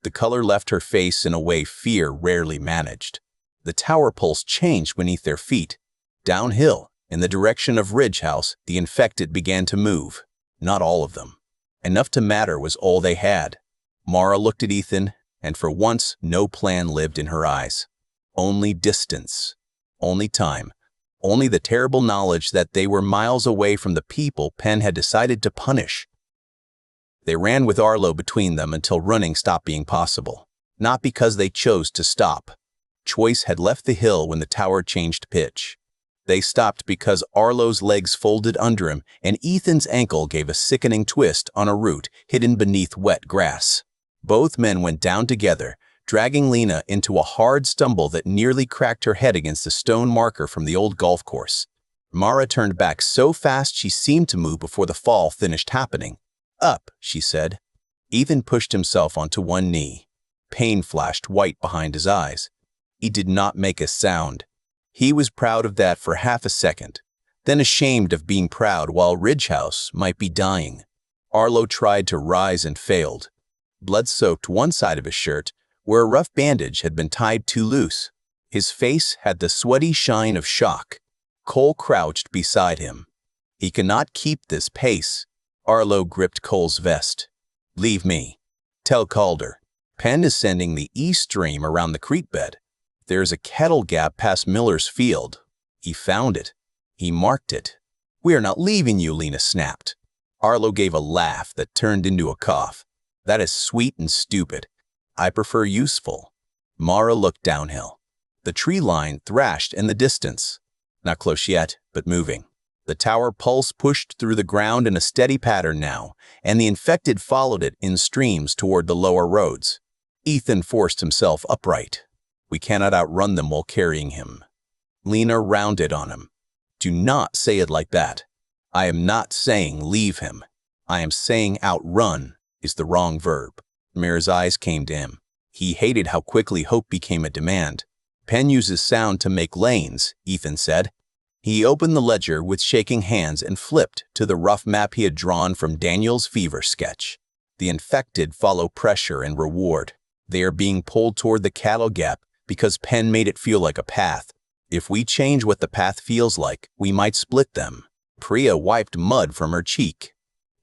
The color left her face in a way fear rarely managed. The tower pulse changed beneath their feet. Downhill, in the direction of Ridge House, the infected began to move. Not all of them. Enough to matter was all they had. Mara looked at Ethan, and for once no plan lived in her eyes. Only distance. Only time. Only the terrible knowledge that they were miles away from the people Penn had decided to punish. They ran with Arlo between them until running stopped being possible. Not because they chose to stop. Choice had left the hill when the tower changed pitch. They stopped because Arlo's legs folded under him and Ethan's ankle gave a sickening twist on a root hidden beneath wet grass. Both men went down together, dragging Lena into a hard stumble that nearly cracked her head against a stone marker from the old golf course. Mara turned back so fast she seemed to move before the fall finished happening. "Up," she said. Ethan pushed himself onto one knee. Pain flashed white behind his eyes. He did not make a sound. He was proud of that for half a second, then ashamed of being proud while Ridge House might be dying. Arlo tried to rise and failed. Blood soaked one side of his shirt, where a rough bandage had been tied too loose. His face had the sweaty shine of shock. Cole crouched beside him. He cannot keep this pace. Arlo gripped Cole's vest. "Leave me. Tell Calder. Penn is sending the east stream around the creek bed. There's a kettle gap past Miller's field. He found it. He marked it. We are not leaving you, Lena snapped. Arlo gave a laugh that turned into a cough. That is sweet and stupid. I prefer useful. Mara looked downhill. The tree line thrashed in the distance. Not close yet, but moving. The tower pulse pushed through the ground in a steady pattern now, and the infected followed it in streams toward the lower roads. Ethan forced himself upright. We cannot outrun them while carrying him. Lena rounded on him. Do not say it like that. I am not saying leave him. I am saying outrun is the wrong verb. Mira's eyes came to him. He hated how quickly hope became a demand. Pen uses sound to make lanes, Ethan said. He opened the ledger with shaking hands and flipped to the rough map he had drawn from Daniel's fever sketch. The infected follow pressure and reward. They are being pulled toward the cattle gap because Pen made it feel like a path. If we change what the path feels like, we might split them. Priya wiped mud from her cheek.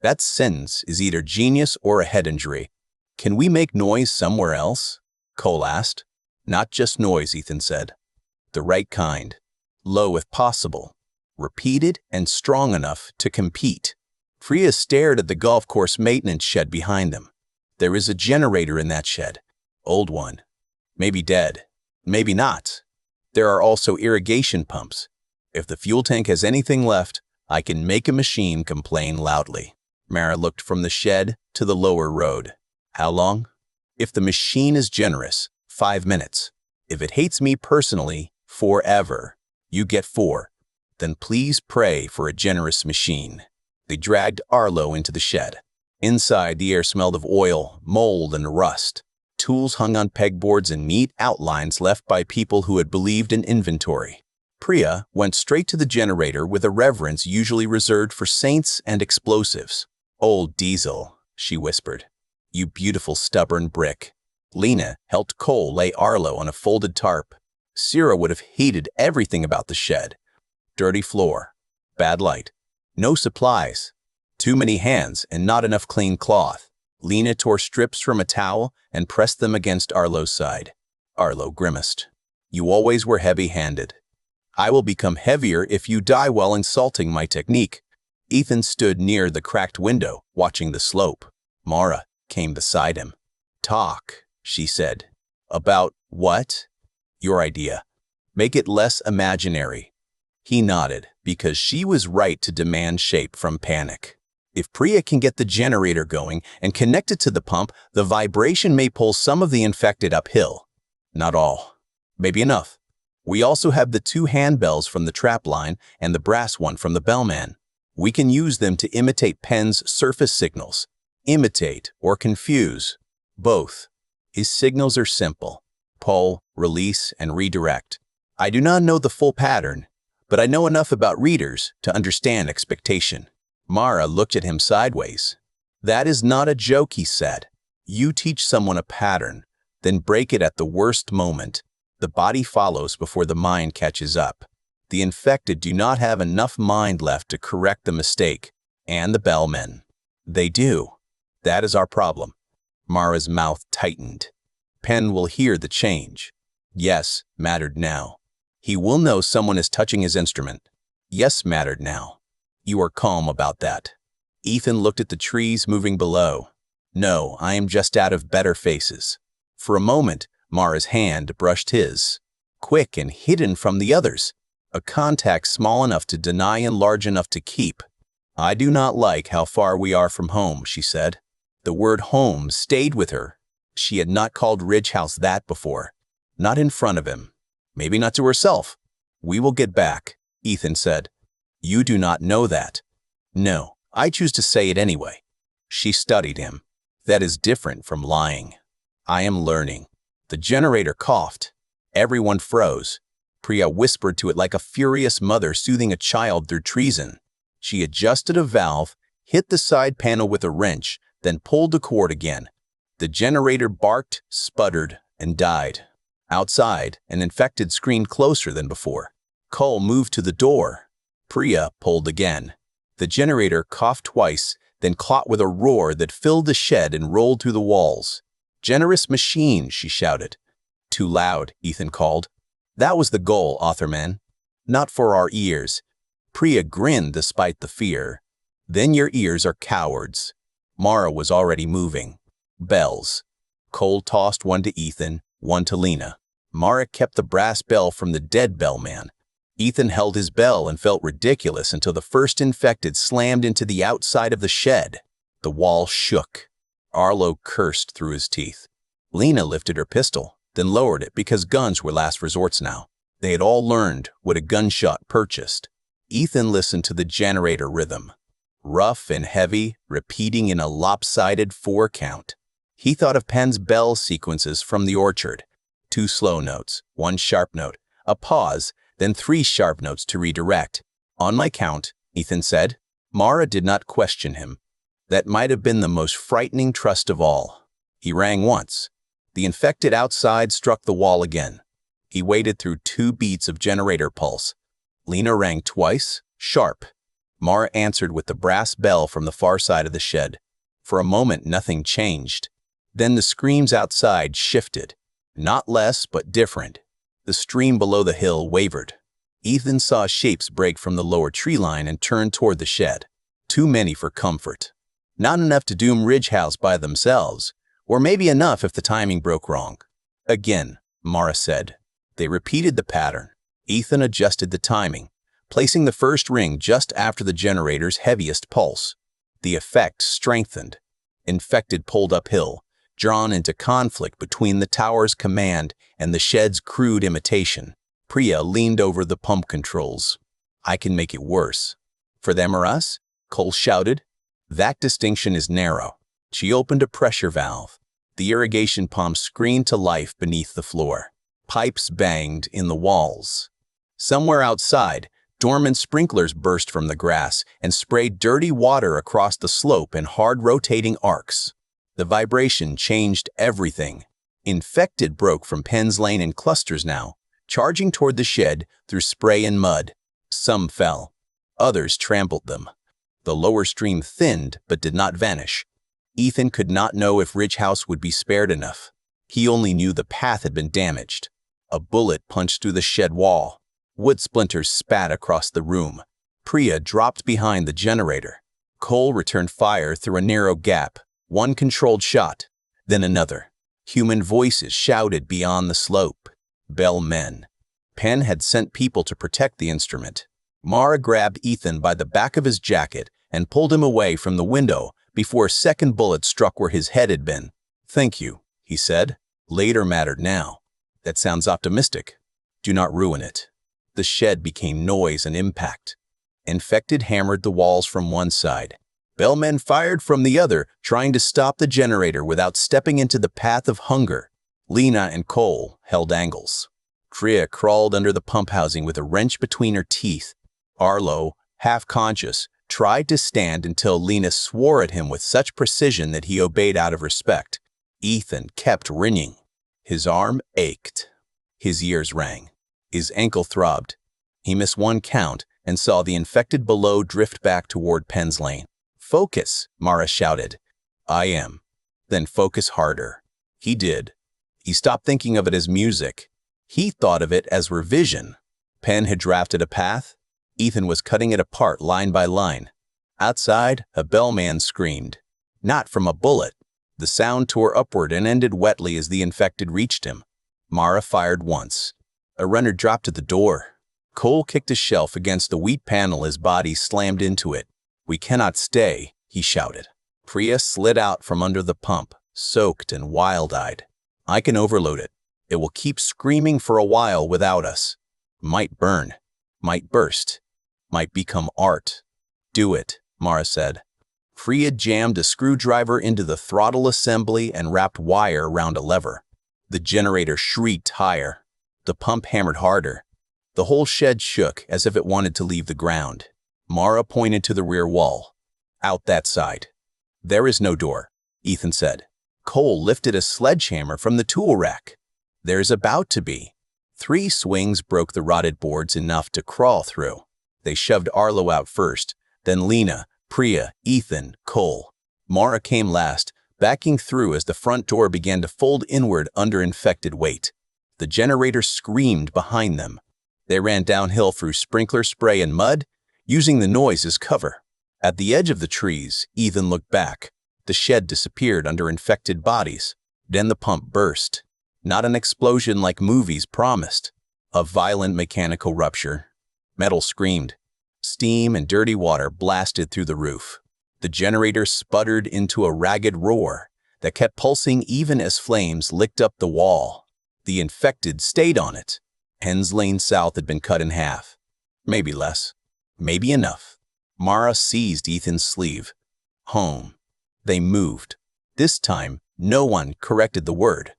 That sentence is either genius or a head injury. Can we make noise somewhere else? Cole asked. Not just noise, Ethan said. The right kind. Low if possible. Repeated and strong enough to compete. Priya stared at the golf course maintenance shed behind them. There is a generator in that shed. Old one. Maybe dead. Maybe not. There are also irrigation pumps. If the fuel tank has anything left, I can make a machine complain loudly. Mara looked from the shed to the lower road. How long? If the machine is generous, 5 minutes. If it hates me personally, forever. You get 4. Then please pray for a generous machine. They dragged Arlo into the shed. Inside, the air smelled of oil, mold, and rust. Tools hung on pegboards and neat outlines left by people who had believed in inventory. Priya went straight to the generator with a reverence usually reserved for saints and explosives. Old diesel, she whispered. You beautiful stubborn brick. Lena helped Cole lay Arlo on a folded tarp. Sierra would have hated everything about the shed. Dirty floor. Bad light. No supplies. Too many hands and not enough clean cloth. Lena tore strips from a towel and pressed them against Arlo's side. Arlo grimaced. You always were heavy-handed. I will become heavier if you die while insulting my technique. Ethan stood near the cracked window, watching the slope. Mara came beside him. Talk, she said. About what? Your idea. Make it less imaginary. He nodded, because she was right to demand shape from panic. If Priya can get the generator going and connect it to the pump, the vibration may pull some of the infected uphill. Not all. Maybe enough. We also have the 2 handbells from the trap line and the brass one from the bellman. We can use them to imitate Pen's surface signals. Imitate or confuse. Both. His signals are simple. Pull, release, and redirect. I do not know the full pattern, but I know enough about readers to understand expectation. Mara looked at him sideways. That is not a joke, he said. You teach someone a pattern, then break it at the worst moment. The body follows before the mind catches up. The infected do not have enough mind left to correct the mistake, and the bellmen. They do. That is our problem. Mara's mouth tightened. Pen will hear the change. Yes mattered now. He will know someone is touching his instrument. Yes mattered now. You are calm about that. Ethan looked at the trees moving below. No, I am just out of better faces. For a moment, Mara's hand brushed his. Quick and hidden from the others. A contact small enough to deny and large enough to keep. I do not like how far we are from home, she said. The word home stayed with her. She had not called Ridge House that before. Not in front of him. Maybe not to herself. We will get back, Ethan said. You do not know that. No, I choose to say it anyway. She studied him. That is different from lying. I am learning. The generator coughed. Everyone froze. Priya whispered to it like a furious mother soothing a child through treason. She adjusted a valve, hit the side panel with a wrench, then pulled the cord again. The generator barked, sputtered, and died. Outside, an infected screamed closer than before. Cole moved to the door. Priya pulled again. The generator coughed twice, then caught with a roar that filled the shed and rolled through the walls. Generous machine, she shouted. Too loud, Ethan called. That was the goal, authorman. Not for our ears. Priya grinned despite the fear. Then your ears are cowards. Mara was already moving. Bells. Cole tossed one to Ethan, one to Lena. Mara kept the brass bell from the dead bellman. Ethan held his bell and felt ridiculous until the first infected slammed into the outside of the shed. The wall shook. Arlo cursed through his teeth. Lena lifted her pistol, then lowered it because guns were last resorts now. They had all learned what a gunshot purchased. Ethan listened to the generator rhythm. Rough and heavy, repeating in a lopsided 4 count. He thought of Penn's bell sequences from the orchard. 2 slow notes, 1 sharp note, a pause, then 3 sharp notes to redirect. On my count, Ethan said. Mara did not question him. That might have been the most frightening trust of all. He rang once. The infected outside struck the wall again. He waited through 2 beats of generator pulse. Lena rang twice, sharp. Mara answered with the brass bell from the far side of the shed. For a moment, nothing changed. Then the screams outside shifted. Not less, but different. The stream below the hill wavered. Ethan saw shapes break from the lower tree line and turn toward the shed. Too many for comfort. Not enough to doom Ridge House by themselves, or maybe enough if the timing broke wrong. Again, Mara said. They repeated the pattern. Ethan adjusted the timing, placing the first ring just after the generator's heaviest pulse. The effect strengthened. Infected pulled uphill, drawn into conflict between the tower's command and the shed's crude imitation. Priya leaned over the pump controls. I can make it worse. For them or us? Cole shouted. That distinction is narrow. She opened a pressure valve. The irrigation pump screamed to life beneath the floor. Pipes banged in the walls. Somewhere outside, dormant sprinklers burst from the grass and sprayed dirty water across the slope in hard rotating arcs. The vibration changed everything. Infected broke from Penn's Lane in clusters now, charging toward the shed through spray and mud. Some fell. Others trampled them. The lower stream thinned but did not vanish. Ethan could not know if Ridge House would be spared enough. He only knew the path had been damaged. A bullet punched through the shed wall. Wood splinters spat across the room. Priya dropped behind the generator. Cole returned fire through a narrow gap. One controlled shot, then another. Human voices shouted beyond the slope. Bellmen. Penn had sent people to protect the instrument. Mara grabbed Ethan by the back of his jacket and pulled him away from the window before a second bullet struck where his head had been. Thank you, he said. Later mattered now. That sounds optimistic. Do not ruin it. The shed became noise and impact. Infected hammered the walls from one side. Bellmen fired from the other, trying to stop the generator without stepping into the path of hunger. Lena and Cole held angles. Priya crawled under the pump housing with a wrench between her teeth. Arlo, half-conscious, tried to stand until Lena swore at him with such precision that he obeyed out of respect. Ethan kept ringing. His arm ached. His ears rang. His ankle throbbed. He missed one count and saw the infected below drift back toward Penn's Lane. Focus, Mara shouted. I am. Then focus harder. He did. He stopped thinking of it as music. He thought of it as revision. Penn had drafted a path. Ethan was cutting it apart line by line. Outside, a bellman screamed. Not from a bullet. The sound tore upward and ended wetly as the infected reached him. Mara fired once. A runner dropped to the door. Cole kicked a shelf against the wheat panel as body slammed into it. We cannot stay, he shouted. Priya slid out from under the pump, soaked and wild-eyed. I can overload it. It will keep screaming for a while without us. Might burn. Might burst. Might become art. Do it, Mara said. Priya jammed a screwdriver into the throttle assembly and wrapped wire around a lever. The generator shrieked higher. The pump hammered harder. The whole shed shook as if it wanted to leave the ground. Mara pointed to the rear wall. Out that side. There is no door, Ethan said. Cole lifted a sledgehammer from the tool rack. There's about to be. 3 swings broke the rotted boards enough to crawl through. They shoved Arlo out first, then Lena, Priya, Ethan, Cole. Mara came last, backing through as the front door began to fold inward under infected weight. The generator screamed behind them. They ran downhill through sprinkler spray and mud, using the noise as cover. At the edge of the trees, Ethan looked back. The shed disappeared under infected bodies. Then the pump burst. Not an explosion like movies promised. A violent mechanical rupture. Metal screamed. Steam and dirty water blasted through the roof. The generator sputtered into a ragged roar that kept pulsing even as flames licked up the wall. The infected stayed on it. Hens Lane South had been cut in half. Maybe less. Maybe enough. Mara seized Ethan's sleeve. Home. They moved. This time, no one corrected the word.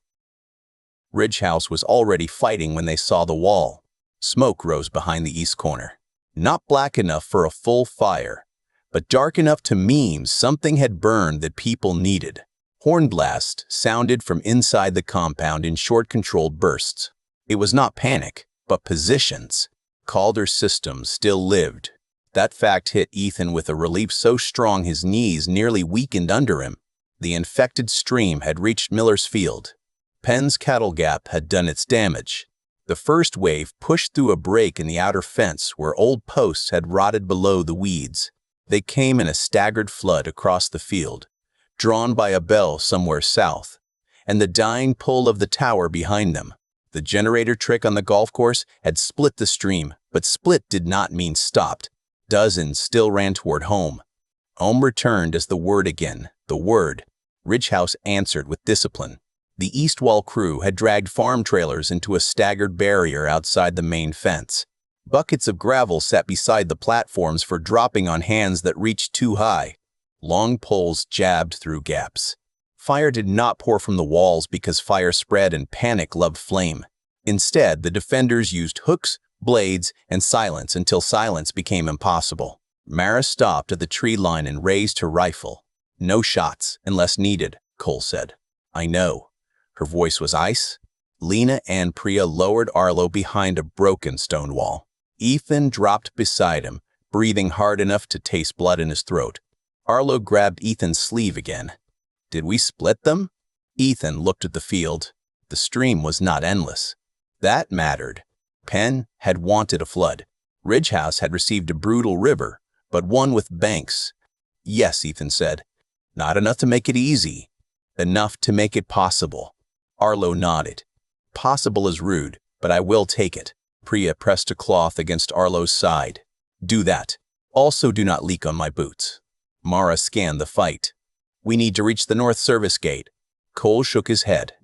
Ridge House was already fighting when they saw the wall. Smoke rose behind the east corner. Not black enough for a full fire, but dark enough to mean something had burned that people needed. Horn blast sounded from inside the compound in short controlled bursts. It was not panic, but positions. Calder's system still lived. That fact hit Ethan with a relief so strong his knees nearly weakened under him. The infected stream had reached Miller's Field. Penn's cattle gap had done its damage. The first wave pushed through a break in the outer fence where old posts had rotted below the weeds. They came in a staggered flood across the field, drawn by a bell somewhere south, and the dying pull of the tower behind them. The generator trick on the golf course had split the stream, but split did not mean stopped. Dozens still ran toward home. Home returned as the word again, the word. Ridge House answered with discipline. The East Wall crew had dragged farm trailers into a staggered barrier outside the main fence. Buckets of gravel sat beside the platforms for dropping on hands that reached too high. Long poles jabbed through gaps. Fire did not pour from the walls because fire spread and panic loved flame. Instead, the defenders used hooks, blades, and silence until silence became impossible. Mara stopped at the tree line and raised her rifle. No shots, unless needed, Cole said. I know. Her voice was ice. Lena and Priya lowered Arlo behind a broken stone wall. Ethan dropped beside him, breathing hard enough to taste blood in his throat. Arlo grabbed Ethan's sleeve again. Did we split them? Ethan looked at the field. The stream was not endless. That mattered. Penn had wanted a flood. Ridge House had received a brutal river, but one with banks. Yes, Ethan said. Not enough to make it easy. Enough to make it possible. Arlo nodded. Possible is rude, but I will take it. Priya pressed a cloth against Arlo's side. Do that. Also do not leak on my boots. Mara scanned the fight. We need to reach the north service gate. Cole shook his head.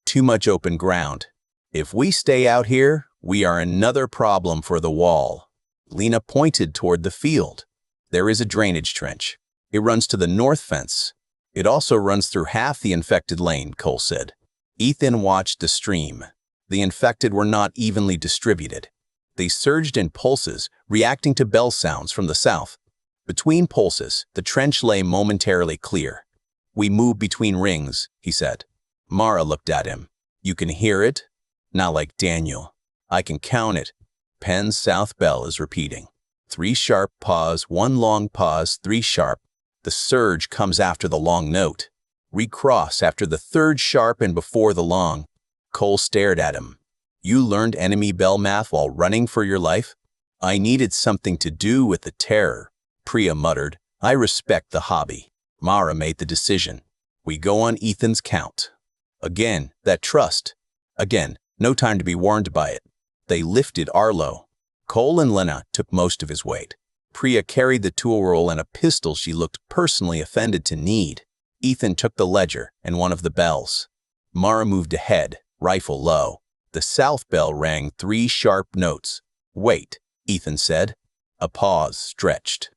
Too much open ground. If we stay out here, we are another problem for the wall. Lena pointed toward the field. There is a drainage trench. It runs to the north fence. It also runs through half the infected lane, Cole said. Ethan watched the stream. The infected were not evenly distributed. They surged in pulses, reacting to bell sounds from the south. Between pulses, the trench lay momentarily clear. We move between rings, he said. Mara looked at him. You can hear it? Not like Daniel. I can count it. Penn's south bell is repeating. 3 sharp pause, 1 long pause, 3 sharp. The surge comes after the long note. Recross after the 3rd sharp and before the long. Cole stared at him. You learned enemy bell math while running for your life? I needed something to do with the terror. Priya muttered. I respect the hobby. Mara made the decision. We go on Ethan's count. Again, that trust. Again, no time to be warned by it. They lifted Arlo. Cole and Lena took most of his weight. Priya carried the tool roll and a pistol she looked personally offended to need. Ethan took the ledger and one of the bells. Mara moved ahead, rifle low. The south bell rang 3 sharp notes. Wait, Ethan said. A pause stretched.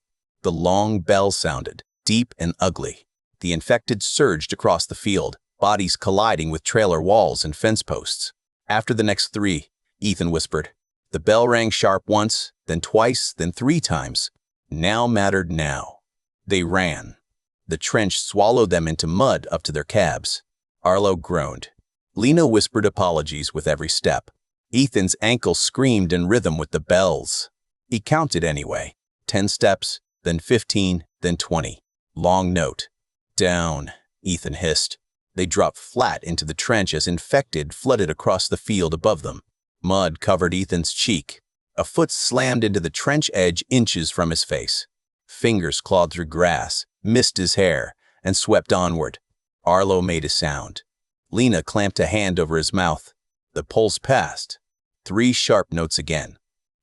The long bell sounded, deep and ugly. The infected surged across the field, bodies colliding with trailer walls and fence posts. After the next 3, Ethan whispered. The bell rang sharp once, then twice, then 3 times. Now mattered now. They ran. The trench swallowed them into mud up to their calves. Arlo groaned. Lena whispered apologies with every step. Ethan's ankle screamed in rhythm with the bells. He counted anyway. 10 steps, then 15, then 20. Long note. Down, Ethan hissed. They dropped flat into the trench as infected flooded across the field above them. Mud covered Ethan's cheek. A foot slammed into the trench edge inches from his face. Fingers clawed through grass, missed his hair, and swept onward. Arlo made a sound. Lena clamped a hand over his mouth. The pulse passed. 3 sharp notes again.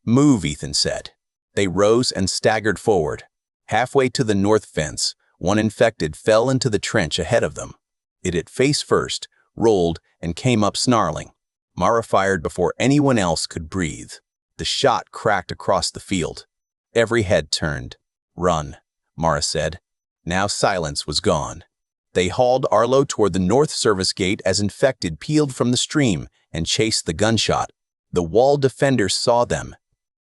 "Move," Ethan said. They rose and staggered forward. Halfway to the north fence, one infected fell into the trench ahead of them. It hit face first, rolled, and came up snarling. Mara fired before anyone else could breathe. The shot cracked across the field. Every head turned. "Run," Mara said. Now silence was gone. They hauled Arlo toward the north service gate as infected peeled from the stream and chased the gunshot. The wall defenders saw them.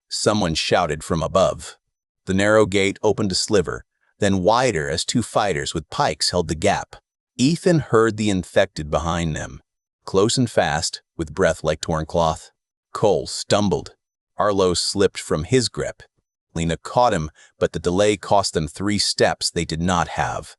Someone shouted from above. The narrow gate opened a sliver, then wider as 2 fighters with pikes held the gap. Ethan heard the infected behind them, close and fast, with breath like torn cloth. Cole stumbled. Arlo slipped from his grip. Lena caught him, but the delay cost them 3 steps they did not have.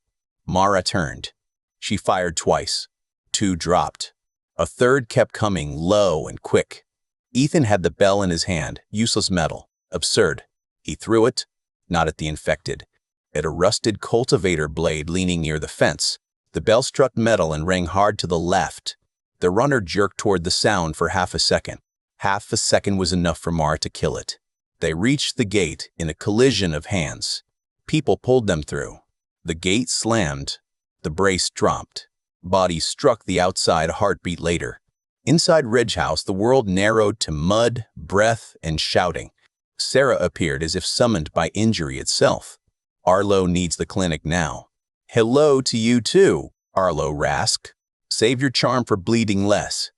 Mara turned. She fired twice. 2 dropped. A third kept coming, low and quick. Ethan had the bell in his hand, useless metal. Absurd. He threw it, not at the infected, at a rusted cultivator blade leaning near the fence. The bell struck metal and rang hard to the left. The runner jerked toward the sound for half a second. Half a second was enough for Mara to kill it. They reached the gate in a collision of hands. People pulled them through. The gate slammed. The brace dropped. Bodies struck the outside a heartbeat later. Inside Ridge House, the world narrowed to mud, breath, and shouting. Sarah appeared as if summoned by injury itself. "Arlo needs the clinic now." "Hello to you too," Arlo rasped. "Save your charm for bleeding less."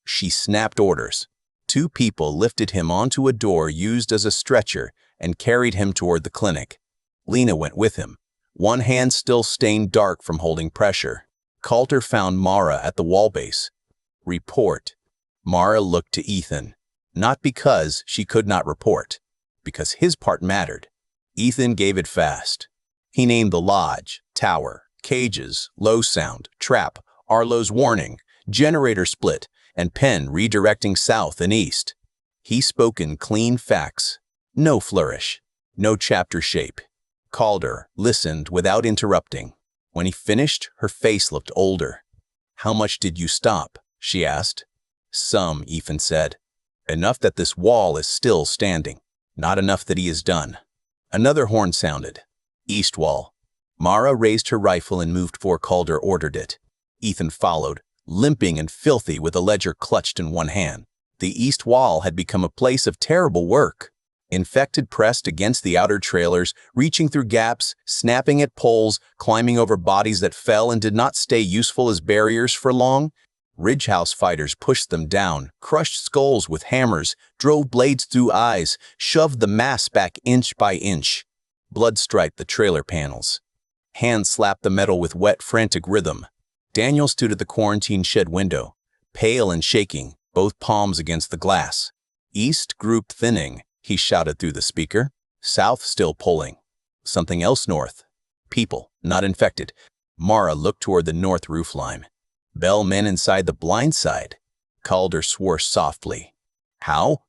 She snapped orders. 2 people lifted him onto a door used as a stretcher and carried him toward the clinic. Lena went with him, one hand still stained dark from holding pressure. Calder found Mara at the wall base. "Report." Mara looked to Ethan, not because she could not report, because his part mattered. Ethan gave it fast. He named the lodge, tower, cages, low sound, trap, Arlo's warning, generator split, and Penn redirecting south and east. He spoke in clean facts. No flourish, no chapter shape. Calder listened without interrupting. When he finished, her face looked older. "How much did you stop?" she asked. "Some," Ethan said. "Enough that this wall is still standing. Not enough that he is done." Another horn sounded. East wall. Mara raised her rifle and moved before Calder ordered it. Ethan followed, limping and filthy with a ledger clutched in one hand. The east wall had become a place of terrible work. Infected pressed against the outer trailers, reaching through gaps, snapping at poles, climbing over bodies that fell and did not stay useful as barriers for long. Ridge House fighters pushed them down, crushed skulls with hammers, drove blades through eyes, shoved the mass back inch by inch. Blood striped the trailer panels. Hands slapped the metal with wet, frantic rhythm. Daniel stood at the quarantine shed window, pale and shaking, both palms against the glass. East group thinning, he shouted through the speaker. South still pulling. Something else north. People, not infected. Mara looked toward the north roofline. Bell men inside the blind side. Calder swore softly. "How?"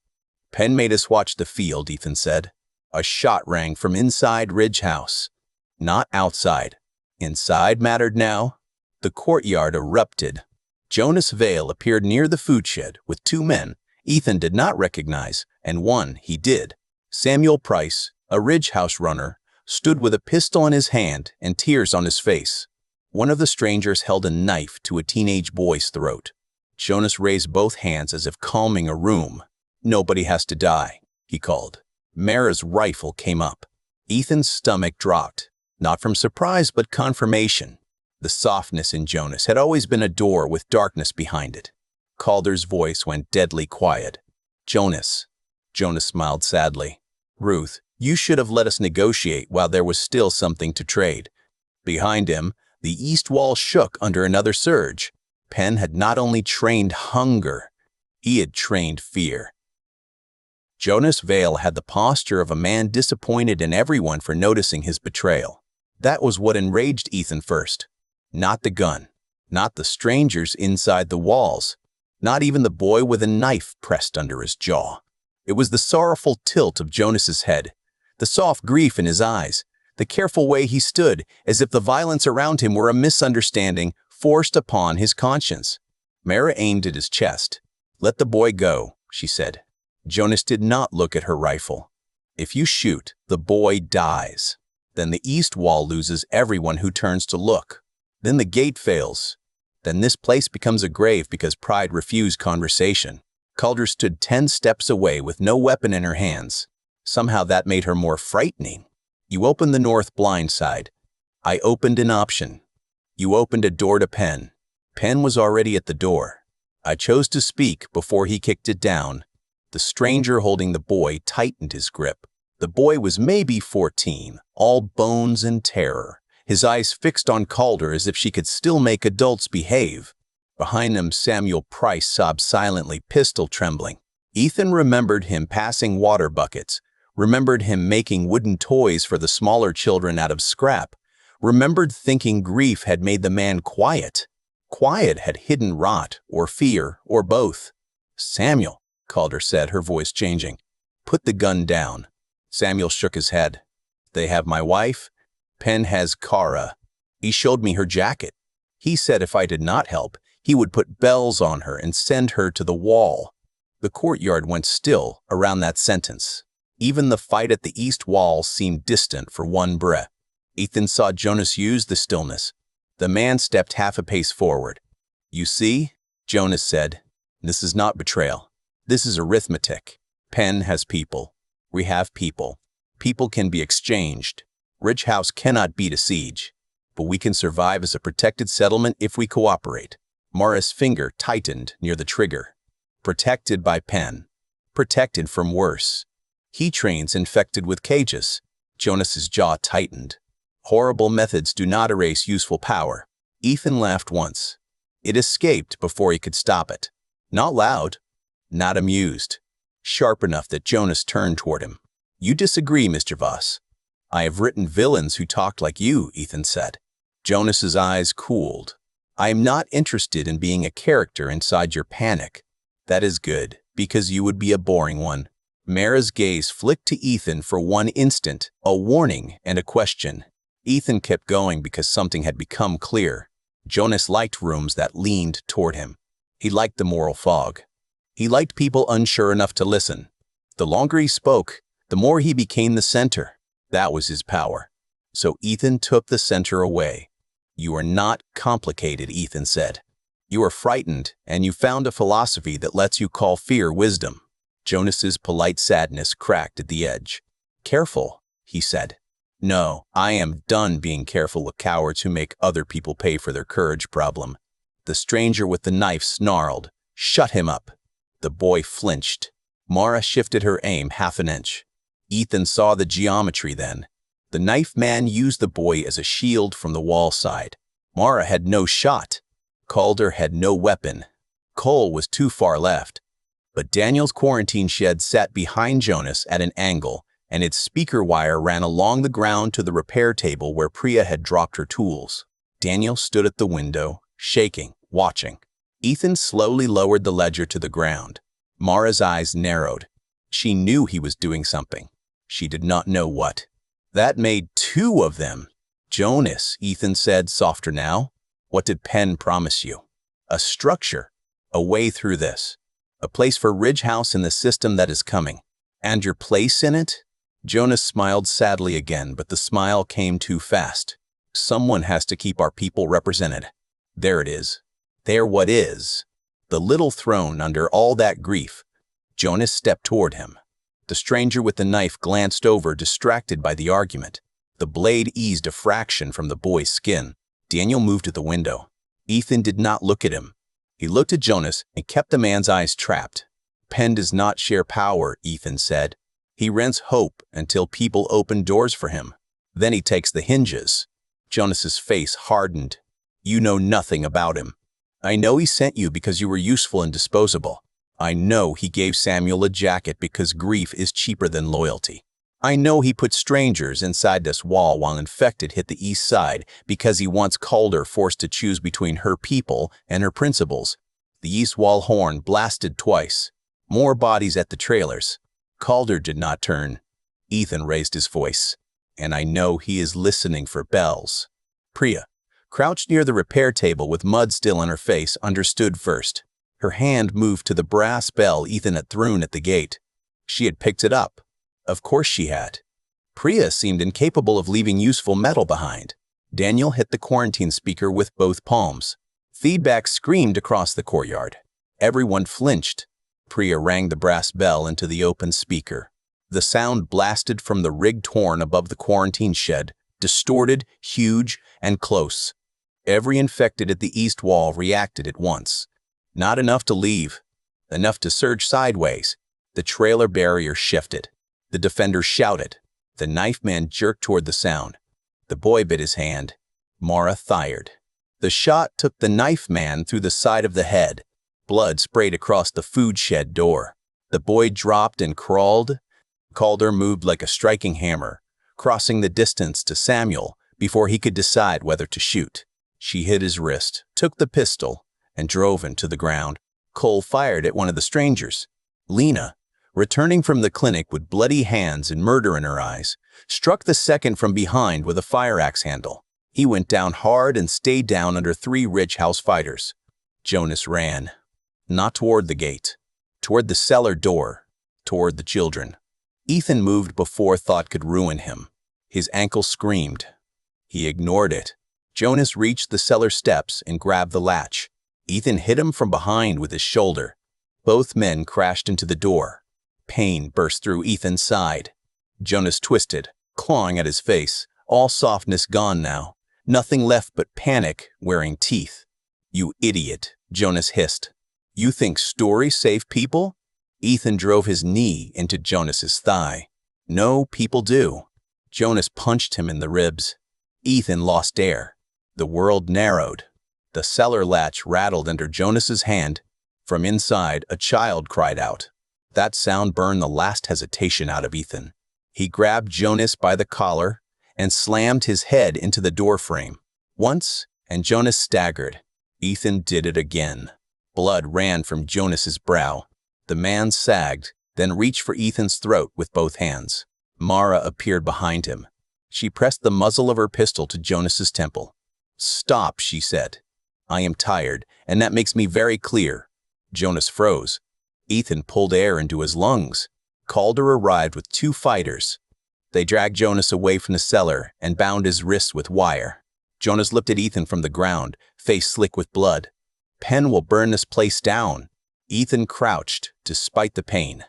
"Penn made us watch the field," Ethan said. A shot rang from inside Ridge House. Not outside. Inside mattered now. The courtyard erupted. Jonas Vale appeared near the food shed with 2 men Ethan did not recognize, and one he did. Samuel Price, a Ridge House runner, stood with a pistol in his hand and tears on his face. One of the strangers held a knife to a teenage boy's throat. Jonas raised both hands as if calming a room. "Nobody has to die," he called. Mara's rifle came up. Ethan's stomach dropped, not from surprise but confirmation. The softness in Jonas had always been a door with darkness behind it. Calder's voice went deadly quiet. "Jonas." Jonas smiled sadly. "Ruth, you should have let us negotiate while there was still something to trade." Behind him, the east wall shook under another surge. Penn had not only trained hunger, he had trained fear. Jonas Vale had the posture of a man disappointed in everyone for noticing his betrayal. That was what enraged Ethan first. Not the gun, Not the strangers inside the walls. Not even the boy with a knife pressed under his jaw. It was the sorrowful tilt of Jonas's head, the soft grief in his eyes, the careful way he stood, as if the violence around him were a misunderstanding forced upon his conscience. Mara aimed at his chest. "Let the boy go," she said. Jonas did not look at her rifle. "If you shoot, the boy dies. Then the east wall loses everyone who turns to look. Then the gate fails. Then this place becomes a grave because pride refused conversation." Calder stood 10 steps away with no weapon in her hands. Somehow that made her more frightening. "You opened the north blind side. I opened an option. You opened a door to Penn. Penn was already at the door. I chose to speak before he kicked it down." The stranger holding the boy tightened his grip. The boy was maybe 14, all bones and terror, his eyes fixed on Calder as if she could still make adults behave. Behind them, Samuel Price sobbed silently, pistol trembling. Ethan remembered him passing water buckets, remembered him making wooden toys for the smaller children out of scrap, remembered thinking grief had made the man quiet. Quiet had hidden rot, or fear, or both. "Samuel," Calder said, her voice changing. "Put the gun down." Samuel shook his head. "They have my wife. Penn has Kara. He showed me her jacket. He said if I did not help, he would put bells on her and send her to the wall." The courtyard went still around that sentence. Even the fight at the east wall seemed distant for one breath. Ethan saw Jonas use the stillness. The man stepped half a pace forward. "You see," Jonas said, "this is not betrayal. This is arithmetic. Penn has people. We have people. People can be exchanged. Ridge House cannot beat a siege, but we can survive as a protected settlement if we cooperate." Mara's finger tightened near the trigger. "Protected by Penn. Protected from worse. He trains infected with cages." Jonas's jaw tightened. Horrible methods do not erase useful power. Ethan laughed once. It escaped before he could stop it. Not loud, not amused. Sharp enough that Jonas turned toward him. "You disagree, Mr. Voss." "I have written villains who talked like you," Ethan said. Jonas's eyes cooled. "I am not interested in being a character inside your panic." "That is good, because you would be a boring one." Mara's gaze flicked to Ethan for one instant, a warning and a question. Ethan kept going because something had become clear. Jonas liked rooms that leaned toward him. He liked the moral fog. He liked people unsure enough to listen. The longer he spoke, the more he became the center. That was his power. So Ethan took the center away. "You are not complicated," Ethan said. "You are frightened, and you found a philosophy that lets you call fear wisdom." Jonas's polite sadness cracked at the edge. "Careful," he said. "No, I am done being careful with cowards who make other people pay for their courage problem." The stranger with the knife snarled, "Shut him up." The boy flinched. Mara shifted her aim half an inch. Ethan saw the geometry then. The knife man used the boy as a shield from the wall side. Mara had no shot. Calder had no weapon. Cole was too far left. But Daniel's quarantine shed sat behind Jonas at an angle, and its speaker wire ran along the ground to the repair table where Priya had dropped her tools. Daniel stood at the window, shaking, watching. Ethan slowly lowered the ledger to the ground. Mara's eyes narrowed. She knew he was doing something. She did not know what. "That made 2 of them." "Jonas," Ethan said, softer now. "What did Penn promise you?" "A structure. A way through this. A place for Ridge House in the system that is coming." "And your place in it?" Jonas smiled sadly again, but the smile came too fast. "Someone has to keep our people represented. There it is. There what is. The little throne under all that grief." Jonas stepped toward him. The stranger with the knife glanced over, distracted by the argument. The blade eased a fraction from the boy's skin. Daniel moved to the window. Ethan did not look at him. He looked at Jonas and kept the man's eyes trapped. "Penn does not share power," Ethan said. "He rents hope until people open doors for him. Then he takes the hinges." Jonas's face hardened. "You know nothing about him. I know he sent you because you were useful and disposable. I know he gave Samuel a jacket because grief is cheaper than loyalty. I know he put strangers inside this wall while infected hit the east side because he wants Calder forced to choose between her people and her principles. The east wall horn blasted twice. More bodies at the trailers. Calder did not turn. Ethan raised his voice. And I know he is listening for bells. Priya, crouched near the repair table with mud still on her face, understood first. Her hand moved to the brass bell Ethan had thrown at the gate. She had picked it up. Of course she had. Priya seemed incapable of leaving useful metal behind. Daniel hit the quarantine speaker with both palms. Feedback screamed across the courtyard. Everyone flinched. Priya rang the brass bell into the open speaker. The sound blasted from the rigged horn above the quarantine shed, distorted, huge, and close. Every infected at the east wall reacted at once. Not enough to leave. Enough to surge sideways. The trailer barrier shifted. The defender shouted. The knife man jerked toward the sound. The boy bit his hand. Mara fired. The shot took the knife man through the side of the head. Blood sprayed across the food shed door. The boy dropped and crawled. Calder moved like a striking hammer, crossing the distance to Samuel before he could decide whether to shoot. She hit his wrist, took the pistol, and drove him to the ground. Cole fired at one of the strangers. Lena, returning from the clinic with bloody hands and murder in her eyes, struck the second from behind with a fire axe handle. He went down hard and stayed down under 3 rich house fighters. Jonas ran. Not toward the gate. Toward the cellar door. Toward the children. Ethan moved before thought could ruin him. His ankle screamed. He ignored it. Jonas reached the cellar steps and grabbed the latch. Ethan hit him from behind with his shoulder. Both men crashed into the door. Pain burst through Ethan's side. Jonas twisted, clawing at his face, all softness gone now. Nothing left but panic wearing teeth. You idiot, Jonas hissed. You think stories save people? Ethan drove his knee into Jonas's thigh. No, people do. Jonas punched him in the ribs. Ethan lost air. The world narrowed. The cellar latch rattled under Jonas's hand. From inside, a child cried out. That sound burned the last hesitation out of Ethan. He grabbed Jonas by the collar and slammed his head into the doorframe. Once, and Jonas staggered. Ethan did it again. Blood ran from Jonas's brow. The man sagged, then reached for Ethan's throat with both hands. Mara appeared behind him. She pressed the muzzle of her pistol to Jonas's temple. Stop, she said. I am tired, and that makes me very clear. Jonas froze. Ethan pulled air into his lungs. Calder arrived with 2 fighters. They dragged Jonas away from the cellar and bound his wrists with wire. Jonas lifted Ethan from the ground, face slick with blood. Penn will burn this place down. Ethan crouched, despite the pain.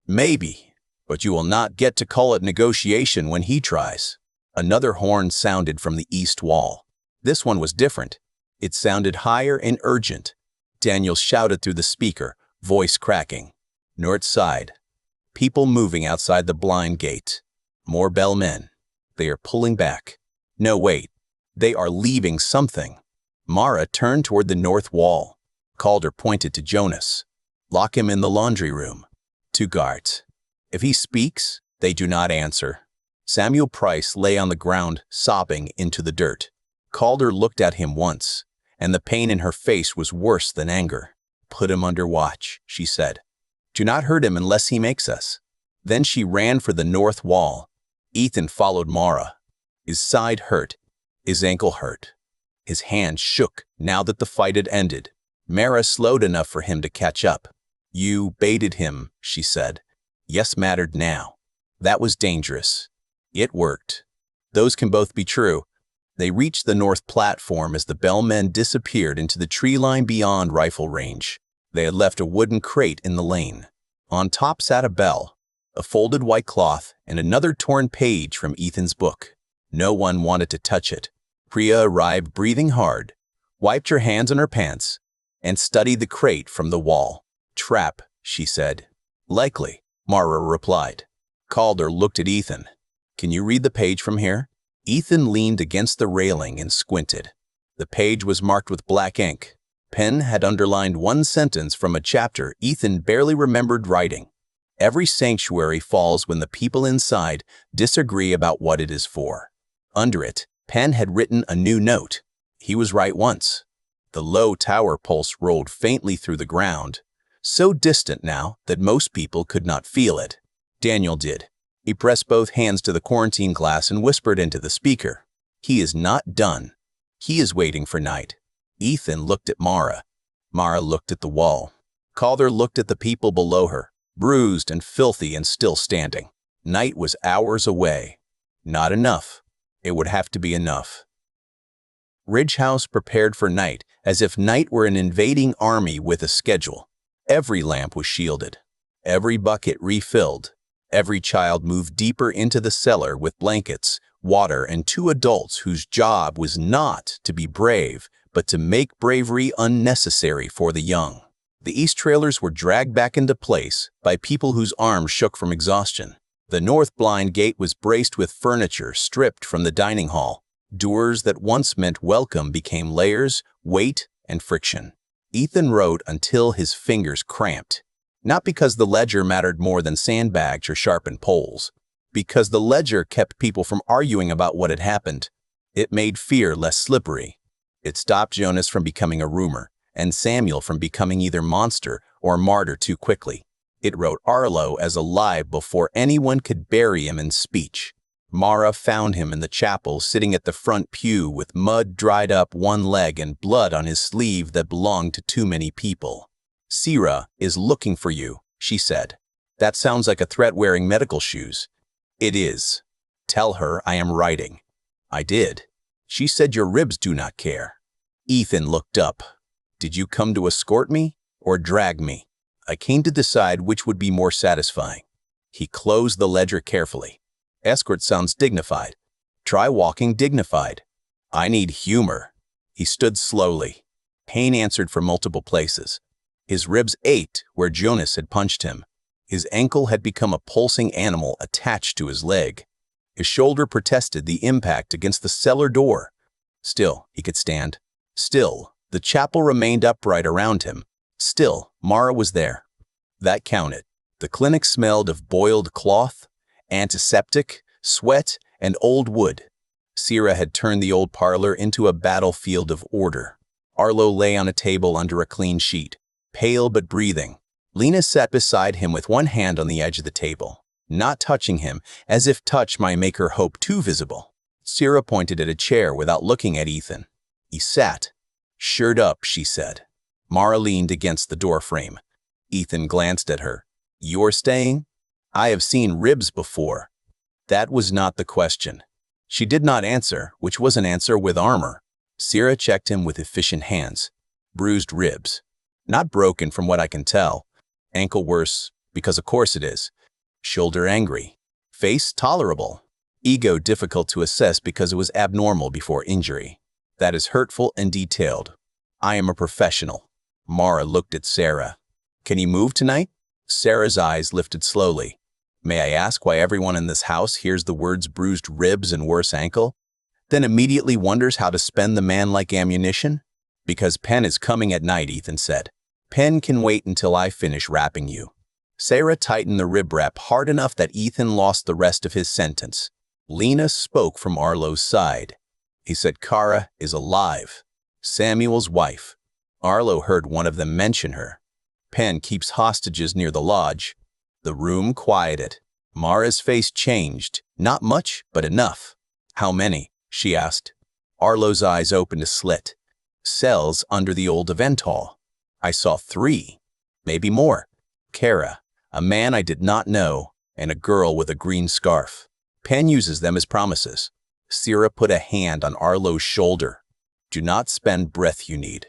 Maybe, but you will not get to call it negotiation when he tries. Another horn sounded from the east wall. This one was different. It sounded higher and urgent. Daniel shouted through the speaker, voice cracking. North side. People moving outside the blind gate. More bellmen. They are pulling back. No, wait. They are leaving something. Mara turned toward the north wall. Calder pointed to Jonas. Lock him in the laundry room. 2 guards. If he speaks, they do not answer. Samuel Price lay on the ground, sobbing into the dirt. Calder looked at him once, and the pain in her face was worse than anger. Put him under watch, she said. Do not hurt him unless he makes us. Then she ran for the north wall. Ethan followed Mara. His side hurt. His ankle hurt. His hand shook now that the fight had ended. Mara slowed enough for him to catch up. You baited him, she said. Yes mattered now. That was dangerous. It worked. Those can both be true. They reached the north platform as the bellmen disappeared into the tree line beyond rifle range. They had left a wooden crate in the lane. On top sat a bell, a folded white cloth, and another torn page from Ethan's book. No one wanted to touch it. Priya arrived breathing hard, wiped her hands on her pants, and studied the crate from the wall. Trap, she said. Likely, Mara replied. Calder looked at Ethan. Can you read the page from here? Ethan leaned against the railing and squinted. The page was marked with black ink. Penn had underlined one sentence from a chapter Ethan barely remembered writing. Every sanctuary falls when the people inside disagree about what it is for. Under it, Penn had written a new note. He was right once. The low tower pulse rolled faintly through the ground, so distant now that most people could not feel it. Daniel did. He pressed both hands to the quarantine glass and whispered into the speaker. He is not done. He is waiting for night. Ethan looked at Mara. Mara looked at the wall. Calder looked at the people below her, bruised and filthy and still standing. Night was hours away. Not enough. It would have to be enough. Ridge House prepared for night as if night were an invading army with a schedule. Every lamp was shielded. Every bucket refilled. Every child moved deeper into the cellar with blankets, water, and 2 adults whose job was not to be brave, but to make bravery unnecessary for the young. The east trailers were dragged back into place by people whose arms shook from exhaustion. The north blind gate was braced with furniture stripped from the dining hall. Doors that once meant welcome became layers, weight, and friction. Ethan wrote until his fingers cramped. Not because the ledger mattered more than sandbags or sharpened poles. Because the ledger kept people from arguing about what had happened. It made fear less slippery. It stopped Jonas from becoming a rumor, and Samuel from becoming either monster or martyr too quickly. It wrote Arlo as alive before anyone could bury him in speech. Mara found him in the chapel sitting at the front pew with mud dried up one leg and blood on his sleeve that belonged to too many people. "Sira is looking for you," she said. "That sounds like a threat wearing medical shoes." "It is. Tell her I am writing." "I did. She said your ribs do not care." Ethan looked up. "Did you come to escort me or drag me?" "I came to decide which would be more satisfying." He closed the ledger carefully. "Escort sounds dignified. Try walking dignified." "I need humor." He stood slowly. Pain answered from multiple places. His ribs ached where Jonas had punched him. His ankle had become a pulsing animal attached to his leg. His shoulder protested the impact against the cellar door. Still, he could stand. Still, the chapel remained upright around him. Still, Mara was there. That counted. The clinic smelled of boiled cloth, antiseptic, sweat, and old wood. Sira had turned the old parlor into a battlefield of order. Arlo lay on a table under a clean sheet, pale but breathing. Lena sat beside him with one hand on the edge of the table, not touching him, as if touch might make her hope too visible. Sira pointed at a chair without looking at Ethan. He sat. "Shirt up," she said. Mara leaned against the doorframe. Ethan glanced at her. "You're staying?" "I have seen ribs before." That was not the question. She did not answer, which was an answer with armor. Sira checked him with efficient hands. "Bruised ribs. Not broken from what I can tell. Ankle worse, because of course it is. Shoulder angry. Face tolerable. Ego difficult to assess because it was abnormal before injury. That is hurtful and detailed. I am a professional." Mara looked at Sarah. "Can you move tonight?" Sarah's eyes lifted slowly. "May I ask why everyone in this house hears the words bruised ribs and worse ankle, then immediately wonders how to spend the man like ammunition?" "Because Penn is coming at night," Ethan said. "Penn can wait until I finish wrapping you." Sarah tightened the rib wrap hard enough that Ethan lost the rest of his sentence. Lena spoke from Arlo's side. He said Kara is alive. Samuel's wife. Arlo heard one of them mention her. Penn keeps hostages near the lodge. The room quieted. Mara's face changed. Not much, but enough. "How many?" she asked. Arlo's eyes opened a slit. "Cells under the old event hall. I saw 3, maybe more. Kara, a man I did not know, and a girl with a green scarf. Penn uses them as promises." Sira put a hand on Arlo's shoulder. "Do not spend breath you need."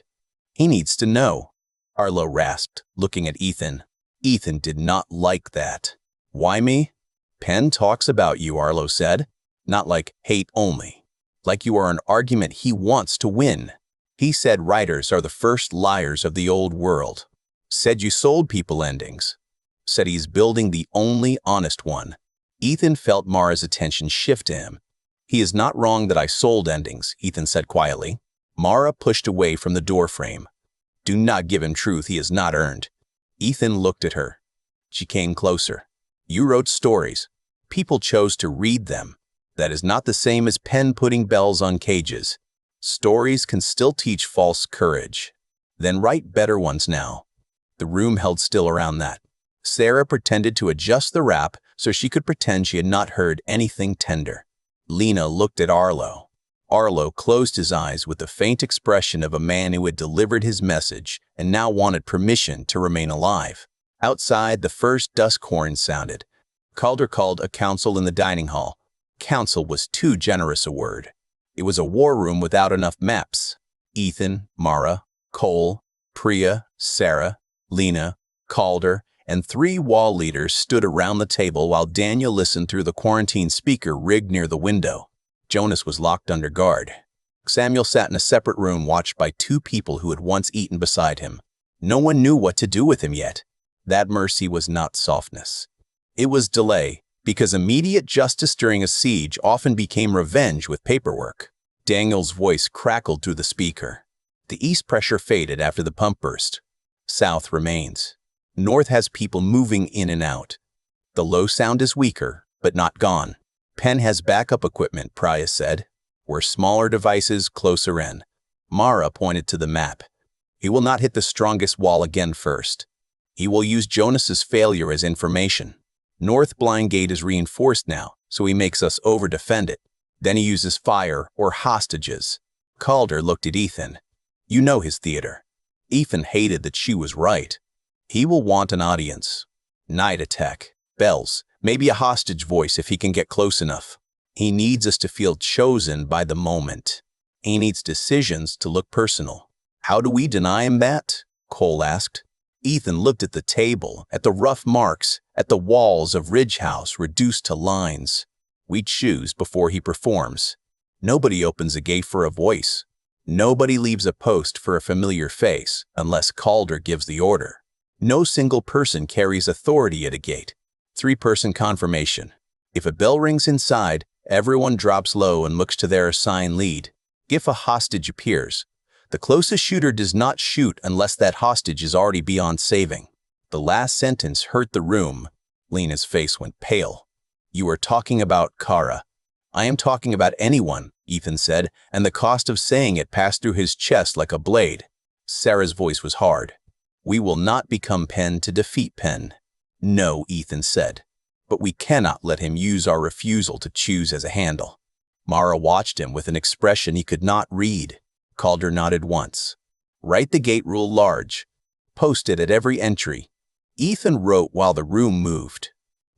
"He needs to know," Arlo rasped, looking at Ethan. Ethan did not like that. "Why me?" "Penn talks about you," Arlo said. "Not like hate only. Like you are an argument he wants to win. He said writers are the first liars of the old world. Said you sold people endings. Said he's building the only honest one." Ethan felt Mara's attention shift to him. "He is not wrong that I sold endings," Ethan said quietly. Mara pushed away from the doorframe. "Do not give him truth he has not earned." Ethan looked at her. She came closer. You wrote stories. People chose to read them. That is not the same as pen putting bells on cages. Stories can still teach false courage. Then write better ones now. The room held still around that. Sarah pretended to adjust the wrap so she could pretend she had not heard anything tender. Lena looked at Arlo. Arlo closed his eyes with the faint expression of a man who had delivered his message and now wanted permission to remain alive. Outside, the first dusk horn sounded. Calder called a council in the dining hall. Council was too generous a word. It was a war room without enough maps. Ethan, Mara, Cole, Priya, Sarah, Lena, Calder, and 3 wall leaders stood around the table while Daniel listened through the quarantine speaker rigged near the window. Jonas was locked under guard. Samuel sat in a separate room watched by 2 people who had once eaten beside him. No one knew what to do with him yet. That mercy was not softness. It was delay, because immediate justice during a siege often became revenge with paperwork. Daniel's voice crackled through the speaker. The east pressure faded after the pump burst. South remains. North has people moving in and out. The low sound is weaker, but not gone. Penn has backup equipment, Priya said. We're smaller devices closer in. Mara pointed to the map. He will not hit the strongest wall again first. He will use Jonas's failure as information. North Blind Gate is reinforced now, so he makes us over-defend it. Then he uses fire or hostages. Calder looked at Ethan. You know his theater. Ethan hated that she was right. He will want an audience. Night attack, bells, maybe a hostage voice if he can get close enough. He needs us to feel chosen by the moment. He needs decisions to look personal. How do we deny him that? Cole asked. Ethan looked at the table, at the rough marks, at the walls of Ridge House reduced to lines. We choose before he performs. Nobody opens a gate for a voice. Nobody leaves a post for a familiar face unless Calder gives the order. No single person carries authority at a gate. 3-person confirmation. If a bell rings inside, everyone drops low and looks to their assigned lead. If a hostage appears, the closest shooter does not shoot unless that hostage is already beyond saving. The last sentence hurt the room. Lena's face went pale. You are talking about Kara. I am talking about anyone, Ethan said, and the cost of saying it passed through his chest like a blade. Sarah's voice was hard. We will not become Penn to defeat Penn. No, Ethan said, but we cannot let him use our refusal to choose as a handle. Mara watched him with an expression he could not read. Calder nodded once. Write the gate rule large. Post it at every entry. Ethan wrote while the room moved.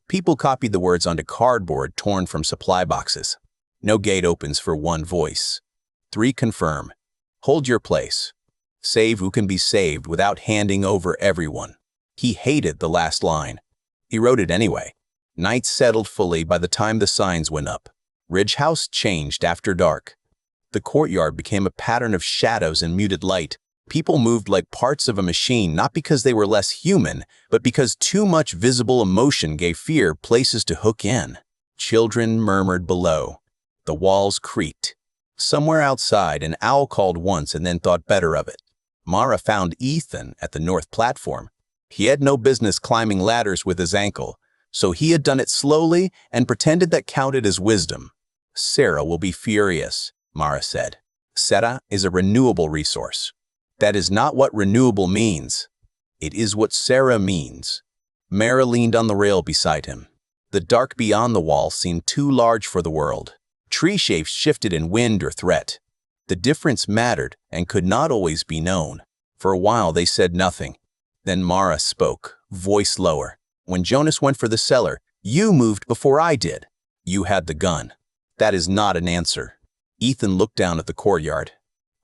People copied the words onto cardboard torn from supply boxes. No gate opens for one voice. 3 confirm. Hold your place. Save who can be saved without handing over everyone. He hated the last line. He wrote it anyway. Night settled fully by the time the signs went up. Ridge House changed after dark. The courtyard became a pattern of shadows and muted light. People moved like parts of a machine, not because they were less human, but because too much visible emotion gave fear places to hook in. Children murmured below. The walls creaked. Somewhere outside, an owl called once and then thought better of it. Mara found Ethan at the north platform. He had no business climbing ladders with his ankle, so he had done it slowly and pretended that counted as wisdom. Sarah will be furious, Mara said. Sarah is a renewable resource. That is not what renewable means. It is what Sarah means. Mara leaned on the rail beside him. The dark beyond the wall seemed too large for the world. Tree shapes shifted in wind or threat. The difference mattered and could not always be known. For a while they said nothing. Then Mara spoke, voice lower. When Jonas went for the cellar, you moved before I did. You had the gun. That is not an answer. Ethan looked down at the courtyard.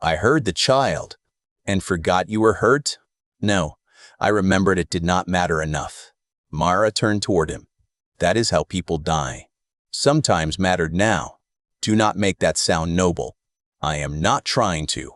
I heard the child. And forgot you were hurt? No, I remembered it did not matter enough. Mara turned toward him. That is how people die. Sometimes mattered now. Do not make that sound noble. I am not trying to.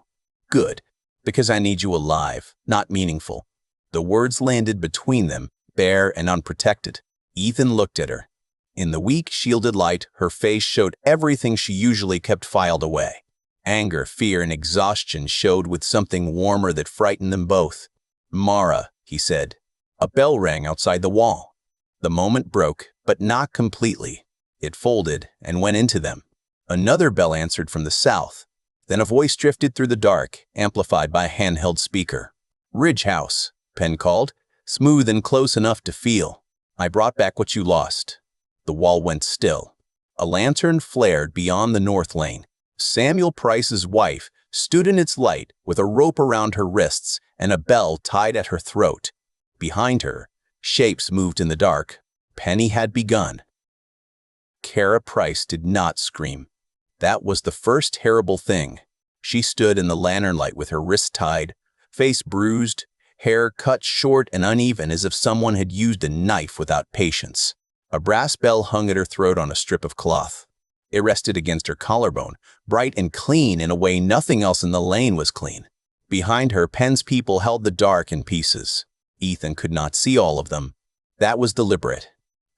Good, because I need you alive, not meaningful. The words landed between them, bare and unprotected. Ethan looked at her. In the weak, shielded light, her face showed everything she usually kept filed away. Anger, fear, and exhaustion showed with something warmer that frightened them both. Mara, he said. A bell rang outside the wall. The moment broke, but not completely. It folded and went into them. Another bell answered from the south. Then a voice drifted through the dark, amplified by a handheld speaker. "Ridge House," Penn called, smooth and close enough to feel. "I brought back what you lost." The wall went still. A lantern flared beyond the north lane. Samuel Price's wife stood in its light with a rope around her wrists and a bell tied at her throat. Behind her, shapes moved in the dark. Penny had begun. Kara Price did not scream. That was the first terrible thing. She stood in the lantern light with her wrists tied, face bruised, hair cut short and uneven as if someone had used a knife without patience. A brass bell hung at her throat on a strip of cloth. It rested against her collarbone, bright and clean in a way nothing else in the lane was clean. Behind her, Penn's people held the dark in pieces. Ethan could not see all of them. That was deliberate.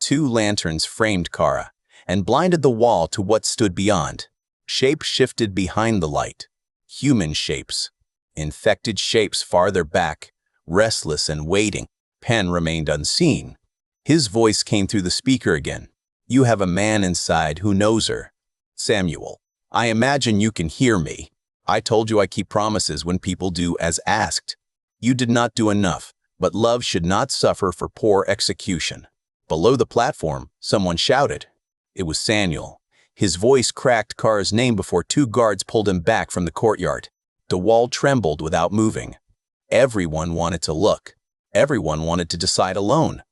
2 lanterns framed Kara and blinded the wall to what stood beyond. Shapes shifted behind the light. Human shapes. Infected shapes farther back, restless and waiting. Penn remained unseen. His voice came through the speaker again. "You have a man inside who knows her. Samuel, I imagine you can hear me. I told you I keep promises when people do as asked. You did not do enough, but love should not suffer for poor execution." Below the platform, someone shouted. It was Samuel. His voice cracked Kara's name before 2 guards pulled him back from the courtyard. The wall trembled without moving. Everyone wanted to look. Everyone wanted to decide alone.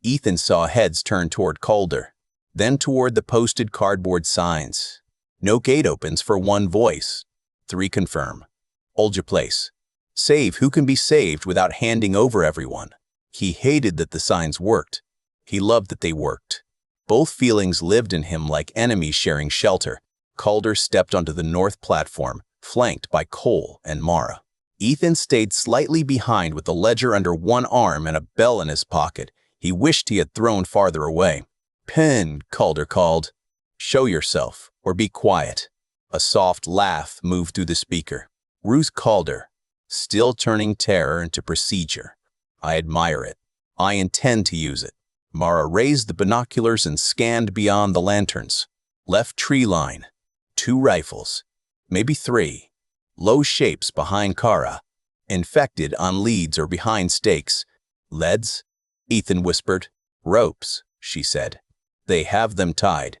Ethan saw heads turn toward Calder, then toward the posted cardboard signs. "No gate opens for 1 voice. 3 confirm. Hold your place. Save who can be saved without handing over everyone." He hated that the signs worked. He loved that they worked. Both feelings lived in him like enemies sharing shelter. Calder stepped onto the north platform, flanked by Cole and Mara. Ethan stayed slightly behind with the ledger under one arm and a bell in his pocket. He wished he had thrown farther away. "Penn," Calder called. "Show yourself, or be quiet." A soft laugh moved through the speaker. Ruth Calder, still turning terror into procedure. "I admire it. I intend to use it." Mara raised the binoculars and scanned beyond the lanterns. Left tree line. 2 rifles. Maybe 3. Low shapes behind Kara. Infected on leads or behind stakes. "Leads?" Ethan whispered. "Ropes," she said. "They have them tied."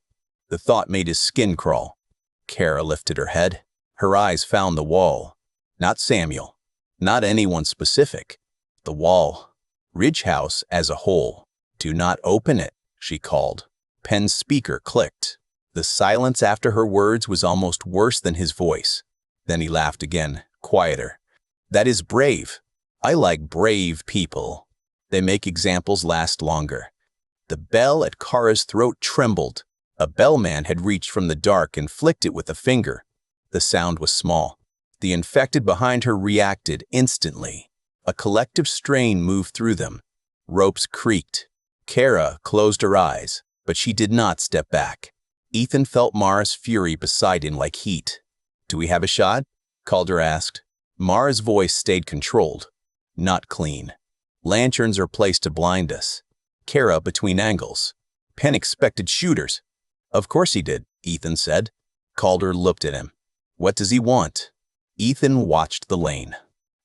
The thought made his skin crawl. Kara lifted her head. Her eyes found the wall. Not Samuel. Not anyone specific. The wall. Ridge House as a whole. "Do not open it," she called. Penn's speaker clicked. The silence after her words was almost worse than his voice. Then he laughed again, quieter. "That is brave. I like brave people. They make examples last longer." The bell at Kara's throat trembled. A bellman had reached from the dark and flicked it with a finger. The sound was small. The infected behind her reacted instantly. A collective strain moved through them. Ropes creaked. Kara closed her eyes, but she did not step back. Ethan felt Mara's fury beside him like heat. "Do we have a shot?" Calder asked. Mara's voice stayed controlled. "Not clean. Lanterns are placed to blind us. Kara between angles. Penn expected shooters." "Of course he did," Ethan said. Calder looked at him. "What does he want?" Ethan watched the lane.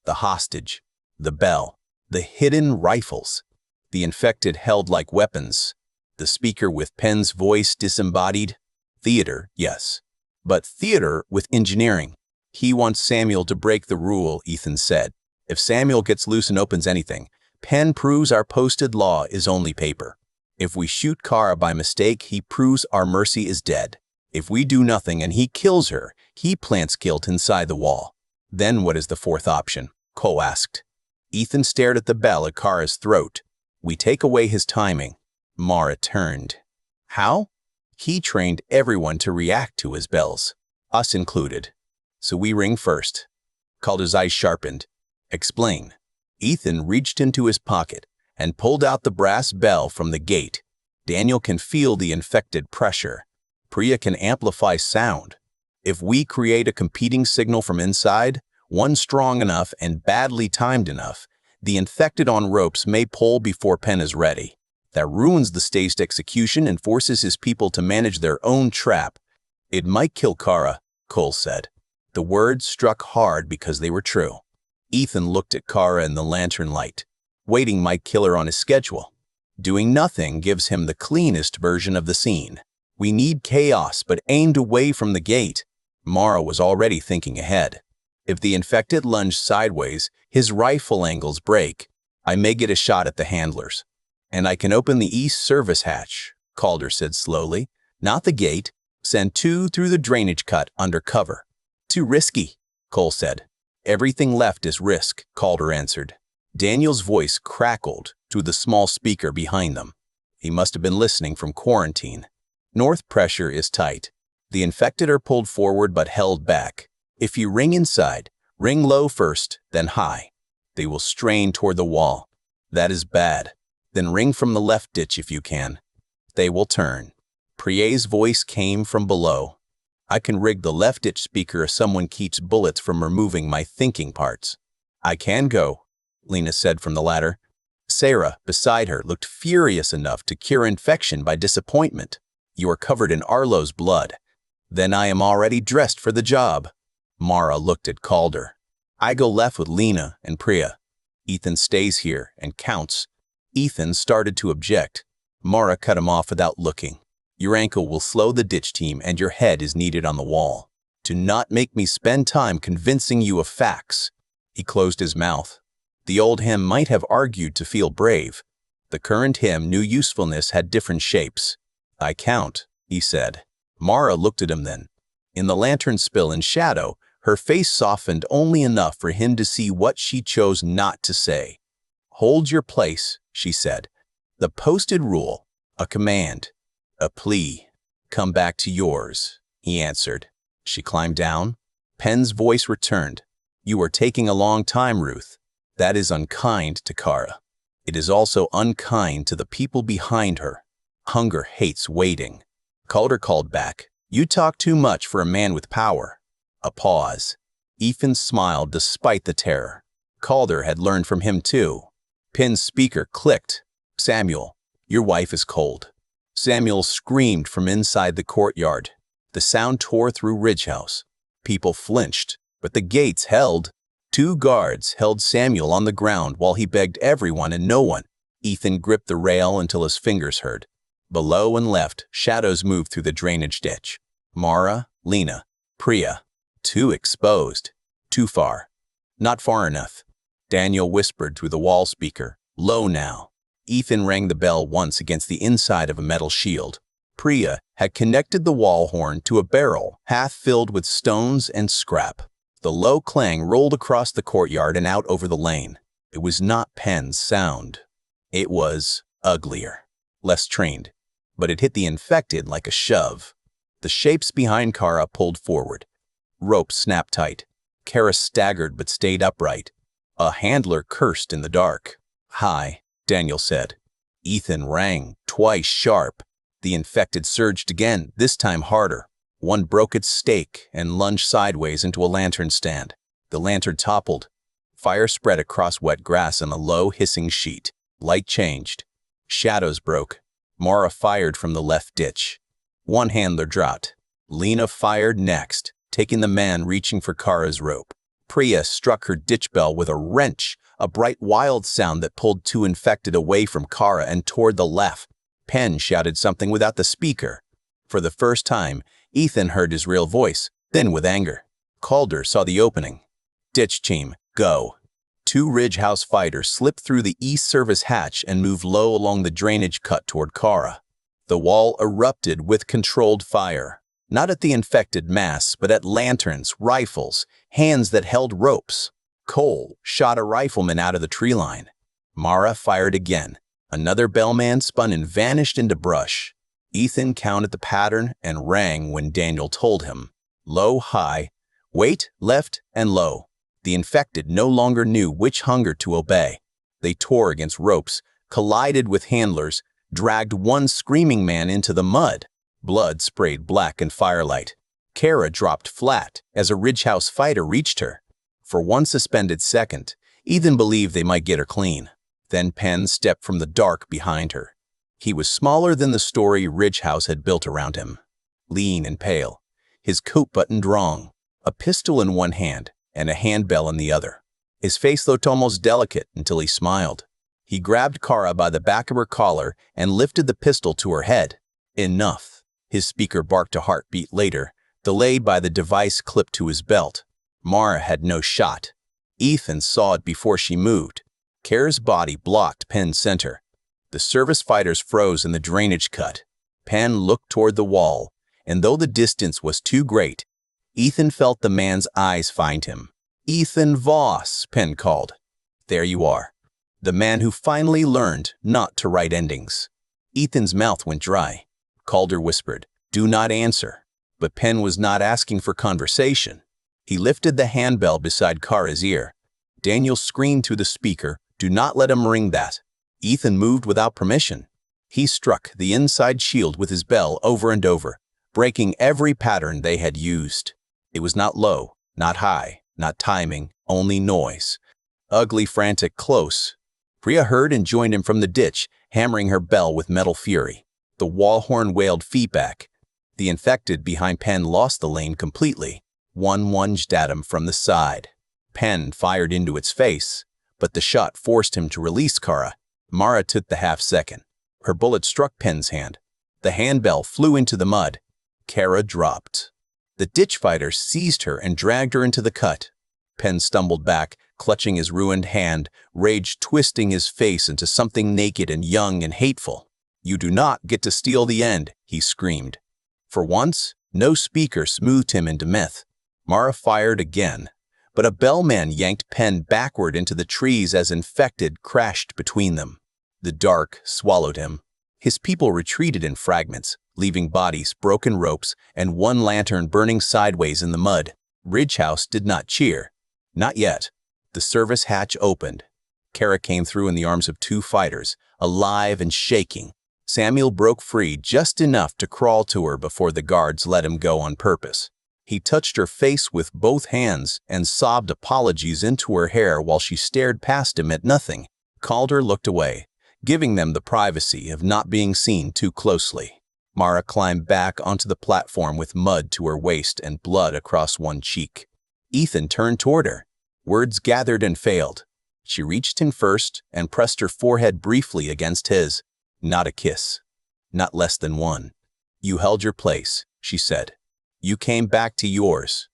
The hostage. The bell. The hidden rifles. The infected held like weapons. The speaker with Penn's voice disembodied. Theater, yes. But theater with engineering. "He wants Samuel to break the rule," Ethan said. "If Samuel gets loose and opens anything, Penn proves our posted law is only paper. If we shoot Kara by mistake, he proves our mercy is dead. If we do nothing and he kills her, he plants guilt inside the wall." "Then what is the 4th option?" Cole asked. Ethan stared at the bell at Kara's throat. "We take away his timing." Mara turned. "How?" "He trained everyone to react to his bells, us included. So we ring first." Calder's eyes sharpened. "Explain." Ethan reached into his pocket and pulled out the brass bell from the gate. "Daniel can feel the infected pressure. Priya can amplify sound. If we create a competing signal from inside, one strong enough and badly timed enough, the infected on ropes may pull before Penn is ready. That ruins the staged execution and forces his people to manage their own trap. It might kill Kara, Cole said. The words struck hard because they were true. Ethan looked at Kara in the lantern light. Waiting might kill her on his schedule. Doing nothing gives him the cleanest version of the scene. We need chaos, but aimed away from the gate. Mara was already thinking ahead. If the infected lunge sideways, his rifle angles break. I may get a shot at the handlers. And I can open the east service hatch, Calder said slowly. Not the gate. Send 2 through the drainage cut under cover. Too risky, Cole said. Everything left is risk, Calder answered. Daniel's voice crackled through the small speaker behind them. He must have been listening from quarantine. North pressure is tight. The infected are pulled forward but held back. If you ring inside, ring low first, then high. They will strain toward the wall. That is bad. Then ring from the left ditch if you can. They will turn. Prie's voice came from below. I can rig the left ditch speaker if someone keeps bullets from removing my thinking parts. I can go, Lena said from the ladder. Sarah, beside her, looked furious enough to cure infection by disappointment. You are covered in Arlo's blood. Then I am already dressed for the job. Mara looked at Calder. I go left with Lena and Priya. Ethan stays here and counts. Ethan started to object. Mara cut him off without looking. Your ankle will slow the ditch team and your head is needed on the wall. Do not make me spend time convincing you of facts. He closed his mouth. The old hymn might have argued to feel brave. The current hymn knew usefulness had different shapes. I count, he said. Mara looked at him then. In the lantern spill in shadow, her face softened only enough for him to see what she chose not to say. Hold your place, she said. The posted rule, a command, a plea. Come back to yours, he answered. She climbed down. Penn's voice returned. You are taking a long time, Ruth. That is unkind to Kara. It is also unkind to the people behind her. Hunger hates waiting. Calder called back. You talk too much for a man with power. A pause. Ethan smiled despite the terror. Calder had learned from him too. Penn's speaker clicked. Samuel, your wife is cold. Samuel screamed from inside the courtyard. The sound tore through Ridge House. People flinched, but the gates held. 2 guards held Samuel on the ground while he begged everyone and no one. Ethan gripped the rail until his fingers hurt. Below and left, shadows moved through the drainage ditch. Mara, Lena, Priya. Too exposed. Too far. Not far enough. Daniel whispered through the wall speaker. Low now. Ethan rang the bell once against the inside of a metal shield. Priya had connected the wall horn to a barrel half filled with stones and scrap. The low clang rolled across the courtyard and out over the lane. It was not Penn's sound. It was uglier, less trained, but it hit the infected like a shove. The shapes behind Kara pulled forward. Rope snapped tight. Kara staggered but stayed upright. A handler cursed in the dark. Hi, Daniel said. Ethan rang, twice sharp. The infected surged again, this time harder. One broke its stake and lunged sideways into a lantern stand. The lantern toppled. Fire spread across wet grass in a low, hissing sheet. Light changed. Shadows broke. Mara fired from the left ditch. One handler dropped. Lena fired next, taking the man reaching for Kara's rope. Priya struck her ditch bell with a wrench, a bright, wild sound that pulled 2 infected away from Kara and toward the left. Penn shouted something without the speaker. For the first time, Ethan heard his real voice, then with anger. Calder saw the opening. Ditch team, go. 2 Ridge House fighters slipped through the east service hatch and moved low along the drainage cut toward Kara. The wall erupted with controlled fire. Not at the infected mass, but at lanterns, rifles, hands that held ropes. Cole shot a rifleman out of the tree line. Mara fired again. Another bellman spun and vanished into brush. Ethan counted the pattern and rang when Daniel told him. Low, high, wait, left, and low. The infected no longer knew which hunger to obey. They tore against ropes, collided with handlers, dragged one screaming man into the mud. Blood sprayed black in firelight. Kara dropped flat as a Ridge House fighter reached her. For one suspended second, Ethan believed they might get her clean. Then Penn stepped from the dark behind her. He was smaller than the story Ridgehouse had built around him. Lean and pale, his coat buttoned wrong, a pistol in one hand and a handbell in the other. His face looked almost delicate until he smiled. He grabbed Kara by the back of her collar and lifted the pistol to her head. Enough. His speaker barked a heartbeat later, delayed by the device clipped to his belt. Mara had no shot. Ethan saw it before she moved. Kara's body blocked Penn's center. The service fighters froze in the drainage cut. Penn looked toward the wall, and though the distance was too great, Ethan felt the man's eyes find him. "Ethan Voss," Penn called. "There you are." The man who finally learned not to write endings. Ethan's mouth went dry. Calder whispered, "Do not answer." But Penn was not asking for conversation. He lifted the handbell beside Kara's ear. Daniel screamed through the speaker, "Do not let him ring that." Ethan moved without permission. He struck the inside shield with his bell over and over, breaking every pattern they had used. It was not low, not high, not timing, only noise. Ugly, frantic, close. Priya heard and joined him from the ditch, hammering her bell with metal fury. The wall horn wailed feedback. The infected behind Penn lost the lane completely. One lunged at him from the side. Penn fired into its face, but the shot forced him to release Kara. Mara took the half-second. Her bullet struck Penn's hand. The handbell flew into the mud. Kara dropped. The ditch fighters seized her and dragged her into the cut. Penn stumbled back, clutching his ruined hand, rage twisting his face into something naked and young and hateful. "You do not get to steal the end," he screamed. For once, no speaker smoothed him into myth. Mara fired again, but a bellman yanked Penn backward into the trees as infected crashed between them. The dark swallowed him. His people retreated in fragments, leaving bodies, broken ropes, and one lantern burning sideways in the mud. Ridgehouse did not cheer. Not yet. The service hatch opened. Kara came through in the arms of two fighters, alive and shaking. Samuel broke free just enough to crawl to her before the guards let him go on purpose. He touched her face with both hands and sobbed apologies into her hair while she stared past him at nothing. Calder looked away, giving them the privacy of not being seen too closely. Mara climbed back onto the platform with mud to her waist and blood across one cheek. Ethan turned toward her. Words gathered and failed. She reached him first and pressed her forehead briefly against his. Not a kiss. Not less than one. "You held your place," she said. "You came back to yours."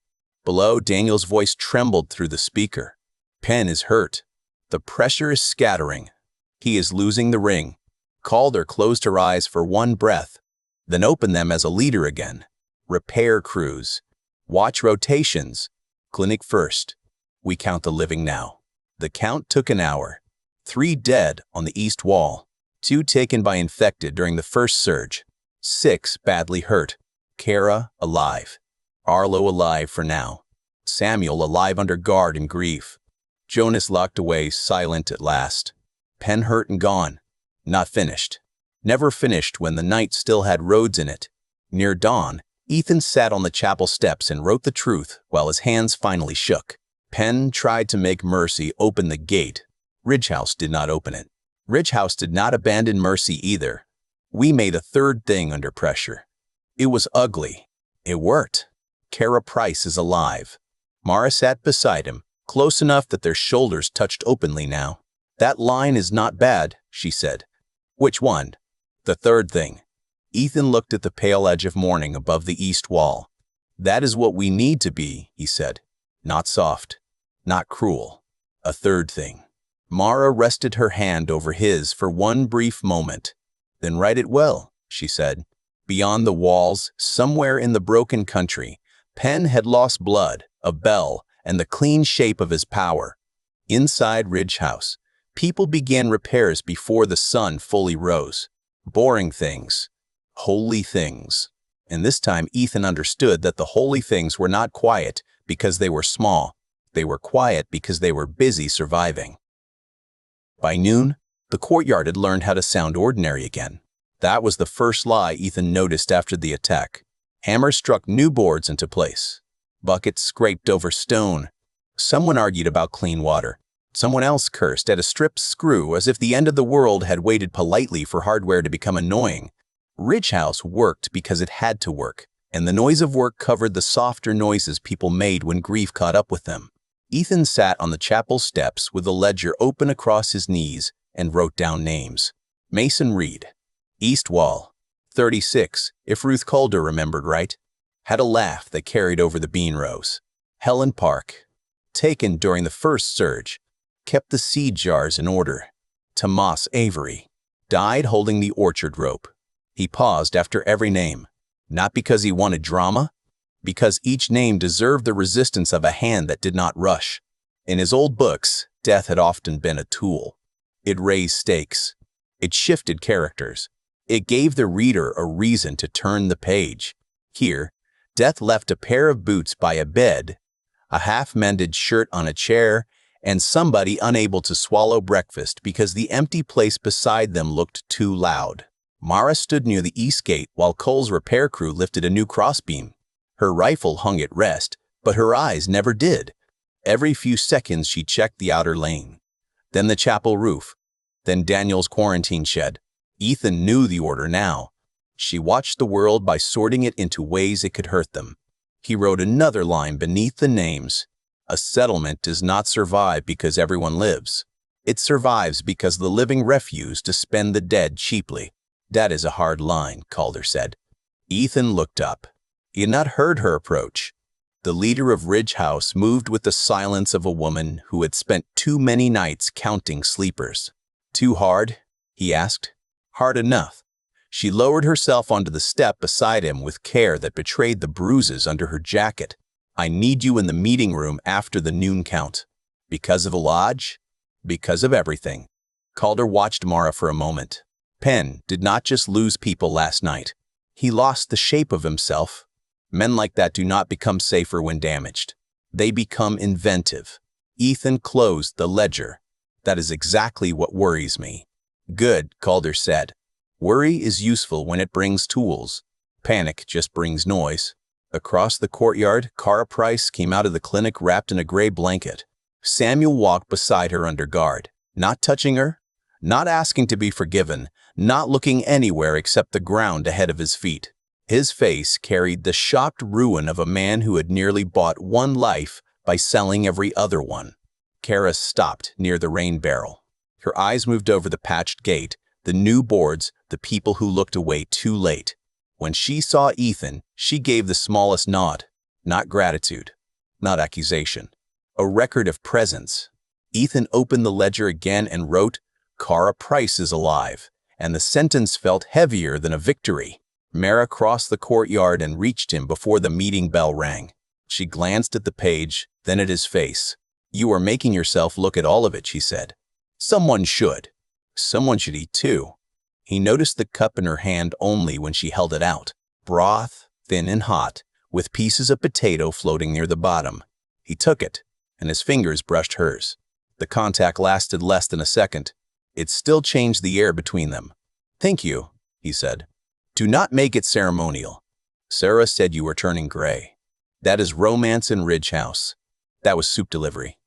Below, Daniel's voice trembled through the speaker. "Penn is hurt. The pressure is scattering. He is losing the ring." Calder closed her eyes for one breath, then opened them as a leader again. "Repair crews. Watch rotations. Clinic first. We count the living now." The count took an hour. 3 dead on the east wall. 2 taken by infected during the first surge. 6 badly hurt. Kara alive. Arlo alive for now. Samuel alive under guard and grief. Jonas locked away, silent at last. Penn hurt and gone. Not finished. Never finished when the night still had roads in it. Near dawn, Ethan sat on the chapel steps and wrote the truth while his hands finally shook. Penn tried to make Mercy open the gate. Ridgehouse did not open it. Ridgehouse did not abandon Mercy either. We made a third thing under pressure. It was ugly. It worked. Kara Price is alive. Mara sat beside him, close enough that their shoulders touched openly now. "That line is not bad," she said. "Which one?" "The third thing." Ethan looked at the pale edge of morning above the east wall. "That is what we need to be," he said. "Not soft. Not cruel. A third thing." Mara rested her hand over his for one brief moment. "Then write it well," she said. Beyond the walls, somewhere in the broken country, Penn had lost blood, a bell, and the clean shape of his power. Inside Ridgehouse, people began repairs before the sun fully rose. Boring things. Holy things. And this time Ethan understood that the holy things were not quiet because they were small. They were quiet because they were busy surviving. By noon, the courtyard had learned how to sound ordinary again. That was the first lie Ethan noticed after the attack. Hammers struck new boards into place. Buckets scraped over stone. Someone argued about clean water. Someone else cursed at a stripped screw as if the end of the world had waited politely for hardware to become annoying. Ridge House worked because it had to work, and the noise of work covered the softer noises people made when grief caught up with them. Ethan sat on the chapel steps with the ledger open across his knees and wrote down names. Mason Reed. East Wall. 36, if Ruth Calder remembered right. Had a laugh that carried over the bean rows. Helen Park. Taken during the first surge. Kept the seed jars in order. Tomas Avery. Died holding the orchard rope. He paused after every name. Not because he wanted drama, because each name deserved the resistance of a hand that did not rush. In his old books, death had often been a tool. It raised stakes. It shifted characters. It gave the reader a reason to turn the page. Here, death left a pair of boots by a bed, a half-mended shirt on a chair, and somebody unable to swallow breakfast because the empty place beside them looked too loud. Mara stood near the east gate while Cole's repair crew lifted a new crossbeam. Her rifle hung at rest, but her eyes never did. Every few seconds she checked the outer lane. Then the chapel roof. Then Daniel's quarantine shed. Ethan knew the order now. She watched the world by sorting it into ways it could hurt them. He wrote another line beneath the names. A settlement does not survive because everyone lives. It survives because the living refuse to spend the dead cheaply. That is a hard line, Calder said. Ethan looked up. He had not heard her approach. The leader of Ridge House moved with the silence of a woman who had spent too many nights counting sleepers. Too hard? He asked. Hard enough. She lowered herself onto the step beside him with care that betrayed the bruises under her jacket. I need you in the meeting room after the noon count. Because of the lodge? Because of everything. Calder watched Mara for a moment. Penn did not just lose people last night. He lost the shape of himself. Men like that do not become safer when damaged. They become inventive. Ethan closed the ledger. That is exactly what worries me. Good, Calder said. Worry is useful when it brings tools. Panic just brings noise. Across the courtyard, Cara Price came out of the clinic wrapped in a gray blanket. Samuel walked beside her under guard, not touching her, not asking to be forgiven, not looking anywhere except the ground ahead of his feet. His face carried the shocked ruin of a man who had nearly bought one life by selling every other one. Cara stopped near the rain barrel. Her eyes moved over the patched gate, the new boards, the people who looked away too late. When she saw Ethan, she gave the smallest nod. Not gratitude, not accusation. A record of presence. Ethan opened the ledger again and wrote, Cara Price is alive, and the sentence felt heavier than a victory. Mara crossed the courtyard and reached him before the meeting bell rang. She glanced at the page, then at his face. You are making yourself look at all of it, she said. Someone should. Someone should eat too. He noticed the cup in her hand only when she held it out. Broth, thin and hot, with pieces of potato floating near the bottom. He took it, and his fingers brushed hers. The contact lasted less than a second. It still changed the air between them. Thank you, he said. Do not make it ceremonial. Sarah said you were turning gray. That is romance in Ridge House. That was soup delivery.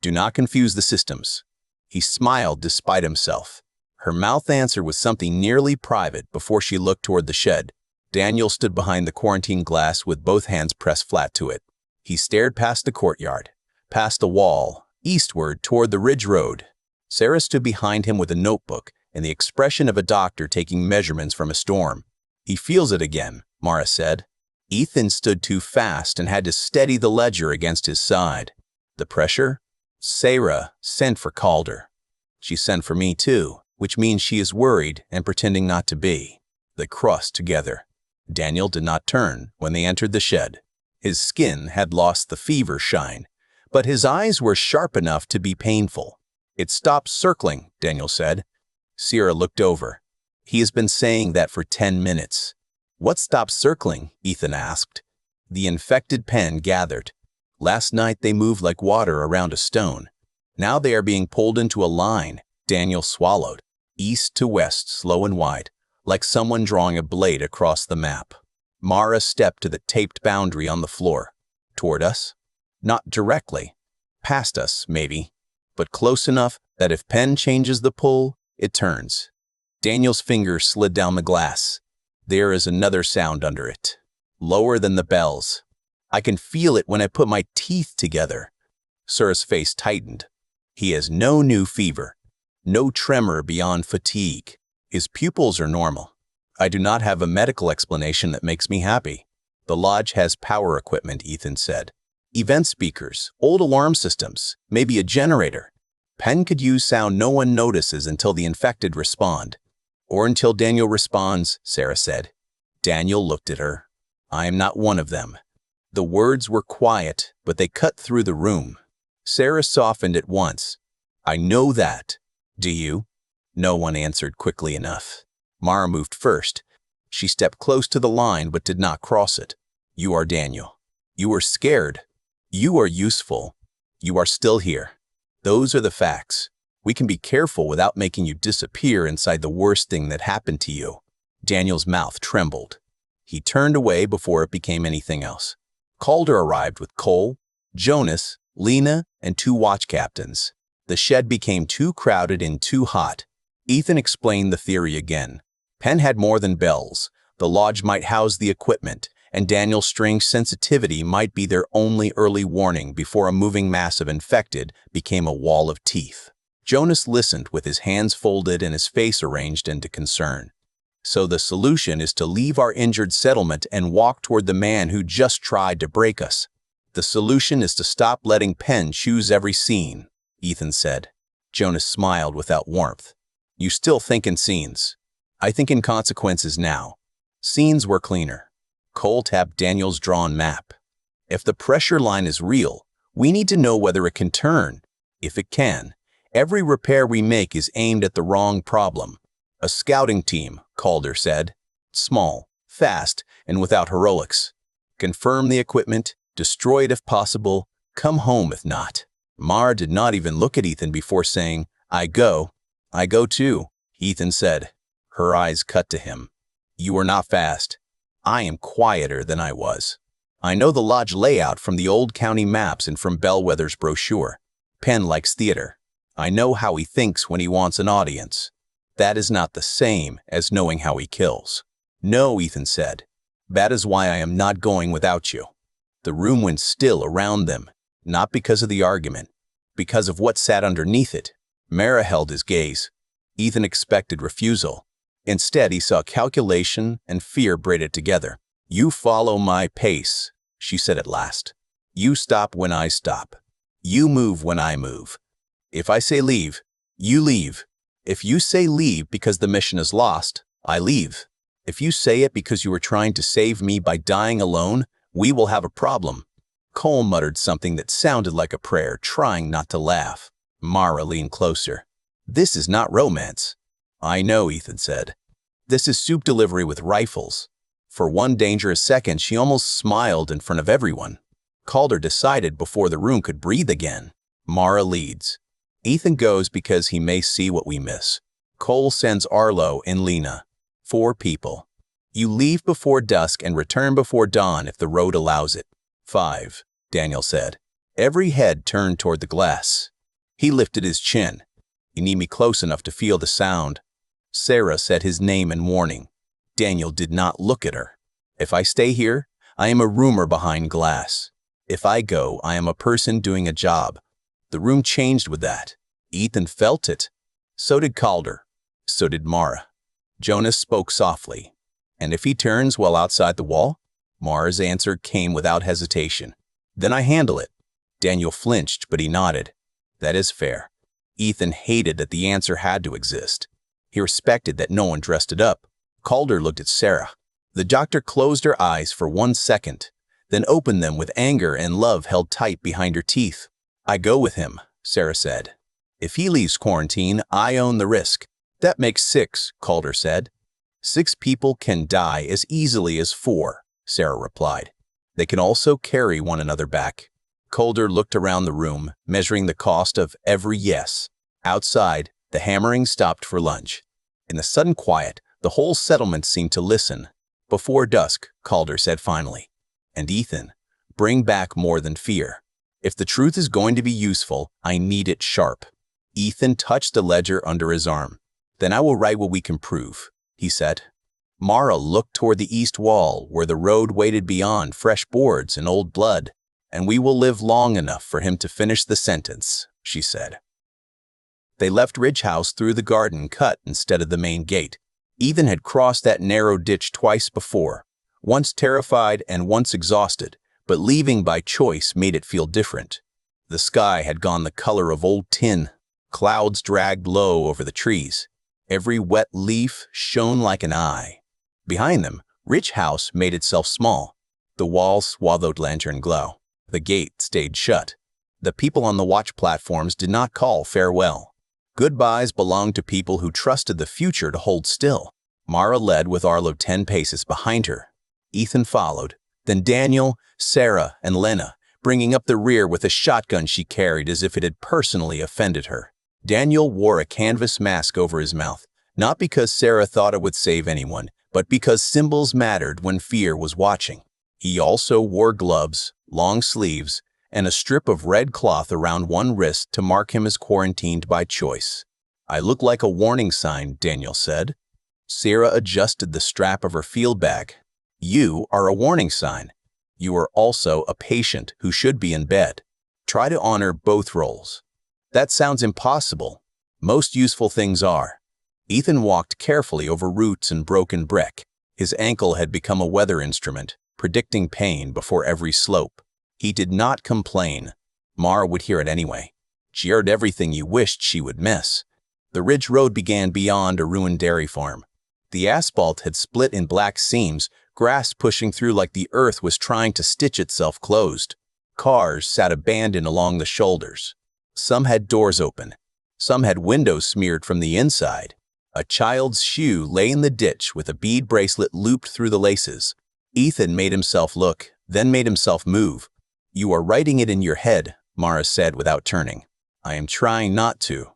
Do not confuse the systems. He smiled despite himself. Her mouth answered with something nearly private before she looked toward the shed. Daniel stood behind the quarantine glass with both hands pressed flat to it. He stared past the courtyard, past the wall, eastward toward the ridge road. Sarah stood behind him with a notebook and the expression of a doctor taking measurements from a storm. He feels it again, Mara said. Ethan stood too fast and had to steady the ledger against his side. The pressure? Sarah sent for Calder. She sent for me too, which means she is worried and pretending not to be. They crossed together. Daniel did not turn when they entered the shed. His skin had lost the fever shine, but his eyes were sharp enough to be painful. It stopped circling, Daniel said. Sierra looked over. He has been saying that for 10 minutes. What stopped circling? Ethan asked. The infected pen gathered. Last night they moved like water around a stone. Now they are being pulled into a line. Daniel swallowed. East to west, slow and wide, like someone drawing a blade across the map. Mara stepped to the taped boundary on the floor. Toward us? Not directly. Past us, maybe. but close enough that if Penn changes the pull, it turns. Daniel's finger slid down the glass. There is another sound under it, lower than the bells. I can feel it when I put my teeth together. Sarah's face tightened. He has no new fever, no tremor beyond fatigue. His pupils are normal. I do not have a medical explanation that makes me happy. The lodge has power equipment, Ethan said. Event speakers, old alarm systems, maybe a generator. Penn could use sound no one notices until the infected respond. Or until Daniel responds, Sarah said. Daniel looked at her. I am not one of them. The words were quiet, but they cut through the room. Sarah softened at once. I know that. Do you? No one answered quickly enough. Mara moved first. She stepped close to the line but did not cross it. You are Daniel. You are scared. You are useful. You are still here. Those are the facts. We can be careful without making you disappear inside the worst thing that happened to you. Daniel's mouth trembled. He turned away before it became anything else. Calder arrived with Cole, Jonas, Lena, and 2 watch captains. The shed became too crowded and too hot. Ethan explained the theory again. Penn had more than bells. The lodge might house the equipment, and Daniel's strange sensitivity might be their only early warning before a moving mass of infected became a wall of teeth. Jonas listened with his hands folded and his face arranged into concern. So the solution is to leave our injured settlement and walk toward the man who just tried to break us. The solution is to stop letting Penn choose every scene, Ethan said. Jonas smiled without warmth. You still think in scenes. I think in consequences now. Scenes were cleaner. Cole tapped Daniel's drawn map. If the pressure line is real, we need to know whether it can turn. If it can, every repair we make is aimed at the wrong problem. A scouting team, Calder said. Small, fast, and without heroics. Confirm the equipment, destroy it if possible, come home if not. Mara did not even look at Ethan before saying, I go. I go too, Ethan said. Her eyes cut to him. You are not fast. I am quieter than I was. I know the lodge layout from the old county maps and from Bellwether's brochure. Penn likes theater. I know how he thinks when he wants an audience. That is not the same as knowing how he kills. No, Ethan said. That is why I am not going without you. The room went still around them, not because of the argument, because of what sat underneath it. Mara held his gaze. Ethan expected refusal. Instead, he saw calculation and fear braided together. You follow my pace, she said at last. You stop when I stop. You move when I move. If I say leave, you leave. If you say leave because the mission is lost, I leave. If you say it because you are trying to save me by dying alone, we will have a problem. Cole muttered something that sounded like a prayer, trying not to laugh. Mara leaned closer. This is not romance. I know, Ethan said. This is soup delivery with rifles. For one dangerous second, she almost smiled in front of everyone. Calder decided before the room could breathe again. Mara leads. Ethan goes because he may see what we miss. Cole sends Arlo and Lena. 4 people. You leave before dusk and return before dawn if the road allows it. 5, Daniel said. Every head turned toward the glass. He lifted his chin. You need me close enough to feel the sound. Sarah said his name in warning. Daniel did not look at her. If I stay here, I am a rumor behind glass. If I go, I am a person doing a job. The room changed with that. Ethan felt it. So did Calder. So did Mara. Jonas spoke softly. And if he turns while outside the wall? Mara's answer came without hesitation. Then I handle it. Daniel flinched, but he nodded. That is fair. Ethan hated that the answer had to exist. He respected that no one dressed it up. Calder looked at Sarah. The doctor closed her eyes for 1 second, then opened them with anger and love held tight behind her teeth. I go with him, Sarah said. If he leaves quarantine, I own the risk. That makes 6, Calder said. 6 people can die as easily as 4, Sarah replied. They can also carry one another back. Calder looked around the room, measuring the cost of every yes. Outside, the hammering stopped for lunch. In the sudden quiet, the whole settlement seemed to listen. Before dusk, Calder said finally. And Ethan, bring back more than fear. If the truth is going to be useful, I need it sharp. Ethan touched the ledger under his arm. Then I will write what we can prove, he said. Mara looked toward the east wall where the road waited beyond fresh boards and old blood. And we will live long enough for him to finish the sentence, she said. They left Ridge House through the garden cut instead of the main gate. Ethan had crossed that narrow ditch twice before, once terrified and once exhausted, but leaving by choice made it feel different. The sky had gone the color of old tin. Clouds dragged low over the trees. Every wet leaf shone like an eye. Behind them, Ridge House made itself small. The walls swallowed lantern glow. The gate stayed shut. The people on the watch platforms did not call farewell. Goodbyes belonged to people who trusted the future to hold still. Mara led with Arlo 10 paces behind her. Ethan followed, then Daniel, Sarah, and Lena, bringing up the rear with a shotgun she carried as if it had personally offended her. Daniel wore a canvas mask over his mouth, not because Sarah thought it would save anyone, but because symbols mattered when fear was watching. He also wore gloves, long sleeves, and a strip of red cloth around one wrist to mark him as quarantined by choice. I look like a warning sign, Daniel said. Sarah adjusted the strap of her field bag. You are a warning sign. You are also a patient who should be in bed. Try to honor both roles. That sounds impossible. Most useful things are. Ethan walked carefully over roots and broken brick. His ankle had become a weather instrument, predicting pain before every slope. He did not complain. Mara would hear it anyway. She heard everything you wished she would miss. The ridge road began beyond a ruined dairy farm. The asphalt had split in black seams, grass pushing through like the earth was trying to stitch itself closed. Cars sat abandoned along the shoulders. Some had doors open. Some had windows smeared from the inside. A child's shoe lay in the ditch with a bead bracelet looped through the laces. Ethan made himself look, then made himself move. You are writing it in your head, Mara said without turning. I am trying not to.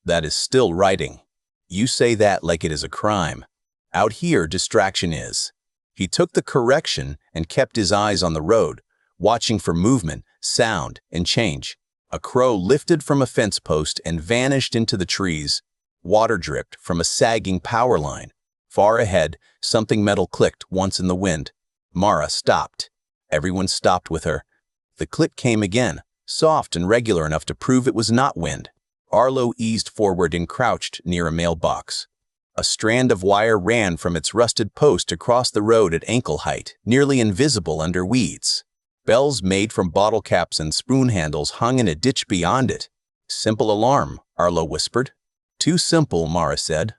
That is still writing. You say that like it is a crime. Out here, distraction is. He took the correction and kept his eyes on the road, watching for movement, sound, and change. A crow lifted from a fence post and vanished into the trees. Water dripped from a sagging power line. Far ahead, something metal clicked once in the wind. Mara stopped. Everyone stopped with her. The click came again, soft and regular enough to prove it was not wind. Arlo eased forward and crouched near a mailbox. A strand of wire ran from its rusted post across the road at ankle height, nearly invisible under weeds. Bells made from bottle caps and spoon handles hung in a ditch beyond it. Simple alarm, Arlo whispered. Too simple, Mara said.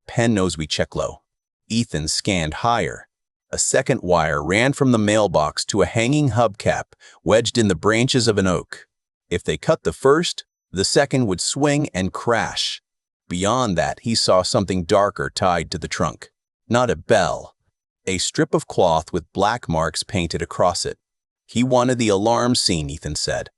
Pen knows we check low. Ethan scanned higher. A second wire ran from the mailbox to a hanging hubcap wedged in the branches of an oak. If they cut the first, the second would swing and crash. Beyond that, he saw something darker tied to the trunk. Not a bell. A strip of cloth with black marks painted across it. He wanted the alarm scene, Ethan said.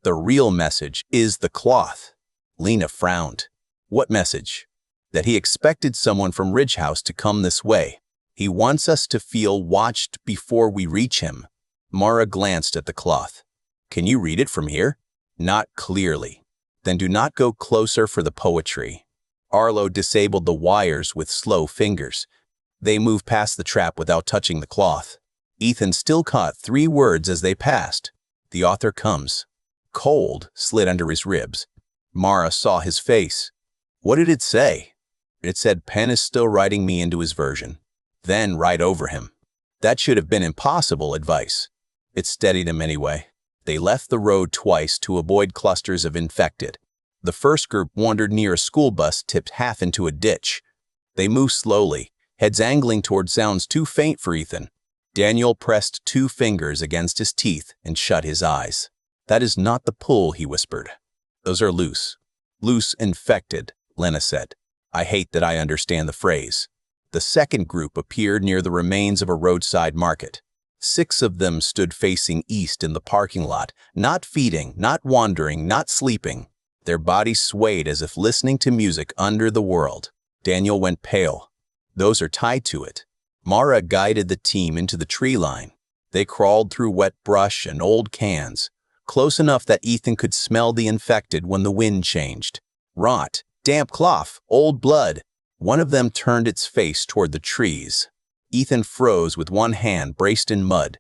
The real message is the cloth. Lena frowned. What message? That he expected someone from Ridge House to come this way. He wants us to feel watched before we reach him. Mara glanced at the cloth. Can you read it from here? Not clearly. Then do not go closer for the poetry. Arlo disabled the wires with slow fingers. They moved past the trap without touching the cloth. Ethan still caught 3 words as they passed. The author comes. Cold slid under his ribs. Mara saw his face. What did it say? It said Penn is still writing me into his version. Then right over him. That should have been impossible advice. It steadied him anyway. They left the road twice to avoid clusters of infected. The first group wandered near a school bus tipped half into a ditch. They moved slowly, heads angling toward sounds too faint for Ethan. Daniel pressed 2 fingers against his teeth and shut his eyes. That is not the pull, he whispered. Those are loose. Loose infected, Lena said. I hate that I understand the phrase. The second group appeared near the remains of a roadside market. 6 of them stood facing east in the parking lot, not feeding, not wandering, not sleeping. Their bodies swayed as if listening to music under the world. Daniel went pale. Those are tied to it. Mara guided the team into the tree line. They crawled through wet brush and old cans. close enough that Ethan could smell the infected when the wind changed. Rot, damp cloth, old blood. One of them turned its face toward the trees. Ethan froze with one hand braced in mud.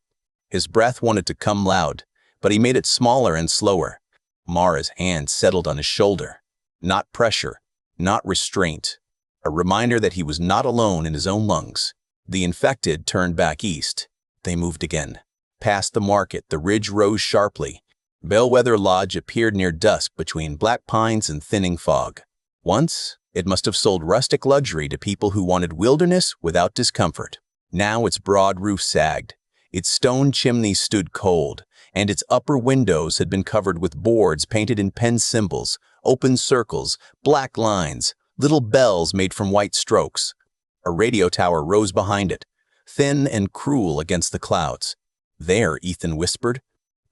His breath wanted to come loud, but he made it smaller and slower. Mara's hand settled on his shoulder. Not pressure, not restraint. A reminder that he was not alone in his own lungs. The infected turned back east. They moved again. Past the market, the ridge rose sharply. Bellwether Lodge appeared near dusk between black pines and thinning fog. Once, it must have sold rustic luxury to people who wanted wilderness without discomfort. Now its broad roof sagged. Its stone chimneys stood cold, and its upper windows had been covered with boards painted in pen symbols, open circles, black lines, little bells made from white strokes. A radio tower rose behind it, thin and cruel against the clouds. There, Ethan whispered.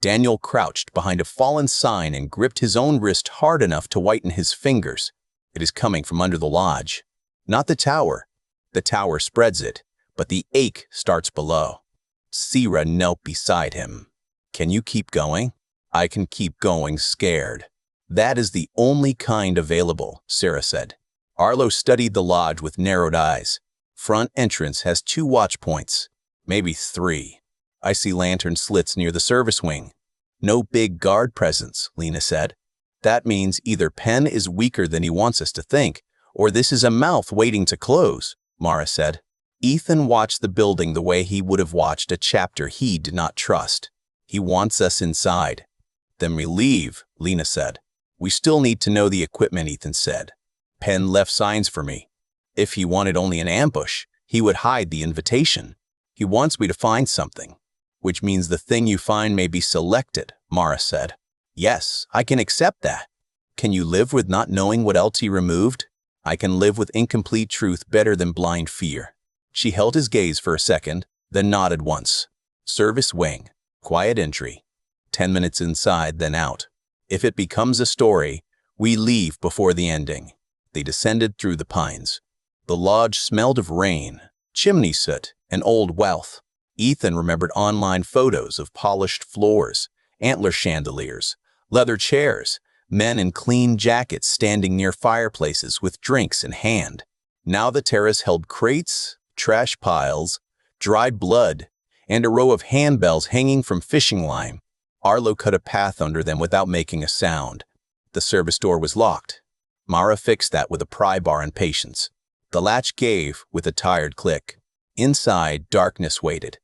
Daniel crouched behind a fallen sign and gripped his own wrist hard enough to whiten his fingers. It is coming from under the lodge. Not the tower. The tower spreads it, but the ache starts below. Sierra knelt beside him. Can you keep going? I can keep going scared. That is the only kind available, Sarah said. Arlo studied the lodge with narrowed eyes. Front entrance has 2 watch points, maybe 3. I see lantern slits near the service wing. No big guard presence, Lena said. That means either Penn is weaker than he wants us to think, or this is a mouth waiting to close, Mara said. Ethan watched the building the way he would have watched a chapter he did not trust. He wants us inside. Then we leave, Lena said. We still need to know the equipment, Ethan said. Penn left signs for me. If he wanted only an ambush, he would hide the invitation. He wants me to find something, which means the thing you find may be selected, Mara said. Yes, I can accept that. Can you live with not knowing what else he removed? I can live with incomplete truth better than blind fear. She held his gaze for a second, then nodded once. Service wing, quiet entry. 10 minutes inside, then out. If it becomes a story, we leave before the ending. They descended through the pines. The lodge smelled of rain, chimney soot, and old wealth. Ethan remembered online photos of polished floors, antler chandeliers, leather chairs, men in clean jackets standing near fireplaces with drinks in hand. Now the terrace held crates, trash piles, dried blood, and a row of handbells hanging from fishing line. Arlo cut a path under them without making a sound. The service door was locked. Mara fixed that with a pry bar and patience. The latch gave with a tired click. Inside, darkness waited.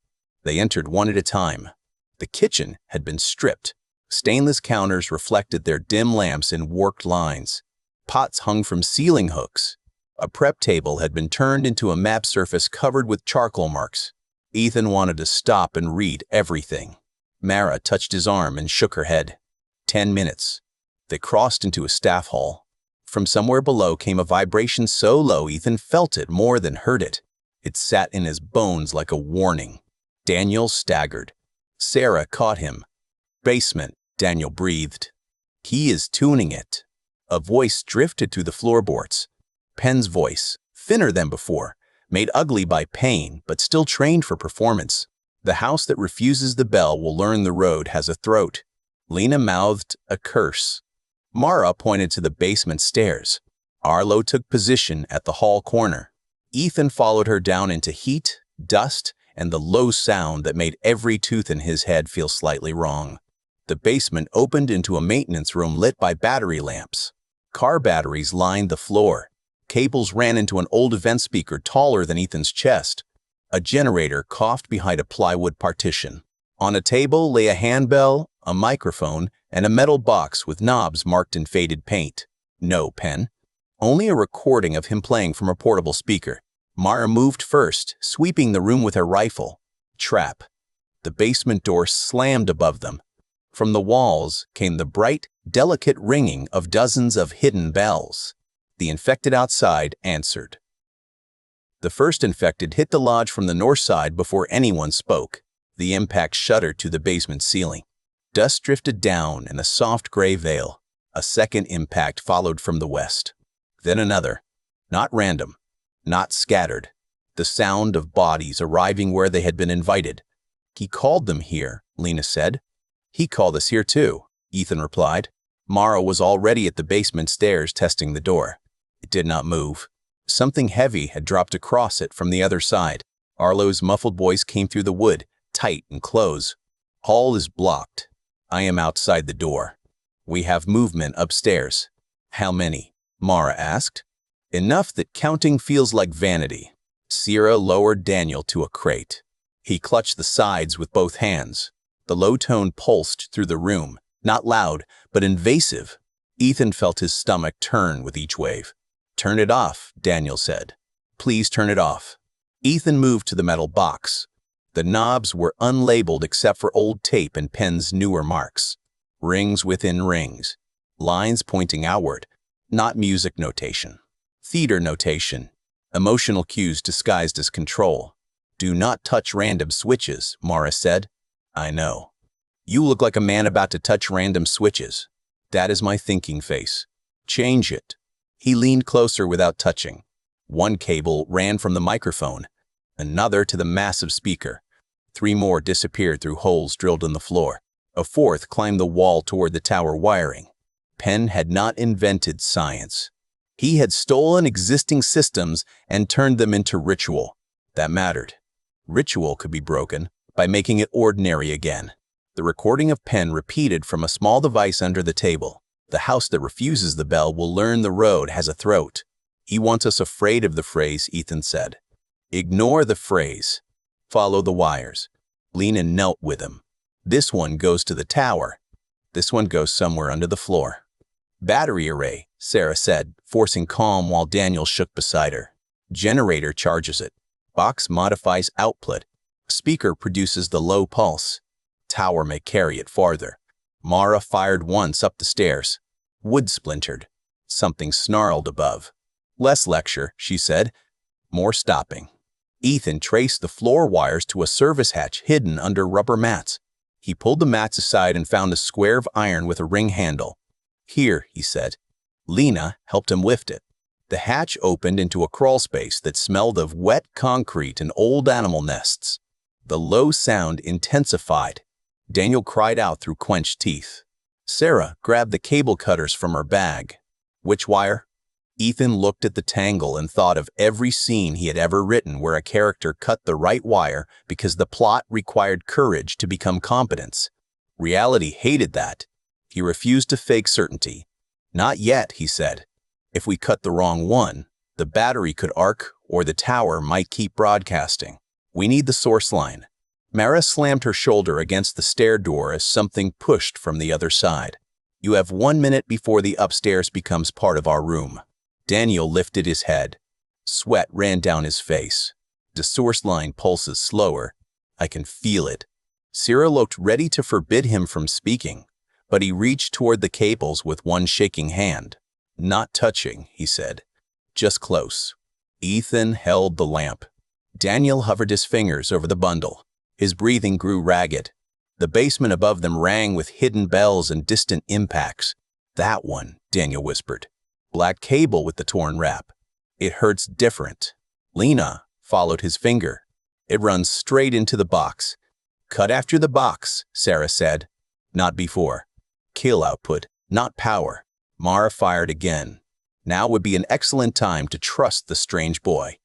They entered one at a time. The kitchen had been stripped. Stainless counters reflected their dim lamps in warped lines. Pots hung from ceiling hooks. A prep table had been turned into a map surface covered with charcoal marks. Ethan wanted to stop and read everything. Mara touched his arm and shook her head. 10 minutes. They crossed into a staff hall. From somewhere below came a vibration so low Ethan felt it more than heard it. It sat in his bones like a warning. Daniel staggered. Sarah caught him. Basement, Daniel breathed. He is tuning it. A voice drifted through the floorboards. Penn's voice, thinner than before, made ugly by pain but still trained for performance. The house that refuses the bell will learn the road has a throat. Lena mouthed a curse. Mara pointed to the basement stairs. Arlo took position at the hall corner. Ethan followed her down into heat, dust, and the low sound that made every tooth in his head feel slightly wrong. The basement opened into a maintenance room lit by battery lamps. Car batteries lined the floor. Cables ran into an old event speaker taller than Ethan's chest. A generator coughed behind a plywood partition. On a table lay a handbell, a microphone, and a metal box with knobs marked in faded paint. No Penn. Only a recording of him playing from a portable speaker. Mara moved first, sweeping the room with her rifle. Trap. The basement door slammed above them. From the walls came the bright, delicate ringing of dozens of hidden bells. The infected outside answered. The first infected hit the lodge from the north side before anyone spoke. The impact shuddered to the basement ceiling. Dust drifted down in a soft gray veil. A second impact followed from the west. Then another. Not random. Not scattered. The sound of bodies arriving where they had been invited. He called them here, Lena said. He called us here too, Ethan replied. Mara was already at the basement stairs testing the door. It did not move. Something heavy had dropped across it from the other side. Arlo's muffled voice came through the wood, tight and close. Hall is blocked. I am outside the door. We have movement upstairs. How many? Mara asked. Enough that counting feels like vanity. Sierra lowered Daniel to a crate. He clutched the sides with both hands. The low tone pulsed through the room, not loud, but invasive. Ethan felt his stomach turn with each wave. Turn it off, Daniel said. Please turn it off. Ethan moved to the metal box. The knobs were unlabeled except for old tape and Penn's newer marks. Rings within rings. Lines pointing outward. Not music notation. Theater notation. Emotional cues disguised as control. Do not touch random switches, Mara said. I know. You look like a man about to touch random switches. That is my thinking face. Change it. He leaned closer without touching. One cable ran from the microphone, another to the massive speaker. 3 more disappeared through holes drilled in the floor. A 4th climbed the wall toward the tower wiring. Penn had not invented science. He had stolen existing systems and turned them into ritual. That mattered. Ritual could be broken by making it ordinary again. The recording of Penn repeated from a small device under the table. The house that refuses the bell will learn the road has a throat. He wants us afraid of the phrase, Ethan said. Ignore the phrase. Follow the wires. Lena knelt with him. This one goes to the tower. This one goes somewhere under the floor. Battery array, Sarah said, forcing calm while Daniel shook beside her. Generator charges it. Box modifies output. Speaker produces the low pulse. Tower may carry it farther. Mara fired once up the stairs. Wood splintered. Something snarled above. Less lecture, she said. More stopping. Ethan traced the floor wires to a service hatch hidden under rubber mats. He pulled the mats aside and found a square of iron with a ring handle. Here, he said. Lena helped him lift it. The hatch opened into a crawl space that smelled of wet concrete and old animal nests. The low sound intensified. Daniel cried out through clenched teeth. Sarah grabbed the cable cutters from her bag. Which wire? Ethan looked at the tangle and thought of every scene he had ever written where a character cut the right wire because the plot required courage to become competence. Reality hated that. He refused to fake certainty. Not yet, he said. If we cut the wrong one, the battery could arc or the tower might keep broadcasting. We need the source line. Mara slammed her shoulder against the stair door as something pushed from the other side. You have 1 minute before the upstairs becomes part of our room. Daniel lifted his head. Sweat ran down his face. The source line pulses slower. I can feel it. Sarah looked ready to forbid him from speaking, but he reached toward the cables with one shaking hand. Not touching, he said. Just close. Ethan held the lamp. Daniel hovered his fingers over the bundle. His breathing grew ragged. The basement above them rang with hidden bells and distant impacts. That one, Daniel whispered. Black cable with the torn wrap. It hurts different. Lena followed his finger. It runs straight into the box. Cut after the box, Sarah said. Not before. Kill output, not power. Mara fired again. Now would be an excellent time to trust the strange boy.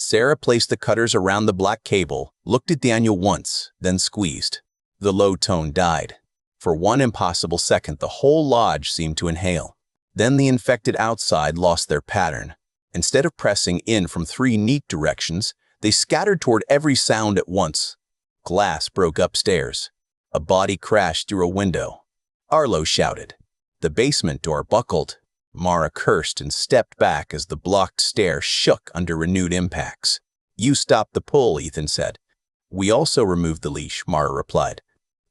Sarah placed the cutters around the black cable, looked at Daniel once, then squeezed. The low tone died. For one impossible second, the whole lodge seemed to inhale. Then the infected outside lost their pattern. Instead of pressing in from 3 neat directions, they scattered toward every sound at once. Glass broke upstairs. A body crashed through a window. Arlo shouted. The basement door buckled. Mara cursed and stepped back as the blocked stair shook under renewed impacts. You stopped the pull, Ethan said. We also removed the leash, Mara replied.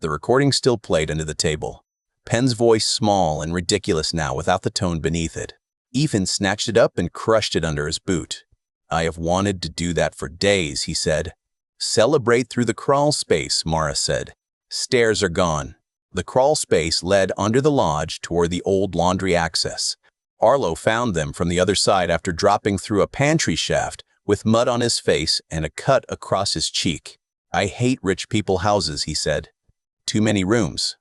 The recording still played under the table. Penn's voice small and ridiculous now without the tone beneath it. Ethan snatched it up and crushed it under his boot. I have wanted to do that for days, he said. Celebrate through the crawl space, Mara said. Stairs are gone. The crawl space led under the lodge toward the old laundry access. Arlo found them from the other side after dropping through a pantry shaft with mud on his face and a cut across his cheek. I hate rich people houses, he said. Too many rooms.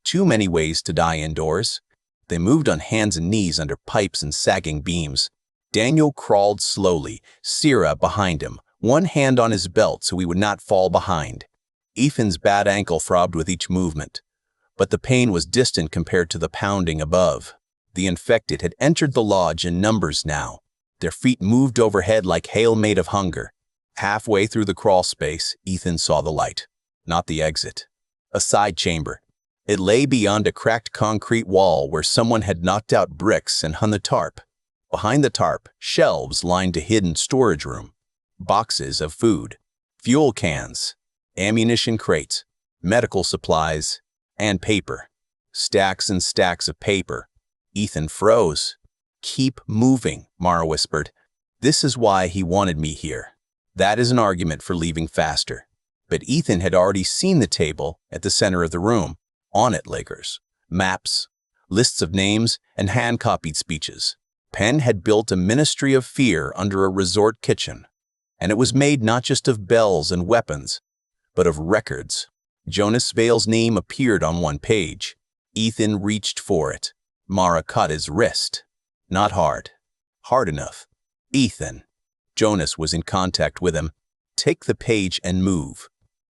Too many ways to die indoors. They moved on hands and knees under pipes and sagging beams. Daniel crawled slowly, Sarah behind him, one hand on his belt so he would not fall behind. Ethan's bad ankle throbbed with each movement, but the pain was distant compared to the pounding above. The infected had entered the lodge in numbers now. Their feet moved overhead like hail made of hunger. Halfway through the crawl space, Ethan saw the light, not the exit. A side chamber. It lay beyond a cracked concrete wall where someone had knocked out bricks and hung the tarp. Behind the tarp, shelves lined a hidden storage room. Boxes of food, fuel cans, ammunition crates, medical supplies, and paper. Stacks and stacks of paper. Ethan froze. "Keep moving," Mara whispered. "This is why he wanted me here." That is an argument for leaving faster. But Ethan had already seen the table at the center of the room. On it, Lakers, maps, lists of names, and hand-copied speeches. Penn had built a ministry of fear under a resort kitchen, and it was made not just of bells and weapons, but of records. Jonas Vale's name appeared on one page. Ethan reached for it. Mara caught his wrist. Not hard. Hard enough. "Ethan." Jonas was in contact with him. "Take the page and move."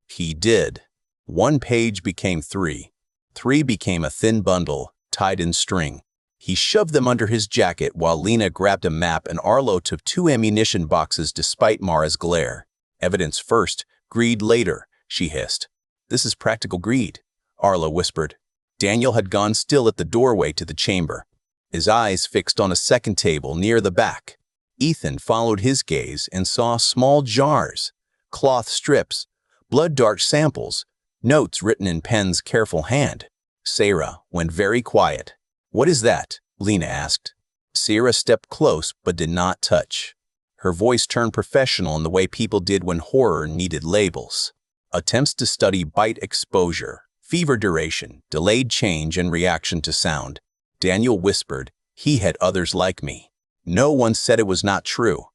He did. One page became three. Three became a thin bundle, tied in string. He shoved them under his jacket while Lena grabbed a map and Arlo took 2 ammunition boxes despite Mara's glare. "Evidence first, greed later," she hissed. "This is practical greed," Arlo whispered. Daniel had gone still at the doorway to the chamber, his eyes fixed on a second table near the back. Ethan followed his gaze and saw small jars, cloth strips, blood dart samples, notes written in Penn's careful hand. Sarah went very quiet. "What is that?" Lena asked. Sarah stepped close but did not touch. Her voice turned professional in the way people did when horror needed labels. "Attempts to study bite exposure, fever duration, delayed change and reaction to sound." Daniel whispered, "He had others like me." No one said it was not true.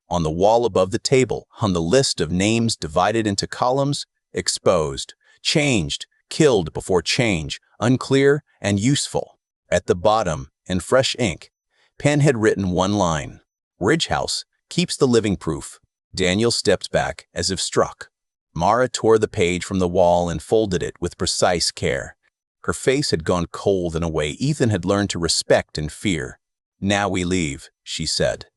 On the wall above the table hung the list of names divided into columns: exposed, changed, killed before change, unclear, and useful. At the bottom, in fresh ink, Penn had written one line: "Ridge House keeps the living proof." Daniel stepped back as if struck. Mara tore the page from the wall and folded it with precise care. Her face had gone cold in a way Ethan had learned to respect and fear. "Now we leave," she said.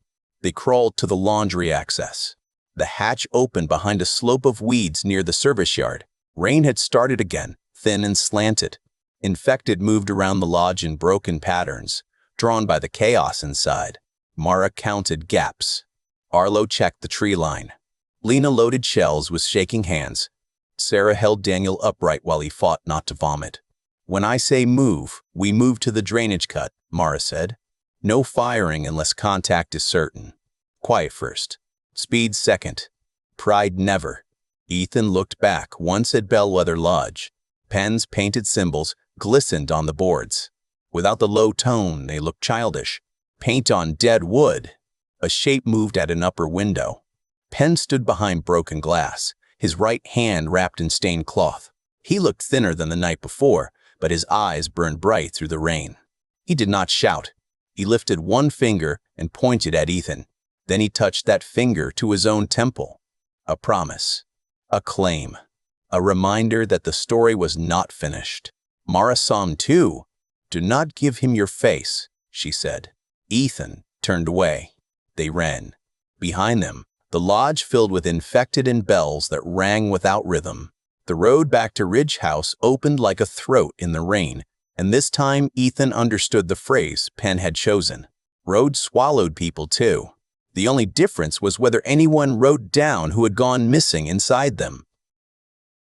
They crawled to the laundry access. The hatch opened behind a slope of weeds near the service yard. Rain had started again, thin and slanted. Infected moved around the lodge in broken patterns, drawn by the chaos inside. Mara counted gaps. Arlo checked the tree line. Lena loaded shells with shaking hands. Sarah held Daniel upright while he fought not to vomit. "When I say move, we move to the drainage cut," Mara said. "No firing unless contact is certain. Quiet first. Speed second. Pride never." Ethan looked back once at Bellwether Lodge. Penn's painted symbols glistened on the boards. Without the low tone, they looked childish. Paint on dead wood. A shape moved at an upper window. Penn stood behind broken glass, his right hand wrapped in stained cloth. He looked thinner than the night before, but his eyes burned bright through the rain. He did not shout. He lifted one finger and pointed at Ethan. Then he touched that finger to his own temple. A promise. A claim. A reminder that the story was not finished. Mara saw him too. "Do not give him your face," she said. Ethan turned away. They ran. Behind them, the lodge filled with infected and bells that rang without rhythm. The road back to Ridge House opened like a throat in the rain, and this time Ethan understood the phrase Penn had chosen. Roads swallowed people too. The only difference was whether anyone wrote down who had gone missing inside them.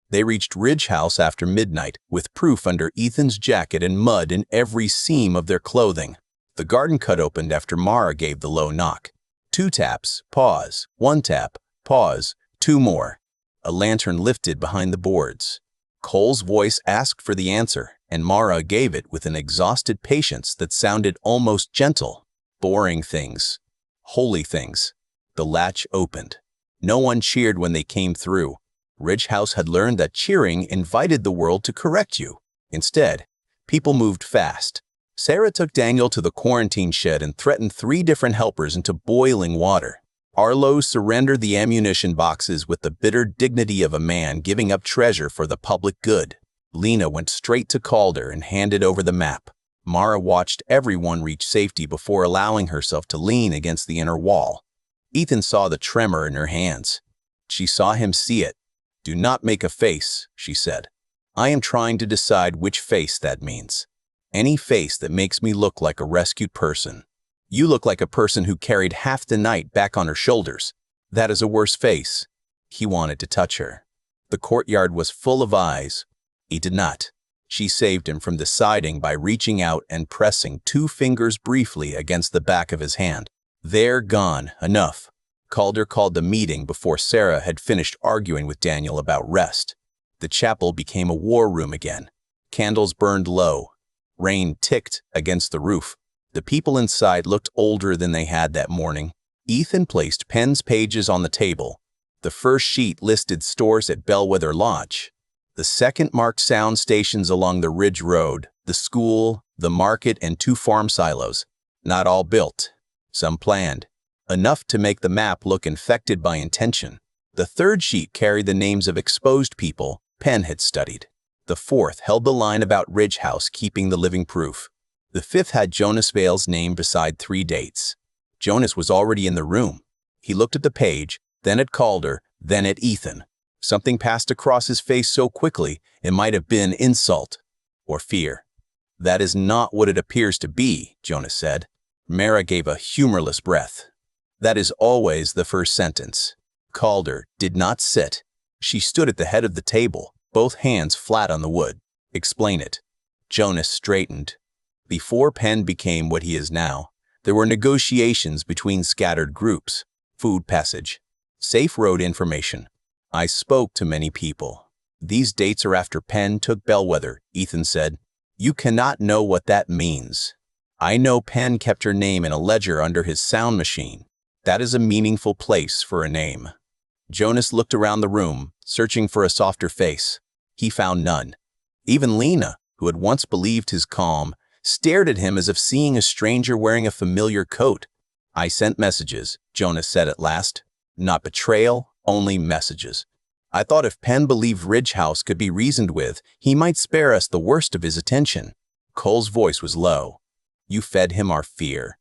They reached Ridge House after midnight, with proof under Ethan's jacket and mud in every seam of their clothing. The garden cut opened after Mara gave the low knock. 2 taps, pause, 1 tap, pause, 2 more. A lantern lifted behind the boards. Cole's voice asked for the answer, and Mara gave it with an exhausted patience that sounded almost gentle. "Boring things. Holy things." The latch opened. No one cheered when they came through. Ridge House had learned that cheering invited the world to correct you. Instead, People moved fast. Sarah took Daniel to the quarantine shed and threatened 3 different helpers into boiling water. Arlo surrendered the ammunition boxes with the bitter dignity of a man giving up treasure for the public good. Lena went straight to Calder and handed over the map. Mara watched everyone reach safety before allowing herself to lean against the inner wall. Ethan saw the tremor in her hands. She saw him see it. "Do not make a face," she said. "I am trying to decide which face that means. Any face that makes me look like a rescued person. You look like a person who carried half the night back on her shoulders. That is a worse face." He wanted to touch her. The courtyard was full of eyes. He did not. She saved him from deciding by reaching out and pressing 2 fingers briefly against the back of his hand. "They're gone. Enough." Calder called the meeting before Sarah had finished arguing with Daniel about rest. The chapel became a war room again. Candles burned low. Rain ticked against the roof. The people inside looked older than they had that morning. Ethan placed Penn's pages on the table. The first sheet listed stores at Bellwether Lodge. The second marked sound stations along the Ridge Road, the school, the market, and 2 farm silos. Not all built. Some planned. Enough to make the map look infected by intention. The third sheet carried the names of exposed people Penn had studied. The fourth held the line about Ridge House keeping the living proof. The fifth had Jonas Vale's name beside 3 dates. Jonas was already in the room. He looked at the page, then at Calder, then at Ethan. Something passed across his face so quickly it might have been insult or fear. "That is not what it appears to be," Jonas said. Mara gave a humorless breath. "That is always the first sentence." Calder did not sit. She stood at the head of the table, both hands flat on the wood. "Explain it." Jonas straightened. Before Penn became what he is now, there were negotiations between scattered groups, food passage, safe road information. I spoke to many people. "These dates are after Penn took Bellwether," Ethan said. "You cannot know what that means. I know Penn kept her name in a ledger under his sound machine. That is a meaningful place for a name." Jonas looked around the room, searching for a softer face. He found none. Even Lena, who had once believed his calm, stared at him as if seeing a stranger wearing a familiar coat. "I sent messages," Jonas said at last. "Not betrayal, only messages. I thought if Penn believed Ridge House could be reasoned with, he might spare us the worst of his attention." Cole's voice was low. "You fed him our fear.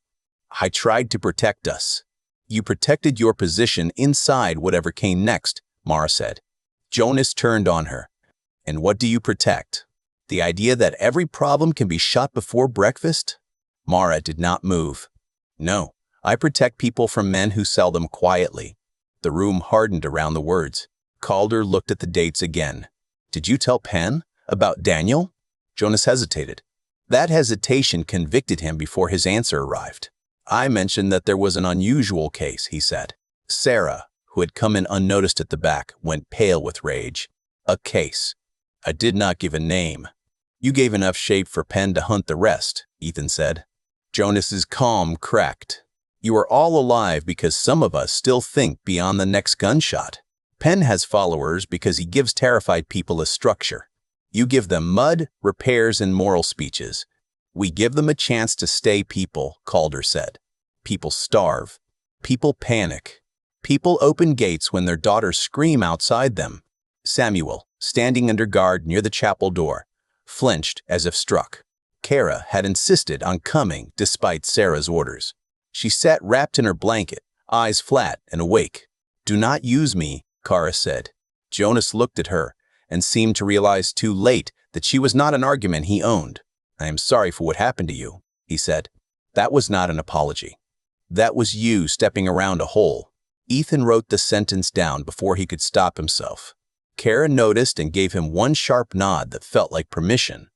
I tried to protect us." "You protected your position inside whatever came next," Mara said. Jonas turned on her. "And what do you protect? The idea that every problem can be shot before breakfast?" Mara did not move. "No, I protect people from men who sell them quietly." The room hardened around the words. Calder looked at the dates again. "Did you tell Penn about Daniel?" Jonas hesitated. That hesitation convicted him before his answer arrived. "I mentioned that there was an unusual case," he said. Sarah, who had come in unnoticed at the back, went pale with rage. "A case. I did not give a name." "You gave enough shape for Penn to hunt the rest," Ethan said. Jonas's calm cracked. "You are all alive because some of us still think beyond the next gunshot. Penn has followers because he gives terrified people a structure. You give them mud, repairs, and moral speeches. We give them a chance to stay people," Calder said. "People starve. People panic. People open gates when their daughters scream outside them." Samuel, standing under guard near the chapel door, flinched as if struck. Kara had insisted on coming despite Sarah's orders. She sat wrapped in her blanket, eyes flat and awake. "Do not use me," Kara said. Jonas looked at her and seemed to realize too late that she was not an argument he owned. "I am sorry for what happened to you," he said. "That was not an apology. That was you stepping around a hole." Ethan wrote the sentence down before he could stop himself. Kara noticed and gave him one sharp nod that felt like permission.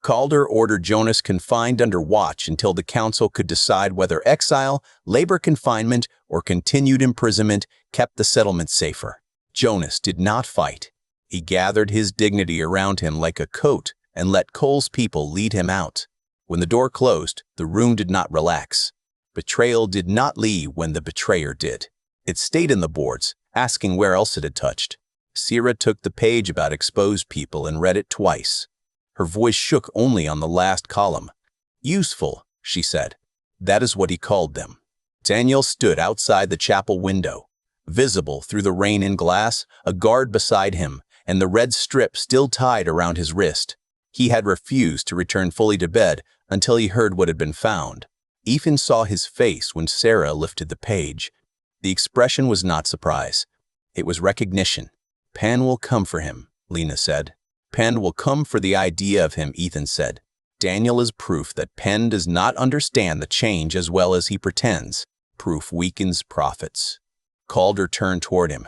Calder ordered Jonas confined under watch until the council could decide whether exile, labor confinement, or continued imprisonment kept the settlement safer. Jonas did not fight. He gathered his dignity around him like a coat and let Cole's people lead him out. When the door closed, the room did not relax. Betrayal did not leave when the betrayer did. It stayed in the boards, asking where else it had touched. Sarah took the page about exposed people and read it twice. Her voice shook only on the last column. Useful, she said. That is what he called them. Daniel stood outside the chapel window. Visible through the rain and glass, a guard beside him, and the red strip still tied around his wrist. He had refused to return fully to bed until he heard what had been found. Ethan saw his face when Sarah lifted the page. The expression was not surprise. It was recognition. Penn will come for him, Lena said. Penn will come for the idea of him, Ethan said. Daniel is proof that Penn does not understand the change as well as he pretends. Proof weakens prophets. Calder turned toward him.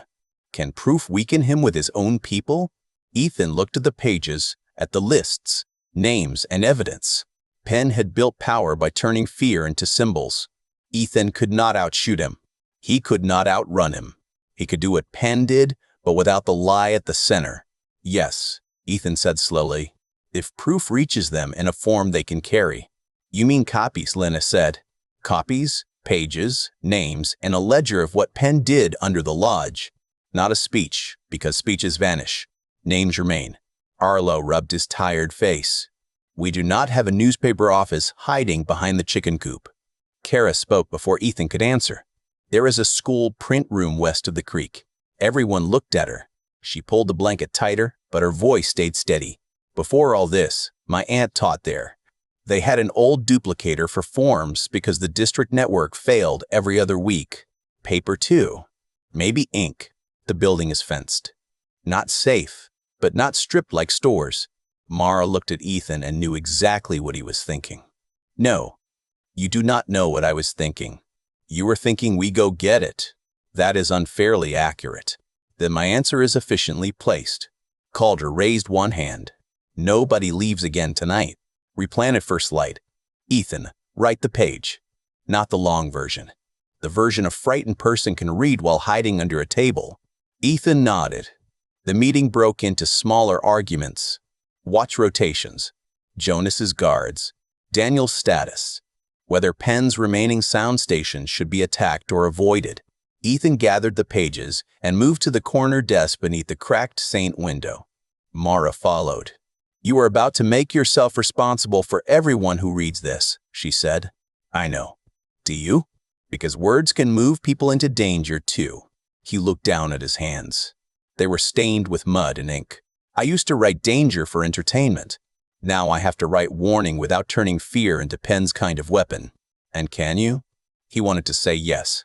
Can proof weaken him with his own people? Ethan looked at the pages, at the lists, names, and evidence. Penn had built power by turning fear into symbols. Ethan could not outshoot him. He could not outrun him. He could do what Penn did, but without the lie at the center. Yes, Ethan said slowly, if proof reaches them in a form they can carry. You mean copies, Lena said. Copies, pages, names, and a ledger of what Penn did under the lodge. Not a speech, because speeches vanish. Names remain. Arlo rubbed his tired face. We do not have a newspaper office hiding behind the chicken coop. Kara spoke before Ethan could answer. There is a school print room west of the creek. Everyone looked at her. She pulled the blanket tighter, but her voice stayed steady. Before all this, my aunt taught there. They had an old duplicator for forms because the district network failed every other week. Paper too. Maybe ink. The building is fenced. Not safe, but not stripped like stores. Mara looked at Ethan and knew exactly what he was thinking. No, you do not know what I was thinking. You were thinking we go get it. That is unfairly accurate. Then my answer is efficiently placed. Calder raised one hand. Nobody leaves again tonight. Replan at first light. Ethan, write the page. Not the long version. The version a frightened person can read while hiding under a table. Ethan nodded. The meeting broke into smaller arguments. Watch rotations. Jonas's guards. Daniel's status. Whether Penn's remaining sound stations should be attacked or avoided. Ethan gathered the pages and moved to the corner desk beneath the cracked Saint window. Mara followed. You are about to make yourself responsible for everyone who reads this, she said. I know. Do you? Because words can move people into danger too. He looked down at his hands. They were stained with mud and ink. I used to write danger for entertainment. Now I have to write warning without turning fear into Penn's kind of weapon. And can you? He wanted to say yes.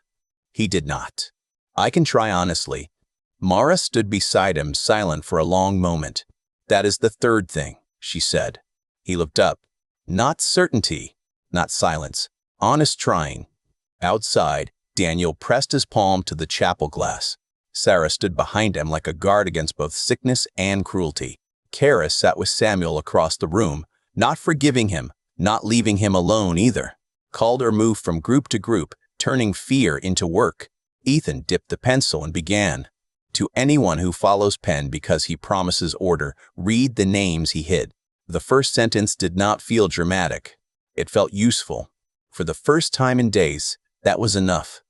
He did not. I can try honestly. Mara stood beside him, silent for a long moment. That is the third thing, she said. He looked up. Not certainty, not silence. Honest trying. Outside, Daniel pressed his palm to the chapel glass. Sarah stood behind him like a guard against both sickness and cruelty. Kara sat with Samuel across the room, not forgiving him, not leaving him alone either. Calder moved from group to group, turning fear into work. Ethan dipped the pencil and began. To anyone who follows Penn because he promises order, read the names he hid. The first sentence did not feel dramatic. It felt useful. For the first time in days, that was enough.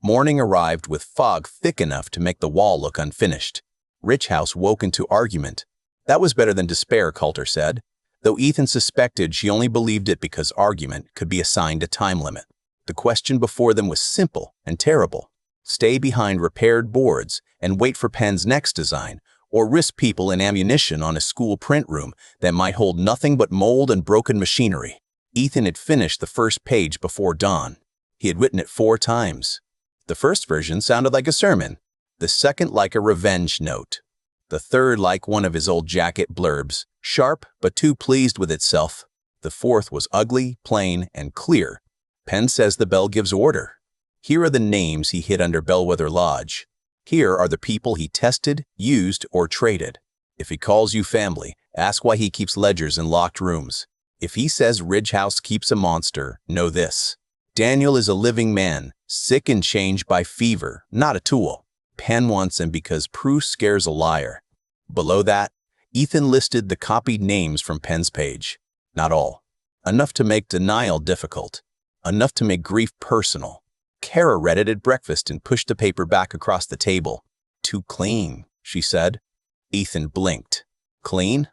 Morning arrived with fog thick enough to make the wall look unfinished. Richhouse woke into argument. That was better than despair, Coulter said, though Ethan suspected she only believed it because argument could be assigned a time limit. The question before them was simple and terrible. Stay behind repaired boards and wait for Penn's next design, or risk people and ammunition on a school print room that might hold nothing but mold and broken machinery. Ethan had finished the first page before dawn. He had written it 4 times. The first version sounded like a sermon, the second like a revenge note, the third like one of his old jacket blurbs, sharp but too pleased with itself. The fourth was ugly, plain, and clear. Penn says the bell gives order. Here are the names he hid under Bellwether Lodge. Here are the people he tested, used, or traded. If he calls you family, ask why he keeps ledgers in locked rooms. If he says Ridgehouse keeps a monster, know this. Daniel is a living man, sick and changed by fever, not a tool. Penn wants him because proof scares a liar. Below that, Ethan listed the copied names from Penn's page. Not all. Enough to make denial difficult. Enough to make grief personal. Kara read it at breakfast and pushed the paper back across the table. Too clean, she said. Ethan blinked. Clean?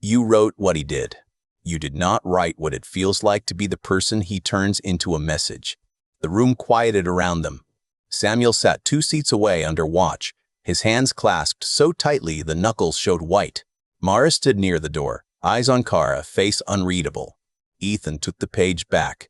You wrote what he did. You did not write what it feels like to be the person he turns into a message. The room quieted around them. Samuel sat 2 seats away under watch, his hands clasped so tightly the knuckles showed white. Mara stood near the door, eyes on Kara, face unreadable. Ethan took the page back.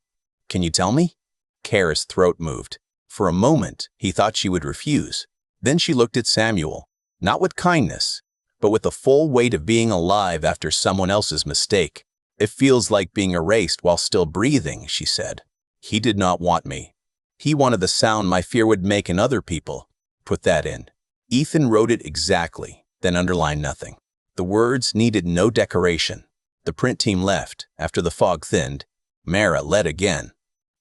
Can you tell me? Kara's throat moved. For a moment, he thought she would refuse. Then she looked at Samuel, not with kindness, but with the full weight of being alive after someone else's mistake. It feels like being erased while still breathing, she said. He did not want me. He wanted the sound my fear would make in other people. Put that in. Ethan wrote it exactly, then underlined nothing. The words needed no decoration. The print team left. After the fog thinned, Mara led again.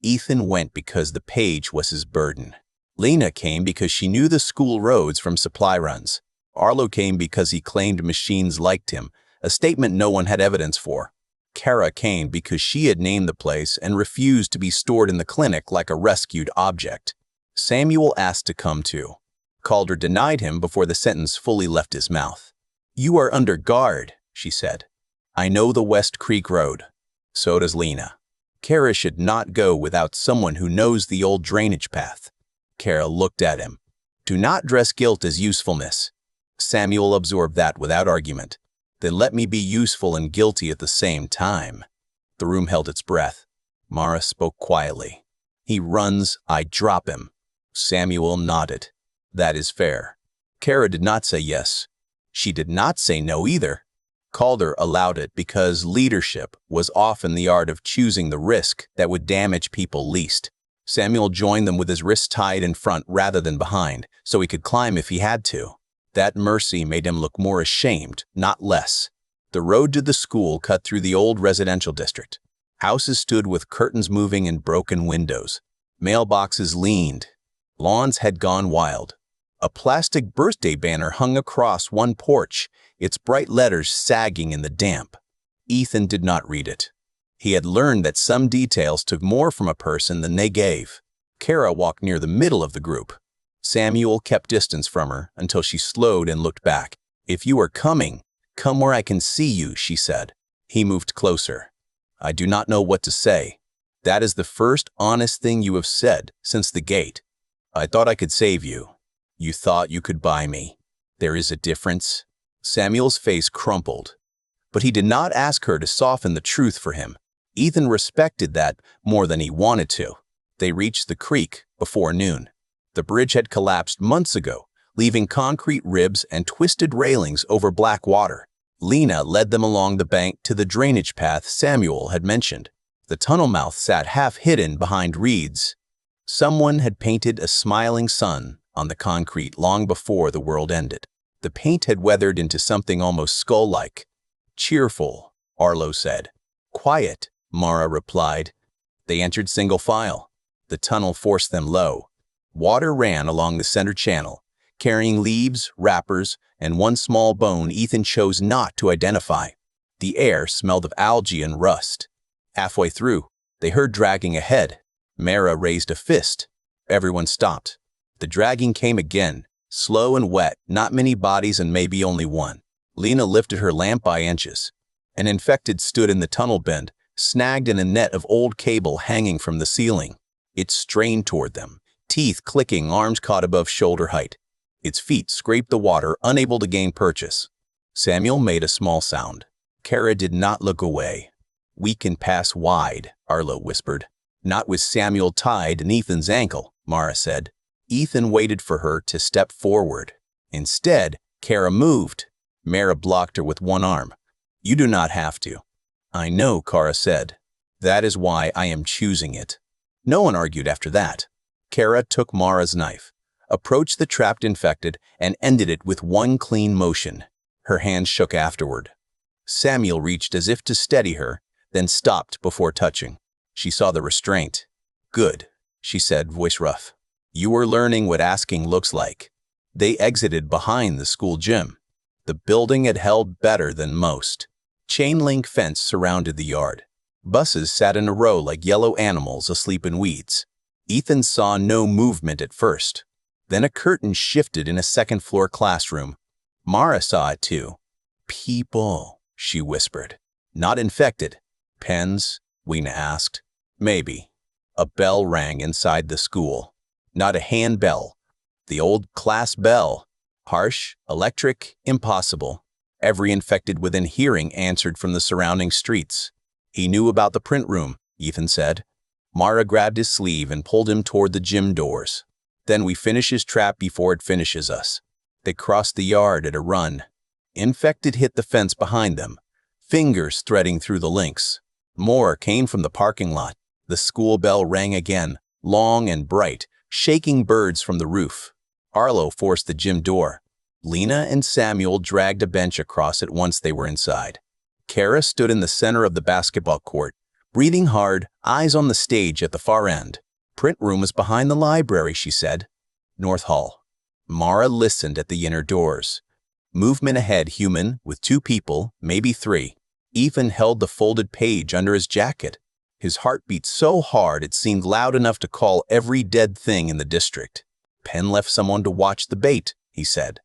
Ethan went because the page was his burden. Lena came because she knew the school roads from supply runs. Arlo came because he claimed machines liked him, a statement no one had evidence for. Kara came because she had named the place and refused to be stored in the clinic like a rescued object. Samuel asked to come too. Calder denied him before the sentence fully left his mouth. You are under guard, she said. I know the West Creek Road. So does Lena. Kara should not go without someone who knows the old drainage path. Kara looked at him. Do not dress guilt as usefulness. Samuel absorbed that without argument. Then let me be useful and guilty at the same time. The room held its breath. Mara spoke quietly. He runs, I drop him. Samuel nodded. That is fair. Kara did not say yes. She did not say no either. Calder allowed it because leadership was often the art of choosing the risk that would damage people least. Samuel joined them with his wrists tied in front rather than behind, so he could climb if he had to. That mercy made him look more ashamed, not less. The road to the school cut through the old residential district. Houses stood with curtains moving and broken windows. Mailboxes leaned. Lawns had gone wild. A plastic birthday banner hung across one porch, its bright letters sagging in the damp. Ethan did not read it. He had learned that some details took more from a person than they gave. Kara walked near the middle of the group. Samuel kept distance from her until she slowed and looked back. If you are coming, come where I can see you, she said. He moved closer. I do not know what to say. That is the first honest thing you have said since the gate. I thought I could save you. You thought you could buy me. There is a difference. Samuel's face crumpled. But he did not ask her to soften the truth for him. Ethan respected that more than he wanted to. They reached the creek before noon. The bridge had collapsed months ago, leaving concrete ribs and twisted railings over black water. Lena led them along the bank to the drainage path Samuel had mentioned. The tunnel mouth sat half hidden behind reeds. Someone had painted a smiling sun on the concrete long before the world ended. The paint had weathered into something almost skull-like. Cheerful, Arlo said. Quiet, Mara replied. They entered single file. The tunnel forced them low. Water ran along the center channel, carrying leaves, wrappers, and one small bone Ethan chose not to identify. The air smelled of algae and rust. Halfway through, they heard dragging ahead. Mara raised a fist. Everyone stopped. The dragging came again, slow and wet, not many bodies and maybe only one. Lena lifted her lamp by inches. An infected stood in the tunnel bend, snagged in a net of old cable hanging from the ceiling. It strained toward them, teeth clicking, arms caught above shoulder height. Its feet scraped the water, unable to gain purchase. Samuel made a small sound. Kara did not look away. We can pass wide, Arlo whispered. Not with Samuel tied in Ethan's ankle, Mara said. Ethan waited for her to step forward. Instead, Kara moved. Mara blocked her with one arm. You do not have to. I know, Kara said. That is why I am choosing it. No one argued after that. Kara took Mara's knife, approached the trapped infected, and ended it with one clean motion. Her hands shook afterward. Samuel reached as if to steady her, then stopped before touching. She saw the restraint. Good, she said, voice rough. You are learning what asking looks like. They exited behind the school gym. The building had held better than most. Chain-link fence surrounded the yard. Buses sat in a row like yellow animals asleep in weeds. Ethan saw no movement at first. Then a curtain shifted in a second-floor classroom. Mara saw it too. People. she whispered. Not infected. Pens? Lena asked. Maybe. A bell rang inside the school. Not a hand bell. The old class bell. Harsh, electric, impossible. Every infected within hearing answered from the surrounding streets. He knew about the print room, Ethan said. Mara grabbed his sleeve and pulled him toward the gym doors. Then we finish his trap before it finishes us. They crossed the yard at a run. Infected hit the fence behind them, fingers threading through the links. More came from the parking lot. The school bell rang again, long and bright, shaking birds from the roof. Arlo forced the gym door. Lena and Samuel dragged a bench across it once they were inside. Kara stood in the center of the basketball court, breathing hard, eyes on the stage at the far end. Print room was behind the library, she said. North Hall. Mara listened at the inner doors. Movement ahead, human, with 2 people, maybe 3. Ethan held the folded page under his jacket. His heart beat so hard it seemed loud enough to call every dead thing in the district. Penn left someone to watch the bait, he said.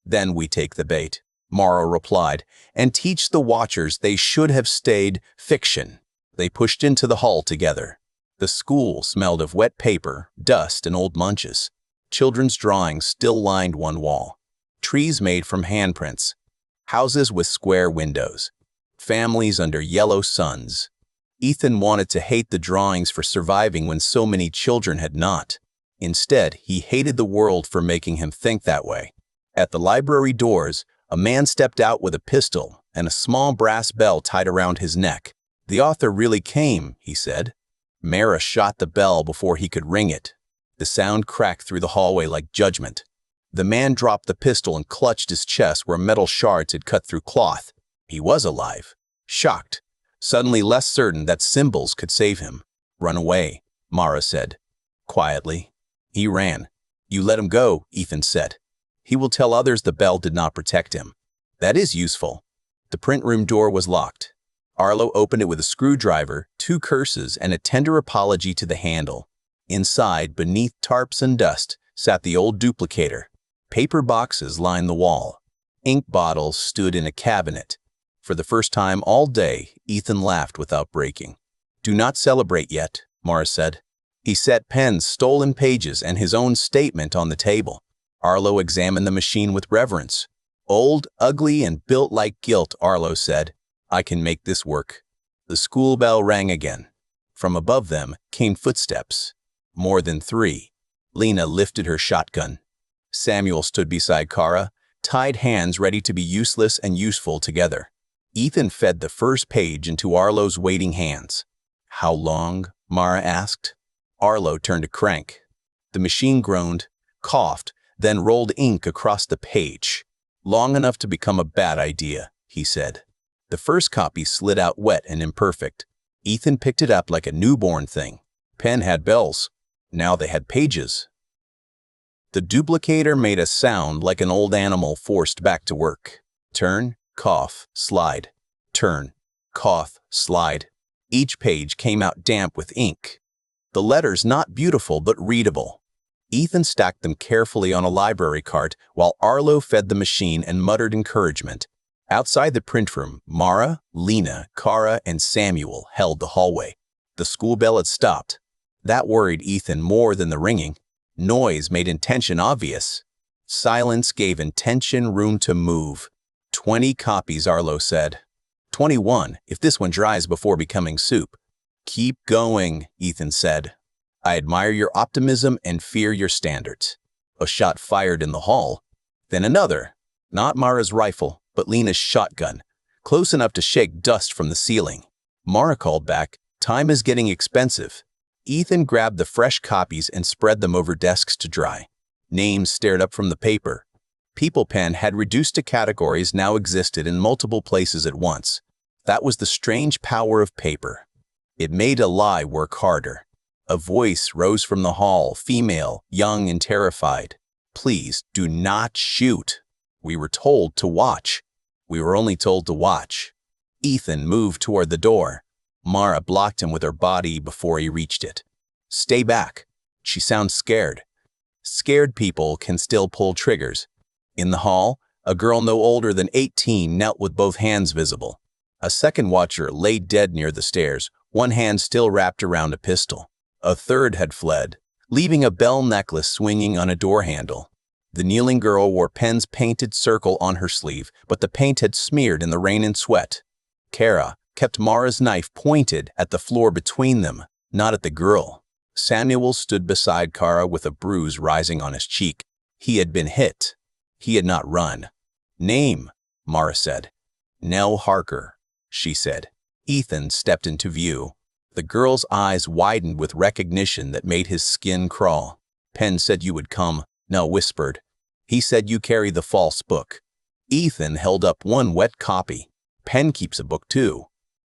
Then we take the bait, Mara replied, and teach the watchers they should have stayed fiction. They pushed into the hall together. The school smelled of wet paper, dust, and old munches. Children's drawings still lined one wall. Trees made from handprints. Houses with square windows. Families under yellow suns. Ethan wanted to hate the drawings for surviving when so many children had not. Instead, he hated the world for making him think that way. At the library doors, a man stepped out with a pistol and a small brass bell tied around his neck. The author really came, he said. Mara shot the bell before he could ring it. The sound cracked through the hallway like judgment. The man dropped the pistol and clutched his chest where metal shards had cut through cloth. He was alive, shocked, suddenly less certain that symbols could save him. Run away, Mara said, quietly. He ran. You let him go, Ethan said. He will tell others the bell did not protect him. That is useful. The print room door was locked. Arlo opened it with a screwdriver, 2 curses, and a tender apology to the handle. Inside, beneath tarps and dust, sat the old duplicator. Paper boxes lined the wall. Ink bottles stood in a cabinet. For the first time all day, Ethan laughed without breaking. Do not celebrate yet, Mara said. He set Penn's stolen pages and his own statement on the table. Arlo examined the machine with reverence. Old, ugly, and built like guilt, Arlo said. I can make this work. The school bell rang again. From above them came footsteps. More than 3. Lena lifted her shotgun. Samuel stood beside Kara, tied hands ready to be useless and useful together. Ethan fed the first page into Arlo's waiting hands. How long? Mara asked. Arlo turned a crank. The machine groaned, coughed, then rolled ink across the page. Long enough to become a bad idea, he said. The first copy slid out wet and imperfect. Ethan picked it up like a newborn thing. Pen had bells. Now they had pages. The duplicator made a sound like an old animal forced back to work. Turn, cough, slide. Turn, cough, slide. Each page came out damp with ink. The letters not beautiful but readable. Ethan stacked them carefully on a library cart while Arlo fed the machine and muttered encouragement. Outside the print room, Mara, Lena, Kara, and Samuel held the hallway. The school bell had stopped. That worried Ethan more than the ringing. Noise made intention obvious. Silence gave intention room to move. 20 copies, Arlo said. 21, if this one dries before becoming soup. Keep going, Ethan said. I admire your optimism and fear your standards. A shot fired in the hall. Then another. Not Mara's rifle, but Lena's shotgun. Close enough to shake dust from the ceiling. Mara called back, time is getting expensive. Ethan grabbed the fresh copies and spread them over desks to dry. Names stared up from the paper. People Pen had reduced to categories now existed in multiple places at once. That was the strange power of paper. It made a lie work harder. A voice rose from the hall, female, young and terrified. Please do not shoot. We were told to watch. We were only told to watch. Ethan moved toward the door. Mara blocked him with her body before he reached it. Stay back. She sounds scared. Scared people can still pull triggers. In the hall, A girl no older than 18 knelt with both hands visible. A second watcher lay dead near the stairs, one hand still wrapped around a pistol. A third had fled, leaving a bell necklace swinging on a door handle. The kneeling girl wore Penn's painted circle on her sleeve, but the paint had smeared in the rain and sweat. Kara kept Mara's knife pointed at the floor between them, not at the girl. Samuel stood beside Kara with a bruise rising on his cheek. He had been hit. He had not run. "Name," Mara said. "Nell Harker," she said. Ethan stepped into view. The girl's eyes widened with recognition that made his skin crawl. "Penn said you would come," Nell whispered. "He said you carry the false book." Ethan held up one wet copy. "Penn keeps a book too."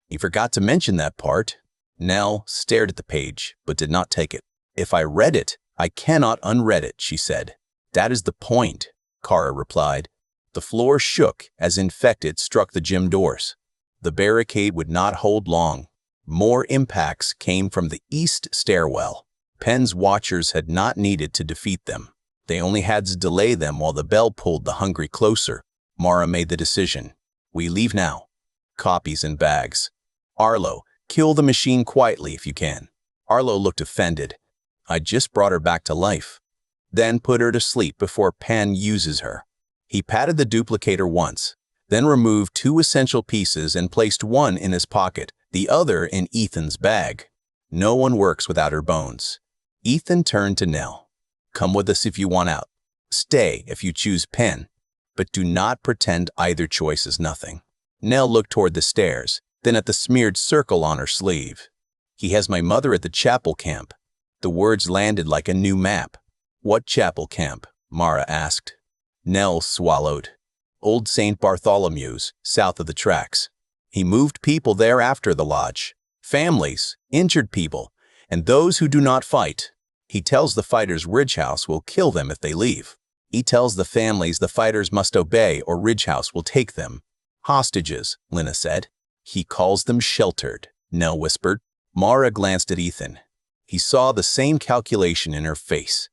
"He forgot to mention that part." Nell stared at the page, but did not take it. "If I read it, I cannot unread it," she said. "That is the point," Kara replied. The floor shook as Infected struck the gym doors. The barricade would not hold long. More impacts came from the east stairwell. Penn's watchers had not needed to defeat them. They only had to delay them while the bell pulled the hungry closer. Mara made the decision. "We leave now." Copies in bags. "Arlo, kill the machine quietly if you can." Arlo looked offended. "I just brought her back to life." "Then put her to sleep before Penn uses her." He patted the duplicator once, then removed 2 essential pieces and placed one in his pocket, the other in Ethan's bag. "No one works without her bones." Ethan turned to Nell. "Come with us if you want out. Stay if you choose Penn, but do not pretend either choice is nothing." Nell looked toward the stairs, then at the smeared circle on her sleeve. "He has my mother at the chapel camp." The words landed like a new map. "What chapel camp?" Mara asked. Nell swallowed. "Old St. Bartholomew's, south of the tracks. He moved people there after the lodge. Families, injured people, and those who do not fight. He tells the fighters Ridgehouse will kill them if they leave. He tells the families the fighters must obey or Ridgehouse will take them." "Hostages," Lina said. "He calls them sheltered," Nell whispered. Mara glanced at Ethan. He saw the same calculation in her face.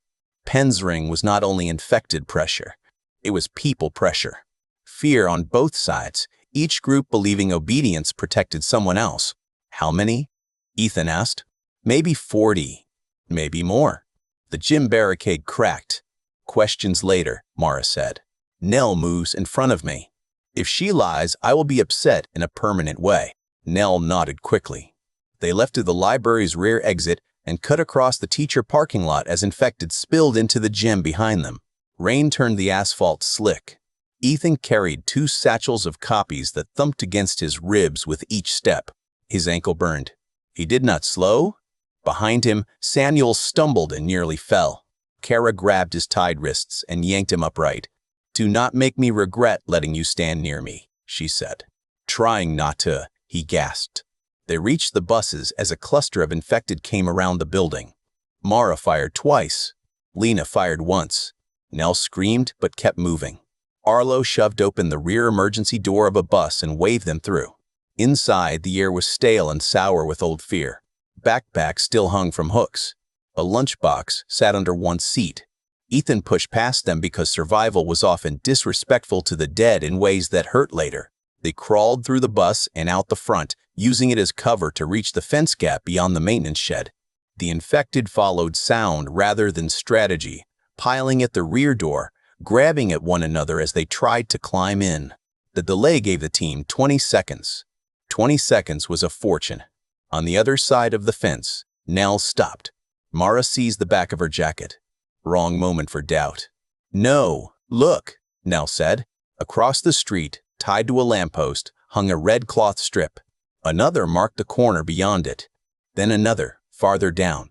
Penn's ring was not only infected pressure, it was people pressure. Fear on both sides, each group believing obedience protected someone else. "How many?" Ethan asked. "Maybe 40, maybe more." The gym barricade cracked. "Questions later," Mara said. "Nell moves in front of me. If she lies, I will be upset in a permanent way." Nell nodded quickly. They left through the library's rear exit and cut across the teacher parking lot as Infected spilled into the gym behind them. Rain turned the asphalt slick. Ethan carried 2 satchels of copies that thumped against his ribs with each step. His ankle burned. He did not slow. Behind him, Samuel stumbled and nearly fell. Kara grabbed his tied wrists and yanked him upright. "Do not make me regret letting you stand near me," she said. "Trying not to," he gasped. They reached the buses as a cluster of Infected came around the building. Mara fired twice. Lina fired once. Nell screamed but kept moving. Arlo shoved open the rear emergency door of a bus and waved them through. Inside, the air was stale and sour with old fear. Backpacks still hung from hooks. A lunchbox sat under one seat. Ethan pushed past them because survival was often disrespectful to the dead in ways that hurt later. They crawled through the bus and out the front, using it as cover to reach the fence gap beyond the maintenance shed. The Infected followed sound rather than strategy, piling at the rear door, grabbing at one another as they tried to climb in. The delay gave the team 20 seconds. 20 seconds was a fortune. On the other side of the fence, Nell stopped. Mara seized the back of her jacket. Wrong moment for doubt. "No, look," Nell said. Across the street, tied to a lamppost, hung a red cloth strip. Another marked the corner beyond it. Then another, farther down.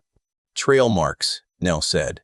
"Trail marks," Nell said.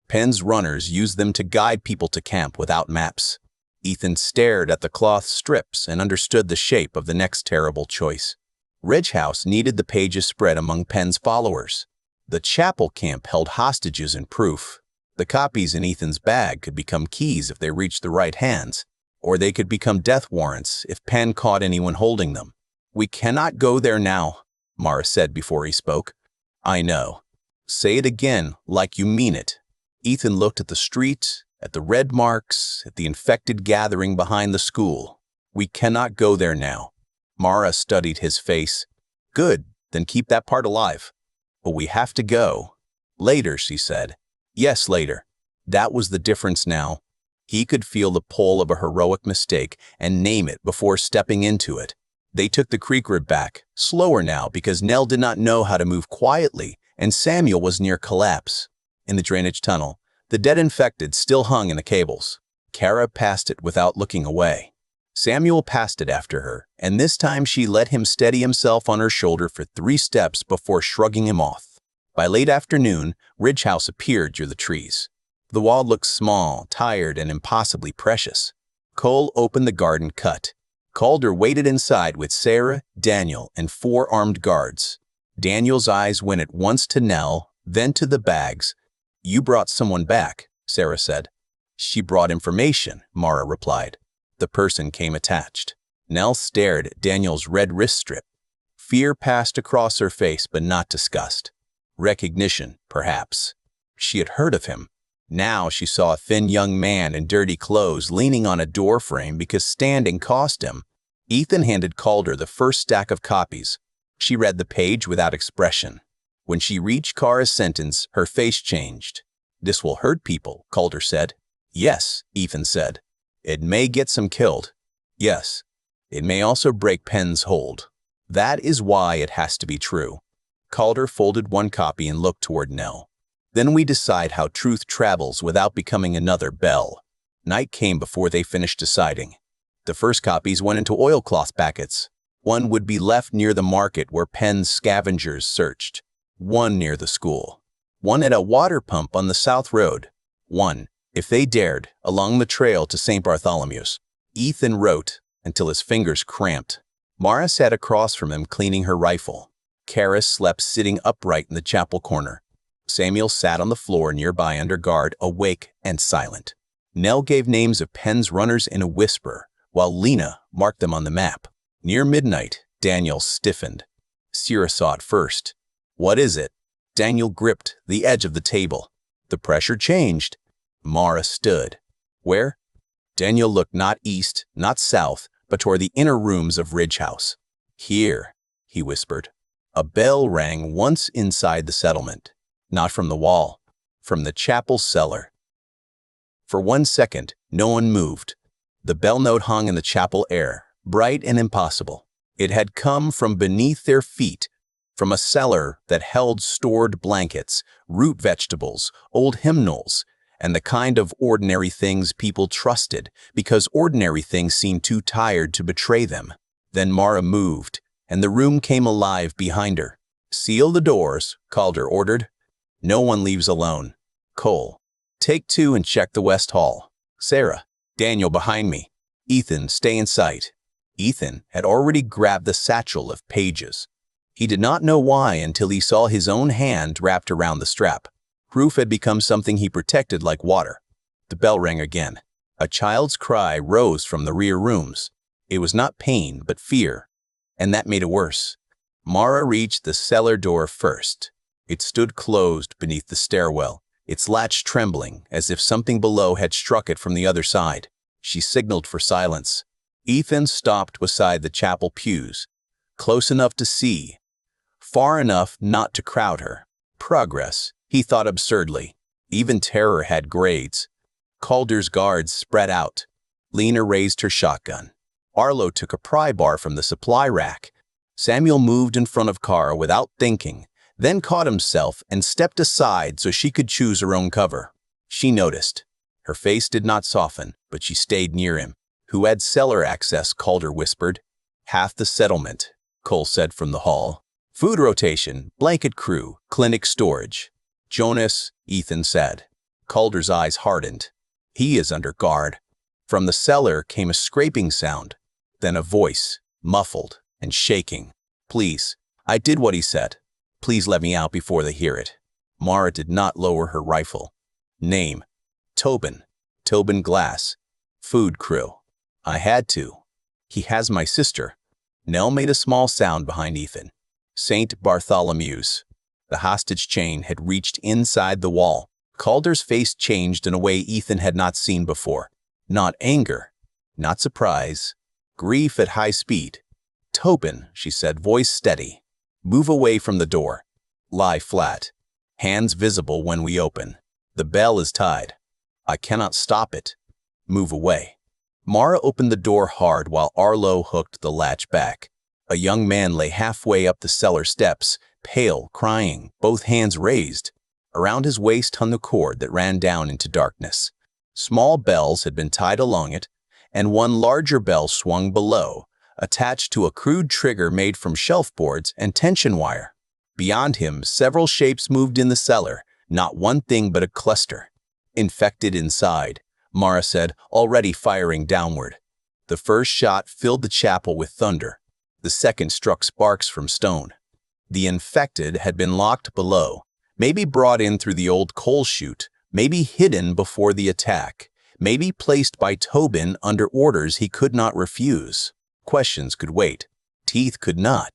"Penn's runners used them to guide people to camp without maps." Ethan stared at the cloth strips and understood the shape of the next terrible choice. Ridgehouse needed the pages spread among Penn's followers. The chapel camp held hostages and proof. The copies in Ethan's bag could become keys if they reached the right hands, or they could become death warrants if Penn caught anyone holding them. "We cannot go there now," Mara said before he spoke. "I know. Say it again like you mean it." Ethan looked at the street, At the red marks, at the infected gathering behind the school. We cannot go there now. Mara studied his face. Good, then keep that part alive. But we have to go. Later, she said. Yes, later. That was the difference now. He could feel the pull of a heroic mistake and name it before stepping into it. They took the creek route back, slower now because Nell did not know how to move quietly, and Samuel was near collapse. In the drainage tunnel, the dead infected still hung in the cables. Kara passed it without looking away. Samuel passed it after her, and this time she let him steady himself on her shoulder for 3 steps before shrugging him off. By late afternoon, Ridge House appeared through the trees. The wall looked small, tired, and impossibly precious. Cole opened the garden cut. Calder waited inside with Sarah, Daniel, and 4 armed guards. Daniel's eyes went at once to Nell, then to the bags. You brought someone back, Sarah said. She brought information, Mara replied. The person came attached. Nell stared at Daniel's red wrist strip. Fear passed across her face, but not disgust. Recognition, perhaps. She had heard of him. Now she saw a thin young man in dirty clothes leaning on a door frame because standing cost him. Ethan handed Calder the first stack of copies. She read the page without expression. When she reached Kara's sentence, her face changed. This will hurt people, Calder said. Yes, Ethan said. It may get some killed. Yes. It may also break Penn's hold. That is why it has to be true. Calder folded one copy and looked toward Nell. Then we decide how truth travels without becoming another Bell. Night came before they finished deciding. The first copies went into oilcloth packets. One would be left near the market where Penn's scavengers searched. One near the school. One at a water pump on the South Road. One, if they dared, along the trail to St. Bartholomew's. Ethan wrote until his fingers cramped. Mara sat across from him cleaning her rifle. Kara slept sitting upright in the chapel corner. Samuel sat on the floor nearby under guard, awake and silent. Nell gave names of Penn's runners in a whisper, while Lena marked them on the map. Near midnight, Daniel stiffened. Sierra saw it first. What is it? Daniel gripped the edge of the table. The pressure changed. Mara stood. Where? Daniel looked not east, not south, but toward the inner rooms of Ridge House. Here, he whispered. A bell rang once inside the settlement. Not from the wall, from the chapel cellar. For 1 second, no one moved. The bell note hung in the chapel air, bright and impossible. It had come from beneath their feet, from a cellar that held stored blankets, root vegetables, old hymnals, and the kind of ordinary things people trusted because ordinary things seemed too tired to betray them. Then Mara moved, and the room came alive behind her. Seal the doors, Calder ordered. No one leaves alone. Cole, take 2 and check the West Hall. Sarah, Daniel behind me. Ethan, stay in sight. Ethan had already grabbed the satchel of pages. He did not know why until he saw his own hand wrapped around the strap. Proof had become something he protected like water. The bell rang again. A child's cry rose from the rear rooms. It was not pain, but fear, and that made it worse. Mara reached the cellar door first. It stood closed beneath the stairwell, its latch trembling as if something below had struck it from the other side. She signaled for silence. Ethan stopped beside the chapel pews, close enough to see, far enough not to crowd her. Progress, he thought absurdly. Even terror had grades. Calder's guards spread out. Lena raised her shotgun. Arlo took a pry bar from the supply rack. Samuel moved in front of Kara without thinking, then caught himself and stepped aside so she could choose her own cover. She noticed. Her face did not soften, but she stayed near him. Who had cellar access, Calder whispered. Half the settlement, Cole said from the hall. Food rotation, blanket crew, clinic storage. Jonas, Ethan said. Calder's eyes hardened. He is under guard. From the cellar came a scraping sound, then a voice, muffled and shaking. Please, I did what he said. Please let me out before they hear it. Mara did not lower her rifle. Name, Tobin. Tobin Glass. Food crew. I had to. He has my sister. Nell made a small sound behind Ethan. St. Bartholomew's. The hostage chain had reached inside the wall. Calder's face changed in a way Ethan had not seen before. Not anger, not surprise, grief at high speed. "Tobin," she said, voice steady. "Move away from the door. Lie flat. Hands visible when we open. The bell is tied. I cannot stop it. Move away." Mara opened the door hard while Arlo hooked the latch back. A young man lay halfway up the cellar steps, pale, crying, both hands raised. Around his waist hung a cord that ran down into darkness. Small bells had been tied along it, and one larger bell swung below, attached to a crude trigger made from shelf boards and tension wire. Beyond him, several shapes moved in the cellar, not one thing but a cluster. "Infected inside," Mara said, already firing downward. The first shot filled the chapel with thunder. The second struck sparks from stone. The infected had been locked below, maybe brought in through the old coal chute, maybe hidden before the attack, maybe placed by Tobin under orders he could not refuse. Questions could wait. Teeth could not.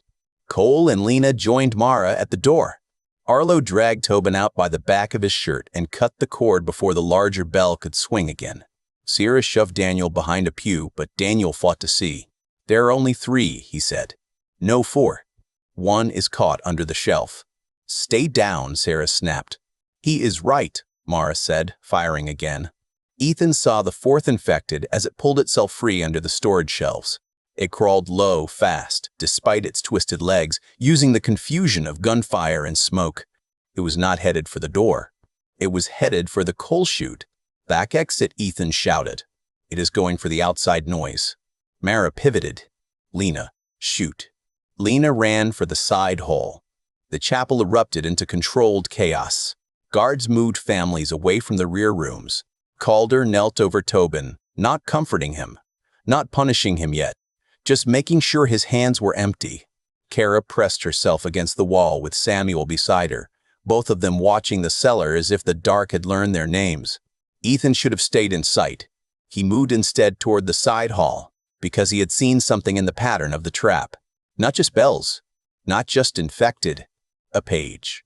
Cole and Lena joined Mara at the door. Arlo dragged Tobin out by the back of his shirt and cut the cord before the larger bell could swing again. Sierra shoved Daniel behind a pew, but Daniel fought to see. "There are only 3, he said. "No 4. One is caught under the shelf." "Stay down," Sarah snapped. "He is right," Mara said, firing again. Ethan saw the 4th infected as it pulled itself free under the storage shelves. It crawled low, fast, despite its twisted legs, using the confusion of gunfire and smoke. It was not headed for the door. It was headed for the coal chute. "Back exit," Ethan shouted. "It is going for the outside noise." Mara pivoted. "Lena, shoot." Lena ran for the side hall. The chapel erupted into controlled chaos. Guards moved families away from the rear rooms. Calder knelt over Tobin, not comforting him, not punishing him yet, just making sure his hands were empty. Kara pressed herself against the wall with Samuel beside her, both of them watching the cellar as if the dark had learned their names. Ethan should have stayed in sight. He moved instead toward the side hall, because he had seen something in the pattern of the trap. Not just bells, not just infected. A page.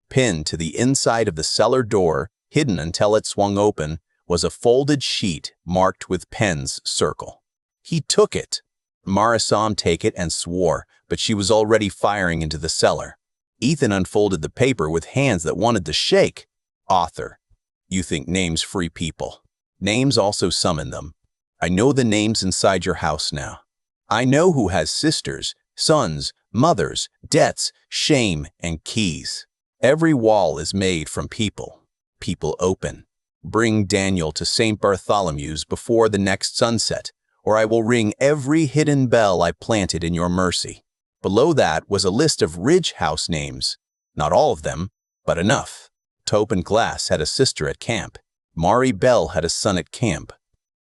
Pinned to the inside of the cellar door, hidden until it swung open, was a folded sheet marked with Penn's circle. He took it. Mara saw him take it and swore, but she was already firing into the cellar. Ethan unfolded the paper with hands that wanted to shake. "Author. You think names free people. Names also summon them. I know the names inside your house now. I know who has sisters, sons, mothers, debts, shame, and keys. Every wall is made from people. People open. Bring Daniel to St. Bartholomew's before the next sunset, or I will ring every hidden bell I planted in your mercy." Below that was a list of Ridge House names. Not all of them, but enough. Tobin Glass had a sister at camp. Maury Bell had a son at camp.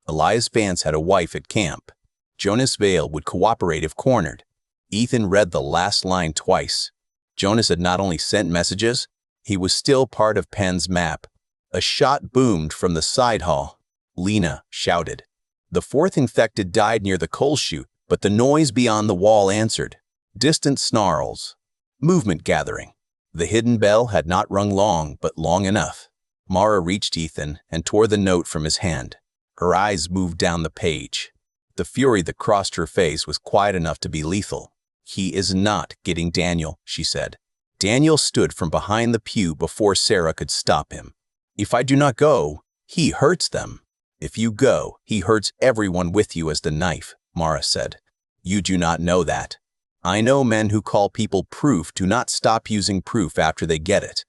Elias Vance had a wife at camp. Jonas Vale would cooperate if cornered. Ethan read the last line twice. Jonas had not only sent messages, he was still part of Penn's map. A shot boomed from the side hall. Lena shouted. The 4th infected died near the coal chute, but the noise beyond the wall answered. Distant snarls. Movement gathering. The hidden bell had not rung long, but long enough. Mara reached Ethan and tore the note from his hand. Her eyes moved down the page. The fury that crossed her face was quiet enough to be lethal. "He is not getting Daniel," she said. Daniel stood from behind the pew before Sarah could stop him. "If I do not go, he hurts them. If you go, he hurts everyone with you as the knife," Mara said. "You do not know that. I know men who call people proof do not stop using proof after they get it."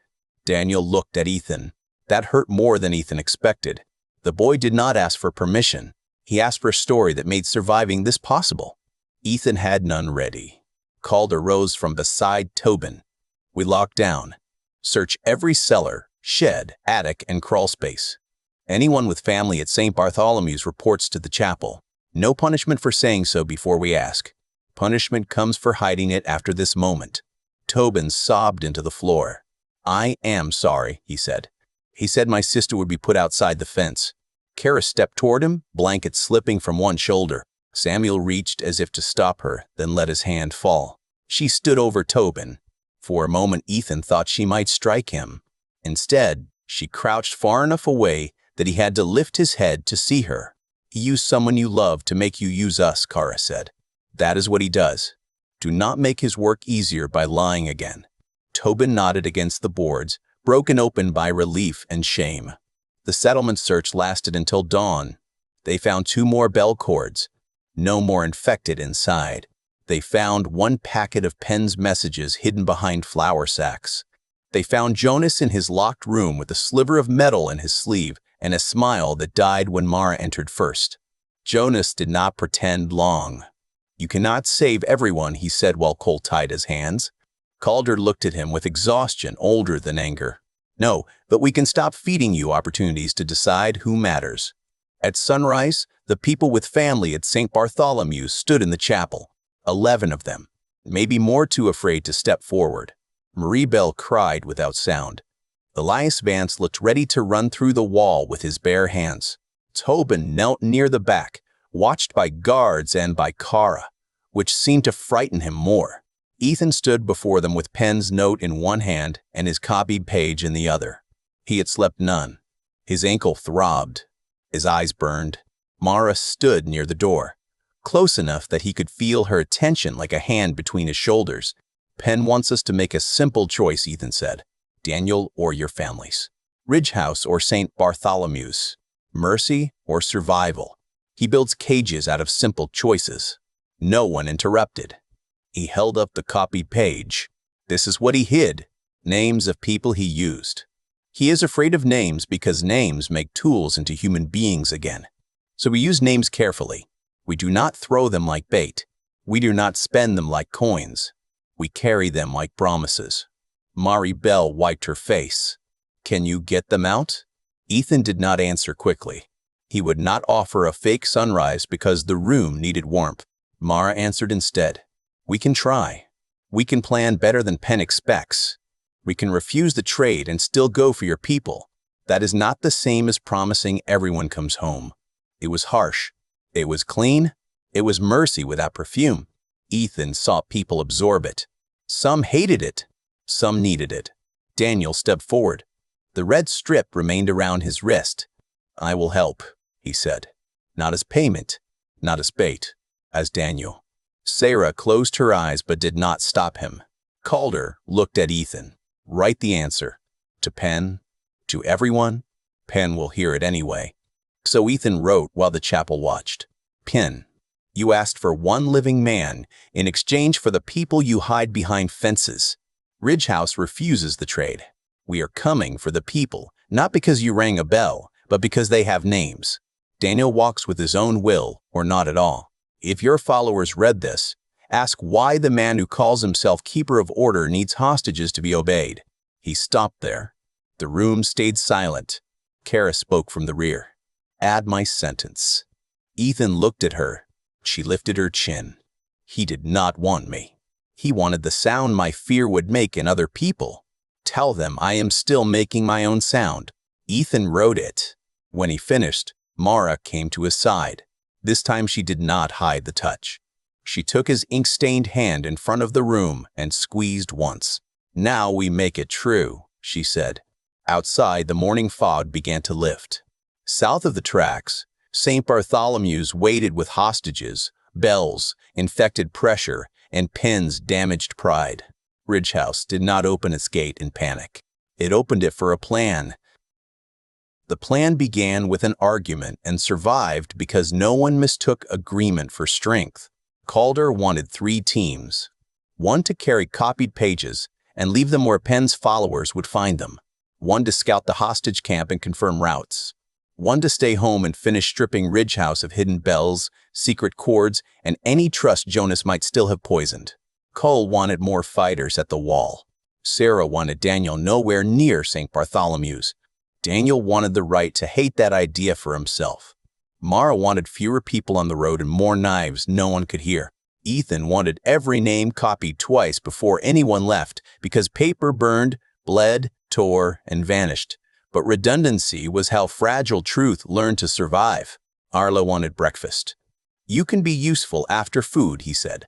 Daniel looked at Ethan. That hurt more than Ethan expected. The boy did not ask for permission. He asked for a story that made surviving this possible. Ethan had none ready. Calder rose from beside Tobin. "We lock down. Search every cellar, shed, attic, and crawl space. Anyone with family at St. Bartholomew's reports to the chapel. No punishment for saying so before we ask. Punishment comes for hiding it after this moment." Tobin sobbed into the floor. "I am sorry," he said. "He said my sister would be put outside the fence." Kara stepped toward him, blanket slipping from one shoulder. Samuel reached as if to stop her, then let his hand fall. She stood over Tobin. For a moment, Ethan thought she might strike him. Instead, She crouched far enough away that he had to lift his head to see her. "He used someone you love to make you use us," Kara said. "That is what he does. Do not make his work easier by lying again." Tobin nodded against the boards, broken open by relief and shame. The settlement search lasted until dawn. They found 2 more bell cords. No more infected inside. They found 1 packet of Penn's messages hidden behind flour sacks. They found Jonas in his locked room with a sliver of metal in his sleeve and a smile that died when Mara entered first. Jonas did not pretend long. "You cannot save everyone," he said while Cole tied his hands. Calder looked at him with exhaustion older than anger. "No, but we can stop feeding you opportunities to decide who matters." At sunrise, the people with family at St. Bartholomew's stood in the chapel. 11 of them, maybe more too afraid to step forward. Marie Bell cried without sound. Elias Vance looked ready to run through the wall with his bare hands. Tobin knelt near the back, watched by guards and by Kara, which seemed to frighten him more. Ethan stood before them with Penn's note in one hand and his copied page in the other. He had slept none. His ankle throbbed. His eyes burned. Mara stood near the door, close enough that he could feel her attention like a hand between his shoulders. "Penn wants us to make a simple choice," Ethan said. "Daniel or your families. Ridge House or St. Bartholomew's. Mercy or survival. He builds cages out of simple choices." No one interrupted. He held up the copied page. This is what he hid: names of people he used. He is afraid of names because names make tools into human beings again. So we use names carefully. We do not throw them like bait. We do not spend them like coins. We carry them like promises. Marie Bell wiped her face. "Can you get them out?" Ethan did not answer quickly. He would not offer a fake sunrise because the room needed warmth. Mara answered instead. "We can try. We can plan better than Penn expects. We can refuse the trade and still go for your people. That is not the same as promising everyone comes home." It was harsh. It was clean. It was mercy without perfume. Ethan saw people absorb it. Some hated it. Some needed it. Daniel stepped forward. The red strip remained around his wrist. "I will help," he said. Not as payment, not as bait, as Daniel. Sarah closed her eyes but did not stop him. Calder looked at Ethan. "Write the answer. To Penn? To everyone? Penn will hear it anyway." So Ethan wrote while the chapel watched. "Penn, you asked for 1 living man in exchange for the people you hide behind fences. Ridge House refuses the trade. We are coming for the people, not because you rang a bell, but because they have names. Daniel walks with his own will, or not at all. If your followers read this, ask why the man who calls himself keeper of order needs hostages to be obeyed." He stopped there. The room stayed silent. Kara spoke from the rear. "Add my sentence." Ethan looked at her. She lifted her chin. "He did not want me. He wanted the sound my fear would make in other people. Tell them I am still making my own sound." Ethan wrote it. When he finished, Mara came to his side. This time she did not hide the touch. She took his ink-stained hand in front of the room and squeezed once. "Now we make it true," she said. Outside, the morning fog began to lift. South of the tracks, St. Bartholomew's waited with hostages, bells, infected pressure, and Penn's damaged pride. Ridge House did not open its gate in panic. It opened it for a plan. The plan began with an argument and survived because no one mistook agreement for strength. Calder wanted 3 teams. 1 to carry copied pages and leave them where Penn's followers would find them. 1 to scout the hostage camp and confirm routes. 1 to stay home and finish stripping Ridge House of hidden bells, secret cords, and any trust Jonas might still have poisoned. Cole wanted more fighters at the wall. Sarah wanted Daniel nowhere near St. Bartholomew's. Daniel wanted the right to hate that idea for himself. Mara wanted fewer people on the road and more knives no one could hear. Ethan wanted every name copied twice before anyone left because paper burned, bled, tore, and vanished. But redundancy was how fragile truth learned to survive. Arla wanted breakfast. "You can be useful after food," he said.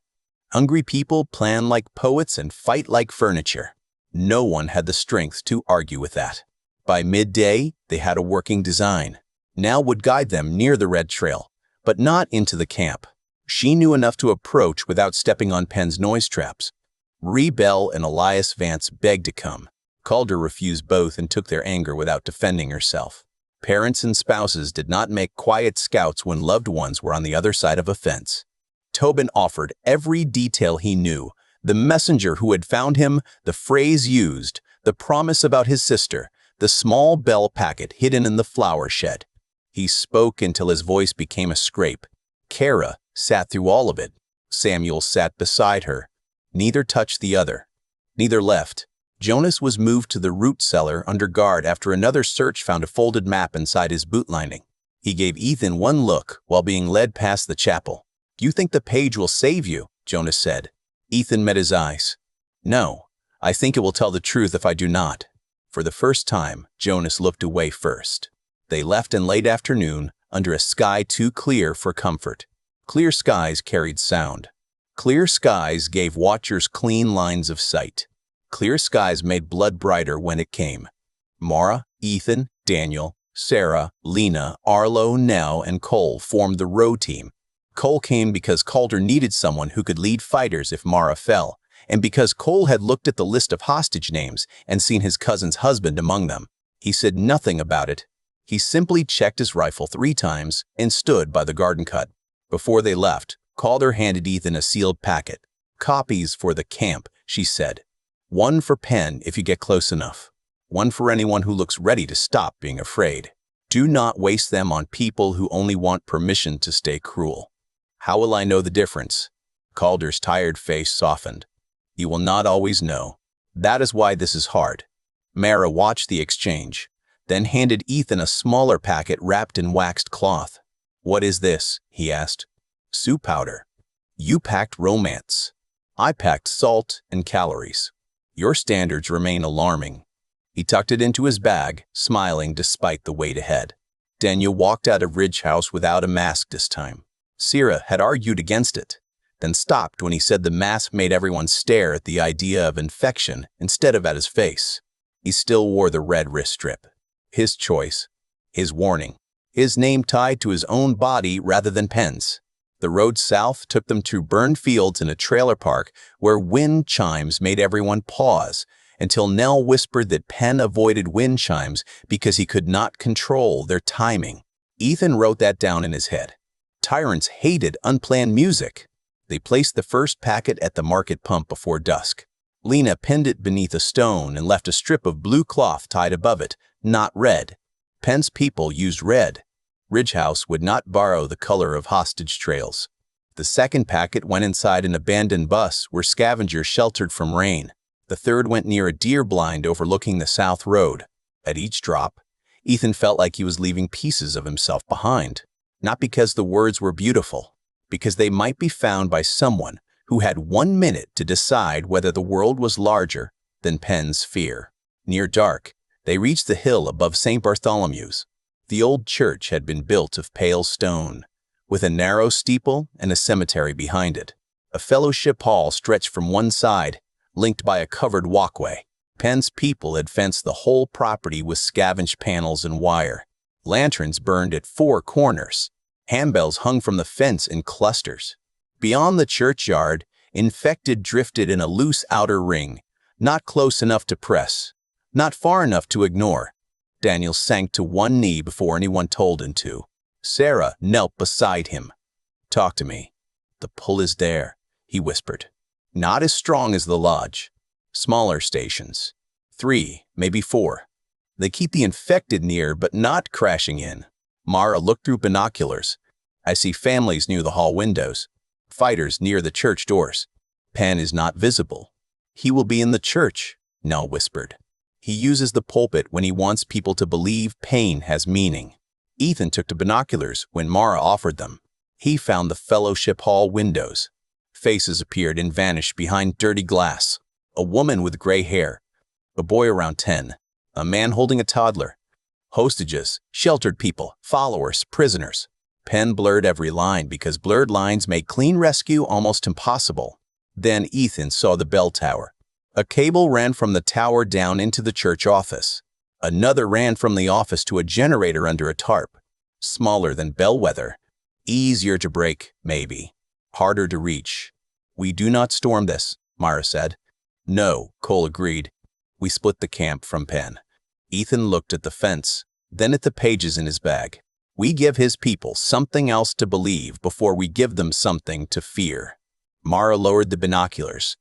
"Hungry people plan like poets and fight like furniture." No one had the strength to argue with that. By midday, they had a working design. Now would guide them near the red trail, but not into the camp. She knew enough to approach without stepping on Penn's noise traps. Bell and Elias Vance begged to come. Calder refused both and took their anger without defending herself. Parents and spouses did not make quiet scouts when loved ones were on the other side of a fence. Tobin offered every detail he knew, the messenger who had found him, the phrase used, the promise about his sister, the small bell packet hidden in the flour shed. He spoke until his voice became a scrape. Kara sat through all of it. Samuel sat beside her. Neither touched the other. Neither left. Jonas was moved to the root cellar under guard after another search found a folded map inside his boot lining. He gave Ethan one look while being led past the chapel. "You think the page will save you?" Jonas said. Ethan met his eyes. "No, I think it will tell the truth if I do not." For the first time, Jonas looked away first. They left in late afternoon under a sky too clear for comfort. Clear skies carried sound. Clear skies gave watchers clean lines of sight. Clear skies made blood brighter when it came. Mara, Ethan, Daniel, Sarah, Lena, Arlo, Nell, and Cole formed the row team. Cole came because Calder needed someone who could lead fighters if Mara fell, and because Cole had looked at the list of hostage names and seen his cousin's husband among them. He said nothing about it. He simply checked his rifle 3 times and stood by the garden cut. Before they left, Calder handed Ethan a sealed packet. "Copies for the camp," she said. "One for Penn if you get close enough. One for anyone who looks ready to stop being afraid. Do not waste them on people who only want permission to stay cruel." "How will I know the difference?" Calder's tired face softened. "You will not always know. That is why this is hard." Mara watched the exchange, then handed Ethan a smaller packet wrapped in waxed cloth. "What is this?" he asked. "Soup powder. You packed romance. I packed salt and calories. Your standards remain alarming." He tucked it into his bag, smiling despite the wait ahead. Daniel walked out of Ridge House without a mask this time. Sierra had argued against it, then stopped when he said the mask made everyone stare at the idea of infection instead of at his face. He still wore the red wrist strip. His choice, his warning, his name tied to his own body rather than Penn's. The road south took them through burned fields and a trailer park where wind chimes made everyone pause, until Nell whispered that Penn avoided wind chimes because he could not control their timing. Ethan wrote that down in his head. Tyrants hated unplanned music. They placed the first packet at the market pump before dusk. Lena pinned it beneath a stone and left a strip of blue cloth tied above it, not red. Penn's people used red. Ridge House would not borrow the color of hostage trails. The second packet went inside an abandoned bus where scavengers sheltered from rain. The third went near a deer blind overlooking the south road. At each drop, Ethan felt like he was leaving pieces of himself behind. Not because the words were beautiful, because they might be found by someone who had 1 minute to decide whether the world was larger than Penn's fear. Near dark, they reached the hill above St. Bartholomew's. The old church had been built of pale stone, with a narrow steeple and a cemetery behind it. A fellowship hall stretched from one side, linked by a covered walkway. Penn's people had fenced the whole property with scavenged panels and wire. Lanterns burned at 4 corners. Handbells hung from the fence in clusters. Beyond the churchyard, infected drifted in a loose outer ring, not close enough to press, not far enough to ignore. Daniel sank to one knee before anyone told him to. Sarah knelt beside him. "Talk to me." "The pull is there," he whispered. "Not as strong as the lodge. Smaller stations. 3, maybe 4. They keep the infected near, but not crashing in." Mara looked through binoculars. "I see families near the hall windows. Fighters near the church doors. Penn is not visible." "He will be in the church," Nell whispered. "He uses the pulpit when he wants people to believe pain has meaning." Ethan took to binoculars when Mara offered them. He found the fellowship hall windows. Faces appeared and vanished behind dirty glass. A woman with gray hair. A boy around 10. A man holding a toddler. Hostages, sheltered people, followers, prisoners. Penn blurred every line because blurred lines made clean rescue almost impossible. Then Ethan saw the bell tower. A cable ran from the tower down into the church office. Another ran from the office to a generator under a tarp. Smaller than Bellwether. Easier to break, maybe. Harder to reach. We do not storm this, Mara said. No, Cole agreed. We split the camp from Penn. Ethan looked at the fence, then at the pages in his bag. We give his people something else to believe before we give them something to fear. Mara lowered the binoculars.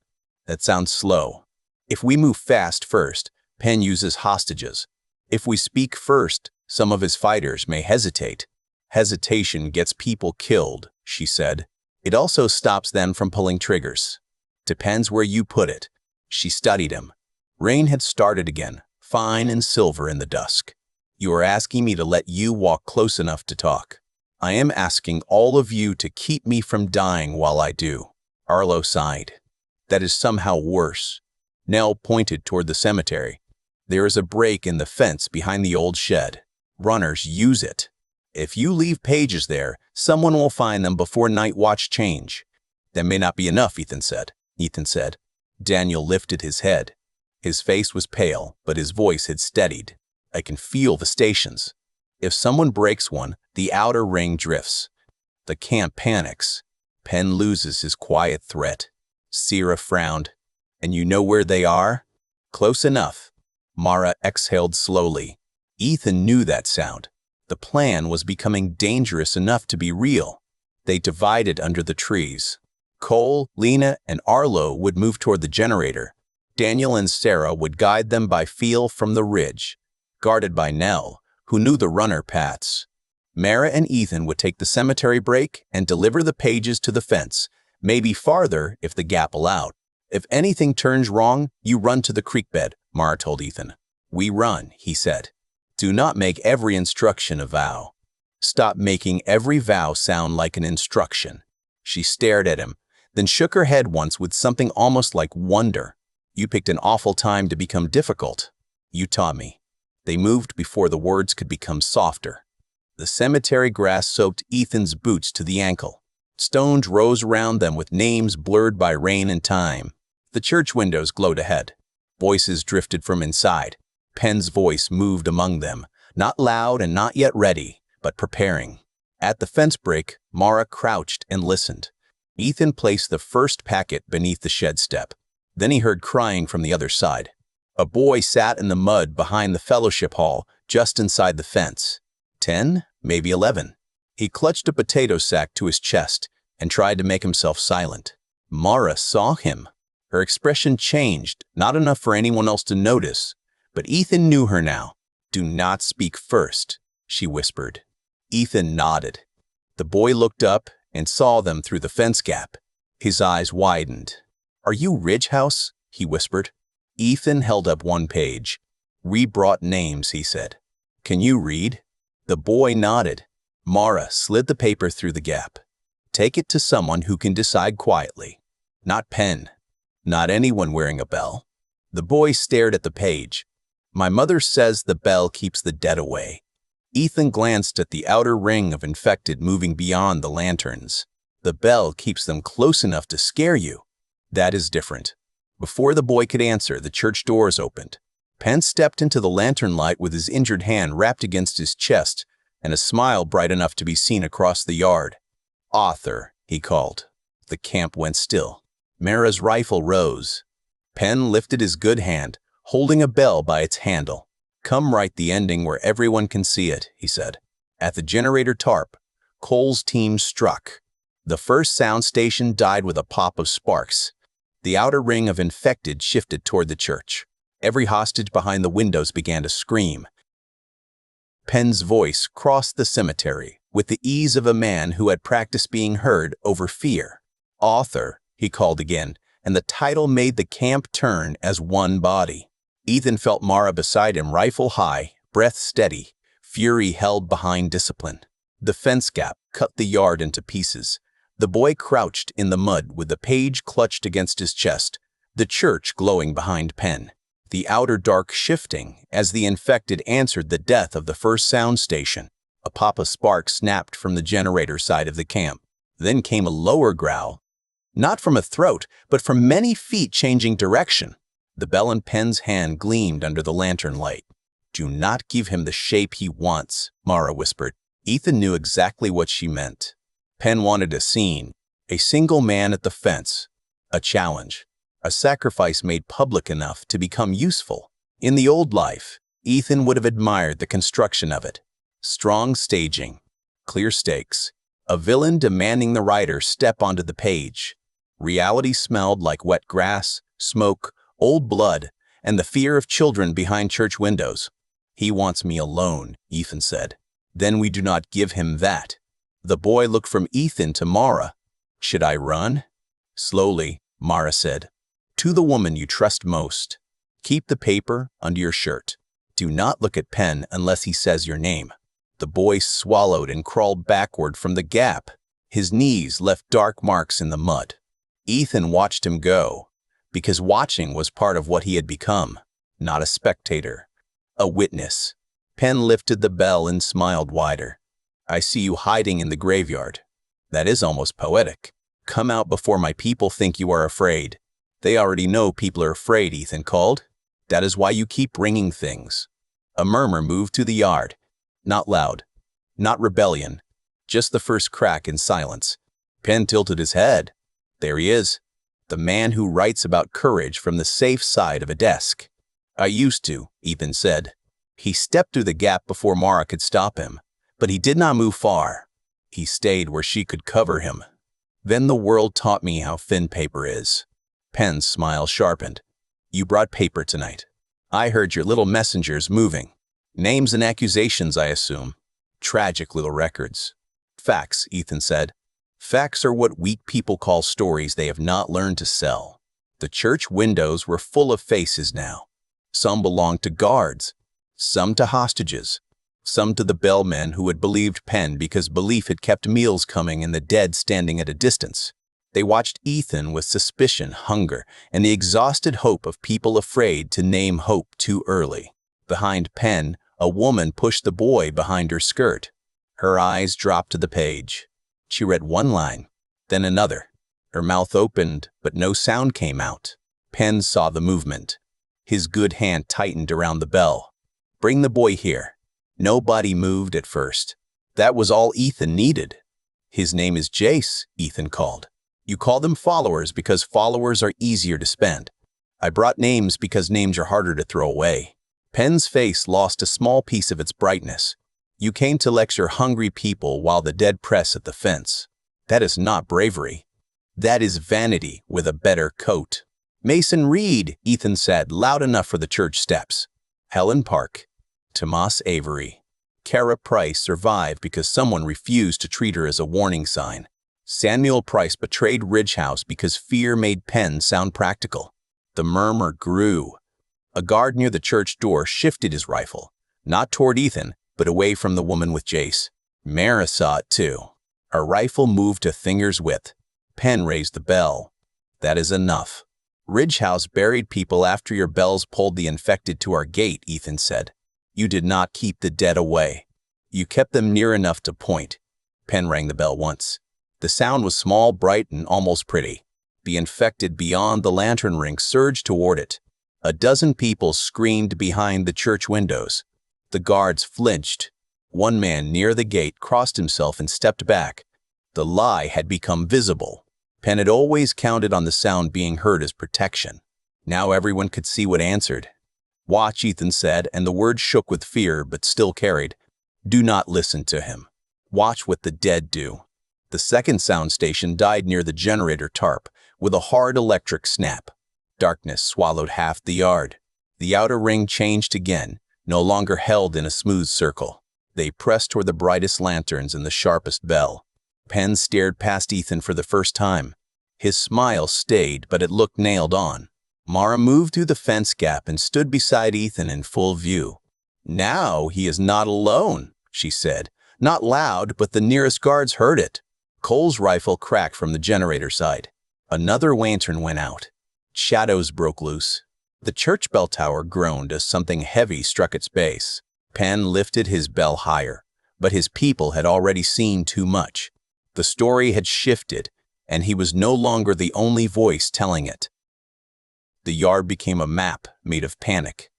That sounds slow. If we move fast first, Penn uses hostages. If we speak first, some of his fighters may hesitate. Hesitation gets people killed, she said. It also stops them from pulling triggers. Depends where you put it. She studied him. Rain had started again, fine and silver in the dusk. You are asking me to let you walk close enough to talk. I am asking all of you to keep me from dying while I do. Arlo sighed. That is somehow worse. Nell pointed toward the cemetery. There is a break in the fence behind the old shed. Runners use it. If you leave pages there, someone will find them before night watch change. That may not be enough, Ethan said. Daniel lifted his head. His face was pale, but his voice had steadied. I can feel the stations. If someone breaks one, the outer ring drifts. The camp panics. Penn loses his quiet threat. Sierra frowned. And you know where they are? Close enough. Mara exhaled slowly. Ethan knew that sound. The plan was becoming dangerous enough to be real. They divided under the trees. Cole, Lena, and Arlo would move toward the generator. Daniel and Sarah would guide them by feel from the ridge, guarded by Nell, who knew the runner paths. Mara and Ethan would take the cemetery break and deliver the pages to the fence, maybe farther if the gap allowed. If anything turns wrong, you run to the creek bed, Mara told Ethan. We run, he said. Do not make every instruction a vow. Stop making every vow sound like an instruction. She stared at him, then shook her head once with something almost like wonder. You picked an awful time to become difficult. You taught me. They moved before the words could become softer. The cemetery grass soaked Ethan's boots to the ankle. Stones rose around them with names blurred by rain and time. The church windows glowed ahead. Voices drifted from inside. Penn's voice moved among them, not loud and not yet ready, but preparing. At the fence break, Mara crouched and listened. Ethan placed the first packet beneath the shed step. Then he heard crying from the other side. A boy sat in the mud behind the fellowship hall, just inside the fence. 10, maybe 11. He clutched a potato sack to his chest and tried to make himself silent. Mara saw him. Her expression changed, not enough for anyone else to notice. But Ethan knew her now. Do not speak first, she whispered. Ethan nodded. The boy looked up and saw them through the fence gap. His eyes widened. Are you Ridge House? He whispered. Ethan held up one page. Re-brought names, he said. Can you read? The boy nodded. Mara slid the paper through the gap. Take it to someone who can decide quietly. Not Penn. Not anyone wearing a bell. The boy stared at the page. My mother says the bell keeps the dead away. Ethan glanced at the outer ring of infected moving beyond the lanterns. The bell keeps them close enough to scare you. That is different. Before the boy could answer, the church doors opened. Penn stepped into the lantern light with his injured hand wrapped against his chest and a smile bright enough to be seen across the yard. Author, he called. The camp went still. Mara's rifle rose. Penn lifted his good hand, holding a bell by its handle. Come write the ending where everyone can see it, he said. At the generator tarp, Cole's team struck. The first sound station died with a pop of sparks. The outer ring of infected shifted toward the church. Every hostage behind the windows began to scream. Penn's voice crossed the cemetery with the ease of a man who had practiced being heard over fear. Author, he called again, and the title made the camp turn as one body. Ethan felt Mara beside him, rifle high, breath steady, fury held behind discipline. The fence gap cut the yard into pieces. The boy crouched in the mud with the page clutched against his chest, the church glowing behind Penn. The outer dark shifting as the infected answered the death of the first sound station. A pop of sparks snapped from the generator side of the camp. Then came a lower growl, not from a throat, but from many feet changing direction. The bell in Penn's hand gleamed under the lantern light. Do not give him the shape he wants, Mara whispered. Ethan knew exactly what she meant. Penn wanted a scene, a single man at the fence, a challenge, a sacrifice made public enough to become useful. In the old life, Ethan would have admired the construction of it. Strong staging, clear stakes, a villain demanding the writer step onto the page. Reality smelled like wet grass, smoke, old blood, and the fear of children behind church windows. He wants me alone, Ethan said. Then we do not give him that. The boy looked from Ethan to Mara. Should I run? Slowly, Mara said. To the woman you trust most. Keep the paper under your shirt. Do not look at Penn unless he says your name. The boy swallowed and crawled backward from the gap. His knees left dark marks in the mud. Ethan watched him go, because watching was part of what he had become, not a spectator, a witness. Penn lifted the bell and smiled wider. I see you hiding in the graveyard. That is almost poetic. Come out before my people think you are afraid. They already know people are afraid, Ethan called. That is why you keep ringing things. A murmur moved through the yard. Not loud, not rebellion, just the first crack in silence. Penn tilted his head. There he is, the man who writes about courage from the safe side of a desk. I used to, Ethan said. He stepped through the gap before Mara could stop him, but he did not move far. He stayed where she could cover him. Then the world taught me how thin paper is. Penn's smile sharpened. You brought paper tonight. I heard your little messengers moving. Names and accusations, I assume. Tragic little records. Facts, Ethan said. Facts are what weak people call stories they have not learned to sell. The church windows were full of faces now. Some belonged to guards, some to hostages, some to the bellmen who had believed Penn because belief had kept meals coming and the dead standing at a distance. They watched Ethan with suspicion, hunger, and the exhausted hope of people afraid to name hope too early. Behind Penn, a woman pushed the boy behind her skirt. Her eyes dropped to the page. She read one line, then another. Her mouth opened, but no sound came out. Penn saw the movement. His good hand tightened around the bell. Bring the boy here. Nobody moved at first. That was all Ethan needed. His name is Jace, Ethan called. You call them followers because followers are easier to spend. I brought names because names are harder to throw away. Penn's face lost a small piece of its brightness. You came to lecture hungry people while the dead press at the fence. That is not bravery. That is vanity with a better coat. Mason Reed, Ethan said, loud enough for the church steps. Helen Park. Tomas Avery. Kara Price survived because someone refused to treat her as a warning sign. Samuel Price betrayed Ridgehouse because fear made Penn sound practical. The murmur grew. A guard near the church door shifted his rifle, not toward Ethan, but away from the woman with Jace. Mara saw it too. Her rifle moved to finger's width. Penn raised the bell. That is enough. Ridgehouse buried people after your bells pulled the infected to our gate, Ethan said. You did not keep the dead away. You kept them near enough to point. Penn rang the bell once. The sound was small, bright, and almost pretty. The infected beyond the lantern ring surged toward it. A dozen people screamed behind the church windows. The guards flinched. One man near the gate crossed himself and stepped back. The lie had become visible. Penn had always counted on the sound being heard as protection. Now everyone could see what answered. Watch, Ethan said, and the words shook with fear but still carried. Do not listen to him. Watch what the dead do. The second sound station died near the generator tarp, with a hard electric snap. Darkness swallowed half the yard. The outer ring changed again, no longer held in a smooth circle. They pressed toward the brightest lanterns and the sharpest bell. Penn stared past Ethan for the first time. His smile stayed, but it looked nailed on. Mara moved through the fence gap and stood beside Ethan in full view. Now he is not alone, she said. Not loud, but the nearest guards heard it. Cole's rifle cracked from the generator side. Another lantern went out. Shadows broke loose. The church bell tower groaned as something heavy struck its base. Penn lifted his bell higher, but his people had already seen too much. The story had shifted, and he was no longer the only voice telling it. The yard became a map made of panic.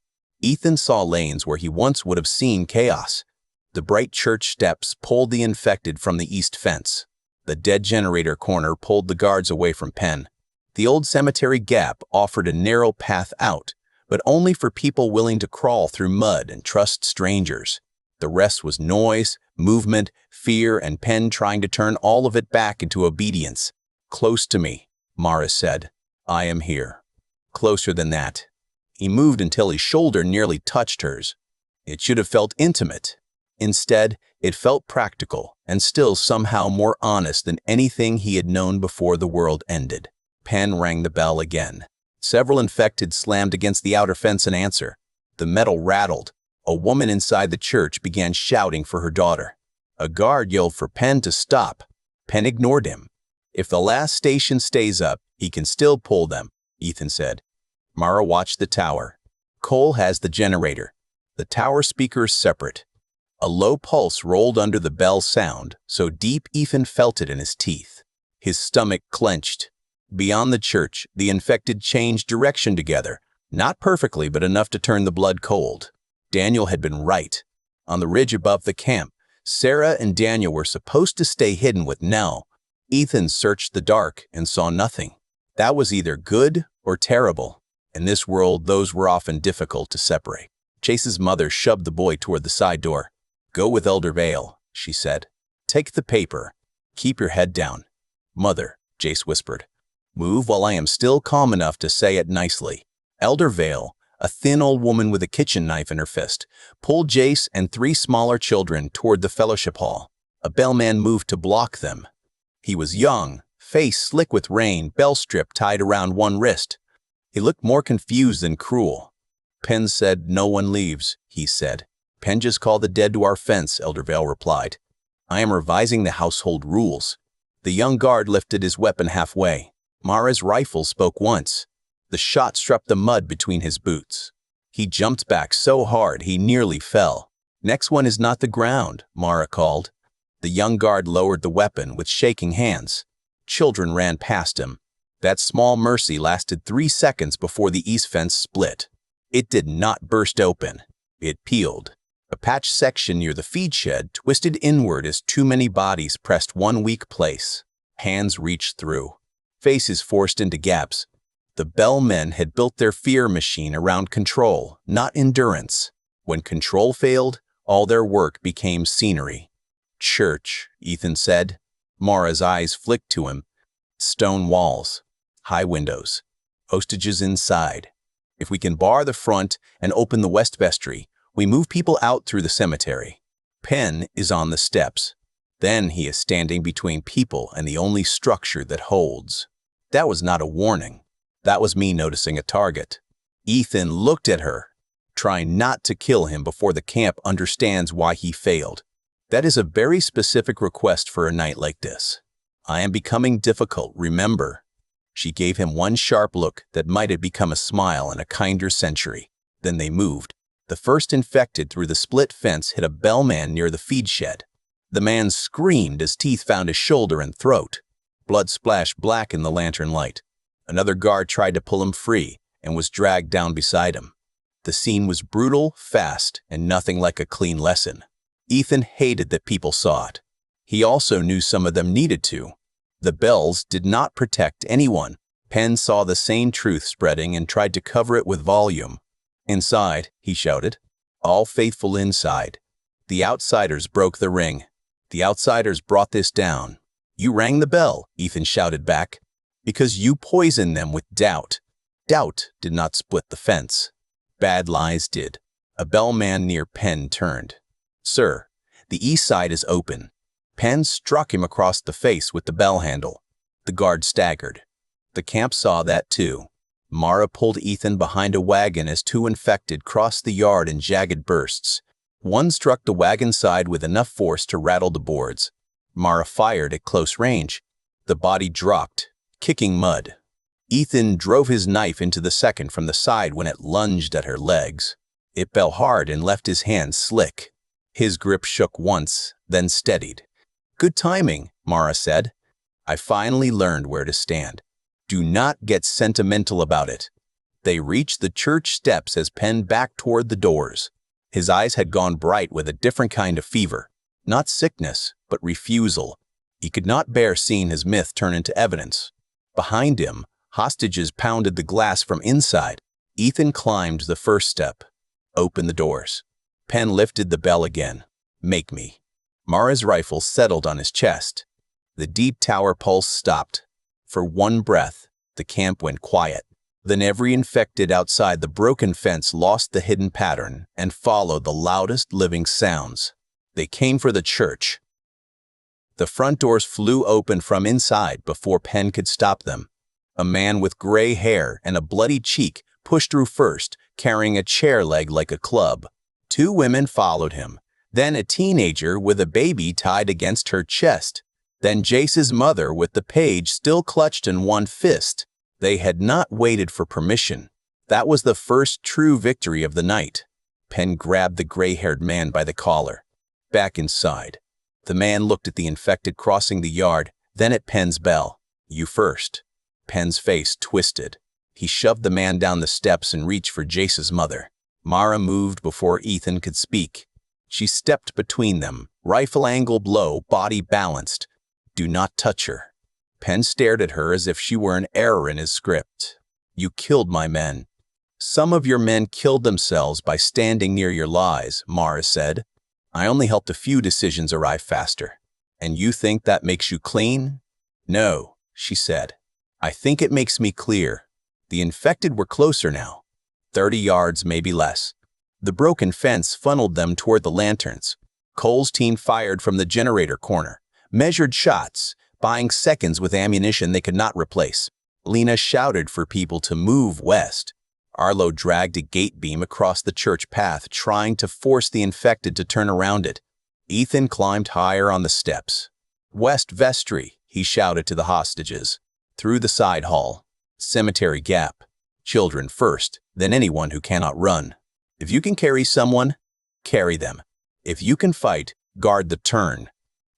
Ethan saw lanes where he once would have seen chaos. The bright church steps pulled the infected from the east fence. The dead generator corner pulled the guards away from Penn. The old cemetery gap offered a narrow path out, but only for people willing to crawl through mud and trust strangers. The rest was noise, movement, fear, and Penn trying to turn all of it back into obedience. "Close to me," Mara said. "I am here." Closer than that. He moved until his shoulder nearly touched hers. It should have felt intimate. Instead, it felt practical and still somehow more honest than anything he had known before the world ended. Penn rang the bell again. Several infected slammed against the outer fence in answer. The metal rattled. A woman inside the church began shouting for her daughter. A guard yelled for Penn to stop. Penn ignored him. "If the last station stays up, he can still pull them," Ethan said. Mara watched the tower. Cole has the generator. The tower speaker is separate. A low pulse rolled under the bell's sound, so deep Ethan felt it in his teeth. His stomach clenched. Beyond the church, the infected changed direction together, not perfectly but enough to turn the blood cold. Daniel had been right. On the ridge above the camp, Sarah and Daniel were supposed to stay hidden with Nell. Ethan searched the dark and saw nothing. That was either good or terrible. In this world, those were often difficult to separate. Chase's mother shoved the boy toward the side door. "Go with Elder Vale," she said. "Take the paper. Keep your head down." "Mother," Jace whispered. "Move while I am still calm enough to say it nicely." Elder Vale, a thin old woman with a kitchen knife in her fist, pulled Jace and 3 smaller children toward the fellowship hall. A bellman moved to block them. He was young, face slick with rain, bell strip tied around one wrist. He looked more confused than cruel. "Penn said no one leaves," he said. "Penn just called the dead to our fence," Elder Vale replied. "I am revising the household rules." The young guard lifted his weapon halfway. Mara's rifle spoke once. The shot struck the mud between his boots. He jumped back so hard he nearly fell. "Next one is not the ground," Mara called. The young guard lowered the weapon with shaking hands. Children ran past him. That small mercy lasted 3 seconds before the east fence split. It did not burst open. It peeled. A patched section near the feed shed twisted inward as too many bodies pressed one weak place. Hands reached through. Faces forced into gaps. The bellmen had built their fear machine around control, not endurance. When control failed, all their work became scenery. "Church," Ethan said. Mara's eyes flicked to him. Stone walls. High windows. Hostages inside. If we can bar the front and open the west vestry, we move people out through the cemetery. Penn is on the steps. Then he is standing between people and the only structure that holds. That was not a warning. That was me noticing a target. Ethan looked at her, trying not to kill him before the camp understands why he failed. That is a very specific request for a night like this. I am becoming difficult, remember. She gave him one sharp look that might have become a smile in a kinder century. Then they moved. The first infected through the split fence hit a bellman near the feed shed. The man screamed as teeth found his shoulder and throat. Blood splashed black in the lantern light. Another guard tried to pull him free and was dragged down beside him. The scene was brutal, fast, and nothing like a clean lesson. Ethan hated that people saw it. He also knew some of them needed to. The bells did not protect anyone. Penn saw the same truth spreading and tried to cover it with volume. "Inside," he shouted. "All faithful inside." The outsiders broke the ring. The outsiders brought this down. "You rang the bell," Ethan shouted back, "because you poisoned them with doubt." Doubt did not split the fence. Bad lies did. A bellman near Penn turned. "Sir, the east side is open." Penn struck him across the face with the bell handle. The guard staggered. The camp saw that too. Mara pulled Ethan behind a wagon as 2 infected crossed the yard in jagged bursts. One struck the wagon side with enough force to rattle the boards. Mara fired at close range. The body dropped, kicking mud. Ethan drove his knife into the second from the side when it lunged at her legs. It fell hard and left his hands slick. His grip shook once, then steadied. "Good timing," Mara said. "I finally learned where to stand. Do not get sentimental about it. They reached the church steps as Penn backed toward the doors. His eyes had gone bright with a different kind of fever. Not sickness, but refusal. He could not bear seeing his myth turn into evidence. Behind him, hostages pounded the glass from inside. Ethan climbed the first step. Open the doors. Penn lifted the bell again. Make me. Mara's rifle settled on his chest. The deep tower pulse stopped. For one breath, the camp went quiet. Then every infected outside the broken fence lost the hidden pattern and followed the loudest living sounds. They came for the church. The front doors flew open from inside before Penn could stop them. A man with gray hair and a bloody cheek pushed through first, carrying a chair leg like a club. 2 women followed him, then a teenager with a baby tied against her chest, then Jace's mother with the page still clutched in one fist. They had not waited for permission. That was the first true victory of the night. Penn grabbed the gray-haired man by the collar. Back inside. The man looked at the infected crossing the yard, then at Penn's bell. You first. Penn's face twisted. He shoved the man down the steps and reached for Jace's mother. Mara moved before Ethan could speak. She stepped between them, rifle angled low, body balanced. Do not touch her. Penn stared at her as if she were an error in his script. You killed my men. Some of your men killed themselves by standing near your lies, Mara said. I only helped a few decisions arrive faster. And you think that makes you clean? No, she said. I think it makes me clear. The infected were closer now. 30 yards, maybe less. The broken fence funneled them toward the lanterns. Cole's team fired from the generator corner, measured shots, buying seconds with ammunition they could not replace. Lena shouted for people to move west. Arlo dragged a gate beam across the church path, trying to force the infected to turn around it. Ethan climbed higher on the steps. West vestry, he shouted to the hostages. Through the side hall. Cemetery gap. Children first, then anyone who cannot run. If you can carry someone, carry them. If you can fight, guard the turn.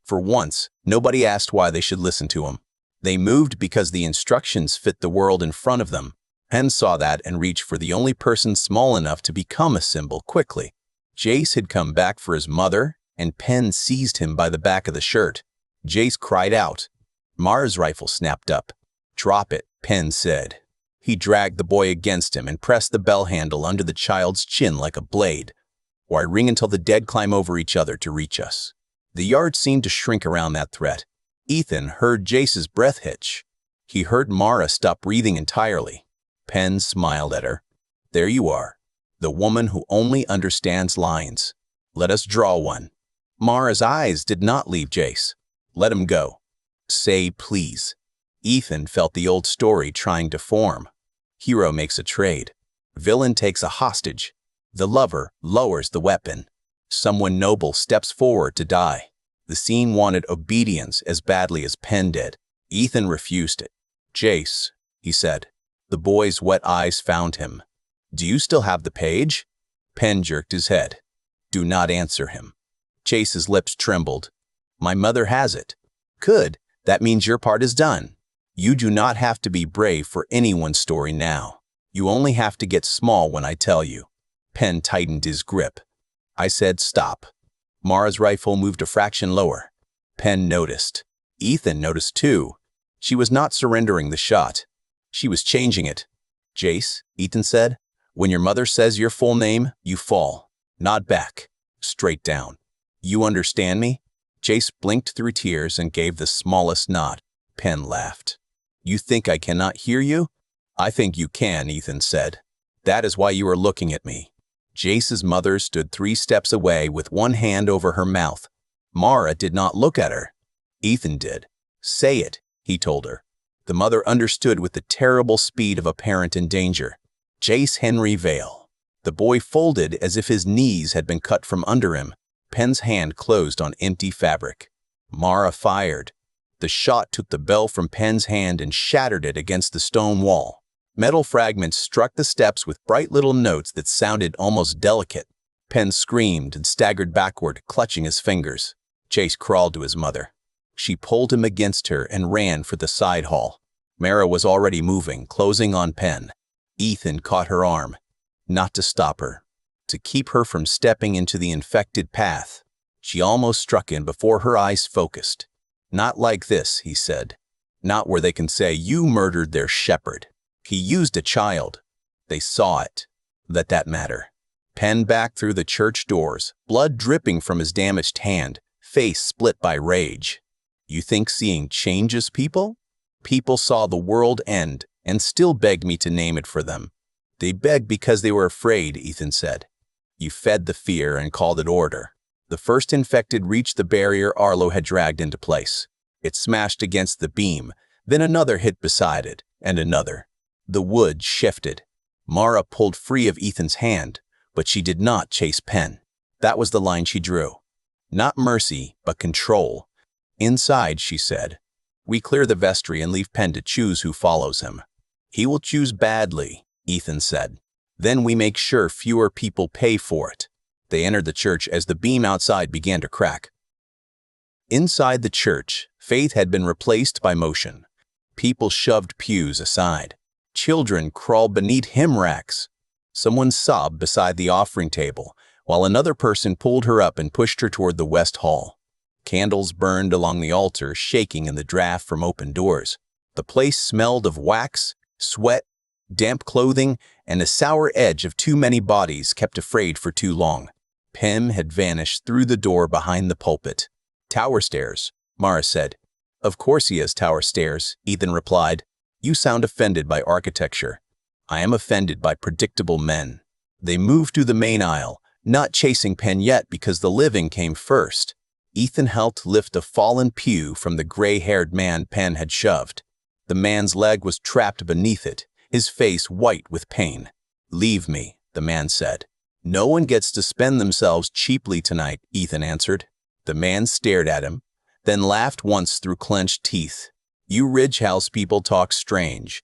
For once, nobody asked why they should listen to him. They moved because the instructions fit the world in front of them. Penn saw that and reached for the only person small enough to become a symbol quickly. Jace had come back for his mother, and Penn seized him by the back of the shirt. Jace cried out. Mara's rifle snapped up. Drop it, Penn said. He dragged the boy against him and pressed the bell handle under the child's chin like a blade. Why ring until the dead climb over each other to reach us? The yard seemed to shrink around that threat. Ethan heard Jace's breath hitch. He heard Mara stop breathing entirely. Penn smiled at her. There you are, the woman who only understands lines. Let us draw one. Mara's eyes did not leave Jace. Let him go. Say please. Ethan felt the old story trying to form. Hero makes a trade. Villain takes a hostage. The lover lowers the weapon. Someone noble steps forward to die. The scene wanted obedience as badly as Penn did. Ethan refused it. Jace, he said. The boy's wet eyes found him. Do you still have the page? Penn jerked his head. Do not answer him. Jace's lips trembled. My mother has it. Good. That means your part is done. You do not have to be brave for anyone's story now. You only have to get small when I tell you. Penn tightened his grip. I said stop. Mara's rifle moved a fraction lower. Penn noticed. Ethan noticed too. She was not surrendering the shot. She was changing it. Jace, Ethan said, when your mother says your full name, you fall. Nod back. Straight down. You understand me? Jace blinked through tears and gave the smallest nod. Penn laughed. You think I cannot hear you? I think you can, Ethan said. That is why you are looking at me. Jace's mother stood 3 steps away with one hand over her mouth. Mara did not look at her. Ethan did. Say it, he told her. The mother understood with the terrible speed of a parent in danger. Jace Henry Vale. The boy folded as if his knees had been cut from under him. Penn's hand closed on empty fabric. Mara fired. The shot took the bell from Penn's hand and shattered it against the stone wall. Metal fragments struck the steps with bright little notes that sounded almost delicate. Penn screamed and staggered backward, clutching his fingers. Jace crawled to his mother. She pulled him against her and ran for the side hall. Mara was already moving, closing on Penn. Ethan caught her arm, not to stop her, to keep her from stepping into the infected path. She almost struck in before her eyes focused. "Not like this," he said. "Not where they can say you murdered their shepherd. He used a child. They saw it. Let that matter." Penn backed through the church doors, blood dripping from his damaged hand, face split by rage. "You think seeing changes people? People saw the world end and still begged me to name it for them. They begged because they were afraid," Ethan said. "You fed the fear and called it order." The first infected reached the barrier Arlo had dragged into place. It smashed against the beam, then another hit beside it, and another. The wood shifted. Mara pulled free of Ethan's hand, but she did not chase Penn. That was the line she drew. Not mercy, but control. "Inside," she said, "we clear the vestry and leave Penn to choose who follows him." "He will choose badly," Ethan said. "Then we make sure fewer people pay for it." They entered the church as the beam outside began to crack. Inside the church, faith had been replaced by motion. People shoved pews aside. Children crawled beneath hymn racks. Someone sobbed beside the offering table, while another person pulled her up and pushed her toward the west hall. Candles burned along the altar, shaking in the draft from open doors. The place smelled of wax, sweat, damp clothing, and the sour edge of too many bodies kept afraid for too long. Penn had vanished through the door behind the pulpit. "Tower stairs," Mara said. "Of course he has tower stairs," Ethan replied. "You sound offended by architecture. I am offended by predictable men." They moved through the main aisle, not chasing Penn yet because the living came first. Ethan helped lift a fallen pew from the gray-haired man Penn had shoved. The man's leg was trapped beneath it, his face white with pain. "Leave me," the man said. "No one gets to spend themselves cheaply tonight," Ethan answered. The man stared at him, then laughed once through clenched teeth. "You Ridge House people talk strange.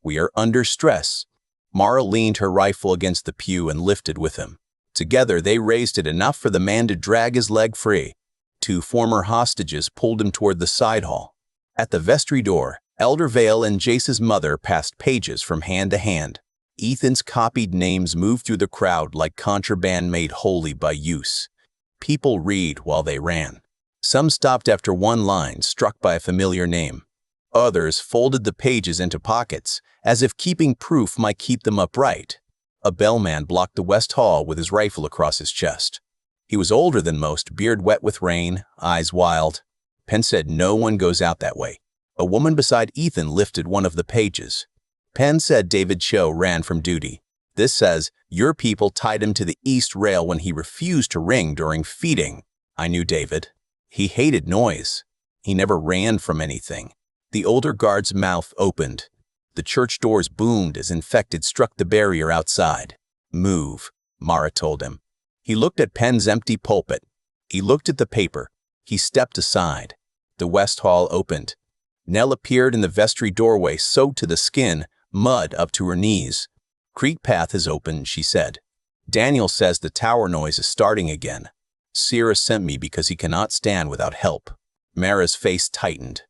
We are under stress." Mara leaned her rifle against the pew and lifted with him. Together they raised it enough for the man to drag his leg free. Two former hostages pulled him toward the side hall. At the vestry door, Elder Vale and Jace's mother passed pages from hand to hand. Ethan's copied names moved through the crowd like contraband made holy by use. People read while they ran. Some stopped after one line, struck by a familiar name. Others folded the pages into pockets, as if keeping proof might keep them upright. A bellman blocked the west hall with his rifle across his chest. He was older than most, beard wet with rain, eyes wild. Penn said no one goes out that way. A woman beside Ethan lifted one of the pages. Penn said David Cho ran from duty. This says, "Your people tied him to the east rail when he refused to ring during feeding." I knew David. He hated noise. He never ran from anything. The older guard's mouth opened. The church doors boomed as infected struck the barrier outside. "Move," Mara told him. He looked at Penn's empty pulpit. He looked at the paper. He stepped aside. The west hall opened. Nell appeared in the vestry doorway, soaked to the skin, mud up to her knees. "Creek path is open," she said. "Daniel says the tower noise is starting again. Sierra sent me because he cannot stand without help." Mara's face tightened.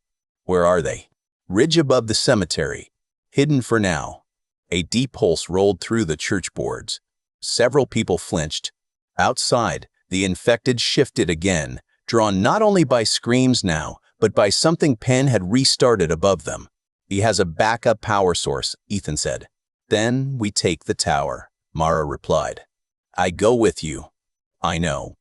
"Where are they?" "Ridge above the cemetery. Hidden for now." A deep pulse rolled through the church boards. Several people flinched. Outside, the infected shifted again, drawn not only by screams now, but by something Penn had restarted above them. "He has a backup power source," Ethan said. "Then we take the tower," Mara replied. "I go with you." "I know.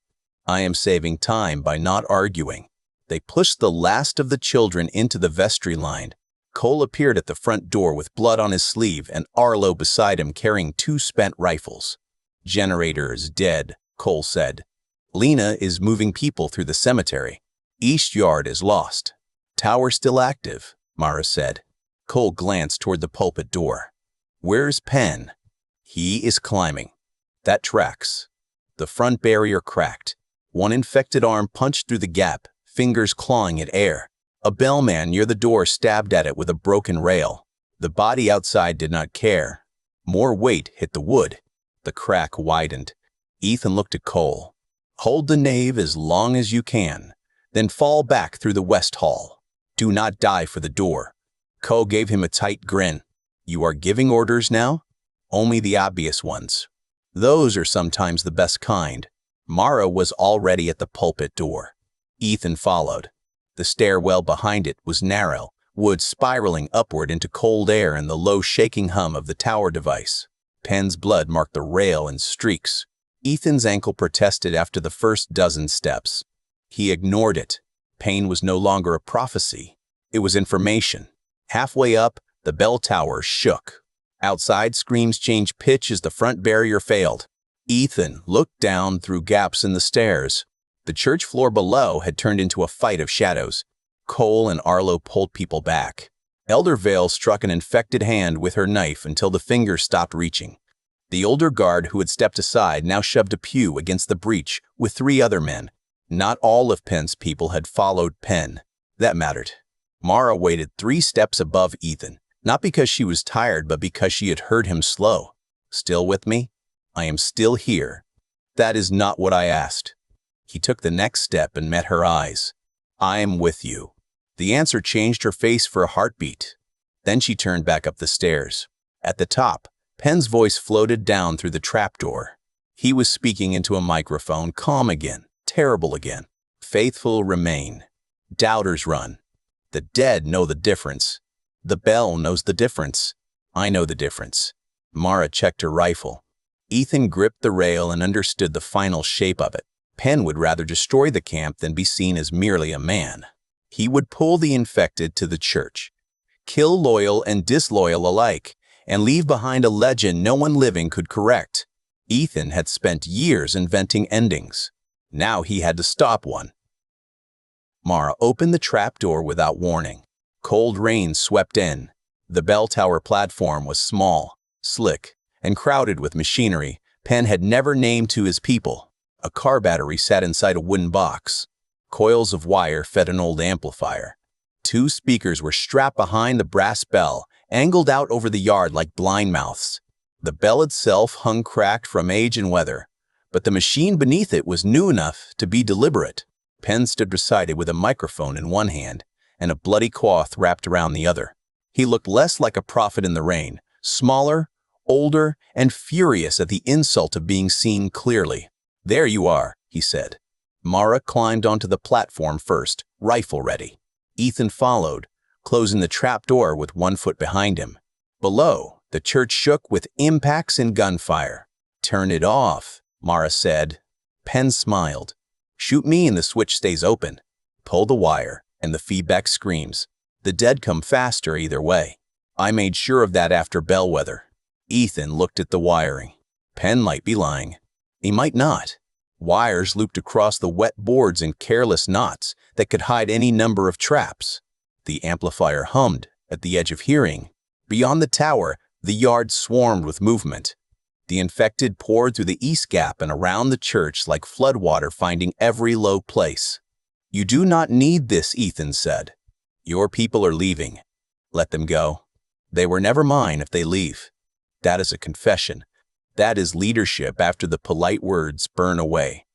I am saving time by not arguing." They pushed the last of the children into the vestry line. Cole appeared at the front door with blood on his sleeve and Arlo beside him carrying two spent rifles. "Generator is dead," Cole said. "Lena is moving people through the cemetery. East Yard is lost. Tower still active," Mara said. Cole glanced toward the pulpit door. "Where's Penn?" "He is climbing." "That tracks." The front barrier cracked. One infected arm punched through the gap, fingers clawing at air. A bellman near the door stabbed at it with a broken rail. The body outside did not care. More weight hit the wood. The crack widened. Ethan looked at Cole. "Hold the nave as long as you can, then fall back through the west hall. Do not die for the door." Cole gave him a tight grin. "You are giving orders now?" Only the obvious ones. Those are sometimes the best kind. Mara was already at the pulpit door. Ethan followed. The stairwell behind it was narrow, wood spiraling upward into cold air and the low shaking hum of the tower device. Penn's blood marked the rail in streaks. Ethan's ankle protested after the first dozen steps. He ignored it. Pain was no longer a prophecy. It was information. Halfway up, the bell tower shook. Outside, screams changed pitch as the front barrier failed. Ethan looked down through gaps in the stairs. The church floor below had turned into a fight of shadows. Cole and Arlo pulled people back. Elder Vale struck an infected hand with her knife until the fingers stopped reaching. The older guard who had stepped aside now shoved a pew against the breach with 3 other men. Not all of Penn's people had followed Penn. That mattered. Mara waited 3 steps above Ethan, not because she was tired, but because she had heard him slow. Still with me? I am still here. That is not what I asked. He took the next step and met her eyes. I am with you. The answer changed her face for a heartbeat. Then she turned back up the stairs. At the top, Penn's voice floated down through the trapdoor. He was speaking into a microphone, calm again, terrible again. Faithful remain. Doubters run. The dead know the difference. The bell knows the difference. I know the difference. Mara checked her rifle. Ethan gripped the rail and understood the final shape of it. Penn would rather destroy the camp than be seen as merely a man. He would pull the infected to the church, kill loyal and disloyal alike, and leave behind a legend no one living could correct. Ethan had spent years inventing endings. Now he had to stop one. Mara opened the trapdoor without warning. Cold rain swept in. The bell tower platform was small, slick, and crowded with machinery Penn had never named to his people. A car battery sat inside a wooden box. Coils of wire fed an old amplifier. 2 speakers were strapped behind the brass bell, angled out over the yard like blind mouths. The bell itself hung cracked from age and weather, but the machine beneath it was new enough to be deliberate. Penn stood beside it with a microphone in one hand and a bloody cloth wrapped around the other. He looked less like a prophet in the rain, smaller, older, and furious at the insult of being seen clearly. There you are, he said. Mara climbed onto the platform first, rifle ready. Ethan followed, closing the trapdoor with 1 foot behind him. Below, the church shook with impacts and gunfire. Turn it off, Mara said. Penn smiled. Shoot me and the switch stays open. Pull the wire, and the feedback screams. The dead come faster either way. I made sure of that after bellwether. Ethan looked at the wiring. Penn might be lying. He might not. Wires looped across the wet boards in careless knots that could hide any number of traps. The amplifier hummed at the edge of hearing. Beyond the tower, the yard swarmed with movement. The infected poured through the east gap and around the church like floodwater finding every low place. You do not need this, Ethan said. Your people are leaving. Let them go. They were never mine if they leave. That is a confession. That is leadership after the polite words burn away.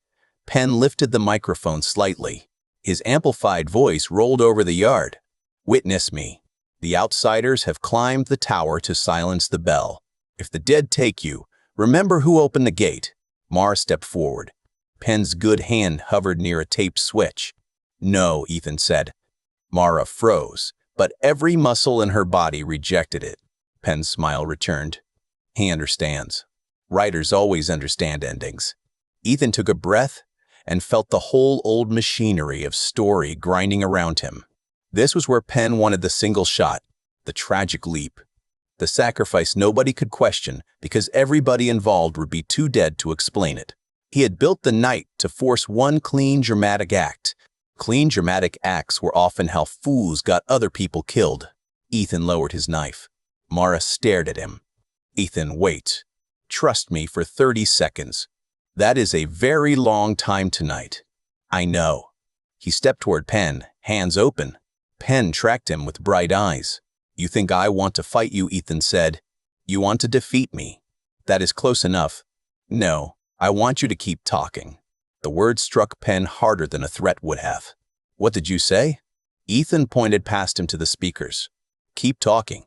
Penn lifted the microphone slightly. His amplified voice rolled over the yard. Witness me. The outsiders have climbed the tower to silence the bell. If the dead take you, remember who opened the gate. Mara stepped forward. Penn's good hand hovered near a taped switch. No, Ethan said. Mara froze, but every muscle in her body rejected it. Penn's smile returned. He understands. Writers always understand endings. Ethan took a breath and felt the whole old machinery of story grinding around him. This was where Penn wanted the single shot, the tragic leap, the sacrifice nobody could question because everybody involved would be too dead to explain it. He had built the night to force one clean, dramatic act. Clean, dramatic acts were often how fools got other people killed. Ethan lowered his knife. Mara stared at him. Ethan, wait. Trust me for 30 seconds. That is a very long time tonight. I know. He stepped toward Penn, hands open. Penn tracked him with bright eyes. You think I want to fight you, Ethan said. You want to defeat me. That is close enough. No, I want you to keep talking. The words struck Penn harder than a threat would have. What did you say? Ethan pointed past him to the speakers. Keep talking.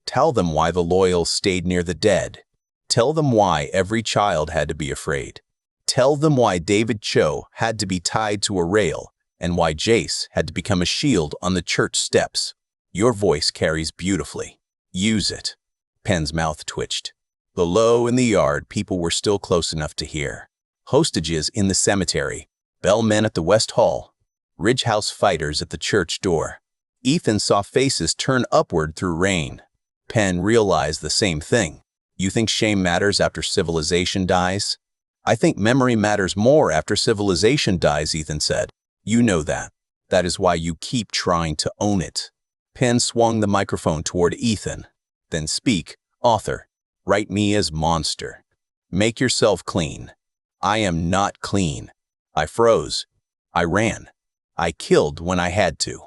Tell them why the loyal stayed near the dead. Tell them why every child had to be afraid. Tell them why David Cho had to be tied to a rail and why Jace had to become a shield on the church steps. Your voice carries beautifully. Use it." Penn's mouth twitched. Below in the yard, people were still close enough to hear. Hostages in the cemetery, bellmen at the West Hall, Ridge House fighters at the church door. Ethan saw faces turn upward through rain. Penn realized the same thing. "You think shame matters after civilization dies?" "I think memory matters more after civilization dies," Ethan said. "You know that. That is why you keep trying to own it." Penn swung the microphone toward Ethan. "Then speak, author. Write me as monster. Make yourself clean." "I am not clean. I froze. I ran. I killed when I had to.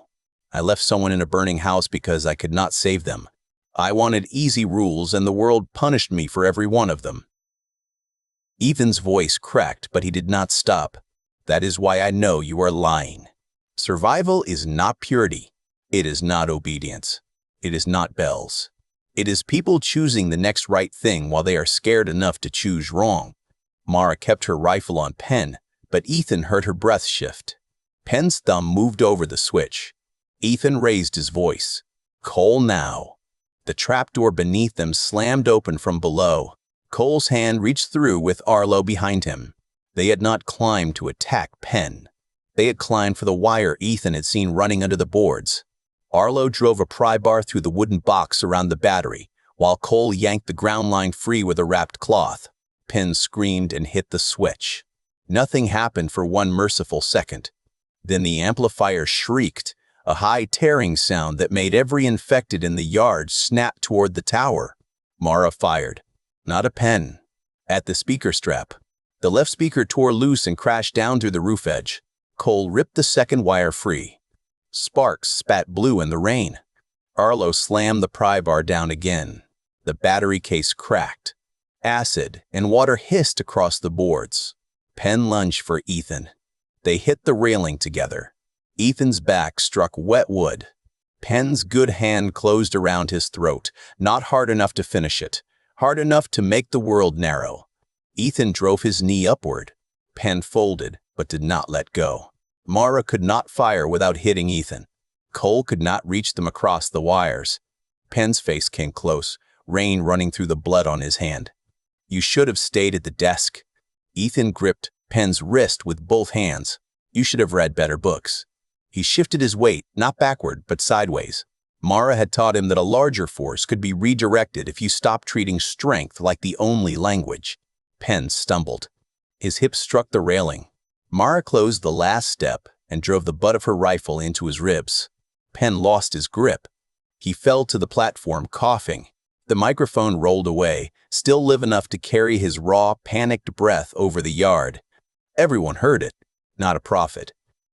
I left someone in a burning house because I could not save them. I wanted easy rules and the world punished me for every one of them." Ethan's voice cracked, but he did not stop. "That is why I know you are lying. Survival is not purity. It is not obedience. It is not bells. It is people choosing the next right thing while they are scared enough to choose wrong." Mara kept her rifle on Penn, but Ethan heard her breath shift. Penn's thumb moved over the switch. Ethan raised his voice. "Cole now." The trapdoor beneath them slammed open from below. Cole's hand reached through with Arlo behind him. They had not climbed to attack Penn. They had climbed for the wire Ethan had seen running under the boards. Arlo drove a pry bar through the wooden box around the battery, while Cole yanked the ground line free with a wrapped cloth. Penn screamed and hit the switch. Nothing happened for one merciful second. Then the amplifier shrieked, a high tearing sound that made every infected in the yard snap toward the tower. Mara fired. Not a Penn. At the speaker strap. The left speaker tore loose and crashed down through the roof edge. Cole ripped the second wire free. Sparks spat blue in the rain. Arlo slammed the pry bar down again. The battery case cracked. Acid and water hissed across the boards. Penn lunged for Ethan. They hit the railing together. Ethan's back struck wet wood. Penn's good hand closed around his throat, not hard enough to finish it, hard enough to make the world narrow. Ethan drove his knee upward. Penn folded, but did not let go. Mara could not fire without hitting Ethan. Cole could not reach them across the wires. Penn's face came close, rain running through the blood on his hand. "You should have stayed at the desk." Ethan gripped Penn's wrist with both hands. "You should have read better books." He shifted his weight, not backward, but sideways. Mara had taught him that a larger force could be redirected if you stopped treating strength like the only language. Penn stumbled. His hips struck the railing. Mara closed the last step and drove the butt of her rifle into his ribs. Penn lost his grip. He fell to the platform, coughing. The microphone rolled away, still live enough to carry his raw, panicked breath over the yard. Everyone heard it. Not a prophet.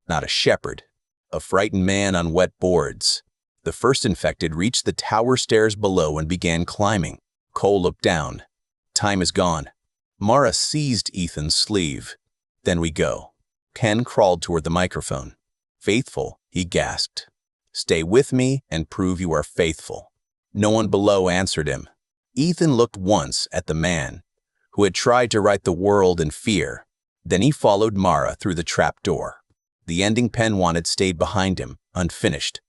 Not a shepherd. A frightened man on wet boards. The first infected reached the tower stairs below and began climbing. Cole looked down. "Time is gone." Mara seized Ethan's sleeve. "Then we go." Ken crawled toward the microphone. "Faithful," he gasped. "Stay with me and prove you are faithful." No one below answered him. Ethan looked once at the man who had tried to write the world in fear. Then he followed Mara through the trap door. The ending Penn wanted stayed behind him, unfinished.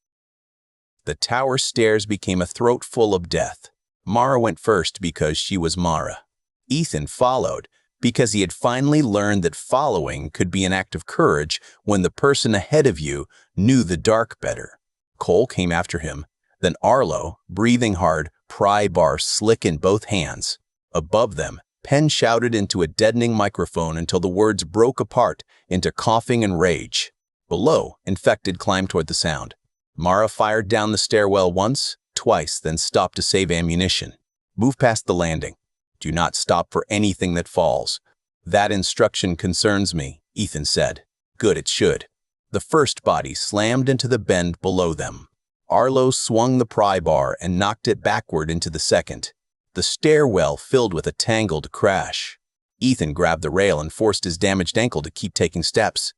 The tower stairs became a throat full of death. Mara went first because she was Mara. Ethan followed because he had finally learned that following could be an act of courage when the person ahead of you knew the dark better. Cole came after him, then Arlo, breathing hard, pry bar slick in both hands. Above them, Penn shouted into a deadening microphone until the words broke apart into coughing and rage. Below, infected climbed toward the sound. Mara fired down the stairwell once, twice, then stopped to save ammunition. "Move past the landing. Do not stop for anything that falls." "That instruction concerns me," Ethan said. "Good, it should." The first body slammed into the bend below them. Arlo swung the pry bar and knocked it backward into the second. The stairwell filled with a tangled crash. Ethan grabbed the rail and forced his damaged ankle to keep taking steps.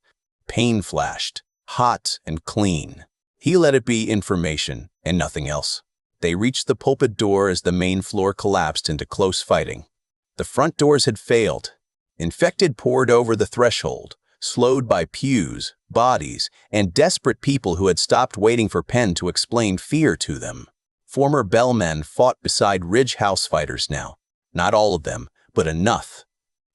Pain flashed, hot and clean. He let it be information and nothing else. They reached the pulpit door as the main floor collapsed into close fighting. The front doors had failed. Infected poured over the threshold, slowed by pews, bodies, and desperate people who had stopped waiting for Penn to explain fear to them. Former bellmen fought beside Ridge House fighters now. Not all of them, but enough.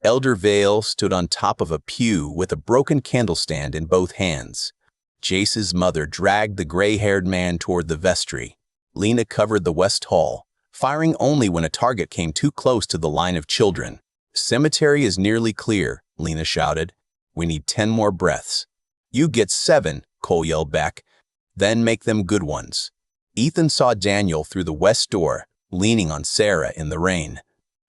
Elder Vale stood on top of a pew with a broken candlestand in both hands. Jace's mother dragged the gray-haired man toward the vestry. Lena covered the west hall, firing only when a target came too close to the line of children. "Cemetery is nearly clear," Lena shouted. "We need 10 more breaths." "You get 7, Cole yelled back. "Then make them good ones." Ethan saw Daniel through the west door, leaning on Sarah in the rain.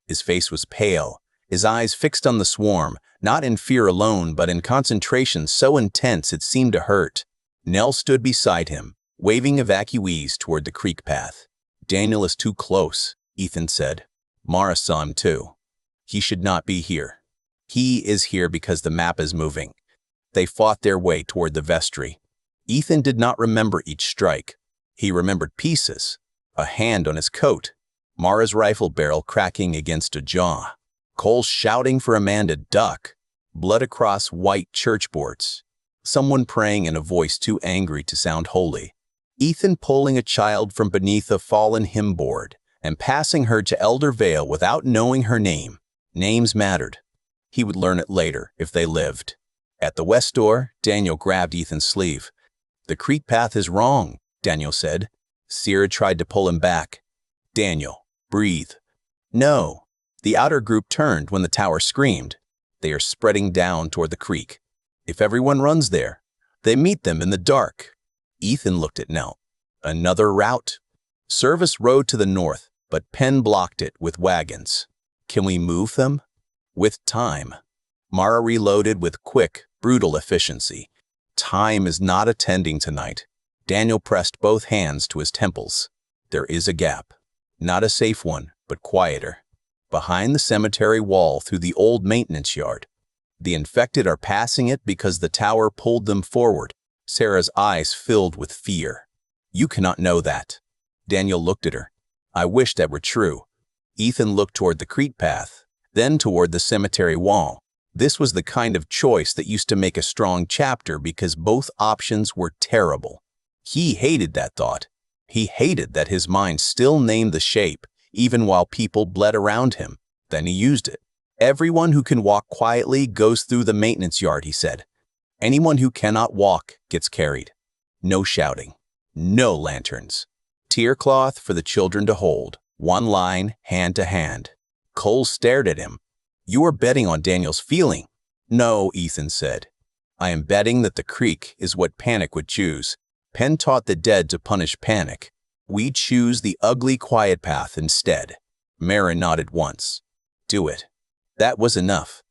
His face was pale, his eyes fixed on the swarm, not in fear alone but in concentration so intense it seemed to hurt. Nell stood beside him, waving evacuees toward the creek path. "Daniel is too close," Ethan said. "Mara saw him too. He should not be here. He is here because the map is moving." They fought their way toward the vestry. Ethan did not remember each strike. He remembered pieces. A hand on his coat. Mara's rifle barrel cracking against a jaw. Cole shouting for Amanda duck. Blood across white church boards. Someone praying in a voice too angry to sound holy. Ethan pulling a child from beneath a fallen hymn board and passing her to Elder Vale without knowing her name. Names mattered. He would learn it later if they lived. At the west door, Daniel grabbed Ethan's sleeve. "The creek path is wrong," Daniel said. Sierra tried to pull him back. "Daniel, breathe." "No." The outer group turned when the tower screamed. "They are spreading down toward the creek. If everyone runs there, they meet them in the dark." Ethan looked at Nell. "Another route?" "Service rode to the north, but Penn blocked it with wagons." "Can we move them?" "With time." Mara reloaded with quick, brutal efficiency. "Time is not attending tonight." Daniel pressed both hands to his temples. "There is a gap. Not a safe one, but quieter. Behind the cemetery wall through the old maintenance yard. The infected are passing it because the tower pulled them forward." Sarah's eyes filled with fear. "You cannot know that." Daniel looked at her. "I wish that were true." Ethan looked toward the creek path, then toward the cemetery wall. This was the kind of choice that used to make a strong chapter because both options were terrible. He hated that thought. He hated that his mind still named the shape, even while people bled around him. Then he used it. "Everyone who can walk quietly goes through the maintenance yard," he said. "Anyone who cannot walk gets carried." No shouting. No lanterns. Tear cloth for the children to hold. One line, hand to hand. Cole stared at him. "You are betting on Daniel's feeling." "No," Ethan said. "I am betting that the creek is what panic would choose. Penn taught the dead to punish panic. We choose the ugly, quiet path instead." Mara nodded once. "Do it." That was enough.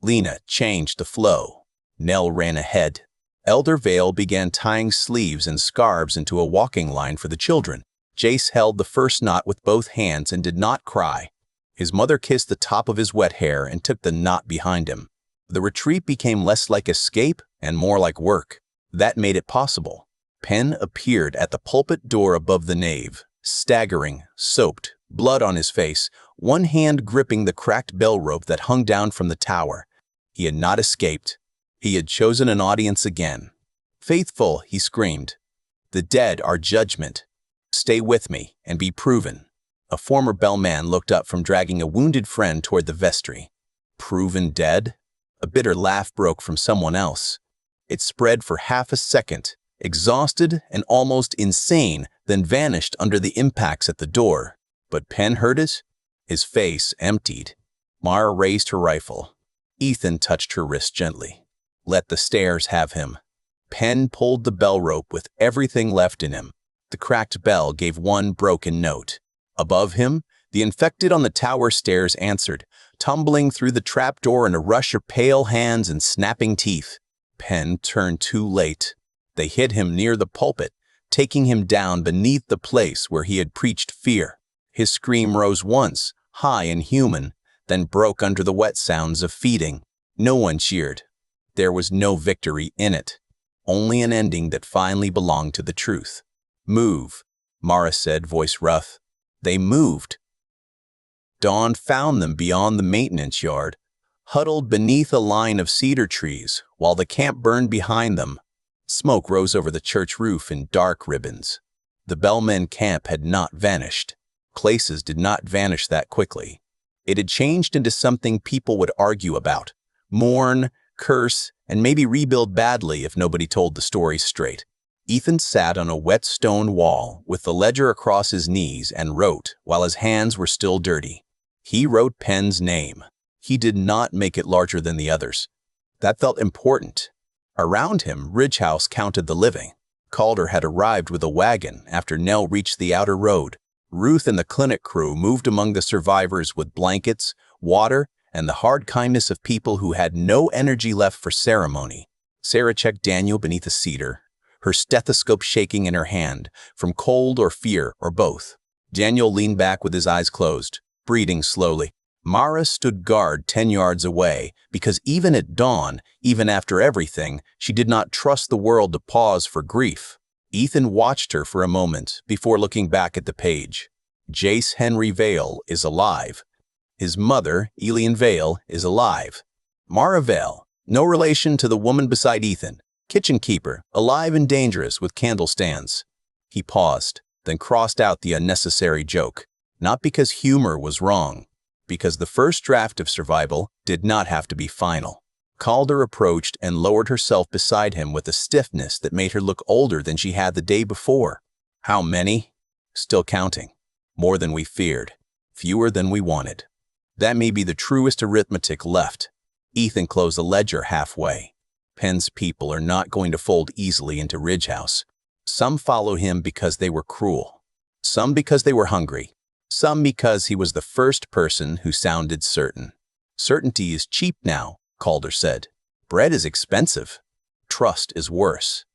Lena changed the flow. Nell ran ahead. Elder Vale began tying sleeves and scarves into a walking line for the children. Jace held the first knot with both hands and did not cry. His mother kissed the top of his wet hair and took the knot behind him. The retreat became less like escape and more like work. That made it possible. Penn appeared at the pulpit door above the nave, staggering, soaked, blood on his face, one hand gripping the cracked bell rope that hung down from the tower. He had not escaped. He had chosen an audience again. "Faithful," he screamed. "The dead are judgment. Stay with me and be proven." A former bellman looked up from dragging a wounded friend toward the vestry. "Proven dead?" A bitter laugh broke from someone else. It spread for half a second, exhausted and almost insane, then vanished under the impacts at the door. But Penn heard it. His face emptied. Mara raised her rifle. Ethan touched her wrist gently. "Let the stairs have him." Penn pulled the bell rope with everything left in him. The cracked bell gave one broken note. Above him, the infected on the tower stairs answered, tumbling through the trapdoor in a rush of pale hands and snapping teeth. Penn turned too late. They hit him near the pulpit, taking him down beneath the place where he had preached fear. His scream rose once, high and human, then broke under the wet sounds of feeding. No one cheered. There was no victory in it, only an ending that finally belonged to the truth. "Move," Mara said, voice rough. They moved. Dawn found them beyond the maintenance yard, huddled beneath a line of cedar trees while the camp burned behind them. Smoke rose over the church roof in dark ribbons. The bellmen camp had not vanished. Places did not vanish that quickly. It had changed into something people would argue about, mourn, curse, and maybe rebuild badly if nobody told the story straight. Ethan sat on a wet stone wall with the ledger across his knees and wrote while his hands were still dirty. He wrote Penn's name. He did not make it larger than the others. That felt important. Around him, Ridgehouse counted the living. Calder had arrived with a wagon after Nell reached the outer road. Ruth and the clinic crew moved among the survivors with blankets, water, and the hard kindness of people who had no energy left for ceremony. Sarah checked Daniel beneath a cedar, her stethoscope shaking in her hand, from cold or fear or both. Daniel leaned back with his eyes closed, breathing slowly. Mara stood guard 10 yards away because even at dawn, even after everything, she did not trust the world to pause for grief. Ethan watched her for a moment before looking back at the page. Jace Henry Vale is alive. His mother, Elian Vale, is alive. Mara Vale, no relation to the woman beside Ethan, kitchen keeper, alive and dangerous with candle stands. He paused, then crossed out the unnecessary joke, not because humor was wrong, because the first draft of survival did not have to be final. Calder approached and lowered herself beside him with a stiffness that made her look older than she had the day before. How many? Still counting. More than we feared. Fewer than we wanted. That may be the truest arithmetic left. Ethan closed the ledger halfway. Penn's people are not going to fold easily into Ridgehouse. Some follow him because they were cruel. Some because they were hungry. Some because he was the first person who sounded certain. Certainty is cheap now, Calder said. Bread is expensive. Trust is worse.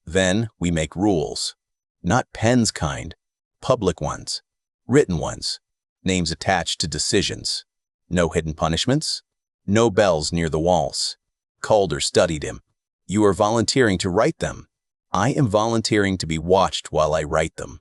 Then we make rules. Not Penn's kind. Public ones. Written ones. Names attached to decisions. No hidden punishments. No bells near the walls. Calder studied him. You are volunteering to write them. I am volunteering to be watched while I write them.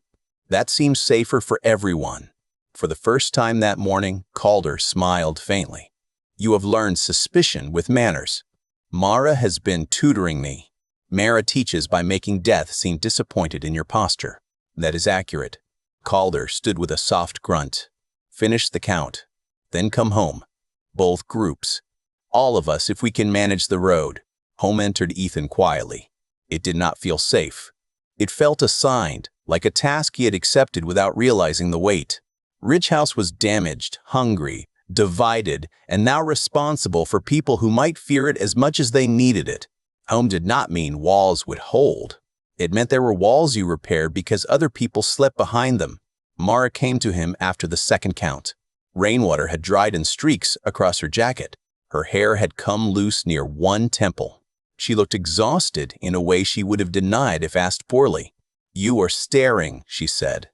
That seems safer for everyone. For the first time that morning, Calder smiled faintly. You have learned suspicion with manners. Mara has been tutoring me. Mara teaches by making death seem disappointed in your posture. That is accurate. Calder stood with a soft grunt. Finish the count. Then come home. Both groups. All of us if we can manage the road. Home entered Ethan quietly. It did not feel safe. It felt assigned, like a task he had accepted without realizing the weight. Ridgehouse was damaged, hungry, divided, and now responsible for people who might fear it as much as they needed it. Home did not mean walls would hold. It meant there were walls you repaired because other people slept behind them. Mara came to him after the second count. Rainwater had dried in streaks across her jacket. Her hair had come loose near one temple. She looked exhausted in a way she would have denied if asked poorly. You are staring, she said.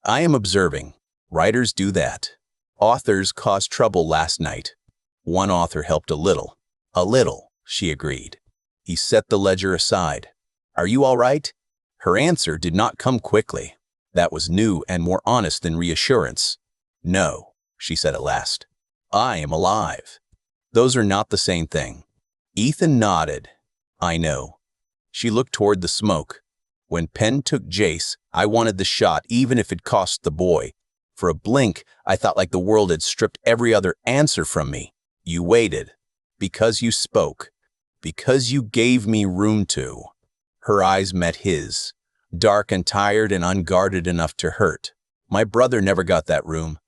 I am observing. Writers do that. Authors caused trouble last night. One author helped a little. A little, she agreed. He set the ledger aside. Are you all right? Her answer did not come quickly. That was new and more honest than reassurance. No, she said at last. I am alive. Those are not the same thing. Ethan nodded. I know. She looked toward the smoke. When Penn took Jace, I wanted the shot even if it cost the boy. For a blink, I thought like the world had stripped every other answer from me. You waited. Because you spoke. Because you gave me room to. Her eyes met his. Dark and tired and unguarded enough to hurt. My brother never got that room.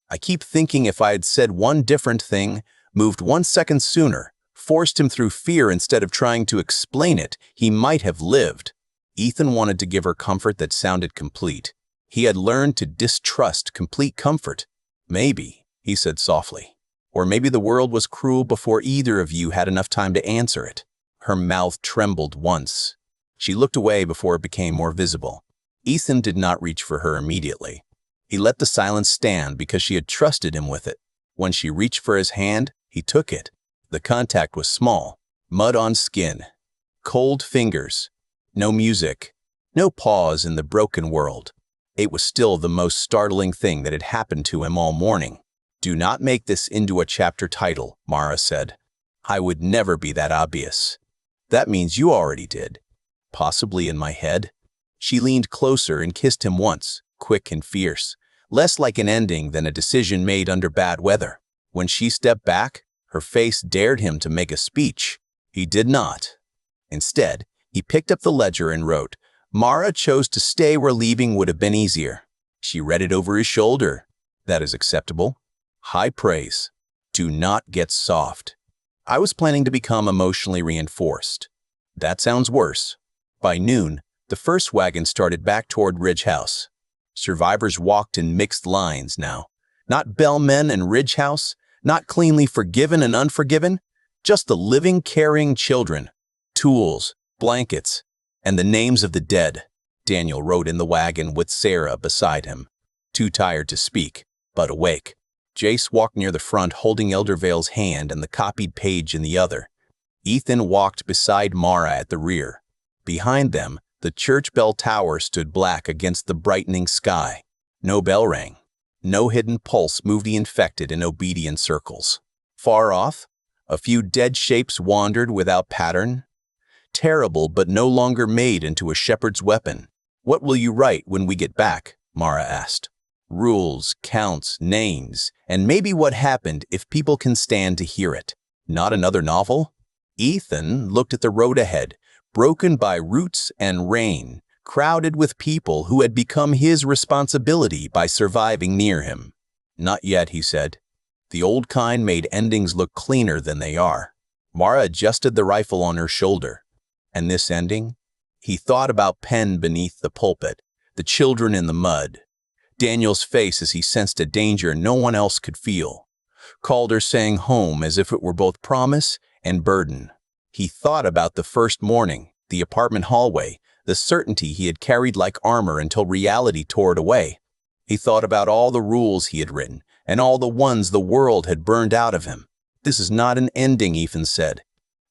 I keep thinking if I had said one different thing, moved 1 second sooner, forced him through fear instead of trying to explain it, he might have lived. Ethan wanted to give her comfort that sounded complete. He had learned to distrust complete comfort. Maybe, he said softly. Or maybe the world was cruel before either of you had enough time to answer it. Her mouth trembled once. She looked away before it became more visible. Ethan did not reach for her immediately. He let the silence stand because she had trusted him with it. When she reached for his hand, he took it. The contact was small. Mud on skin. Cold fingers. No music. No pause in the broken world. It was still the most startling thing that had happened to him all morning. Do not make this into a chapter title, Mara said. I would never be that obvious. That means you already did. Possibly in my head. She leaned closer and kissed him once, quick and fierce, less like an ending than a decision made under bad weather. When she stepped back, her face dared him to make a speech. He did not. Instead, he picked up the ledger and wrote, Mara chose to stay where leaving would have been easier. She read it over his shoulder. That is acceptable. High praise. Do not get soft. I was planning to become emotionally reinforced. That sounds worse. By noon, the first wagon started back toward Ridge House. Survivors walked in mixed lines now. Not bellmen and Ridge House, not cleanly forgiven and unforgiven, just the living, carrying children, tools, blankets, and the names of the dead. Daniel rode in the wagon with Sarah beside him, too tired to speak, but awake. Jace walked near the front holding Eldervale's hand and the copied page in the other. Ethan walked beside Mara at the rear. Behind them, the church bell tower stood black against the brightening sky. No bell rang. No hidden pulse moved the infected in obedient circles. Far off, a few dead shapes wandered without pattern. Terrible but no longer made into a shepherd's weapon. What will you write when we get back? Mara asked. Rules, counts, names, and maybe what happened if people can stand to hear it. Not another novel? Ethan looked at the road ahead, broken by roots and rain, crowded with people who had become his responsibility by surviving near him. Not yet, he said. The old kind made endings look cleaner than they are. Mara adjusted the rifle on her shoulder. And this ending? He thought about Penn beneath the pulpit, the children in the mud, Daniel's face as he sensed a danger no one else could feel. Calder saying home as if it were both promise and burden. He thought about the first morning, the apartment hallway, the certainty he had carried like armor until reality tore it away. He thought about all the rules he had written and all the ones the world had burned out of him. This is not an ending, Ethan said.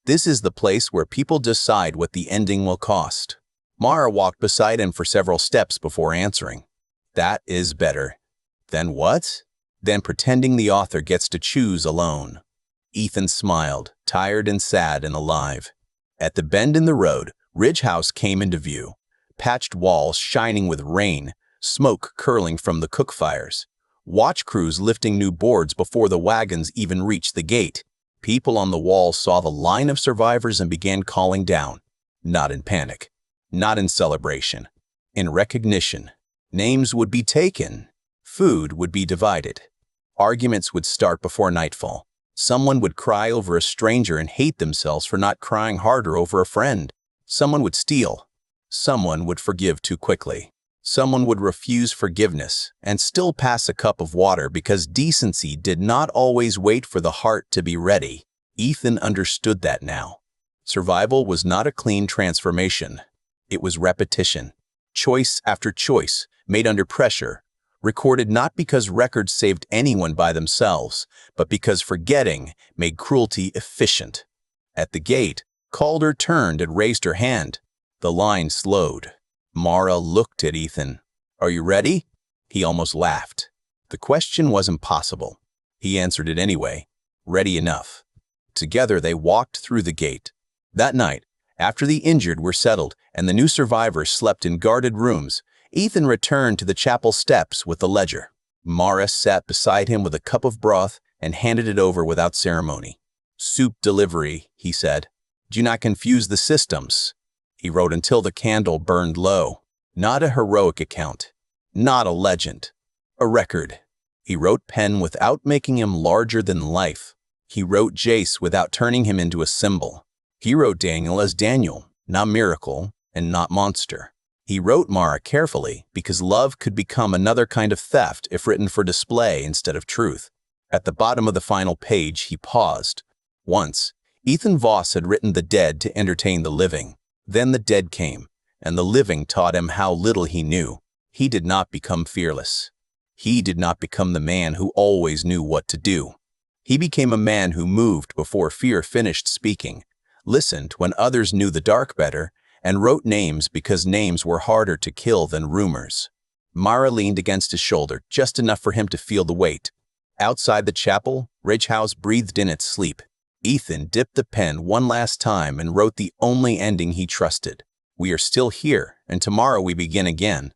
This is the place where people decide what the ending will cost. Mara walked beside him for several steps before answering. That is better. Then what? Then pretending the author gets to choose alone. Ethan smiled, tired and sad and alive. At the bend in the road, Ridge House came into view. Patched walls shining with rain, smoke curling from the cook fires. Watch crews lifting new boards before the wagons even reached the gate. People on the wall saw the line of survivors and began calling down. Not in panic. Not in celebration. In recognition. Names would be taken. Food would be divided. Arguments would start before nightfall. Someone would cry over a stranger and hate themselves for not crying harder over a friend. Someone would steal. Someone would forgive too quickly. Someone would refuse forgiveness and still pass a cup of water because decency did not always wait for the heart to be ready. Ethan understood that now. Survival was not a clean transformation. It was repetition. Choice after choice, made under pressure, recorded not because records saved anyone by themselves, but because forgetting made cruelty efficient. At the gate, Calder turned and raised her hand. The line slowed. Mara looked at Ethan. Are you ready? He almost laughed. The question was impossible. He answered it anyway. Ready enough. Together they walked through the gate. That night, after the injured were settled and the new survivors slept in guarded rooms, Ethan returned to the chapel steps with the ledger. Mara sat beside him with a cup of broth and handed it over without ceremony. Soup delivery, he said. Do not confuse the systems. He wrote until the candle burned low. Not a heroic account. Not a legend. A record. He wrote Penn without making him larger than life. He wrote Jace without turning him into a symbol. He wrote Daniel as Daniel, not miracle and not monster. He wrote Mara carefully because love could become another kind of theft if written for display instead of truth. At the bottom of the final page, he paused. Once, Ethan Voss had written the dead to entertain the living. Then the dead came, and the living taught him how little he knew. He did not become fearless. He did not become the man who always knew what to do. He became a man who moved before fear finished speaking, listened when others knew the dark better, and wrote names because names were harder to kill than rumors. Mara leaned against his shoulder just enough for him to feel the weight. Outside the chapel, Ridgehouse breathed in its sleep. Ethan dipped the pen one last time and wrote the only ending he trusted. We are still here, and tomorrow we begin again.